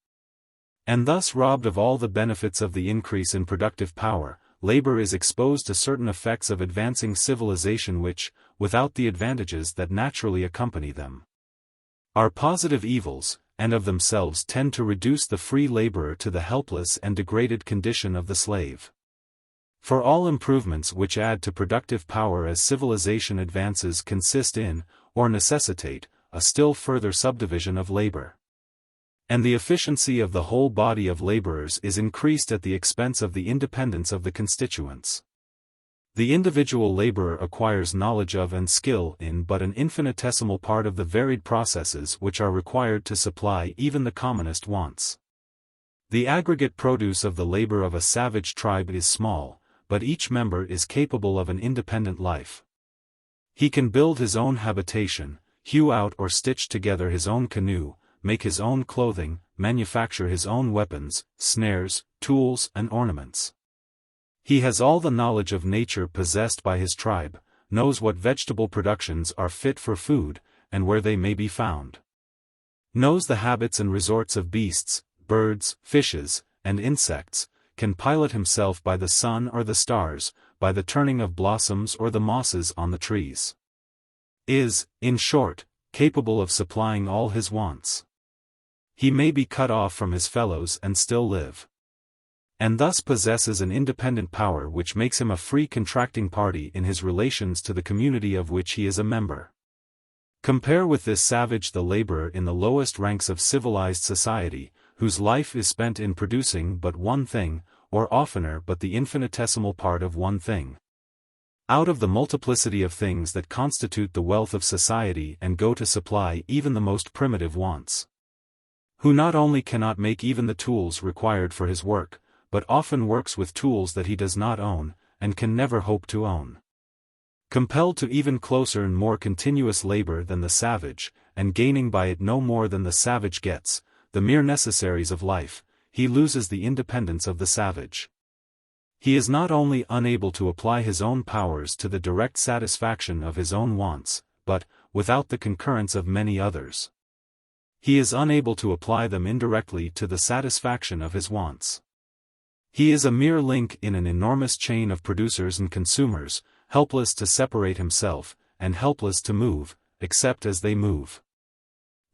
A: And thus robbed of all the benefits of the increase in productive power, labor is exposed to certain effects of advancing civilization which, without the advantages that naturally accompany them, are positive evils, and of themselves tend to reduce the free laborer to the helpless and degraded condition of the slave. For all improvements which add to productive power as civilization advances consist in, or necessitate, a still further subdivision of labor. And the efficiency of the whole body of laborers is increased at the expense of the independence of the constituents. The individual laborer acquires knowledge of and skill in but an infinitesimal part of the varied processes which are required to supply even the commonest wants. The aggregate produce of the labor of a savage tribe is small, but each member is capable of an independent life. He can build his own habitation, hew out or stitch together his own canoe, make his own clothing, manufacture his own weapons, snares, tools, and ornaments. He has all the knowledge of nature possessed by his tribe, knows what vegetable productions are fit for food, and where they may be found. Knows the habits and resorts of beasts, birds, fishes, and insects, can pilot himself by the sun or the stars, by the turning of blossoms or the mosses on the trees. Is, in short, capable of supplying all his wants. He may be cut off from his fellows and still live. And thus possesses an independent power which makes him a free contracting party in his relations to the community of which he is a member. Compare with this savage the laborer in the lowest ranks of civilized society, whose life is spent in producing but one thing, or oftener but the infinitesimal part of one thing, out of the multiplicity of things that constitute the wealth of society and go to supply even the most primitive wants. Who not only cannot make even the tools required for his work, but often works with tools that he does not own, and can never hope to own. Compelled to even closer and more continuous labor than the savage, and gaining by it no more than the savage gets, the mere necessaries of life, he loses the independence of the savage. He is not only unable to apply his own powers to the direct satisfaction of his own wants, but, without the concurrence of many others, he is unable to apply them indirectly to the satisfaction of his wants. He is a mere link in an enormous chain of producers and consumers, helpless to separate himself, and helpless to move, except as they move.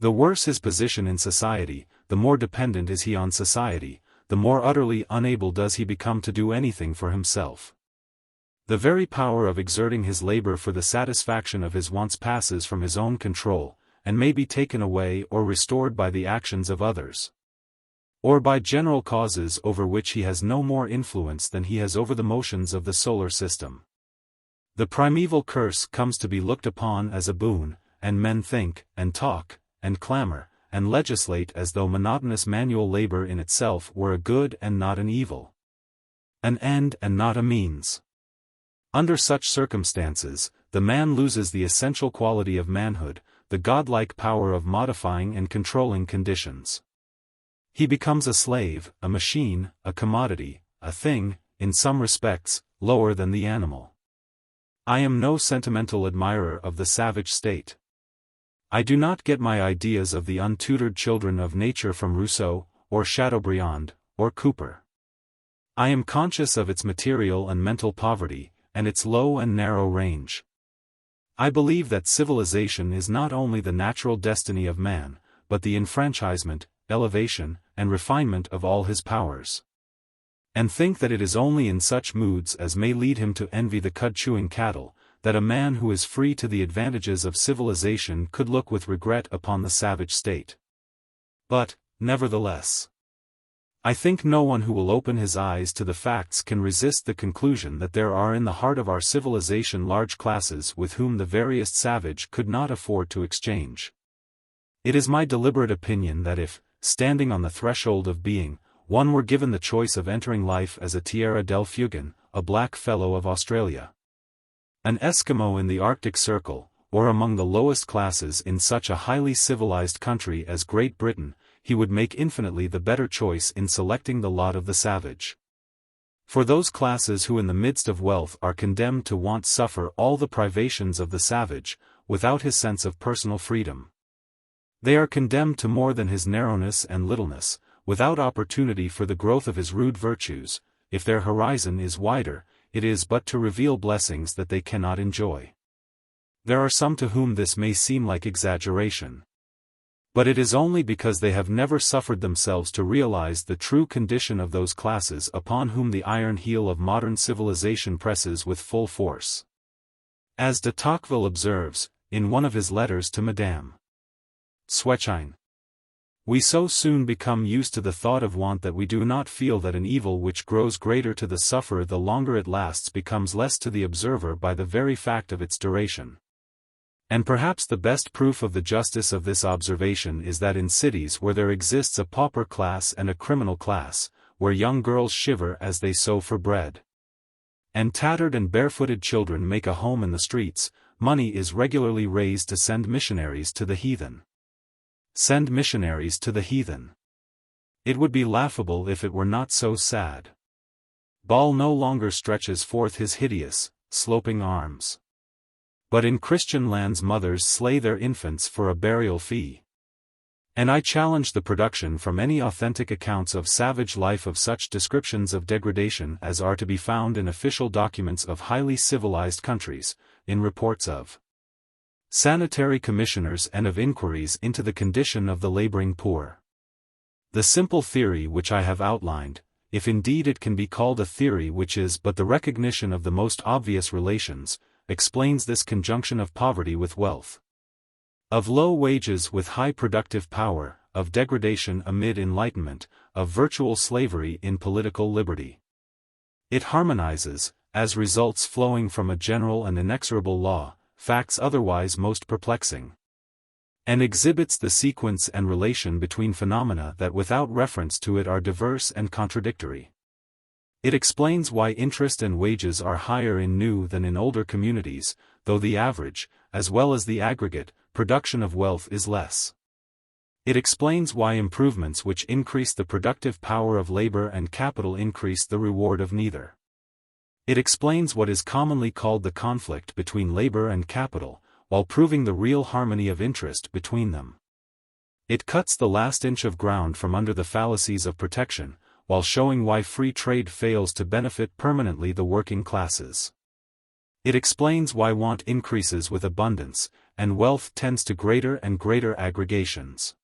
A: The worse his position in society, the more dependent is he on society, the more utterly unable does he become to do anything for himself. The very power of exerting his labor for the satisfaction of his wants passes from his own control, and may be taken away or restored by the actions of others, or by general causes over which he has no more influence than he has over the motions of the solar system. The primeval curse comes to be looked upon as a boon, and men think, and talk, and clamor, and legislate as though monotonous manual labor in itself were a good and not an evil, an end and not a means. Under such circumstances, the man loses the essential quality of manhood, the godlike power of modifying and controlling conditions. He becomes a slave, a machine, a commodity, a thing, in some respects, lower than the animal. I am no sentimental admirer of the savage state. I do not get my ideas of the untutored children of nature from Rousseau, or Chateaubriand, or Cooper. I am conscious of its material and mental poverty, and its low and narrow range. I believe that civilization is not only the natural destiny of man, but the enfranchisement, elevation, and refinement of all his powers. And think that it is only in such moods as may lead him to envy the cud-chewing cattle, that a man who is free to the advantages of civilization could look with regret upon the savage state. But, nevertheless, I think no one who will open his eyes to the facts can resist the conclusion that there are in the heart of our civilization large classes with whom the veriest savage could not afford to exchange. It is my deliberate opinion that if, standing on the threshold of being, one were given the choice of entering life as a Tierra del Fuegan, a black fellow of Australia, an Eskimo in the Arctic Circle, or among the lowest classes in such a highly civilized country as Great Britain, he would make infinitely the better choice in selecting the lot of the savage. For those classes who in the midst of wealth are condemned to want suffer all the privations of the savage, without his sense of personal freedom. They are condemned to more than his narrowness and littleness, without opportunity for the growth of his rude virtues. If their horizon is wider, it is but to reveal blessings that they cannot enjoy. There are some to whom this may seem like exaggeration. But it is only because they have never suffered themselves to realize the true condition of those classes upon whom the iron heel of modern civilization presses with full force. As de Tocqueville observes, in one of his letters to Madame Swetchine, we so soon become used to the thought of want that we do not feel that an evil which grows greater to the sufferer the longer it lasts becomes less to the observer by the very fact of its duration. And perhaps the best proof of the justice of this observation is that in cities where there exists a pauper class and a criminal class, where young girls shiver as they sew for bread, and tattered and barefooted children make a home in the streets, money is regularly raised to send missionaries to the heathen. Send missionaries to the heathen. It would be laughable if it were not so sad. Baal no longer stretches forth his hideous, sloping arms. But in Christian lands mothers slay their infants for a burial fee. And I challenge the production from any authentic accounts of savage life of such descriptions of degradation as are to be found in official documents of highly civilized countries, in reports of sanitary commissioners and of inquiries into the condition of the laboring poor. The simple theory which I have outlined, if indeed it can be called a theory which is but the recognition of the most obvious relations, explains this conjunction of poverty with wealth, of low wages with high productive power, of degradation amid enlightenment, of virtual slavery in political liberty. It harmonizes, as results flowing from a general and inexorable law, facts otherwise most perplexing, and exhibits the sequence and relation between phenomena that without reference to it are diverse and contradictory. It explains why interest and wages are higher in new than in older communities, though the average, as well as the aggregate, production of wealth is less. It explains why improvements which increase the productive power of labor and capital increase the reward of neither. It explains what is commonly called the conflict between labor and capital, while proving the real harmony of interest between them. It cuts the last inch of ground from under the fallacies of protection, while showing why free trade fails to benefit permanently the working classes. It explains why want increases with abundance, and wealth tends to greater and greater aggregations.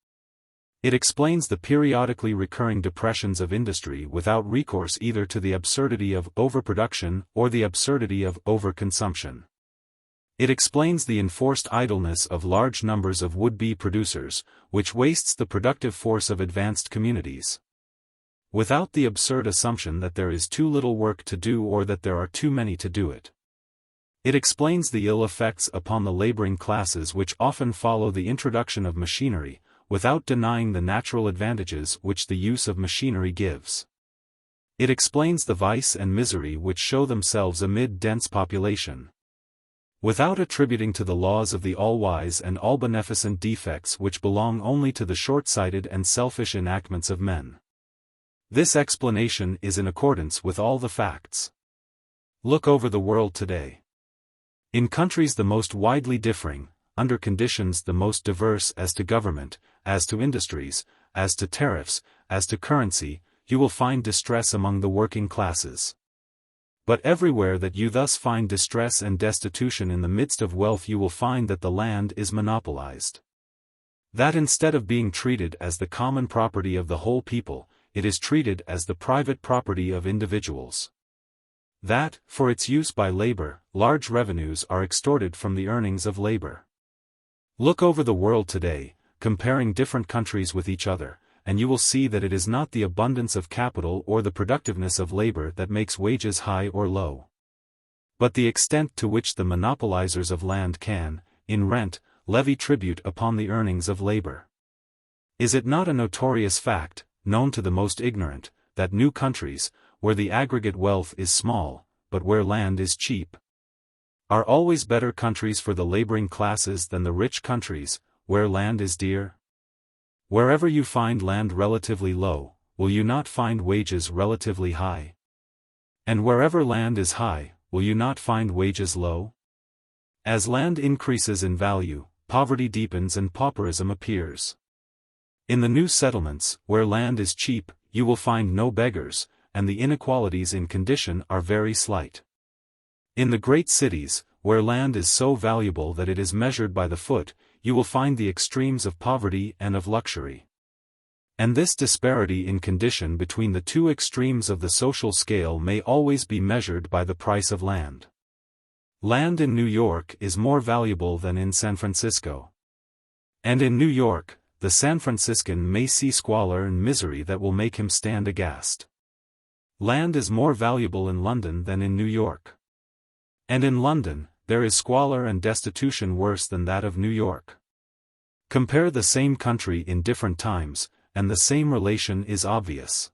A: It explains the periodically recurring depressions of industry without recourse either to the absurdity of overproduction or the absurdity of overconsumption. It explains the enforced idleness of large numbers of would-be producers, which wastes the productive force of advanced communities, without the absurd assumption that there is too little work to do or that there are too many to do it. It explains the ill effects upon the laboring classes which often follow the introduction of machinery, without denying the natural advantages which the use of machinery gives. It explains the vice and misery which show themselves amid dense population, without attributing to the laws of the all-wise and all-beneficent defects which belong only to the short-sighted and selfish enactments of men. This explanation is in accordance with all the facts. Look over the world today. In countries the most widely differing, under conditions the most diverse as to government, as to industries, as to tariffs, as to currency, you will find distress among the working classes. But everywhere that you thus find distress and destitution in the midst of wealth, you will find that the land is monopolized. That instead of being treated as the common property of the whole people, it is treated as the private property of individuals. That, for its use by labor, large revenues are extorted from the earnings of labor. Look over the world today, comparing different countries with each other, and you will see that it is not the abundance of capital or the productiveness of labor that makes wages high or low, but the extent to which the monopolizers of land can, in rent, levy tribute upon the earnings of labor. Is it not a notorious fact, known to the most ignorant, that new countries, where the aggregate wealth is small, but where land is cheap, are always better countries for the laboring classes than the rich countries, where land is dear? Wherever you find land relatively low, will you not find wages relatively high? And wherever land is high, will you not find wages low? As land increases in value, poverty deepens and pauperism appears. In the new settlements, where land is cheap, you will find no beggars, and the inequalities in condition are very slight. In the great cities, where land is so valuable that it is measured by the foot, you will find the extremes of poverty and of luxury. And this disparity in condition between the two extremes of the social scale may always be measured by the price of land. Land in New York is more valuable than in San Francisco. And in New York, the San Franciscan may see squalor and misery that will make him stand aghast. Land is more valuable in London than in New York. And in London, there is squalor and destitution worse than that of New York. Compare the same country in different times, and the same relation is obvious.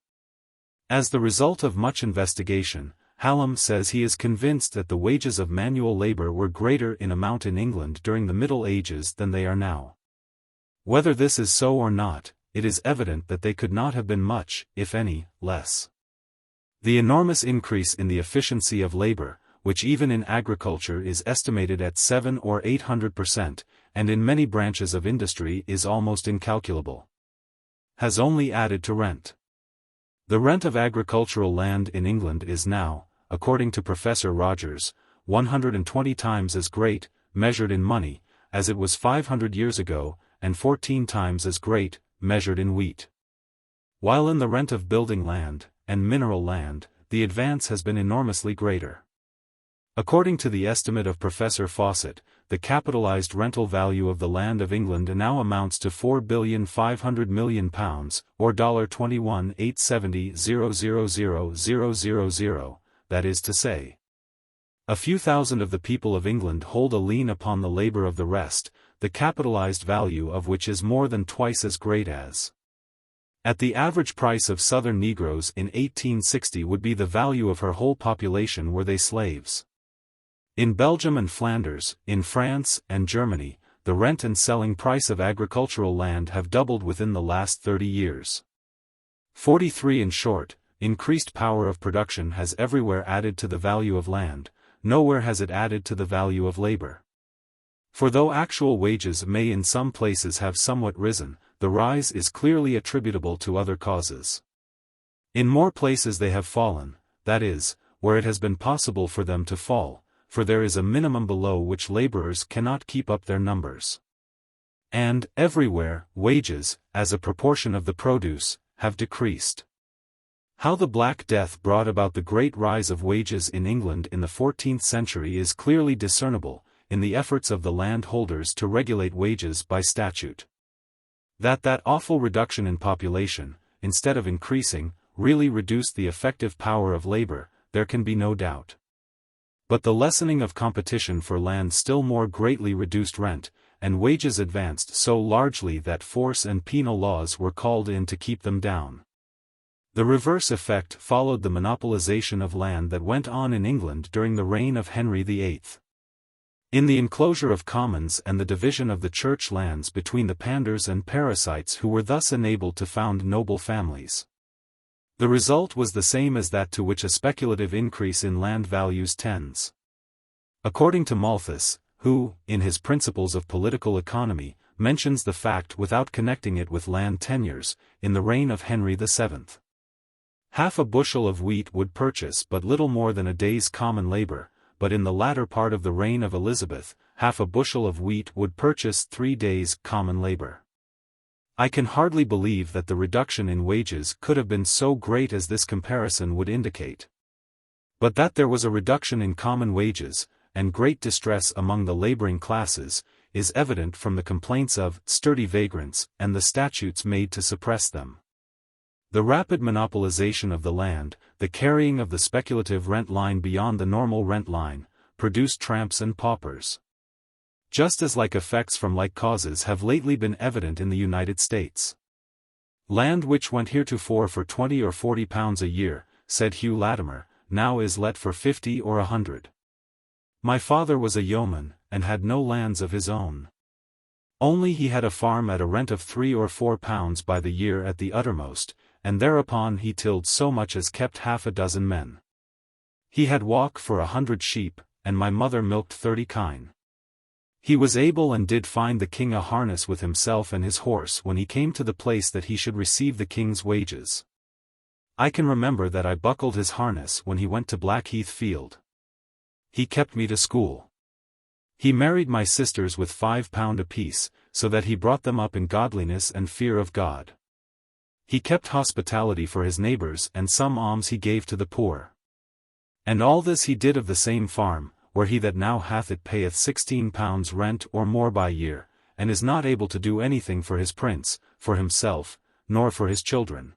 A: As the result of much investigation, Hallam says he is convinced that the wages of manual labor were greater in amount in England during the Middle Ages than they are now. Whether this is so or not, it is evident that they could not have been much, if any, less. The enormous increase in the efficiency of labor, which even in agriculture is estimated at 700 or 800%, and in many branches of industry is almost incalculable, has only added to rent. The rent of agricultural land in England is now, according to Professor Rogers, 120 times as great, measured in money, as it was 500 years ago, and 14 times as great, measured in wheat. While in the rent of building land, and mineral land, the advance has been enormously greater. According to the estimate of Professor Fawcett, the capitalized rental value of the land of England now amounts to £4,500,000,000, or $21,870,000,000, that is to say, a few thousand of the people of England hold a lien upon the labor of the rest, the capitalized value of which is more than twice as great as at the average price of Southern Negroes in 1860 would be the value of her whole population were they slaves. In Belgium and Flanders, in France and Germany, the rent and selling price of agricultural land have doubled within the last 30 years. 43 In short, increased power of production has everywhere added to the value of land, nowhere has it added to the value of labor. For though actual wages may in some places have somewhat risen, the rise is clearly attributable to other causes. In more places they have fallen, that is, where it has been possible for them to fall, for there is a minimum below which laborers cannot keep up their numbers. And, everywhere, wages, as a proportion of the produce, have decreased. How the Black Death brought about the great rise of wages in England in the 14th century is clearly discernible, in the efforts of the landholders to regulate wages by statute. That awful reduction in population, instead of increasing, really reduced the effective power of labor, there can be no doubt. But the lessening of competition for land still more greatly reduced rent, and wages advanced so largely that force and penal laws were called in to keep them down. The reverse effect followed the monopolization of land that went on in England during the reign of Henry VIII. In the enclosure of commons and the division of the church lands between the panders and parasites who were thus enabled to found noble families. The result was the same as that to which a speculative increase in land values tends. According to Malthus, who, in his Principles of Political Economy, mentions the fact without connecting it with land tenures, in the reign of Henry VII. Half a bushel of wheat would purchase but little more than a day's common labor, but in the latter part of the reign of Elizabeth, half a bushel of wheat would purchase 3 days' common labor. I can hardly believe that the reduction in wages could have been so great as this comparison would indicate. But that there was a reduction in common wages, and great distress among the laboring classes, is evident from the complaints of sturdy vagrants and the statutes made to suppress them. The rapid monopolization of the land, the carrying of the speculative rent line beyond the normal rent line, produced tramps and paupers. Just as like effects from like causes have lately been evident in the United States. Land which went heretofore for 20 or 40 pounds a year, said Hugh Latimer, now is let for 50 or 100. My father was a yeoman, and had no lands of his own. Only he had a farm at a rent of 3 or 4 pounds by the year at the uttermost, and thereupon he tilled so much as kept 6 men. He had walk for 100 sheep, and my mother milked 30 kine. He was able and did find the king a harness with himself and his horse when he came to the place that he should receive the king's wages. I can remember that I buckled his harness when he went to Blackheath Field. He kept me to school. He married my sisters with £5 apiece, so that he brought them up in godliness and fear of God. He kept hospitality for his neighbors, and some alms he gave to the poor. And all this he did of the same farm, where he that now hath it payeth £16 rent or more by year, and is not able to do anything for his prince, for himself, nor for his children,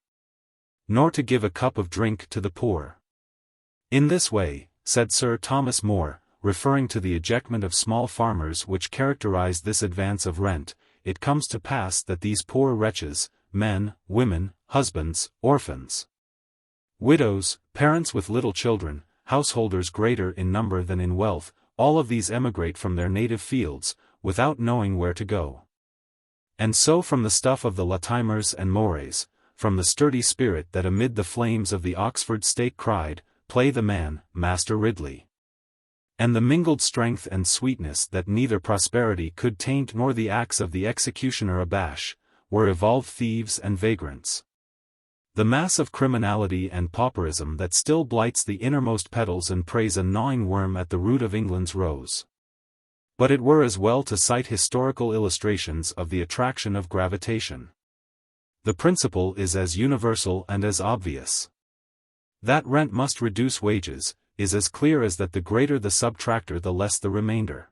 A: nor to give a cup of drink to the poor. In this way, said Sir Thomas More, referring to the ejectment of small farmers which characterized this advance of rent, it comes to pass that these poor wretches, men, women, husbands, orphans, widows, parents with little children, householders greater in number than in wealth, all of these emigrate from their native fields, without knowing where to go. And so from the stuff of the Latimers and Mores, from the sturdy spirit that amid the flames of the Oxford stake cried, "Play the man, Master Ridley," and the mingled strength and sweetness that neither prosperity could taint nor the axe of the executioner abash, were evolved thieves and vagrants. The mass of criminality and pauperism that still blights the innermost petals and preys a gnawing worm at the root of England's rose. But it were as well to cite historical illustrations of the attraction of gravitation. The principle is as universal and as obvious. That rent must reduce wages, is as clear as that the greater the subtractor the less the remainder.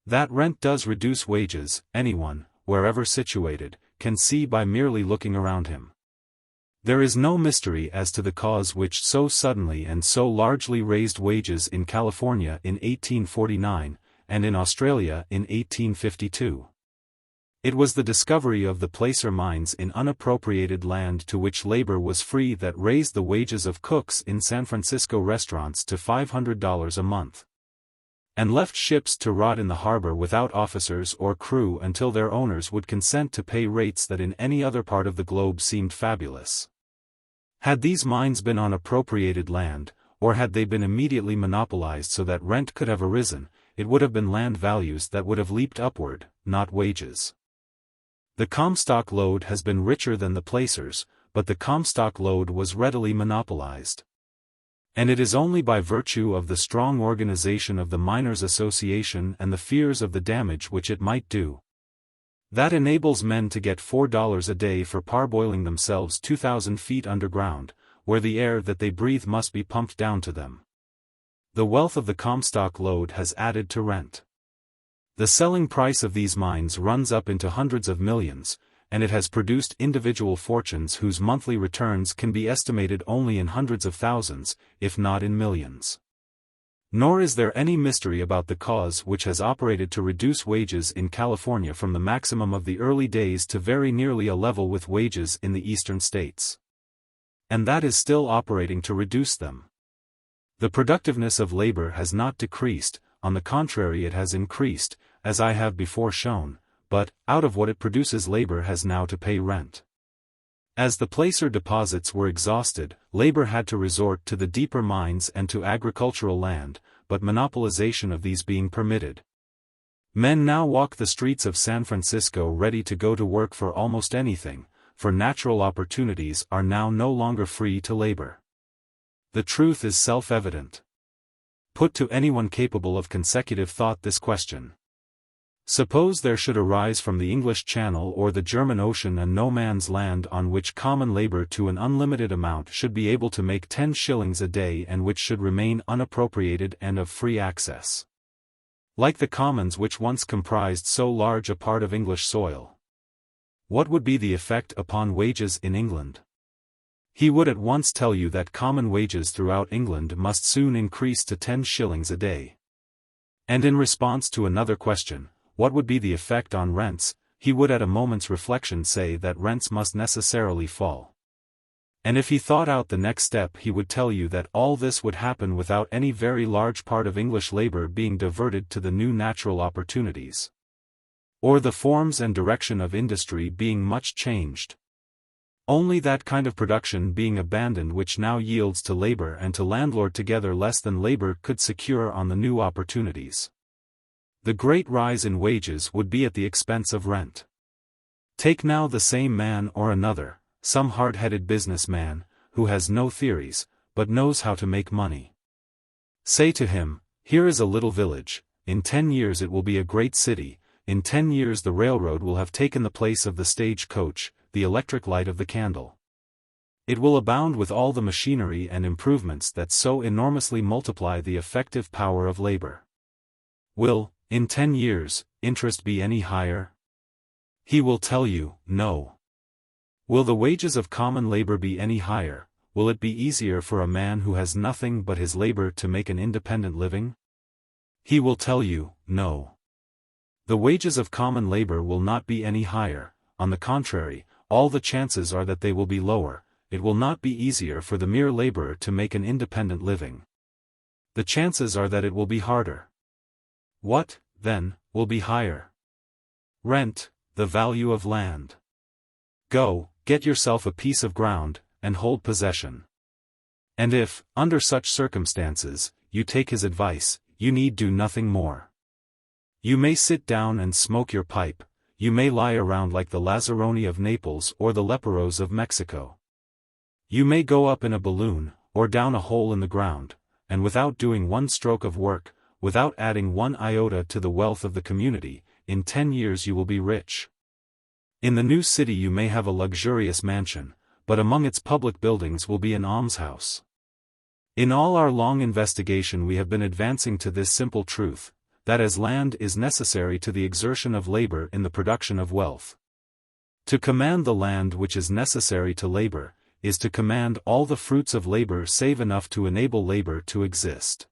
A: That rent does reduce wages, anyone, wherever situated, can see by merely looking around him. There is no mystery as to the cause which so suddenly and so largely raised wages in California in 1849, and in Australia in 1852. It was the discovery of the placer mines in unappropriated land to which labor was free that raised the wages of cooks in San Francisco restaurants to $500 a month, and left ships to rot in the harbor without officers or crew until their owners would consent to pay rates that in any other part of the globe seemed fabulous. Had these mines been on appropriated land, or had they been immediately monopolized so that rent could have arisen, it would have been land values that would have leaped upward, not wages. The Comstock lode has been richer than the placers, but the Comstock lode was readily monopolized. And it is only by virtue of the strong organization of the Miners' Association and the fears of the damage which it might do, that enables men to get $4 a day for parboiling themselves 2,000 feet underground, where the air that they breathe must be pumped down to them. The wealth of the Comstock lode has added to rent. The selling price of these mines runs up into hundreds of millions, and it has produced individual fortunes whose monthly returns can be estimated only in hundreds of thousands, if not in millions. Nor is there any mystery about the cause which has operated to reduce wages in California from the maximum of the early days to very nearly a level with wages in the eastern states. And that is still operating to reduce them. The productiveness of labor has not decreased, on the contrary it has increased, as I have before shown, but, out of what it produces labor has now to pay rent. As the placer deposits were exhausted, labor had to resort to the deeper mines and to agricultural land, but monopolization of these being permitted, Men now walk the streets of San Francisco ready to go to work for almost anything, for natural opportunities are now no longer free to labor. The truth is self-evident. Put to anyone capable of consecutive thought this question. Suppose there should arise from the English Channel or the German Ocean a no-man's land on which common labor to an unlimited amount should be able to make 10 shillings a day and which should remain unappropriated and of free access. Like the commons which once comprised so large a part of English soil. What would be the effect upon wages in England? He would at once tell you that common wages throughout England must soon increase to 10 shillings a day. And in response to another question, what would be the effect on rents, he would at a moment's reflection say that rents must necessarily fall. And if he thought out the next step he would tell you that all this would happen without any very large part of English labor being diverted to the new natural opportunities. Or the forms and direction of industry being much changed. Only that kind of production being abandoned which now yields to labor and to landlord together less than labor could secure on the new opportunities. The great rise in wages would be at the expense of rent. Take now the same man or another, some hard-headed businessman, who has no theories, but knows how to make money. Say to him, here is a little village, in 10 years it will be a great city, in 10 years the railroad will have taken the place of the stage coach, the electric light of the candle. It will abound with all the machinery and improvements that so enormously multiply the effective power of labor. Will, in 10 years, interest be any higher? He will tell you, no. Will the wages of common labor be any higher? Will it be easier for a man who has nothing but his labor to make an independent living? He will tell you, no. The wages of common labor will not be any higher, on the contrary, all the chances are that they will be lower. It will not be easier for the mere laborer to make an independent living. The chances are that it will be harder. What, then, will be higher? Rent, the value of land. Go, get yourself a piece of ground, and hold possession. And if, under such circumstances, you take his advice, you need do nothing more. You may sit down and smoke your pipe, you may lie around like the Lazzaroni of Naples or the leperos of Mexico. You may go up in a balloon, or down a hole in the ground, and without doing one stroke of work, without adding one iota to the wealth of the community, in 10 years you will be rich. In the new city you may have a luxurious mansion, but among its public buildings will be an almshouse. In all our long investigation we have been advancing to this simple truth, that as land is necessary to the exertion of labor in the production of wealth. To command the land which is necessary to labor, is to command all the fruits of labor save enough to enable labor to exist.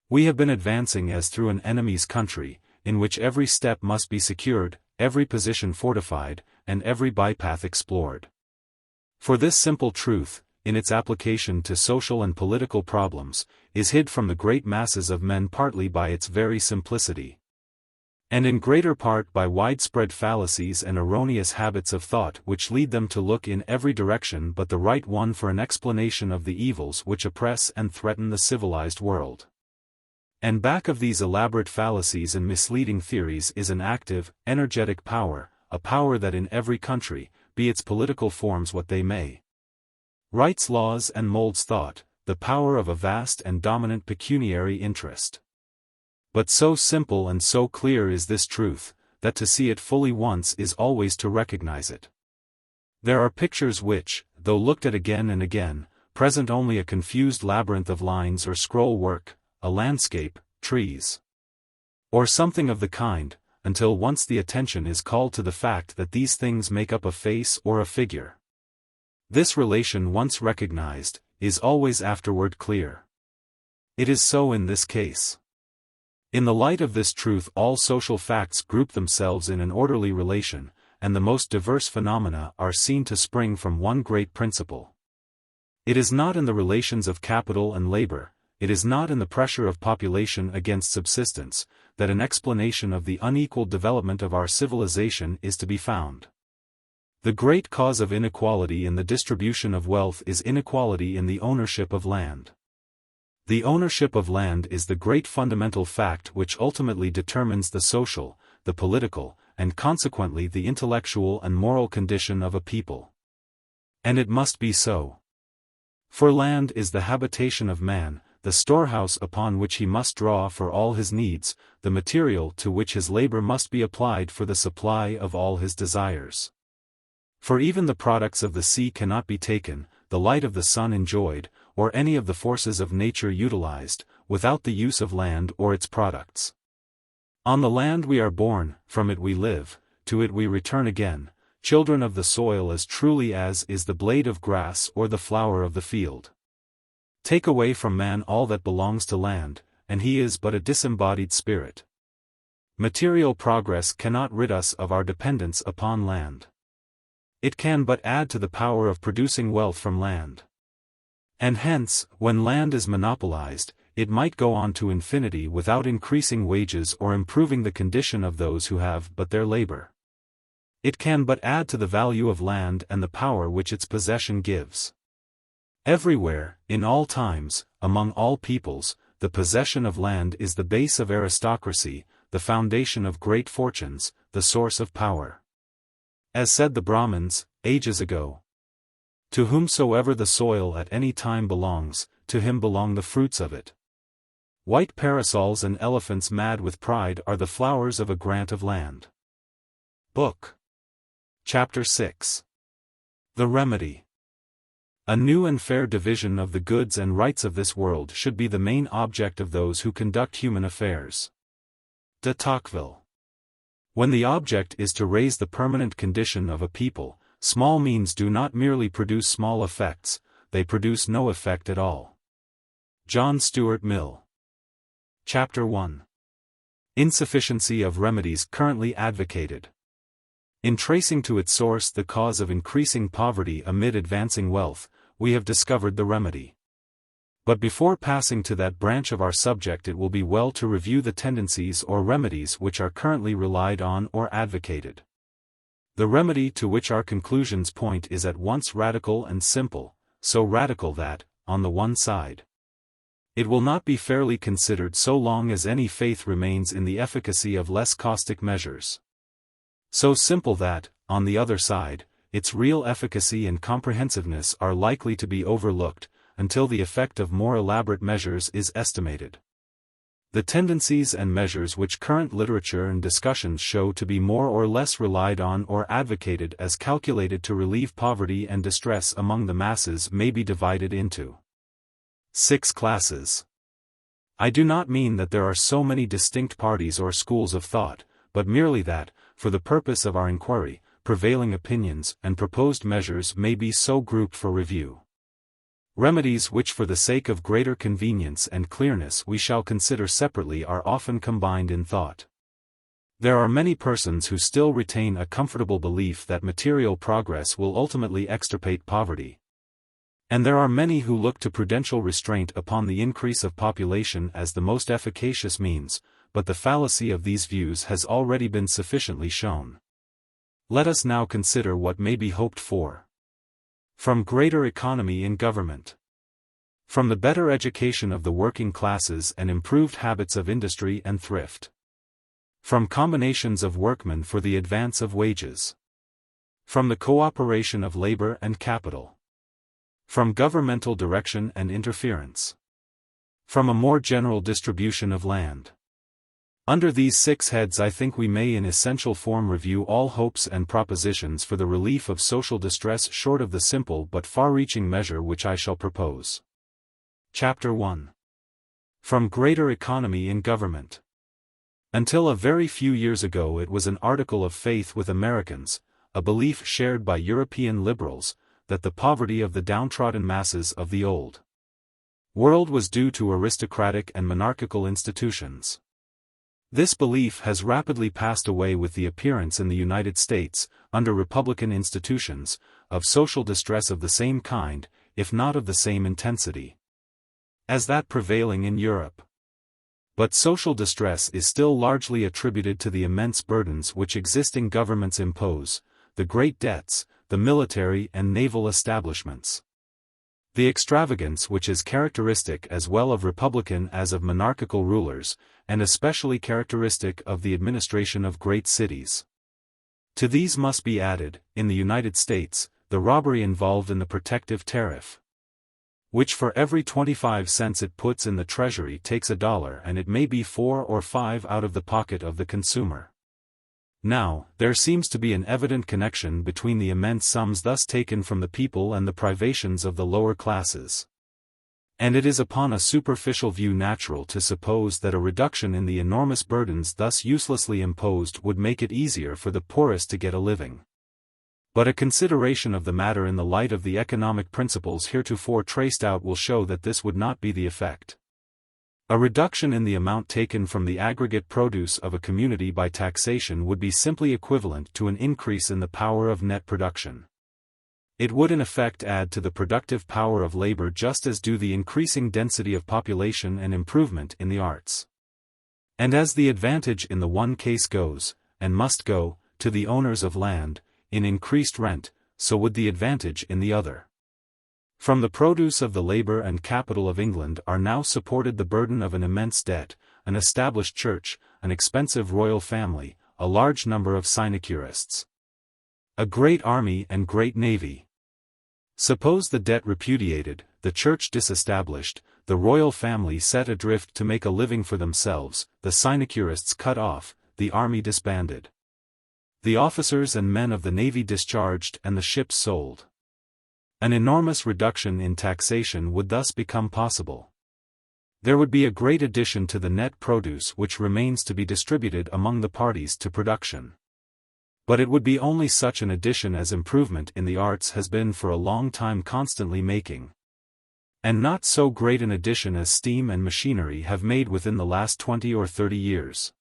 A: We have been advancing as through an enemy's country, in which every step must be secured, every position fortified, and every bypath explored. For this simple truth, in its application to social and political problems, is hid from the great masses of men partly by its very simplicity, and in greater part by widespread fallacies and erroneous habits of thought which lead them to look in every direction but the right one for an explanation of the evils which oppress and threaten the civilized world. And back of these elaborate fallacies and misleading theories is an active, energetic power, a power that in every country, be its political forms what they may, writes laws and molds thought, the power of a vast and dominant pecuniary interest. But so simple and so clear is this truth, that to see it fully once is always to recognize it. There are pictures which, though looked at again and again, present only a confused labyrinth of lines or scroll work, a landscape, trees, or something of the kind, until once the attention is called to the fact that these things make up a face or a figure. This relation once recognized, is always afterward clear. It is so in this case. In the light of this truth all social facts group themselves in an orderly relation, and the most diverse phenomena are seen to spring from one great principle. It is not in the relations of capital and labor, it is not in the pressure of population against subsistence, that an explanation of the unequal development of our civilization is to be found. The great cause of inequality in the distribution of wealth is inequality in the ownership of land. The ownership of land is the great fundamental fact which ultimately determines the social, the political, and consequently the intellectual and moral condition of a people. And it must be so. For land is the habitation of man, the storehouse upon which he must draw for all his needs, the material to which his labor must be applied for the supply of all his desires. For even the products of the sea cannot be taken, the light of the sun enjoyed, or any of the forces of nature utilized, without the use of land or its products. On the land we are born, from it we live, to it we return again, children of the soil as truly as is the blade of grass or the flower of the field. Take away from man all that belongs to land, and he is but a disembodied spirit. Material progress cannot rid us of our dependence upon land. It can but add to the power of producing wealth from land. And hence, when land is monopolized, it might go on to infinity without increasing wages or improving the condition of those who have but their labor. It can but add to the value of land and the power which its possession gives. Everywhere, in all times, among all peoples, the possession of land is the base of aristocracy, the foundation of great fortunes, the source of power. As said the Brahmins, ages ago, to whomsoever the soil at any time belongs, to him belong the fruits of it. White parasols and elephants mad with pride are the flowers of a grant of land. Book. Chapter 6. The Remedy. A new and fair division of the goods and rights of this world should be the main object of those who conduct human affairs. De Tocqueville. When the object is to raise the permanent condition of a people, small means do not merely produce small effects, they produce no effect at all. John Stuart Mill. Chapter 1. Insufficiency of remedies currently advocated. In tracing to its source the cause of increasing poverty amid advancing wealth, we have discovered the remedy. But before passing to that branch of our subject, it will be well to review the tendencies or remedies which are currently relied on or advocated. The remedy to which our conclusions point is at once radical and simple, so radical that, on the one side, it will not be fairly considered so long as any faith remains in the efficacy of less caustic measures. So simple that, on the other side, its real efficacy and comprehensiveness are likely to be overlooked, until the effect of more elaborate measures is estimated. The tendencies and measures which current literature and discussions show to be more or less relied on or advocated as calculated to relieve poverty and distress among the masses may be divided into 6 classes. I do not mean that there are so many distinct parties or schools of thought, but merely that, for the purpose of our inquiry, prevailing opinions and proposed measures may be so grouped for review. Remedies which for the sake of greater convenience and clearness we shall consider separately are often combined in thought. There are many persons who still retain a comfortable belief that material progress will ultimately extirpate poverty. And there are many who look to prudential restraint upon the increase of population as the most efficacious means, but the fallacy of these views has already been sufficiently shown. Let us now consider what may be hoped for. From greater economy in government. From the better education of the working classes and improved habits of industry and thrift. From combinations of workmen for the advance of wages. From the cooperation of labor and capital. From governmental direction and interference. From a more general distribution of land. Under these 6 heads I think we may in essential form review all hopes and propositions for the relief of social distress short of the simple but far-reaching measure which I shall propose. Chapter 1. From greater economy in government. Until a very few years ago it was an article of faith with Americans, a belief shared by European liberals, that the poverty of the downtrodden masses of the old world was due to aristocratic and monarchical institutions. This belief has rapidly passed away with the appearance in the United States, under Republican institutions, of social distress of the same kind, if not of the same intensity, as that prevailing in Europe. But social distress is still largely attributed to the immense burdens which existing governments impose, the great debts, the military and naval establishments. The extravagance which is characteristic as well of republican as of monarchical rulers, and especially characteristic of the administration of great cities. To these must be added, in the United States, the robbery involved in the protective tariff, which for every 25 cents it puts in the treasury takes $1, and it may be 4 or 5 out of the pocket of the consumer. Now, there seems to be an evident connection between the immense sums thus taken from the people and the privations of the lower classes. And it is upon a superficial view natural to suppose that a reduction in the enormous burdens thus uselessly imposed would make it easier for the poorest to get a living. But a consideration of the matter in the light of the economic principles heretofore traced out will show that this would not be the effect. A reduction in the amount taken from the aggregate produce of a community by taxation would be simply equivalent to an increase in the power of net production. It would in effect add to the productive power of labor just as do the increasing density of population and improvement in the arts. And as the advantage in the one case goes, and must go, to the owners of land, in increased rent, so would the advantage in the other. From the produce of the labor and capital of England are now supported the burden of an immense debt, an established church, an expensive royal family, a large number of sinecurists, a great army and great navy. Suppose the debt repudiated, the church disestablished, the royal family set adrift to make a living for themselves, the sinecurists cut off, the army disbanded, the officers and men of the navy discharged and the ships sold. An enormous reduction in taxation would thus become possible. There would be a great addition to the net produce which remains to be distributed among the parties to production. But it would be only such an addition as improvement in the arts has been for a long time constantly making, and not so great an addition as steam and machinery have made within the last 20 or 30 years.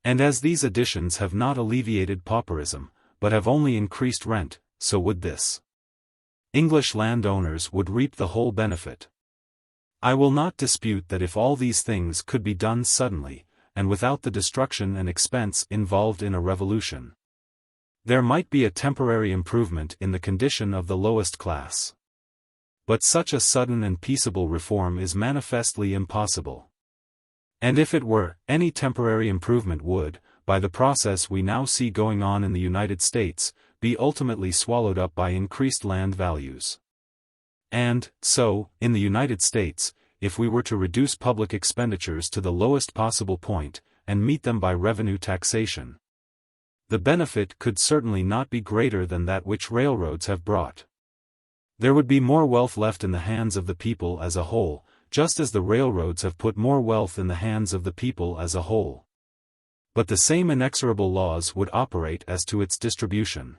A: And as these additions have not alleviated pauperism, but have only increased rent, so would this. English landowners would reap the whole benefit. I will not dispute that if all these things could be done suddenly, and without the destruction and expense involved in a revolution, there might be a temporary improvement in the condition of the lowest class. But such a sudden and peaceable reform is manifestly impossible. And if it were, any temporary improvement would, by the process we now see going on in the United States, be ultimately swallowed up by increased land values. And, so, in the United States, if we were to reduce public expenditures to the lowest possible point, and meet them by revenue taxation, the benefit could certainly not be greater than that which railroads have brought. There would be more wealth left in the hands of the people as a whole, just as the railroads have put more wealth in the hands of the people as a whole. But the same inexorable laws would operate as to its distribution.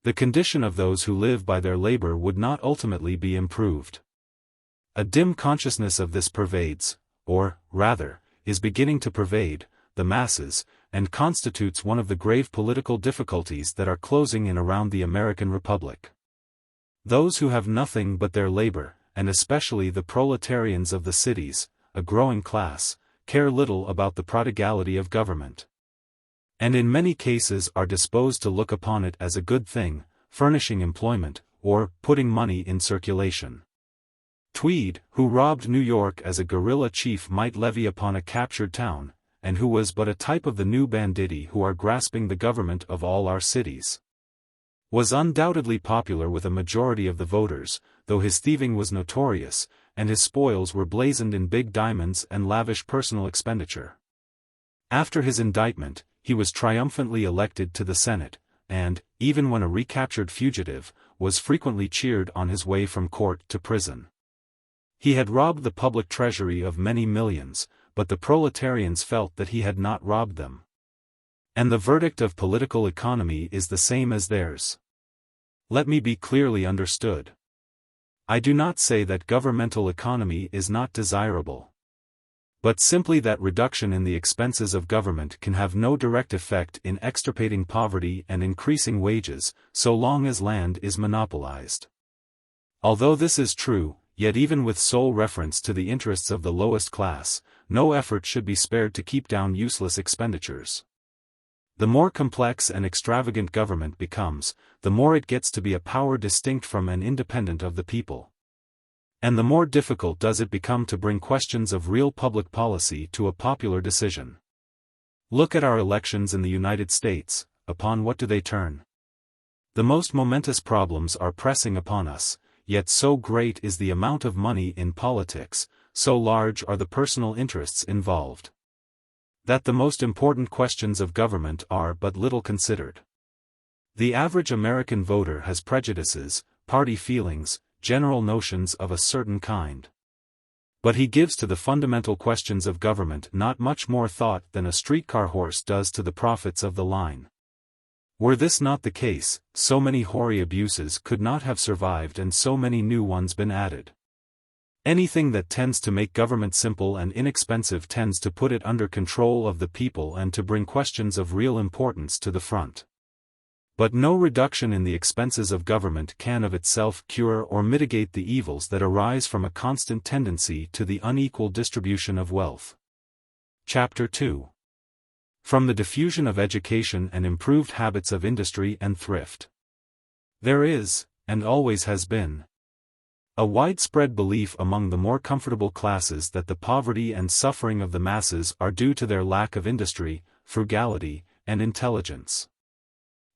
A: The condition of those who live by their labor would not ultimately be improved. A dim consciousness of this pervades, or, rather, is beginning to pervade, the masses, and constitutes one of the grave political difficulties that are closing in around the American Republic. Those who have nothing but their labor, and especially the proletarians of the cities, a growing class, care little about the prodigality of government, and in many cases are disposed to look upon it as a good thing, furnishing employment, or putting money in circulation. Tweed, who robbed New York as a guerrilla chief, might levy upon a captured town, and who was but a type of the new banditti who are grasping the government of all our cities, was undoubtedly popular with a majority of the voters, though his thieving was notorious, and his spoils were blazoned in big diamonds and lavish personal expenditure. After his indictment, he was triumphantly elected to the Senate, and, even when a recaptured fugitive, was frequently cheered on his way from court to prison. He had robbed the public treasury of many millions, but the proletarians felt that he had not robbed them. And the verdict of political economy is the same as theirs. Let me be clearly understood. I do not say that governmental economy is not desirable, but simply that reduction in the expenses of government can have no direct effect in extirpating poverty and increasing wages, so long as land is monopolized. Although this is true, yet even with sole reference to the interests of the lowest class, no effort should be spared to keep down useless expenditures. The more complex and extravagant government becomes, the more it gets to be a power distinct from and independent of the people. And the more difficult does it become to bring questions of real public policy to a popular decision. Look at our elections in the United States, upon what do they turn? The most momentous problems are pressing upon us, yet so great is the amount of money in politics, so large are the personal interests involved, that the most important questions of government are but little considered. The average American voter has prejudices, party feelings, general notions of a certain kind. But he gives to the fundamental questions of government not much more thought than a streetcar horse does to the profits of the line. Were this not the case, so many hoary abuses could not have survived and so many new ones been added. Anything that tends to make government simple and inexpensive tends to put it under control of the people and to bring questions of real importance to the front. But no reduction in the expenses of government can of itself cure or mitigate the evils that arise from a constant tendency to the unequal distribution of wealth. Chapter 2. From the diffusion of education and improved habits of industry and thrift. There is, and always has been, a widespread belief among the more comfortable classes that the poverty and suffering of the masses are due to their lack of industry, frugality, and intelligence.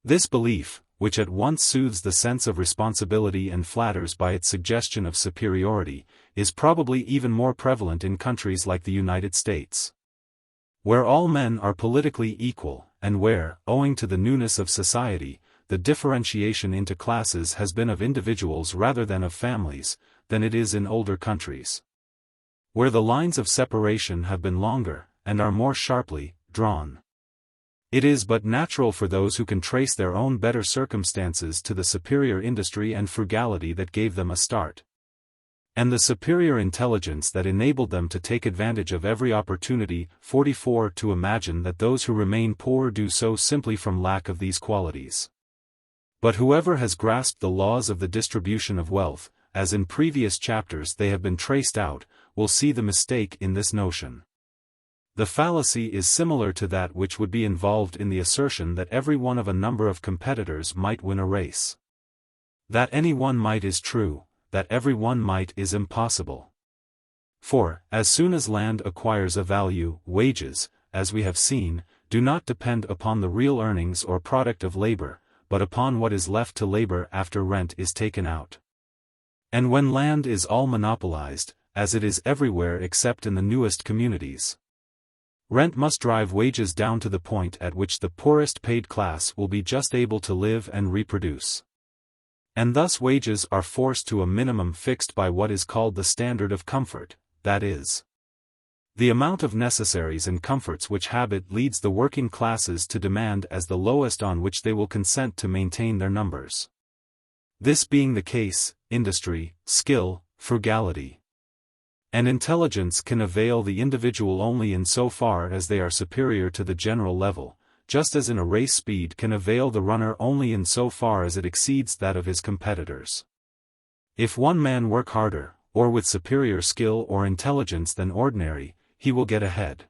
A: This belief, which at once soothes the sense of responsibility and flatters by its suggestion of superiority, is probably even more prevalent in countries like the United States, where all men are politically equal, and where, owing to the newness of society, the differentiation into classes has been of individuals rather than of families, than it is in older countries, where the lines of separation have been longer, and are more sharply drawn. It is but natural for those who can trace their own better circumstances to the superior industry and frugality that gave them a start, and the superior intelligence that enabled them to take advantage of every opportunity. 44 To imagine that those who remain poor do so simply from lack of these qualities. But whoever has grasped the laws of the distribution of wealth, as in previous chapters they have been traced out, will see the mistake in this notion. The fallacy is similar to that which would be involved in the assertion that every one of a number of competitors might win a race. That any one might is true, that every one might is impossible. For, as soon as land acquires a value, wages, as we have seen, do not depend upon the real earnings or product of labor, but upon what is left to labor after rent is taken out. And when land is all monopolized, as it is everywhere except in the newest communities, rent must drive wages down to the point at which the poorest paid class will be just able to live and reproduce. And thus wages are forced to a minimum fixed by what is called the standard of comfort, that is, the amount of necessaries and comforts which habit leads the working classes to demand as the lowest on which they will consent to maintain their numbers. This being the case, industry, skill, frugality, and intelligence can avail the individual only in so far as they are superior to the general level, just as in a race speed can avail the runner only in so far as it exceeds that of his competitors. If one man work harder, or with superior skill or intelligence than ordinary, he will get ahead.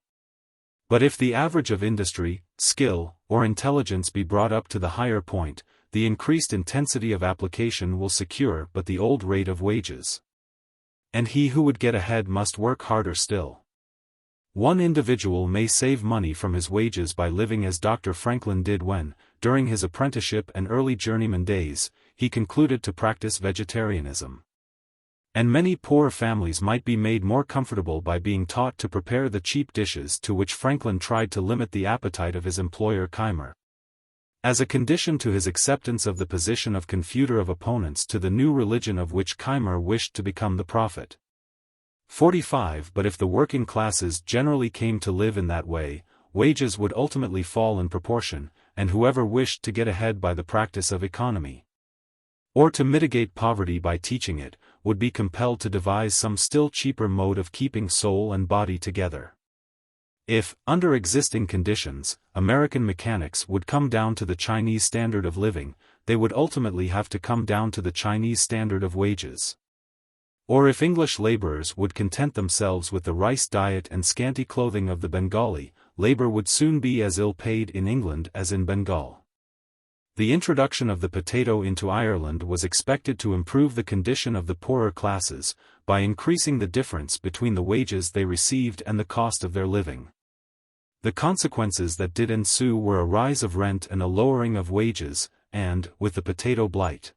A: But if the average of industry, skill, or intelligence be brought up to the higher point, the increased intensity of application will secure but the old rate of wages. And he who would get ahead must work harder still. One individual may save money from his wages by living as Dr. Franklin did when, during his apprenticeship and early journeyman days, he concluded to practice vegetarianism. And many poor families might be made more comfortable by being taught to prepare the cheap dishes to which Franklin tried to limit the appetite of his employer Keimer, as a condition to his acceptance of the position of confuter of opponents to the new religion of which Keimer wished to become the prophet. 45 But if the working classes generally came to live in that way, wages would ultimately fall in proportion, and whoever wished to get ahead by the practice of economy, or to mitigate poverty by teaching it, would be compelled to devise some still cheaper mode of keeping soul and body together. If, under existing conditions, American mechanics would come down to the Chinese standard of living, they would ultimately have to come down to the Chinese standard of wages. Or if English laborers would content themselves with the rice diet and scanty clothing of the Bengali, labor would soon be as ill paid in England as in Bengal. The introduction of the potato into Ireland was expected to improve the condition of the poorer classes, by increasing the difference between the wages they received and the cost of their living. The consequences that did ensue were a rise of rent and a lowering of wages, and, with the potato blight,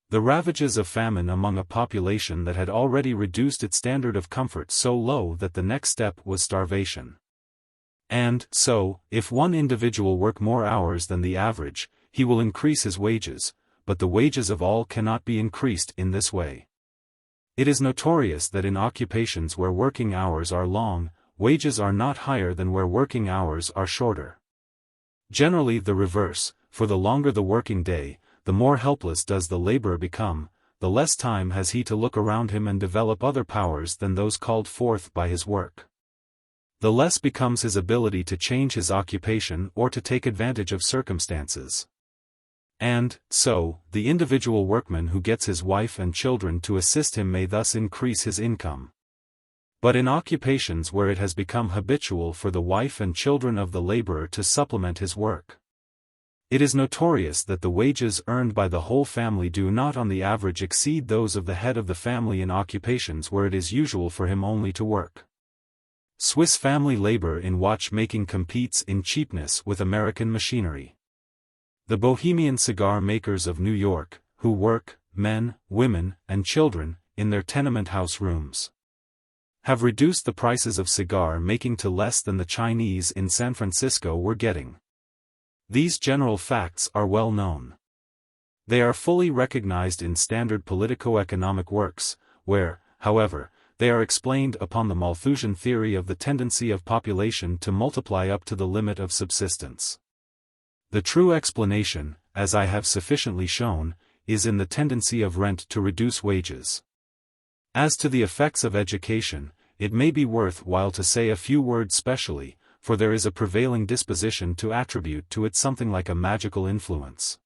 A: the ravages of famine among a population that had already reduced its standard of comfort so low that the next step was starvation. And, so, if one individual work more hours than the average, he will increase his wages, but the wages of all cannot be increased in this way. It is notorious that in occupations where working hours are long, wages are not higher than where working hours are shorter. Generally the reverse, for the longer the working day, the more helpless does the laborer become, the less time has he to look around him and develop other powers than those called forth by his work. The less becomes his ability to change his occupation or to take advantage of circumstances. And, so, the individual workman who gets his wife and children to assist him may thus increase his income. But in occupations where it has become habitual for the wife and children of the laborer to supplement his work, it is notorious that the wages earned by the whole family do not on the average exceed those of the head of the family in occupations where it is usual for him only to work. Swiss family labor in watchmaking competes in cheapness with American machinery. The bohemian cigar makers of New York, who work, men, women, and children, in their tenement house rooms, have reduced the prices of cigar making to less than the Chinese in San Francisco were getting. These general facts are well known. They are fully recognized in standard politico-economic works, where, however, they are explained upon the Malthusian theory of the tendency of population to multiply up to the limit of subsistence. The true explanation, as I have sufficiently shown, is in the tendency of rent to reduce wages. As to the effects of education, it may be worth while to say a few words specially, for there is a prevailing disposition to attribute to it something like a magical influence.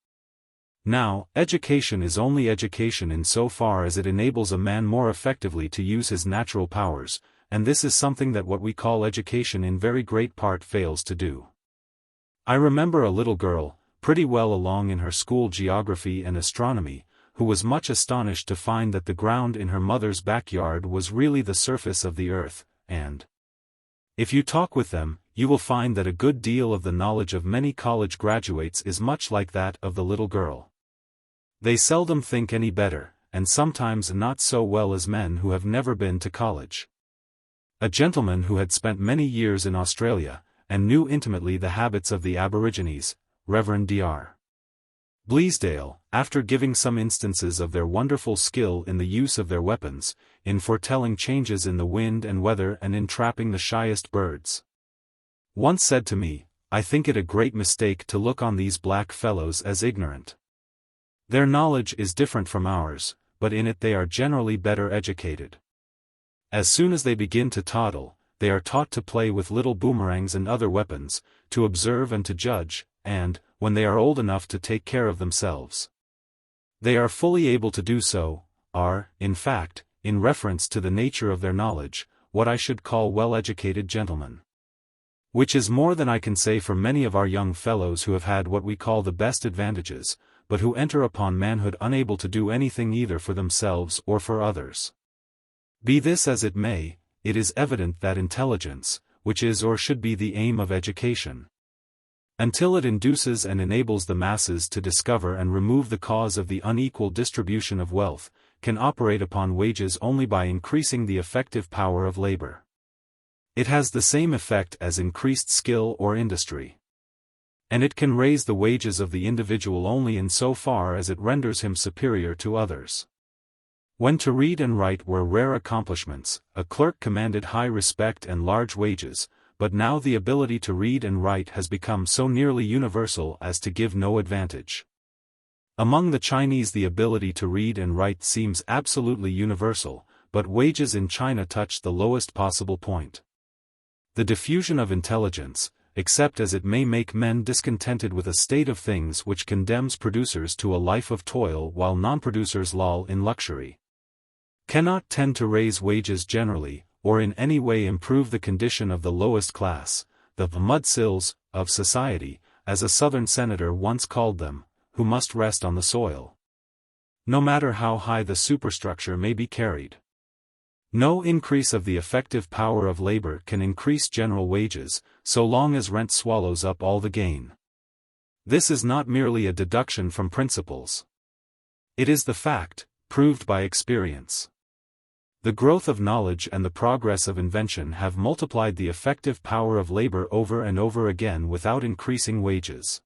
A: Now, education is only education in so far as it enables a man more effectively to use his natural powers, and this is something that what we call education in very great part fails to do. I remember a little girl, pretty well along in her school geography and astronomy, who was much astonished to find that the ground in her mother's backyard was really the surface of the earth, and if you talk with them, you will find that a good deal of the knowledge of many college graduates is much like that of the little girl. They seldom think any better, and sometimes not so well as men who have never been to college. A gentleman who had spent many years in Australia, and knew intimately the habits of the Aborigines, Rev. Dr. Bleasdale, after giving some instances of their wonderful skill in the use of their weapons, in foretelling changes in the wind and weather and in trapping the shyest birds, once said to me, "I think it a great mistake to look on these black fellows as ignorant. Their knowledge is different from ours, but in it they are generally better educated. As soon as they begin to toddle, they are taught to play with little boomerangs and other weapons, to observe and to judge, and, when they are old enough to take care of themselves, they are fully able to do so, are, in fact, in reference to the nature of their knowledge, what I should call well-educated gentlemen. Which is more than I can say for many of our young fellows who have had what we call the best advantages, but who enter upon manhood unable to do anything either for themselves or for others. Be this as it may, it is evident that intelligence, which is or should be the aim of education, until it induces and enables the masses to discover and remove the cause of the unequal distribution of wealth, can operate upon wages only by increasing the effective power of labor. It has the same effect as increased skill or industry. And it can raise the wages of the individual only in so far as it renders him superior to others. When to read and write were rare accomplishments, a clerk commanded high respect and large wages, but now the ability to read and write has become so nearly universal as to give no advantage. Among the Chinese the ability to read and write seems absolutely universal, but wages in China touch the lowest possible point. The diffusion of intelligence, except as it may make men discontented with a state of things which condemns producers to a life of toil while non-producers loll in luxury, cannot tend to raise wages generally, or in any way improve the condition of the lowest class, the mudsills, of society, as a Southern senator once called them, who must rest on the soil. No matter how high the superstructure may be carried. No increase of the effective power of labor can increase general wages, so long as rent swallows up all the gain. This is not merely a deduction from principles. It is the fact, proved by experience. The growth of knowledge and the progress of invention have multiplied the effective power of labor over and over again without increasing wages.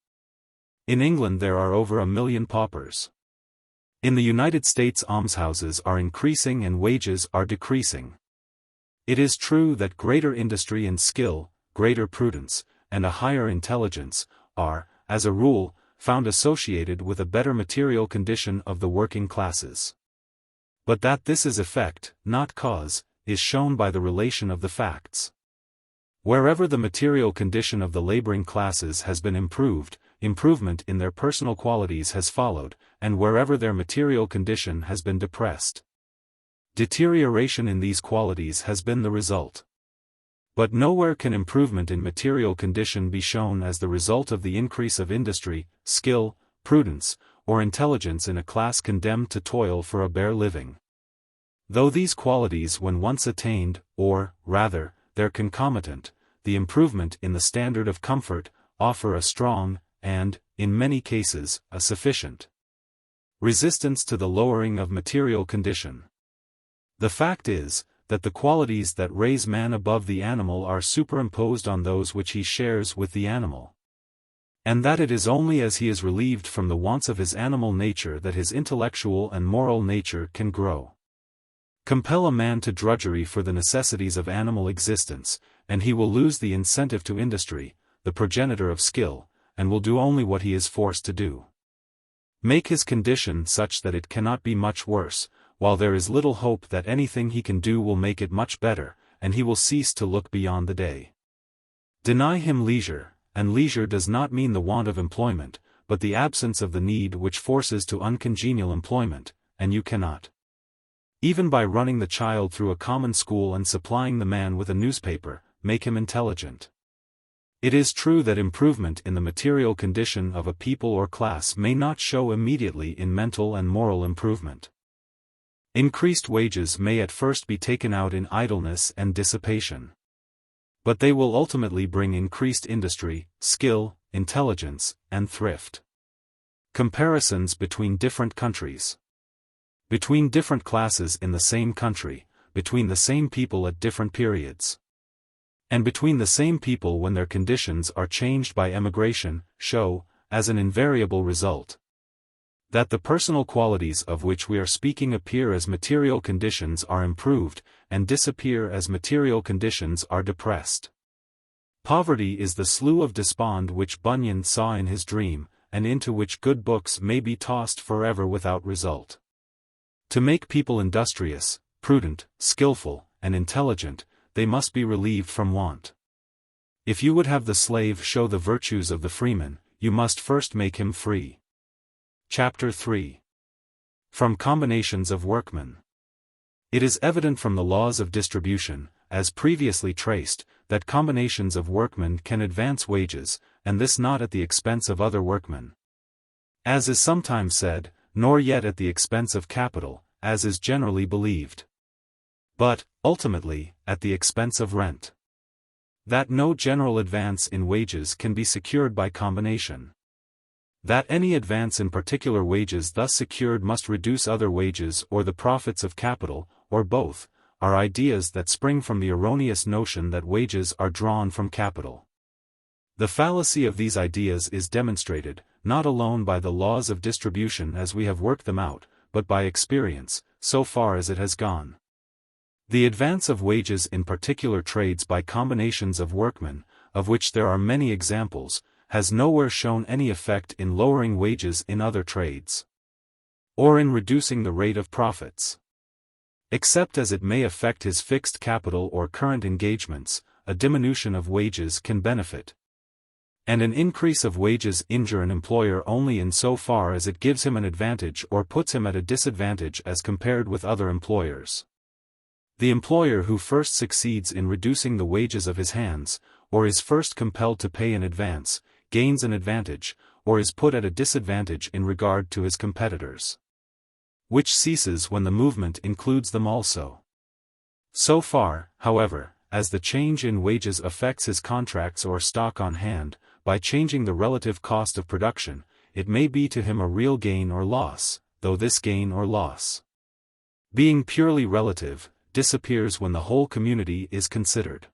A: In England there are over 1 million paupers. In the United States almshouses are increasing and wages are decreasing. It is true that greater industry and skill, greater prudence, and a higher intelligence, are, as a rule, found associated with a better material condition of the working classes. But that this is effect, not cause, is shown by the relation of the facts. Wherever the material condition of the laboring classes has been improved, improvement in their personal qualities has followed, and wherever their material condition has been depressed, deterioration in these qualities has been the result. But nowhere can improvement in material condition be shown as the result of the increase of industry, skill, prudence, or intelligence in a class condemned to toil for a bare living. Though these qualities when once attained, or, rather, their concomitant, the improvement in the standard of comfort, offer a strong, and, in many cases, a sufficient resistance to the lowering of material condition. The fact is, that the qualities that raise man above the animal are superimposed on those which he shares with the animal. And that it is only as he is relieved from the wants of his animal nature that his intellectual and moral nature can grow. Compel a man to drudgery for the necessities of animal existence, and he will lose the incentive to industry, the progenitor of skill, and will do only what he is forced to do. Make his condition such that it cannot be much worse, while there is little hope that anything he can do will make it much better, and he will cease to look beyond the day. Deny him leisure, and leisure does not mean the want of employment, but the absence of the need which forces to uncongenial employment, and you cannot. Even by running the child through a common school and supplying the man with a newspaper, make him intelligent. It is true that improvement in the material condition of a people or class may not show immediately in mental and moral improvement. Increased wages may at first be taken out in idleness and dissipation. But they will ultimately bring increased industry, skill, intelligence, and thrift. Comparisons between different countries. Between different classes in the same country, between the same people at different periods, and between the same people when their conditions are changed by emigration, show, as an invariable result, that the personal qualities of which we are speaking appear as material conditions are improved, and disappear as material conditions are depressed. Poverty is the slough of despond which Bunyan saw in his dream, and into which good books may be tossed forever without result. To make people industrious, prudent, skillful, and intelligent, they must be relieved from want. If you would have the slave show the virtues of the freeman, you must first make him free. Chapter 3. From combinations of workmen. It is evident from the laws of distribution, as previously traced, that combinations of workmen can advance wages, and this not at the expense of other workmen, as is sometimes said, nor yet at the expense of capital, as is generally believed, but, ultimately, at the expense of rent. That no general advance in wages can be secured by combination. That any advance in particular wages thus secured must reduce other wages or the profits of capital, or both, are ideas that spring from the erroneous notion that wages are drawn from capital. The fallacy of these ideas is demonstrated, not alone by the laws of distribution as we have worked them out, but by experience, so far as it has gone. The advance of wages in particular trades by combinations of workmen, of which there are many examples, has nowhere shown any effect in lowering wages in other trades, or in reducing the rate of profits. Except as it may affect his fixed capital or current engagements, a diminution of wages can benefit, and an increase of wages injure an employer only in so far as it gives him an advantage or puts him at a disadvantage as compared with other employers. The employer who first succeeds in reducing the wages of his hands, or is first compelled to pay in advance, gains an advantage, or is put at a disadvantage in regard to his competitors. Which ceases when the movement includes them also. So far, however, as the change in wages affects his contracts or stock on hand, by changing the relative cost of production, it may be to him a real gain or loss, though this gain or loss, being purely relative, disappears when the whole community is considered.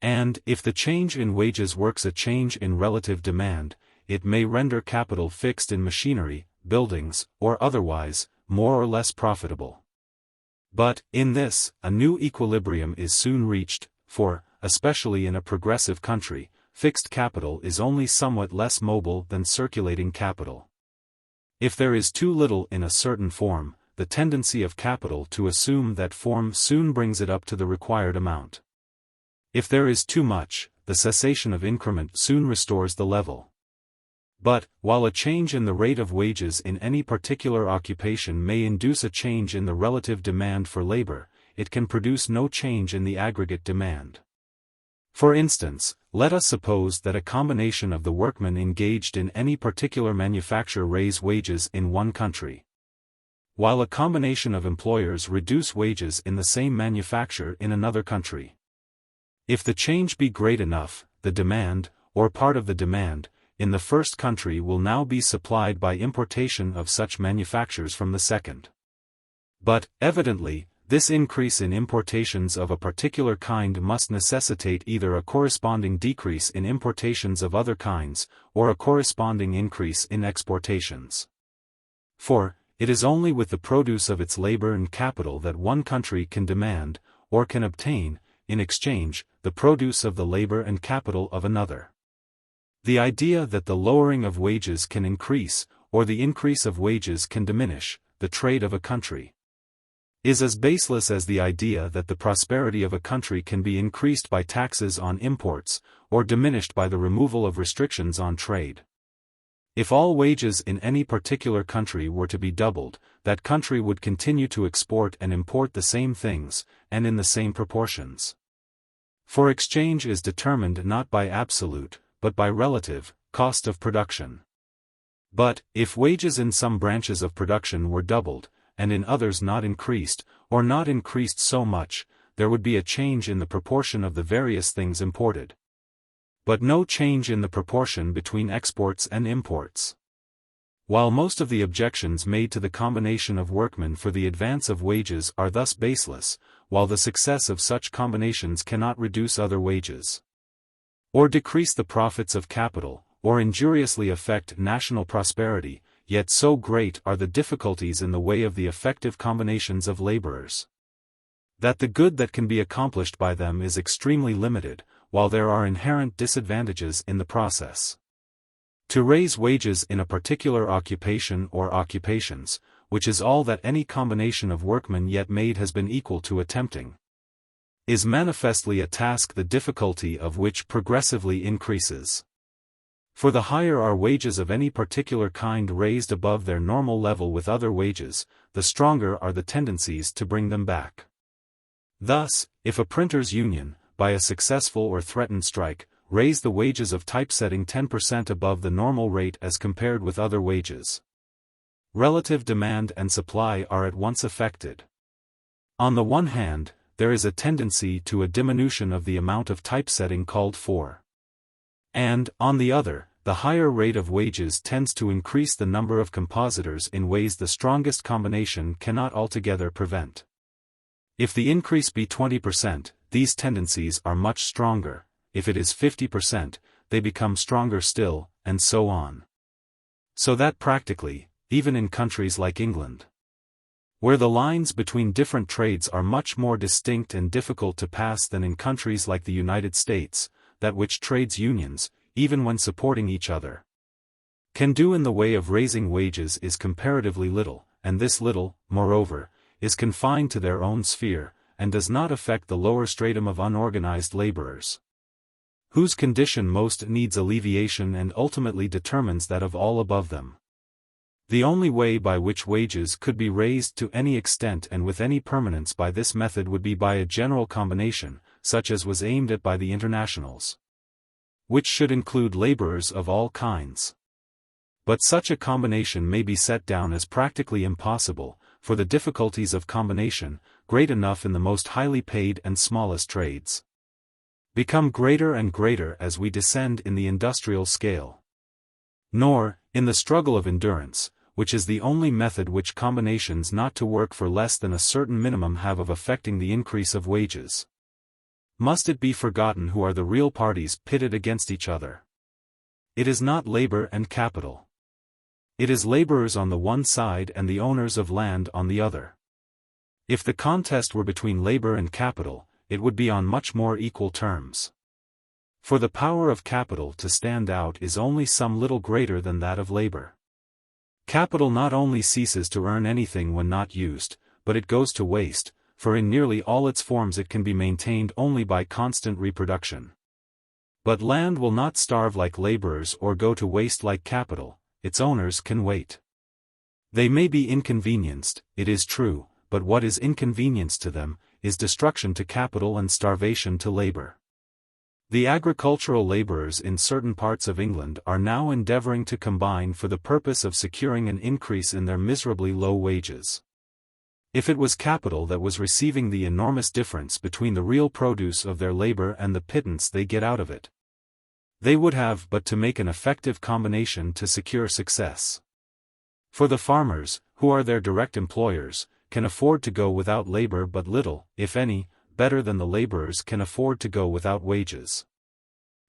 A: And, if the change in wages works a change in relative demand, it may render capital fixed in machinery, buildings, or otherwise, more or less profitable. But, in this, a new equilibrium is soon reached, for, especially in a progressive country, fixed capital is only somewhat less mobile than circulating capital. If there is too little in a certain form, the tendency of capital to assume that form soon brings it up to the required amount. If there is too much, the cessation of increment soon restores the level. But, while a change in the rate of wages in any particular occupation may induce a change in the relative demand for labor, it can produce no change in the aggregate demand. For instance, let us suppose that a combination of the workmen engaged in any particular manufacture raise wages in one country, while a combination of employers reduce wages in the same manufacture in another country. If the change be great enough, the demand, or part of the demand, in the first country will now be supplied by importation of such manufactures from the second. But, evidently, this increase in importations of a particular kind must necessitate either a corresponding decrease in importations of other kinds, or a corresponding increase in exportations. For, it is only with the produce of its labor and capital that one country can demand, or can obtain, in exchange, the produce of the labor and capital of another. The idea that the lowering of wages can increase, or the increase of wages can diminish, the trade of a country, is as baseless as the idea that the prosperity of a country can be increased by taxes on imports, or diminished by the removal of restrictions on trade. If all wages in any particular country were to be doubled, that country would continue to export and import the same things, and in the same proportions. For exchange is determined not by absolute, but by relative, cost of production. But, if wages in some branches of production were doubled, and in others not increased, or not increased so much, there would be a change in the proportion of the various things imported, but no change in the proportion between exports and imports. While most of the objections made to the combination of workmen for the advance of wages are thus baseless, while the success of such combinations cannot reduce other wages, or decrease the profits of capital, or injuriously affect national prosperity, yet so great are the difficulties in the way of the effective combinations of laborers, that the good that can be accomplished by them is extremely limited, while there are inherent disadvantages in the process. To raise wages in a particular occupation or occupations, which is all that any combination of workmen yet made has been equal to attempting, is manifestly a task the difficulty of which progressively increases. For the higher are wages of any particular kind raised above their normal level with other wages, the stronger are the tendencies to bring them back. Thus, if a printers' union, by a successful or threatened strike, raise the wages of typesetting 10% above the normal rate as compared with other wages, relative demand and supply are at once affected. On the one hand, there is a tendency to a diminution of the amount of typesetting called for. And, on the other, the higher rate of wages tends to increase the number of compositors in ways the strongest combination cannot altogether prevent. If the increase be 20%, these tendencies are much stronger; if it is 50%, they become stronger still, and so on. So that practically, even in countries like England, where the lines between different trades are much more distinct and difficult to pass than in countries like the United States, that which trades unions, even when supporting each other, can do in the way of raising wages is comparatively little, and this little, moreover, is confined to their own sphere, and does not affect the lower stratum of unorganized laborers, whose condition most needs alleviation and ultimately determines that of all above them. The only way by which wages could be raised to any extent and with any permanence by this method would be by a general combination, such as was aimed at by the internationals. which should include laborers of all kinds. But such a combination may be set down as practically impossible, for the difficulties of combination, great enough in the most highly paid and smallest trades, become greater and greater as we descend in the industrial scale. Nor, in the struggle of endurance, which is the only method which combinations not to work for less than a certain minimum have of affecting the increase of wages, must it be forgotten who are the real parties pitted against each other. It is not labor and capital. It is laborers on the one side and the owners of land on the other. If the contest were between labor and capital, it would be on much more equal terms. For the power of capital to stand out is only some little greater than that of labor. Capital not only ceases to earn anything when not used, but it goes to waste, for in nearly all its forms it can be maintained only by constant reproduction. But land will not starve like laborers or go to waste like capital. Its owners can wait. They may be inconvenienced, it is true, but what is inconvenience to them, is destruction to capital and starvation to labor. The agricultural laborers in certain parts of England are now endeavouring to combine for the purpose of securing an increase in their miserably low wages. If it was capital that was receiving the enormous difference between the real produce of their labour and the pittance they get out of it, they would have but to make an effective combination to secure success. For the farmers, who are their direct employers, can afford to go without labor but little, if any, better than the laborers can afford to go without wages.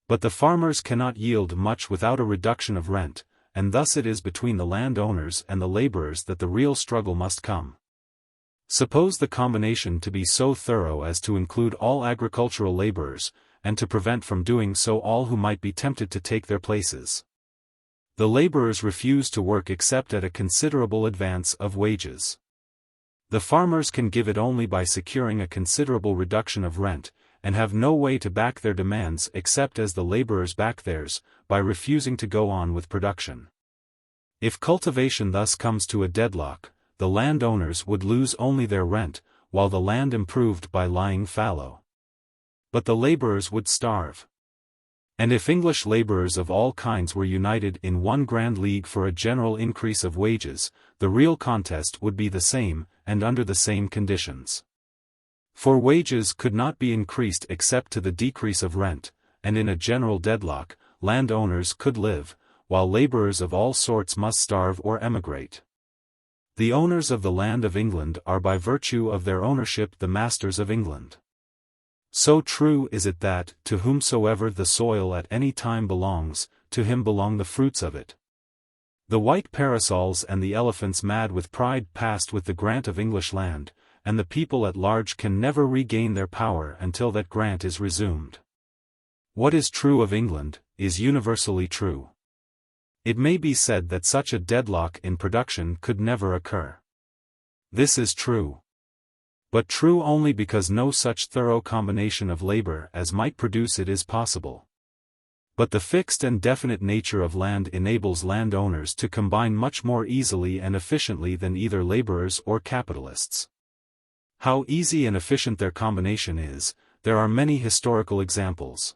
A: But the farmers cannot yield much without a reduction of rent, and thus it is between the landowners and the laborers that the real struggle must come. Suppose the combination to be so thorough as to include all agricultural laborers, and to prevent from doing so all who might be tempted to take their places. The laborers refuse to work except at a considerable advance of wages. The farmers can give it only by securing a considerable reduction of rent, and have no way to back their demands except as the laborers back theirs, by refusing to go on with production. If cultivation thus comes to a deadlock, the landowners would lose only their rent, while the land improved by lying fallow. But the laborers would starve. And if English laborers of all kinds were united in one grand league for a general increase of wages, the real contest would be the same, and under the same conditions. For wages could not be increased except to the decrease of rent, and in a general deadlock, landowners could live, while laborers of all sorts must starve or emigrate. The owners of the land of England are by virtue of their ownership the masters of England. So true is it that, to whomsoever the soil at any time belongs, to him belong the fruits of it. The white parasols and the elephants mad with pride passed with the grant of English land, and the people at large can never regain their power until that grant is resumed. What is true of England, is universally true. It may be said that such a deadlock in production could never occur. This is true. But true only because no such thorough combination of labor as might produce it is possible. But the fixed and definite nature of land enables landowners to combine much more easily and efficiently than either laborers or capitalists. How easy and efficient their combination is, there are many historical examples.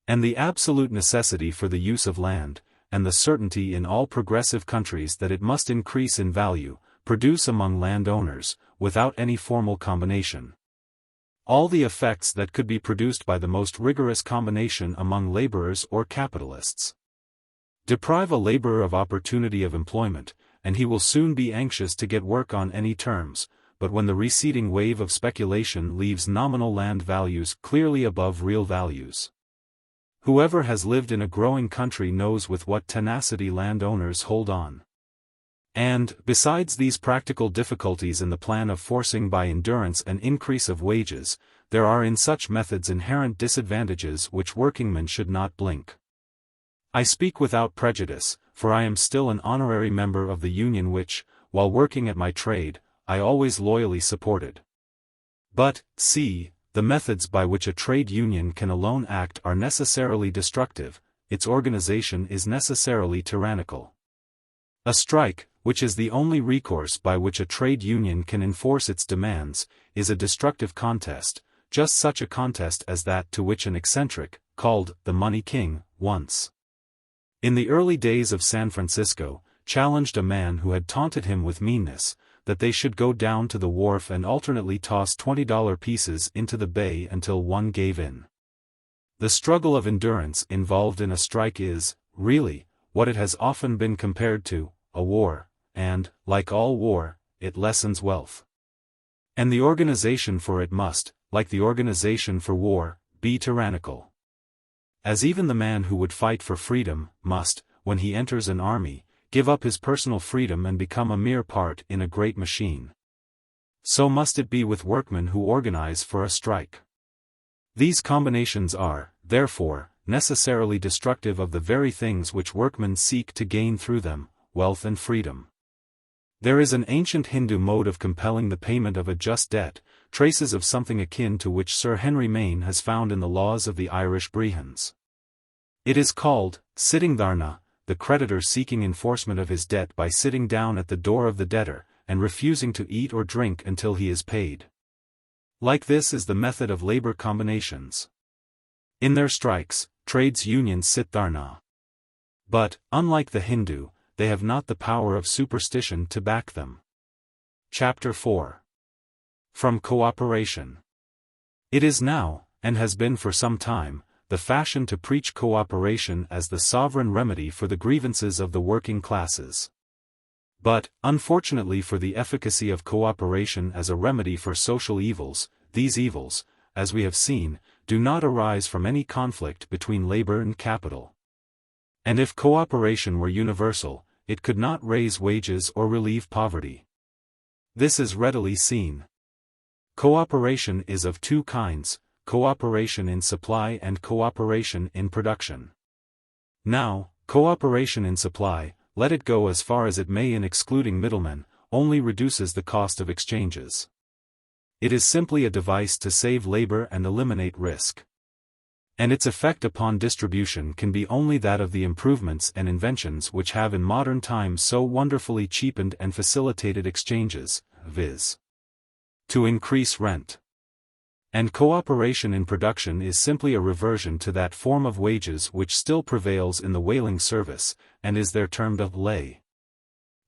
A: And the absolute necessity for the use of land, and the certainty in all progressive countries that it must increase in value, produce among landowners, without any formal combination, all the effects that could be produced by the most rigorous combination among laborers or capitalists. Deprive a laborer of opportunity of employment, and he will soon be anxious to get work on any terms, but when the receding wave of speculation leaves nominal land values clearly above real values. Whoever has lived in a growing country knows with what tenacity landowners hold on. And, besides these practical difficulties in the plan of forcing by endurance an increase of wages, there are in such methods inherent disadvantages which workingmen should not blink. I speak without prejudice, for I am still an honorary member of the union which, while working at my trade, I always loyally supported. But, see, the methods by which a trade union can alone act are necessarily destructive, its organization is necessarily tyrannical. A strike, which is the only recourse by which a trade union can enforce its demands, is a destructive contest, just such a contest as that to which an eccentric, called the Money King, once, in the early days of San Francisco, challenged a man who had taunted him with meanness, that they should go down to the wharf and alternately toss $20 pieces into the bay until one gave in. The struggle of endurance involved in a strike is, really, what it has often been compared to, a war, and, like all war, it lessens wealth. And the organization for it must, like the organization for war, be tyrannical. As even the man who would fight for freedom, must, when he enters an army, give up his personal freedom and become a mere part in a great machine. So must it be with workmen who organize for a strike. These combinations are, therefore, necessarily destructive of the very things which workmen seek to gain through them, wealth and freedom. There is an ancient Hindu mode of compelling the payment of a just debt, traces of something akin to which Sir Henry Maine has found in the laws of the Irish Brehons. It is called, sitting dharna, the creditor seeking enforcement of his debt by sitting down at the door of the debtor, and refusing to eat or drink until he is paid. Like this is the method of labor combinations. In their strikes, trades unions sit dharna. But, unlike the Hindu, they have not the power of superstition to back them. Chapter 4. From Cooperation. It is now, and has been for some time, the fashion to preach cooperation as the sovereign remedy for the grievances of the working classes. But, unfortunately for the efficacy of cooperation as a remedy for social evils, these evils, as we have seen, do not arise from any conflict between labor and capital. And if cooperation were universal, it could not raise wages or relieve poverty. This is readily seen. Cooperation is of two kinds, cooperation in supply and cooperation in production. Now, cooperation in supply, let it go as far as it may in excluding middlemen, only reduces the cost of exchanges. It is simply a device to save labor and eliminate risk. And its effect upon distribution can be only that of the improvements and inventions which have in modern times so wonderfully cheapened and facilitated exchanges, viz. to increase rent. And cooperation in production is simply a reversion to that form of wages which still prevails in the whaling service, and is there termed a lay.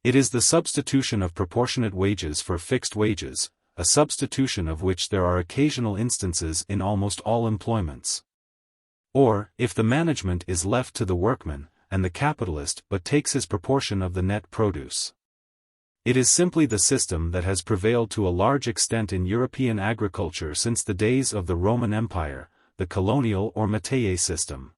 A: It is the substitution of proportionate wages for fixed wages, a substitution of which there are occasional instances in almost all employments. Or, if the management is left to the workman, and the capitalist but takes his proportion of the net produce. It is simply the system that has prevailed to a large extent in European agriculture since the days of the Roman Empire, the colonial or métayer system.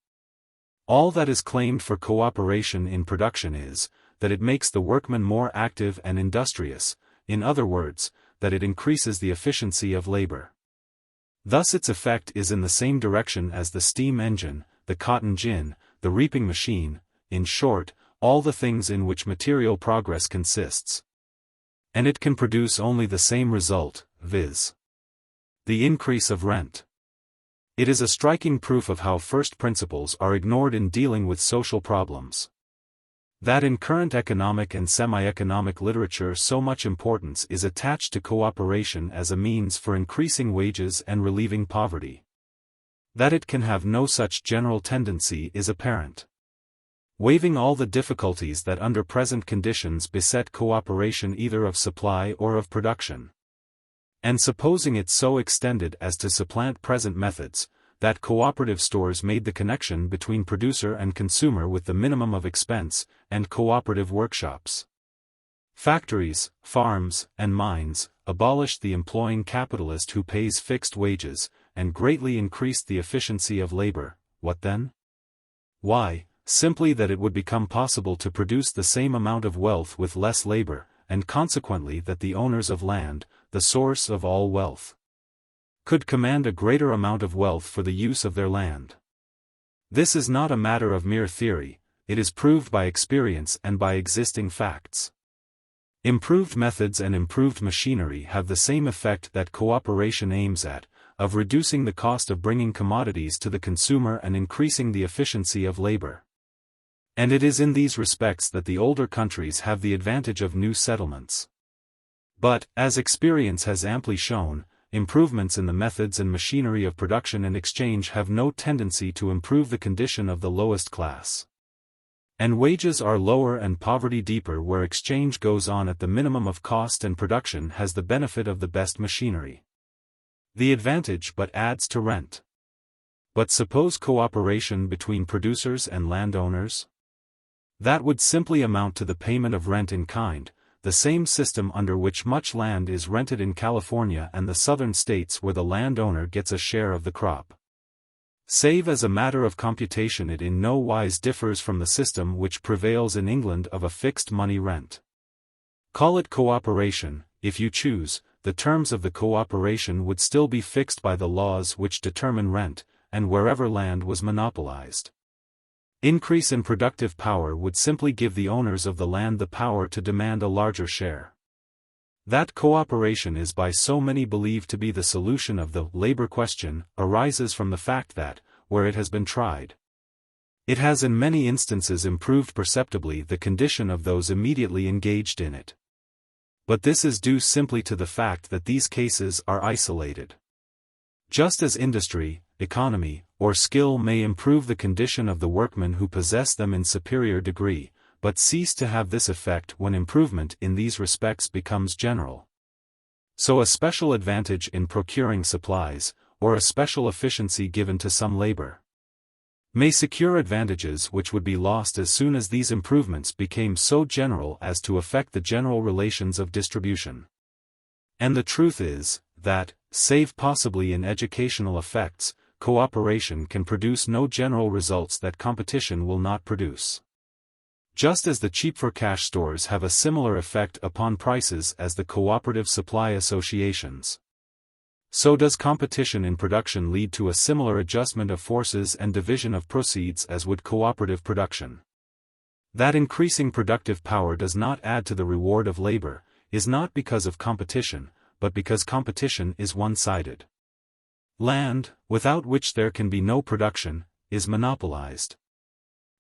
A: All that is claimed for cooperation in production is, that it makes the workman more active and industrious, in other words, that it increases the efficiency of labor. Thus its effect is in the same direction as the steam engine, the cotton gin, the reaping machine, in short, all the things in which material progress consists. And it can produce only the same result, viz. the increase of rent. It is a striking proof of how first principles are ignored in dealing with social problems. That in current economic and semi-economic literature so much importance is attached to cooperation as a means for increasing wages and relieving poverty. That it can have no such general tendency is apparent. Waiving all the difficulties that under present conditions beset cooperation either of supply or of production. And supposing it so extended as to supplant present methods, that cooperative stores made the connection between producer and consumer with the minimum of expense, and cooperative workshops. Factories, farms, and mines, abolished the employing capitalist who pays fixed wages, and greatly increased the efficiency of labor, what then? Why, simply that it would become possible to produce the same amount of wealth with less labor, and consequently that the owners of land, the source of all wealth, could command a greater amount of wealth for the use of their land. This is not a matter of mere theory, it is proved by experience and by existing facts. Improved methods and improved machinery have the same effect that cooperation aims at, of reducing the cost of bringing commodities to the consumer and increasing the efficiency of labor. And it is in these respects that the older countries have the advantage of new settlements. But, as experience has amply shown, improvements in the methods and machinery of production and exchange have no tendency to improve the condition of the lowest class. And wages are lower and poverty deeper where exchange goes on at the minimum of cost and production has the benefit of the best machinery. The advantage but adds to rent. But suppose cooperation between producers and landowners? That would simply amount to the payment of rent in kind, the same system under which much land is rented in California and the southern states where the landowner gets a share of the crop. Save as a matter of computation, it in no wise differs from the system which prevails in England of a fixed money rent. Call it cooperation, if you choose, the terms of the cooperation would still be fixed by the laws which determine rent, and wherever land was monopolized. Increase in productive power would simply give the owners of the land the power to demand a larger share. That cooperation is by so many believed to be the solution of the labor question arises from the fact that, where it has been tried, it has in many instances improved perceptibly the condition of those immediately engaged in it. But this is due simply to the fact that these cases are isolated. Just as industry, economy, or skill may improve the condition of the workmen who possess them in superior degree, but cease to have this effect when improvement in these respects becomes general. So a special advantage in procuring supplies, or a special efficiency given to some labor, may secure advantages which would be lost as soon as these improvements became so general as to affect the general relations of distribution. And the truth is, that, save possibly in educational effects, cooperation can produce no general results that competition will not produce. Just as the cheap-for-cash stores have a similar effect upon prices as the cooperative supply associations, so does competition in production lead to a similar adjustment of forces and division of proceeds as would cooperative production. That increasing productive power does not add to the reward of labor, is not because of competition, but because competition is one-sided. Land, without which there can be no production, is monopolized.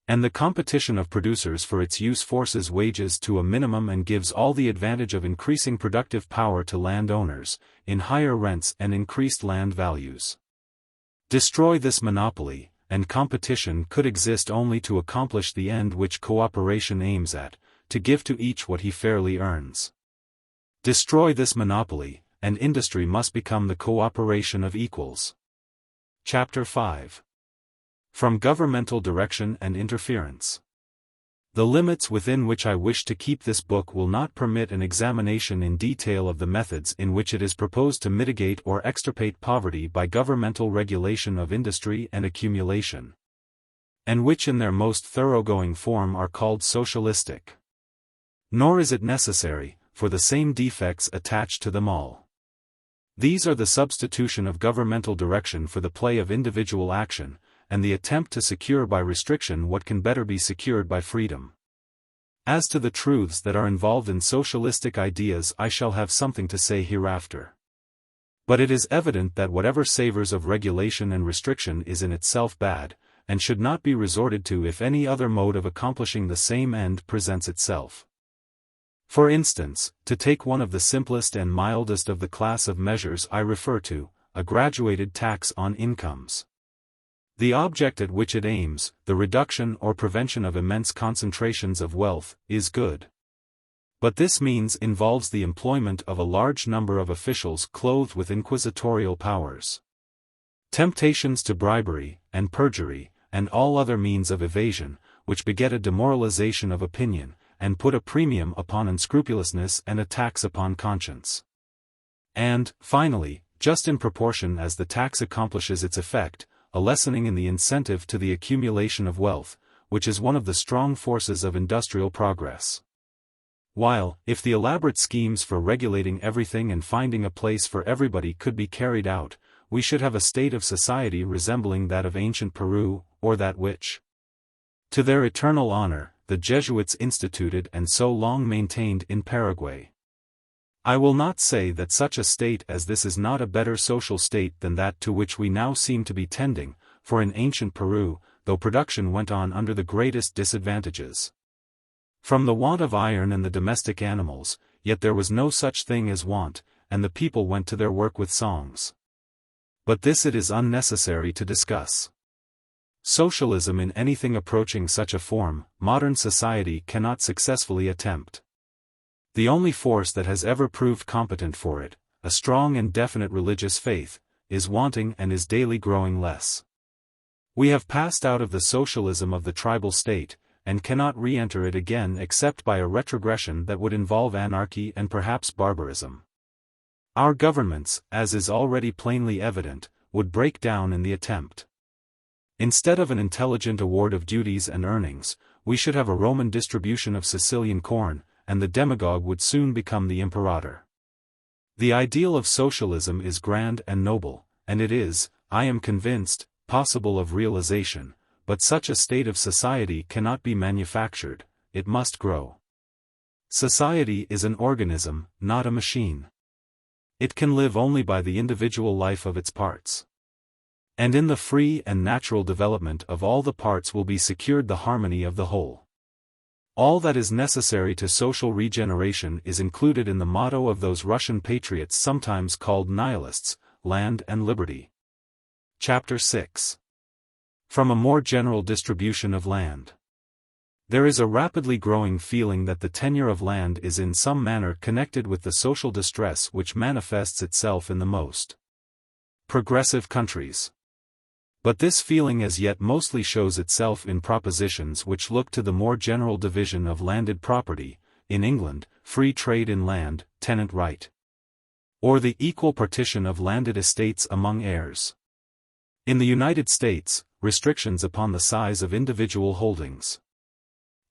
A: And the competition of producers for its use forces wages to a minimum and gives all the advantage of increasing productive power to landowners, in higher rents and increased land values. Destroy this monopoly, and competition could exist only to accomplish the end which cooperation aims at, to give to each what he fairly earns. Destroy this monopoly, and industry must become the cooperation of equals. Chapter 5. From Governmental Direction and Interference. The limits within which I wish to keep this book will not permit an examination in detail of the methods in which it is proposed to mitigate or extirpate poverty by governmental regulation of industry and accumulation, and which in their most thoroughgoing form are called socialistic. Nor is it necessary, for the same defects attached to them all. These are the substitution of governmental direction for the play of individual action, and the attempt to secure by restriction what can better be secured by freedom. As to the truths that are involved in socialistic ideas I shall have something to say hereafter. But it is evident that whatever savors of regulation and restriction is in itself bad, and should not be resorted to if any other mode of accomplishing the same end presents itself. For instance, to take one of the simplest and mildest of the class of measures I refer to, a graduated tax on incomes. The object at which it aims, the reduction or prevention of immense concentrations of wealth, is good. But this means involves the employment of a large number of officials clothed with inquisitorial powers. Temptations to bribery, and perjury, and all other means of evasion, which beget a demoralization of opinion, and put a premium upon unscrupulousness and a tax upon conscience. And, finally, just in proportion as the tax accomplishes its effect, a lessening in the incentive to the accumulation of wealth, which is one of the strong forces of industrial progress. While, if the elaborate schemes for regulating everything and finding a place for everybody could be carried out, we should have a state of society resembling that of ancient Peru, or that which, to their eternal honor, the Jesuits instituted and so long maintained in Paraguay. I will not say that such a state as this is not a better social state than that to which we now seem to be tending, for in ancient Peru, though production went on under the greatest disadvantages, from the want of iron and the domestic animals, yet there was no such thing as want, and the people went to their work with songs. But this it is unnecessary to discuss. Socialism in anything approaching such a form, modern society cannot successfully attempt. The only force that has ever proved competent for it, a strong and definite religious faith, is wanting and is daily growing less. We have passed out of the socialism of the tribal state, and cannot re-enter it again except by a retrogression that would involve anarchy and perhaps barbarism. Our governments, as is already plainly evident, would break down in the attempt. Instead of an intelligent award of duties and earnings, we should have a Roman distribution of Sicilian corn, and the demagogue would soon become the imperator. The ideal of socialism is grand and noble, and it is, I am convinced, possible of realization, but such a state of society cannot be manufactured, it must grow. Society is an organism, not a machine. It can live only by the individual life of its parts. And in the free and natural development of all the parts will be secured the harmony of the whole. All that is necessary to social regeneration is included in the motto of those Russian patriots sometimes called nihilists, land and liberty. Chapter 6. From a more general distribution of land. There is a rapidly growing feeling that the tenure of land is in some manner connected with the social distress which manifests itself in the most progressive countries. But this feeling as yet mostly shows itself in propositions which look to the more general division of landed property, in England, free trade in land, tenant right, or the equal partition of landed estates among heirs. In the United States, restrictions upon the size of individual holdings.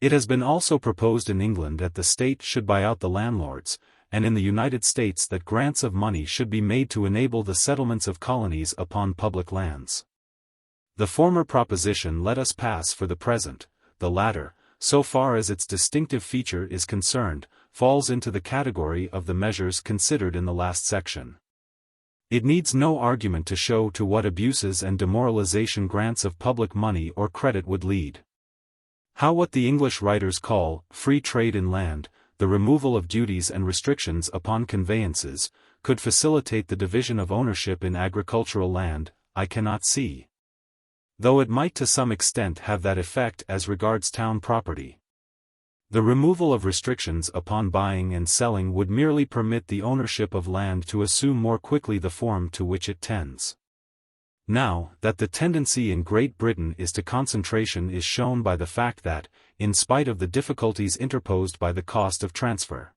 A: It has been also proposed in England that the state should buy out the landlords, and in the United States that grants of money should be made to enable the settlements of colonies upon public lands. The former proposition let us pass for the present, the latter, so far as its distinctive feature is concerned, falls into the category of the measures considered in the last section. It needs no argument to show to what abuses and demoralization grants of public money or credit would lead. How what the English writers call free trade in land, the removal of duties and restrictions upon conveyances, could facilitate the division of ownership in agricultural land, I cannot see. Though it might to some extent have that effect as regards town property. The removal of restrictions upon buying and selling would merely permit the ownership of land to assume more quickly the form to which it tends. Now, that the tendency in Great Britain is to concentration is shown by the fact that, in spite of the difficulties interposed by the cost of transfer,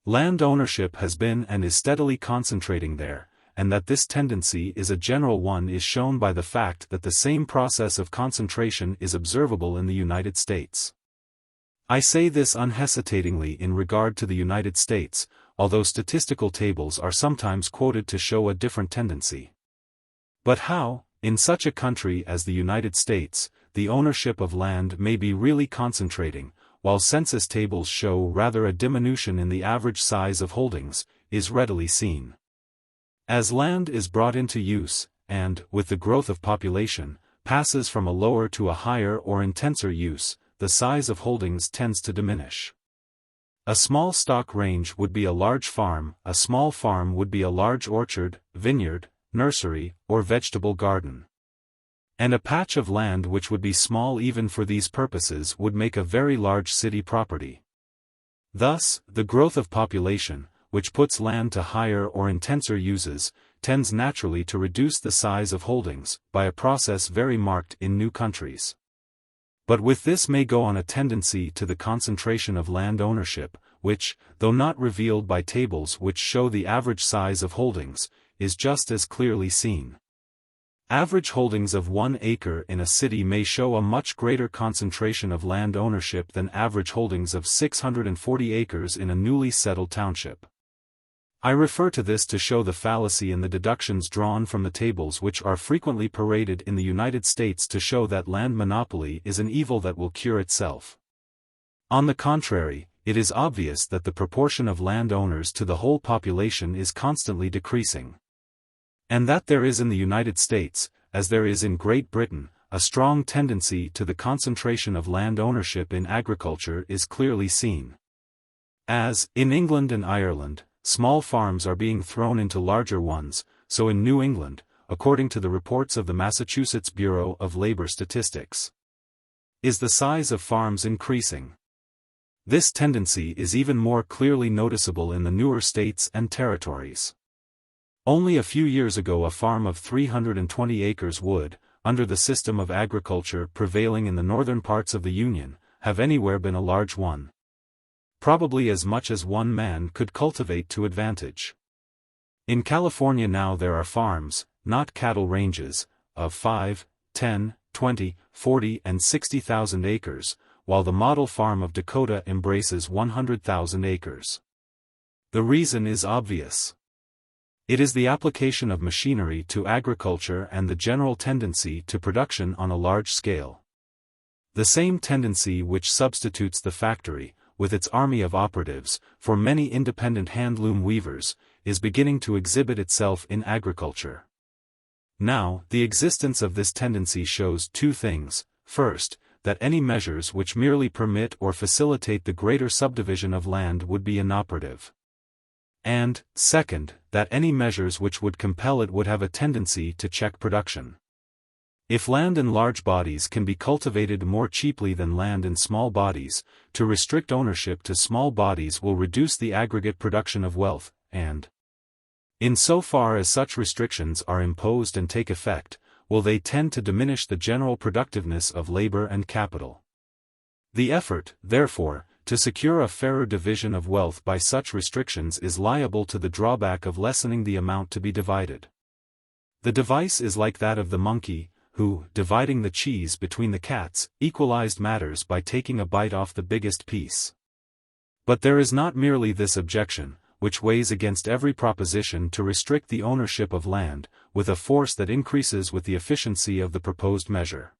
A: land ownership has been and is steadily concentrating there, and that this tendency is a general one is shown by the fact that the same process of concentration is observable in the United States. I say this unhesitatingly in regard to the United States, although statistical tables are sometimes quoted to show a different tendency. But how, in such a country as the United States, the ownership of land may be really concentrating, while census tables show rather a diminution in the average size of holdings, is readily seen. As land is brought into use, and, with the growth of population, passes from a lower to a higher or intenser use, the size of holdings tends to diminish. A small stock range would be a large farm, a small farm would be a large orchard, vineyard, nursery, or vegetable garden. And a patch of land which would be small even for these purposes would make a very large city property. Thus, the growth of population, which puts land to higher or intenser uses, tends naturally to reduce the size of holdings, by a process very marked in new countries. But with this may go on a tendency to the concentration of land ownership, which, though not revealed by tables which show the average size of holdings, is just as clearly seen. Average holdings of 1 acre in a city may show a much greater concentration of land ownership than average holdings of 640 acres in a newly settled township. I refer to this to show the fallacy in the deductions drawn from the tables which are frequently paraded in the United States to show that land monopoly is an evil that will cure itself. On the contrary, it is obvious that the proportion of land owners to the whole population is constantly decreasing. And that there is in the United States, as there is in Great Britain, a strong tendency to the concentration of land ownership in agriculture is clearly seen. As, in England and Ireland, small farms are being thrown into larger ones, so in New England, according to the reports of the Massachusetts Bureau of Labor Statistics, is the size of farms increasing. This tendency is even more clearly noticeable in the newer states and territories. Only a few years ago a farm of 320 acres would, under the system of agriculture prevailing in the northern parts of the Union, have anywhere been a large one. Probably as much as one man could cultivate to advantage. In California now there are farms, not cattle ranges, of 5, 10, 20, 40 and 60,000 acres, while the model farm of Dakota embraces 100,000 acres. The reason is obvious. It is the application of machinery to agriculture and the general tendency to production on a large scale. The same tendency which substitutes the factory, with its army of operatives, for many independent handloom weavers, is beginning to exhibit itself in agriculture. Now, the existence of this tendency shows two things: first, that any measures which merely permit or facilitate the greater subdivision of land would be inoperative. And, second, that any measures which would compel it would have a tendency to check production. If land in large bodies can be cultivated more cheaply than land in small bodies, to restrict ownership to small bodies will reduce the aggregate production of wealth, and, in so far as such restrictions are imposed and take effect, will they tend to diminish the general productiveness of labor and capital. The effort, therefore, to secure a fairer division of wealth by such restrictions is liable to the drawback of lessening the amount to be divided. The device is like that of the monkey, who, dividing the cheese between the cats, equalized matters by taking a bite off the biggest piece. But there is not merely this objection, which weighs against every proposition to restrict the ownership of land, with a force that increases with the efficiency of the proposed measure.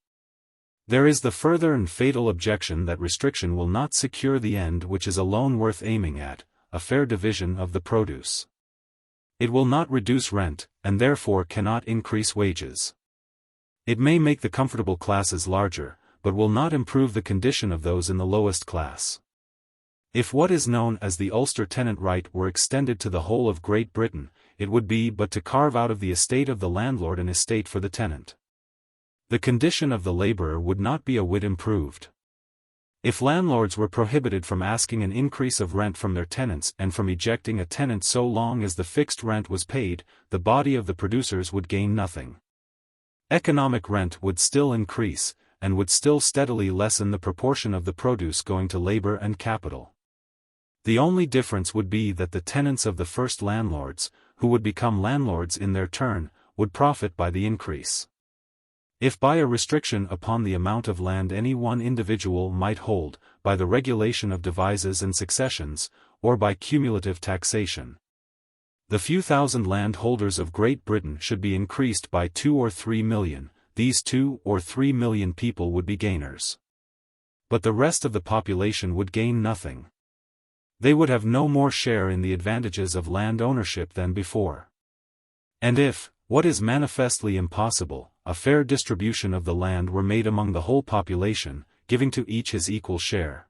A: There is the further and fatal objection that restriction will not secure the end which is alone worth aiming at, a fair division of the produce. It will not reduce rent, and therefore cannot increase wages. It may make the comfortable classes larger, but will not improve the condition of those in the lowest class. If what is known as the Ulster tenant right were extended to the whole of Great Britain, it would be but to carve out of the estate of the landlord an estate for the tenant. The condition of the laborer would not be a whit improved. If landlords were prohibited from asking an increase of rent from their tenants and from ejecting a tenant so long as the fixed rent was paid, the body of the producers would gain nothing. Economic rent would still increase, and would still steadily lessen the proportion of the produce going to labor and capital. The only difference would be that the tenants of the first landlords, who would become landlords in their turn, would profit by the increase. If by a restriction upon the amount of land any one individual might hold, by the regulation of divises and successions, or by cumulative taxation, the few thousand landholders of Great Britain should be increased by 2 or 3 million, these 2 or 3 million people would be gainers. But the rest of the population would gain nothing. They would have no more share in the advantages of land ownership than before. And if, what is manifestly impossible, a fair distribution of the land were made among the whole population, giving to each his equal share,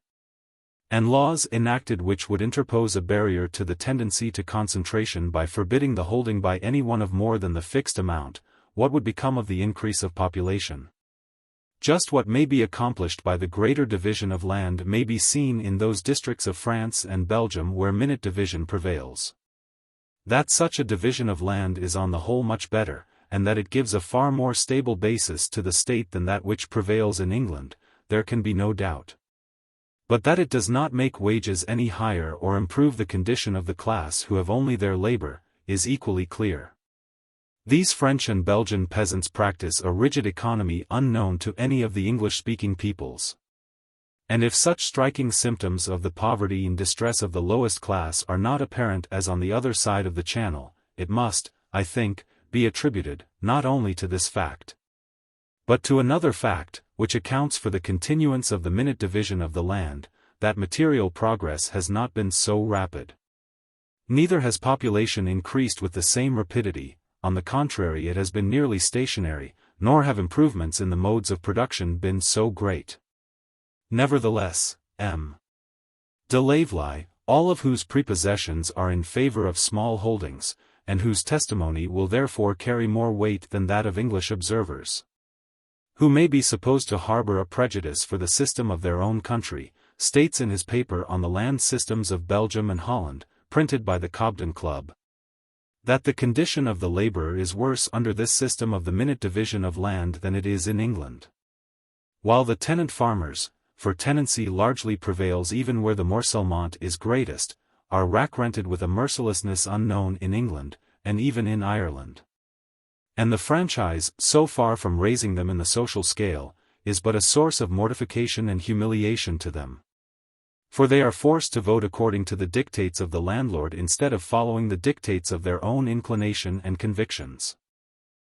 A: and laws enacted which would interpose a barrier to the tendency to concentration by forbidding the holding by any one of more than the fixed amount, what would become of the increase of population? Just what may be accomplished by the greater division of land may be seen in those districts of France and Belgium where minute division prevails. That such a division of land is on the whole much better, and that it gives a far more stable basis to the state than that which prevails in England, there can be no doubt. But that it does not make wages any higher or improve the condition of the class who have only their labor, is equally clear. These French and Belgian peasants practice a rigid economy unknown to any of the English-speaking peoples. And if such striking symptoms of the poverty and distress of the lowest class are not apparent as on the other side of the Channel, it must, I think, be attributed, not only to this fact, but to another fact, which accounts for the continuance of the minute division of the land, that material progress has not been so rapid. Neither has population increased with the same rapidity, on the contrary it has been nearly stationary, nor have improvements in the modes of production been so great. Nevertheless, M. de Lavelie, all of whose prepossessions are in favor of small holdings, and whose testimony will therefore carry more weight than that of English observers, who may be supposed to harbor a prejudice for the system of their own country, states in his paper on the land systems of Belgium and Holland, printed by the Cobden Club, that the condition of the laborer is worse under this system of the minute division of land than it is in England. While the tenant farmers, for tenancy largely prevails even where the morcellement is greatest, are rack-rented with a mercilessness unknown in England, and even in Ireland. And the franchise, so far from raising them in the social scale, is but a source of mortification and humiliation to them. For they are forced to vote according to the dictates of the landlord instead of following the dictates of their own inclination and convictions.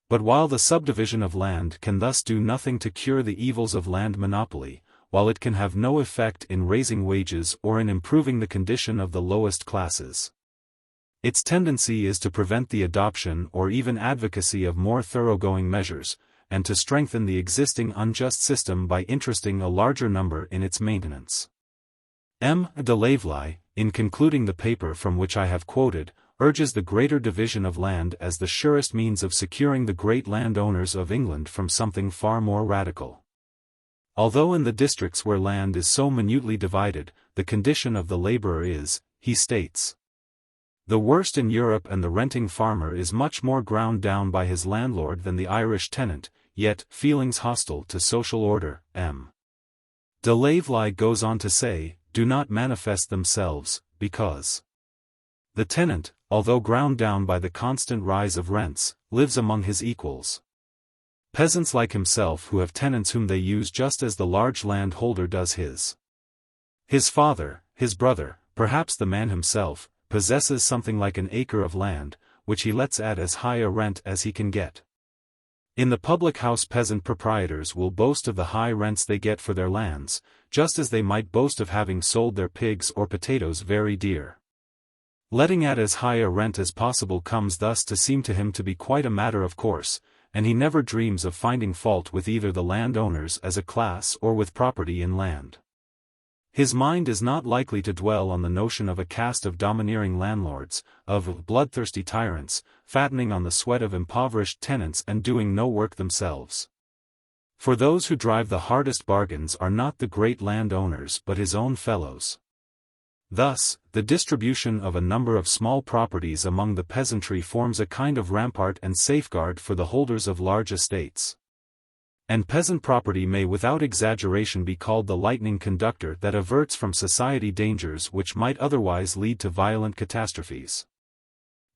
A: But while the subdivision of land can thus do nothing to cure the evils of land monopoly, while it can have no effect in raising wages or in improving the condition of the lowest classes, its tendency is to prevent the adoption or even advocacy of more thoroughgoing measures, and to strengthen the existing unjust system by interesting a larger number in its maintenance. M. de Laveley, in concluding the paper from which I have quoted, urges the greater division of land as the surest means of securing the great landowners of England from something far more radical. Although in the districts where land is so minutely divided, the condition of the laborer is, he states, the worst in Europe, and the renting farmer is much more ground down by his landlord than the Irish tenant, yet feelings hostile to social order, M. de Laveley goes on to say, do not manifest themselves, because the tenant, although ground down by the constant rise of rents, lives among his equals. Peasants like himself who have tenants whom they use just as the large landholder does his father, his brother, perhaps the man himself, possesses something like an acre of land, which he lets at as high a rent as he can get. In the public house peasant proprietors will boast of the high rents they get for their lands, just as they might boast of having sold their pigs or potatoes very dear. Letting at as high a rent as possible comes thus to seem to him to be quite a matter of course, and he never dreams of finding fault with either the landowners as a class or with property in land. His mind is not likely to dwell on the notion of a caste of domineering landlords, of bloodthirsty tyrants, fattening on the sweat of impoverished tenants and doing no work themselves. For those who drive the hardest bargains are not the great landowners but his own fellows. Thus, the distribution of a number of small properties among the peasantry forms a kind of rampart and safeguard for the holders of large estates. And peasant property may without exaggeration be called the lightning conductor that averts from society dangers which might otherwise lead to violent catastrophes.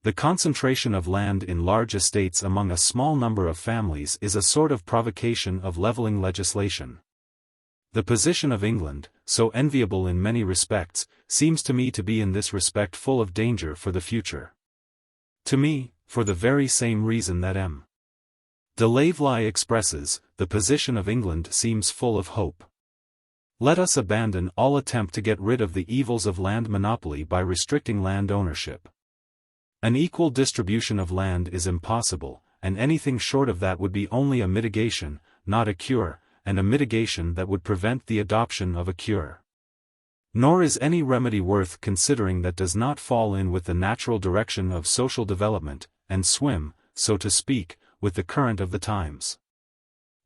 A: The concentration of land in large estates among a small number of families is a sort of provocation of levelling legislation. The position of England, so enviable in many respects, seems to me to be in this respect full of danger for the future. To me, for the very same reason that M. de Laveley expresses, the position of England seems full of hope. Let us abandon all attempt to get rid of the evils of land monopoly by restricting land ownership. An equal distribution of land is impossible, and anything short of that would be only a mitigation, not a cure, and a mitigation that would prevent the adoption of a cure. Nor is any remedy worth considering that does not fall in with the natural direction of social development, and swim, so to speak, with the current of the times.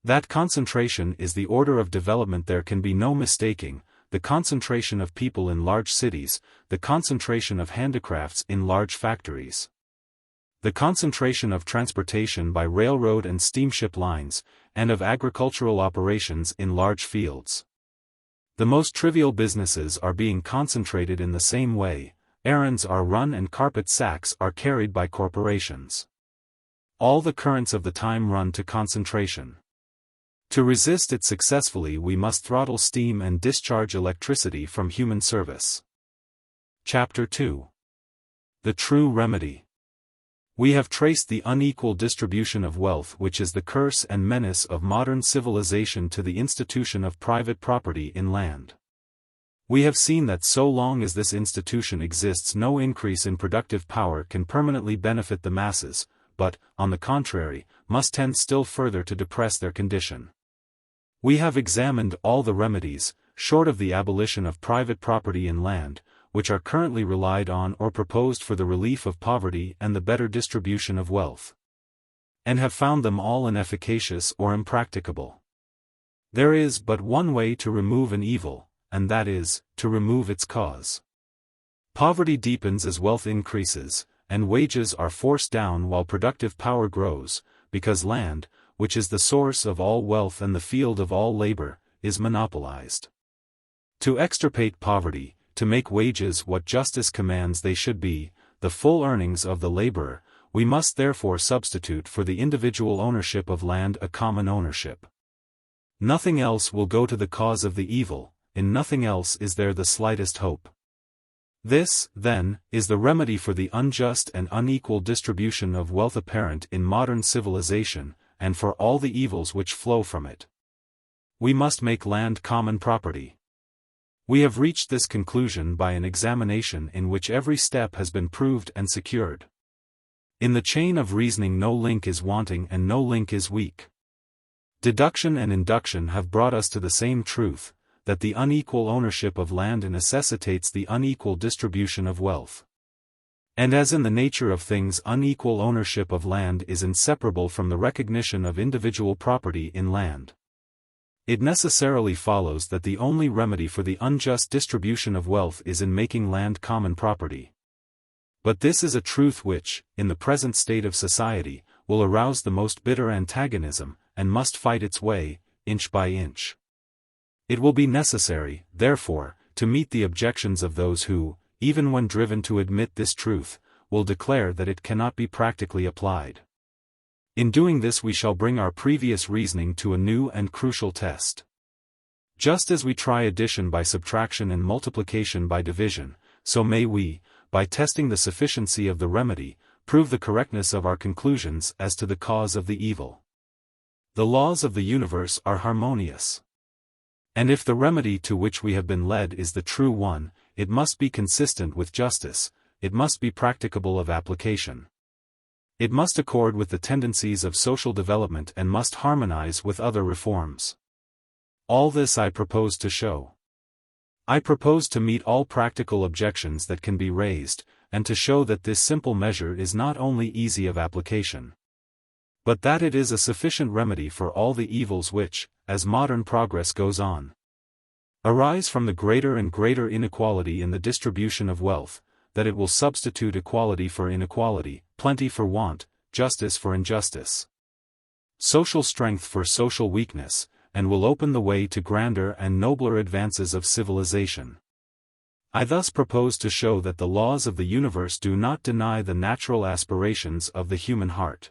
A: That concentration is the order of development there can be no mistaking, the concentration of people in large cities, the concentration of handicrafts in large factories, the concentration of transportation by railroad and steamship lines, and of agricultural operations in large fields. The most trivial businesses are being concentrated in the same way, errands are run and carpet sacks are carried by corporations. All the currents of the time run to concentration. To resist it successfully we must throttle steam and discharge electricity from human service. Chapter 2. The True Remedy. We have traced the unequal distribution of wealth which is the curse and menace of modern civilization to the institution of private property in land. We have seen that so long as this institution exists no increase in productive power can permanently benefit the masses, but, on the contrary, must tend still further to depress their condition. We have examined all the remedies, short of the abolition of private property in land, which are currently relied on or proposed for the relief of poverty and the better distribution of wealth, and have found them all inefficacious or impracticable. There is but one way to remove an evil, and that is, to remove its cause. Poverty deepens as wealth increases, and wages are forced down while productive power grows, because land, which is the source of all wealth and the field of all labor, is monopolized. To extirpate poverty, to make wages what justice commands they should be, the full earnings of the laborer, we must therefore substitute for the individual ownership of land a common ownership. Nothing else will go to the cause of the evil, in nothing else is there the slightest hope. This, then, is the remedy for the unjust and unequal distribution of wealth apparent in modern civilization, and for all the evils which flow from it. We must make land common property. We have reached this conclusion by an examination in which every step has been proved and secured. In the chain of reasoning no link is wanting and no link is weak. Deduction and induction have brought us to the same truth, that the unequal ownership of land necessitates the unequal distribution of wealth. And as in the nature of things unequal ownership of land is inseparable from the recognition of individual property in land, it necessarily follows that the only remedy for the unjust distribution of wealth is in making land common property. But this is a truth which, in the present state of society, will arouse the most bitter antagonism, and must fight its way, inch by inch. It will be necessary, therefore, to meet the objections of those who, even when driven to admit this truth, will declare that it cannot be practically applied. In doing this we shall bring our previous reasoning to a new and crucial test. Just as we try addition by subtraction and multiplication by division, so may we, by testing the sufficiency of the remedy, prove the correctness of our conclusions as to the cause of the evil. The laws of the universe are harmonious. And if the remedy to which we have been led is the true one, it must be consistent with justice, it must be practicable of application. It must accord with the tendencies of social development and must harmonize with other reforms. All this I propose to show. I propose to meet all practical objections that can be raised, and to show that this simple measure is not only easy of application, but that it is a sufficient remedy for all the evils which, as modern progress goes on, arise from the greater and greater inequality in the distribution of wealth, that it will substitute equality for inequality, plenty for want, justice for injustice, social strength for social weakness, and will open the way to grander and nobler advances of civilization. I thus propose to show that the laws of the universe do not deny the natural aspirations of the human heart.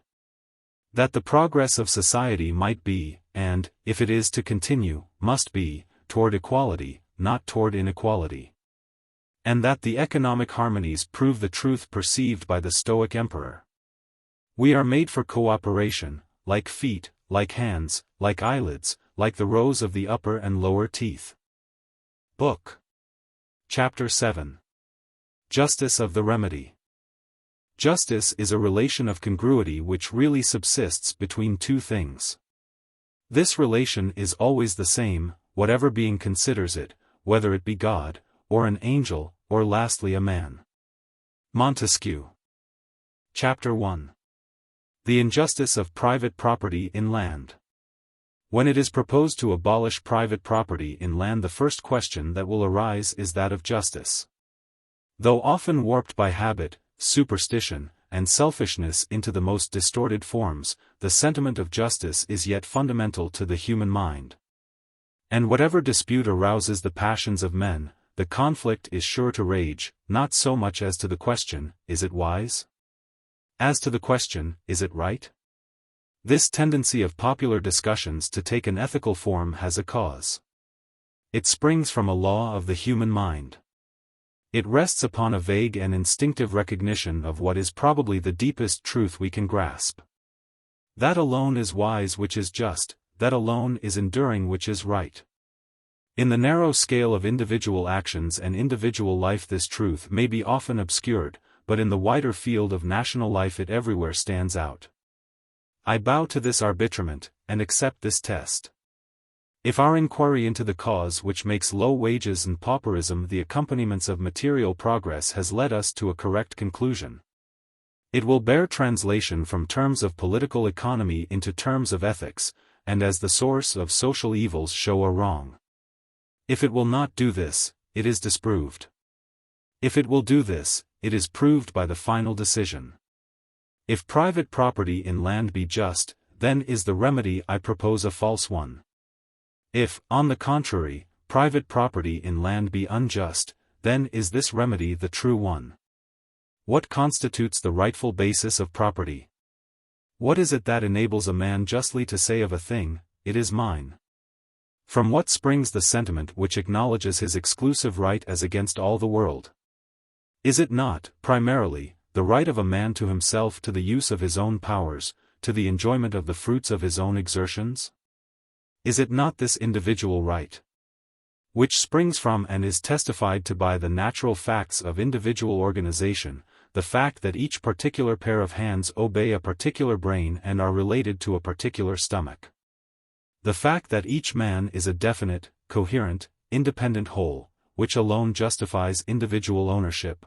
A: That the progress of society might be, and, if it is to continue, must be, toward equality, not toward inequality. And that the economic harmonies prove the truth perceived by the Stoic emperor. We are made for cooperation, like feet, like hands, like eyelids, like the rows of the upper and lower teeth. Book. Chapter 7. Justice of the Remedy. Justice is a relation of congruity which really subsists between two things. This relation is always the same, whatever being considers it, whether it be God, or an angel, or lastly a man. Montesquieu. Chapter 1. The injustice of private property in land. When it is proposed to abolish private property in land, the first question that will arise is that of justice. Though often warped by habit, superstition, and selfishness into the most distorted forms, the sentiment of justice is yet fundamental to the human mind. And whatever dispute arouses the passions of men, the conflict is sure to rage, not so much as to the question, is it wise? As to the question, is it right? This tendency of popular discussions to take an ethical form has a cause. It springs from a law of the human mind. It rests upon a vague and instinctive recognition of what is probably the deepest truth we can grasp. That alone is wise which is just, that alone is enduring which is right. In the narrow scale of individual actions and individual life this truth may be often obscured, but in the wider field of national life it everywhere stands out. I bow to this arbitrament, and accept this test. If our inquiry into the cause which makes low wages and pauperism the accompaniments of material progress has led us to a correct conclusion, it will bear translation from terms of political economy into terms of ethics, and as the source of social evils show a wrong. If it will not do this, it is disproved. If it will do this, it is proved by the final decision. If private property in land be just, then is the remedy I propose a false one. If, on the contrary, private property in land be unjust, then is this remedy the true one. What constitutes the rightful basis of property? What is it that enables a man justly to say of a thing, "It is mine"? From what springs the sentiment which acknowledges his exclusive right as against all the world? Is it not, primarily, the right of a man to himself, to the use of his own powers, to the enjoyment of the fruits of his own exertions? Is it not this individual right, which springs from and is testified to by the natural facts of individual organization, the fact that each particular pair of hands obey a particular brain and are related to a particular stomach? The fact that each man is a definite, coherent, independent whole, which alone justifies individual ownership?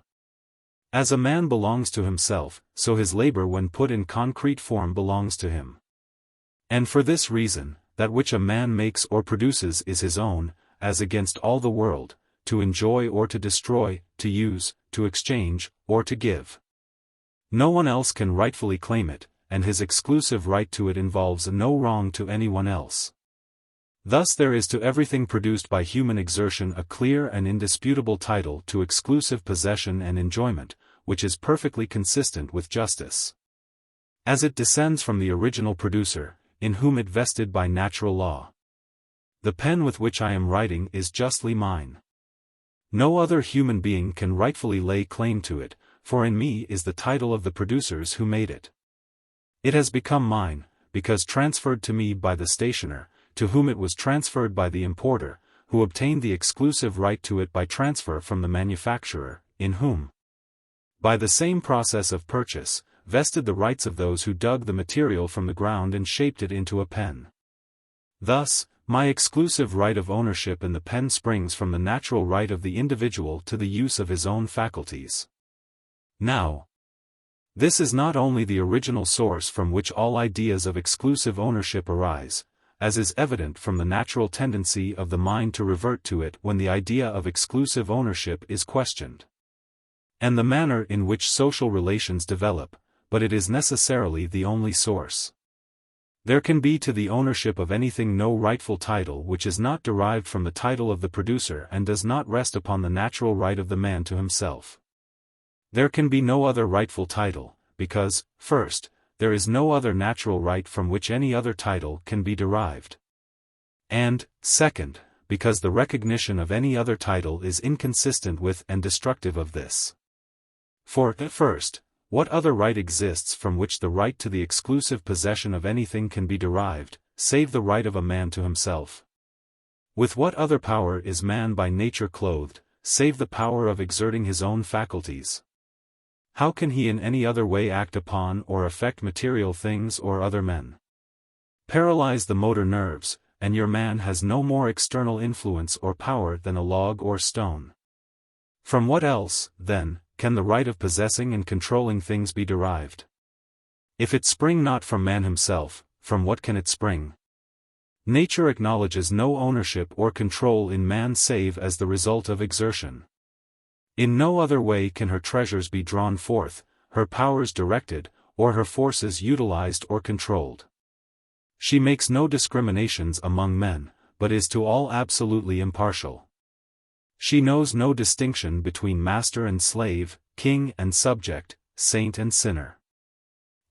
A: As a man belongs to himself, so his labor when put in concrete form belongs to him. And for this reason, that which a man makes or produces is his own, as against all the world, to enjoy or to destroy, to use, to exchange, or to give. No one else can rightfully claim it, and his exclusive right to it involves no wrong to anyone else. Thus there is to everything produced by human exertion a clear and indisputable title to exclusive possession and enjoyment, which is perfectly consistent with justice. As it descends from the original producer, in whom it vested by natural law. The pen with which I am writing is justly mine. No other human being can rightfully lay claim to it, for in me is the title of the producers who made it. It has become mine, because transferred to me by the stationer, to whom it was transferred by the importer, who obtained the exclusive right to it by transfer from the manufacturer, in whom, by the same process of purchase, vested the rights of those who dug the material from the ground and shaped it into a pen. Thus, my exclusive right of ownership in the pen springs from the natural right of the individual to the use of his own faculties. Now, this is not only the original source from which all ideas of exclusive ownership arise, as is evident from the natural tendency of the mind to revert to it when the idea of exclusive ownership is questioned, and the manner in which social relations develop, but it is necessarily the only source. There can be to the ownership of anything no rightful title which is not derived from the title of the producer and does not rest upon the natural right of the man to himself. There can be no other rightful title, because, first, there is no other natural right from which any other title can be derived. And, second, because the recognition of any other title is inconsistent with and destructive of this. For, first, what other right exists from which the right to the exclusive possession of anything can be derived, save the right of a man to himself? With what other power is man by nature clothed, save the power of exerting his own faculties? How can he in any other way act upon or affect material things or other men? Paralyze the motor nerves, and your man has no more external influence or power than a log or stone. From what else, then, can the right of possessing and controlling things be derived? If it spring not from man himself, from what can it spring? Nature acknowledges no ownership or control in man save as the result of exertion. In no other way can her treasures be drawn forth, her powers directed, or her forces utilized or controlled. She makes no discriminations among men, but is to all absolutely impartial. She knows no distinction between master and slave, king and subject, saint and sinner.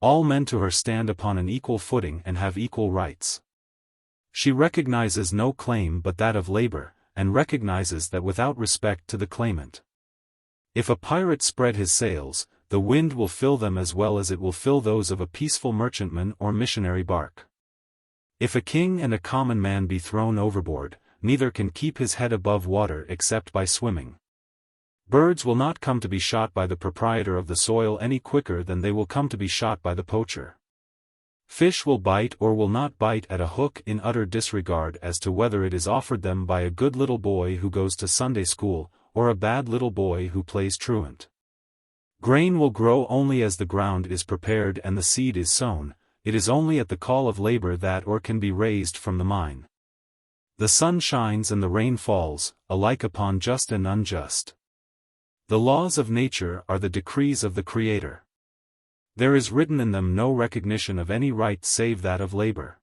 A: All men to her stand upon an equal footing and have equal rights. She recognizes no claim but that of labor, and recognizes that without respect to the claimant. If a pirate spread his sails, the wind will fill them as well as it will fill those of a peaceful merchantman or missionary bark. If a king and a common man be thrown overboard, neither can keep his head above water except by swimming. Birds will not come to be shot by the proprietor of the soil any quicker than they will come to be shot by the poacher. Fish will bite or will not bite at a hook in utter disregard as to whether it is offered them by a good little boy who goes to Sunday school, or a bad little boy who plays truant. Grain will grow only as the ground is prepared and the seed is sown. It is only at the call of labor that ore can be raised from the mine. The sun shines and the rain falls, alike upon just and unjust. The laws of nature are the decrees of the Creator. There is written in them no recognition of any right save that of labor.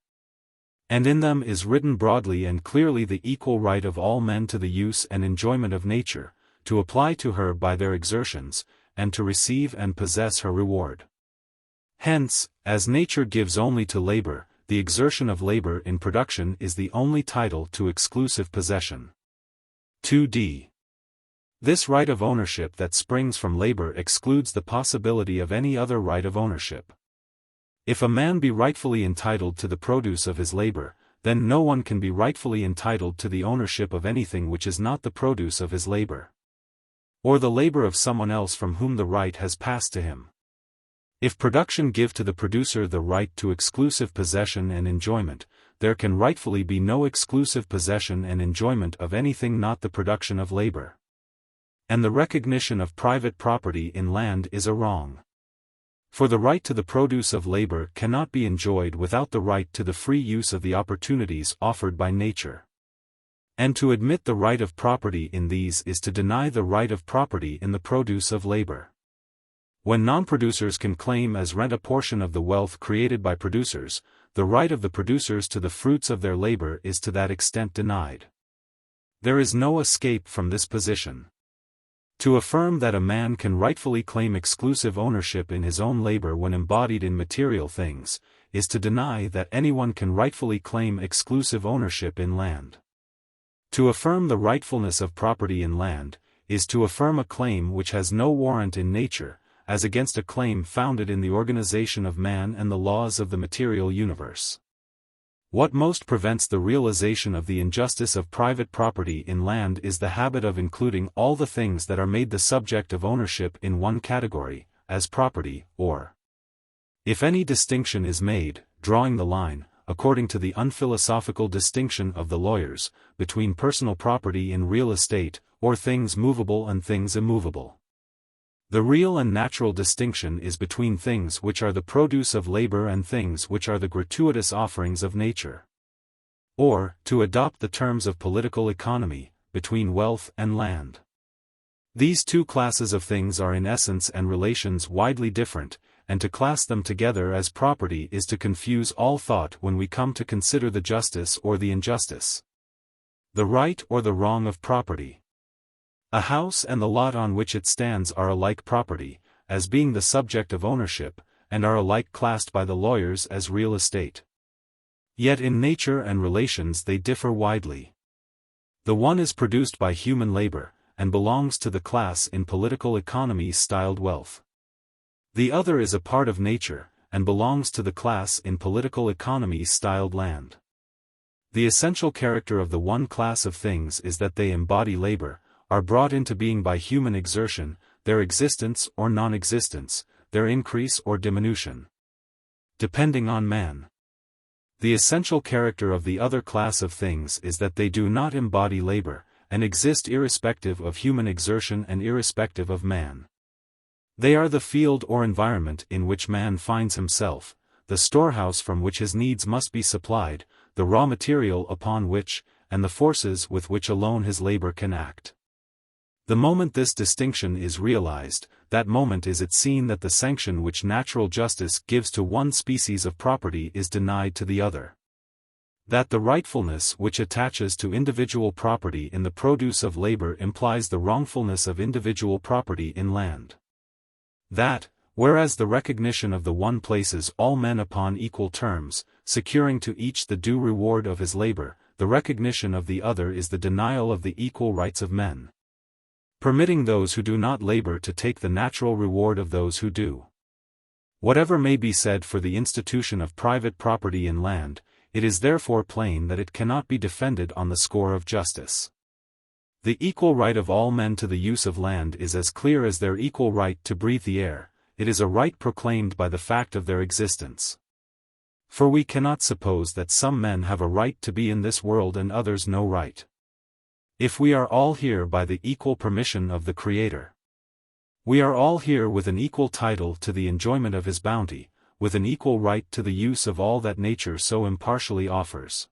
A: And in them is written broadly and clearly the equal right of all men to the use and enjoyment of nature, to apply to her by their exertions, and to receive and possess her reward. Hence, as nature gives only to labor, the exertion of labor in production is the only title to exclusive possession. 2d. This right of ownership that springs from labor excludes the possibility of any other right of ownership. If a man be rightfully entitled to the produce of his labor, then no one can be rightfully entitled to the ownership of anything which is not the produce of his labor, or the labor of someone else from whom the right has passed to him. If production give to the producer the right to exclusive possession and enjoyment, there can rightfully be no exclusive possession and enjoyment of anything not the production of labor. And the recognition of private property in land is a wrong. For the right to the produce of labor cannot be enjoyed without the right to the free use of the opportunities offered by nature. And to admit the right of property in these is to deny the right of property in the produce of labor. When non-producers can claim as rent a portion of the wealth created by producers, the right of the producers to the fruits of their labor is to that extent denied. There is no escape from this position. To affirm that a man can rightfully claim exclusive ownership in his own labor when embodied in material things, is to deny that anyone can rightfully claim exclusive ownership in land. To affirm the rightfulness of property in land, is to affirm a claim which has no warrant in nature, as against a claim founded in the organization of man and the laws of the material universe. What most prevents the realization of the injustice of private property in land is the habit of including all the things that are made the subject of ownership in one category, as property, or, if any distinction is made, drawing the line, according to the unphilosophical distinction of the lawyers, between personal property in real estate, or things movable and things immovable. The real and natural distinction is between things which are the produce of labor and things which are the gratuitous offerings of nature. Or, to adopt the terms of political economy, between wealth and land. These two classes of things are in essence and relations widely different, and to class them together as property is to confuse all thought when we come to consider the justice or the injustice, the right or the wrong of property. A house and the lot on which it stands are alike property, as being the subject of ownership, and are alike classed by the lawyers as real estate. Yet in nature and relations they differ widely. The one is produced by human labor, and belongs to the class in political economy styled wealth. The other is a part of nature, and belongs to the class in political economy styled land. The essential character of the one class of things is that they embody labor, are brought into being by human exertion, their existence or non-existence, their increase or diminution, depending on man. The essential character of the other class of things is that they do not embody labor, and exist irrespective of human exertion and irrespective of man. They are the field or environment in which man finds himself, the storehouse from which his needs must be supplied, the raw material upon which, and the forces with which alone his labor can act. The moment this distinction is realized, that moment is it seen that the sanction which natural justice gives to one species of property is denied to the other. That the rightfulness which attaches to individual property in the produce of labor implies the wrongfulness of individual property in land. That, whereas the recognition of the one places all men upon equal terms, securing to each the due reward of his labor, the recognition of the other is the denial of the equal rights of men, permitting those who do not labor to take the natural reward of those who do. Whatever may be said for the institution of private property in land, it is therefore plain that it cannot be defended on the score of justice. The equal right of all men to the use of land is as clear as their equal right to breathe the air, it is a right proclaimed by the fact of their existence. For we cannot suppose that some men have a right to be in this world and others no right. If we are all here by the equal permission of the Creator, we are all here with an equal title to the enjoyment of His bounty, with an equal right to the use of all that nature so impartially offers.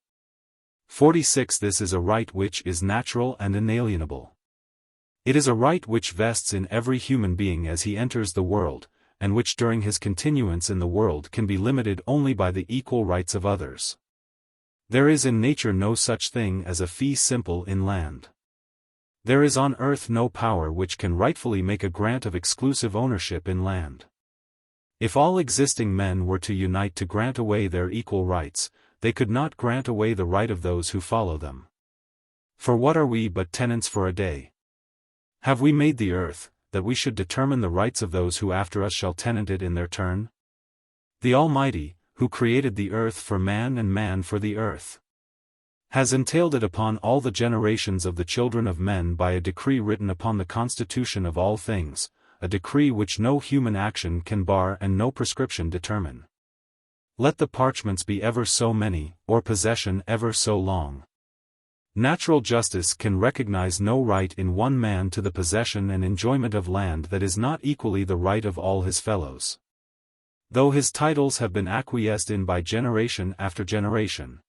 A: 46. This is a right which is natural and inalienable. It is a right which vests in every human being as he enters the world, and which during his continuance in the world can be limited only by the equal rights of others. There is in nature no such thing as a fee simple in land. There is on earth no power which can rightfully make a grant of exclusive ownership in land. If all existing men were to unite to grant away their equal rights, they could not grant away the right of those who follow them. For what are we but tenants for a day? Have we made the earth, that we should determine the rights of those who after us shall tenant it in their turn? The Almighty, who created the earth for man and man for the earth, has entailed it upon all the generations of the children of men by a decree written upon the constitution of all things, a decree which no human action can bar and no prescription determine. Let the parchments be ever so many, or possession ever so long. Natural justice can recognize no right in one man to the possession and enjoyment of land that is not equally the right of all his fellows, though his titles have been acquiesced in by generation after generation.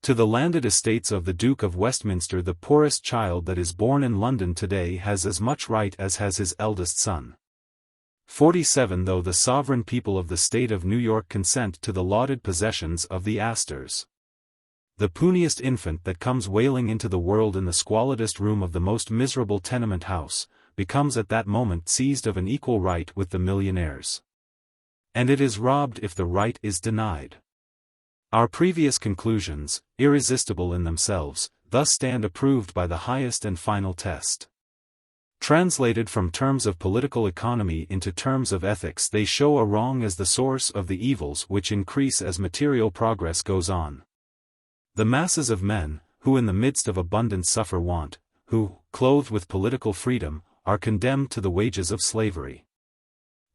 A: To the landed estates of the Duke of Westminster the poorest child that is born in London today has as much right as has his eldest son. 47. Though the sovereign people of the state of New York consent to the lauded possessions of the Astors, the puniest infant that comes wailing into the world in the squalidest room of the most miserable tenement house, becomes at that moment seized of an equal right with the millionaires. And it is robbed if the right is denied. Our previous conclusions, irresistible in themselves, thus stand approved by the highest and final test. Translated from terms of political economy into terms of ethics, they show a wrong as the source of the evils which increase as material progress goes on. The masses of men, who in the midst of abundance suffer want, who, clothed with political freedom, are condemned to the wages of slavery,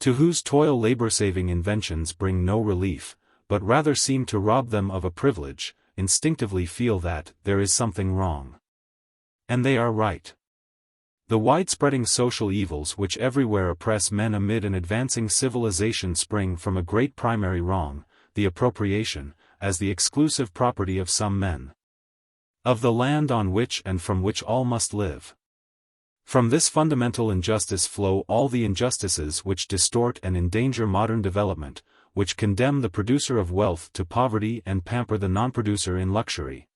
A: to whose toil labor-saving inventions bring no relief, but rather seem to rob them of a privilege, instinctively feel that there is something wrong. And they are right. The widespreading social evils which everywhere oppress men amid an advancing civilization spring from a great primary wrong, the appropriation, as the exclusive property of some men, of the land on which and from which all must live. From this fundamental injustice flow all the injustices which distort and endanger modern development, which condemn the producer of wealth to poverty and pamper the non-producer in luxury,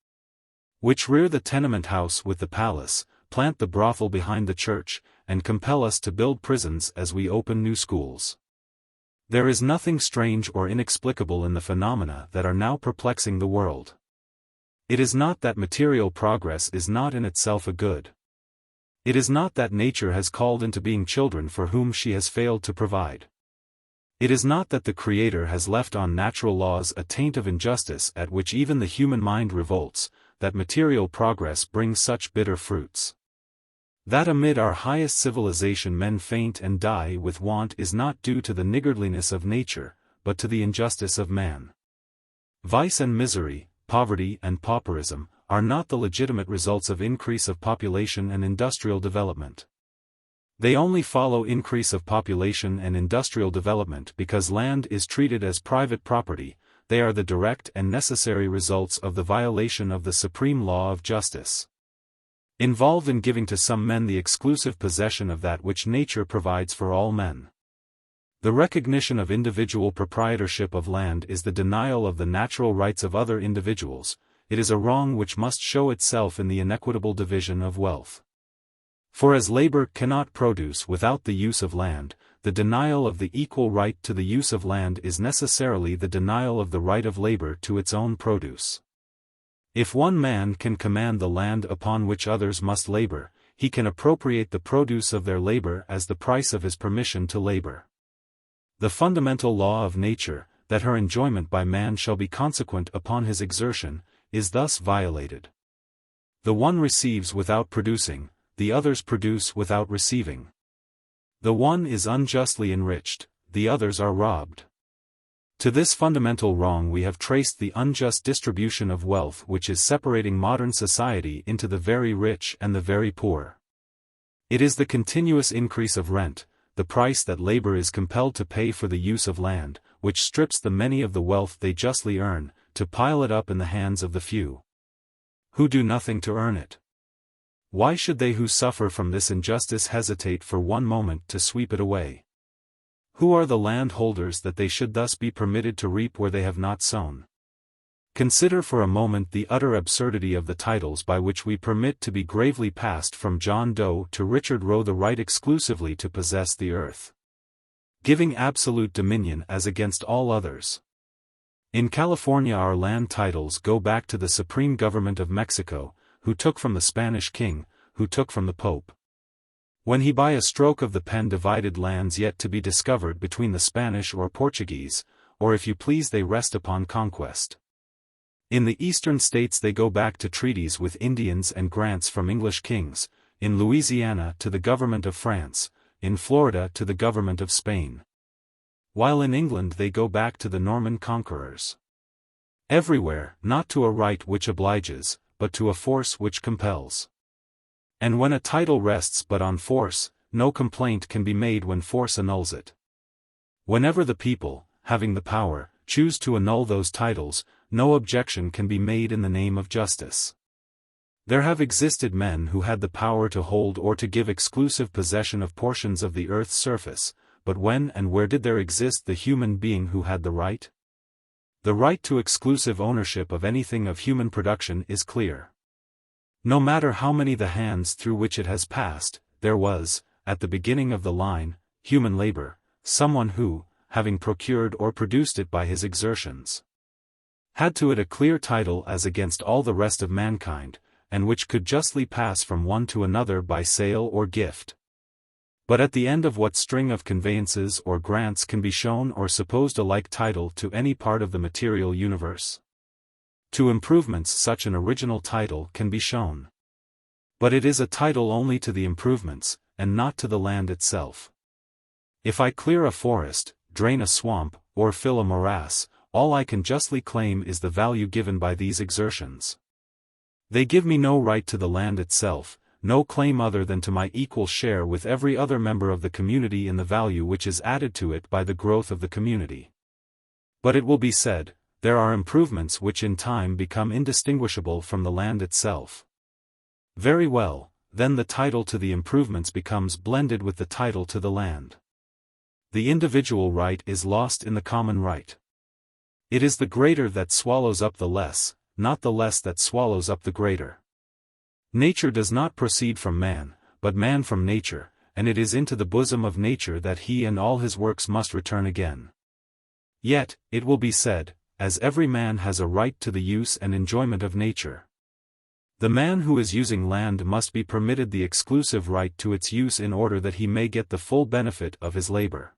A: which rear the tenement house with the palace, plant the brothel behind the church, and compel us to build prisons as we open new schools. There is nothing strange or inexplicable in the phenomena that are now perplexing the world. It is not that material progress is not in itself a good. It is not that nature has called into being children for whom she has failed to provide. It is not that the Creator has left on natural laws a taint of injustice at which even the human mind revolts, that material progress brings such bitter fruits. That amid our highest civilization men faint and die with want is not due to the niggardliness of nature, but to the injustice of man. Vice and misery, poverty and pauperism, are not the legitimate results of increase of population and industrial development. They only follow increase of population and industrial development because land is treated as private property. They are the direct and necessary results of the violation of the supreme law of justice, involved in giving to some men the exclusive possession of that which nature provides for all men. The recognition of individual proprietorship of land is the denial of the natural rights of other individuals. It is a wrong which must show itself in the inequitable division of wealth. For as labor cannot produce without the use of land, the denial of the equal right to the use of land is necessarily the denial of the right of labor to its own produce. If one man can command the land upon which others must labor, he can appropriate the produce of their labor as the price of his permission to labor. The fundamental law of nature, that her enjoyment by man shall be consequent upon his exertion, is thus violated. The one receives without producing, the others produce without receiving. The one is unjustly enriched, the others are robbed. To this fundamental wrong we have traced the unjust distribution of wealth which is separating modern society into the very rich and the very poor. It is the continuous increase of rent, the price that labor is compelled to pay for the use of land, which strips the many of the wealth they justly earn, to pile it up in the hands of the few, who do nothing to earn it. Why should they who suffer from this injustice hesitate for one moment to sweep it away? Who are the landholders that they should thus be permitted to reap where they have not sown? Consider for a moment the utter absurdity of the titles by which we permit to be gravely passed from John Doe to Richard Roe the right exclusively to possess the earth, giving absolute dominion as against all others. In California our land titles go back to the supreme government of Mexico, who took from the Spanish king, who took from the Pope, when he by a stroke of the pen divided lands yet to be discovered between the Spanish or Portuguese, or if you please they rest upon conquest. In the eastern states they go back to treaties with Indians and grants from English kings, in Louisiana to the government of France, in Florida to the government of Spain. While in England they go back to the Norman conquerors. Everywhere, not to a right which obliges, but to a force which compels. And when a title rests but on force, no complaint can be made when force annuls it. Whenever the people, having the power, choose to annul those titles, no objection can be made in the name of justice. There have existed men who had the power to hold or to give exclusive possession of portions of the earth's surface, but when and where did there exist the human being who had the right? The right to exclusive ownership of anything of human production is clear. No matter how many the hands through which it has passed, there was, at the beginning of the line, human labor, someone who, having procured or produced it by his exertions, had to it a clear title as against all the rest of mankind, and which could justly pass from one to another by sale or gift. But at the end of what string of conveyances or grants can be shown or supposed a like title to any part of the material universe? To improvements such an original title can be shown. But it is a title only to the improvements, and not to the land itself. If I clear a forest, drain a swamp, or fill a morass, all I can justly claim is the value given by these exertions. They give me no right to the land itself, no claim other than to my equal share with every other member of the community in the value which is added to it by the growth of the community. But it will be said, there are improvements which in time become indistinguishable from the land itself. Very well, then the title to the improvements becomes blended with the title to the land. The individual right is lost in the common right. It is the greater that swallows up the less, not the less that swallows up the greater. Nature does not proceed from man, but man from nature, and it is into the bosom of nature that he and all his works must return again. Yet, it will be said, as every man has a right to the use and enjoyment of nature, the man who is using land must be permitted the exclusive right to its use in order that he may get the full benefit of his labor.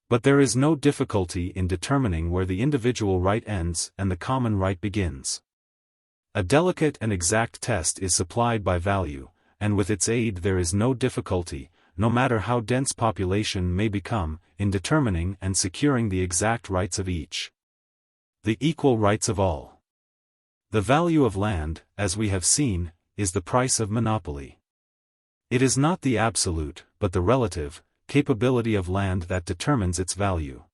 A: But there is no difficulty in determining where the individual right ends and the common right begins. A delicate and exact test is supplied by value, and with its aid there is no difficulty, no matter how dense population may become, in determining and securing the exact rights of each. The equal rights of all. The value of land, as we have seen, is the price of monopoly. It is not the absolute, but the relative, capability of land that determines its value.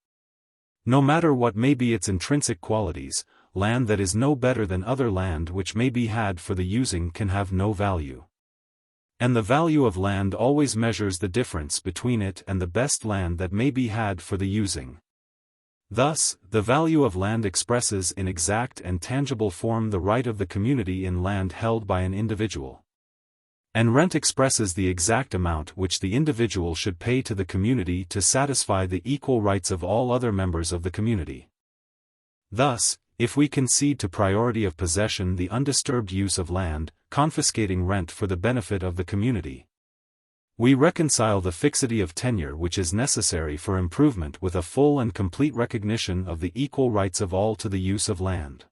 A: No matter what may be its intrinsic qualities, land that is no better than other land which may be had for the using can have no value. And the value of land always measures the difference between it and the best land that may be had for the using. Thus, the value of land expresses in exact and tangible form the right of the community in land held by an individual. And rent expresses the exact amount which the individual should pay to the community to satisfy the equal rights of all other members of the community. Thus, if we concede to priority of possession the undisturbed use of land, confiscating rent for the benefit of the community, we reconcile the fixity of tenure which is necessary for improvement with a full and complete recognition of the equal rights of all to the use of land.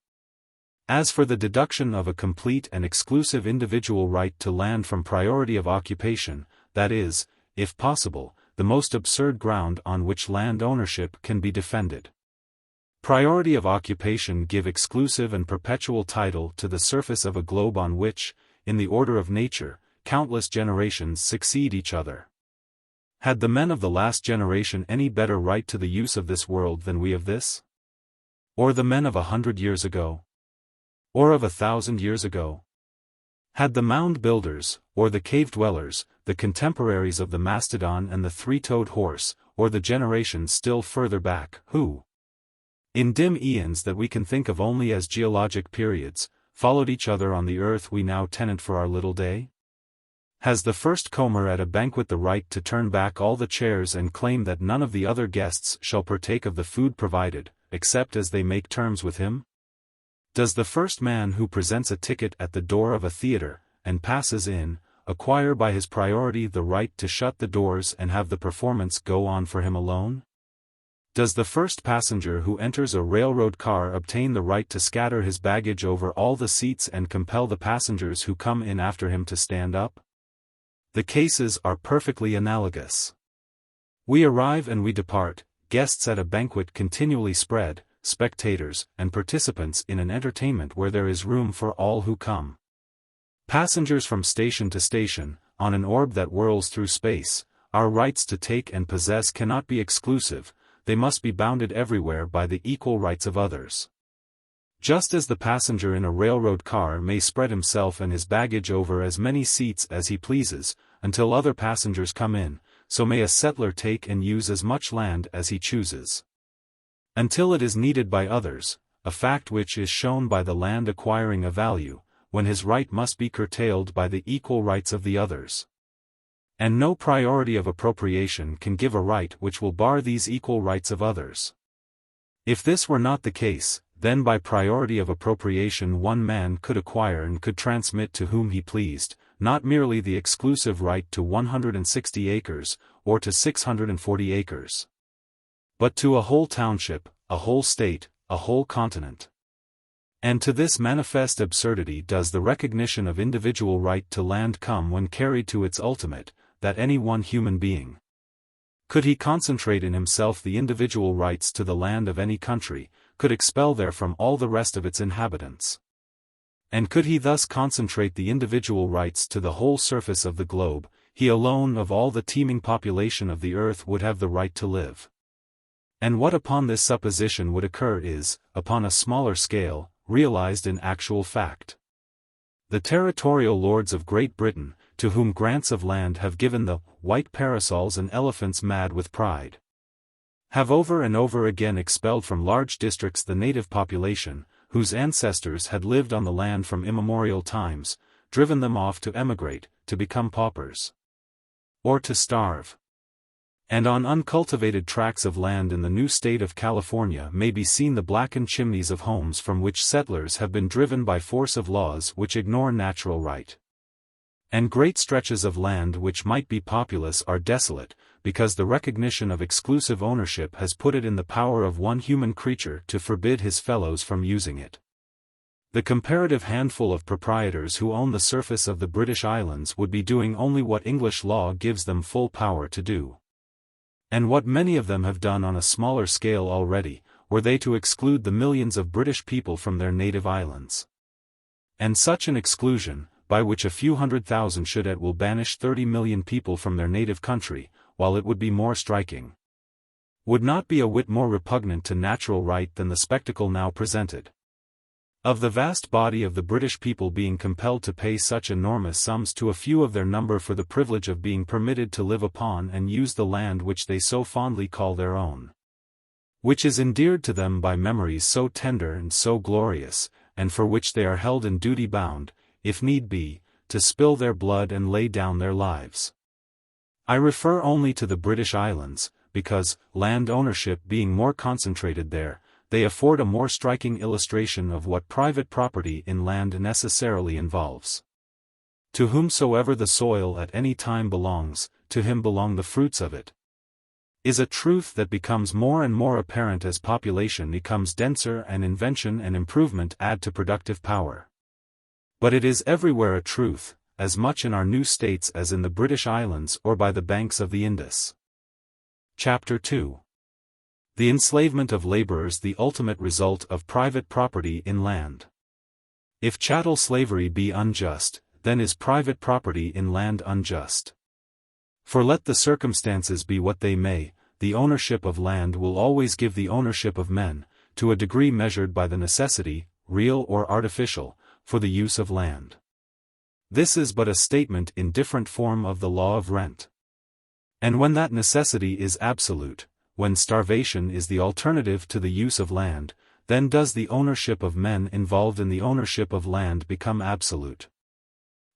A: As for the deduction of a complete and exclusive individual right to land from priority of occupation, that is, if possible, the most absurd ground on which land ownership can be defended. Priority of occupation give exclusive and perpetual title to the surface of a globe on which, in the order of nature, countless generations succeed each other. Had the men of the last generation any better right to the use of this world than we of this? Or the men of 100 years ago? Or of 1,000 years ago? Had the mound builders, or the cave dwellers, the contemporaries of the mastodon and the three-toed horse, or the generations still further back, who, in dim eons that we can think of only as geologic periods, followed each other on the earth we now tenant for our little day? Has the first comer at a banquet the right to turn back all the chairs and claim that none of the other guests shall partake of the food provided, except as they make terms with him? Does the first man who presents a ticket at the door of a theater, and passes in, acquire by his priority the right to shut the doors and have the performance go on for him alone? Does the first passenger who enters a railroad car obtain the right to scatter his baggage over all the seats and compel the passengers who come in after him to stand up? The cases are perfectly analogous. We arrive and we depart, guests at a banquet continually spread, spectators and participants in an entertainment where there is room for all who come. Passengers from station to station, on an orb that whirls through space, our rights to take and possess cannot be exclusive, they must be bounded everywhere by the equal rights of others. Just as the passenger in a railroad car may spread himself and his baggage over as many seats as he pleases, until other passengers come in, so may a settler take and use as much land as he chooses, until it is needed by others, a fact which is shown by the land acquiring a value, when his right must be curtailed by the equal rights of the others. And no priority of appropriation can give a right which will bar these equal rights of others. If this were not the case, then by priority of appropriation one man could acquire and could transmit to whom he pleased, not merely the exclusive right to 160 acres, or to 640 acres, but to a whole township, a whole state, a whole continent. And to this manifest absurdity does the recognition of individual right to land come when carried to its ultimate, that any one human being, could he concentrate in himself the individual rights to the land of any country, could expel therefrom all the rest of its inhabitants. And could he thus concentrate the individual rights to the whole surface of the globe, he alone of all the teeming population of the earth would have the right to live. And what upon this supposition would occur is, upon a smaller scale, realized in actual fact. The territorial lords of Great Britain, to whom grants of land have given the white parasols and elephants mad with pride, have over and over again expelled from large districts the native population, whose ancestors had lived on the land from immemorial times, driven them off to emigrate, to become paupers, or to starve. And on uncultivated tracts of land in the new state of California may be seen the blackened chimneys of homes from which settlers have been driven by force of laws which ignore natural right. And great stretches of land which might be populous are desolate, because the recognition of exclusive ownership has put it in the power of one human creature to forbid his fellows from using it. The comparative handful of proprietors who own the surface of the British Islands would be doing only what English law gives them full power to do. And what many of them have done on a smaller scale already, were they to exclude the millions of British people from their native islands. And such an exclusion, by which a few 100,000 should at will banish 30 million people from their native country, while it would be more striking, would not be a whit more repugnant to natural right than the spectacle now presented, of the vast body of the British people being compelled to pay such enormous sums to a few of their number for the privilege of being permitted to live upon and use the land which they so fondly call their own, which is endeared to them by memories so tender and so glorious, and for which they are held in duty bound, if need be, to spill their blood and lay down their lives. I refer only to the British Islands, because, land ownership being more concentrated there, they afford a more striking illustration of what private property in land necessarily involves. To whomsoever the soil at any time belongs, to him belong the fruits of it, is a truth that becomes more and more apparent as population becomes denser and invention and improvement add to productive power. But it is everywhere a truth, as much in our new states as in the British Islands or by the banks of the Indus. Chapter 2. The enslavement of laborers, the ultimate result of private property in land. If chattel slavery be unjust, then is private property in land unjust. For let the circumstances be what they may, the ownership of land will always give the ownership of men, to a degree measured by the necessity, real or artificial, for the use of land. This is but a statement in different form of the law of rent. And when that necessity is absolute, when starvation is the alternative to the use of land, then does the ownership of men involved in the ownership of land become absolute.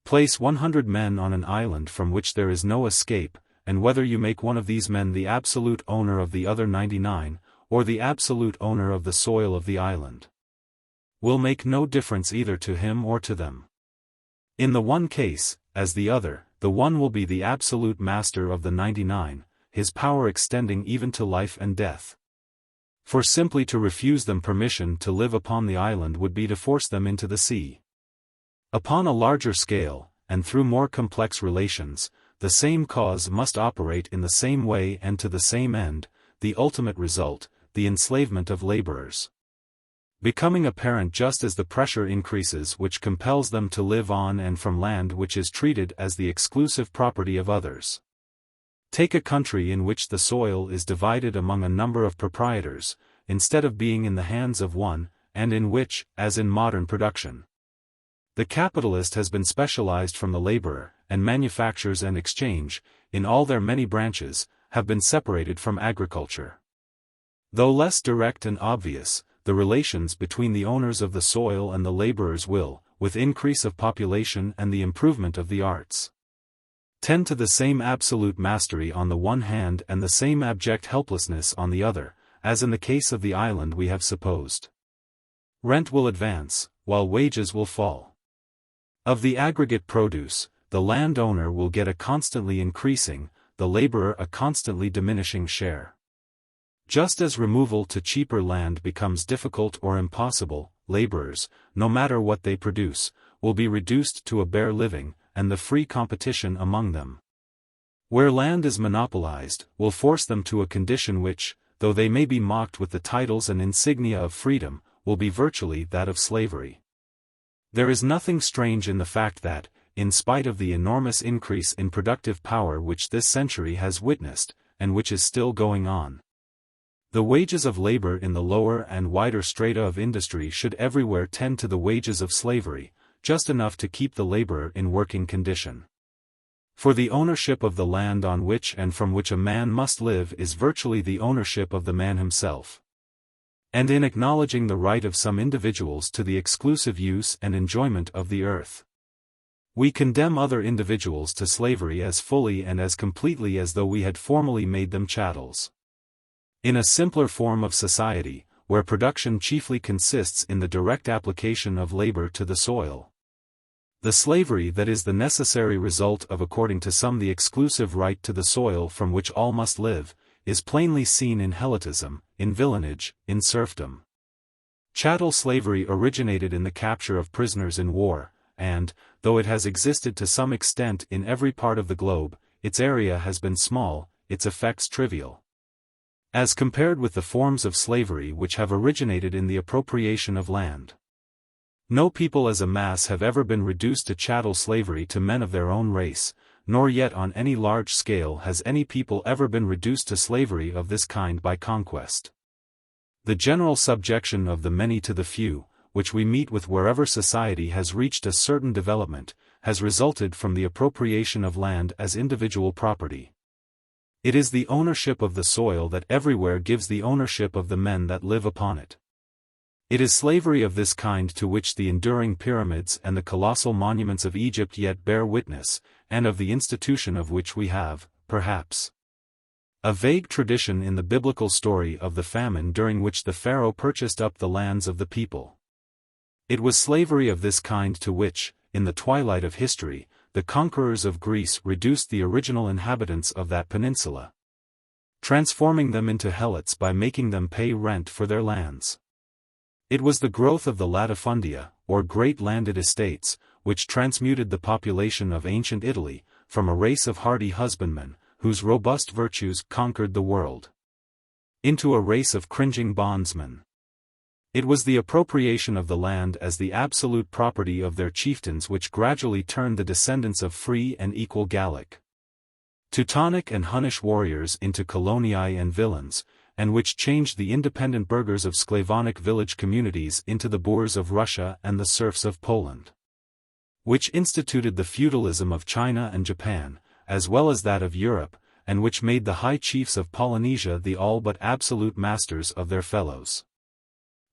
A: Place 100 men on an island from which there is no escape, and whether you make one of these men the absolute owner of the other 99, or the absolute owner of the soil of the island, will make no difference either to him or to them. In the one case, as the other, the one will be the absolute master of the 99, his power extending even to life and death. For simply to refuse them permission to live upon the island would be to force them into the sea. Upon a larger scale, and through more complex relations, the same cause must operate in the same way and to the same end, the ultimate result, the enslavement of laborers, becoming apparent just as the pressure increases which compels them to live on and from land which is treated as the exclusive property of others. Take a country in which the soil is divided among a number of proprietors, instead of being in the hands of one, and in which, as in modern production, the capitalist has been specialized from the laborer, and manufactures and exchange, in all their many branches, have been separated from agriculture. Though less direct and obvious, the relations between the owners of the soil and the laborers will, with increase of population and the improvement of the arts, tend to the same absolute mastery on the one hand and the same abject helplessness on the other, as in the case of the island we have supposed. Rent will advance, while wages will fall. Of the aggregate produce, the landowner will get a constantly increasing, the laborer a constantly diminishing share. Just as removal to cheaper land becomes difficult or impossible, laborers, no matter what they produce, will be reduced to a bare living, and the free competition among them, where land is monopolized, will force them to a condition which, though they may be mocked with the titles and insignia of freedom, will be virtually that of slavery. There is nothing strange in the fact that, in spite of the enormous increase in productive power which this century has witnessed, and which is still going on, the wages of labor in the lower and wider strata of industry should everywhere tend to the wages of slavery, just enough to keep the laborer in working condition. For the ownership of the land on which and from which a man must live is virtually the ownership of the man himself. And in acknowledging the right of some individuals to the exclusive use and enjoyment of the earth, we condemn other individuals to slavery as fully and as completely as though we had formerly made them chattels. In a simpler form of society, where production chiefly consists in the direct application of labor to the soil, the slavery that is the necessary result of, according to some, the exclusive right to the soil from which all must live, is plainly seen in helotism, in villanage, in serfdom. Chattel slavery originated in the capture of prisoners in war, and, though it has existed to some extent in every part of the globe, its area has been small, its effects trivial, as compared with the forms of slavery which have originated in the appropriation of land. No people as a mass have ever been reduced to chattel slavery to men of their own race, nor yet on any large scale has any people ever been reduced to slavery of this kind by conquest. The general subjection of the many to the few, which we meet with wherever society has reached a certain development, has resulted from the appropriation of land as individual property. It is the ownership of the soil that everywhere gives the ownership of the men that live upon it. It is slavery of this kind to which the enduring pyramids and the colossal monuments of Egypt yet bear witness, and of the institution of which we have, perhaps, a vague tradition in the biblical story of the famine during which the Pharaoh purchased up the lands of the people. It was slavery of this kind to which, in the twilight of history, the conquerors of Greece reduced the original inhabitants of that peninsula, transforming them into helots by making them pay rent for their lands. It was the growth of the latifundia, or great landed estates, which transmuted the population of ancient Italy, from a race of hardy husbandmen, whose robust virtues conquered the world, into a race of cringing bondsmen. It was the appropriation of the land as the absolute property of their chieftains which gradually turned the descendants of free and equal Gallic, Teutonic and Hunnish warriors into colonii and villains, and which changed the independent burghers of Sclavonic village communities into the boors of Russia and the serfs of Poland, which instituted the feudalism of China and Japan, as well as that of Europe, and which made the high chiefs of Polynesia the all but absolute masters of their fellows.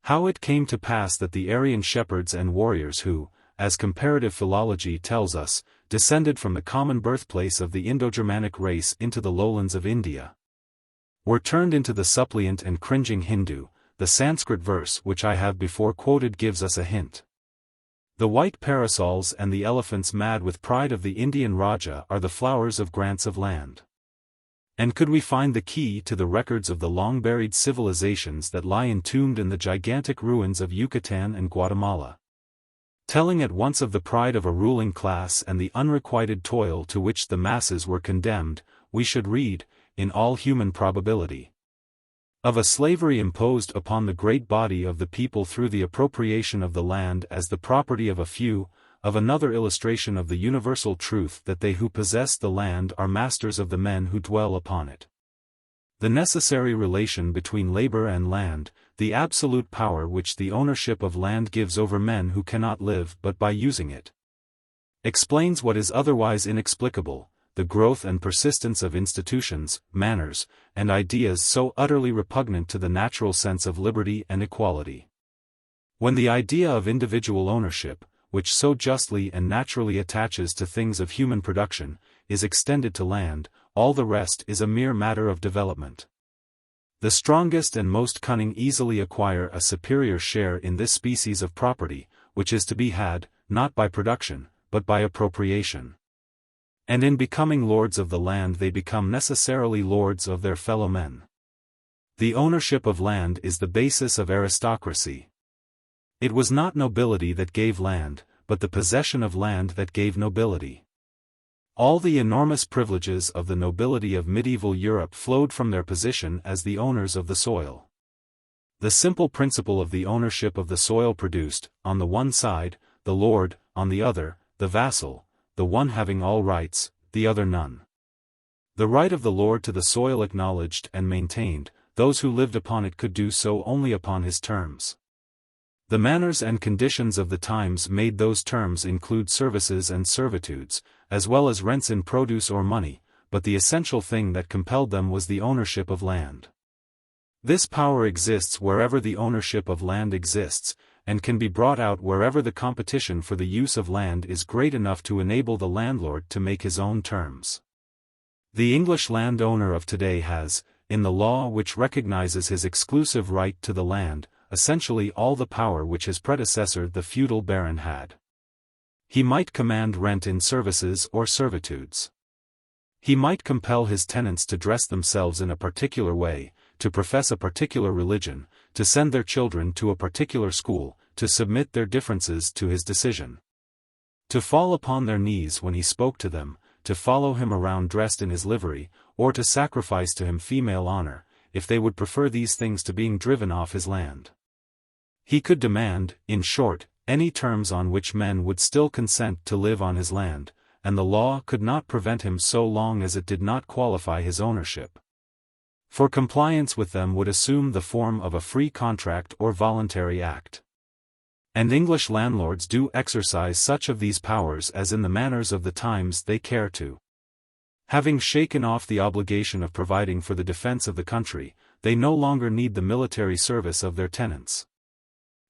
A: How it came to pass that the Aryan shepherds and warriors who, as comparative philology tells us, descended from the common birthplace of the Indo-Germanic race into the lowlands of India, were turned into the suppliant and cringing Hindu, the Sanskrit verse which I have before quoted gives us a hint. The white parasols and the elephants mad with pride of the Indian Raja are the flowers of grants of land. And could we find the key to the records of the long-buried civilizations that lie entombed in the gigantic ruins of Yucatan and Guatemala, telling at once of the pride of a ruling class and the unrequited toil to which the masses were condemned, we should read, in all human probability, of a slavery imposed upon the great body of the people through the appropriation of the land as the property of a few, of another illustration of the universal truth that they who possess the land are masters of the men who dwell upon it. The necessary relation between labor and land, the absolute power which the ownership of land gives over men who cannot live but by using it, explains what is otherwise inexplicable, the growth and persistence of institutions, manners, and ideas so utterly repugnant to the natural sense of liberty and equality. When the idea of individual ownership, which so justly and naturally attaches to things of human production, is extended to land, all the rest is a mere matter of development. The strongest and most cunning easily acquire a superior share in this species of property, which is to be had, not by production, but by appropriation. And in becoming lords of the land they become necessarily lords of their fellow men. The ownership of land is the basis of aristocracy. It was not nobility that gave land, but the possession of land that gave nobility. All the enormous privileges of the nobility of medieval Europe flowed from their position as the owners of the soil. The simple principle of the ownership of the soil produced, on the one side, the lord, on the other, the vassal, the one having all rights, the other none. The right of the lord to the soil acknowledged and maintained, those who lived upon it could do so only upon his terms. The manners and conditions of the times made those terms include services and servitudes, as well as rents in produce or money, but the essential thing that compelled them was the ownership of land. This power exists wherever the ownership of land exists, and can be brought out wherever the competition for the use of land is great enough to enable the landlord to make his own terms. The English landowner of today has, in the law which recognizes his exclusive right to the land, essentially all the power which his predecessor the feudal baron had. He might command rent in services or servitudes. He might compel his tenants to dress themselves in a particular way, to profess a particular religion, to send their children to a particular school, to submit their differences to his decision, to fall upon their knees when he spoke to them, to follow him around dressed in his livery, or to sacrifice to him female honor, if they would prefer these things to being driven off his land. He could demand, in short, any terms on which men would still consent to live on his land, and the law could not prevent him so long as it did not qualify his ownership. For compliance with them would assume the form of a free contract or voluntary act. And English landlords do exercise such of these powers as in the manners of the times they care to. Having shaken off the obligation of providing for the defense of the country, they no longer need the military service of their tenants.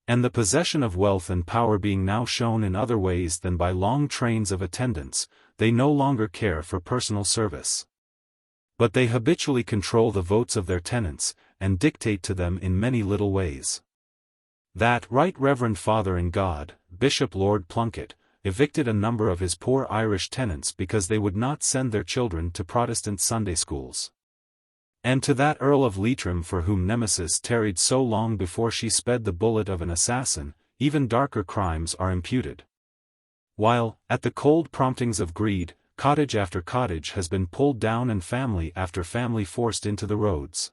A: And the possession of wealth and power being now shown in other ways than by long trains of attendants, they no longer care for personal service. But they habitually control the votes of their tenants, and dictate to them in many little ways. That Right Reverend Father in God, Bishop Lord Plunket, evicted a number of his poor Irish tenants because they would not send their children to Protestant Sunday schools. And to that Earl of Leitrim for whom Nemesis tarried so long before she sped the bullet of an assassin, even darker crimes are imputed. While, at the cold promptings of greed, cottage after cottage has been pulled down and family after family forced into the roads.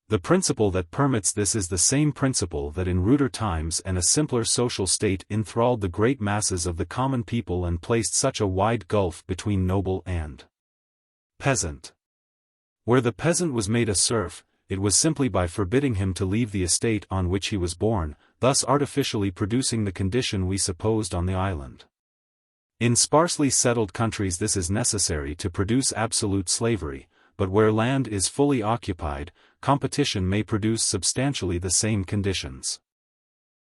A: The principle that permits this is the same principle that in ruder times and a simpler social state enthralled the great masses of the common people and placed such a wide gulf between noble and peasant. Where the peasant was made a serf, it was simply by forbidding him to leave the estate on which he was born, thus artificially producing the condition we supposed on the island. In sparsely settled countries this is necessary to produce absolute slavery, but where land is fully occupied, competition may produce substantially the same conditions.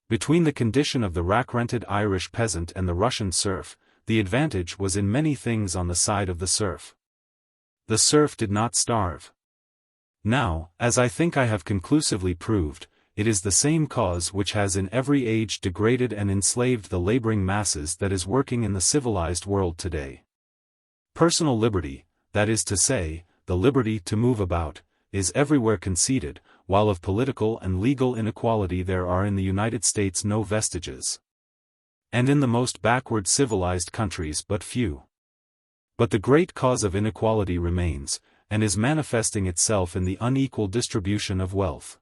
A: Between the condition of the rack-rented Irish peasant and the Russian serf, the advantage was in many things on the side of the serf. The serf did not starve. Now, as I think I have conclusively proved, it is the same cause which has in every age degraded and enslaved the laboring masses that is working in the civilized world today. Personal liberty, that is to say, the liberty to move about, is everywhere conceded, while of political and legal inequality there are in the United States no vestiges. And in the most backward civilized countries but few. But the great cause of inequality remains, and is manifesting itself in the unequal distribution of wealth.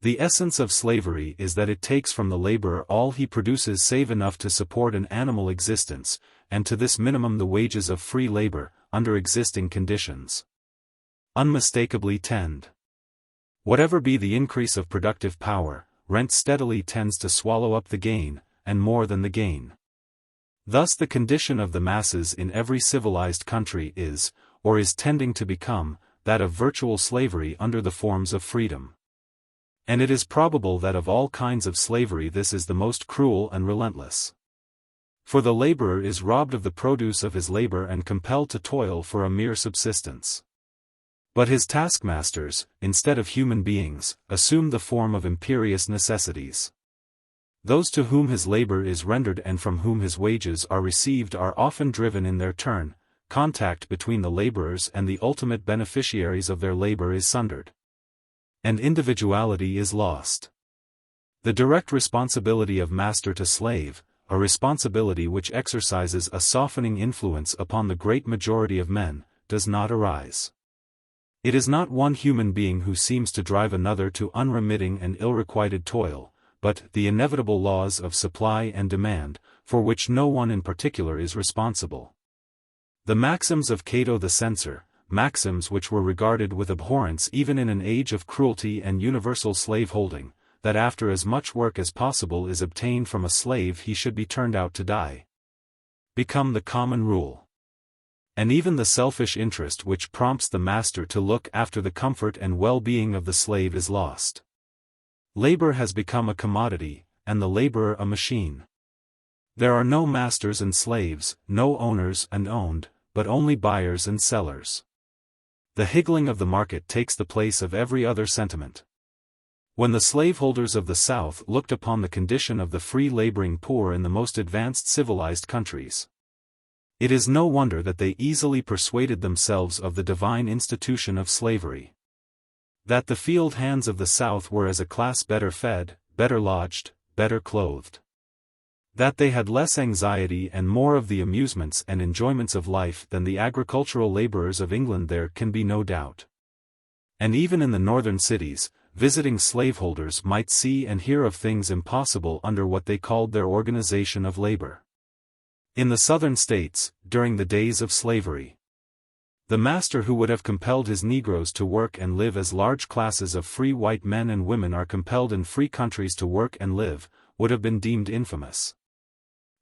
A: The essence of slavery is that it takes from the laborer all he produces save enough to support an animal existence, and to this minimum the wages of free labor, under existing conditions, unmistakably tend. Whatever be the increase of productive power, rent steadily tends to swallow up the gain, and more than the gain. Thus the condition of the masses in every civilized country is, or is tending to become, that of virtual slavery under the forms of freedom. And it is probable that of all kinds of slavery this is the most cruel and relentless. For the laborer is robbed of the produce of his labor and compelled to toil for a mere subsistence. But his taskmasters, instead of human beings, assume the form of imperious necessities. Those to whom his labor is rendered and from whom his wages are received are often driven in their turn, contact between the laborers and the ultimate beneficiaries of their labor is sundered. And individuality is lost. The direct responsibility of master to slave, a responsibility which exercises a softening influence upon the great majority of men, does not arise. It is not one human being who seems to drive another to unremitting and ill-requited toil, but the inevitable laws of supply and demand, for which no one in particular is responsible. The maxims of Cato the Censor, maxims which were regarded with abhorrence even in an age of cruelty and universal slave-holding, that after as much work as possible is obtained from a slave he should be turned out to die, become the common rule. And even the selfish interest which prompts the master to look after the comfort and well-being of the slave is lost. Labor has become a commodity, and the laborer a machine. There are no masters and slaves, no owners and owned, but only buyers and sellers. The higgling of the market takes the place of every other sentiment. When the slaveholders of the South looked upon the condition of the free laboring poor in the most advanced civilized countries, it is no wonder that they easily persuaded themselves of the divine institution of slavery. That the field hands of the South were as a class better fed, better lodged, better clothed. That they had less anxiety and more of the amusements and enjoyments of life than the agricultural laborers of England there can be no doubt. And even in the northern cities, visiting slaveholders might see and hear of things impossible under what they called their organization of labor. In the southern states, during the days of slavery, the master who would have compelled his Negroes to work and live as large classes of free white men and women are compelled in free countries to work and live, would have been deemed infamous.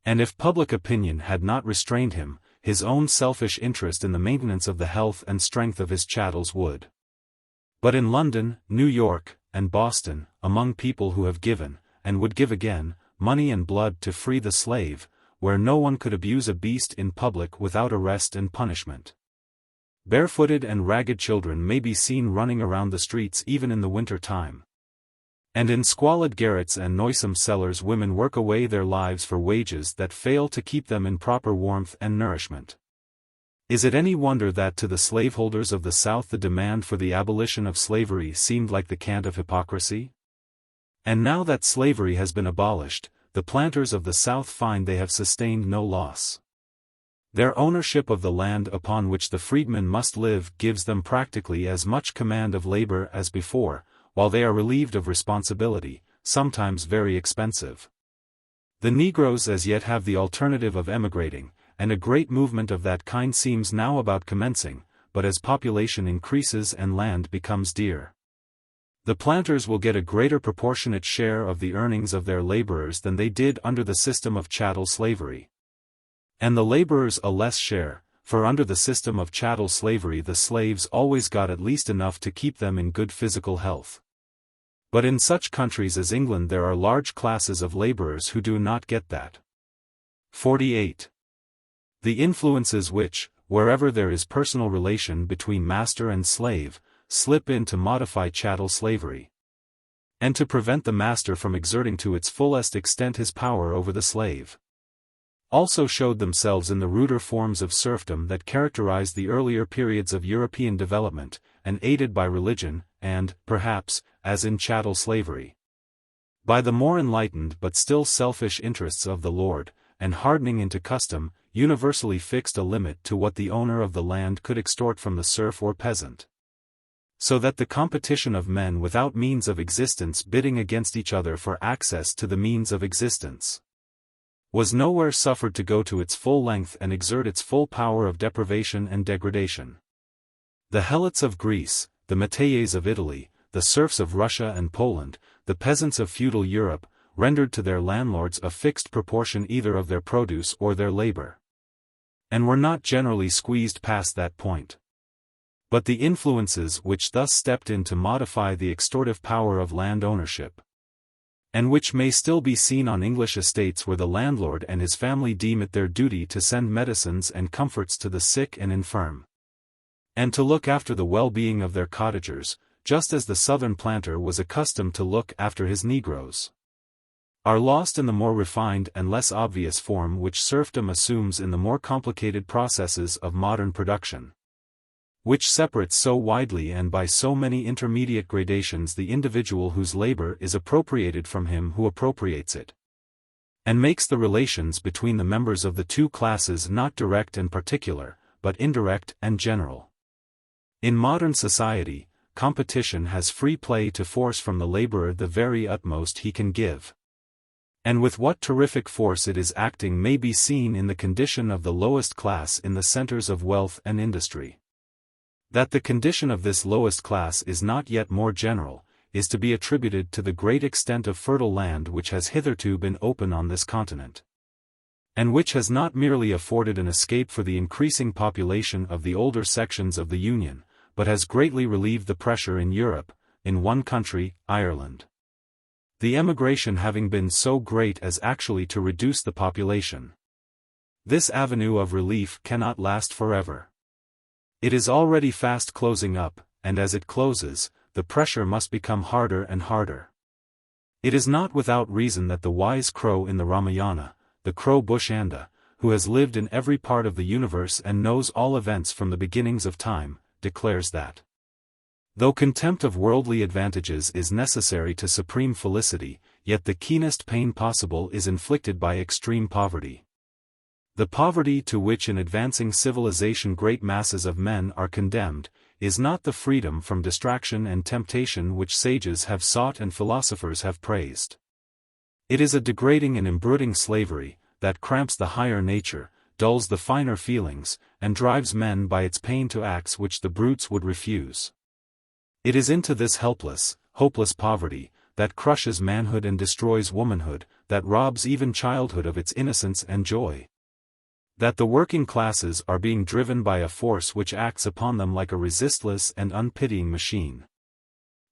A: And if public opinion had not restrained him, his own selfish interest in the maintenance of the health and strength of his chattels would. But in London, New York, and Boston, among people who have given, and would give again, money and blood to free the slave, where no one could abuse a beast in public without arrest and punishment, barefooted and ragged children may be seen running around the streets even in the winter time. And in squalid garrets and noisome cellars women work away their lives for wages that fail to keep them in proper warmth and nourishment. Is it any wonder that to the slaveholders of the South the demand for the abolition of slavery seemed like the cant of hypocrisy? And now that slavery has been abolished, the planters of the South find they have sustained no loss. Their ownership of the land upon which the freedmen must live gives them practically as much command of labor as before, while they are relieved of responsibility, sometimes very expensive. The Negroes as yet have the alternative of emigrating, and a great movement of that kind seems now about commencing, but as population increases and land becomes dear, the planters will get a greater proportionate share of the earnings of their laborers than they did under the system of chattel slavery. And the laborers a less share, for under the system of chattel slavery the slaves always got at least enough to keep them in good physical health. But in such countries as England there are large classes of laborers who do not get that. 48. The influences which, wherever there is personal relation between master and slave, slip in to modify chattel slavery, and to prevent the master from exerting to its fullest extent his power over the slave, also showed themselves in the ruder forms of serfdom that characterized the earlier periods of European development, and aided by religion, and, perhaps, as in chattel slavery, by the more enlightened but still selfish interests of the lord, and hardening into custom, universally fixed a limit to what the owner of the land could extort from the serf or peasant. So that the competition of men without means of existence bidding against each other for access to the means of existence was nowhere suffered to go to its full length and exert its full power of deprivation and degradation. The helots of Greece, the métayers of Italy, the serfs of Russia and Poland, the peasants of feudal Europe, rendered to their landlords a fixed proportion either of their produce or their labor, and were not generally squeezed past that point. But the influences which thus stepped in to modify the extortive power of land ownership, and which may still be seen on English estates where the landlord and his family deem it their duty to send medicines and comforts to the sick and infirm, and to look after the well-being of their cottagers, just as the southern planter was accustomed to look after his Negroes, are lost in the more refined and less obvious form which serfdom assumes in the more complicated processes of modern production, which separates so widely and by so many intermediate gradations the individual whose labor is appropriated from him who appropriates it, and makes the relations between the members of the two classes not direct and particular, but indirect and general. In modern society, competition has free play to force from the laborer the very utmost he can give. And with what terrific force it is acting may be seen in the condition of the lowest class in the centers of wealth and industry. That the condition of this lowest class is not yet more general, is to be attributed to the great extent of fertile land which has hitherto been open on this continent, and which has not merely afforded an escape for the increasing population of the older sections of the Union, but has greatly relieved the pressure in Europe, in one country, Ireland, the emigration having been so great as actually to reduce the population. This avenue of relief cannot last forever. It is already fast closing up, and as it closes, the pressure must become harder and harder. It is not without reason that the wise crow in the Ramayana, the crow Bushanda, who has lived in every part of the universe and knows all events from the beginnings of time, declares that, though contempt of worldly advantages is necessary to supreme felicity, yet the keenest pain possible is inflicted by extreme poverty. The poverty to which in advancing civilization great masses of men are condemned, is not the freedom from distraction and temptation which sages have sought and philosophers have praised. It is a degrading and embruting slavery, that cramps the higher nature, dulls the finer feelings, and drives men by its pain to acts which the brutes would refuse. It is into this helpless, hopeless poverty, that crushes manhood and destroys womanhood, that robs even childhood of its innocence and joy, that the working classes are being driven by a force which acts upon them like a resistless and unpitying machine.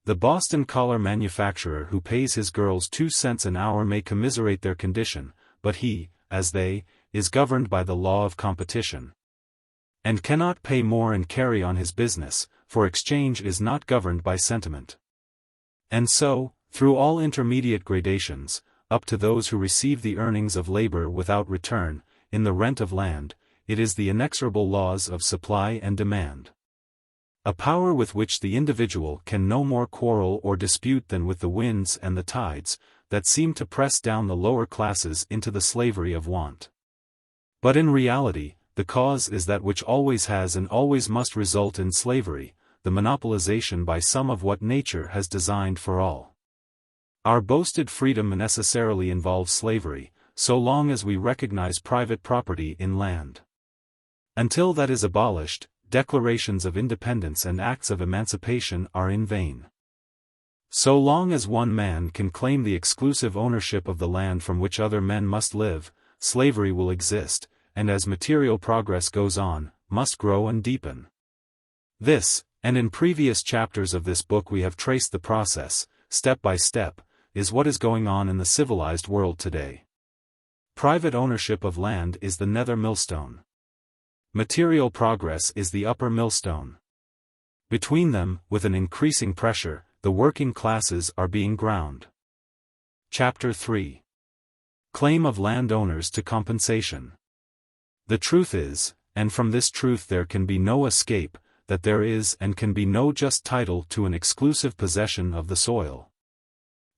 A: The Boston collar manufacturer who pays his girls 2 cents an hour may commiserate their condition, but he, as they, is governed by the law of competition, and cannot pay more and carry on his business, for exchange is not governed by sentiment. And so, through all intermediate gradations, up to those who receive the earnings of labor without return, in the rent of land, it is the inexorable laws of supply and demand, a power with which the individual can no more quarrel or dispute than with the winds and the tides, that seem to press down the lower classes into the slavery of want. But in reality, the cause is that which always has and always must result in slavery, the monopolization by some of what nature has designed for all. Our boasted freedom necessarily involves slavery, so long as we recognize private property in land. Until that is abolished, declarations of independence and acts of emancipation are in vain. So long as one man can claim the exclusive ownership of the land from which other men must live, slavery will exist, and as material progress goes on, must grow and deepen. This, and in previous chapters of this book we have traced the process, step by step, is what is going on in the civilized world today. Private ownership of land is the nether millstone. Material progress is the upper millstone. Between them, with an increasing pressure, the working classes are being ground. Chapter 3. Claim of landowners to compensation. The truth is, and from this truth there can be no escape, that there is and can be no just title to an exclusive possession of the soil.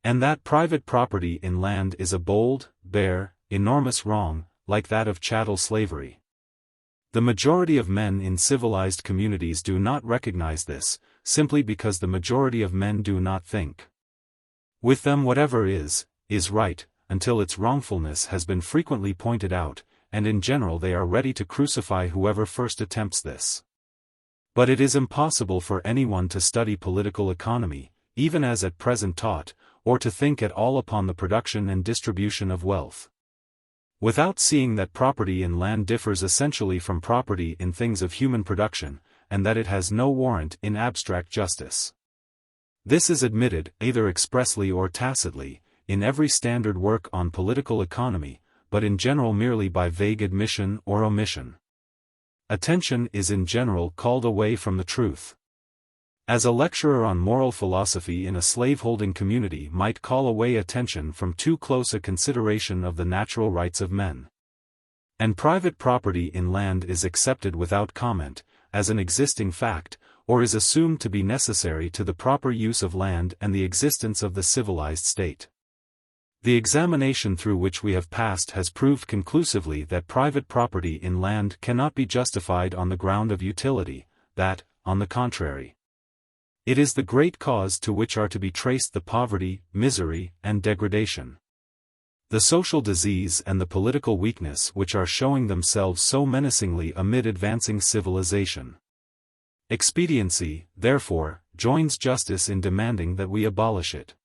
A: And that private property in land is a bold, bare, enormous wrong, like that of chattel slavery. The majority of men in civilized communities do not recognize this, simply because the majority of men do not think. With them whatever is right, until its wrongfulness has been frequently pointed out, and in general they are ready to crucify whoever first attempts this. But it is impossible for anyone to study political economy, even as at present taught, or to think at all upon the production and distribution of wealth, without seeing that property in land differs essentially from property in things of human production, and that it has no warrant in abstract justice. This is admitted, either expressly or tacitly, in every standard work on political economy, but in general merely by vague admission or omission. Attention is in general called away from the truth. As a lecturer on moral philosophy in a slaveholding community might call away attention from too close a consideration of the natural rights of men. And private property in land is accepted without comment, as an existing fact, or is assumed to be necessary to the proper use of land and the existence of the civilized state. The examination through which we have passed has proved conclusively that private property in land cannot be justified on the ground of utility, that, on the contrary, it is the great cause to which are to be traced the poverty, misery, and degradation, the social disease and the political weakness which are showing themselves so menacingly amid advancing civilization. Expediency, therefore, joins justice in demanding that we abolish it.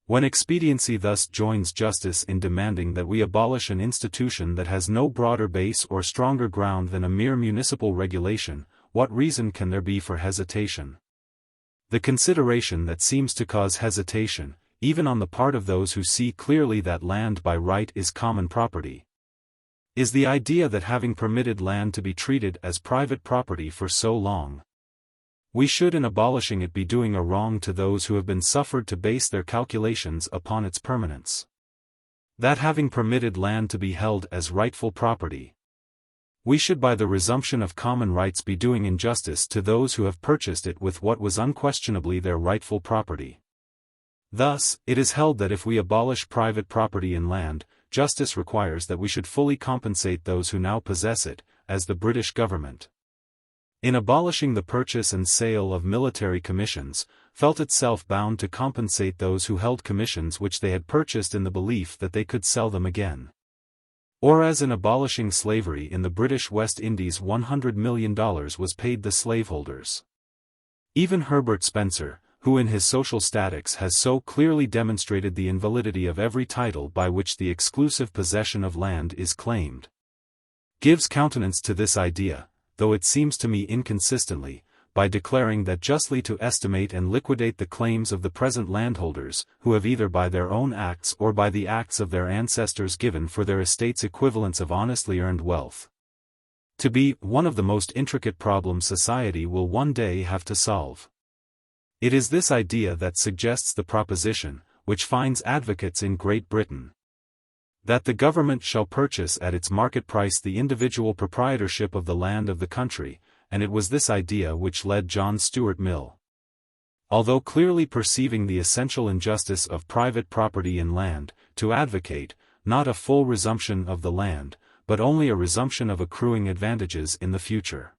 A: When expediency thus joins justice in demanding that we abolish an institution that has no broader base or stronger ground than a mere municipal regulation, what reason can there be for hesitation? The consideration that seems to cause hesitation, even on the part of those who see clearly that land by right is common property, is the idea that having permitted land to be treated as private property for so long, we should in abolishing it be doing a wrong to those who have been suffered to base their calculations upon its permanence. That having permitted land to be held as rightful property, we should by the resumption of common rights be doing injustice to those who have purchased it with what was unquestionably their rightful property. Thus, it is held that if we abolish private property in land, justice requires that we should fully compensate those who now possess it, as the British government, in abolishing the purchase and sale of military commissions, felt itself bound to compensate those who held commissions which they had purchased in the belief that they could sell them again. Or as in abolishing slavery in the British West Indies $100 million was paid the slaveholders. Even Herbert Spencer, who in his Social Statics has so clearly demonstrated the invalidity of every title by which the exclusive possession of land is claimed, gives countenance to this idea, though it seems to me inconsistently, by declaring that justly to estimate and liquidate the claims of the present landholders, who have either by their own acts or by the acts of their ancestors given for their estates equivalents of honestly earned wealth, to be one of the most intricate problems society will one day have to solve. It is this idea that suggests the proposition, which finds advocates in Great Britain, that the government shall purchase at its market price the individual proprietorship of the land of the country, and it was this idea which led John Stuart Mill, although clearly perceiving the essential injustice of private property in land, to advocate, not a full resumption of the land, but only a resumption of accruing advantages in the future.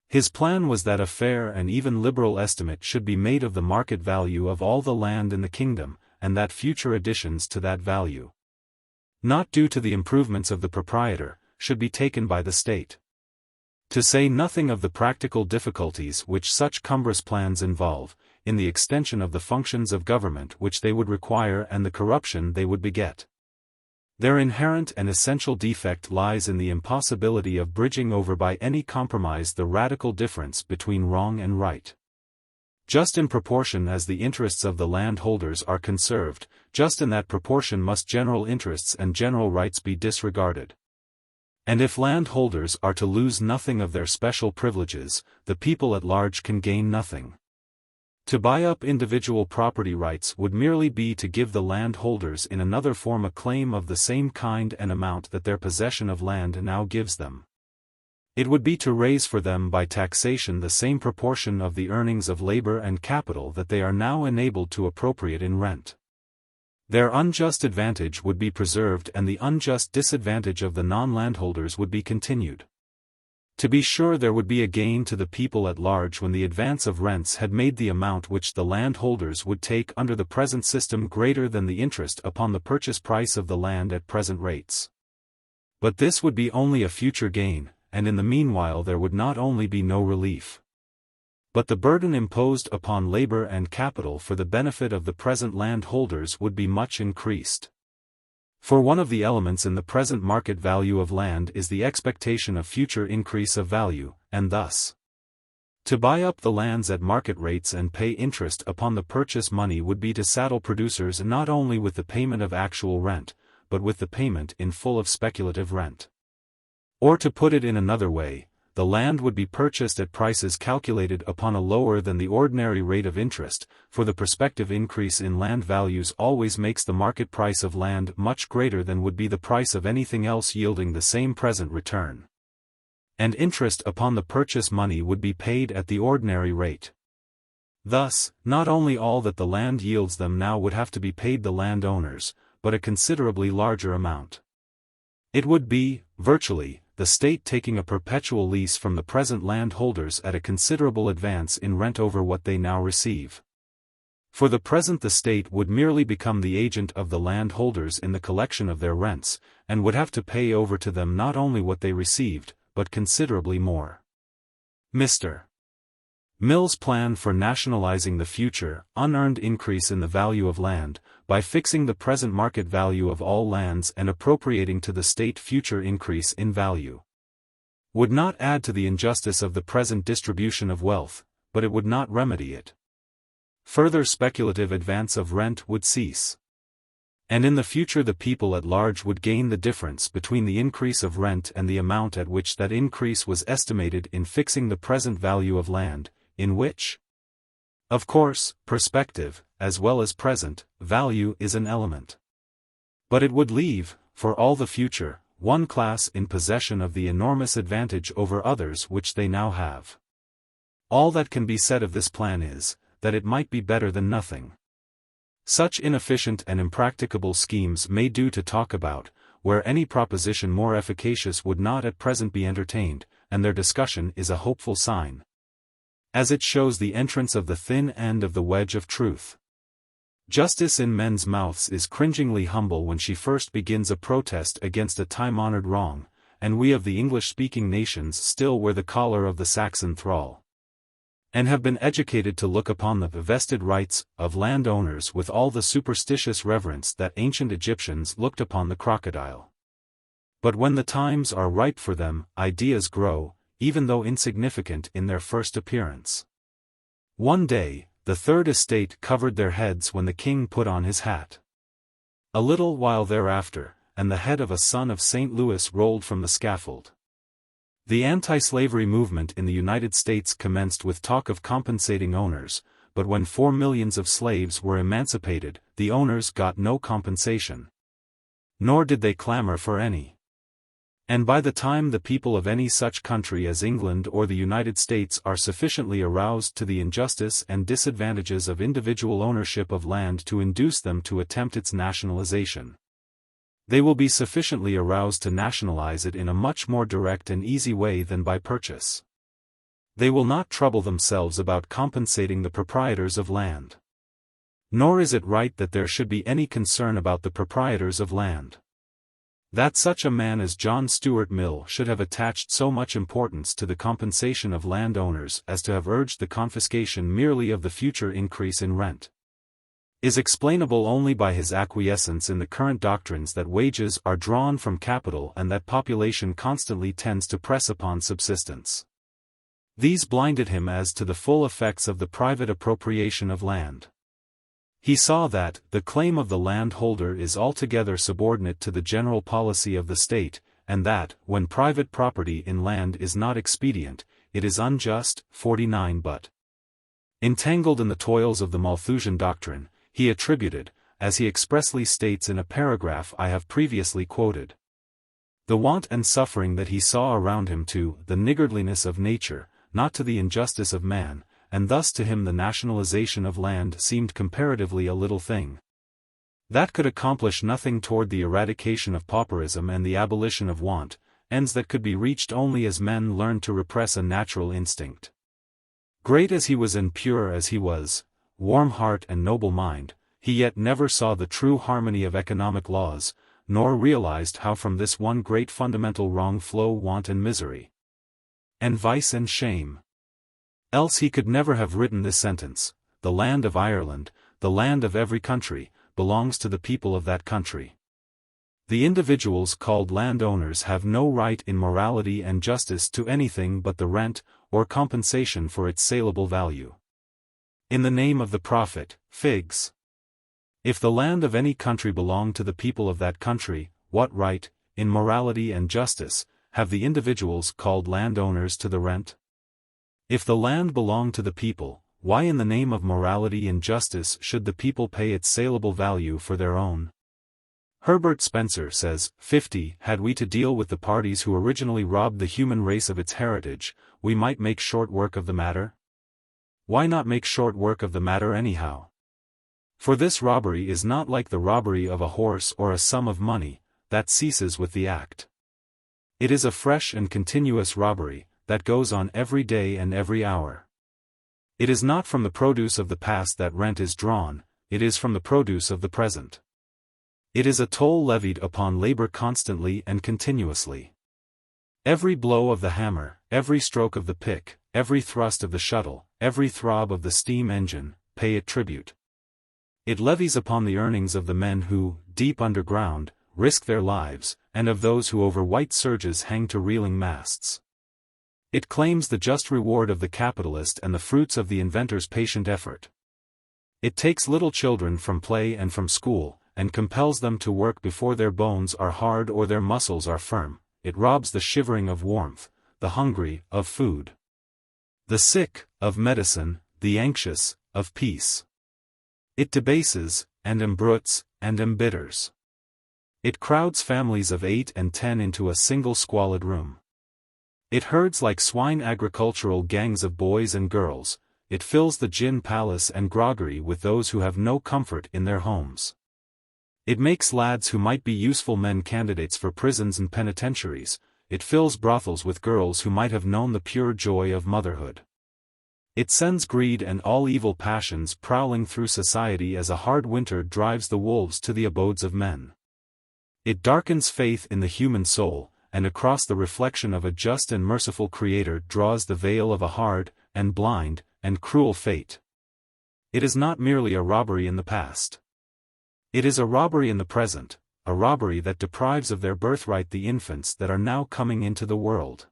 A: His plan was that a fair and even liberal estimate should be made of the market value of all the land in the kingdom, and that future additions to that value, not due to the improvements of the proprietor, should be taken by the state. To say nothing of the practical difficulties which such cumbrous plans involve, in the extension of the functions of government which they would require and the corruption they would beget. Their inherent and essential defect lies in the impossibility of bridging over by any compromise the radical difference between wrong and right. Just in proportion as the interests of the landholders are conserved, just in that proportion must general interests and general rights be disregarded. And if landholders are to lose nothing of their special privileges, the people at large can gain nothing. To buy up individual property rights would merely be to give the landholders in another form a claim of the same kind and amount that their possession of land now gives them. It would be to raise for them by taxation the same proportion of the earnings of labor and capital that they are now enabled to appropriate in rent. Their unjust advantage would be preserved and the unjust disadvantage of the non-landholders would be continued. To be sure, there would be a gain to the people at large when the advance of rents had made the amount which the landholders would take under the present system greater than the interest upon the purchase price of the land at present rates. But this would be only a future gain, and in the meanwhile there would not only be no relief, but the burden imposed upon labor and capital for the benefit of the present landholders would be much increased. For one of the elements in the present market value of land is the expectation of future increase of value, and thus, to buy up the lands at market rates and pay interest upon the purchase money would be to saddle producers not only with the payment of actual rent, but with the payment in full of speculative rent. Or to put it in another way, the land would be purchased at prices calculated upon a lower than the ordinary rate of interest, for the prospective increase in land values always makes the market price of land much greater than would be the price of anything else yielding the same present return. And interest upon the purchase money would be paid at the ordinary rate. Thus, not only all that the land yields them now would have to be paid the landowners, but a considerably larger amount. It would be, virtually, the state taking a perpetual lease from the present landholders at a considerable advance in rent over what they now receive. For the present the state would merely become the agent of the landholders in the collection of their rents, and would have to pay over to them not only what they received, but considerably more. Mr. Mill's plan for nationalizing the future, unearned increase in the value of land, by fixing the present market value of all lands and appropriating to the state future increase in value, would not add to the injustice of the present distribution of wealth, but it would not remedy it. Further speculative advance of rent would cease. And in the future the people at large would gain the difference between the increase of rent and the amount at which that increase was estimated in fixing the present value of land, in which, of course, perspective, as well as present, value is an element. But it would leave, for all the future, one class in possession of the enormous advantage over others which they now have. All that can be said of this plan is, that it might be better than nothing. Such inefficient and impracticable schemes may do to talk about, where any proposition more efficacious would not at present be entertained, and their discussion is a hopeful sign, as it shows the entrance of the thin end of the wedge of truth. Justice in men's mouths is cringingly humble when she first begins a protest against a time-honored wrong, and we of the English-speaking nations still wear the collar of the Saxon thrall, and have been educated to look upon the vested rights of landowners with all the superstitious reverence that ancient Egyptians looked upon the crocodile. But when the times are ripe for them, ideas grow, even though insignificant in their first appearance. One day, the Third Estate covered their heads when the king put on his hat. A little while thereafter, and the head of a son of St. Louis rolled from the scaffold. The anti-slavery movement in the United States commenced with talk of compensating owners, but when 4 millions of slaves were emancipated, the owners got no compensation. Nor did they clamor for any. And by the time the people of any such country as England or the United States are sufficiently aroused to the injustice and disadvantages of individual ownership of land to induce them to attempt its nationalization, They will be sufficiently aroused to nationalize it in a much more direct and easy way than by purchase. They will not trouble themselves about compensating the proprietors of land. Nor is it right that there should be any concern about the proprietors of land. That such a man as John Stuart Mill should have attached so much importance to the compensation of landowners as to have urged the confiscation merely of the future increase in rent, is explainable only by his acquiescence in the current doctrines that wages are drawn from capital and that population constantly tends to press upon subsistence. These blinded him as to the full effects of the private appropriation of land. He saw that the claim of the landholder is altogether subordinate to the general policy of the state, and that, when private property in land is not expedient, it is unjust. 49. But, entangled in the toils of the Malthusian doctrine, he attributed, as he expressly states in a paragraph I have previously quoted, the want and suffering that he saw around him to the niggardliness of nature, not to the injustice of man, and thus to him the nationalization of land seemed comparatively a little thing. That could accomplish nothing toward the eradication of pauperism and the abolition of want, ends that could be reached only as men learned to repress a natural instinct. Great as he was and pure as he was, warm heart and noble mind, he yet never saw the true harmony of economic laws, nor realized how from this one great fundamental wrong flow want and misery, and vice and shame. Else he could never have written this sentence: the land of Ireland, the land of every country, belongs to the people of that country. The individuals called landowners have no right in morality and justice to anything but the rent, or compensation for its saleable value. In the name of the prophet, figs. If the land of any country belong to the people of that country, what right, in morality and justice, have the individuals called landowners to the rent? If the land belong to the people, why in the name of morality and justice should the people pay its saleable value for their own? Herbert Spencer says, 50. Had we to deal with the parties who originally robbed the human race of its heritage, we might make short work of the matter. Why not make short work of the matter anyhow? For this robbery is not like the robbery of a horse or a sum of money, that ceases with the act. It is a fresh and continuous robbery, that goes on every day and every hour. It is not from the produce of the past that rent is drawn, it is from the produce of the present. It is a toll levied upon labor constantly and continuously. Every blow of the hammer, every stroke of the pick, every thrust of the shuttle, every throb of the steam engine, pay it tribute. It levies upon the earnings of the men who, deep underground, risk their lives, and of those who over white surges hang to reeling masts. It claims the just reward of the capitalist and the fruits of the inventor's patient effort. It takes little children from play and from school, and compels them to work before their bones are hard or their muscles are firm. It robs the shivering of warmth, the hungry, of food, the sick, of medicine, the anxious, of peace. It debases, and embrutes, and embitters. It crowds families of 8 and 10 into a single squalid room. It herds like swine agricultural gangs of boys and girls. It fills the gin palace and groggery with those who have no comfort in their homes. It makes lads who might be useful men candidates for prisons and penitentiaries. It fills brothels with girls who might have known the pure joy of motherhood. It sends greed and all evil passions prowling through society as a hard winter drives the wolves to the abodes of men. It darkens faith in the human soul, and across the reflection of a just and merciful Creator draws the veil of a hard, and blind, and cruel fate. It is not merely a robbery in the past. It is a robbery in the present, a robbery that deprives of their birthright the infants that are now coming into the world.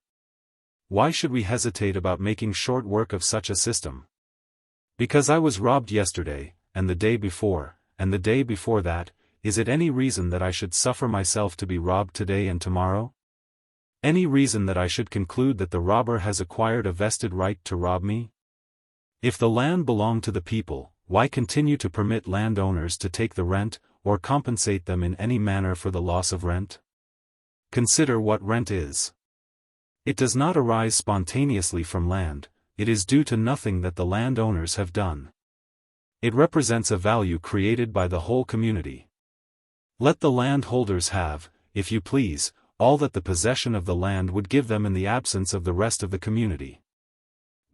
A: Why should we hesitate about making short work of such a system? Because I was robbed yesterday, and the day before, and the day before that, is it any reason that I should suffer myself to be robbed today and tomorrow? Any reason that I should conclude that the robber has acquired a vested right to rob me? If the land belonged to the people, why continue to permit landowners to take the rent, or compensate them in any manner for the loss of rent? Consider what rent is. It does not arise spontaneously from land, it is due to nothing that the landowners have done. It represents a value created by the whole community. Let the landholders have, if you please, all that the possession of the land would give them in the absence of the rest of the community.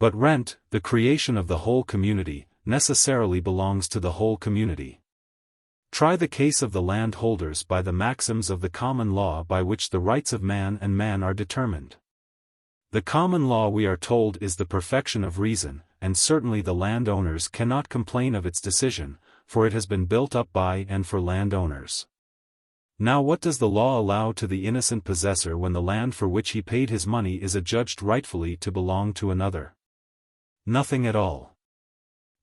A: But rent, the creation of the whole community, necessarily belongs to the whole community. Try the case of the landholders by the maxims of the common law by which the rights of man and man are determined. The common law, we are told, is the perfection of reason, and certainly the landowners cannot complain of its decision, for it has been built up by and for landowners. Now what does the law allow to the innocent possessor when the land for which he paid his money is adjudged rightfully to belong to another? Nothing at all.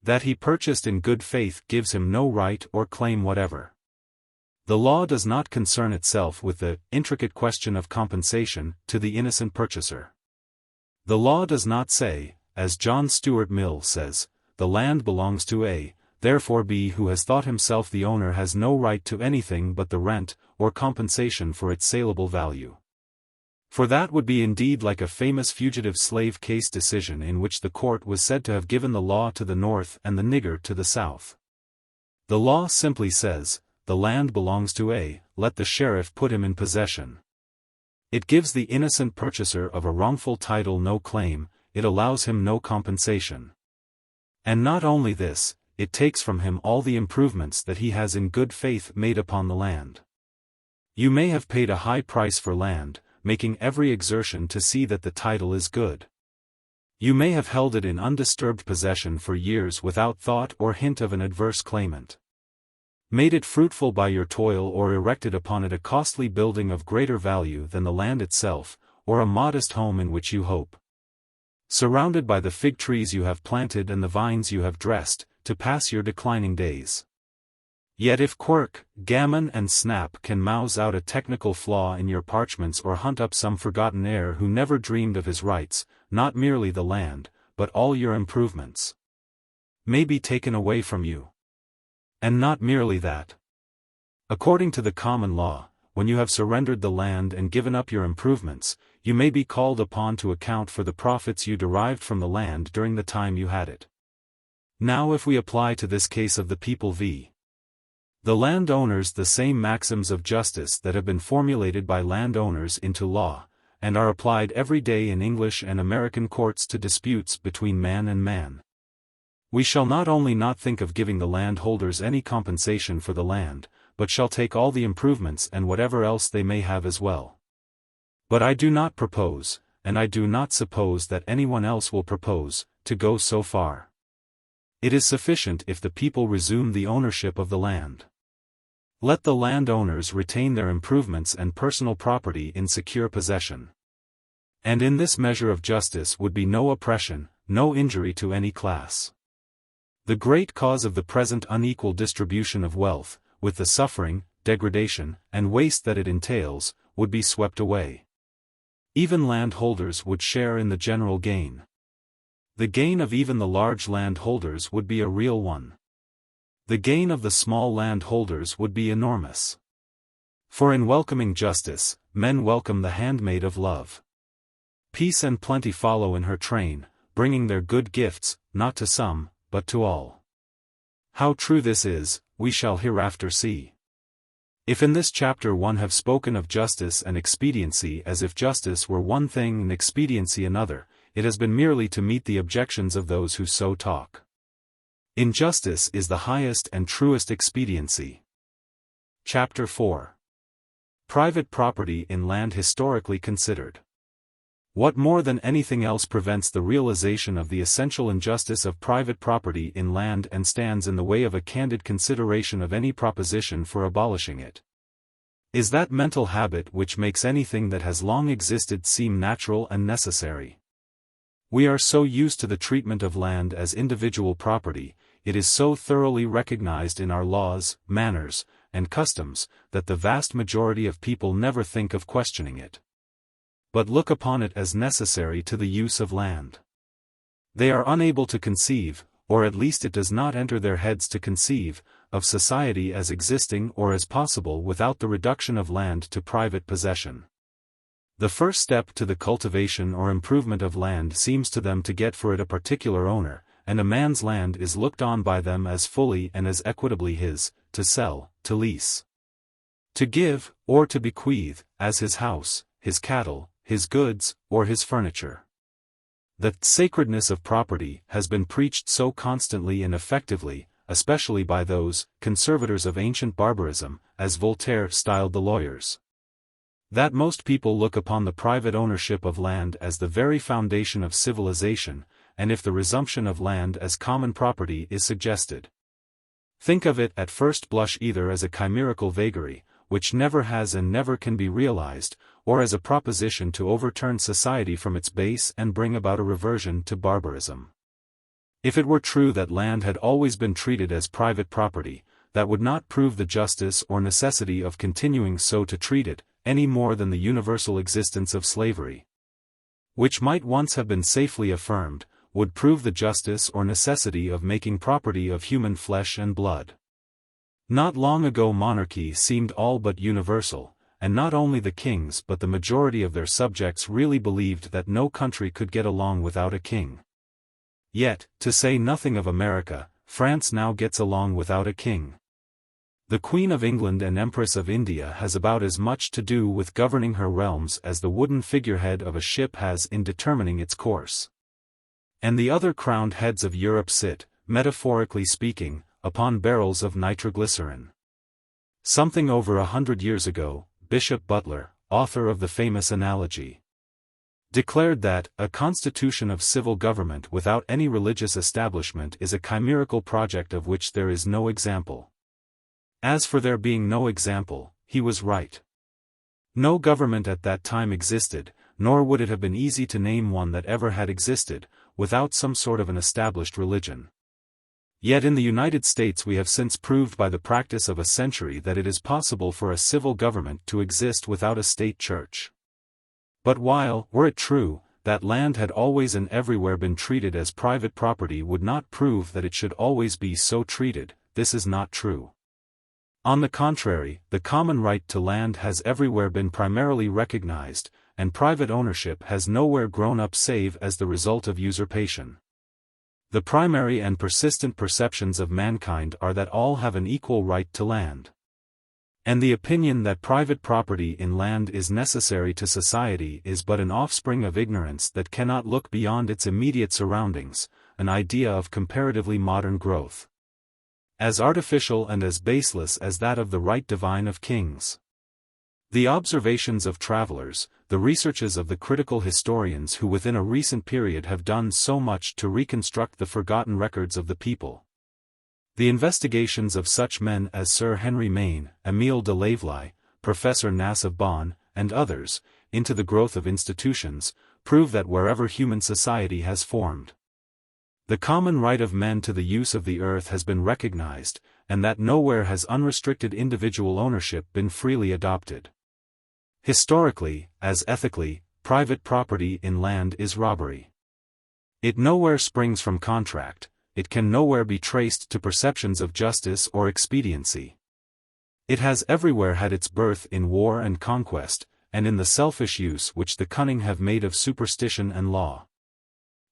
A: That he purchased in good faith gives him no right or claim whatever. The law does not concern itself with the intricate question of compensation to the innocent purchaser. The law does not say, as John Stuart Mill says, the land belongs to A, therefore B, who has thought himself the owner, has no right to anything but the rent, or compensation for its saleable value. For that would be indeed like a famous fugitive slave case decision in which the court was said to have given the law to the north and the nigger to the south. The law simply says, the land belongs to A, let the sheriff put him in possession. It gives the innocent purchaser of a wrongful title no claim, it allows him no compensation. And not only this, it takes from him all the improvements that he has in good faith made upon the land. You may have paid a high price for land, making every exertion to see that the title is good. You may have held it in undisturbed possession for years without thought or hint of an adverse claimant. Made it fruitful by your toil, or erected upon it a costly building of greater value than the land itself, or a modest home in which you hope. Surrounded by the fig trees you have planted and the vines you have dressed, to pass your declining days. Yet if Quirk, Gammon and Snap can mouse out a technical flaw in your parchments, or hunt up some forgotten heir who never dreamed of his rights, not merely the land, but all your improvements may be taken away from you. And not merely that. According to the common law, when you have surrendered the land and given up your improvements, you may be called upon to account for the profits you derived from the land during the time you had it. Now if we apply to this case of the people v. the landowners the same maxims of justice that have been formulated by landowners into law, and are applied every day in English and American courts to disputes between man and man, we shall not only not think of giving the landholders any compensation for the land, but shall take all the improvements and whatever else they may have as well. But I do not propose, and I do not suppose that anyone else will propose, to go so far. It is sufficient if the people resume the ownership of the land. Let the landowners retain their improvements and personal property in secure possession. And in this measure of justice would be no oppression, no injury to any class. The great cause of the present unequal distribution of wealth, with the suffering, degradation, and waste that it entails, would be swept away. Even landholders would share in the general gain. The gain of even the large landholders would be a real one. The gain of the small landholders would be enormous. For in welcoming justice, men welcome the handmaid of love. Peace and plenty follow in her train, bringing their good gifts, not to some, but to all. How true this is, we shall hereafter see. If in this chapter 1 have spoken of justice and expediency as if justice were one thing and expediency another, it has been merely to meet the objections of those who so talk. Injustice is the highest and truest expediency. Chapter 4. Private property in land historically considered. What more than anything else prevents the realization of the essential injustice of private property in land and stands in the way of a candid consideration of any proposition for abolishing it? Is that mental habit which makes anything that has long existed seem natural and necessary. We are so used to the treatment of land as individual property, it is so thoroughly recognized in our laws, manners, and customs, that the vast majority of people never think of questioning it, but look upon it as necessary to the use of land. They are unable to conceive, or at least it does not enter their heads to conceive, of society as existing or as possible without the reduction of land to private possession. The first step to the cultivation or improvement of land seems to them to get for it a particular owner, and a man's land is looked on by them as fully and as equitably his, to sell, to lease. To give, or to bequeath, as his house, his cattle, his goods, or his furniture. The sacredness of property has been preached so constantly and effectively, especially by those conservators of ancient barbarism, as Voltaire styled the lawyers, that most people look upon the private ownership of land as the very foundation of civilization, and if the resumption of land as common property is suggested, think of it at first blush either as a chimerical vagary, which never has and never can be realized, or as a proposition to overturn society from its base and bring about a reversion to barbarism. If it were true that land had always been treated as private property, that would not prove the justice or necessity of continuing so to treat it, any more than the universal existence of slavery, which might once have been safely affirmed, would prove the justice or necessity of making property of human flesh and blood. Not long ago monarchy seemed all but universal, and not only the kings but the majority of their subjects really believed that no country could get along without a king. Yet, to say nothing of America, France now gets along without a king. The Queen of England and Empress of India has about as much to do with governing her realms as the wooden figurehead of a ship has in determining its course. And the other crowned heads of Europe sit, metaphorically speaking, upon barrels of nitroglycerin. Something over 100 years ago, Bishop Butler, author of the famous Analogy, declared that a constitution of civil government without any religious establishment is a chimerical project of which there is no example. As for there being no example, he was right. No government at that time existed, nor would it have been easy to name one that ever had existed, without some sort of an established religion. Yet in the United States we have since proved by the practice of a century that it is possible for a civil government to exist without a state church. But while, were it true, that land had always and everywhere been treated as private property would not prove that it should always be so treated, this is not true. On the contrary, the common right to land has everywhere been primarily recognized, and private ownership has nowhere grown up save as the result of usurpation. The primary and persistent perceptions of mankind are that all have an equal right to land. And the opinion that private property in land is necessary to society is but an offspring of ignorance that cannot look beyond its immediate surroundings, an idea of comparatively modern growth, as artificial and as baseless as that of the right divine of kings. The observations of travelers, the researches of the critical historians who within a recent period have done so much to reconstruct the forgotten records of the people, the investigations of such men as Sir Henry Maine, Émile de Lavelie, Professor Nass of Bonn, and others, into the growth of institutions, prove that wherever human society has formed, the common right of men to the use of the earth has been recognized, and that nowhere has unrestricted individual ownership been freely adopted. Historically, as ethically, private property in land is robbery. It nowhere springs from contract, it can nowhere be traced to perceptions of justice or expediency. It has everywhere had its birth in war and conquest, and in the selfish use which the cunning have made of superstition and law.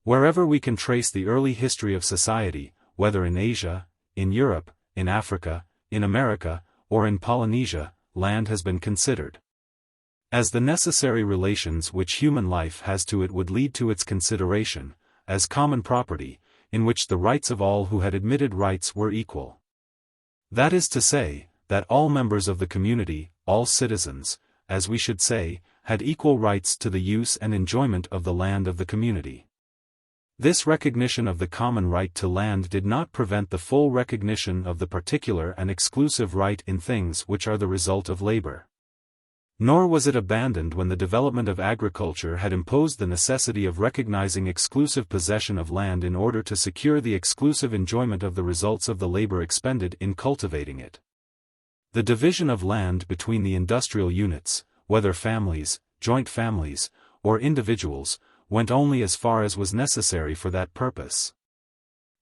A: Wherever we can trace the early history of society, whether in Asia, in Europe, in Africa, in America, or in Polynesia, land has been considered as the necessary relations which human life has to it would lead to its consideration, as common property, in which the rights of all who had admitted rights were equal. That is to say, that all members of the community, all citizens, as we should say, had equal rights to the use and enjoyment of the land of the community. This recognition of the common right to land did not prevent the full recognition of the particular and exclusive right in things which are the result of labor. Nor was it abandoned when the development of agriculture had imposed the necessity of recognizing exclusive possession of land in order to secure the exclusive enjoyment of the results of the labor expended in cultivating it. The division of land between the industrial units, whether families, joint families, or individuals, went only as far as was necessary for that purpose.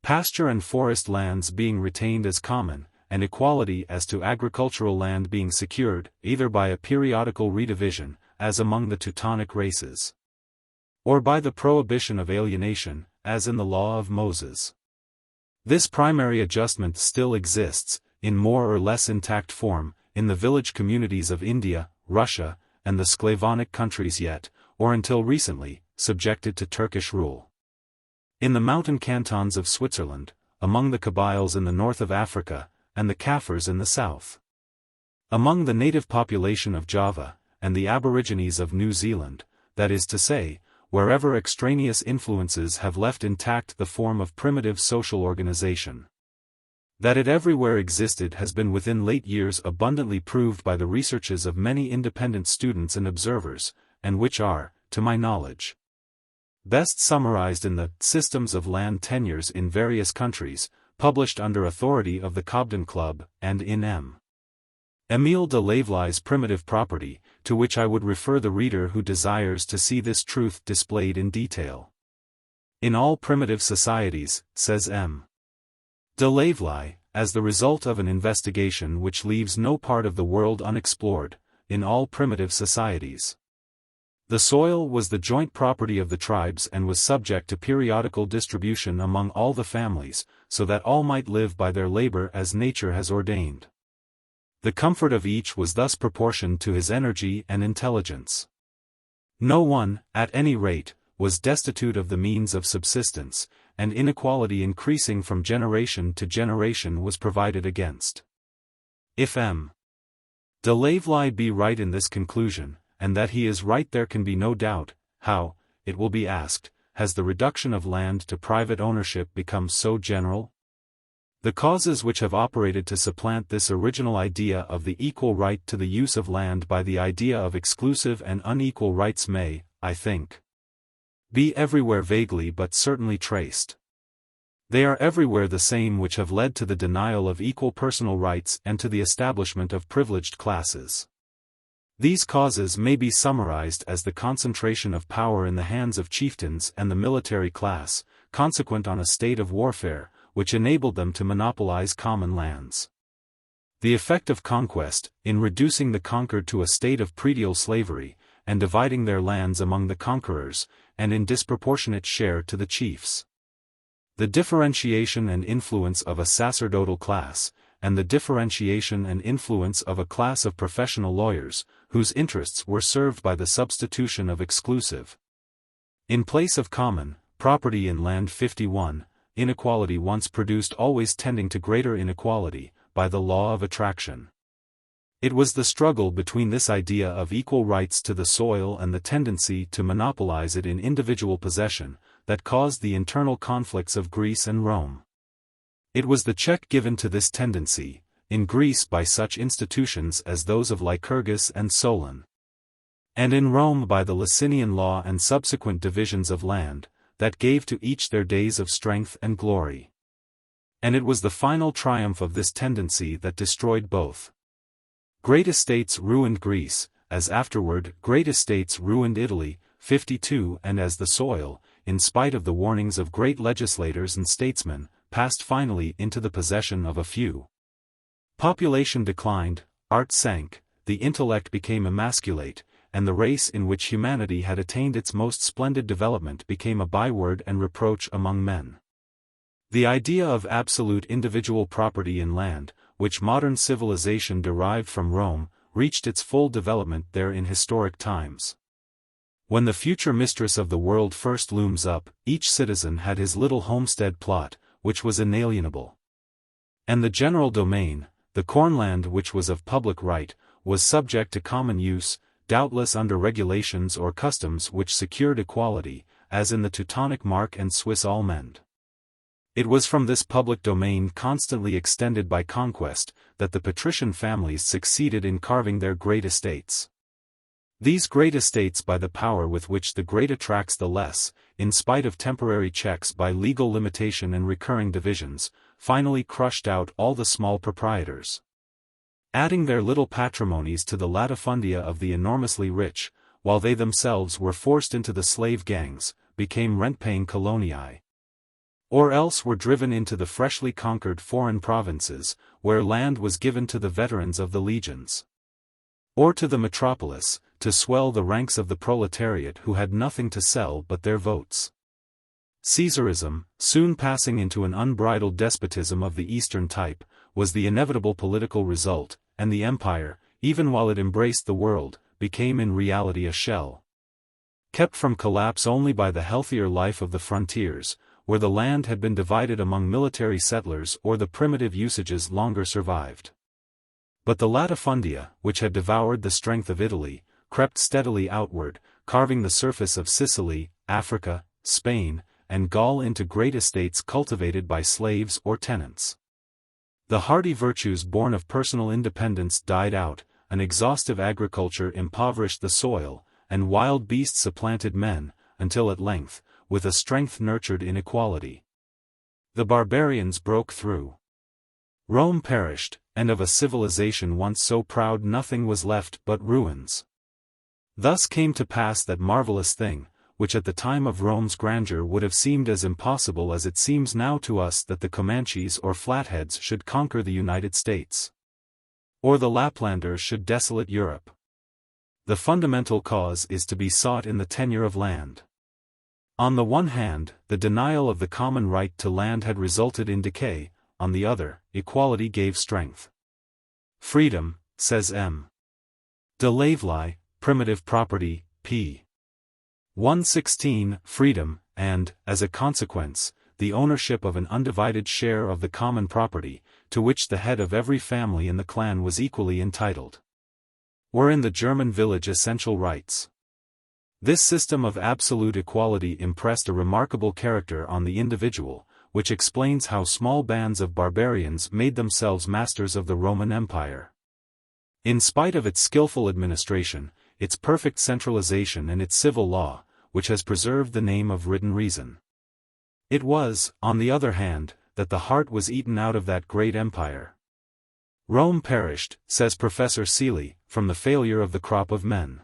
A: Pasture and forest lands being retained as common, and equality as to agricultural land being secured, either by a periodical redivision, as among the Teutonic races, or by the prohibition of alienation, as in the law of Moses. This primary adjustment still exists, in more or less intact form, in the village communities of India, Russia, and the Sclavonic countries yet, or until recently, subjected to Turkish rule. In the mountain cantons of Switzerland, among the Kabyles in the north of Africa, and the Kafirs in the south. Among the native population of Java, and the Aborigines of New Zealand, that is to say, wherever extraneous influences have left intact the form of primitive social organization. That it everywhere existed has been within late years abundantly proved by the researches of many independent students and observers, and which are, to my knowledge, best summarized in the Systems of Land Tenures in Various Countries, published under authority of the Cobden Club, and in M. Émile de Laveley's Primitive Property, to which I would refer the reader who desires to see this truth displayed in detail. In all primitive societies, says M. de Laveley, as the result of an investigation which leaves no part of the world unexplored, in all primitive societies, the soil was the joint property of the tribes and was subject to periodical distribution among all the families, so that all might live by their labor as nature has ordained. The comfort of each was thus proportioned to his energy and intelligence. No one, at any rate, was destitute of the means of subsistence, and inequality increasing from generation to generation was provided against. If M. de Laveley be right in this conclusion, and that he is right there can be no doubt, how, it will be asked, has the reduction of land to private ownership become so general? The causes which have operated to supplant this original idea of the equal right to the use of land by the idea of exclusive and unequal rights may, I think, be everywhere vaguely but certainly traced. They are everywhere the same which have led to the denial of equal personal rights and to the establishment of privileged classes. These causes may be summarized as the concentration of power in the hands of chieftains and the military class, consequent on a state of warfare, which enabled them to monopolize common lands. The effect of conquest, in reducing the conquered to a state of predial slavery, and dividing their lands among the conquerors, and in disproportionate share to the chiefs. The differentiation and influence of a sacerdotal class, and the differentiation and influence of a class of professional lawyers, whose interests were served by the substitution of exclusive, in place of common, property in land. 51. Inequality once produced always tending to greater inequality, by the law of attraction. It was the struggle between this idea of equal rights to the soil and the tendency to monopolize it in individual possession, that caused the internal conflicts of Greece and Rome. It was the check given to this tendency, in Greece by such institutions as those of Lycurgus and Solon, and in Rome by the Licinian law and subsequent divisions of land, that gave to each their days of strength and glory. And it was the final triumph of this tendency that destroyed both. Great estates ruined Greece, as afterward great estates ruined Italy. 52. And as the soil, in spite of the warnings of great legislators and statesmen, passed finally into the possession of a few. Population declined, art sank, the intellect became emasculate, and the race in which humanity had attained its most splendid development became a byword and reproach among men. The idea of absolute individual property in land, which modern civilization derived from Rome, reached its full development there in historic times. When the future mistress of the world first looms up, each citizen had his little homestead plot, which was inalienable. And the general domain, the cornland which was of public right, was subject to common use, doubtless under regulations or customs which secured equality, as in the Teutonic Mark and Swiss Allmend. It was from this public domain constantly extended by conquest, that the patrician families succeeded in carving their great estates. These great estates by the power with which the great attracts the less, in spite of temporary checks by legal limitation and recurring divisions, finally crushed out all the small proprietors, adding their little patrimonies to the latifundia of the enormously rich, while they themselves were forced into the slave gangs, became rent-paying colonii, or else were driven into the freshly conquered foreign provinces, where land was given to the veterans of the legions, or to the metropolis, to swell the ranks of the proletariat who had nothing to sell but their votes. Caesarism, soon passing into an unbridled despotism of the Eastern type, was the inevitable political result, and the empire, even while it embraced the world, became in reality a shell, kept from collapse only by the healthier life of the frontiers, where the land had been divided among military settlers or the primitive usages longer survived. But the latifundia, which had devoured the strength of Italy, crept steadily outward, carving the surface of Sicily, Africa, Spain, and Gaul into great estates cultivated by slaves or tenants. The hardy virtues born of personal independence died out, an exhaustive agriculture impoverished the soil, and wild beasts supplanted men, until at length, with a strength nurtured inequality, the barbarians broke through. Rome perished, and of a civilization once so proud nothing was left but ruins. Thus came to pass that marvelous thing, which at the time of Rome's grandeur would have seemed as impossible as it seems now to us, that the Comanches or Flatheads should conquer the United States, or the Laplanders should desolate Europe. The fundamental cause is to be sought in the tenure of land. On the one hand, the denial of the common right to land had resulted in decay, on the other, equality gave strength. Freedom, says M. de Laveley, Primitive Property, p. 116, freedom, and, as a consequence, the ownership of an undivided share of the common property, to which the head of every family in the clan was equally entitled, were in the German village essential rights. This system of absolute equality impressed a remarkable character on the individual, which explains how small bands of barbarians made themselves masters of the Roman Empire. In spite of its skillful administration, its perfect centralization and its civil law, which has preserved the name of written reason. It was, on the other hand, that the heart was eaten out of that great empire. Rome perished, says Professor Seeley, from the failure of the crop of men.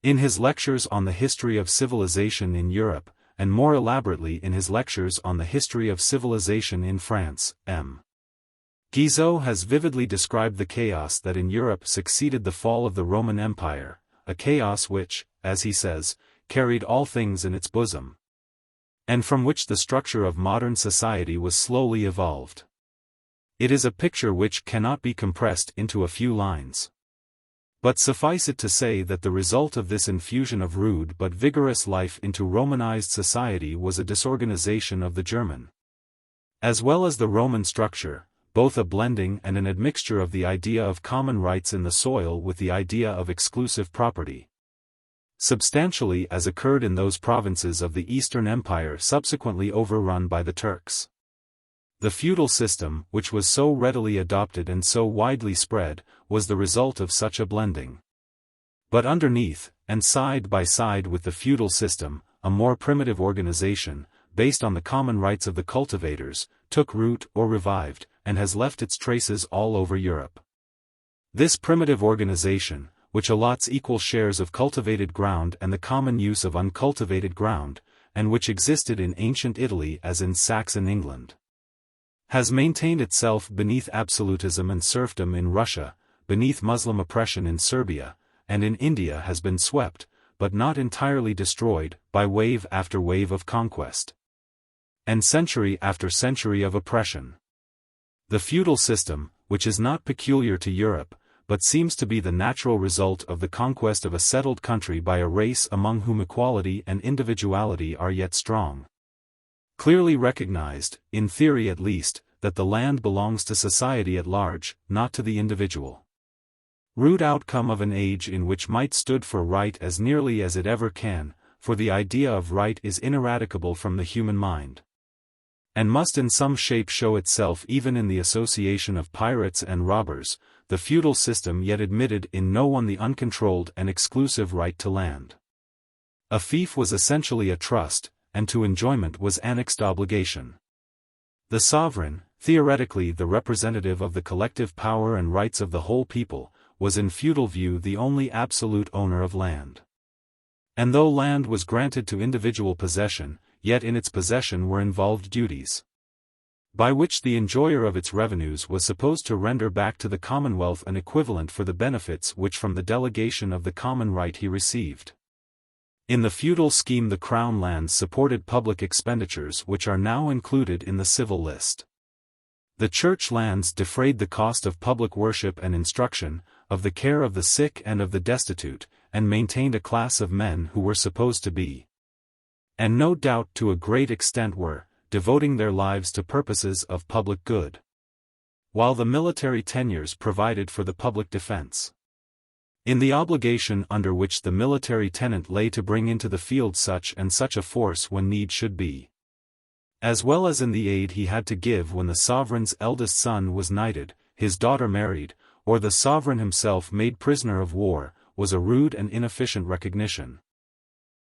A: In his lectures on the history of civilization in Europe, and more elaborately in his lectures on the history of civilization in France, M. Guizot has vividly described the chaos that in Europe succeeded the fall of the Roman Empire, a chaos which, as he says, carried all things in its bosom, and from which the structure of modern society was slowly evolved. It is a picture which cannot be compressed into a few lines. But suffice it to say that the result of this infusion of rude but vigorous life into Romanized society was a disorganization of the German, as well as the Roman structure, both a blending and an admixture of the idea of common rights in the soil with the idea of exclusive property, substantially as occurred in those provinces of the Eastern Empire subsequently overrun by the Turks. The feudal system, which was so readily adopted and so widely spread, was the result of such a blending. But underneath, and side by side with the feudal system, a more primitive organization, based on the common rights of the cultivators, took root or revived, and has left its traces all over Europe. This primitive organization, which allots equal shares of cultivated ground and the common use of uncultivated ground, and which existed in ancient Italy as in Saxon England, has maintained itself beneath absolutism and serfdom in Russia, beneath Muslim oppression in Serbia, and in India has been swept, but not entirely destroyed, by wave after wave of conquest, and century after century of oppression. The feudal system, which is not peculiar to Europe, but seems to be the natural result of the conquest of a settled country by a race among whom equality and individuality are yet strong, clearly recognized, in theory at least, that the land belongs to society at large, not to the individual. Rude outcome of an age in which might stood for right as nearly as it ever can, for the idea of right is ineradicable from the human mind, and must in some shape show itself even in the association of pirates and robbers. The feudal system yet admitted in no one the uncontrolled and exclusive right to land. A fief was essentially a trust, and to enjoyment was annexed obligation. The sovereign, theoretically the representative of the collective power and rights of the whole people, was in feudal view the only absolute owner of land. And though land was granted to individual possession, yet in its possession were involved duties, by which the enjoyer of its revenues was supposed to render back to the commonwealth an equivalent for the benefits which from the delegation of the common right he received. In the feudal scheme the crown lands supported public expenditures which are now included in the civil list. The church lands defrayed the cost of public worship and instruction, of the care of the sick and of the destitute, and maintained a class of men who were supposed to be, and no doubt to a great extent were, devoting their lives to purposes of public good, while the military tenures provided for the public defense. In the obligation under which the military tenant lay to bring into the field such and such a force when need should be, as well as in the aid he had to give when the sovereign's eldest son was knighted, his daughter married, or the sovereign himself made prisoner of war, was a rude and inefficient recognition,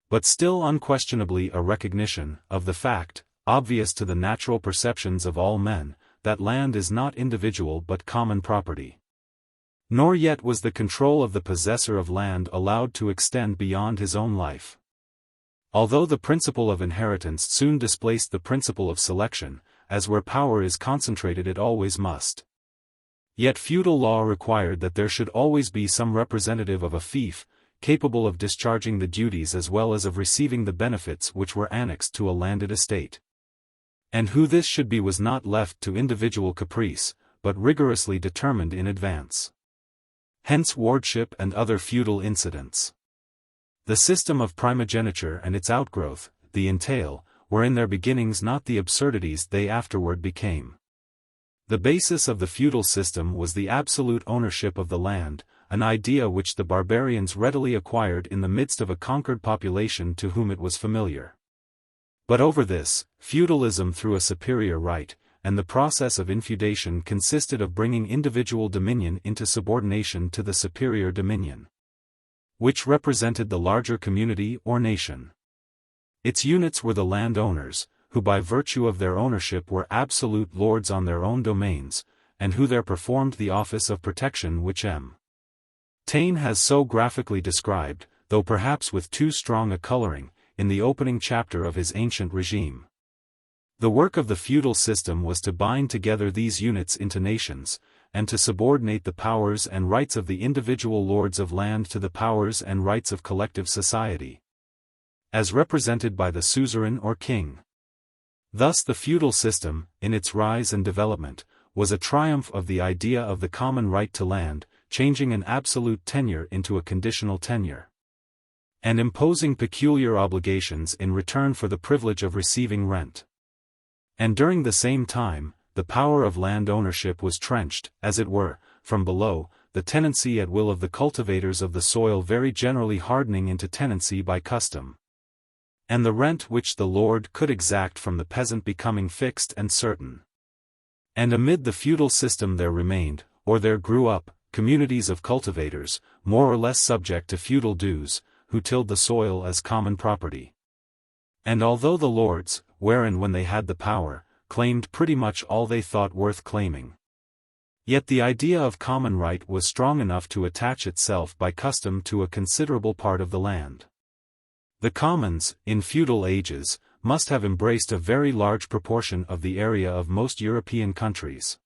A: but still unquestionably a recognition of the fact, obvious to the natural perceptions of all men, that land is not individual but common property. Nor yet was the control of the possessor of land allowed to extend beyond his own life. Although the principle of inheritance soon displaced the principle of selection, as where power is concentrated it always must. Yet feudal law required that there should always be some representative of a fief, capable of discharging the duties as well as of receiving the benefits which were annexed to a landed estate. And who this should be was not left to individual caprice, but rigorously determined in advance. Hence wardship and other feudal incidents. The system of primogeniture and its outgrowth, the entail, were in their beginnings not the absurdities they afterward became. The basis of the feudal system was the absolute ownership of the land, an idea which the barbarians readily acquired in the midst of a conquered population to whom it was familiar. But over this, feudalism threw a superior right, and the process of infeudation consisted of bringing individual dominion into subordination to the superior dominion, which represented the larger community or nation. Its units were the landowners, who by virtue of their ownership were absolute lords on their own domains, and who there performed the office of protection which M. Taine has so graphically described, though perhaps with too strong a coloring, in the opening chapter of his Ancient Regime. The work of the feudal system was to bind together these units into nations, and to subordinate the powers and rights of the individual lords of land to the powers and rights of collective society, as represented by the suzerain or king. Thus the feudal system, in its rise and development, was a triumph of the idea of the common right to land, changing an absolute tenure into a conditional tenure, and imposing peculiar obligations in return for the privilege of receiving rent. And during the same time, the power of land ownership was trenched, as it were, from below, the tenancy at will of the cultivators of the soil very generally hardening into tenancy by custom, and the rent which the lord could exact from the peasant becoming fixed and certain. And amid the feudal system there remained, or there grew up, communities of cultivators, more or less subject to feudal dues, who tilled the soil as common property. And although the lords, where and when they had the power, claimed pretty much all they thought worth claiming, yet the idea of common right was strong enough to attach itself by custom to a considerable part of the land. The commons, in feudal ages, must have embraced a very large proportion of the area of most European countries.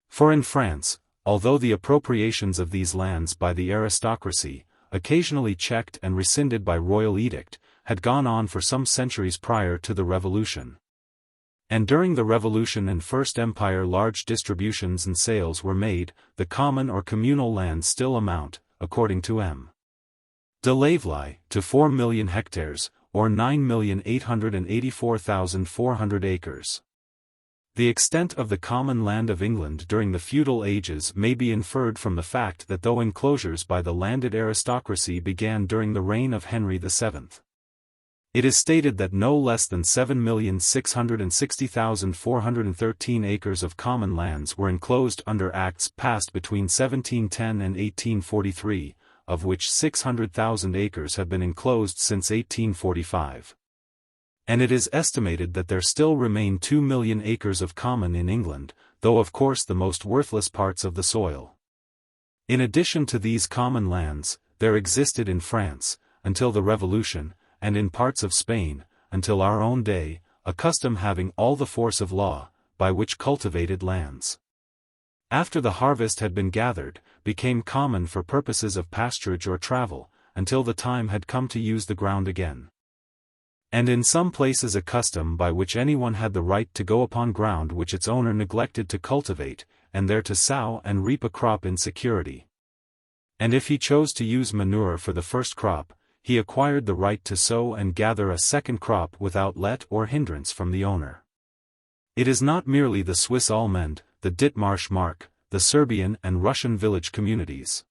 A: For in France, although the appropriations of these lands by the aristocracy, occasionally checked and rescinded by royal edict, had gone on for some centuries prior to the Revolution. And during the Revolution and First Empire large distributions and sales were made, the common or communal lands still amount, according to M. de Laveley, to 4 million hectares, or 9,884,400 acres. The extent of the common land of England during the feudal ages may be inferred from the fact that though enclosures by the landed aristocracy began during the reign of Henry VII, it is stated that no less than 7,660,413 acres of common lands were enclosed under acts passed between 1710 and 1843, of which 600,000 acres have been enclosed since 1845. And it is estimated that there still remain 2 million acres of common in England, though of course the most worthless parts of the soil. In addition to these common lands, there existed in France, until the Revolution, and in parts of Spain, until our own day, a custom having all the force of law, by which cultivated lands, after the harvest had been gathered, became common for purposes of pasturage or travel, until the time had come to use the ground again. and in some places a custom by which anyone had the right to go upon ground which its owner neglected to cultivate, and there to sow and reap a crop in security. And if he chose to use manure for the first crop, he acquired the right to sow and gather a second crop without let or hindrance from the owner. It is not merely the Swiss Almend, the Dithmarsh Mark, the Serbian and Russian village communities.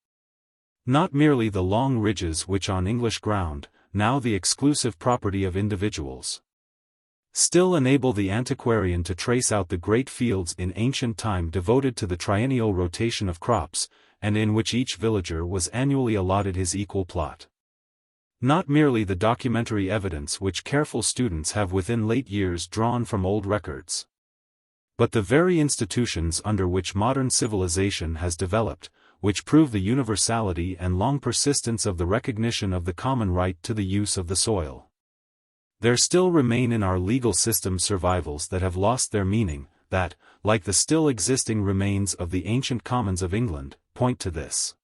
A: Not merely the long ridges which on English ground, now the exclusive property of individuals, still enable the antiquarian to trace out the great fields in ancient time devoted to the triennial rotation of crops, and in which each villager was annually allotted his equal plot. Not merely the documentary evidence which careful students have within late years drawn from old records, but the very institutions under which modern civilization has developed, which prove the universality and long persistence of the recognition of the common right to the use of the soil. There still remain in our legal system survivals that have lost their meaning, that, like the still existing remains of the ancient commons of England, point to this.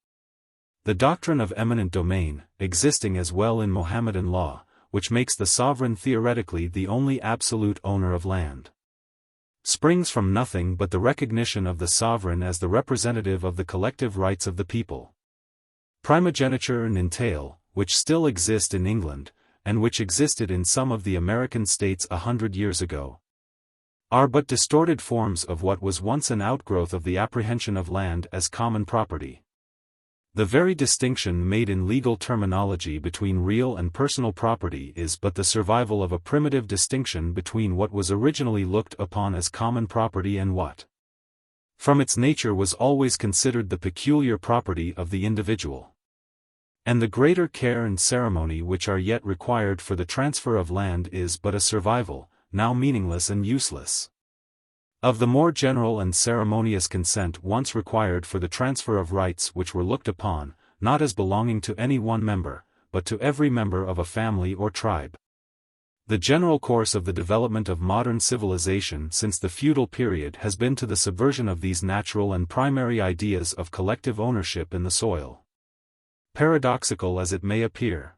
A: The doctrine of eminent domain, existing as well in Mohammedan law, which makes the sovereign theoretically the only absolute owner of land, springs from nothing but the recognition of the sovereign as the representative of the collective rights of the people. Primogeniture and entail, which still exist in England, and which existed in some of the American states 100 years ago, are but distorted forms of what was once an outgrowth of the apprehension of land as common property. The very distinction made in legal terminology between real and personal property is but the survival of a primitive distinction between what was originally looked upon as common property and what, from its nature, was always considered the peculiar property of the individual. And the greater care and ceremony which are yet required for the transfer of land is but a survival, now meaningless and useless, of the more general and ceremonious consent once required for the transfer of rights which were looked upon, not as belonging to any one member, but to every member of a family or tribe. The general course of the development of modern civilization since the feudal period has been to the subversion of these natural and primary ideas of collective ownership in the soil. Paradoxical as it may appear,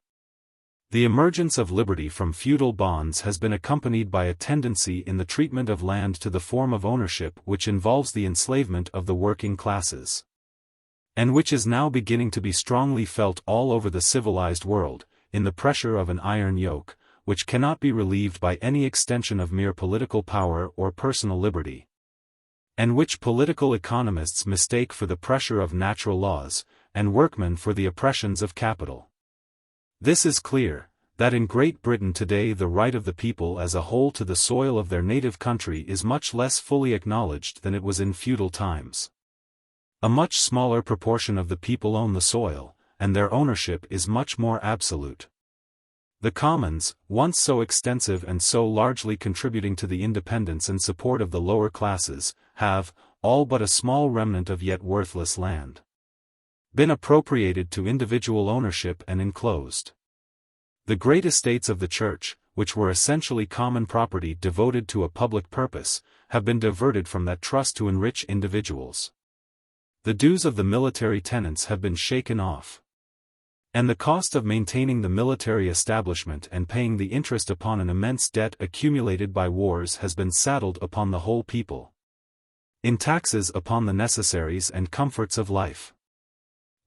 A: the emergence of liberty from feudal bonds has been accompanied by a tendency in the treatment of land to the form of ownership which involves the enslavement of the working classes, and which is now beginning to be strongly felt all over the civilized world, in the pressure of an iron yoke, which cannot be relieved by any extension of mere political power or personal liberty, and which political economists mistake for the pressure of natural laws, and workmen for the oppressions of capital. This is clear, that in Great Britain today the right of the people as a whole to the soil of their native country is much less fully acknowledged than it was in feudal times. A much smaller proportion of the people own the soil, and their ownership is much more absolute. The commons, once so extensive and so largely contributing to the independence and support of the lower classes, have, all but a small remnant of yet worthless land, been appropriated to individual ownership and enclosed. The great estates of the Church, which were essentially common property devoted to a public purpose, have been diverted from that trust to enrich individuals. The dues of the military tenants have been shaken off, and the cost of maintaining the military establishment and paying the interest upon an immense debt accumulated by wars has been saddled upon the whole people, in taxes upon the necessaries and comforts of life.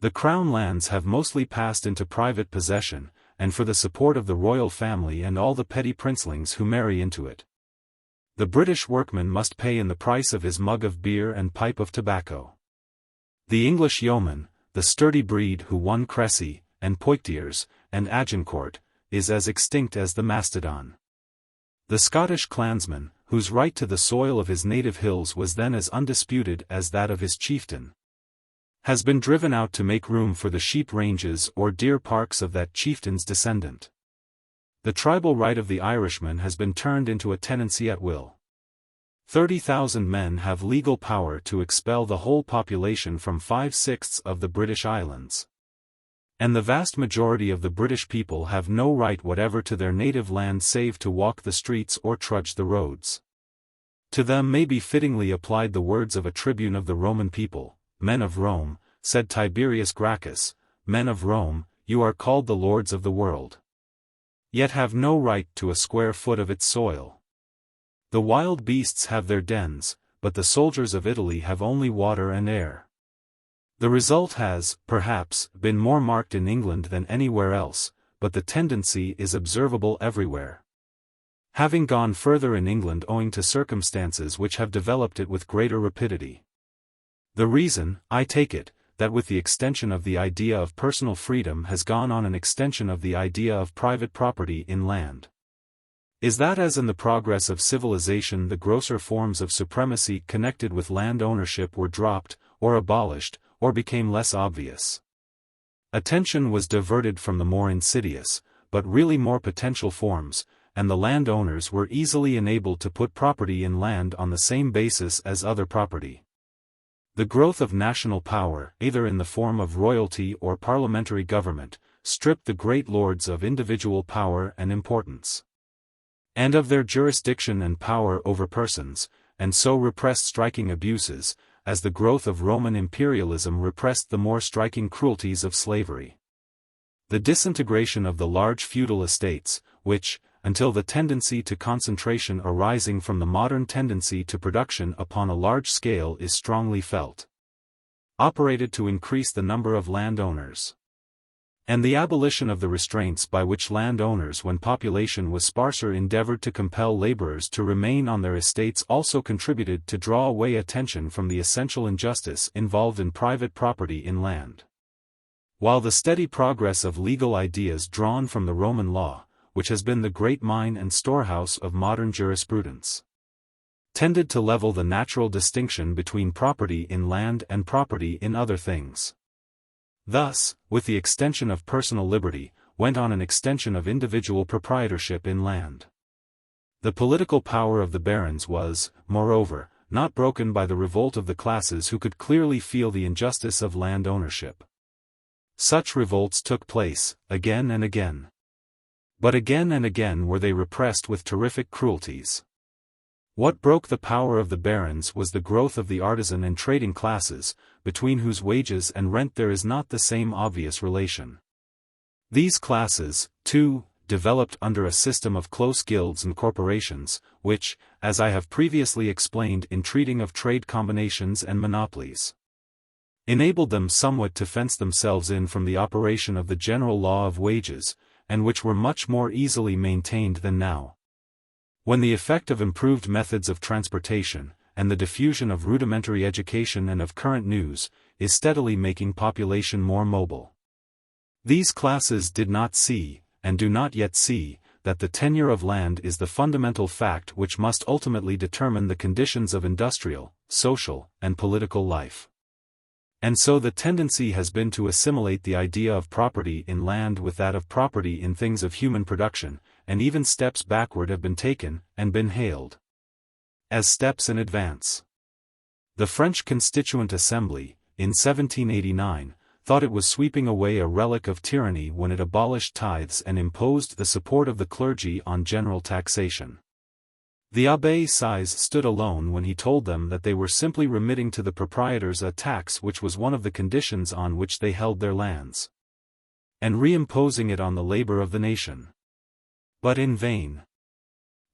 A: The crown lands have mostly passed into private possession, and for the support of the royal family and all the petty princelings who marry into it, the British workman must pay in the price of his mug of beer and pipe of tobacco. The English yeoman, the sturdy breed who won Cressy, and Poictiers, and Agincourt, is as extinct as the mastodon. The Scottish clansman, whose right to the soil of his native hills was then as undisputed as that of his chieftain, has been driven out to make room for the sheep ranges or deer parks of that chieftain's descendant. The tribal right of the Irishman has been turned into a tenancy at will. 30,000 men have legal power to expel the whole population from 5/6 of the British Islands. And the vast majority of the British people have no right whatever to their native land save to walk the streets or trudge the roads. To them may be fittingly applied the words of a tribune of the Roman people: "Men of Rome," said Tiberius Gracchus, "men of Rome, you are called the lords of the world. yet have no right to a square foot of its soil. The wild beasts have their dens, but the soldiers of Italy have only water and air. The result has, perhaps, been more marked in England than anywhere else, but the tendency is observable everywhere. Having gone further in England owing to circumstances which have developed it with greater rapidity. The reason, I take it, that with the extension of the idea of personal freedom has gone on an extension of the idea of private property in land. Is that as in the progress of civilization the grosser forms of supremacy connected with land ownership were dropped, or abolished, or became less obvious. Attention was diverted from the more insidious, but really more potential forms, and the landowners were easily enabled to put property in land on the same basis as other property. The growth of national power, either in the form of royalty or parliamentary government, stripped the great lords of individual power and importance, and of their jurisdiction and power over persons, and so repressed striking abuses, as the growth of Roman imperialism repressed the more striking cruelties of slavery. The disintegration of the large feudal estates, which, until the tendency to concentration arising from the modern tendency to production upon a large scale is strongly felt, operated to increase the number of landowners. And the abolition of the restraints by which landowners when population was sparser endeavored to compel laborers to remain on their estates also contributed to draw away attention from the essential injustice involved in private property in land. While the steady progress of legal ideas drawn from the Roman law, which has been the great mine and storehouse of modern jurisprudence, tended to level the natural distinction between property in land and property in other things. Thus, with the extension of personal liberty, went on an extension of individual proprietorship in land. The political power of the barons was, moreover, not broken by the revolt of the classes who could clearly feel the injustice of land ownership. Such revolts took place, again and again. But again and again were they repressed with terrific cruelties. What broke the power of the barons was the growth of the artisan and trading classes, between whose wages and rent there is not the same obvious relation. These classes, too, developed under a system of close guilds and corporations, which, as I have previously explained in treating of trade combinations and monopolies, enabled them somewhat to fence themselves in from the operation of the general law of wages, and which were much more easily maintained than now, when the effect of improved methods of transportation, and the diffusion of rudimentary education and of current news, is steadily making population more mobile. These classes did not see, and do not yet see, that the tenure of land is the fundamental fact which must ultimately determine the conditions of industrial, social, and political life. And so the tendency has been to assimilate the idea of property in land with that of property in things of human production, and even steps backward have been taken, and been hailed as steps in advance. The French Constituent Assembly, in 1789, thought it was sweeping away a relic of tyranny when it abolished tithes and imposed the support of the clergy on general taxation. The Abbé Sieyes stood alone when he told them that they were simply remitting to the proprietors a tax which was one of the conditions on which they held their lands, and reimposing it on the labor of the nation. But in vain.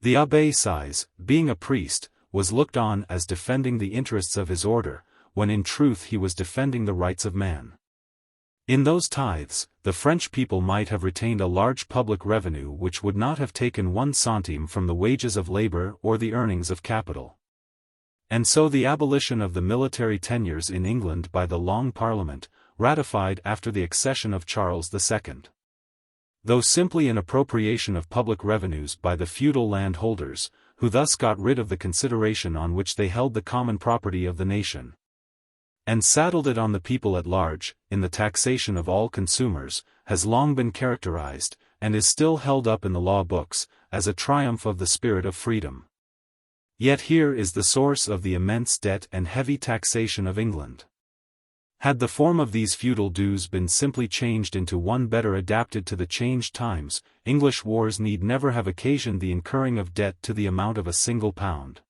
A: The Abbé Sieyes, being a priest, was looked on as defending the interests of his order, when in truth he was defending the rights of man. In those tithes, the French people might have retained a large public revenue which would not have taken 1 centime from the wages of labor or the earnings of capital. And so the abolition of the military tenures in England by the Long Parliament, ratified after the accession of Charles II. Though simply an appropriation of public revenues by the feudal landholders, who thus got rid of the consideration on which they held the common property of the nation, and saddled it on the people at large, in the taxation of all consumers, has long been characterized, and is still held up in the law books, as a triumph of the spirit of freedom. Yet here is the source of the immense debt and heavy taxation of England. Had the form of these feudal dues been simply changed into one better adapted to the changed times, English wars need never have occasioned the incurring of debt to the amount of a single pound.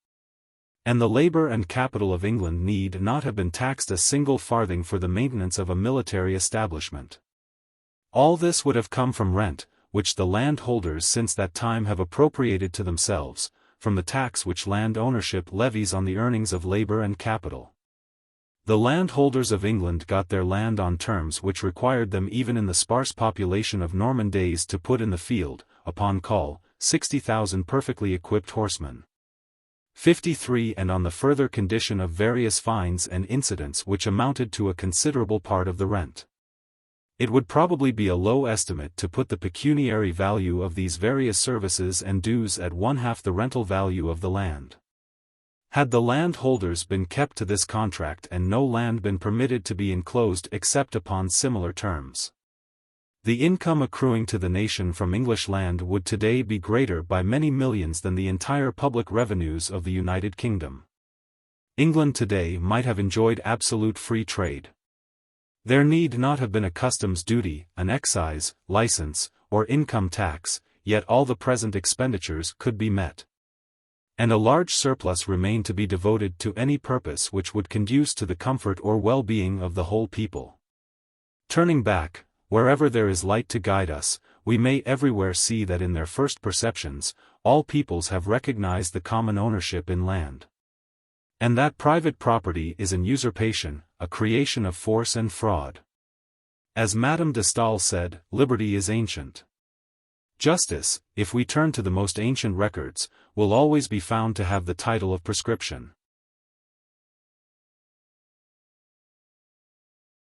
A: And the labor and capital of England need not have been taxed a single farthing for the maintenance of a military establishment. All this would have come from rent, which the landholders since that time have appropriated to themselves, from the tax which land ownership levies on the earnings of labor and capital. The landholders of England got their land on terms which required them even in the sparse population of Norman days to put in the field, upon call, 60,000 perfectly equipped horsemen. 53 and on the further condition of various fines and incidents which amounted to a considerable part of the rent. It would probably be a low estimate to put the pecuniary value of these various services and dues at 1/2 the rental value of the land. Had the landholders been kept to this contract and no land been permitted to be enclosed except upon similar terms, the income accruing to the nation from English land would today be greater by many millions than the entire public revenues of the United Kingdom. England today might have enjoyed absolute free trade. There need not have been a customs duty, an excise, license, or income tax, yet all the present expenditures could be met. And a large surplus remained to be devoted to any purpose which would conduce to the comfort or well-being of the whole people. Turning back, wherever there is light to guide us, we may everywhere see that in their first perceptions, all peoples have recognized the common ownership in land. And that private property is an usurpation, a creation of force and fraud. As Madame de Staël said, liberty is ancient. Justice, if we turn to the most ancient records, will always be found to have the title of prescription.